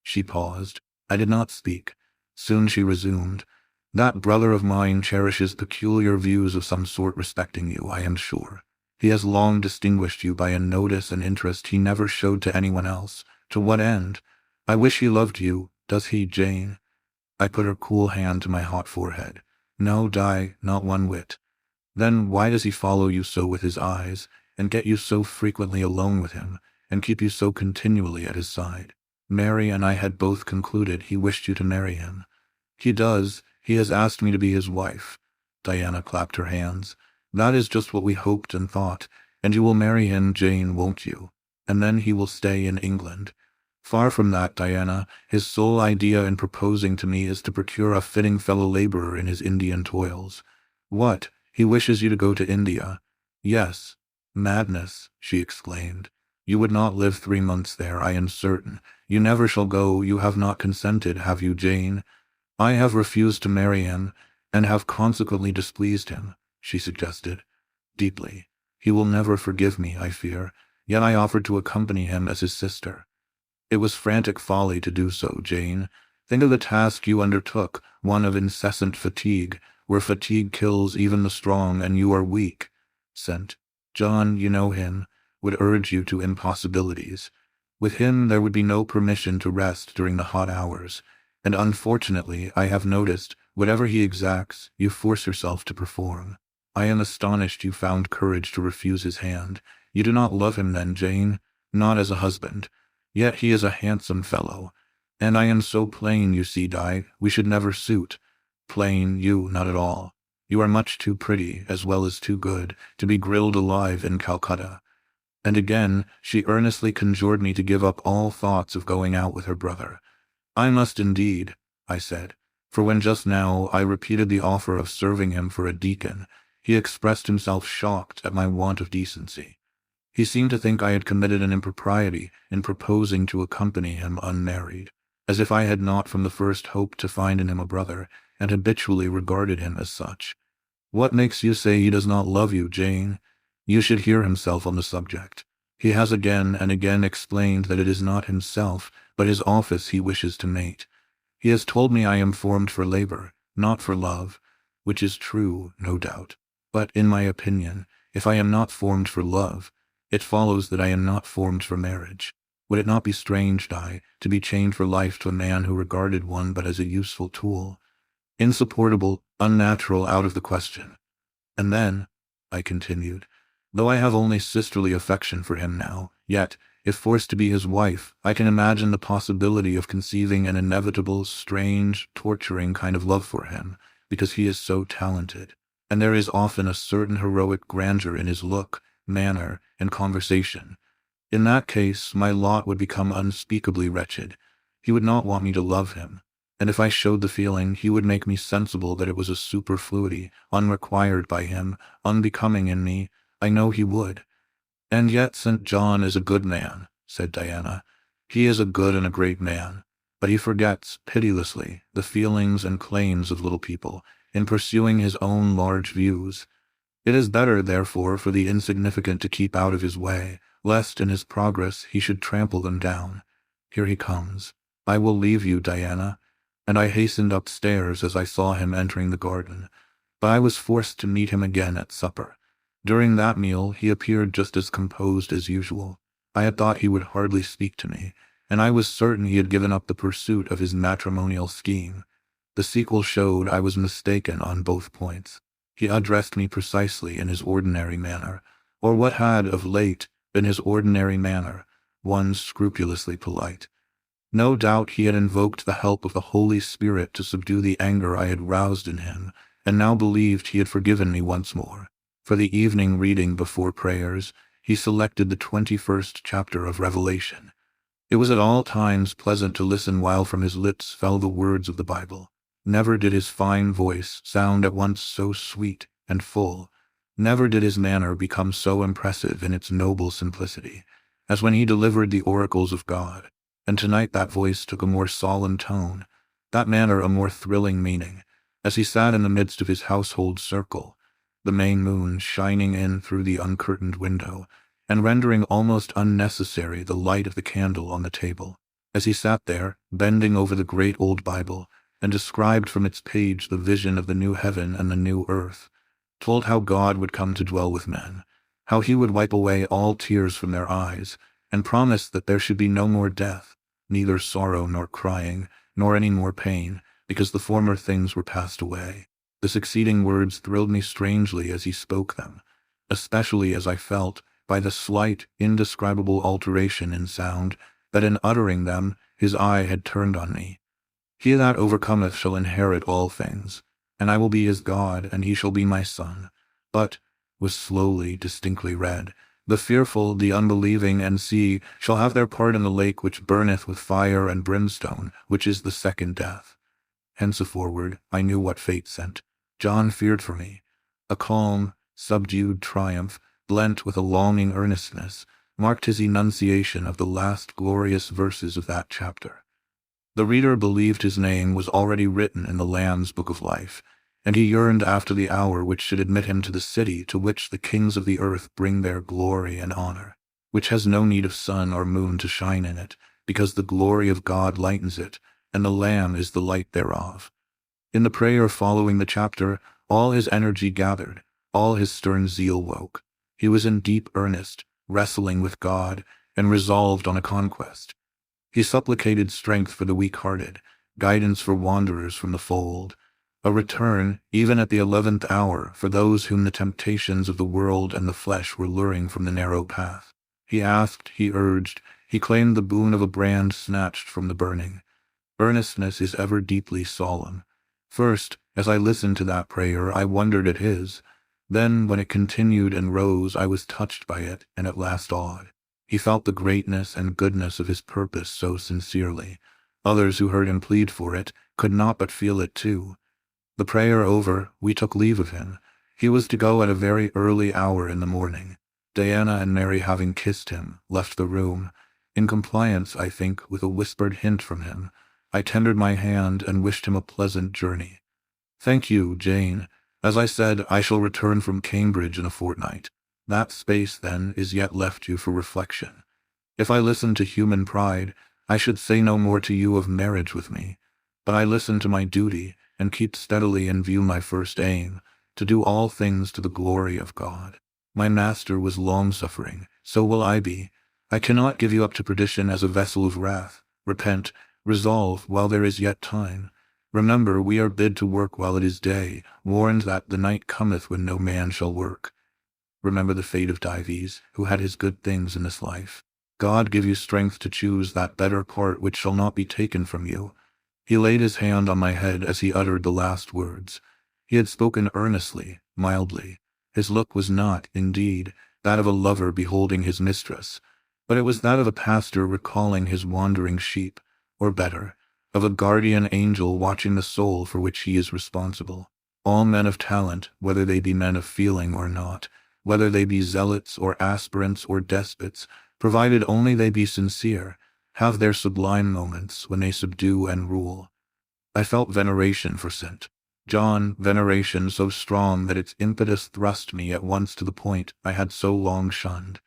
Speaker 1: She paused. I did not speak. Soon she resumed. "That brother of mine cherishes peculiar views of some sort respecting you, I am sure. He has long distinguished you by a notice and interest he never showed to anyone else. To what end? I wish he loved you, Does he, Jane? I put her cool hand to my hot forehead. No, Di, not one whit. Then why does he follow you so with his eyes, and get you so frequently alone with him, and keep you so continually at his side? Mary and I had both concluded he wished you to marry him. He does. He has asked me to be his wife. Diana clapped her hands. That is just what we hoped and thought, and you will marry him, Jane, won't you? And then he will stay in England. Far from that, Diana. His sole idea in proposing to me is to procure a fitting fellow laborer in his Indian toils. What? He wishes you to go to India? Yes. Madness, she exclaimed. You would not live 3 months there, I am certain. You never shall go. You have not consented, have you, Jane? I have refused to marry him, and have consequently displeased him, she suggested. Deeply. He will never forgive me, I fear, yet I offered to accompany him as his sister. It was frantic folly to do so, Jane. Think of the task you undertook, one of incessant fatigue, where fatigue kills even the strong and you are weak. St. John, you know him, would urge you to impossibilities. With him there would be no permission to rest during the hot hours, and unfortunately I have noticed, whatever he exacts, you force yourself to perform. I am astonished you found courage to refuse his hand. You do not love him then, Jane? Not as a husband. Yet he is a handsome fellow. And I am so plain, you see, Di, we should never suit. Plain, you, not at all. You are much too pretty, as well as too good, to be grilled alive in Calcutta. And again, she earnestly conjured me to give up all thoughts of going out with her brother. I must indeed, I said, for when just now I repeated the offer of serving him for a deacon, he expressed himself shocked at my want of decency. He seemed to think I had committed an impropriety in proposing to accompany him unmarried, as if I had not from the first hoped to find in him a brother, and habitually regarded him as such. What makes you say he does not love you, Jane? You should hear himself on the subject. He has again and again explained that it is not himself, but his office he wishes to mate. He has told me I am formed for labor, not for love, which is true, no doubt. But, in my opinion, if I am not formed for love, it follows that I am not formed for marriage. Would it not be strange, Di, to be chained for life to a man who regarded one but as a useful tool? Insupportable, unnatural, out of the question. And then, I continued, though I have only sisterly affection for him now, yet, if forced to be his wife, I can imagine the possibility of conceiving an inevitable, strange, torturing kind of love for him, because he is so talented, and there is often a certain heroic grandeur in his look, manner, and conversation. In that case, my lot would become unspeakably wretched. He would not want me to love him, and if I showed the feeling, he would make me sensible that it was a superfluity, unrequired by him, unbecoming in me. I know he would. And yet St. John is a good man, said Diana. He is a good and a great man, but he forgets, pitilessly, the feelings and claims of little people, in pursuing his own large views. It is better, therefore, for the insignificant to keep out of his way, lest in his progress he should trample them down. Here he comes. I will leave you, Diana. And I hastened upstairs as I saw him entering the garden, but I was forced to meet him again at supper. During that meal he appeared just as composed as usual. I had thought he would hardly speak to me, and I was certain he had given up the pursuit of his matrimonial scheme. The sequel showed I was mistaken on both points. He addressed me precisely in his ordinary manner, or what had, of late, been his ordinary manner, one scrupulously polite. No doubt he had invoked the help of the Holy Spirit to subdue the anger I had roused in him, and now believed he had forgiven me once more. For the evening reading before prayers, he selected the 21st chapter of Revelation. It was at all times pleasant to listen while from his lips fell the words of the Bible. Never did his fine voice sound at once so sweet and full. Never did his manner become so impressive in its noble simplicity, as when he delivered the oracles of God. And tonight that voice took a more solemn tone, that manner a more thrilling meaning, as he sat in the midst of his household circle, the May moon shining in through the uncurtained window, and rendering almost unnecessary the light of the candle on the table, as he sat there, bending over the great old Bible, and described from its page the vision of the new heaven and the new earth, told how God would come to dwell with men, how he would wipe away all tears from their eyes, and promised that there should be no more death, neither sorrow nor crying, nor any more pain, because the former things were passed away. The succeeding words thrilled me strangely as he spoke them, especially as I felt, by the slight, indescribable alteration in sound, that in uttering them his eye had turned on me. He that overcometh shall inherit all things, and I will be his God, and he shall be my son. But, was slowly, distinctly read, the fearful, the unbelieving, and shall have their part in the lake which burneth with fire and brimstone, which is the second death. Henceforward I knew what fate sent. John feared for me. A calm, subdued triumph, blent with a longing earnestness, marked his enunciation of the last glorious verses of that chapter. The reader believed his name was already written in the Lamb's book of life, and he yearned after the hour which should admit him to the city to which the kings of the earth bring their glory and honor, which has no need of sun or moon to shine in it, because the glory of God lightens it, and the Lamb is the light thereof. In the prayer following the chapter, all his energy gathered, all his stern zeal woke. He was in deep earnest, wrestling with God, and resolved on a conquest. He supplicated strength for the weak-hearted, guidance for wanderers from the fold, a return, even at the 11th hour, for those whom the temptations of the world and the flesh were luring from the narrow path. He asked, he urged, he claimed the boon of a brand snatched from the burning. Earnestness is ever deeply solemn. First, as I listened to that prayer, I wondered at his. Then, when it continued and rose, I was touched by it, and at last awed. He felt the greatness and goodness of his purpose so sincerely. Others who heard him plead for it could not but feel it too. The prayer over, we took leave of him. He was to go at a very early hour in the morning. Diana and Mary, having kissed him, left the room. In compliance, I think, with a whispered hint from him, I tendered my hand and wished him a pleasant journey. "Thank you, Jane. As I said, I shall return from Cambridge in a fortnight. That space, then, is yet left you for reflection. If I listened to human pride, I should say no more to you of marriage with me. But I listen to my duty, and keep steadily in view my first aim, to do all things to the glory of God. My Master was long-suffering, so will I be. I cannot give you up to perdition as a vessel of wrath. Repent, resolve, while there is yet time. Remember, we are bid to work while it is day, warned that the night cometh when no man shall work. Remember the fate of Dives, who had his good things in this life. God give you strength to choose that better part which shall not be taken from you." He laid his hand on my head as he uttered the last words. He had spoken earnestly, mildly. His look was not, indeed, that of a lover beholding his mistress, but it was that of a pastor recalling his wandering sheep, or better, of a guardian angel watching the soul for which he is responsible. All men of talent, whether they be men of feeling or not, whether they be zealots or aspirants or despots, provided only they be sincere, have their sublime moments when they subdue and rule. I felt veneration for St. John, veneration so strong that its impetus thrust me at once to the point I had so long shunned.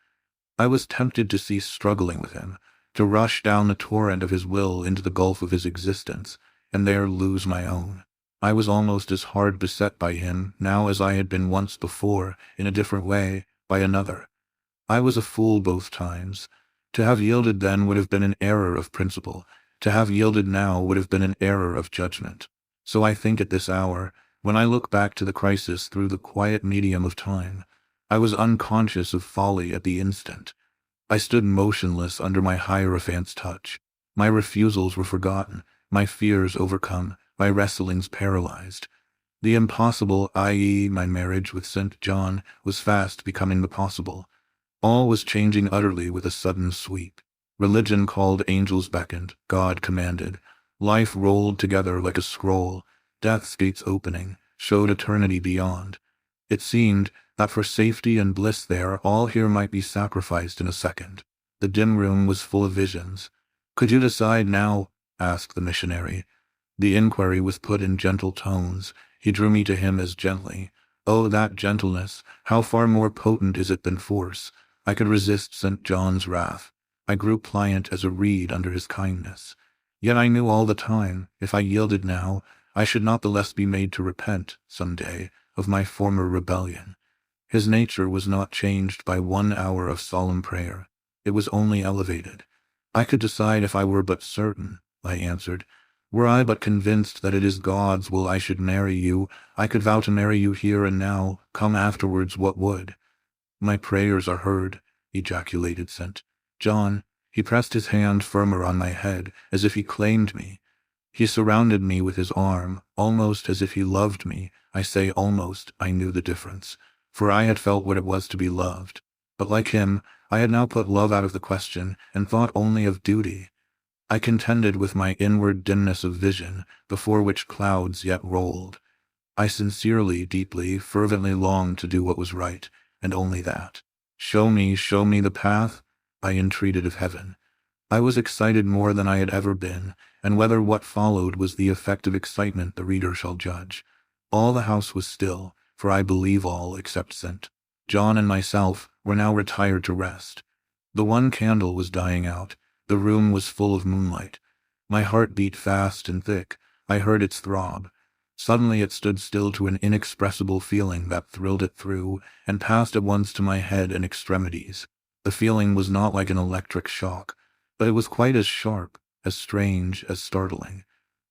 Speaker 1: I was tempted to cease struggling with him, to rush down the torrent of his will into the gulf of his existence, and there lose my own. I was almost as hard beset by him now as I had been once before, in a different way, by another. I was a fool both times. To have yielded then would have been an error of principle. To have yielded now would have been an error of judgment. So I think at this hour, when I look back to the crisis through the quiet medium of time, I was unconscious of folly at the instant. I stood motionless under my Hierophant's touch. My refusals were forgotten, my fears overcome, my wrestlings paralyzed. The impossible, i.e., my marriage with St. John, was fast becoming the possible. All was changing utterly with a sudden sweep. Religion called, angels beckoned, God commanded. Life rolled together like a scroll. Death's gates opening showed eternity beyond. It seemed that for safety and bliss there, all here might be sacrificed in a second. The dim room was full of visions. "Could you decide now?" asked the missionary. The inquiry was put in gentle tones. He drew me to him as gently. Oh, that gentleness! How far more potent is it than force! I could resist St. John's wrath. I grew pliant as a reed under his kindness. Yet I knew all the time, if I yielded now, I should not the less be made to repent, some day, of my former rebellion. His nature was not changed by 1 hour of solemn prayer. It was only elevated. I could decide if I were but certain, I answered. Were I but convinced that it is God's will I should marry you, I could vow to marry you here and now, come afterwards what would. My prayers are heard, ejaculated St. John. He pressed his hand firmer on my head, as if he claimed me. He surrounded me with his arm, almost as if he loved me. I say almost, I knew the difference, for I had felt what it was to be loved. But like him, I had now put love out of the question, and thought only of duty. I contended with my inward dimness of vision, before which clouds yet rolled. I sincerely, deeply, fervently longed to do what was right, and only that. Show me the path, I entreated of heaven. I was excited more than I had ever been, and whether what followed was the effect of excitement the reader shall judge. All the house was still, for I believe all except St. John and myself were now retired to rest. The one candle was dying out. The room was full of moonlight. My heart beat fast and thick. I heard its throb. Suddenly it stood still to an inexpressible feeling that thrilled it through, and passed at once to my head and extremities. The feeling was not like an electric shock, but it was quite as sharp, as strange, as startling.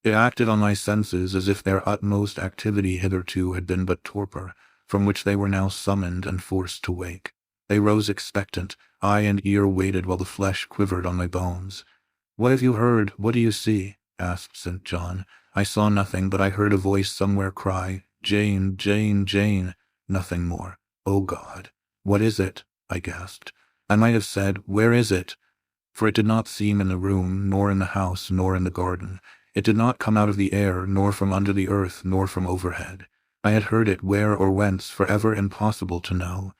Speaker 1: It acted on my senses as if their utmost activity hitherto had been but torpor, from which they were now summoned and forced to wake. They rose expectant. Eye and ear waited while the flesh quivered on my bones. "What have you heard? What do you see?" asked St. John. I saw nothing, but I heard a voice somewhere cry, "Jane, Jane, Jane." Nothing more. "Oh God! What is it?" I gasped. I might have said, "Where is it?" For it did not seem in the room, nor in the house, nor in the garden. It did not come out of the air, nor from under the earth, nor from overhead. I had heard it where or whence, forever impossible to know.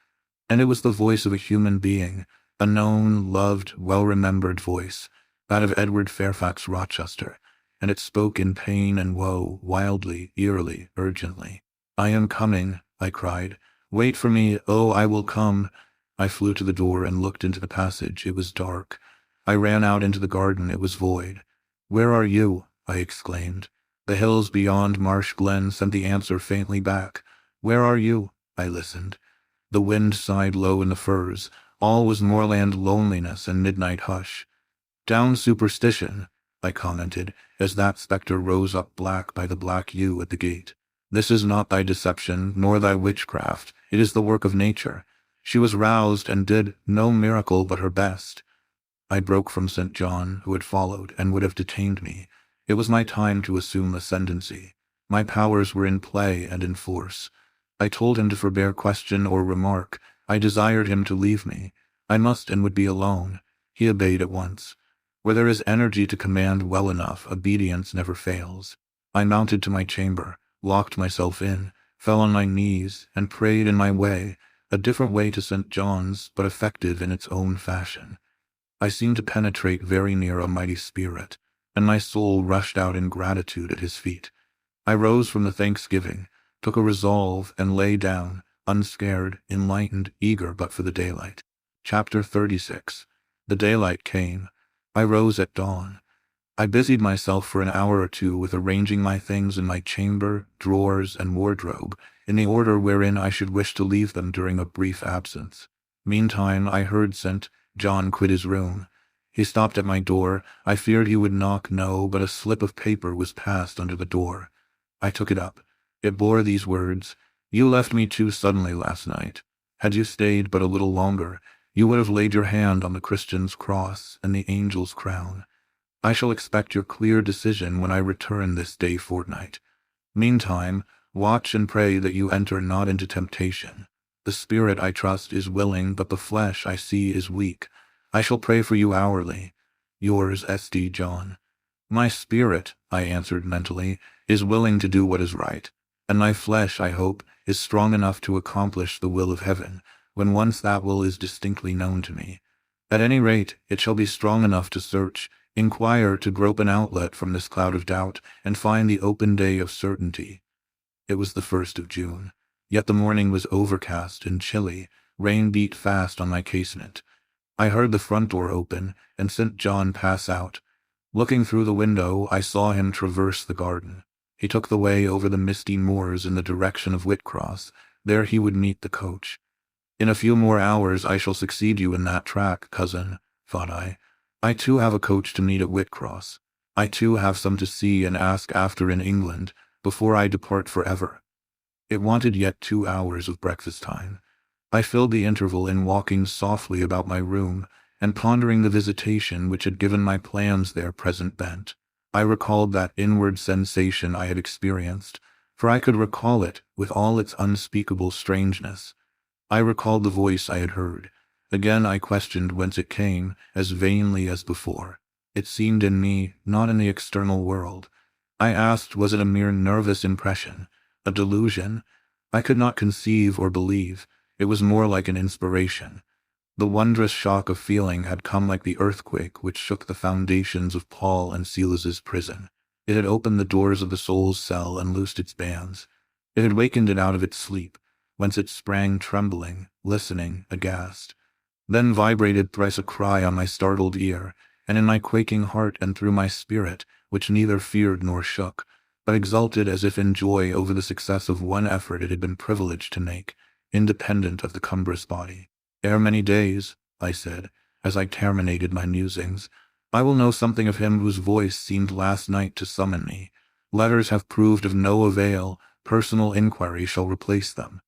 Speaker 1: And it was the voice of a human being, a known, loved, well-remembered voice, that of Edward Fairfax Rochester, and it spoke in pain and woe, wildly, eerily, urgently. "I am coming," I cried. "Wait for me, oh, I will come." I flew to the door and looked into the passage. It was dark. I ran out into the garden. It was void. "Where are you?" I exclaimed. The hills beyond Marsh Glen sent the answer faintly back. "Where are you?" I listened. The wind sighed low in the firs. All was moorland loneliness and midnight hush. "Down superstition," I commented, as that spectre rose up black by the black yew at the gate. "This is not thy deception, nor thy witchcraft. It is the work of nature. She was roused and did no miracle but her best." I broke from St. John, who had followed, and would have detained me. It was my time to assume ascendancy. My powers were in play and in force. I told him to forbear question or remark. I desired him to leave me. I must and would be alone. He obeyed at once. Where there is energy to command well enough, obedience never fails. I mounted to my chamber, locked myself in, fell on my knees, and prayed in my way, a different way to St. John's, but effective in its own fashion. I seemed to penetrate very near a mighty spirit, and my soul rushed out in gratitude at his feet. I rose from the thanksgiving, took a resolve, and lay down, unscared, enlightened, eager but for the daylight. Chapter 36. The daylight came. I rose at dawn. I busied myself for an hour or two with arranging my things in my chamber, drawers, and wardrobe, in the order wherein I should wish to leave them during a brief absence. Meantime, I heard St. John quit his room. He stopped at my door. I feared he would knock, no, but a slip of paper was passed under the door. I took it up. It bore these words: "You left me too suddenly last night. Had you stayed but a little longer, you would have laid your hand on the Christian's cross and the angel's crown. I shall expect your clear decision when I return this day fortnight. Meantime, watch and pray that you enter not into temptation. The spirit, I trust, is willing, but the flesh, I see, is weak. I shall pray for you hourly. Yours, S.D. John." "My spirit," I answered mentally, "is willing to do what is right, and my flesh, I hope, is strong enough to accomplish the will of heaven, when once that will is distinctly known to me. At any rate, it shall be strong enough to search, inquire, to grope an outlet from this cloud of doubt, and find the open day of certainty." It was the 1st of June, yet the morning was overcast and chilly. Rain beat fast on my casement. I heard the front door open, and St. John pass out. Looking through the window, I saw him traverse the garden. He took the way over the misty moors in the direction of Whitcross. There he would meet the coach. "In a few more hours I shall succeed you in that track, cousin," thought I. "I too have a coach to meet at Whitcross. I too have some to see and ask after in England, before I depart forever. It wanted yet 2 hours of breakfast time. I filled the interval in walking softly about my room, and pondering the visitation which had given my plans their present bent. I recalled that inward sensation I had experienced, for I could recall it with all its unspeakable strangeness. I recalled the voice I had heard. Again I questioned whence it came, as vainly as before. It seemed in me, not in the external world. I asked, was it a mere nervous impression, a delusion? I could not conceive or believe. It was more like an inspiration. The wondrous shock of feeling had come like the earthquake which shook the foundations of Paul and Silas's prison. It had opened the doors of the soul's cell and loosed its bands. It had wakened it out of its sleep, whence it sprang trembling, listening, aghast. Then vibrated thrice a cry on my startled ear, and in my quaking heart and through my spirit, which neither feared nor shook, but exulted as if in joy over the success of one effort it had been privileged to make, independent of the cumbrous body. Ere many days, I said, as I terminated my musings, I will know something of him whose voice seemed last night to summon me. Letters have proved of no avail, personal inquiry shall replace them.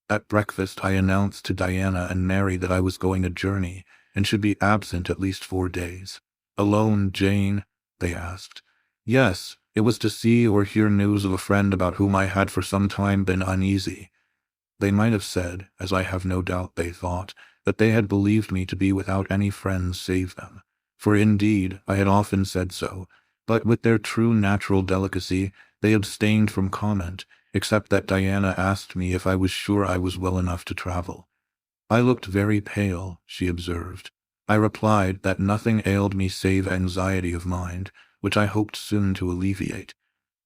Speaker 1: At breakfast I announced to Diana and Mary that I was going a journey, and should be absent at least 4 days. Alone, Jane? They asked. Yes, it was to see or hear news of a friend about whom I had for some time been uneasy. They might have said, as I have no doubt they thought, that they had believed me to be without any friends save them. For indeed, I had often said so, but with their true natural delicacy, they abstained from comment, except that Diana asked me if I was sure I was well enough to travel. I looked very pale, she observed. I replied that nothing ailed me save anxiety of mind, which I hoped soon to alleviate.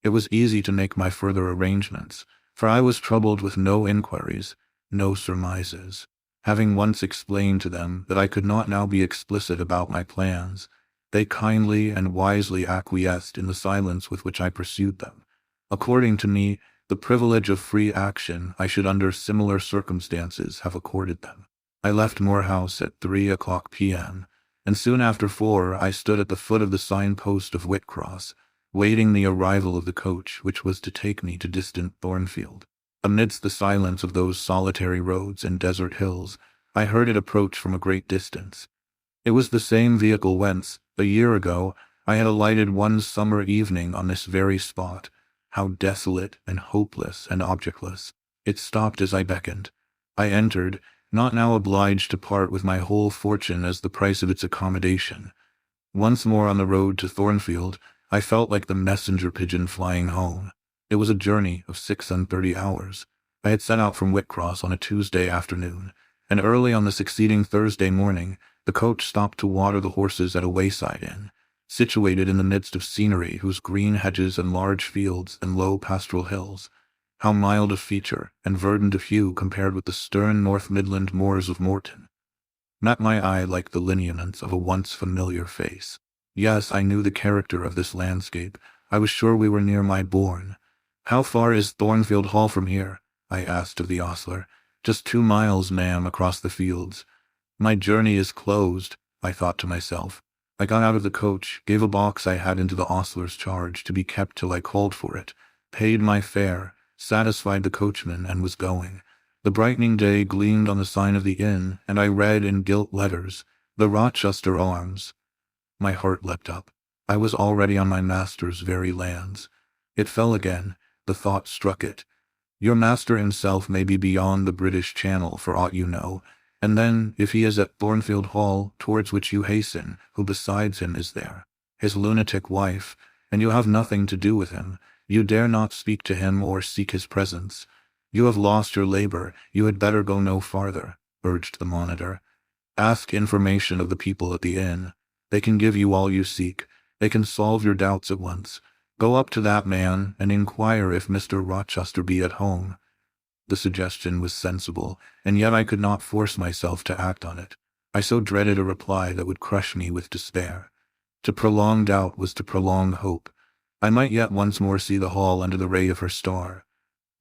Speaker 1: It was easy to make my further arrangements, for I was troubled with no inquiries, no surmises. Having once explained to them that I could not now be explicit about my plans, they kindly and wisely acquiesced in the silence with which I pursued them. According to me, the privilege of free action I should under similar circumstances have accorded them. I left Moor House at 3:00 p.m., and soon after 4 I stood at the foot of the signpost of Whitcross, waiting the arrival of the coach which was to take me to distant Thornfield. Amidst the silence of those solitary roads and desert hills, I heard it approach from a great distance. It was the same vehicle whence, a year ago, I had alighted one summer evening on this very spot. How desolate and hopeless and objectless. It stopped as I beckoned. I entered, not now obliged to part with my whole fortune as the price of its accommodation. Once more on the road to Thornfield, I felt like the messenger pigeon flying home. It was a journey of 36 hours. I had set out from Whitcross on a Tuesday afternoon, and early on the succeeding Thursday morning, the coach stopped to water the horses at a wayside inn, situated in the midst of scenery whose green hedges and large fields and low pastoral hills, how mild of feature and verdant of hue compared with the stern North Midland moors of Morton, met my eye like the lineaments of a once familiar face. Yes, I knew the character of this landscape. I was sure we were near my bourne. How far is Thornfield Hall from here? I asked of the ostler. Just 2 miles, ma'am, across the fields. My journey is closed, I thought to myself. I got out of the coach, gave a box I had into the ostler's charge to be kept till I called for it, paid my fare, satisfied the coachman, and was going. The brightening day gleamed on the sign of the inn, and I read in gilt letters, "The Rochester Arms." My heart leapt up. I was already on my master's very lands. It fell again. The thought struck it. Your master himself may be beyond the British Channel for aught you know, and then, if he is at Thornfield Hall, towards which you hasten, who besides him is there? His lunatic wife, and you have nothing to do with him. You dare not speak to him or seek his presence. You have lost your labor. You had better go no farther, urged the monitor. Ask information of the people at the inn. They can give you all you seek. They can solve your doubts at once. Go up to that man and inquire if Mr. Rochester be at home. The suggestion was sensible, and yet I could not force myself to act on it. I so dreaded a reply that would crush me with despair. To prolong doubt was to prolong hope. I might yet once more see the hall under the ray of her star.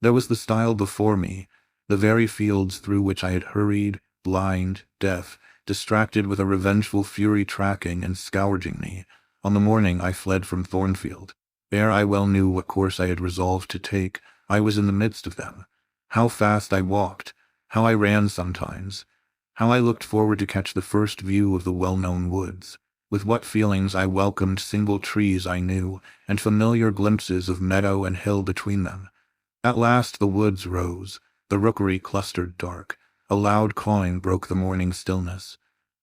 Speaker 1: There was the stile before me, the very fields through which I had hurried, blind, deaf, distracted with a revengeful fury tracking and scourging me, On the morning I fled from Thornfield, ere I well knew what course I had resolved to take, I was in the midst of them. How fast I walked, how I ran sometimes, how I looked forward to catch the first view of the well-known woods. With what feelings I welcomed single trees I knew, and familiar glimpses of meadow and hill between them. At last the woods rose, the rookery clustered dark, a loud cawing broke the morning stillness.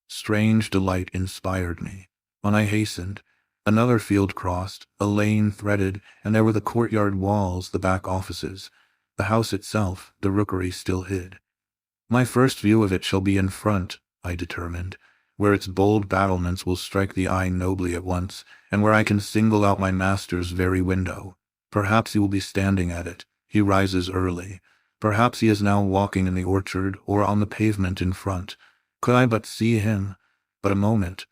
Speaker 1: Strange delight inspired me. On I hastened. Another field crossed, a lane threaded, and there were the courtyard walls, the back offices. The house itself, the rookery still hid. My first view of it shall be in front, I determined, where its bold battlements will strike the eye nobly at once, and where I can single out my master's very window. Perhaps he will be standing at it. He rises early. Perhaps he is now walking in the orchard or on the pavement in front. Could I but see him? But a moment.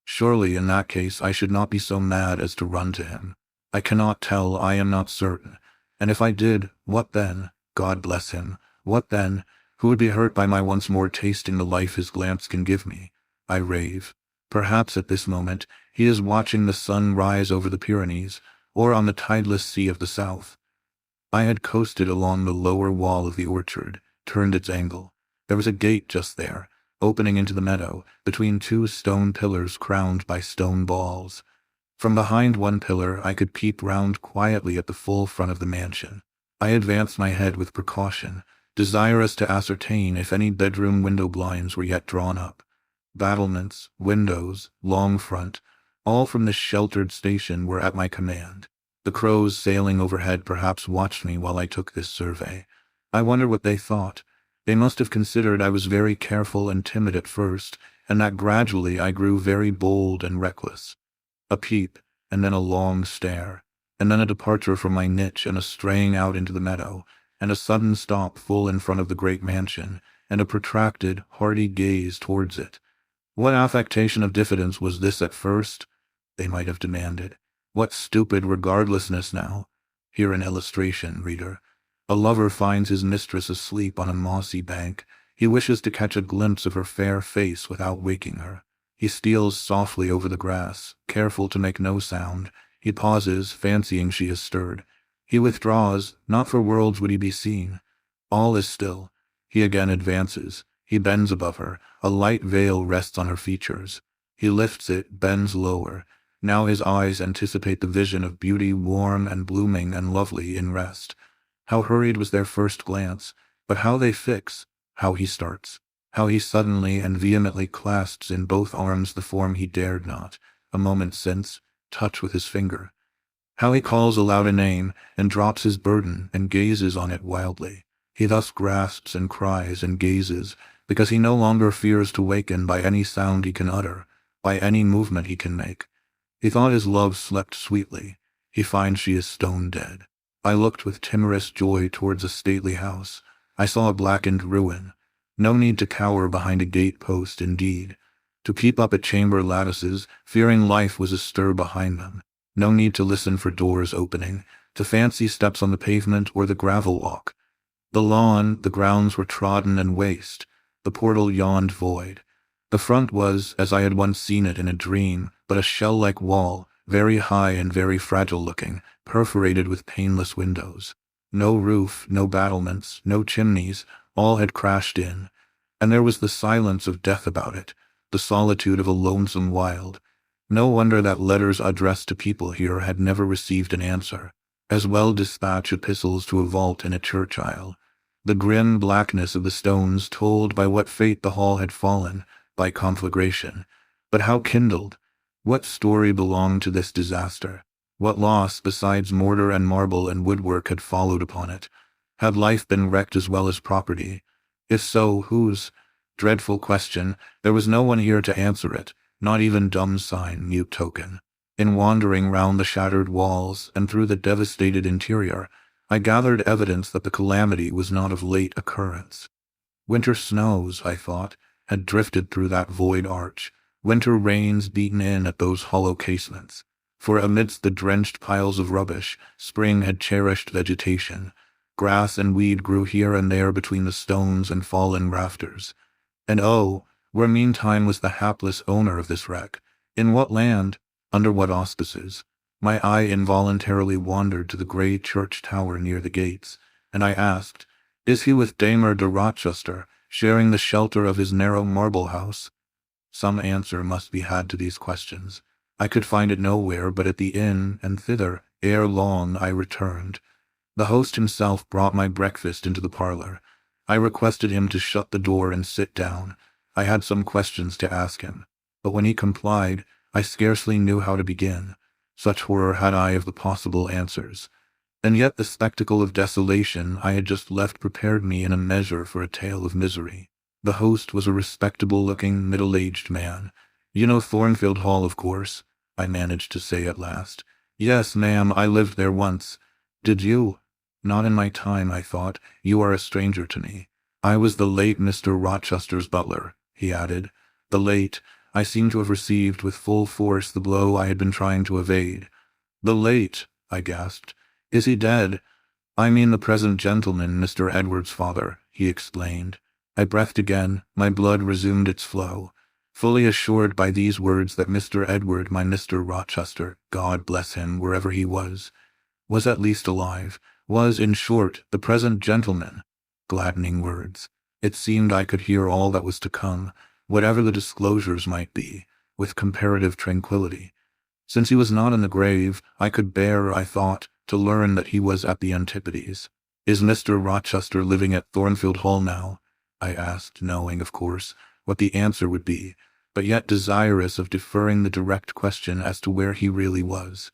Speaker 1: Surely in that case I should not be so mad as to run to him. I cannot tell, I am not certain. And if I did, what then? God bless him. What then? Who would be hurt by my once more tasting the life his glance can give me? I rave. Perhaps at this moment he is watching the sun rise over the Pyrenees, or on the tideless sea of the south. I had coasted along the lower wall of the orchard, turned its angle. There was a gate just there, opening into the meadow, between two stone pillars crowned by stone balls. From behind one pillar I could peep round quietly at the full front of the mansion. I advanced my head with precaution, desirous to ascertain if any bedroom window blinds were yet drawn up. Battlements, windows, long front, all from this sheltered station were at my command. The crows sailing overhead perhaps watched me while I took this survey. I wonder what they thought. They must have considered I was very careful and timid at first, and that gradually I grew very bold and reckless. A peep, and then a long stare, and then a departure from my niche and a straying out into the meadow, and a sudden stop full in front of the great mansion, and a protracted, hearty gaze towards it. What affectation of diffidence was this at first? They might have demanded. What stupid regardlessness now? Here an illustration, reader. A lover finds his mistress asleep on a mossy bank. He wishes to catch a glimpse of her fair face without waking her. He steals softly over the grass, careful to make no sound. He pauses, fancying she is stirred. He withdraws, not for worlds would he be seen. All is still. He again advances. He bends above her. A light veil rests on her features. He lifts it, bends lower. Now his eyes anticipate the vision of beauty warm and blooming and lovely in rest. How hurried was their first glance, but how they fix, how he starts, how he suddenly and vehemently clasps in both arms the form he dared not, a moment since, touch with his finger. How he calls aloud a name, and drops his burden, and gazes on it wildly. He thus grasps and cries and gazes, because he no longer fears to waken by any sound he can utter, by any movement he can make. He thought his love slept sweetly. He finds she is stone dead. I looked with timorous joy towards a stately house. I saw a blackened ruin. No need to cower behind a gate-post, indeed. To peep up at chamber lattices, fearing life was astir behind them. No need to listen for doors opening, to fancy steps on the pavement or the gravel walk. The lawn, the grounds were trodden and waste. The portal yawned void. The front was, as I had once seen it in a dream, but a shell-like wall, very high and very fragile-looking, perforated with painless windows. No roof, no battlements, no chimneys, all had crashed in. And there was the silence of death about it, the solitude of a lonesome wild. No wonder that letters addressed to people here had never received an answer. As well dispatch epistles to a vault in a church aisle. The grim blackness of the stones told by what fate the hall had fallen, by conflagration. But how kindled? What story belonged to this disaster? What loss besides mortar and marble and woodwork had followed upon it? Had life been wrecked as well as property? If so, whose? Dreadful question. There was no one here to answer it, not even dumb sign, mute token. In wandering round the shattered walls and through the devastated interior, I gathered evidence that the calamity was not of late occurrence. Winter snows, I thought, had drifted through that void arch, winter rains beaten in at those hollow casements. For amidst the drenched piles of rubbish, spring had cherished vegetation. Grass and weed grew here and there between the stones and fallen rafters. And oh, where meantime was the hapless owner of this wreck? In what land? Under what auspices? My eye involuntarily wandered to the grey church tower near the gates, and I asked, "Is he with Damer de Rochester, sharing the shelter of his narrow marble house?" Some answer must be had to these questions. I could find it nowhere but at the inn, and thither, ere long, I returned. The host himself brought my breakfast into the parlour. I requested him to shut the door and sit down. I had some questions to ask him, but when he complied, I scarcely knew how to begin. Such horror had I of the possible answers. And yet the spectacle of desolation I had just left prepared me in a measure for a tale of misery. The host was a respectable-looking, middle-aged man. "You know Thornfield Hall, of course," I managed to say at last. "Yes, ma'am, I lived there once." "Did you?" "Not in my time," I thought. "You are a stranger to me." "I was the late Mr. Rochester's butler," he added. "The late." I seemed to have received with full force the blow I had been trying to evade. "The late," I gasped. "Is he dead?" "I mean the present gentleman, Mr. Edward's father," he explained. I breathed again, my blood resumed its flow. Fully assured by these words that Mr. Edward, my Mr. Rochester, God bless him wherever he was at least alive, was, in short, the present gentleman. Gladdening words. It seemed I could hear all that was to come, whatever the disclosures might be, with comparative tranquillity. Since he was not in the grave, I could bear, I thought, to learn that he was at the Antipodes. "Is Mr. Rochester living at Thornfield Hall now?" I asked, knowing, of course, what the answer would be, but yet desirous of deferring the direct question as to where he really was.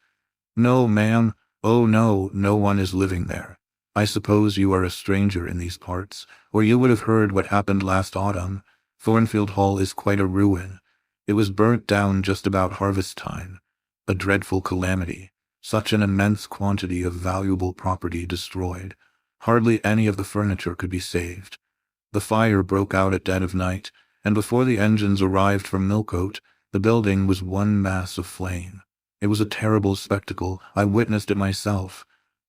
Speaker 1: "No, ma'am. Oh, no, no one is living there. I suppose you are a stranger in these parts, or you would have heard what happened last autumn. Thornfield Hall is quite a ruin. It was burnt down just about harvest time. A dreadful calamity. Such an immense quantity of valuable property destroyed. Hardly any of the furniture could be saved. The fire broke out at dead of night, and before the engines arrived from Millcote, the building was one mass of flame. It was a terrible spectacle. I witnessed it myself.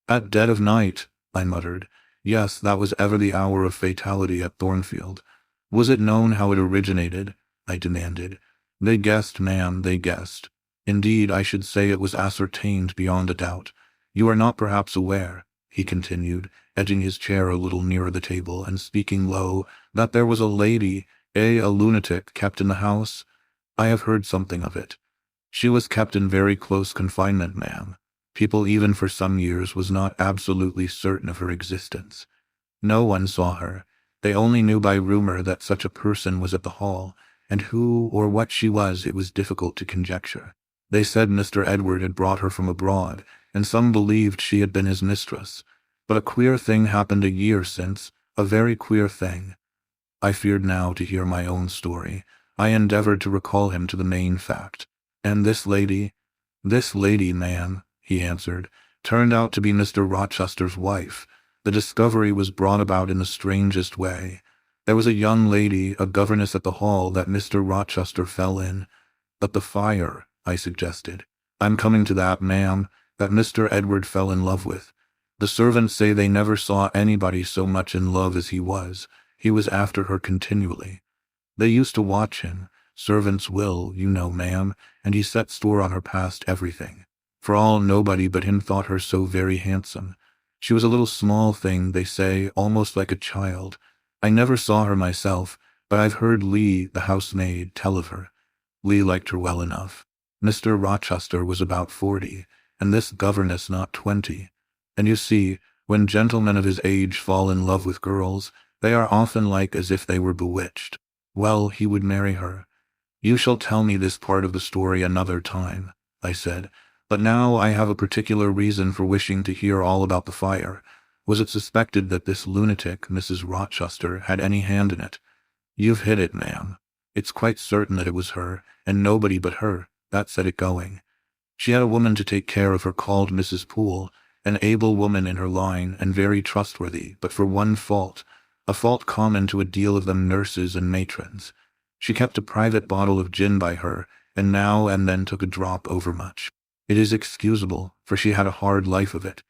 Speaker 1: "At dead of night," I muttered. "Yes, that was ever the hour of fatality at Thornfield." "Was it known how it originated?" I demanded. "They guessed, ma'am, they guessed. Indeed, I should say it was ascertained beyond a doubt. You are not perhaps aware," he continued, edging his chair a little nearer the table and speaking low, "that there was a lady, a lunatic, kept in the house?" "I have heard something of it." "She was kept in very close confinement, ma'am. People even for some years was not absolutely certain of her existence. No one saw her. They only knew by rumor that such a person was at the hall, and who or what she was it was difficult to conjecture. They said Mr. Edward had brought her from abroad, and some believed she had been his mistress. But a queer thing happened a year since, a very queer thing." I feared now to hear my own story. I endeavored to recall him to the main fact. "And this lady?" "This lady, ma'am," he answered, "turned out to be Mr. Rochester's wife. The discovery was brought about in the strangest way. There was a young lady, a governess at the hall, that Mr. Rochester fell in." "But the fire," I suggested. "I'm coming to that, ma'am, that Mr. Edward fell in love with. The servants say they never saw anybody so much in love as he was. He was after her continually. They used to watch him. Servants will, you know, ma'am, and he set store on her past everything. For all nobody but him thought her so very handsome. She was a little small thing, they say, almost like a child. I never saw her myself, but I've heard Lee, the housemaid, tell of her. Lee liked her well enough. Mr. Rochester was about 40, and this governess not 20. And you see, when gentlemen of his age fall in love with girls, they are often like as if they were bewitched. Well, he would marry her. You shall tell me this part of the story another time," I said, "but now I have a particular reason for wishing to hear all about the fire. Was it suspected that this lunatic, Mrs. Rochester, had any hand in it?" "You've hit it, ma'am. It's quite certain that it was her, and nobody but her, that set it going. She had a woman to take care of her called Mrs. Poole, an able woman in her line and very trustworthy, but for one fault, a fault common to a deal of them nurses and matrons. She kept a private bottle of gin by her, and now and then took a drop overmuch. It is excusable, for she had a hard life of it,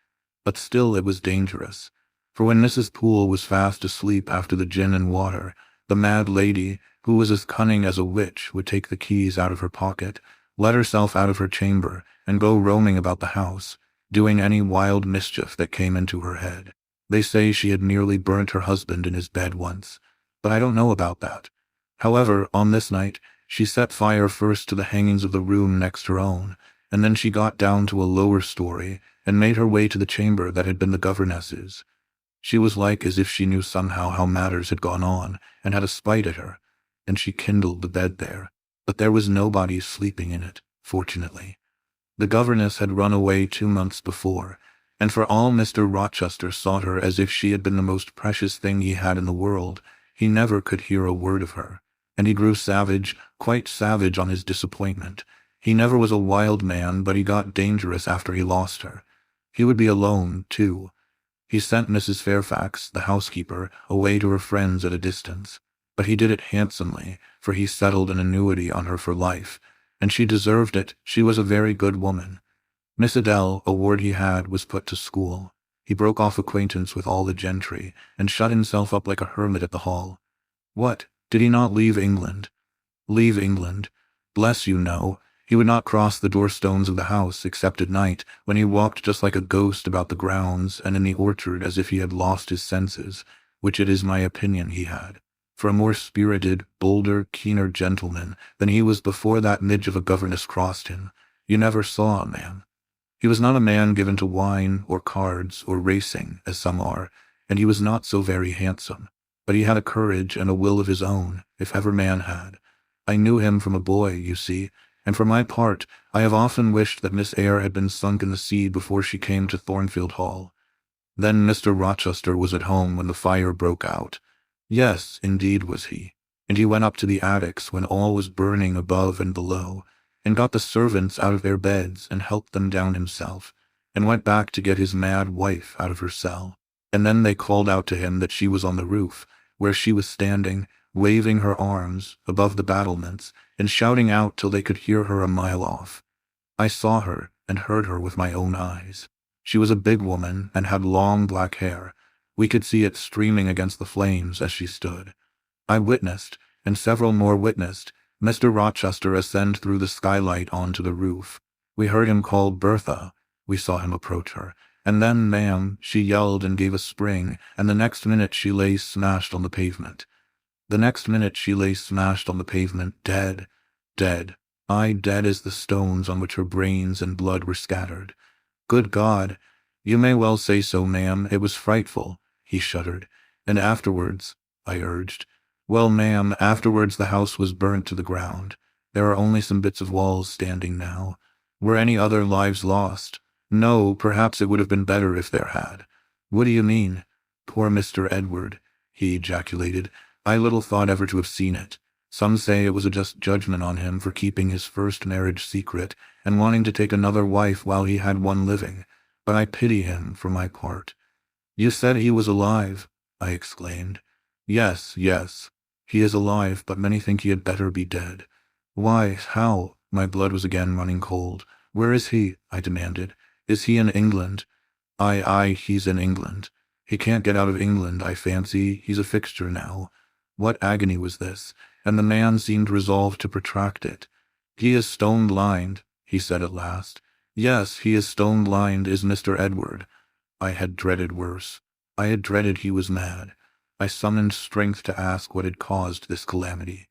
Speaker 1: but still it was dangerous. For when Mrs. Poole was fast asleep after the gin and water, the mad lady, who was as cunning as a witch, would take the keys out of her pocket, let herself out of her chamber, and go roaming about the house, doing any wild mischief that came into her head. They say she had nearly burnt her husband in his bed once, but I don't know about that. However, on this night, she set fire first to the hangings of the room next her own, and then she got down to a lower story and made her way to the chamber that had been the governess's. She was like as if she knew somehow how matters had gone on, and had a spite at her, and she kindled the bed there. But there was nobody sleeping in it, fortunately. The governess had run away 2 months before, and for all Mr. Rochester sought her as if she had been the most precious thing he had in the world, he never could hear a word of her, and he grew savage, quite savage on his disappointment. He never was a wild man, but he got dangerous after he lost her. He would be alone, too. He sent Mrs. Fairfax, the housekeeper, away to her friends at a distance, but he did it handsomely, for he settled an annuity on her for life, and she deserved it. She was a very good woman. Miss Adele, a ward he had, was put to school. He broke off acquaintance with all the gentry, and shut himself up like a hermit at the Hall. What, did he not leave England? Leave England? Bless you, no. He would not cross the doorstones of the house except at night, when he walked just like a ghost about the grounds and in the orchard as if he had lost his senses, which it is my opinion he had. For a more spirited, bolder, keener gentleman than he was before that midge of a governess crossed him, you never saw a man. He was not a man given to wine or cards or racing, as some are, and he was not so very handsome, but he had a courage and a will of his own, if ever man had. I knew him from a boy, you see, and for my part, I have often wished that Miss Eyre had been sunk in the sea before she came to Thornfield Hall. Then Mr. Rochester was at home when the fire broke out. Yes, indeed was he, and he went up to the attics when all was burning above and below, and got the servants out of their beds and helped them down himself, and went back to get his mad wife out of her cell. And then they called out to him that she was on the roof, where she was standing, waving her arms above the battlements, and shouting out till they could hear her a mile off. I saw her and heard her with my own eyes. She was a big woman and had long black hair. We could see it streaming against the flames as she stood. I witnessed, and several more witnessed, Mr. Rochester ascend through the skylight onto the roof. We heard him call Bertha. We saw him approach her. And then, ma'am, she yelled and gave a spring, and the next minute she lay smashed on the pavement. The next minute she lay smashed on the pavement, dead, dead, aye, dead as the stones on which her brains and blood were scattered. Good God! You may well say so, ma'am. It was frightful. He shuddered. And afterwards, I urged. Well, ma'am, afterwards the house was burnt to the ground. There are only some bits of walls standing now. Were any other lives lost? No, perhaps it would have been better if there had. What do you mean? Poor Mr. Edward, he ejaculated. I little thought ever to have seen it. Some say it was a just judgment on him for keeping his first marriage secret and wanting to take another wife while he had one living, but I pity him for my part. You said he was alive, I exclaimed. Yes, yes, he is alive, but many think he had better be dead. Why, how? My blood was again running cold. Where is he? I demanded. Is he in England? Aye, he's in England. He can't get out of England, I fancy. He's a fixture now. What agony was this? And the man seemed resolved to protract it. He is stone-blind, he said at last. Yes, he is stone-blind, is Mr. Edward. I had dreaded worse. I had dreaded he was mad. I summoned strength to ask what had caused this calamity.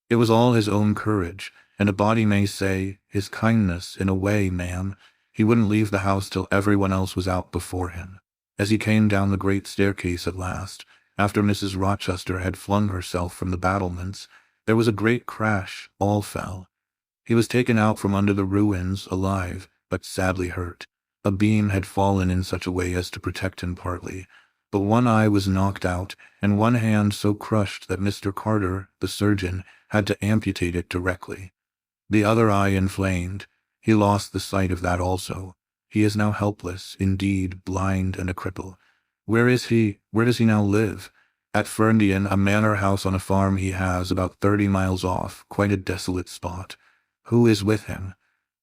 Speaker 1: It was all his own courage, and a body may say, his kindness, in a way, ma'am. He wouldn't leave the house till everyone else was out before him. As he came down the great staircase at last, after Mrs. Rochester had flung herself from the battlements, there was a great crash, all fell. He was taken out from under the ruins, alive, but sadly hurt. A beam had fallen in such a way as to protect him partly, but one eye was knocked out, and one hand so crushed that Mr. Carter, the surgeon, had to amputate it directly. The other eye inflamed. He lost the sight of that also. He is now helpless, indeed, blind and a cripple. Where is he? Where does he now live? At Ferndean, a manor house on a farm he has, about 30 miles off, quite a desolate spot. Who is with him?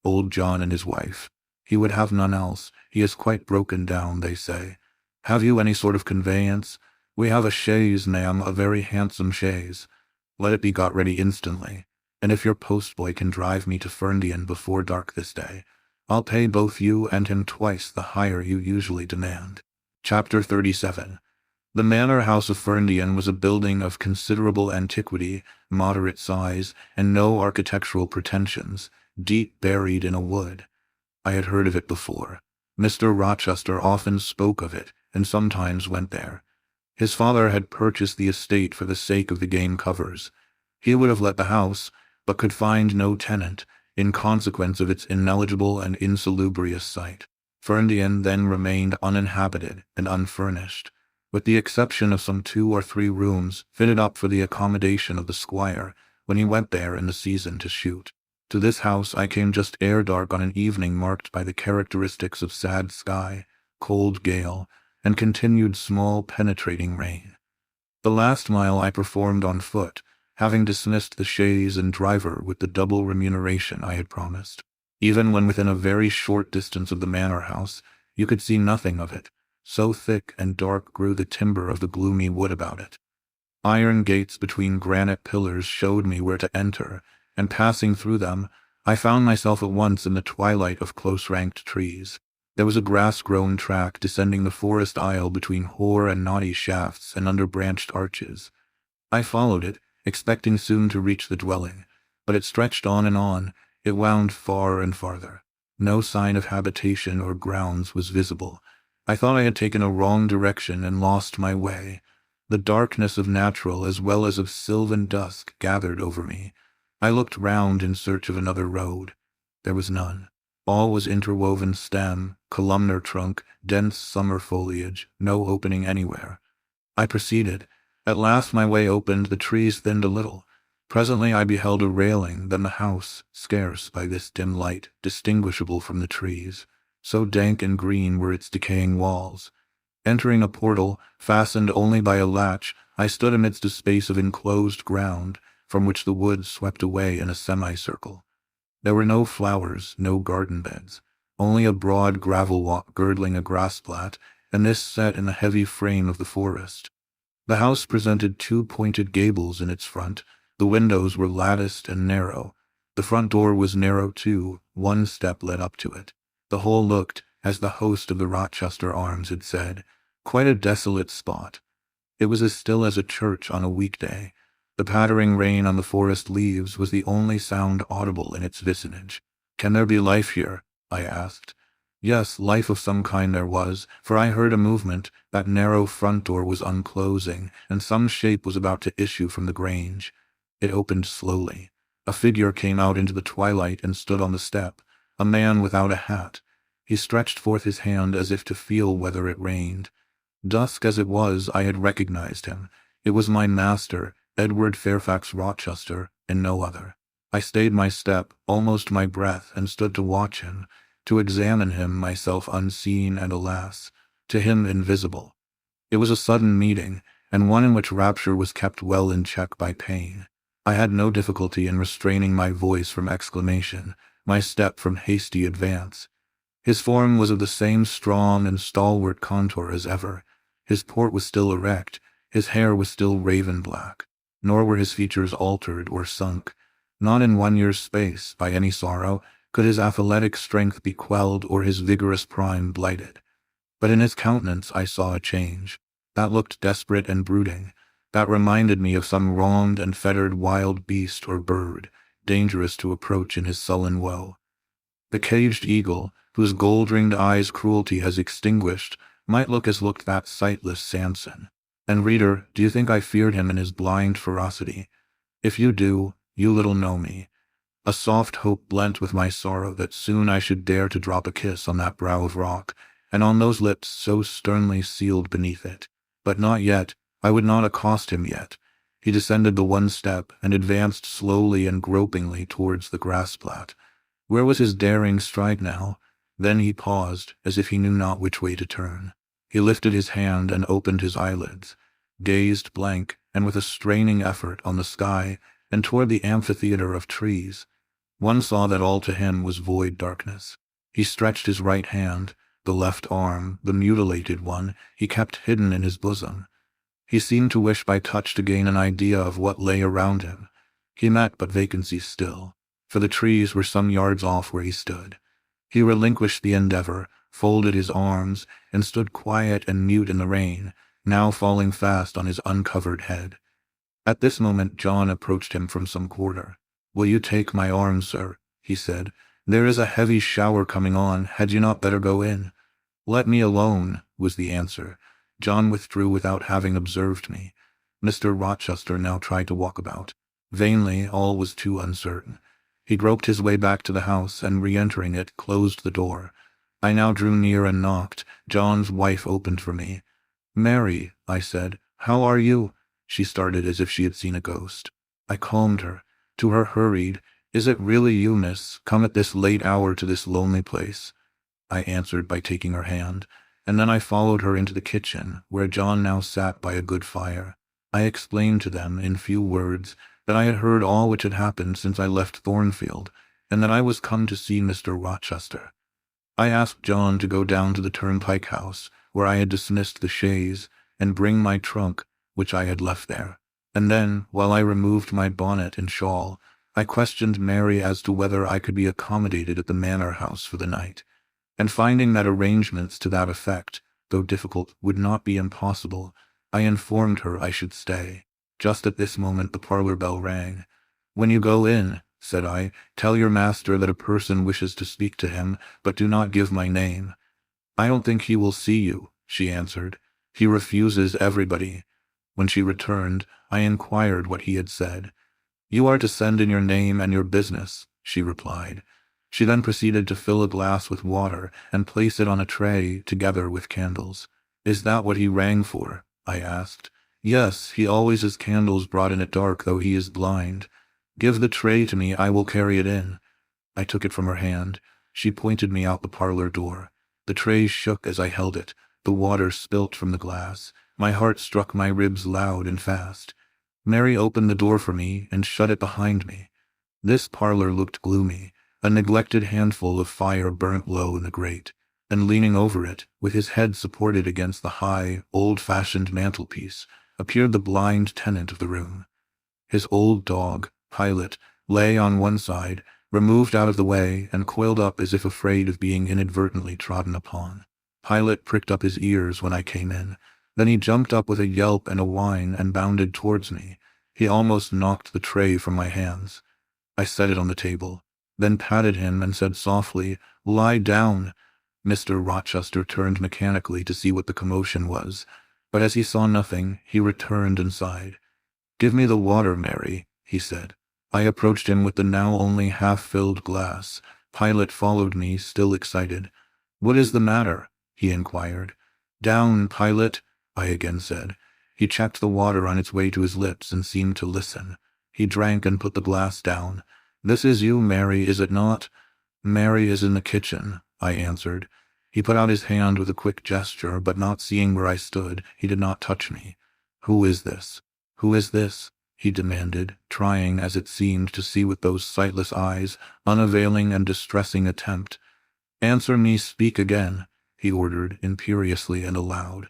Speaker 1: Old John and his wife. He would have none else. He is quite broken down, they say. Have you any sort of conveyance? We have a chaise, ma'am, a very handsome chaise. Let it be got ready instantly. and if your postboy can drive me to Ferndean before dark this day, I'll pay both you and him twice the hire you usually demand. Chapter 37. The manor house of Ferndean was a building of considerable antiquity, moderate size, and no architectural pretensions, deep buried in a wood. I had heard of it before. Mr. Rochester often spoke of it, and sometimes went there. His father had purchased the estate for the sake of the game covers. He would have let the house, but could find no tenant, in consequence of its ineligible and insalubrious site. Ferndean then remained uninhabited and unfurnished, with the exception of some 2 or 3 rooms fitted up for the accommodation of the squire when he went there in the season to shoot. To this house I came just ere dark on an evening marked by the characteristics of sad sky, cold gale, and continued small penetrating rain. The last mile I performed on foot, having dismissed the chaise and driver with the double remuneration I had promised. Even when within a very short distance of the manor house, you could see nothing of it, so thick and dark grew the timber of the gloomy wood about it. Iron gates between granite pillars showed me where to enter, and passing through them, I found myself at once in the twilight of close-ranked trees. There was a grass-grown track descending the forest aisle between hoar and knotty shafts and under branched arches. I followed it, expecting soon to reach the dwelling, but it stretched on and on. It wound far and farther. No sign of habitation or grounds was visible. I thought I had taken a wrong direction and lost my way. The darkness of natural as well as of sylvan dusk gathered over me. I looked round in search of another road. There was none. All was interwoven stem, columnar trunk, dense summer foliage, no opening anywhere. I proceeded. At last my way opened, the trees thinned a little. Presently I beheld a railing, then the house, scarce by this dim light, distinguishable from the trees. So dank and green were its decaying walls. Entering a portal, fastened only by a latch, I stood amidst a space of enclosed ground, from which the woods swept away in a semicircle. There were no flowers, no garden beds, only a broad gravel walk girdling a grass plat, and this set in the heavy frame of the forest. The house presented 2 pointed gables in its front. The windows were latticed and narrow. The front door was narrow too, 1 step led up to it. The whole looked, as the host of the Rochester Arms had said, quite a desolate spot. It was as still as a church on a weekday. The pattering rain on the forest leaves was the only sound audible in its vicinage. "Can there be life here?" I asked. Yes, life of some kind there was, for I heard a movement. That narrow front door was unclosing, and some shape was about to issue from the grange. It opened slowly. A figure came out into the twilight and stood on the step, a man without a hat. He stretched forth his hand as if to feel whether it rained. Dusk as it was, I had recognized him. It was my master, Edward Fairfax Rochester, and no other. I stayed my step, almost my breath, and stood to watch him, to examine him, myself unseen and, alas, to him invisible. It was a sudden meeting, and one in which rapture was kept well in check by pain. I had no difficulty in restraining my voice from exclamation, my step from hasty advance. His form was of the same strong and stalwart contour as ever. His port was still erect, his hair was still raven black, nor were his features altered or sunk. Not in 1 year's space, by any sorrow, could his athletic strength be quelled or his vigorous prime blighted. But in his countenance I saw a change. That looked desperate and brooding. That reminded me of some wronged and fettered wild beast or bird, dangerous to approach in his sullen woe. The caged eagle, whose gold-ringed eyes cruelty has extinguished, might look as looked that sightless Samson. And reader, do you think I feared him in his blind ferocity? If you do, you little know me. A soft hope blent with my sorrow that soon I should dare to drop a kiss on that brow of rock, and on those lips so sternly sealed beneath it. But not yet. I would not accost him yet. He descended the 1 step and advanced slowly and gropingly towards the grass plat. Where was his daring stride now? Then he paused, as if he knew not which way to turn. He lifted his hand and opened his eyelids, gazed blank and with a straining effort on the sky and toward the amphitheater of trees. One saw that all to him was void darkness. He stretched his right hand, the left arm, the mutilated one, he kept hidden in his bosom. He seemed to wish by touch to gain an idea of what lay around him. He met but vacancy still, for the trees were some yards off where he stood. He relinquished the endeavor, folded his arms, and stood quiet and mute in the rain, now falling fast on his uncovered head. At this moment John approached him from some quarter. "Will you take my arm, sir?" he said. "There is a heavy shower coming on. Had you not better go in?" "Let me alone," was the answer. John withdrew without having observed me. Mr. Rochester now tried to walk about. Vainly, all was too uncertain. He groped his way back to the house, and re-entering it, closed the door. I now drew near and knocked. John's wife opened for me. "Mary," I said, "how are you?" She started as if she had seen a ghost. I calmed her. To her hurried, "Is it really you, miss, come at this late hour to this lonely place?" I answered by taking her hand, and then I followed her into the kitchen, where John now sat by a good fire. I explained to them, in few words, that I had heard all which had happened since I left Thornfield, and that I was come to see Mr. Rochester. I asked John to go down to the turnpike house, where I had dismissed the chaise, and bring my trunk, which I had left there. And then, while I removed my bonnet and shawl, I questioned Mary as to whether I could be accommodated at the manor house for the night. And finding that arrangements to that effect, though difficult, would not be impossible, I informed her I should stay. Just at this moment the parlor bell rang. "When you go in," said I, "tell your master that a person wishes to speak to him, but do not give my name." "I don't think he will see you," she answered. "He refuses everybody." When she returned, I inquired what he had said. "You are to send in your name and your business," she replied. She then proceeded to fill a glass with water and place it on a tray together with candles. "Is that what he rang for?" I asked. "Yes, he always has candles brought in at dark, though he is blind." "Give the tray to me, I will carry it in." I took it from her hand. She pointed me out the parlor door. The tray shook as I held it. The water spilt from the glass. My heart struck my ribs loud and fast. Mary opened the door for me and shut it behind me. This parlor looked gloomy. A neglected handful of fire burnt low in the grate, and leaning over it, with his head supported against the high, old-fashioned mantelpiece, appeared the blind tenant of the room. His old dog, Pilot, lay on one side, removed out of the way and coiled up as if afraid of being inadvertently trodden upon. Pilot pricked up his ears when I came in. Then he jumped up with a yelp and a whine and bounded towards me. He almost knocked the tray from my hands. I set it on the table, then patted him and said softly, "Lie down." Mr. Rochester turned mechanically to see what the commotion was, but as he saw nothing, he returned and sighed. "Give me the water, Mary," he said. I approached him with the now only half-filled glass. Pilot followed me, still excited. "What is the matter?" he inquired. "Down, Pilot," I again said. He checked the water on its way to his lips and seemed to listen. He drank and put the glass down. "This is you, Mary, is it not?" "Mary is in the kitchen," I answered. He put out his hand with a quick gesture, but not seeing where I stood, he did not touch me. "Who is this? Who is this?" he demanded, trying, as it seemed, to see with those sightless eyes, unavailing and distressing attempt. "Answer me, speak again," he ordered, imperiously and aloud.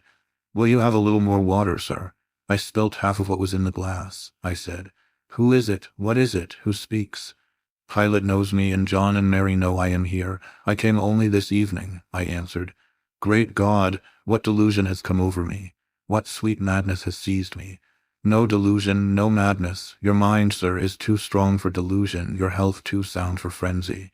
Speaker 1: "Will you have a little more water, sir?" "I spilt half of what was in the glass," I said. "Who is it? What is it? Who speaks?" "Pilot knows me, and John and Mary know I am here. I came only this evening," I answered. "Great God, what delusion has come over me? What sweet madness has seized me? No delusion, no madness. Your mind, sir, is too strong for delusion, your health too sound for frenzy.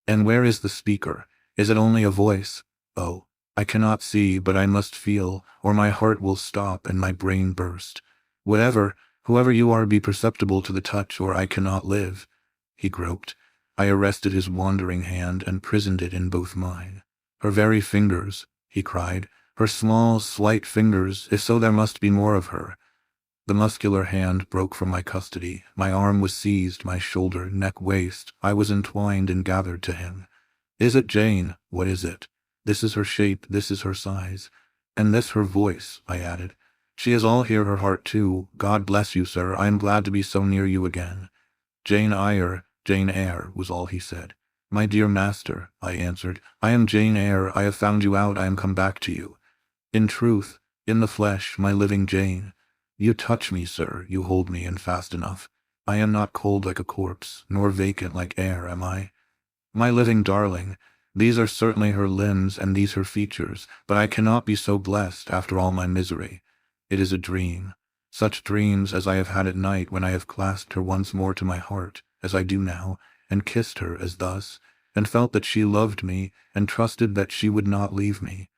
Speaker 1: And where is the speaker? Is it only a voice? Oh, I cannot see, but I must feel, or my heart will stop and my brain burst. Whoever you are, be perceptible to the touch, or I cannot live." He groped. I arrested his wandering hand and prisoned it in both mine. "Her very fingers," he cried. "Her small, slight fingers, if so there must be more of her." The muscular hand broke from my custody. My arm was seized, my shoulder, neck, waist. I was entwined and gathered to him. "Is it Jane? What is it? This is her shape, this is her size. And this her voice," I added. "She is all here, her heart too. God bless you, sir. I am glad to be so near you again." "Jane Eyre, Jane Eyre," was all he said. "My dear master," I answered, "I am Jane Eyre. I have found you out. I am come back to you. In truth, in the flesh, my living Jane. You touch me, sir. You hold me, and fast enough. I am not cold like a corpse, nor vacant like air, am I? My living darling, these are certainly her limbs and these her features, but I cannot be so blessed after all my misery. It is a dream. Such dreams as I have had at night when I have clasped her once more to my heart, as I do now, and kissed her as thus, and felt that she loved me, and trusted that she would not leave me.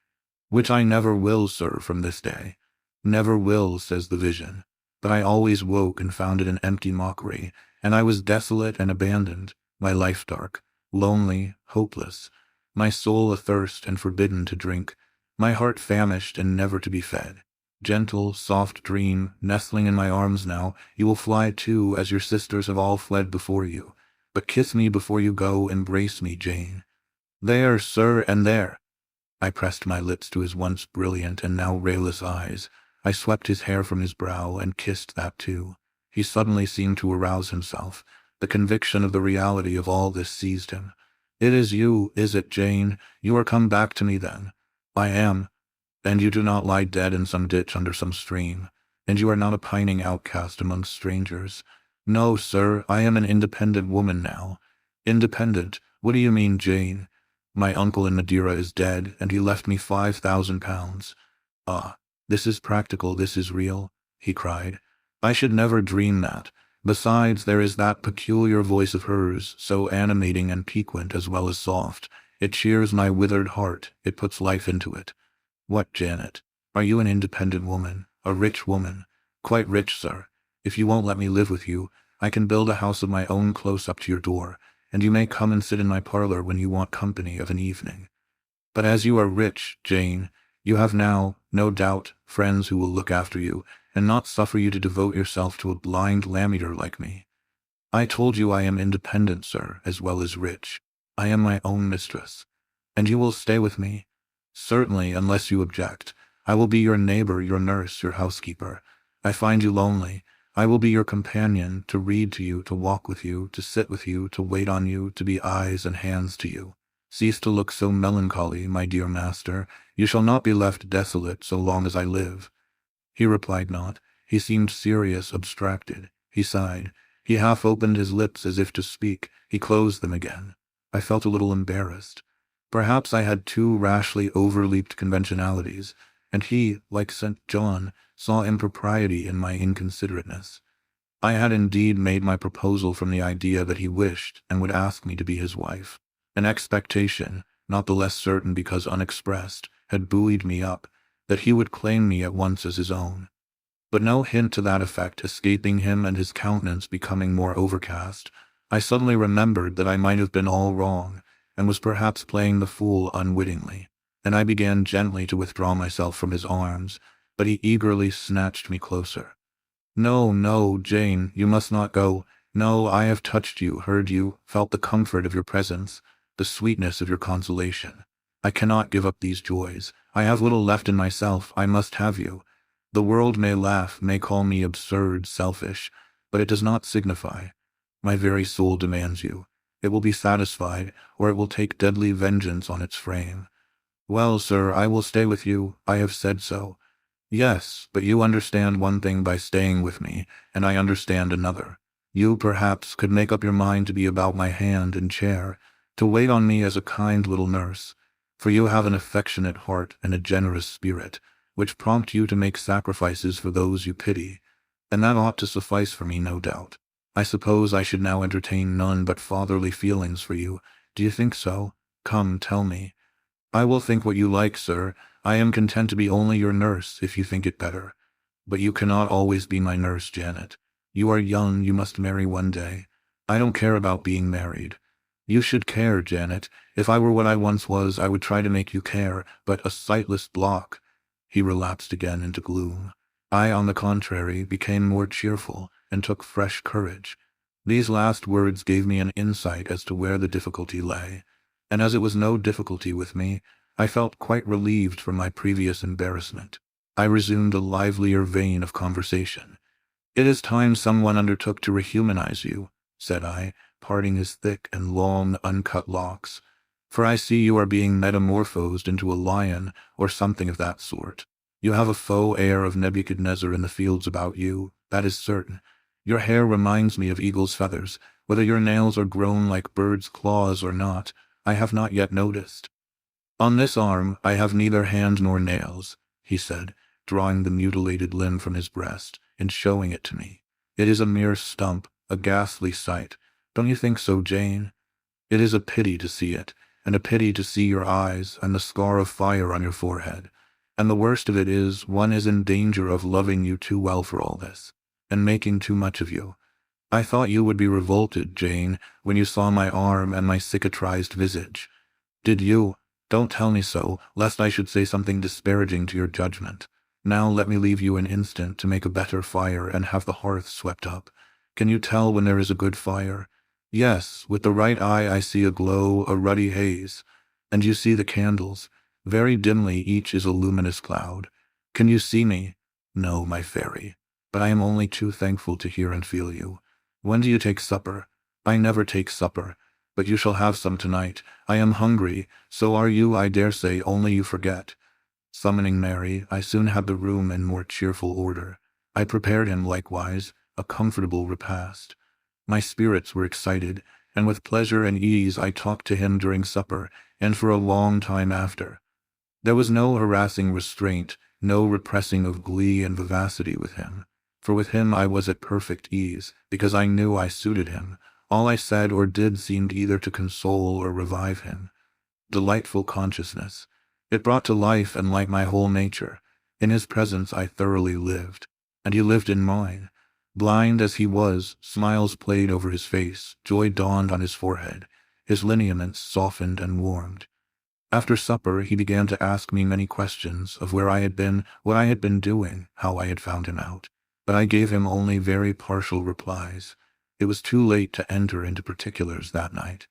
Speaker 1: Which I never will, sir, from this day. Never will, says the vision. But I always woke and found it an empty mockery, and I was desolate and abandoned, my life dark, lonely, hopeless, my soul athirst and forbidden to drink, my heart famished and never to be fed. Gentle, soft dream, nestling in my arms now, you will fly too, as your sisters have all fled before you. But kiss me before you go, embrace me, Jane. There, sir, and there. I pressed my lips to his once brilliant and now rayless eyes. I swept his hair from his brow and kissed that too. He suddenly seemed to arouse himself. The conviction of the reality of all this seized him. It is you, is it, Jane? You are come back to me, then? I am. And you do not lie dead in some ditch under some stream. And you are not a pining outcast among strangers. No, sir, I am an independent woman now. Independent? What do you mean, Jane? My uncle in Madeira is dead, and he left me £5,000. Ah, this is practical, this is real, he cried. I should never dream that. Besides, there is that peculiar voice of hers, so animating and piquant as well as soft. It cheers my withered heart, it puts life into it. What, Janet? Are you an independent woman, a rich woman? Quite rich, sir. If you won't let me live with you, I can build a house of my own close up to your door, and you may come and sit in my parlor when you want company of an evening. But as you are rich, Jane, you have now, no doubt, friends who will look after you, and not suffer you to devote yourself to a blind lamb-eater like me. I told you I am independent, sir, as well as rich. I am my own mistress. And you will stay with me? Certainly, unless you object. I will be your neighbor, your nurse, your housekeeper. I find you lonely. I will be your companion, to read to you, to walk with you, to sit with you, to wait on you, to be eyes and hands to you. Cease to look so melancholy, my dear master. You shall not be left desolate so long as I live. He replied not. He seemed serious, abstracted. He sighed. He half opened his lips as if to speak. He closed them again. I felt a little embarrassed. Perhaps I had too rashly overleaped conventionalities, and he, like St. John, saw impropriety in my inconsiderateness. I had indeed made my proposal from the idea that he wished and would ask me to be his wife. An expectation, not the less certain because unexpressed, had buoyed me up, that he would claim me at once as his own. But no hint to that effect escaping him and his countenance becoming more overcast, I suddenly remembered that I might have been all wrong, and was perhaps playing the fool unwittingly, and I began gently to withdraw myself from his arms, but he eagerly snatched me closer. No, no, Jane, you must not go. No, I have touched you, heard you, felt the comfort of your presence, the sweetness of your consolation. I cannot give up these joys. I have little left in myself. I must have you. The world may laugh, may call me absurd, selfish, but it does not signify. My very soul demands you. It will be satisfied, or it will take deadly vengeance on its frame. Well, sir, I will stay with you. I have said so. Yes, but you understand one thing by staying with me, and I understand another. You, perhaps, could make up your mind to be about my hand and chair, to wait on me as a kind little nurse, for you have an affectionate heart and a generous spirit, which prompt you to make sacrifices for those you pity, and that ought to suffice for me, no doubt. I suppose I should now entertain none but fatherly feelings for you. Do you think so? Come, tell me. I will think what you like, sir. I am content to be only your nurse, if you think it better. But you cannot always be my nurse, Janet. You are young, you must marry one day. I don't care about being married. You should care, Janet. If I were what I once was, I would try to make you care, but a sightless block. He relapsed again into gloom. I, on the contrary, became more cheerful, and took fresh courage. These last words gave me an insight as to where the difficulty lay, and as it was no difficulty with me, I felt quite relieved from my previous embarrassment. I resumed a livelier vein of conversation. It is time someone undertook to rehumanize you, said I, parting his thick and long uncut locks, for I see you are being metamorphosed into a lion or something of that sort. You have a faux air of Nebuchadnezzar in the fields about you, that is certain. Your hair reminds me of eagle's feathers. Whether your nails are grown like birds' claws or not, I have not yet noticed. On this arm I have neither hand nor nails, he said, drawing the mutilated limb from his breast and showing it to me. It is a mere stump, a ghastly sight. Don't you think so, Jane? It is a pity to see it, and a pity to see your eyes and the scar of fire on your forehead. And the worst of it is, one is in danger of loving you too well for all this, and making too much of you. I thought you would be revolted, Jane, when you saw my arm and my cicatrized visage. Did you? Don't tell me so, lest I should say something disparaging to your judgment. Now let me leave you an instant to make a better fire and have the hearth swept up. Can you tell when there is a good fire? Yes, with the right eye I see a glow, a ruddy haze. And you see the candles. Very dimly each is a luminous cloud. Can you see me? No, my fairy. But I am only too thankful to hear and feel you. When do you take supper? I never take supper. But you shall have some tonight. I am hungry, so are you, I dare say, only you forget. Summoning Mary, I soon had the room in more cheerful order. I prepared him, likewise, a comfortable repast. My spirits were excited, and with pleasure and ease I talked to him during supper, and for a long time after. There was no harassing restraint, no repressing of glee and vivacity with him. For with him I was at perfect ease, because I knew I suited him. All I said or did seemed either to console or revive him. Delightful consciousness. It brought to life and light my whole nature. In his presence I thoroughly lived, and he lived in mine. Blind as he was, smiles played over his face, joy dawned on his forehead, his lineaments softened and warmed. After supper he began to ask me many questions of where I had been, what I had been doing, how I had found him out. But I gave him only very partial replies. It was too late to enter into particulars that night.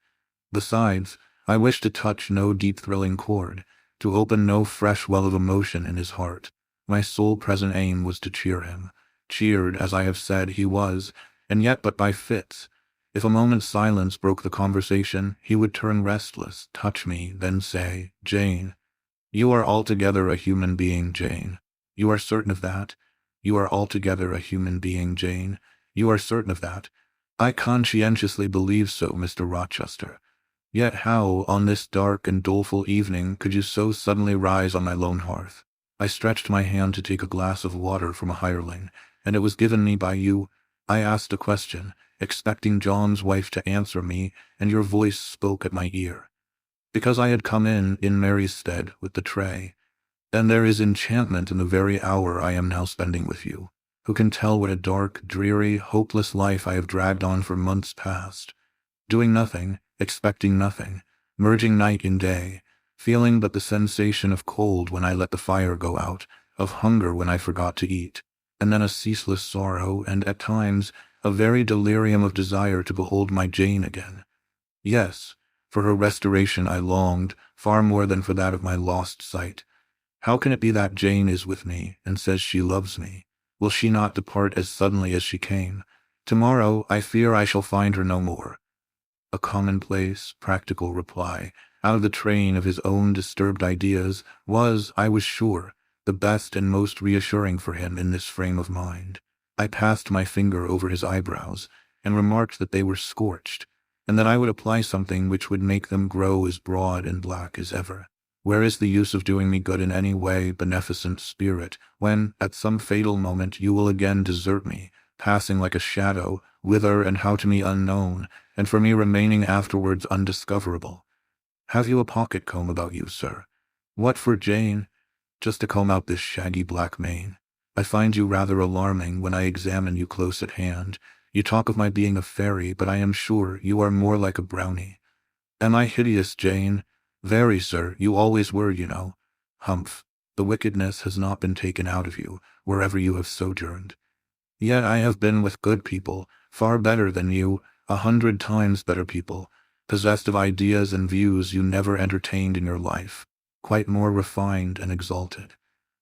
Speaker 1: Besides, I wished to touch no deep thrilling chord, to open no fresh well of emotion in his heart. My sole present aim was to cheer him. Cheered, as I have said, he was, and yet but by fits. If a moment's silence broke the conversation, he would turn restless, touch me, then say, "Jane, you are altogether a human being, Jane. You are certain of that? You are altogether a human being, Jane. You are certain of that?" "I conscientiously believe so, Mr. Rochester. Yet how, on this dark and doleful evening, could you so suddenly rise on my lone hearth?" I stretched my hand to take a glass of water from a hireling, and it was given me by you. I asked a question, expecting John's wife to answer me, and your voice spoke at my ear. Because I had come in Mary's stead, with the tray. And there is enchantment in the very hour I am now spending with you. Who can tell what a dark, dreary, hopeless life I have dragged on for months past? Doing nothing, expecting nothing, merging night in day, feeling but the sensation of cold when I let the fire go out, of hunger when I forgot to eat, and then a ceaseless sorrow, and at times a very delirium of desire to behold my Jane again. Yes, for her restoration I longed, far more than for that of my lost sight. How can it be that Jane is with me, and says she loves me? Will she not depart as suddenly as she came? Tomorrow I fear I shall find her no more. A commonplace, practical reply, out of the train of his own disturbed ideas, was, I was sure, the best and most reassuring for him in this frame of mind. I passed my finger over his eyebrows, and remarked that they were scorched, and that I would apply something which would make them grow as broad and black as ever. Where is the use of doing me good in any way, beneficent spirit, when, at some fatal moment, you will again desert me, passing like a shadow, whither and how to me unknown, and for me remaining afterwards undiscoverable? Have you a pocket-comb about you, sir? What for, Jane? Just to comb out this shaggy black mane. I find you rather alarming when I examine you close at hand. You talk of my being a fairy, but I am sure you are more like a brownie. Am I hideous, Jane? Very, sir, you always were, you know. Humph, the wickedness has not been taken out of you, wherever you have sojourned. Yet I have been with good people, far better than you, 100 times better people, possessed of ideas and views you never entertained in your life, quite more refined and exalted.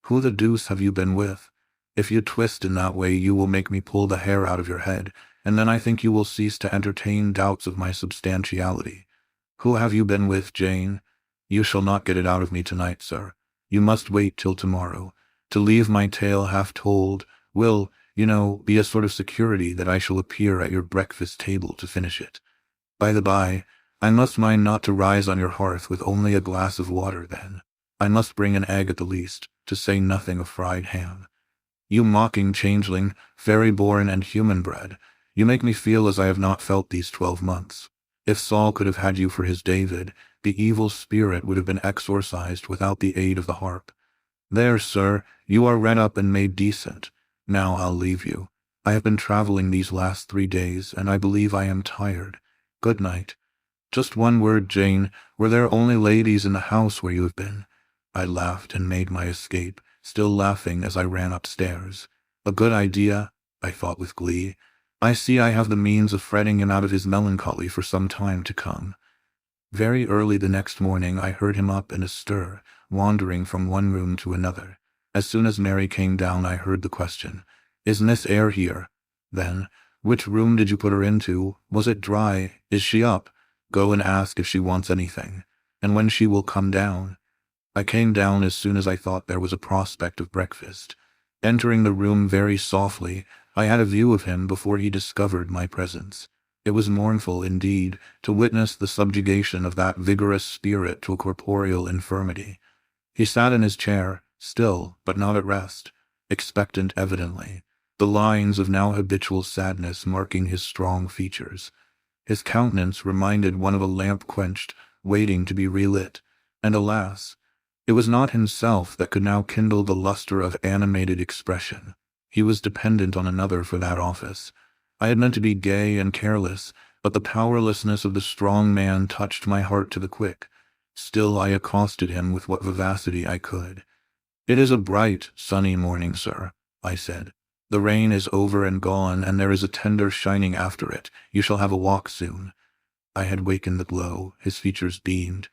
Speaker 1: Who the deuce have you been with? If you twist in that way you will make me pull the hair out of your head, and then I think you will cease to entertain doubts of my substantiality. Who have you been with, Jane? You shall not get it out of me tonight, sir. You must wait till tomorrow. To leave my tale half told will, Be a sort of security that I shall appear at your breakfast table to finish it. By the by, I must mind not to rise on your hearth with only a glass of water then. I must bring an egg at the least, to say nothing of fried ham. You mocking changeling, fairy-born and human-bred, you make me feel as I have not felt these 12 months. If Saul could have had you for his David, the evil spirit would have been exorcised without the aid of the harp. There, sir, you are redd up and made decent. Now I'll leave you. I have been traveling these last 3 days, and I believe I am tired. Good night. Just one word, Jane. Were there only ladies in the house where you have been? I laughed and made my escape, still laughing as I ran upstairs. A good idea, I thought with glee. I see I have the means of fretting him out of his melancholy for some time to come. Very early the next morning I heard him up in a stir, wandering from one room to another. As soon as Mary came down I heard the question, "Is Miss Eyre here?" Then, "Which room did you put her into? Was it dry? Is she up? Go and ask if she wants anything, and when she will come down." I came down as soon as I thought there was a prospect of breakfast. Entering the room very softly, I had a view of him before he discovered my presence. It was mournful, indeed, to witness the subjugation of that vigorous spirit to a corporeal infirmity. He sat in his chair, still, but not at rest, expectant evidently, the lines of now habitual sadness marking his strong features. His countenance reminded one of a lamp quenched, waiting to be relit, and alas, it was not himself that could now kindle the luster of animated expression. He was dependent on another for that office. I had meant to be gay and careless, but the powerlessness of the strong man touched my heart to the quick. Still I accosted him with what vivacity I could. "It is a bright, sunny morning, sir," I said. "The rain is over and gone, and there is a tender shining after it. You shall have a walk soon." I had wakened the glow. His features beamed.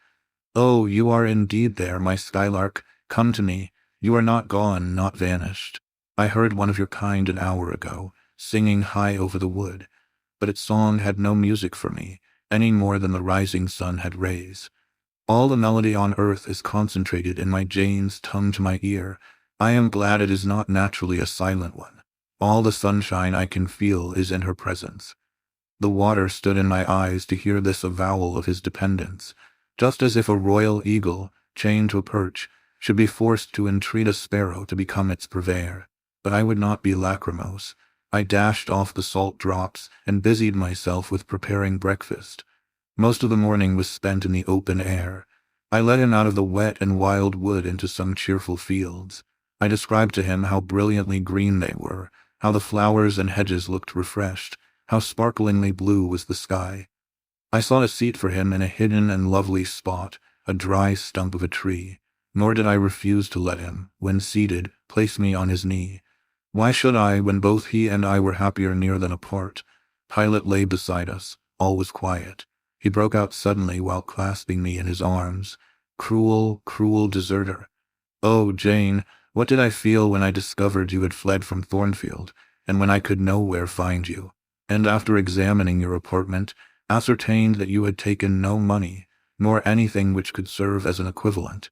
Speaker 1: "Oh, you are indeed there, my skylark. Come to me. You are not gone, not vanished. I heard one of your kind an hour ago, singing high over the wood, but its song had no music for me, any more than the rising sun had rays. All the melody on earth is concentrated in my Jane's tongue to my ear. I am glad it is not naturally a silent one. All the sunshine I can feel is in her presence." The water stood in my eyes to hear this avowal of his dependence, just as if a royal eagle, chained to a perch, should be forced to entreat a sparrow to become its purveyor. But I would not be lachrymose. I dashed off the salt drops and busied myself with preparing breakfast. Most of the morning was spent in the open air. I led him out of the wet and wild wood into some cheerful fields. I described to him how brilliantly green they were, how the flowers and hedges looked refreshed, how sparklingly blue was the sky. I sought a seat for him in a hidden and lovely spot, a dry stump of a tree, nor did I refuse to let him, when seated, place me on his knee. Why should I, when both he and I were happier near than apart? Pilate lay beside us. All was quiet. He broke out suddenly while clasping me in his arms. "Cruel, cruel deserter. Oh, Jane, what did I feel when I discovered you had fled from Thornfield, and when I could nowhere find you, and after examining your apartment, ascertained that you had taken no money, nor anything which could serve as an equivalent.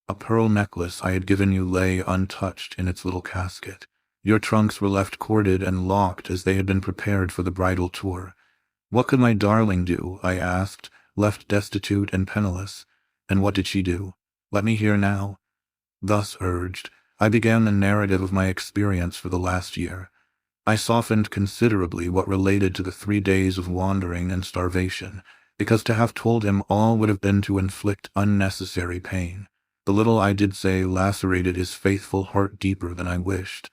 Speaker 1: A pearl necklace I had given you lay untouched in its little casket. Your trunks were left corded and locked as they had been prepared for the bridal tour. What could my darling do, I asked, left destitute and penniless? And what did she do? Let me hear now." Thus urged, I began the narrative of my experience for the last year. I softened considerably what related to the 3 days of wandering and starvation, because to have told him all would have been to inflict unnecessary pain. The little I did say lacerated his faithful heart deeper than I wished.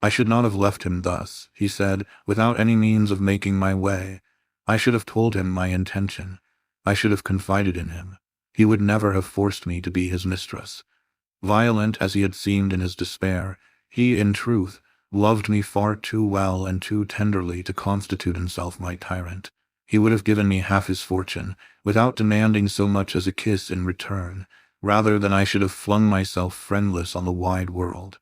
Speaker 1: "I should not have left him thus," he said, "without any means of making my way. I should have told him my intention. I should have confided in him. He would never have forced me to be his mistress." Violent as he had seemed in his despair, he, in truth, loved me far too well and too tenderly to constitute himself my tyrant. He would have given me half his fortune, without demanding so much as a kiss in return, rather than I should have flung myself friendless on the wide world.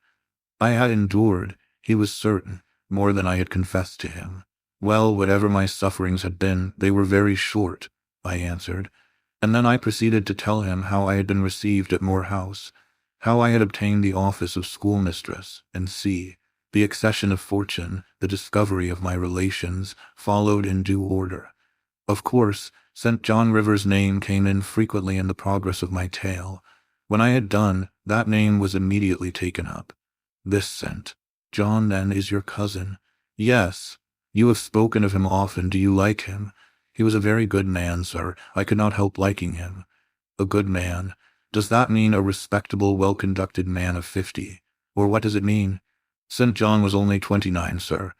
Speaker 1: I had endured, he was certain, more than I had confessed to him. "Well, whatever my sufferings had been, they were very short," I answered, and then I proceeded to tell him how I had been received at Moor House, how I had obtained the office of schoolmistress, and The accession of fortune, the discovery of my relations, followed in due order. Of course, St. John River's name came in frequently in the progress of my tale. When I had done, that name was immediately taken up. This St. John, then, is your cousin? Yes. You have spoken of him often. Do you like him? He was a very good man, sir. I could not help liking him. A good man. Does that mean a respectable, well-conducted man of 50? Or what does it mean? St. John was only 29, sir.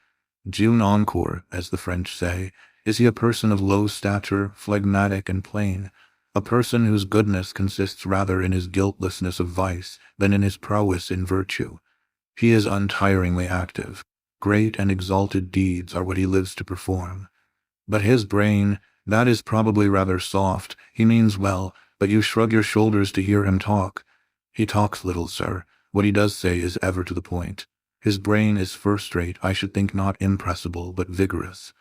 Speaker 1: June encore, as the French say. Is he a person of low stature, phlegmatic and plain? A person whose goodness consists rather in his guiltlessness of vice than in his prowess in virtue. He is untiringly active. Great and exalted deeds are what he lives to perform. But his brain, that is probably rather soft. He means well, but you shrug your shoulders to hear him talk. He talks little, sir. What he does say is ever to the point. His brain is first-rate, I should think not impressible, but vigorous.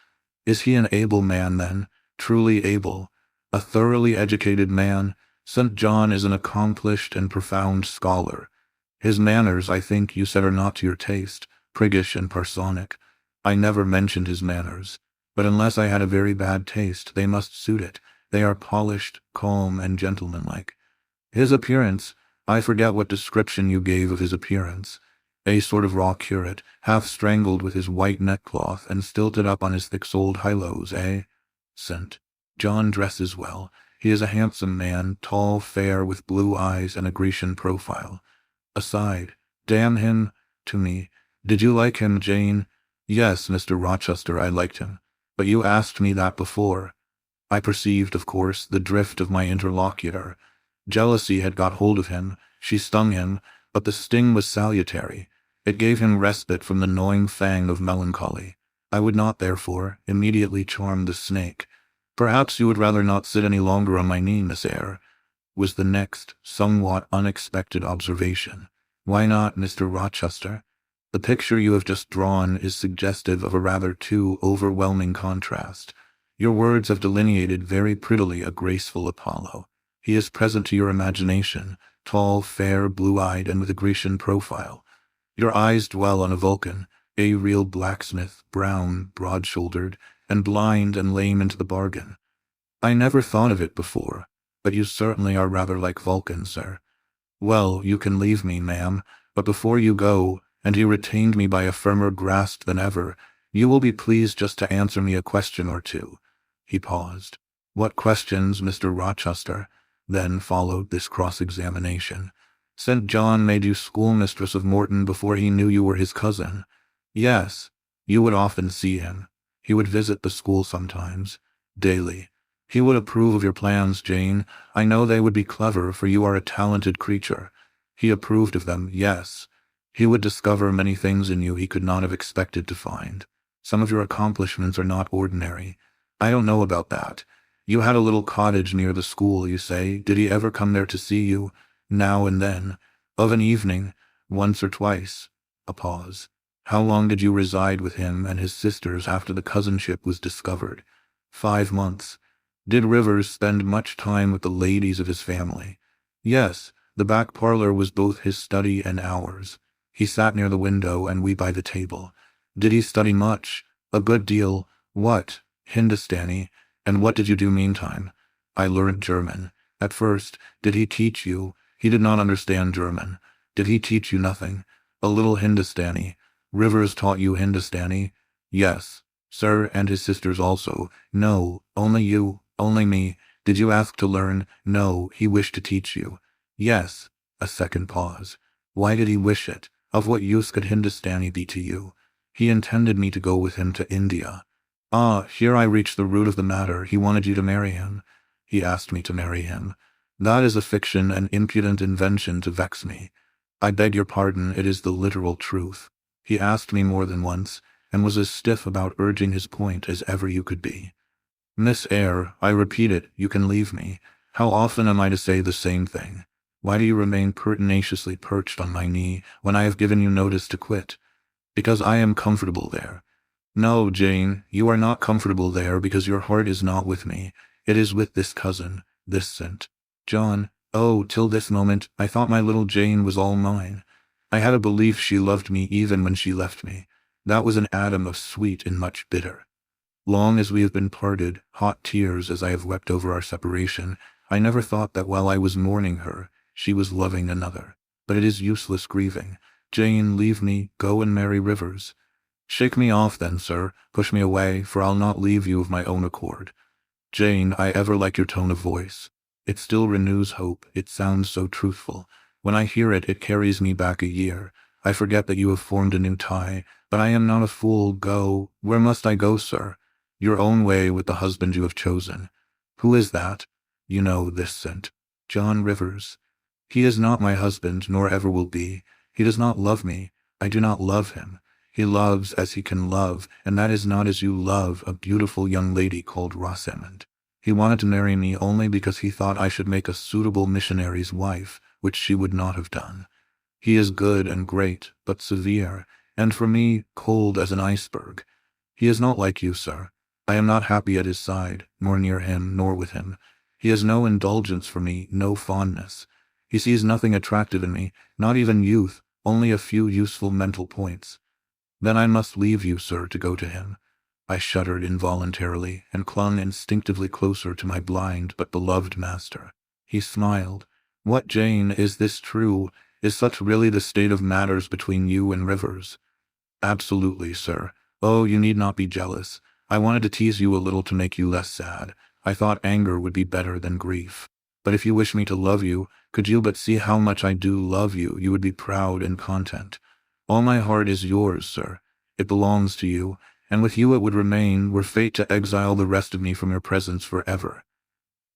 Speaker 1: Is he an able man, then? Truly able? A thoroughly educated man? St. John is an accomplished and profound scholar. His manners, I think you said, are not to your taste, priggish and parsonic. I never mentioned his manners, but unless I had a very bad taste, they must suit it. They are polished, calm, and gentlemanlike. His appearance, I forget what description you gave of his appearance. A sort of raw curate, half strangled with his white neckcloth and stilted up on his thick-soled highlows, eh? St. John dresses well. He is a handsome man, tall, fair, with blue eyes and a Grecian profile. Aside, damn him, to me. Did you like him, Jane? Yes, Mr. Rochester, I liked him. But you asked me that before. I perceived, of course, the drift of my interlocutor. Jealousy had got hold of him. She stung him, but the sting was salutary. It gave him respite from the gnawing fang of melancholy. I would not, therefore, immediately charm the snake. Perhaps you would rather not sit any longer on my knee, Miss Eyre, was the next, somewhat unexpected observation. Why not, Mr. Rochester? The picture you have just drawn is suggestive of a rather too overwhelming contrast. Your words have delineated very prettily a graceful Apollo. He is present to your imagination, tall, fair, blue-eyed, and with a Grecian profile. Your eyes dwell on a Vulcan, a real blacksmith, brown, broad-shouldered, and blind and lame into the bargain. I never thought of it before, but you certainly are rather like Vulcan, sir. Well, you can leave me, ma'am, but before you go, and he retained me by a firmer grasp than ever, you will be pleased just to answer me a question or two. He paused. What questions, Mr. Rochester? Then followed this cross-examination. St. John made you schoolmistress of Morton before he knew you were his cousin. Yes, you would often see him. He would visit the school sometimes, daily. He would approve of your plans, Jane. I know they would be clever, for you are a talented creature. He approved of them, yes. He would discover many things in you he could not have expected to find. Some of your accomplishments are not ordinary. I don't know about that. You had a little cottage near the school, you say. Did he ever come there to see you? Now and then. Of an evening. Once or twice. A pause. How long did you reside with him and his sisters after the cousinship was discovered? 5 months. Did Rivers spend much time with the ladies of his family? Yes, the back parlor was both his study and ours. He sat near the window and we by the table. Did he study much? A good deal. What? Hindustani. And what did you do meantime? I learned German. At first, did he teach you? He did not understand German. Did he teach you nothing? A little Hindustani. Rivers taught you Hindustani? Yes, sir, and his sisters also. No, only you, only me. Did you ask to learn? No, he wished to teach you. Yes. A second pause. Why did he wish it? Of what use could Hindustani be to you? He intended me to go with him to India. Ah, here I reach the root of the matter. He wanted you to marry him. He asked me to marry him. That is a fiction, an impudent invention to vex me. I beg your pardon, it is the literal truth. He asked me more than once, and was as stiff about urging his point as ever you could be. Miss Eyre, I repeat it, you can leave me. How often am I to say the same thing? Why do you remain pertinaciously perched on my knee when I have given you notice to quit? Because I am comfortable there. No, Jane, you are not comfortable there because your heart is not with me. It is with this cousin, this St. John. Oh, till this moment, I thought my little Jane was all mine. I had a belief she loved me even when she left me. That was an atom of sweet and much bitter. Long as we have been parted, hot tears as I have wept over our separation, I never thought that while I was mourning her, she was loving another. But it is useless grieving. Jane, leave me, go and marry Rivers. Shake me off then, sir, push me away, for I'll not leave you of my own accord. Jane, I ever like your tone of voice. It still renews hope, it sounds so truthful. When I hear it, it carries me back a year. I forget that you have formed a new tie, but I am not a fool. Go. Where must I go, sir? Your own way with the husband you have chosen. Who is that? You know this scent. John Rivers. He is not my husband, nor ever will be. He does not love me. I do not love him. He loves as he can love, and that is not as you love a beautiful young lady called Rosamond. He wanted to marry me only because he thought I should make a suitable missionary's wife, which she would not have done. He is good and great, but severe, and for me, cold as an iceberg. He is not like you, sir. I am not happy at his side, nor near him, nor with him. He has no indulgence for me, no fondness. He sees nothing attractive in me, not even youth, only a few useful mental points. Then I must leave you, sir, to go to him. I shuddered involuntarily and clung instinctively closer to my blind but beloved master. He smiled. What, Jane, is this true? Is such really the state of matters between you and Rivers? Absolutely, sir. Oh, you need not be jealous. I wanted to tease you a little to make you less sad. I thought anger would be better than grief. But if you wish me to love you, could you but see how much I do love you, you would be proud and content. All my heart is yours, sir. It belongs to you, and with you it would remain, were fate to exile the rest of me from your presence forever.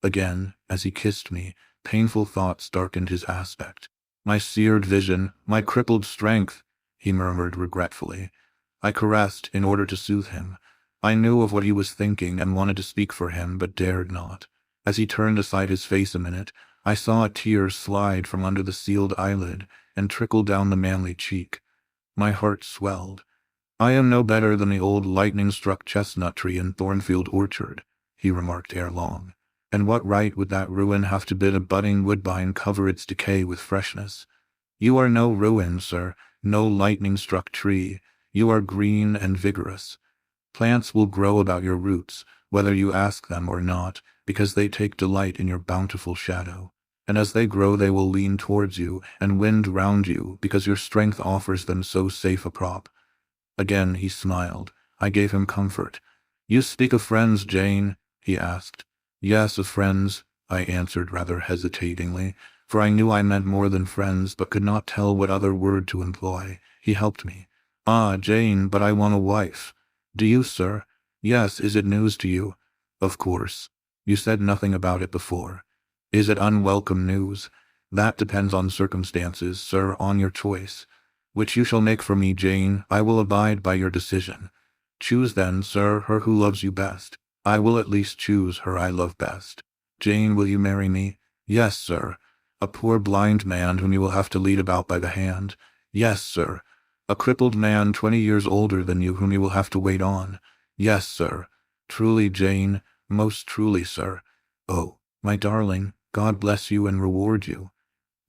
Speaker 1: Again, as he kissed me, painful thoughts darkened his aspect. My seared vision, my crippled strength, he murmured regretfully. I caressed in order to soothe him. I knew of what he was thinking and wanted to speak for him, but dared not. As he turned aside his face a minute, I saw a tear slide from under the sealed eyelid and trickle down the manly cheek. My heart swelled. I am no better than the old lightning-struck chestnut tree in Thornfield Orchard, he remarked ere long. And what right would that ruin have to bid a budding woodbine cover its decay with freshness? You are no ruin, sir, no lightning-struck tree. You are green and vigorous. Plants will grow about your roots, whether you ask them or not, because they take delight in your bountiful shadow. And as they grow they will lean towards you and wind round you, because your strength offers them so safe a prop. Again he smiled. I gave him comfort. You speak of friends, Jane? He asked. Yes, of friends, I answered rather hesitatingly, for I knew I meant more than friends, but could not tell what other word to employ. He helped me. Ah, Jane, but I want a wife. Do you, sir? Yes, is it news to you? Of course. You said nothing about it before. Is it unwelcome news? That depends on circumstances, sir, on your choice. Which you shall make for me, Jane. I will abide by your decision. Choose then, sir, her who loves you best. I will at least choose her I love best. Jane, will you marry me? Yes, sir. A poor blind man whom you will have to lead about by the hand? Yes, sir. A crippled man 20 years older than you whom you will have to wait on? Yes, sir. Truly, Jane, most truly, sir. Oh, my darling, God bless you and reward you.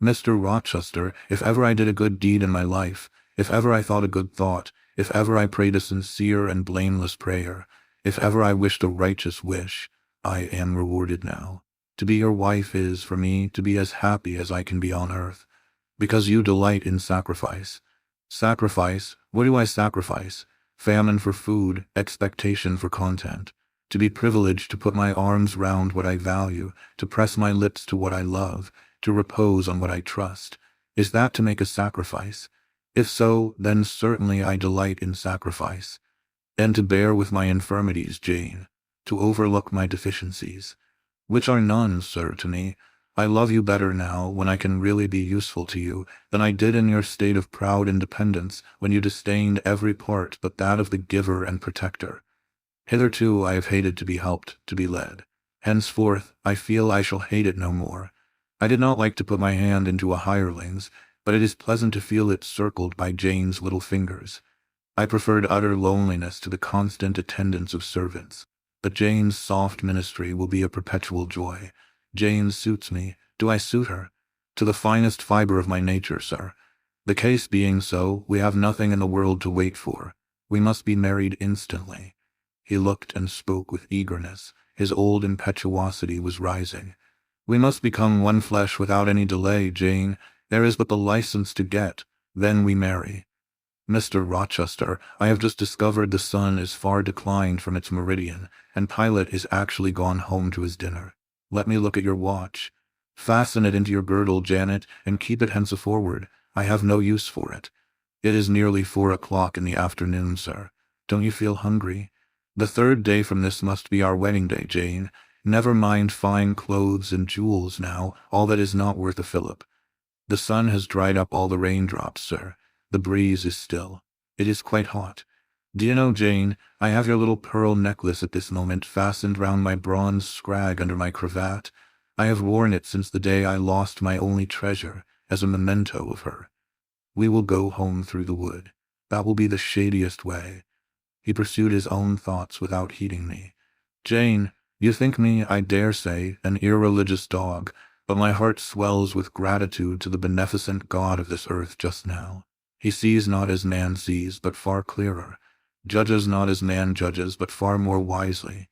Speaker 1: Mr. Rochester, if ever I did a good deed in my life, if ever I thought a good thought, if ever I prayed a sincere and blameless prayer, if ever I wished a righteous wish, I am rewarded now. To be your wife is, for me, to be as happy as I can be on earth, because you delight in sacrifice. Sacrifice? What do I sacrifice? Famine for food, expectation for content. To be privileged to put my arms round what I value, to press my lips to what I love, to repose on what I trust. Is that to make a sacrifice? If so, then certainly I delight in sacrifice. And to bear with my infirmities, Jane, to overlook my deficiencies, which are none, sir, to me. I love you better now, when I can really be useful to you, than I did in your state of proud independence, when you disdained every part but that of the giver and protector. Hitherto I have hated to be helped, to be led. Henceforth I feel I shall hate it no more. I did not like to put my hand into a hireling's, but it is pleasant to feel it circled by Jane's little fingers. I preferred utter loneliness to the constant attendance of servants. But Jane's soft ministry will be a perpetual joy. Jane suits me. Do I suit her? To the finest fibre of my nature, sir. The case being so, we have nothing in the world to wait for. We must be married instantly." He looked and spoke with eagerness. His old impetuosity was rising. "We must become one flesh without any delay, Jane. There is but the license to get. Then we marry. Mr. Rochester, I have just discovered the sun is far declined from its meridian, and Pilot is actually gone home to his dinner. Let me look at your watch. Fasten it into your girdle, Janet, and keep it henceforward. I have no use for it. It is nearly 4 o'clock in the afternoon, sir. Don't you feel hungry? The 3rd day from this must be our wedding day, Jane. Never mind fine clothes and jewels now, all that is not worth a fillip. The sun has dried up all the raindrops, sir. The breeze is still. It is quite hot. Do you know, Jane, I have your little pearl necklace at this moment fastened round my bronze scrag under my cravat. I have worn it since the day I lost my only treasure, as a memento of her. We will go home through the wood. That will be the shadiest way." He pursued his own thoughts without heeding me. "Jane, you think me, I dare say, an irreligious dog, but my heart swells with gratitude to the beneficent God of this earth just now. He sees not as man sees, but far clearer, judges not as man judges, but far more wisely.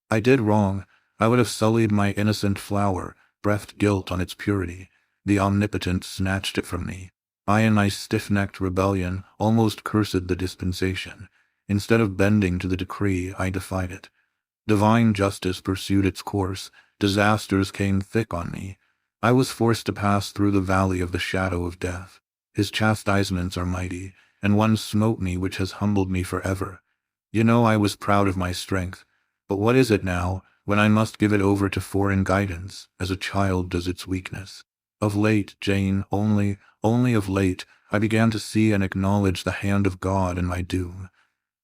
Speaker 1: I did wrong. I would have sullied my innocent flower, breathed guilt on its purity. The Omnipotent snatched it from me. I, in my stiff-necked rebellion, almost cursed the dispensation. Instead of bending to the decree, I defied it. Divine justice pursued its course. Disasters came thick on me. I was forced to pass through the valley of the shadow of death. His chastisements are mighty, and one smote me which has humbled me forever. You know I was proud of my strength, but what is it now, when I must give it over to foreign guidance, as a child does its weakness? Of late, Jane, only of late, I began to see and acknowledge the hand of God in my doom.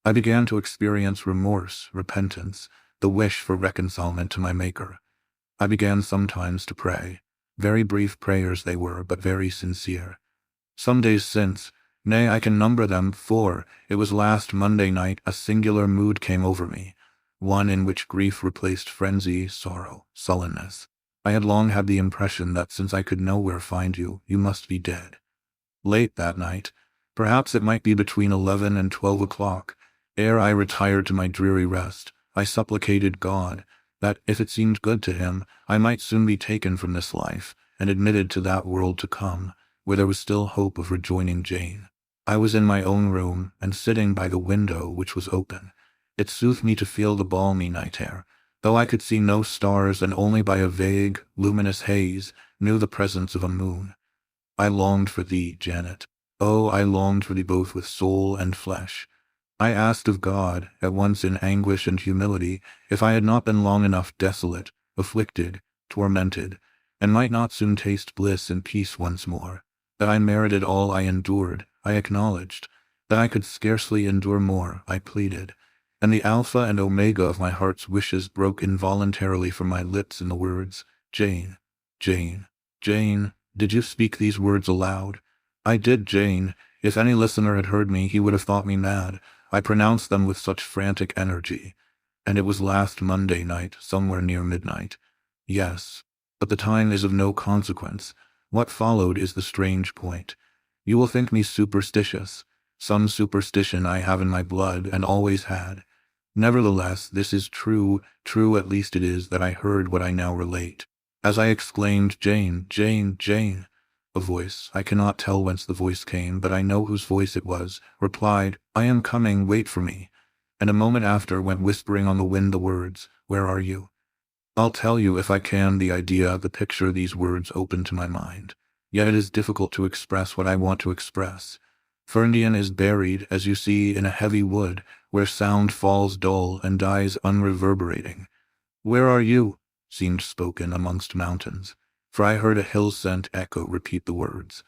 Speaker 1: I began to experience remorse, repentance, the wish for reconcilement to my Maker. I began sometimes to pray. Very brief prayers they were, but very sincere. Some days since, nay, I can number them, for it was last Monday night, a singular mood came over me, one in which grief replaced frenzy, sorrow, sullenness. I had long had the impression that since I could nowhere find you, you must be dead. Late that night, perhaps it might be between 11 and 12 o'clock, ere I retired to my dreary rest, I supplicated God that, if it seemed good to him, I might soon be taken from this life, and admitted to that world to come, where there was still hope of rejoining Jane. I was in my own room, and sitting by the window, which was open. It soothed me to feel the balmy night air, though I could see no stars, and only by a vague, luminous haze knew the presence of a moon. I longed for thee, Janet. Oh, I longed for thee both with soul and flesh. I asked of God, at once in anguish and humility, if I had not been long enough desolate, afflicted, tormented, and might not soon taste bliss and peace once more. That I merited all I endured, I acknowledged. That I could scarcely endure more, I pleaded. And the alpha and omega of my heart's wishes broke involuntarily from my lips in the words, Jane, Jane, Jane. Did you speak these words aloud? I did, Jane. If any listener had heard me, he would have thought me mad. I pronounced them with such frantic energy. And it was last Monday night, somewhere near midnight. Yes, but the time is of no consequence. What followed is the strange point. You will think me superstitious. Some superstition I have in my blood, and always had. Nevertheless, this is true at least it is that I heard what I now relate. As I exclaimed, Jane, Jane, Jane, a voice, I cannot tell whence the voice came, but I know whose voice it was, replied, I am coming, wait for me. And a moment after went whispering on the wind the words, where are you? I'll tell you, if I can, the idea, the picture these words open to my mind. Yet it is difficult to express what I want to express. Ferndian is buried, as you see, in a heavy wood, where sound falls dull and dies unreverberating. Where are you? Seemed spoken amongst mountains, for I heard a hill-sent echo repeat the words.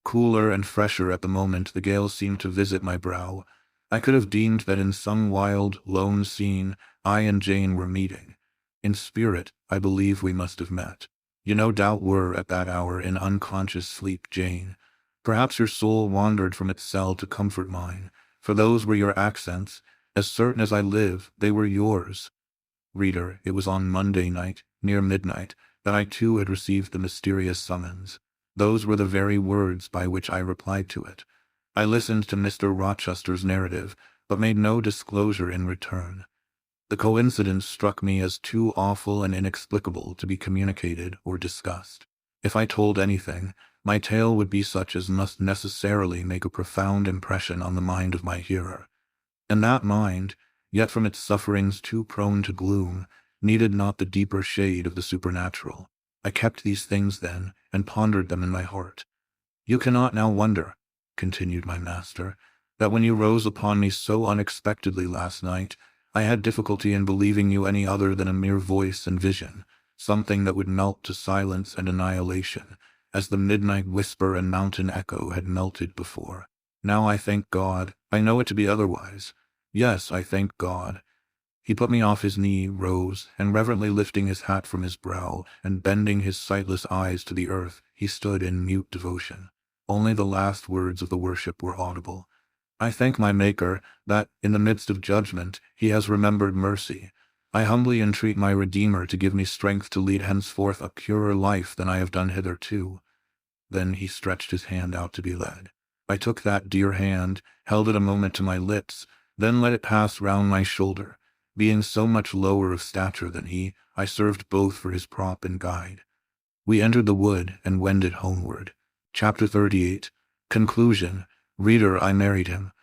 Speaker 1: Cooler and fresher at the moment, the gale seemed to visit my brow. I could have deemed that in some wild, lone scene, I and Jane were meeting. In spirit, I believe we must have met. You no doubt were, at that hour, in unconscious sleep, Jane. Perhaps your soul wandered from its cell to comfort mine, for those were your accents. As certain as I live, they were yours. Reader, it was on Monday night, near midnight, that I too had received the mysterious summons. Those were the very words by which I replied to it. I listened to Mr. Rochester's narrative, but made no disclosure in return. The coincidence struck me as too awful and inexplicable to be communicated or discussed. If I told anything, my tale would be such as must necessarily make a profound impression on the mind of my hearer. And that mind, yet from its sufferings too prone to gloom, needed not the deeper shade of the supernatural. I kept these things then, and pondered them in my heart. "You cannot now wonder," continued my master, "that when you rose upon me so unexpectedly last night, I had difficulty in believing you any other than a mere voice and vision, something that would melt to silence and annihilation, as the midnight whisper and mountain echo had melted before. Now I thank God, I know it to be otherwise. Yes, I thank God." He put me off his knee, rose, and reverently lifting his hat from his brow, and bending his sightless eyes to the earth, he stood in mute devotion. Only the last words of the worship were audible. "I thank my Maker, that, in the midst of judgment, he has remembered mercy. I humbly entreat my Redeemer to give me strength to lead henceforth a purer life than I have done hitherto." Then he stretched his hand out to be led. I took that dear hand, held it a moment to my lips, then let it pass round my shoulder. Being so much lower of stature than he, I served both for his prop and guide. We entered the wood and wended homeward. Chapter 38. Conclusion. Reader, I married him.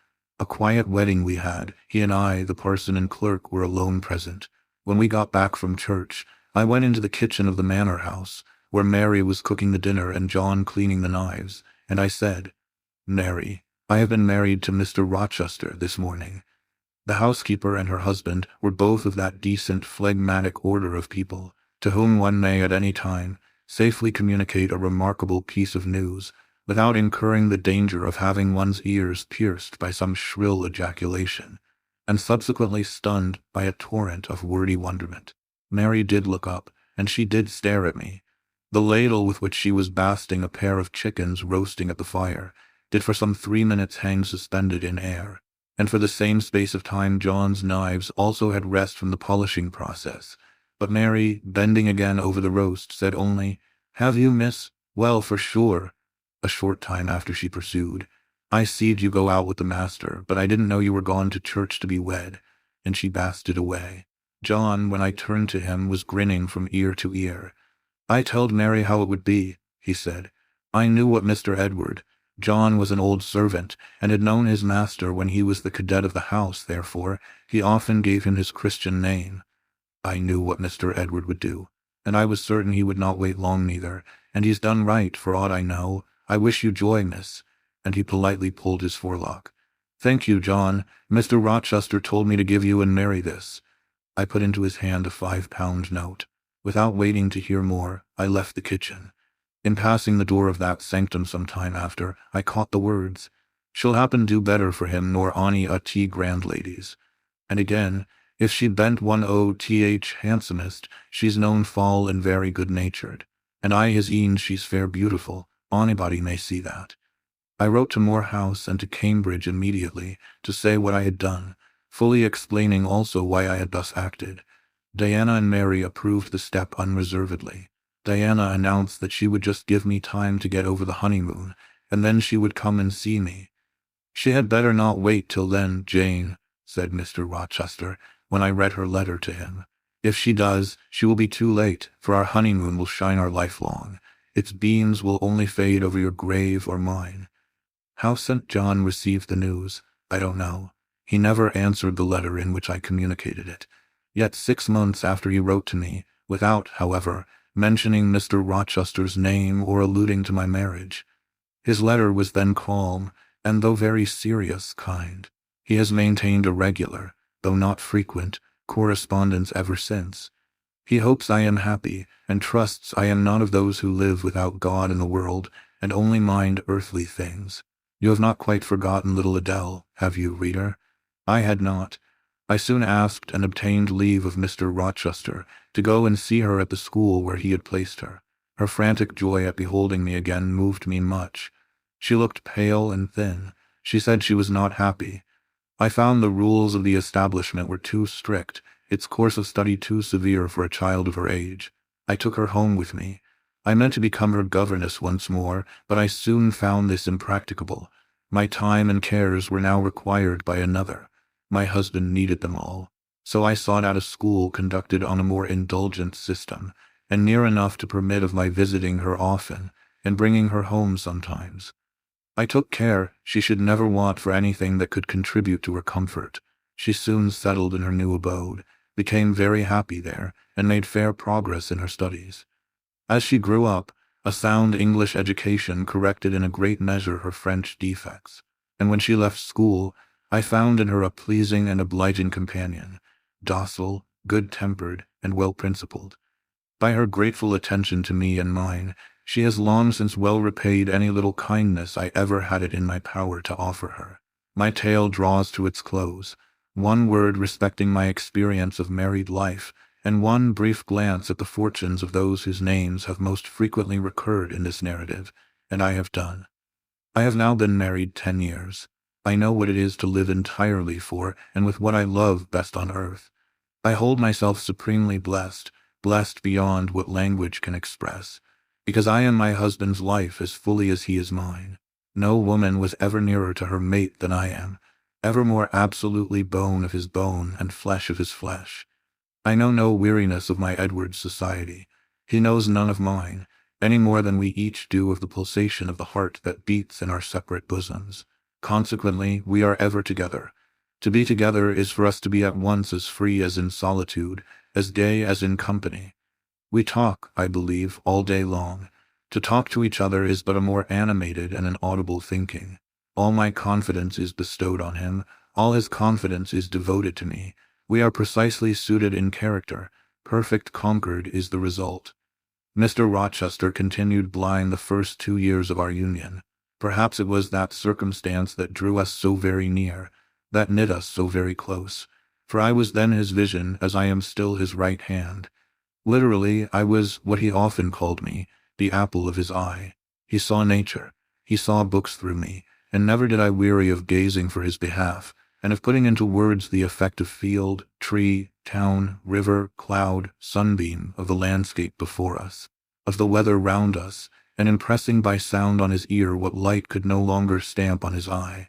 Speaker 1: A quiet wedding we had. He and I, the parson and clerk, were alone present. When we got back from church, I went into the kitchen of the manor house, where Mary was cooking the dinner and John cleaning the knives, and I said, "Mary, I have been married to Mr. Rochester this morning." The housekeeper and her husband were both of that decent, phlegmatic order of people, to whom one may at any time safely communicate a remarkable piece of news, without incurring the danger of having one's ears pierced by some shrill ejaculation, and subsequently stunned by a torrent of wordy wonderment. Mary did look up, and she did stare at me. The ladle with which she was basting a pair of chickens roasting at the fire did for some 3 minutes hang suspended in air, and for the same space of time John's knives also had rest from the polishing process. But Mary, bending again over the roast, said only, "Have you, miss? Well, for sure." A short time after she pursued, "I seed you go out with the master, but I didn't know you were gone to church to be wed," and she basted away. John, when I turned to him, was grinning from ear to ear. "I told Mary how it would be," he said. "I knew what Mr. Edward—" John was an old servant, and had known his master when he was the cadet of the house, therefore he often gave him his Christian name. "I knew what Mr. Edward would do, and I was certain he would not wait long neither, and he's done right, for aught I know. I wish you joy, miss," and he politely pulled his forelock. "Thank you, John. Mr. Rochester told me to give you and Mary this." I put into his hand a £5 note. Without waiting to hear more, I left the kitchen. In passing the door of that sanctum some time after, I caught the words, "She'll happen do better for him nor ony a tea grand ladies." And again, "If she bent one o.th handsomest, she's known fall and very good-natured. And I his e'en she's fair beautiful, onybody may see that." I wrote to Moor House and to Cambridge immediately to say what I had done, fully explaining also why I had thus acted. Diana and Mary approved the step unreservedly. Diana announced that she would just give me time to get over the honeymoon, and then she would come and see me. "She had better not wait till then, Jane," said Mr. Rochester, when I read her letter to him. "If she does, she will be too late, for our honeymoon will shine our life long. Its beams will only fade over your grave or mine." How St. John received the news, I don't know. He never answered the letter in which I communicated it. Yet 6 months after he wrote to me, without, however, mentioning Mr. Rochester's name or alluding to my marriage. His letter was then calm, and though very serious, kind. He has maintained a regular, though not frequent, correspondence ever since. He hopes I am happy, and trusts I am not of those who live without God in the world, and only mind earthly things. You have not quite forgotten little Adele, have you, reader? I had not. I soon asked and obtained leave of Mr. Rochester to go and see her at the school where he had placed her. Her frantic joy at beholding me again moved me much. She looked pale and thin. She said she was not happy. I found the rules of the establishment were too strict, its course of study too severe for a child of her age. I took her home with me. I meant to become her governess once more, but I soon found this impracticable. My time and cares were now required by another. My husband needed them all. So I sought out a school conducted on a more indulgent system, and near enough to permit of my visiting her often, and bringing her home sometimes. I took care she should never want for anything that could contribute to her comfort. She soon settled in her new abode, became very happy there, and made fair progress in her studies. As she grew up, a sound English education corrected in a great measure her French defects, and when she left school, I found in her a pleasing and obliging companion, docile, good-tempered, and well-principled. By her grateful attention to me and mine, she has long since well repaid any little kindness I ever had it in my power to offer her. My tale draws to its close. One word respecting my experience of married life, and one brief glance at the fortunes of those whose names have most frequently recurred in this narrative, and I have done. I have now been married 10 years. I know what it is to live entirely for and with what I love best on earth. I hold myself supremely blessed, blessed beyond what language can express, because I am my husband's life as fully as he is mine. No woman was ever nearer to her mate than I am, ever more absolutely bone of his bone and flesh of his flesh. I know no weariness of my Edward's society. He knows none of mine, any more than we each do of the pulsation of the heart that beats in our separate bosoms. Consequently, we are ever together. To be together is for us to be at once as free as in solitude, as gay as in company. We talk, I believe, all day long. To talk to each other is but a more animated and an audible thinking. All my confidence is bestowed on him, all his confidence is devoted to me. We are precisely suited in character. Perfect concord is the result. Mr. Rochester continued blind the first 2 years of our union. Perhaps it was that circumstance that drew us so very near, that knit us so very close, for I was then his vision as I am still his right hand. Literally, I was what he often called me, the apple of his eye. He saw nature, he saw books through me, and never did I weary of gazing for his behalf, and of putting into words the effect of field, tree, town, river, cloud, sunbeam of the landscape before us, of the weather round us, and impressing by sound on his ear what light could no longer stamp on his eye.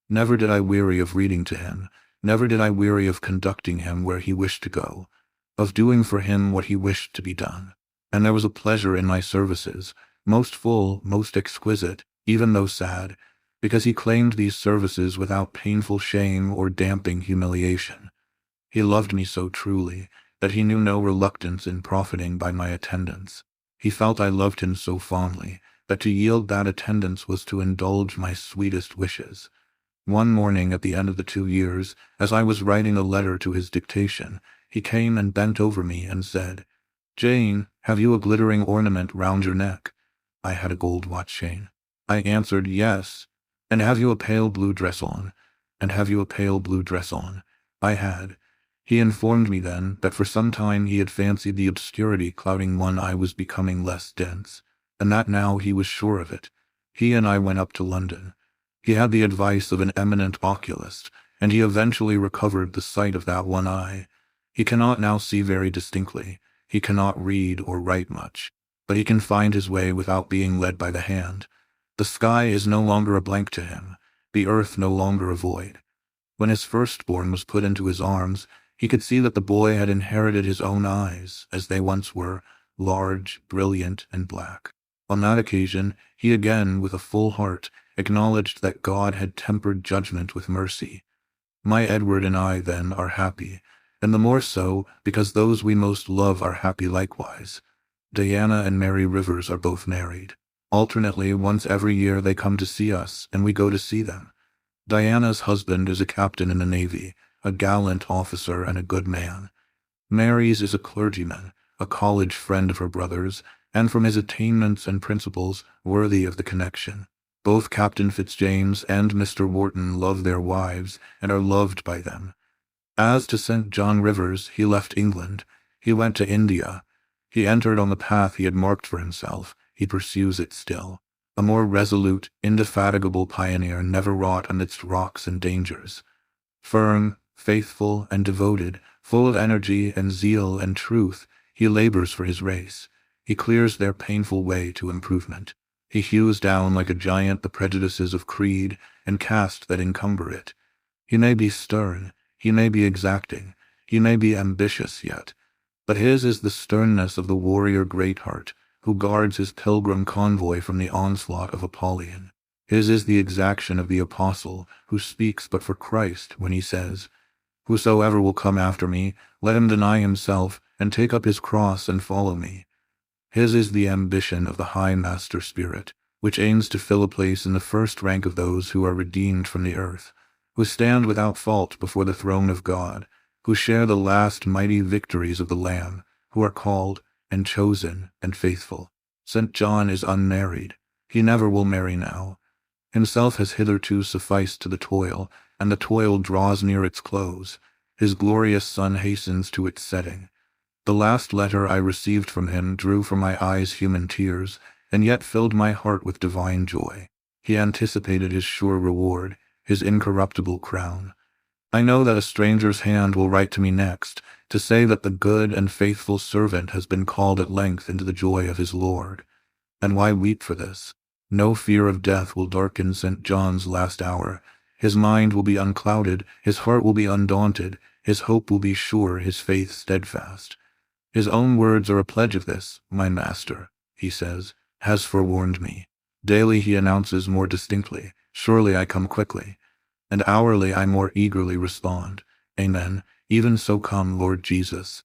Speaker 1: Never did I weary of reading to him, never did I weary of conducting him where he wished to go, of doing for him what he wished to be done. And there was a pleasure in my services, most full, most exquisite, even though sad, because he claimed these services without painful shame or damping humiliation. He loved me so truly that he knew no reluctance in profiting by my attendance. He felt I loved him so fondly that to yield that attendance was to indulge my sweetest wishes. One morning at the end of the 2 years, as I was writing a letter to his dictation, he came and bent over me and said, "Jane, have you a glittering ornament round your neck?" I had a gold watch chain. I answered, "Yes." "And have you a pale blue dress on?" "And have you a pale blue dress on?" I had. He informed me then that for some time he had fancied the obscurity clouding one eye was becoming less dense, and that now he was sure of it. He and I went up to London. He had the advice of an eminent oculist, and he eventually recovered the sight of that one eye. He cannot now see very distinctly. He cannot read or write much, but he can find his way without being led by the hand. The sky is no longer a blank to him, the earth no longer a void. When his firstborn was put into his arms, he could see that the boy had inherited his own eyes, as they once were, large, brilliant, and black. On that occasion, he again, with a full heart, acknowledged that God had tempered judgment with mercy. My Edward and I, then, are happy, and the more so because those we most love are happy likewise. Diana and Mary Rivers are both married. Alternately, once every year they come to see us, and we go to see them. Diana's husband is a captain in the Navy, a gallant officer and a good man. Mary's is a clergyman, a college friend of her brother's, and from his attainments and principles worthy of the connection. Both Captain Fitzjames and Mr. Wharton love their wives, and are loved by them. As to St. John Rivers, he left England. He went to India. He entered on the path he had marked for himself. He pursues it still. A more resolute, indefatigable pioneer never wrought amidst rocks and dangers. Firm, faithful, and devoted, full of energy and zeal and truth, he labors for his race. He clears their painful way to improvement. He hews down like a giant the prejudices of creed and caste that encumber it. He may be stern, he may be exacting, he may be ambitious yet, but his is the sternness of the warrior Greatheart, who guards his pilgrim convoy from the onslaught of Apollyon. His is the exaction of the apostle, who speaks but for Christ when he says, "Whosoever will come after me, let him deny himself, and take up his cross and follow me." His is the ambition of the high master spirit, which aims to fill a place in the first rank of those who are redeemed from the earth, who stand without fault before the throne of God, who share the last mighty victories of the Lamb, who are called, and chosen, and faithful. St. John is unmarried. He never will marry now. Himself has hitherto sufficed to the toil, and the toil draws near its close. His glorious sun hastens to its setting. The last letter I received from him drew from my eyes human tears, and yet filled my heart with divine joy. He anticipated his sure reward, his incorruptible crown. I know that a stranger's hand will write to me next, to say that the good and faithful servant has been called at length into the joy of his Lord. And why weep for this? No fear of death will darken St. John's last hour. His mind will be unclouded, his heart will be undaunted, his hope will be sure, his faith steadfast. His own words are a pledge of this. "My Master," he says, "has forewarned me." Daily he announces more distinctly, "Surely I come quickly." And hourly I more eagerly respond, "Amen, even so come, Lord Jesus."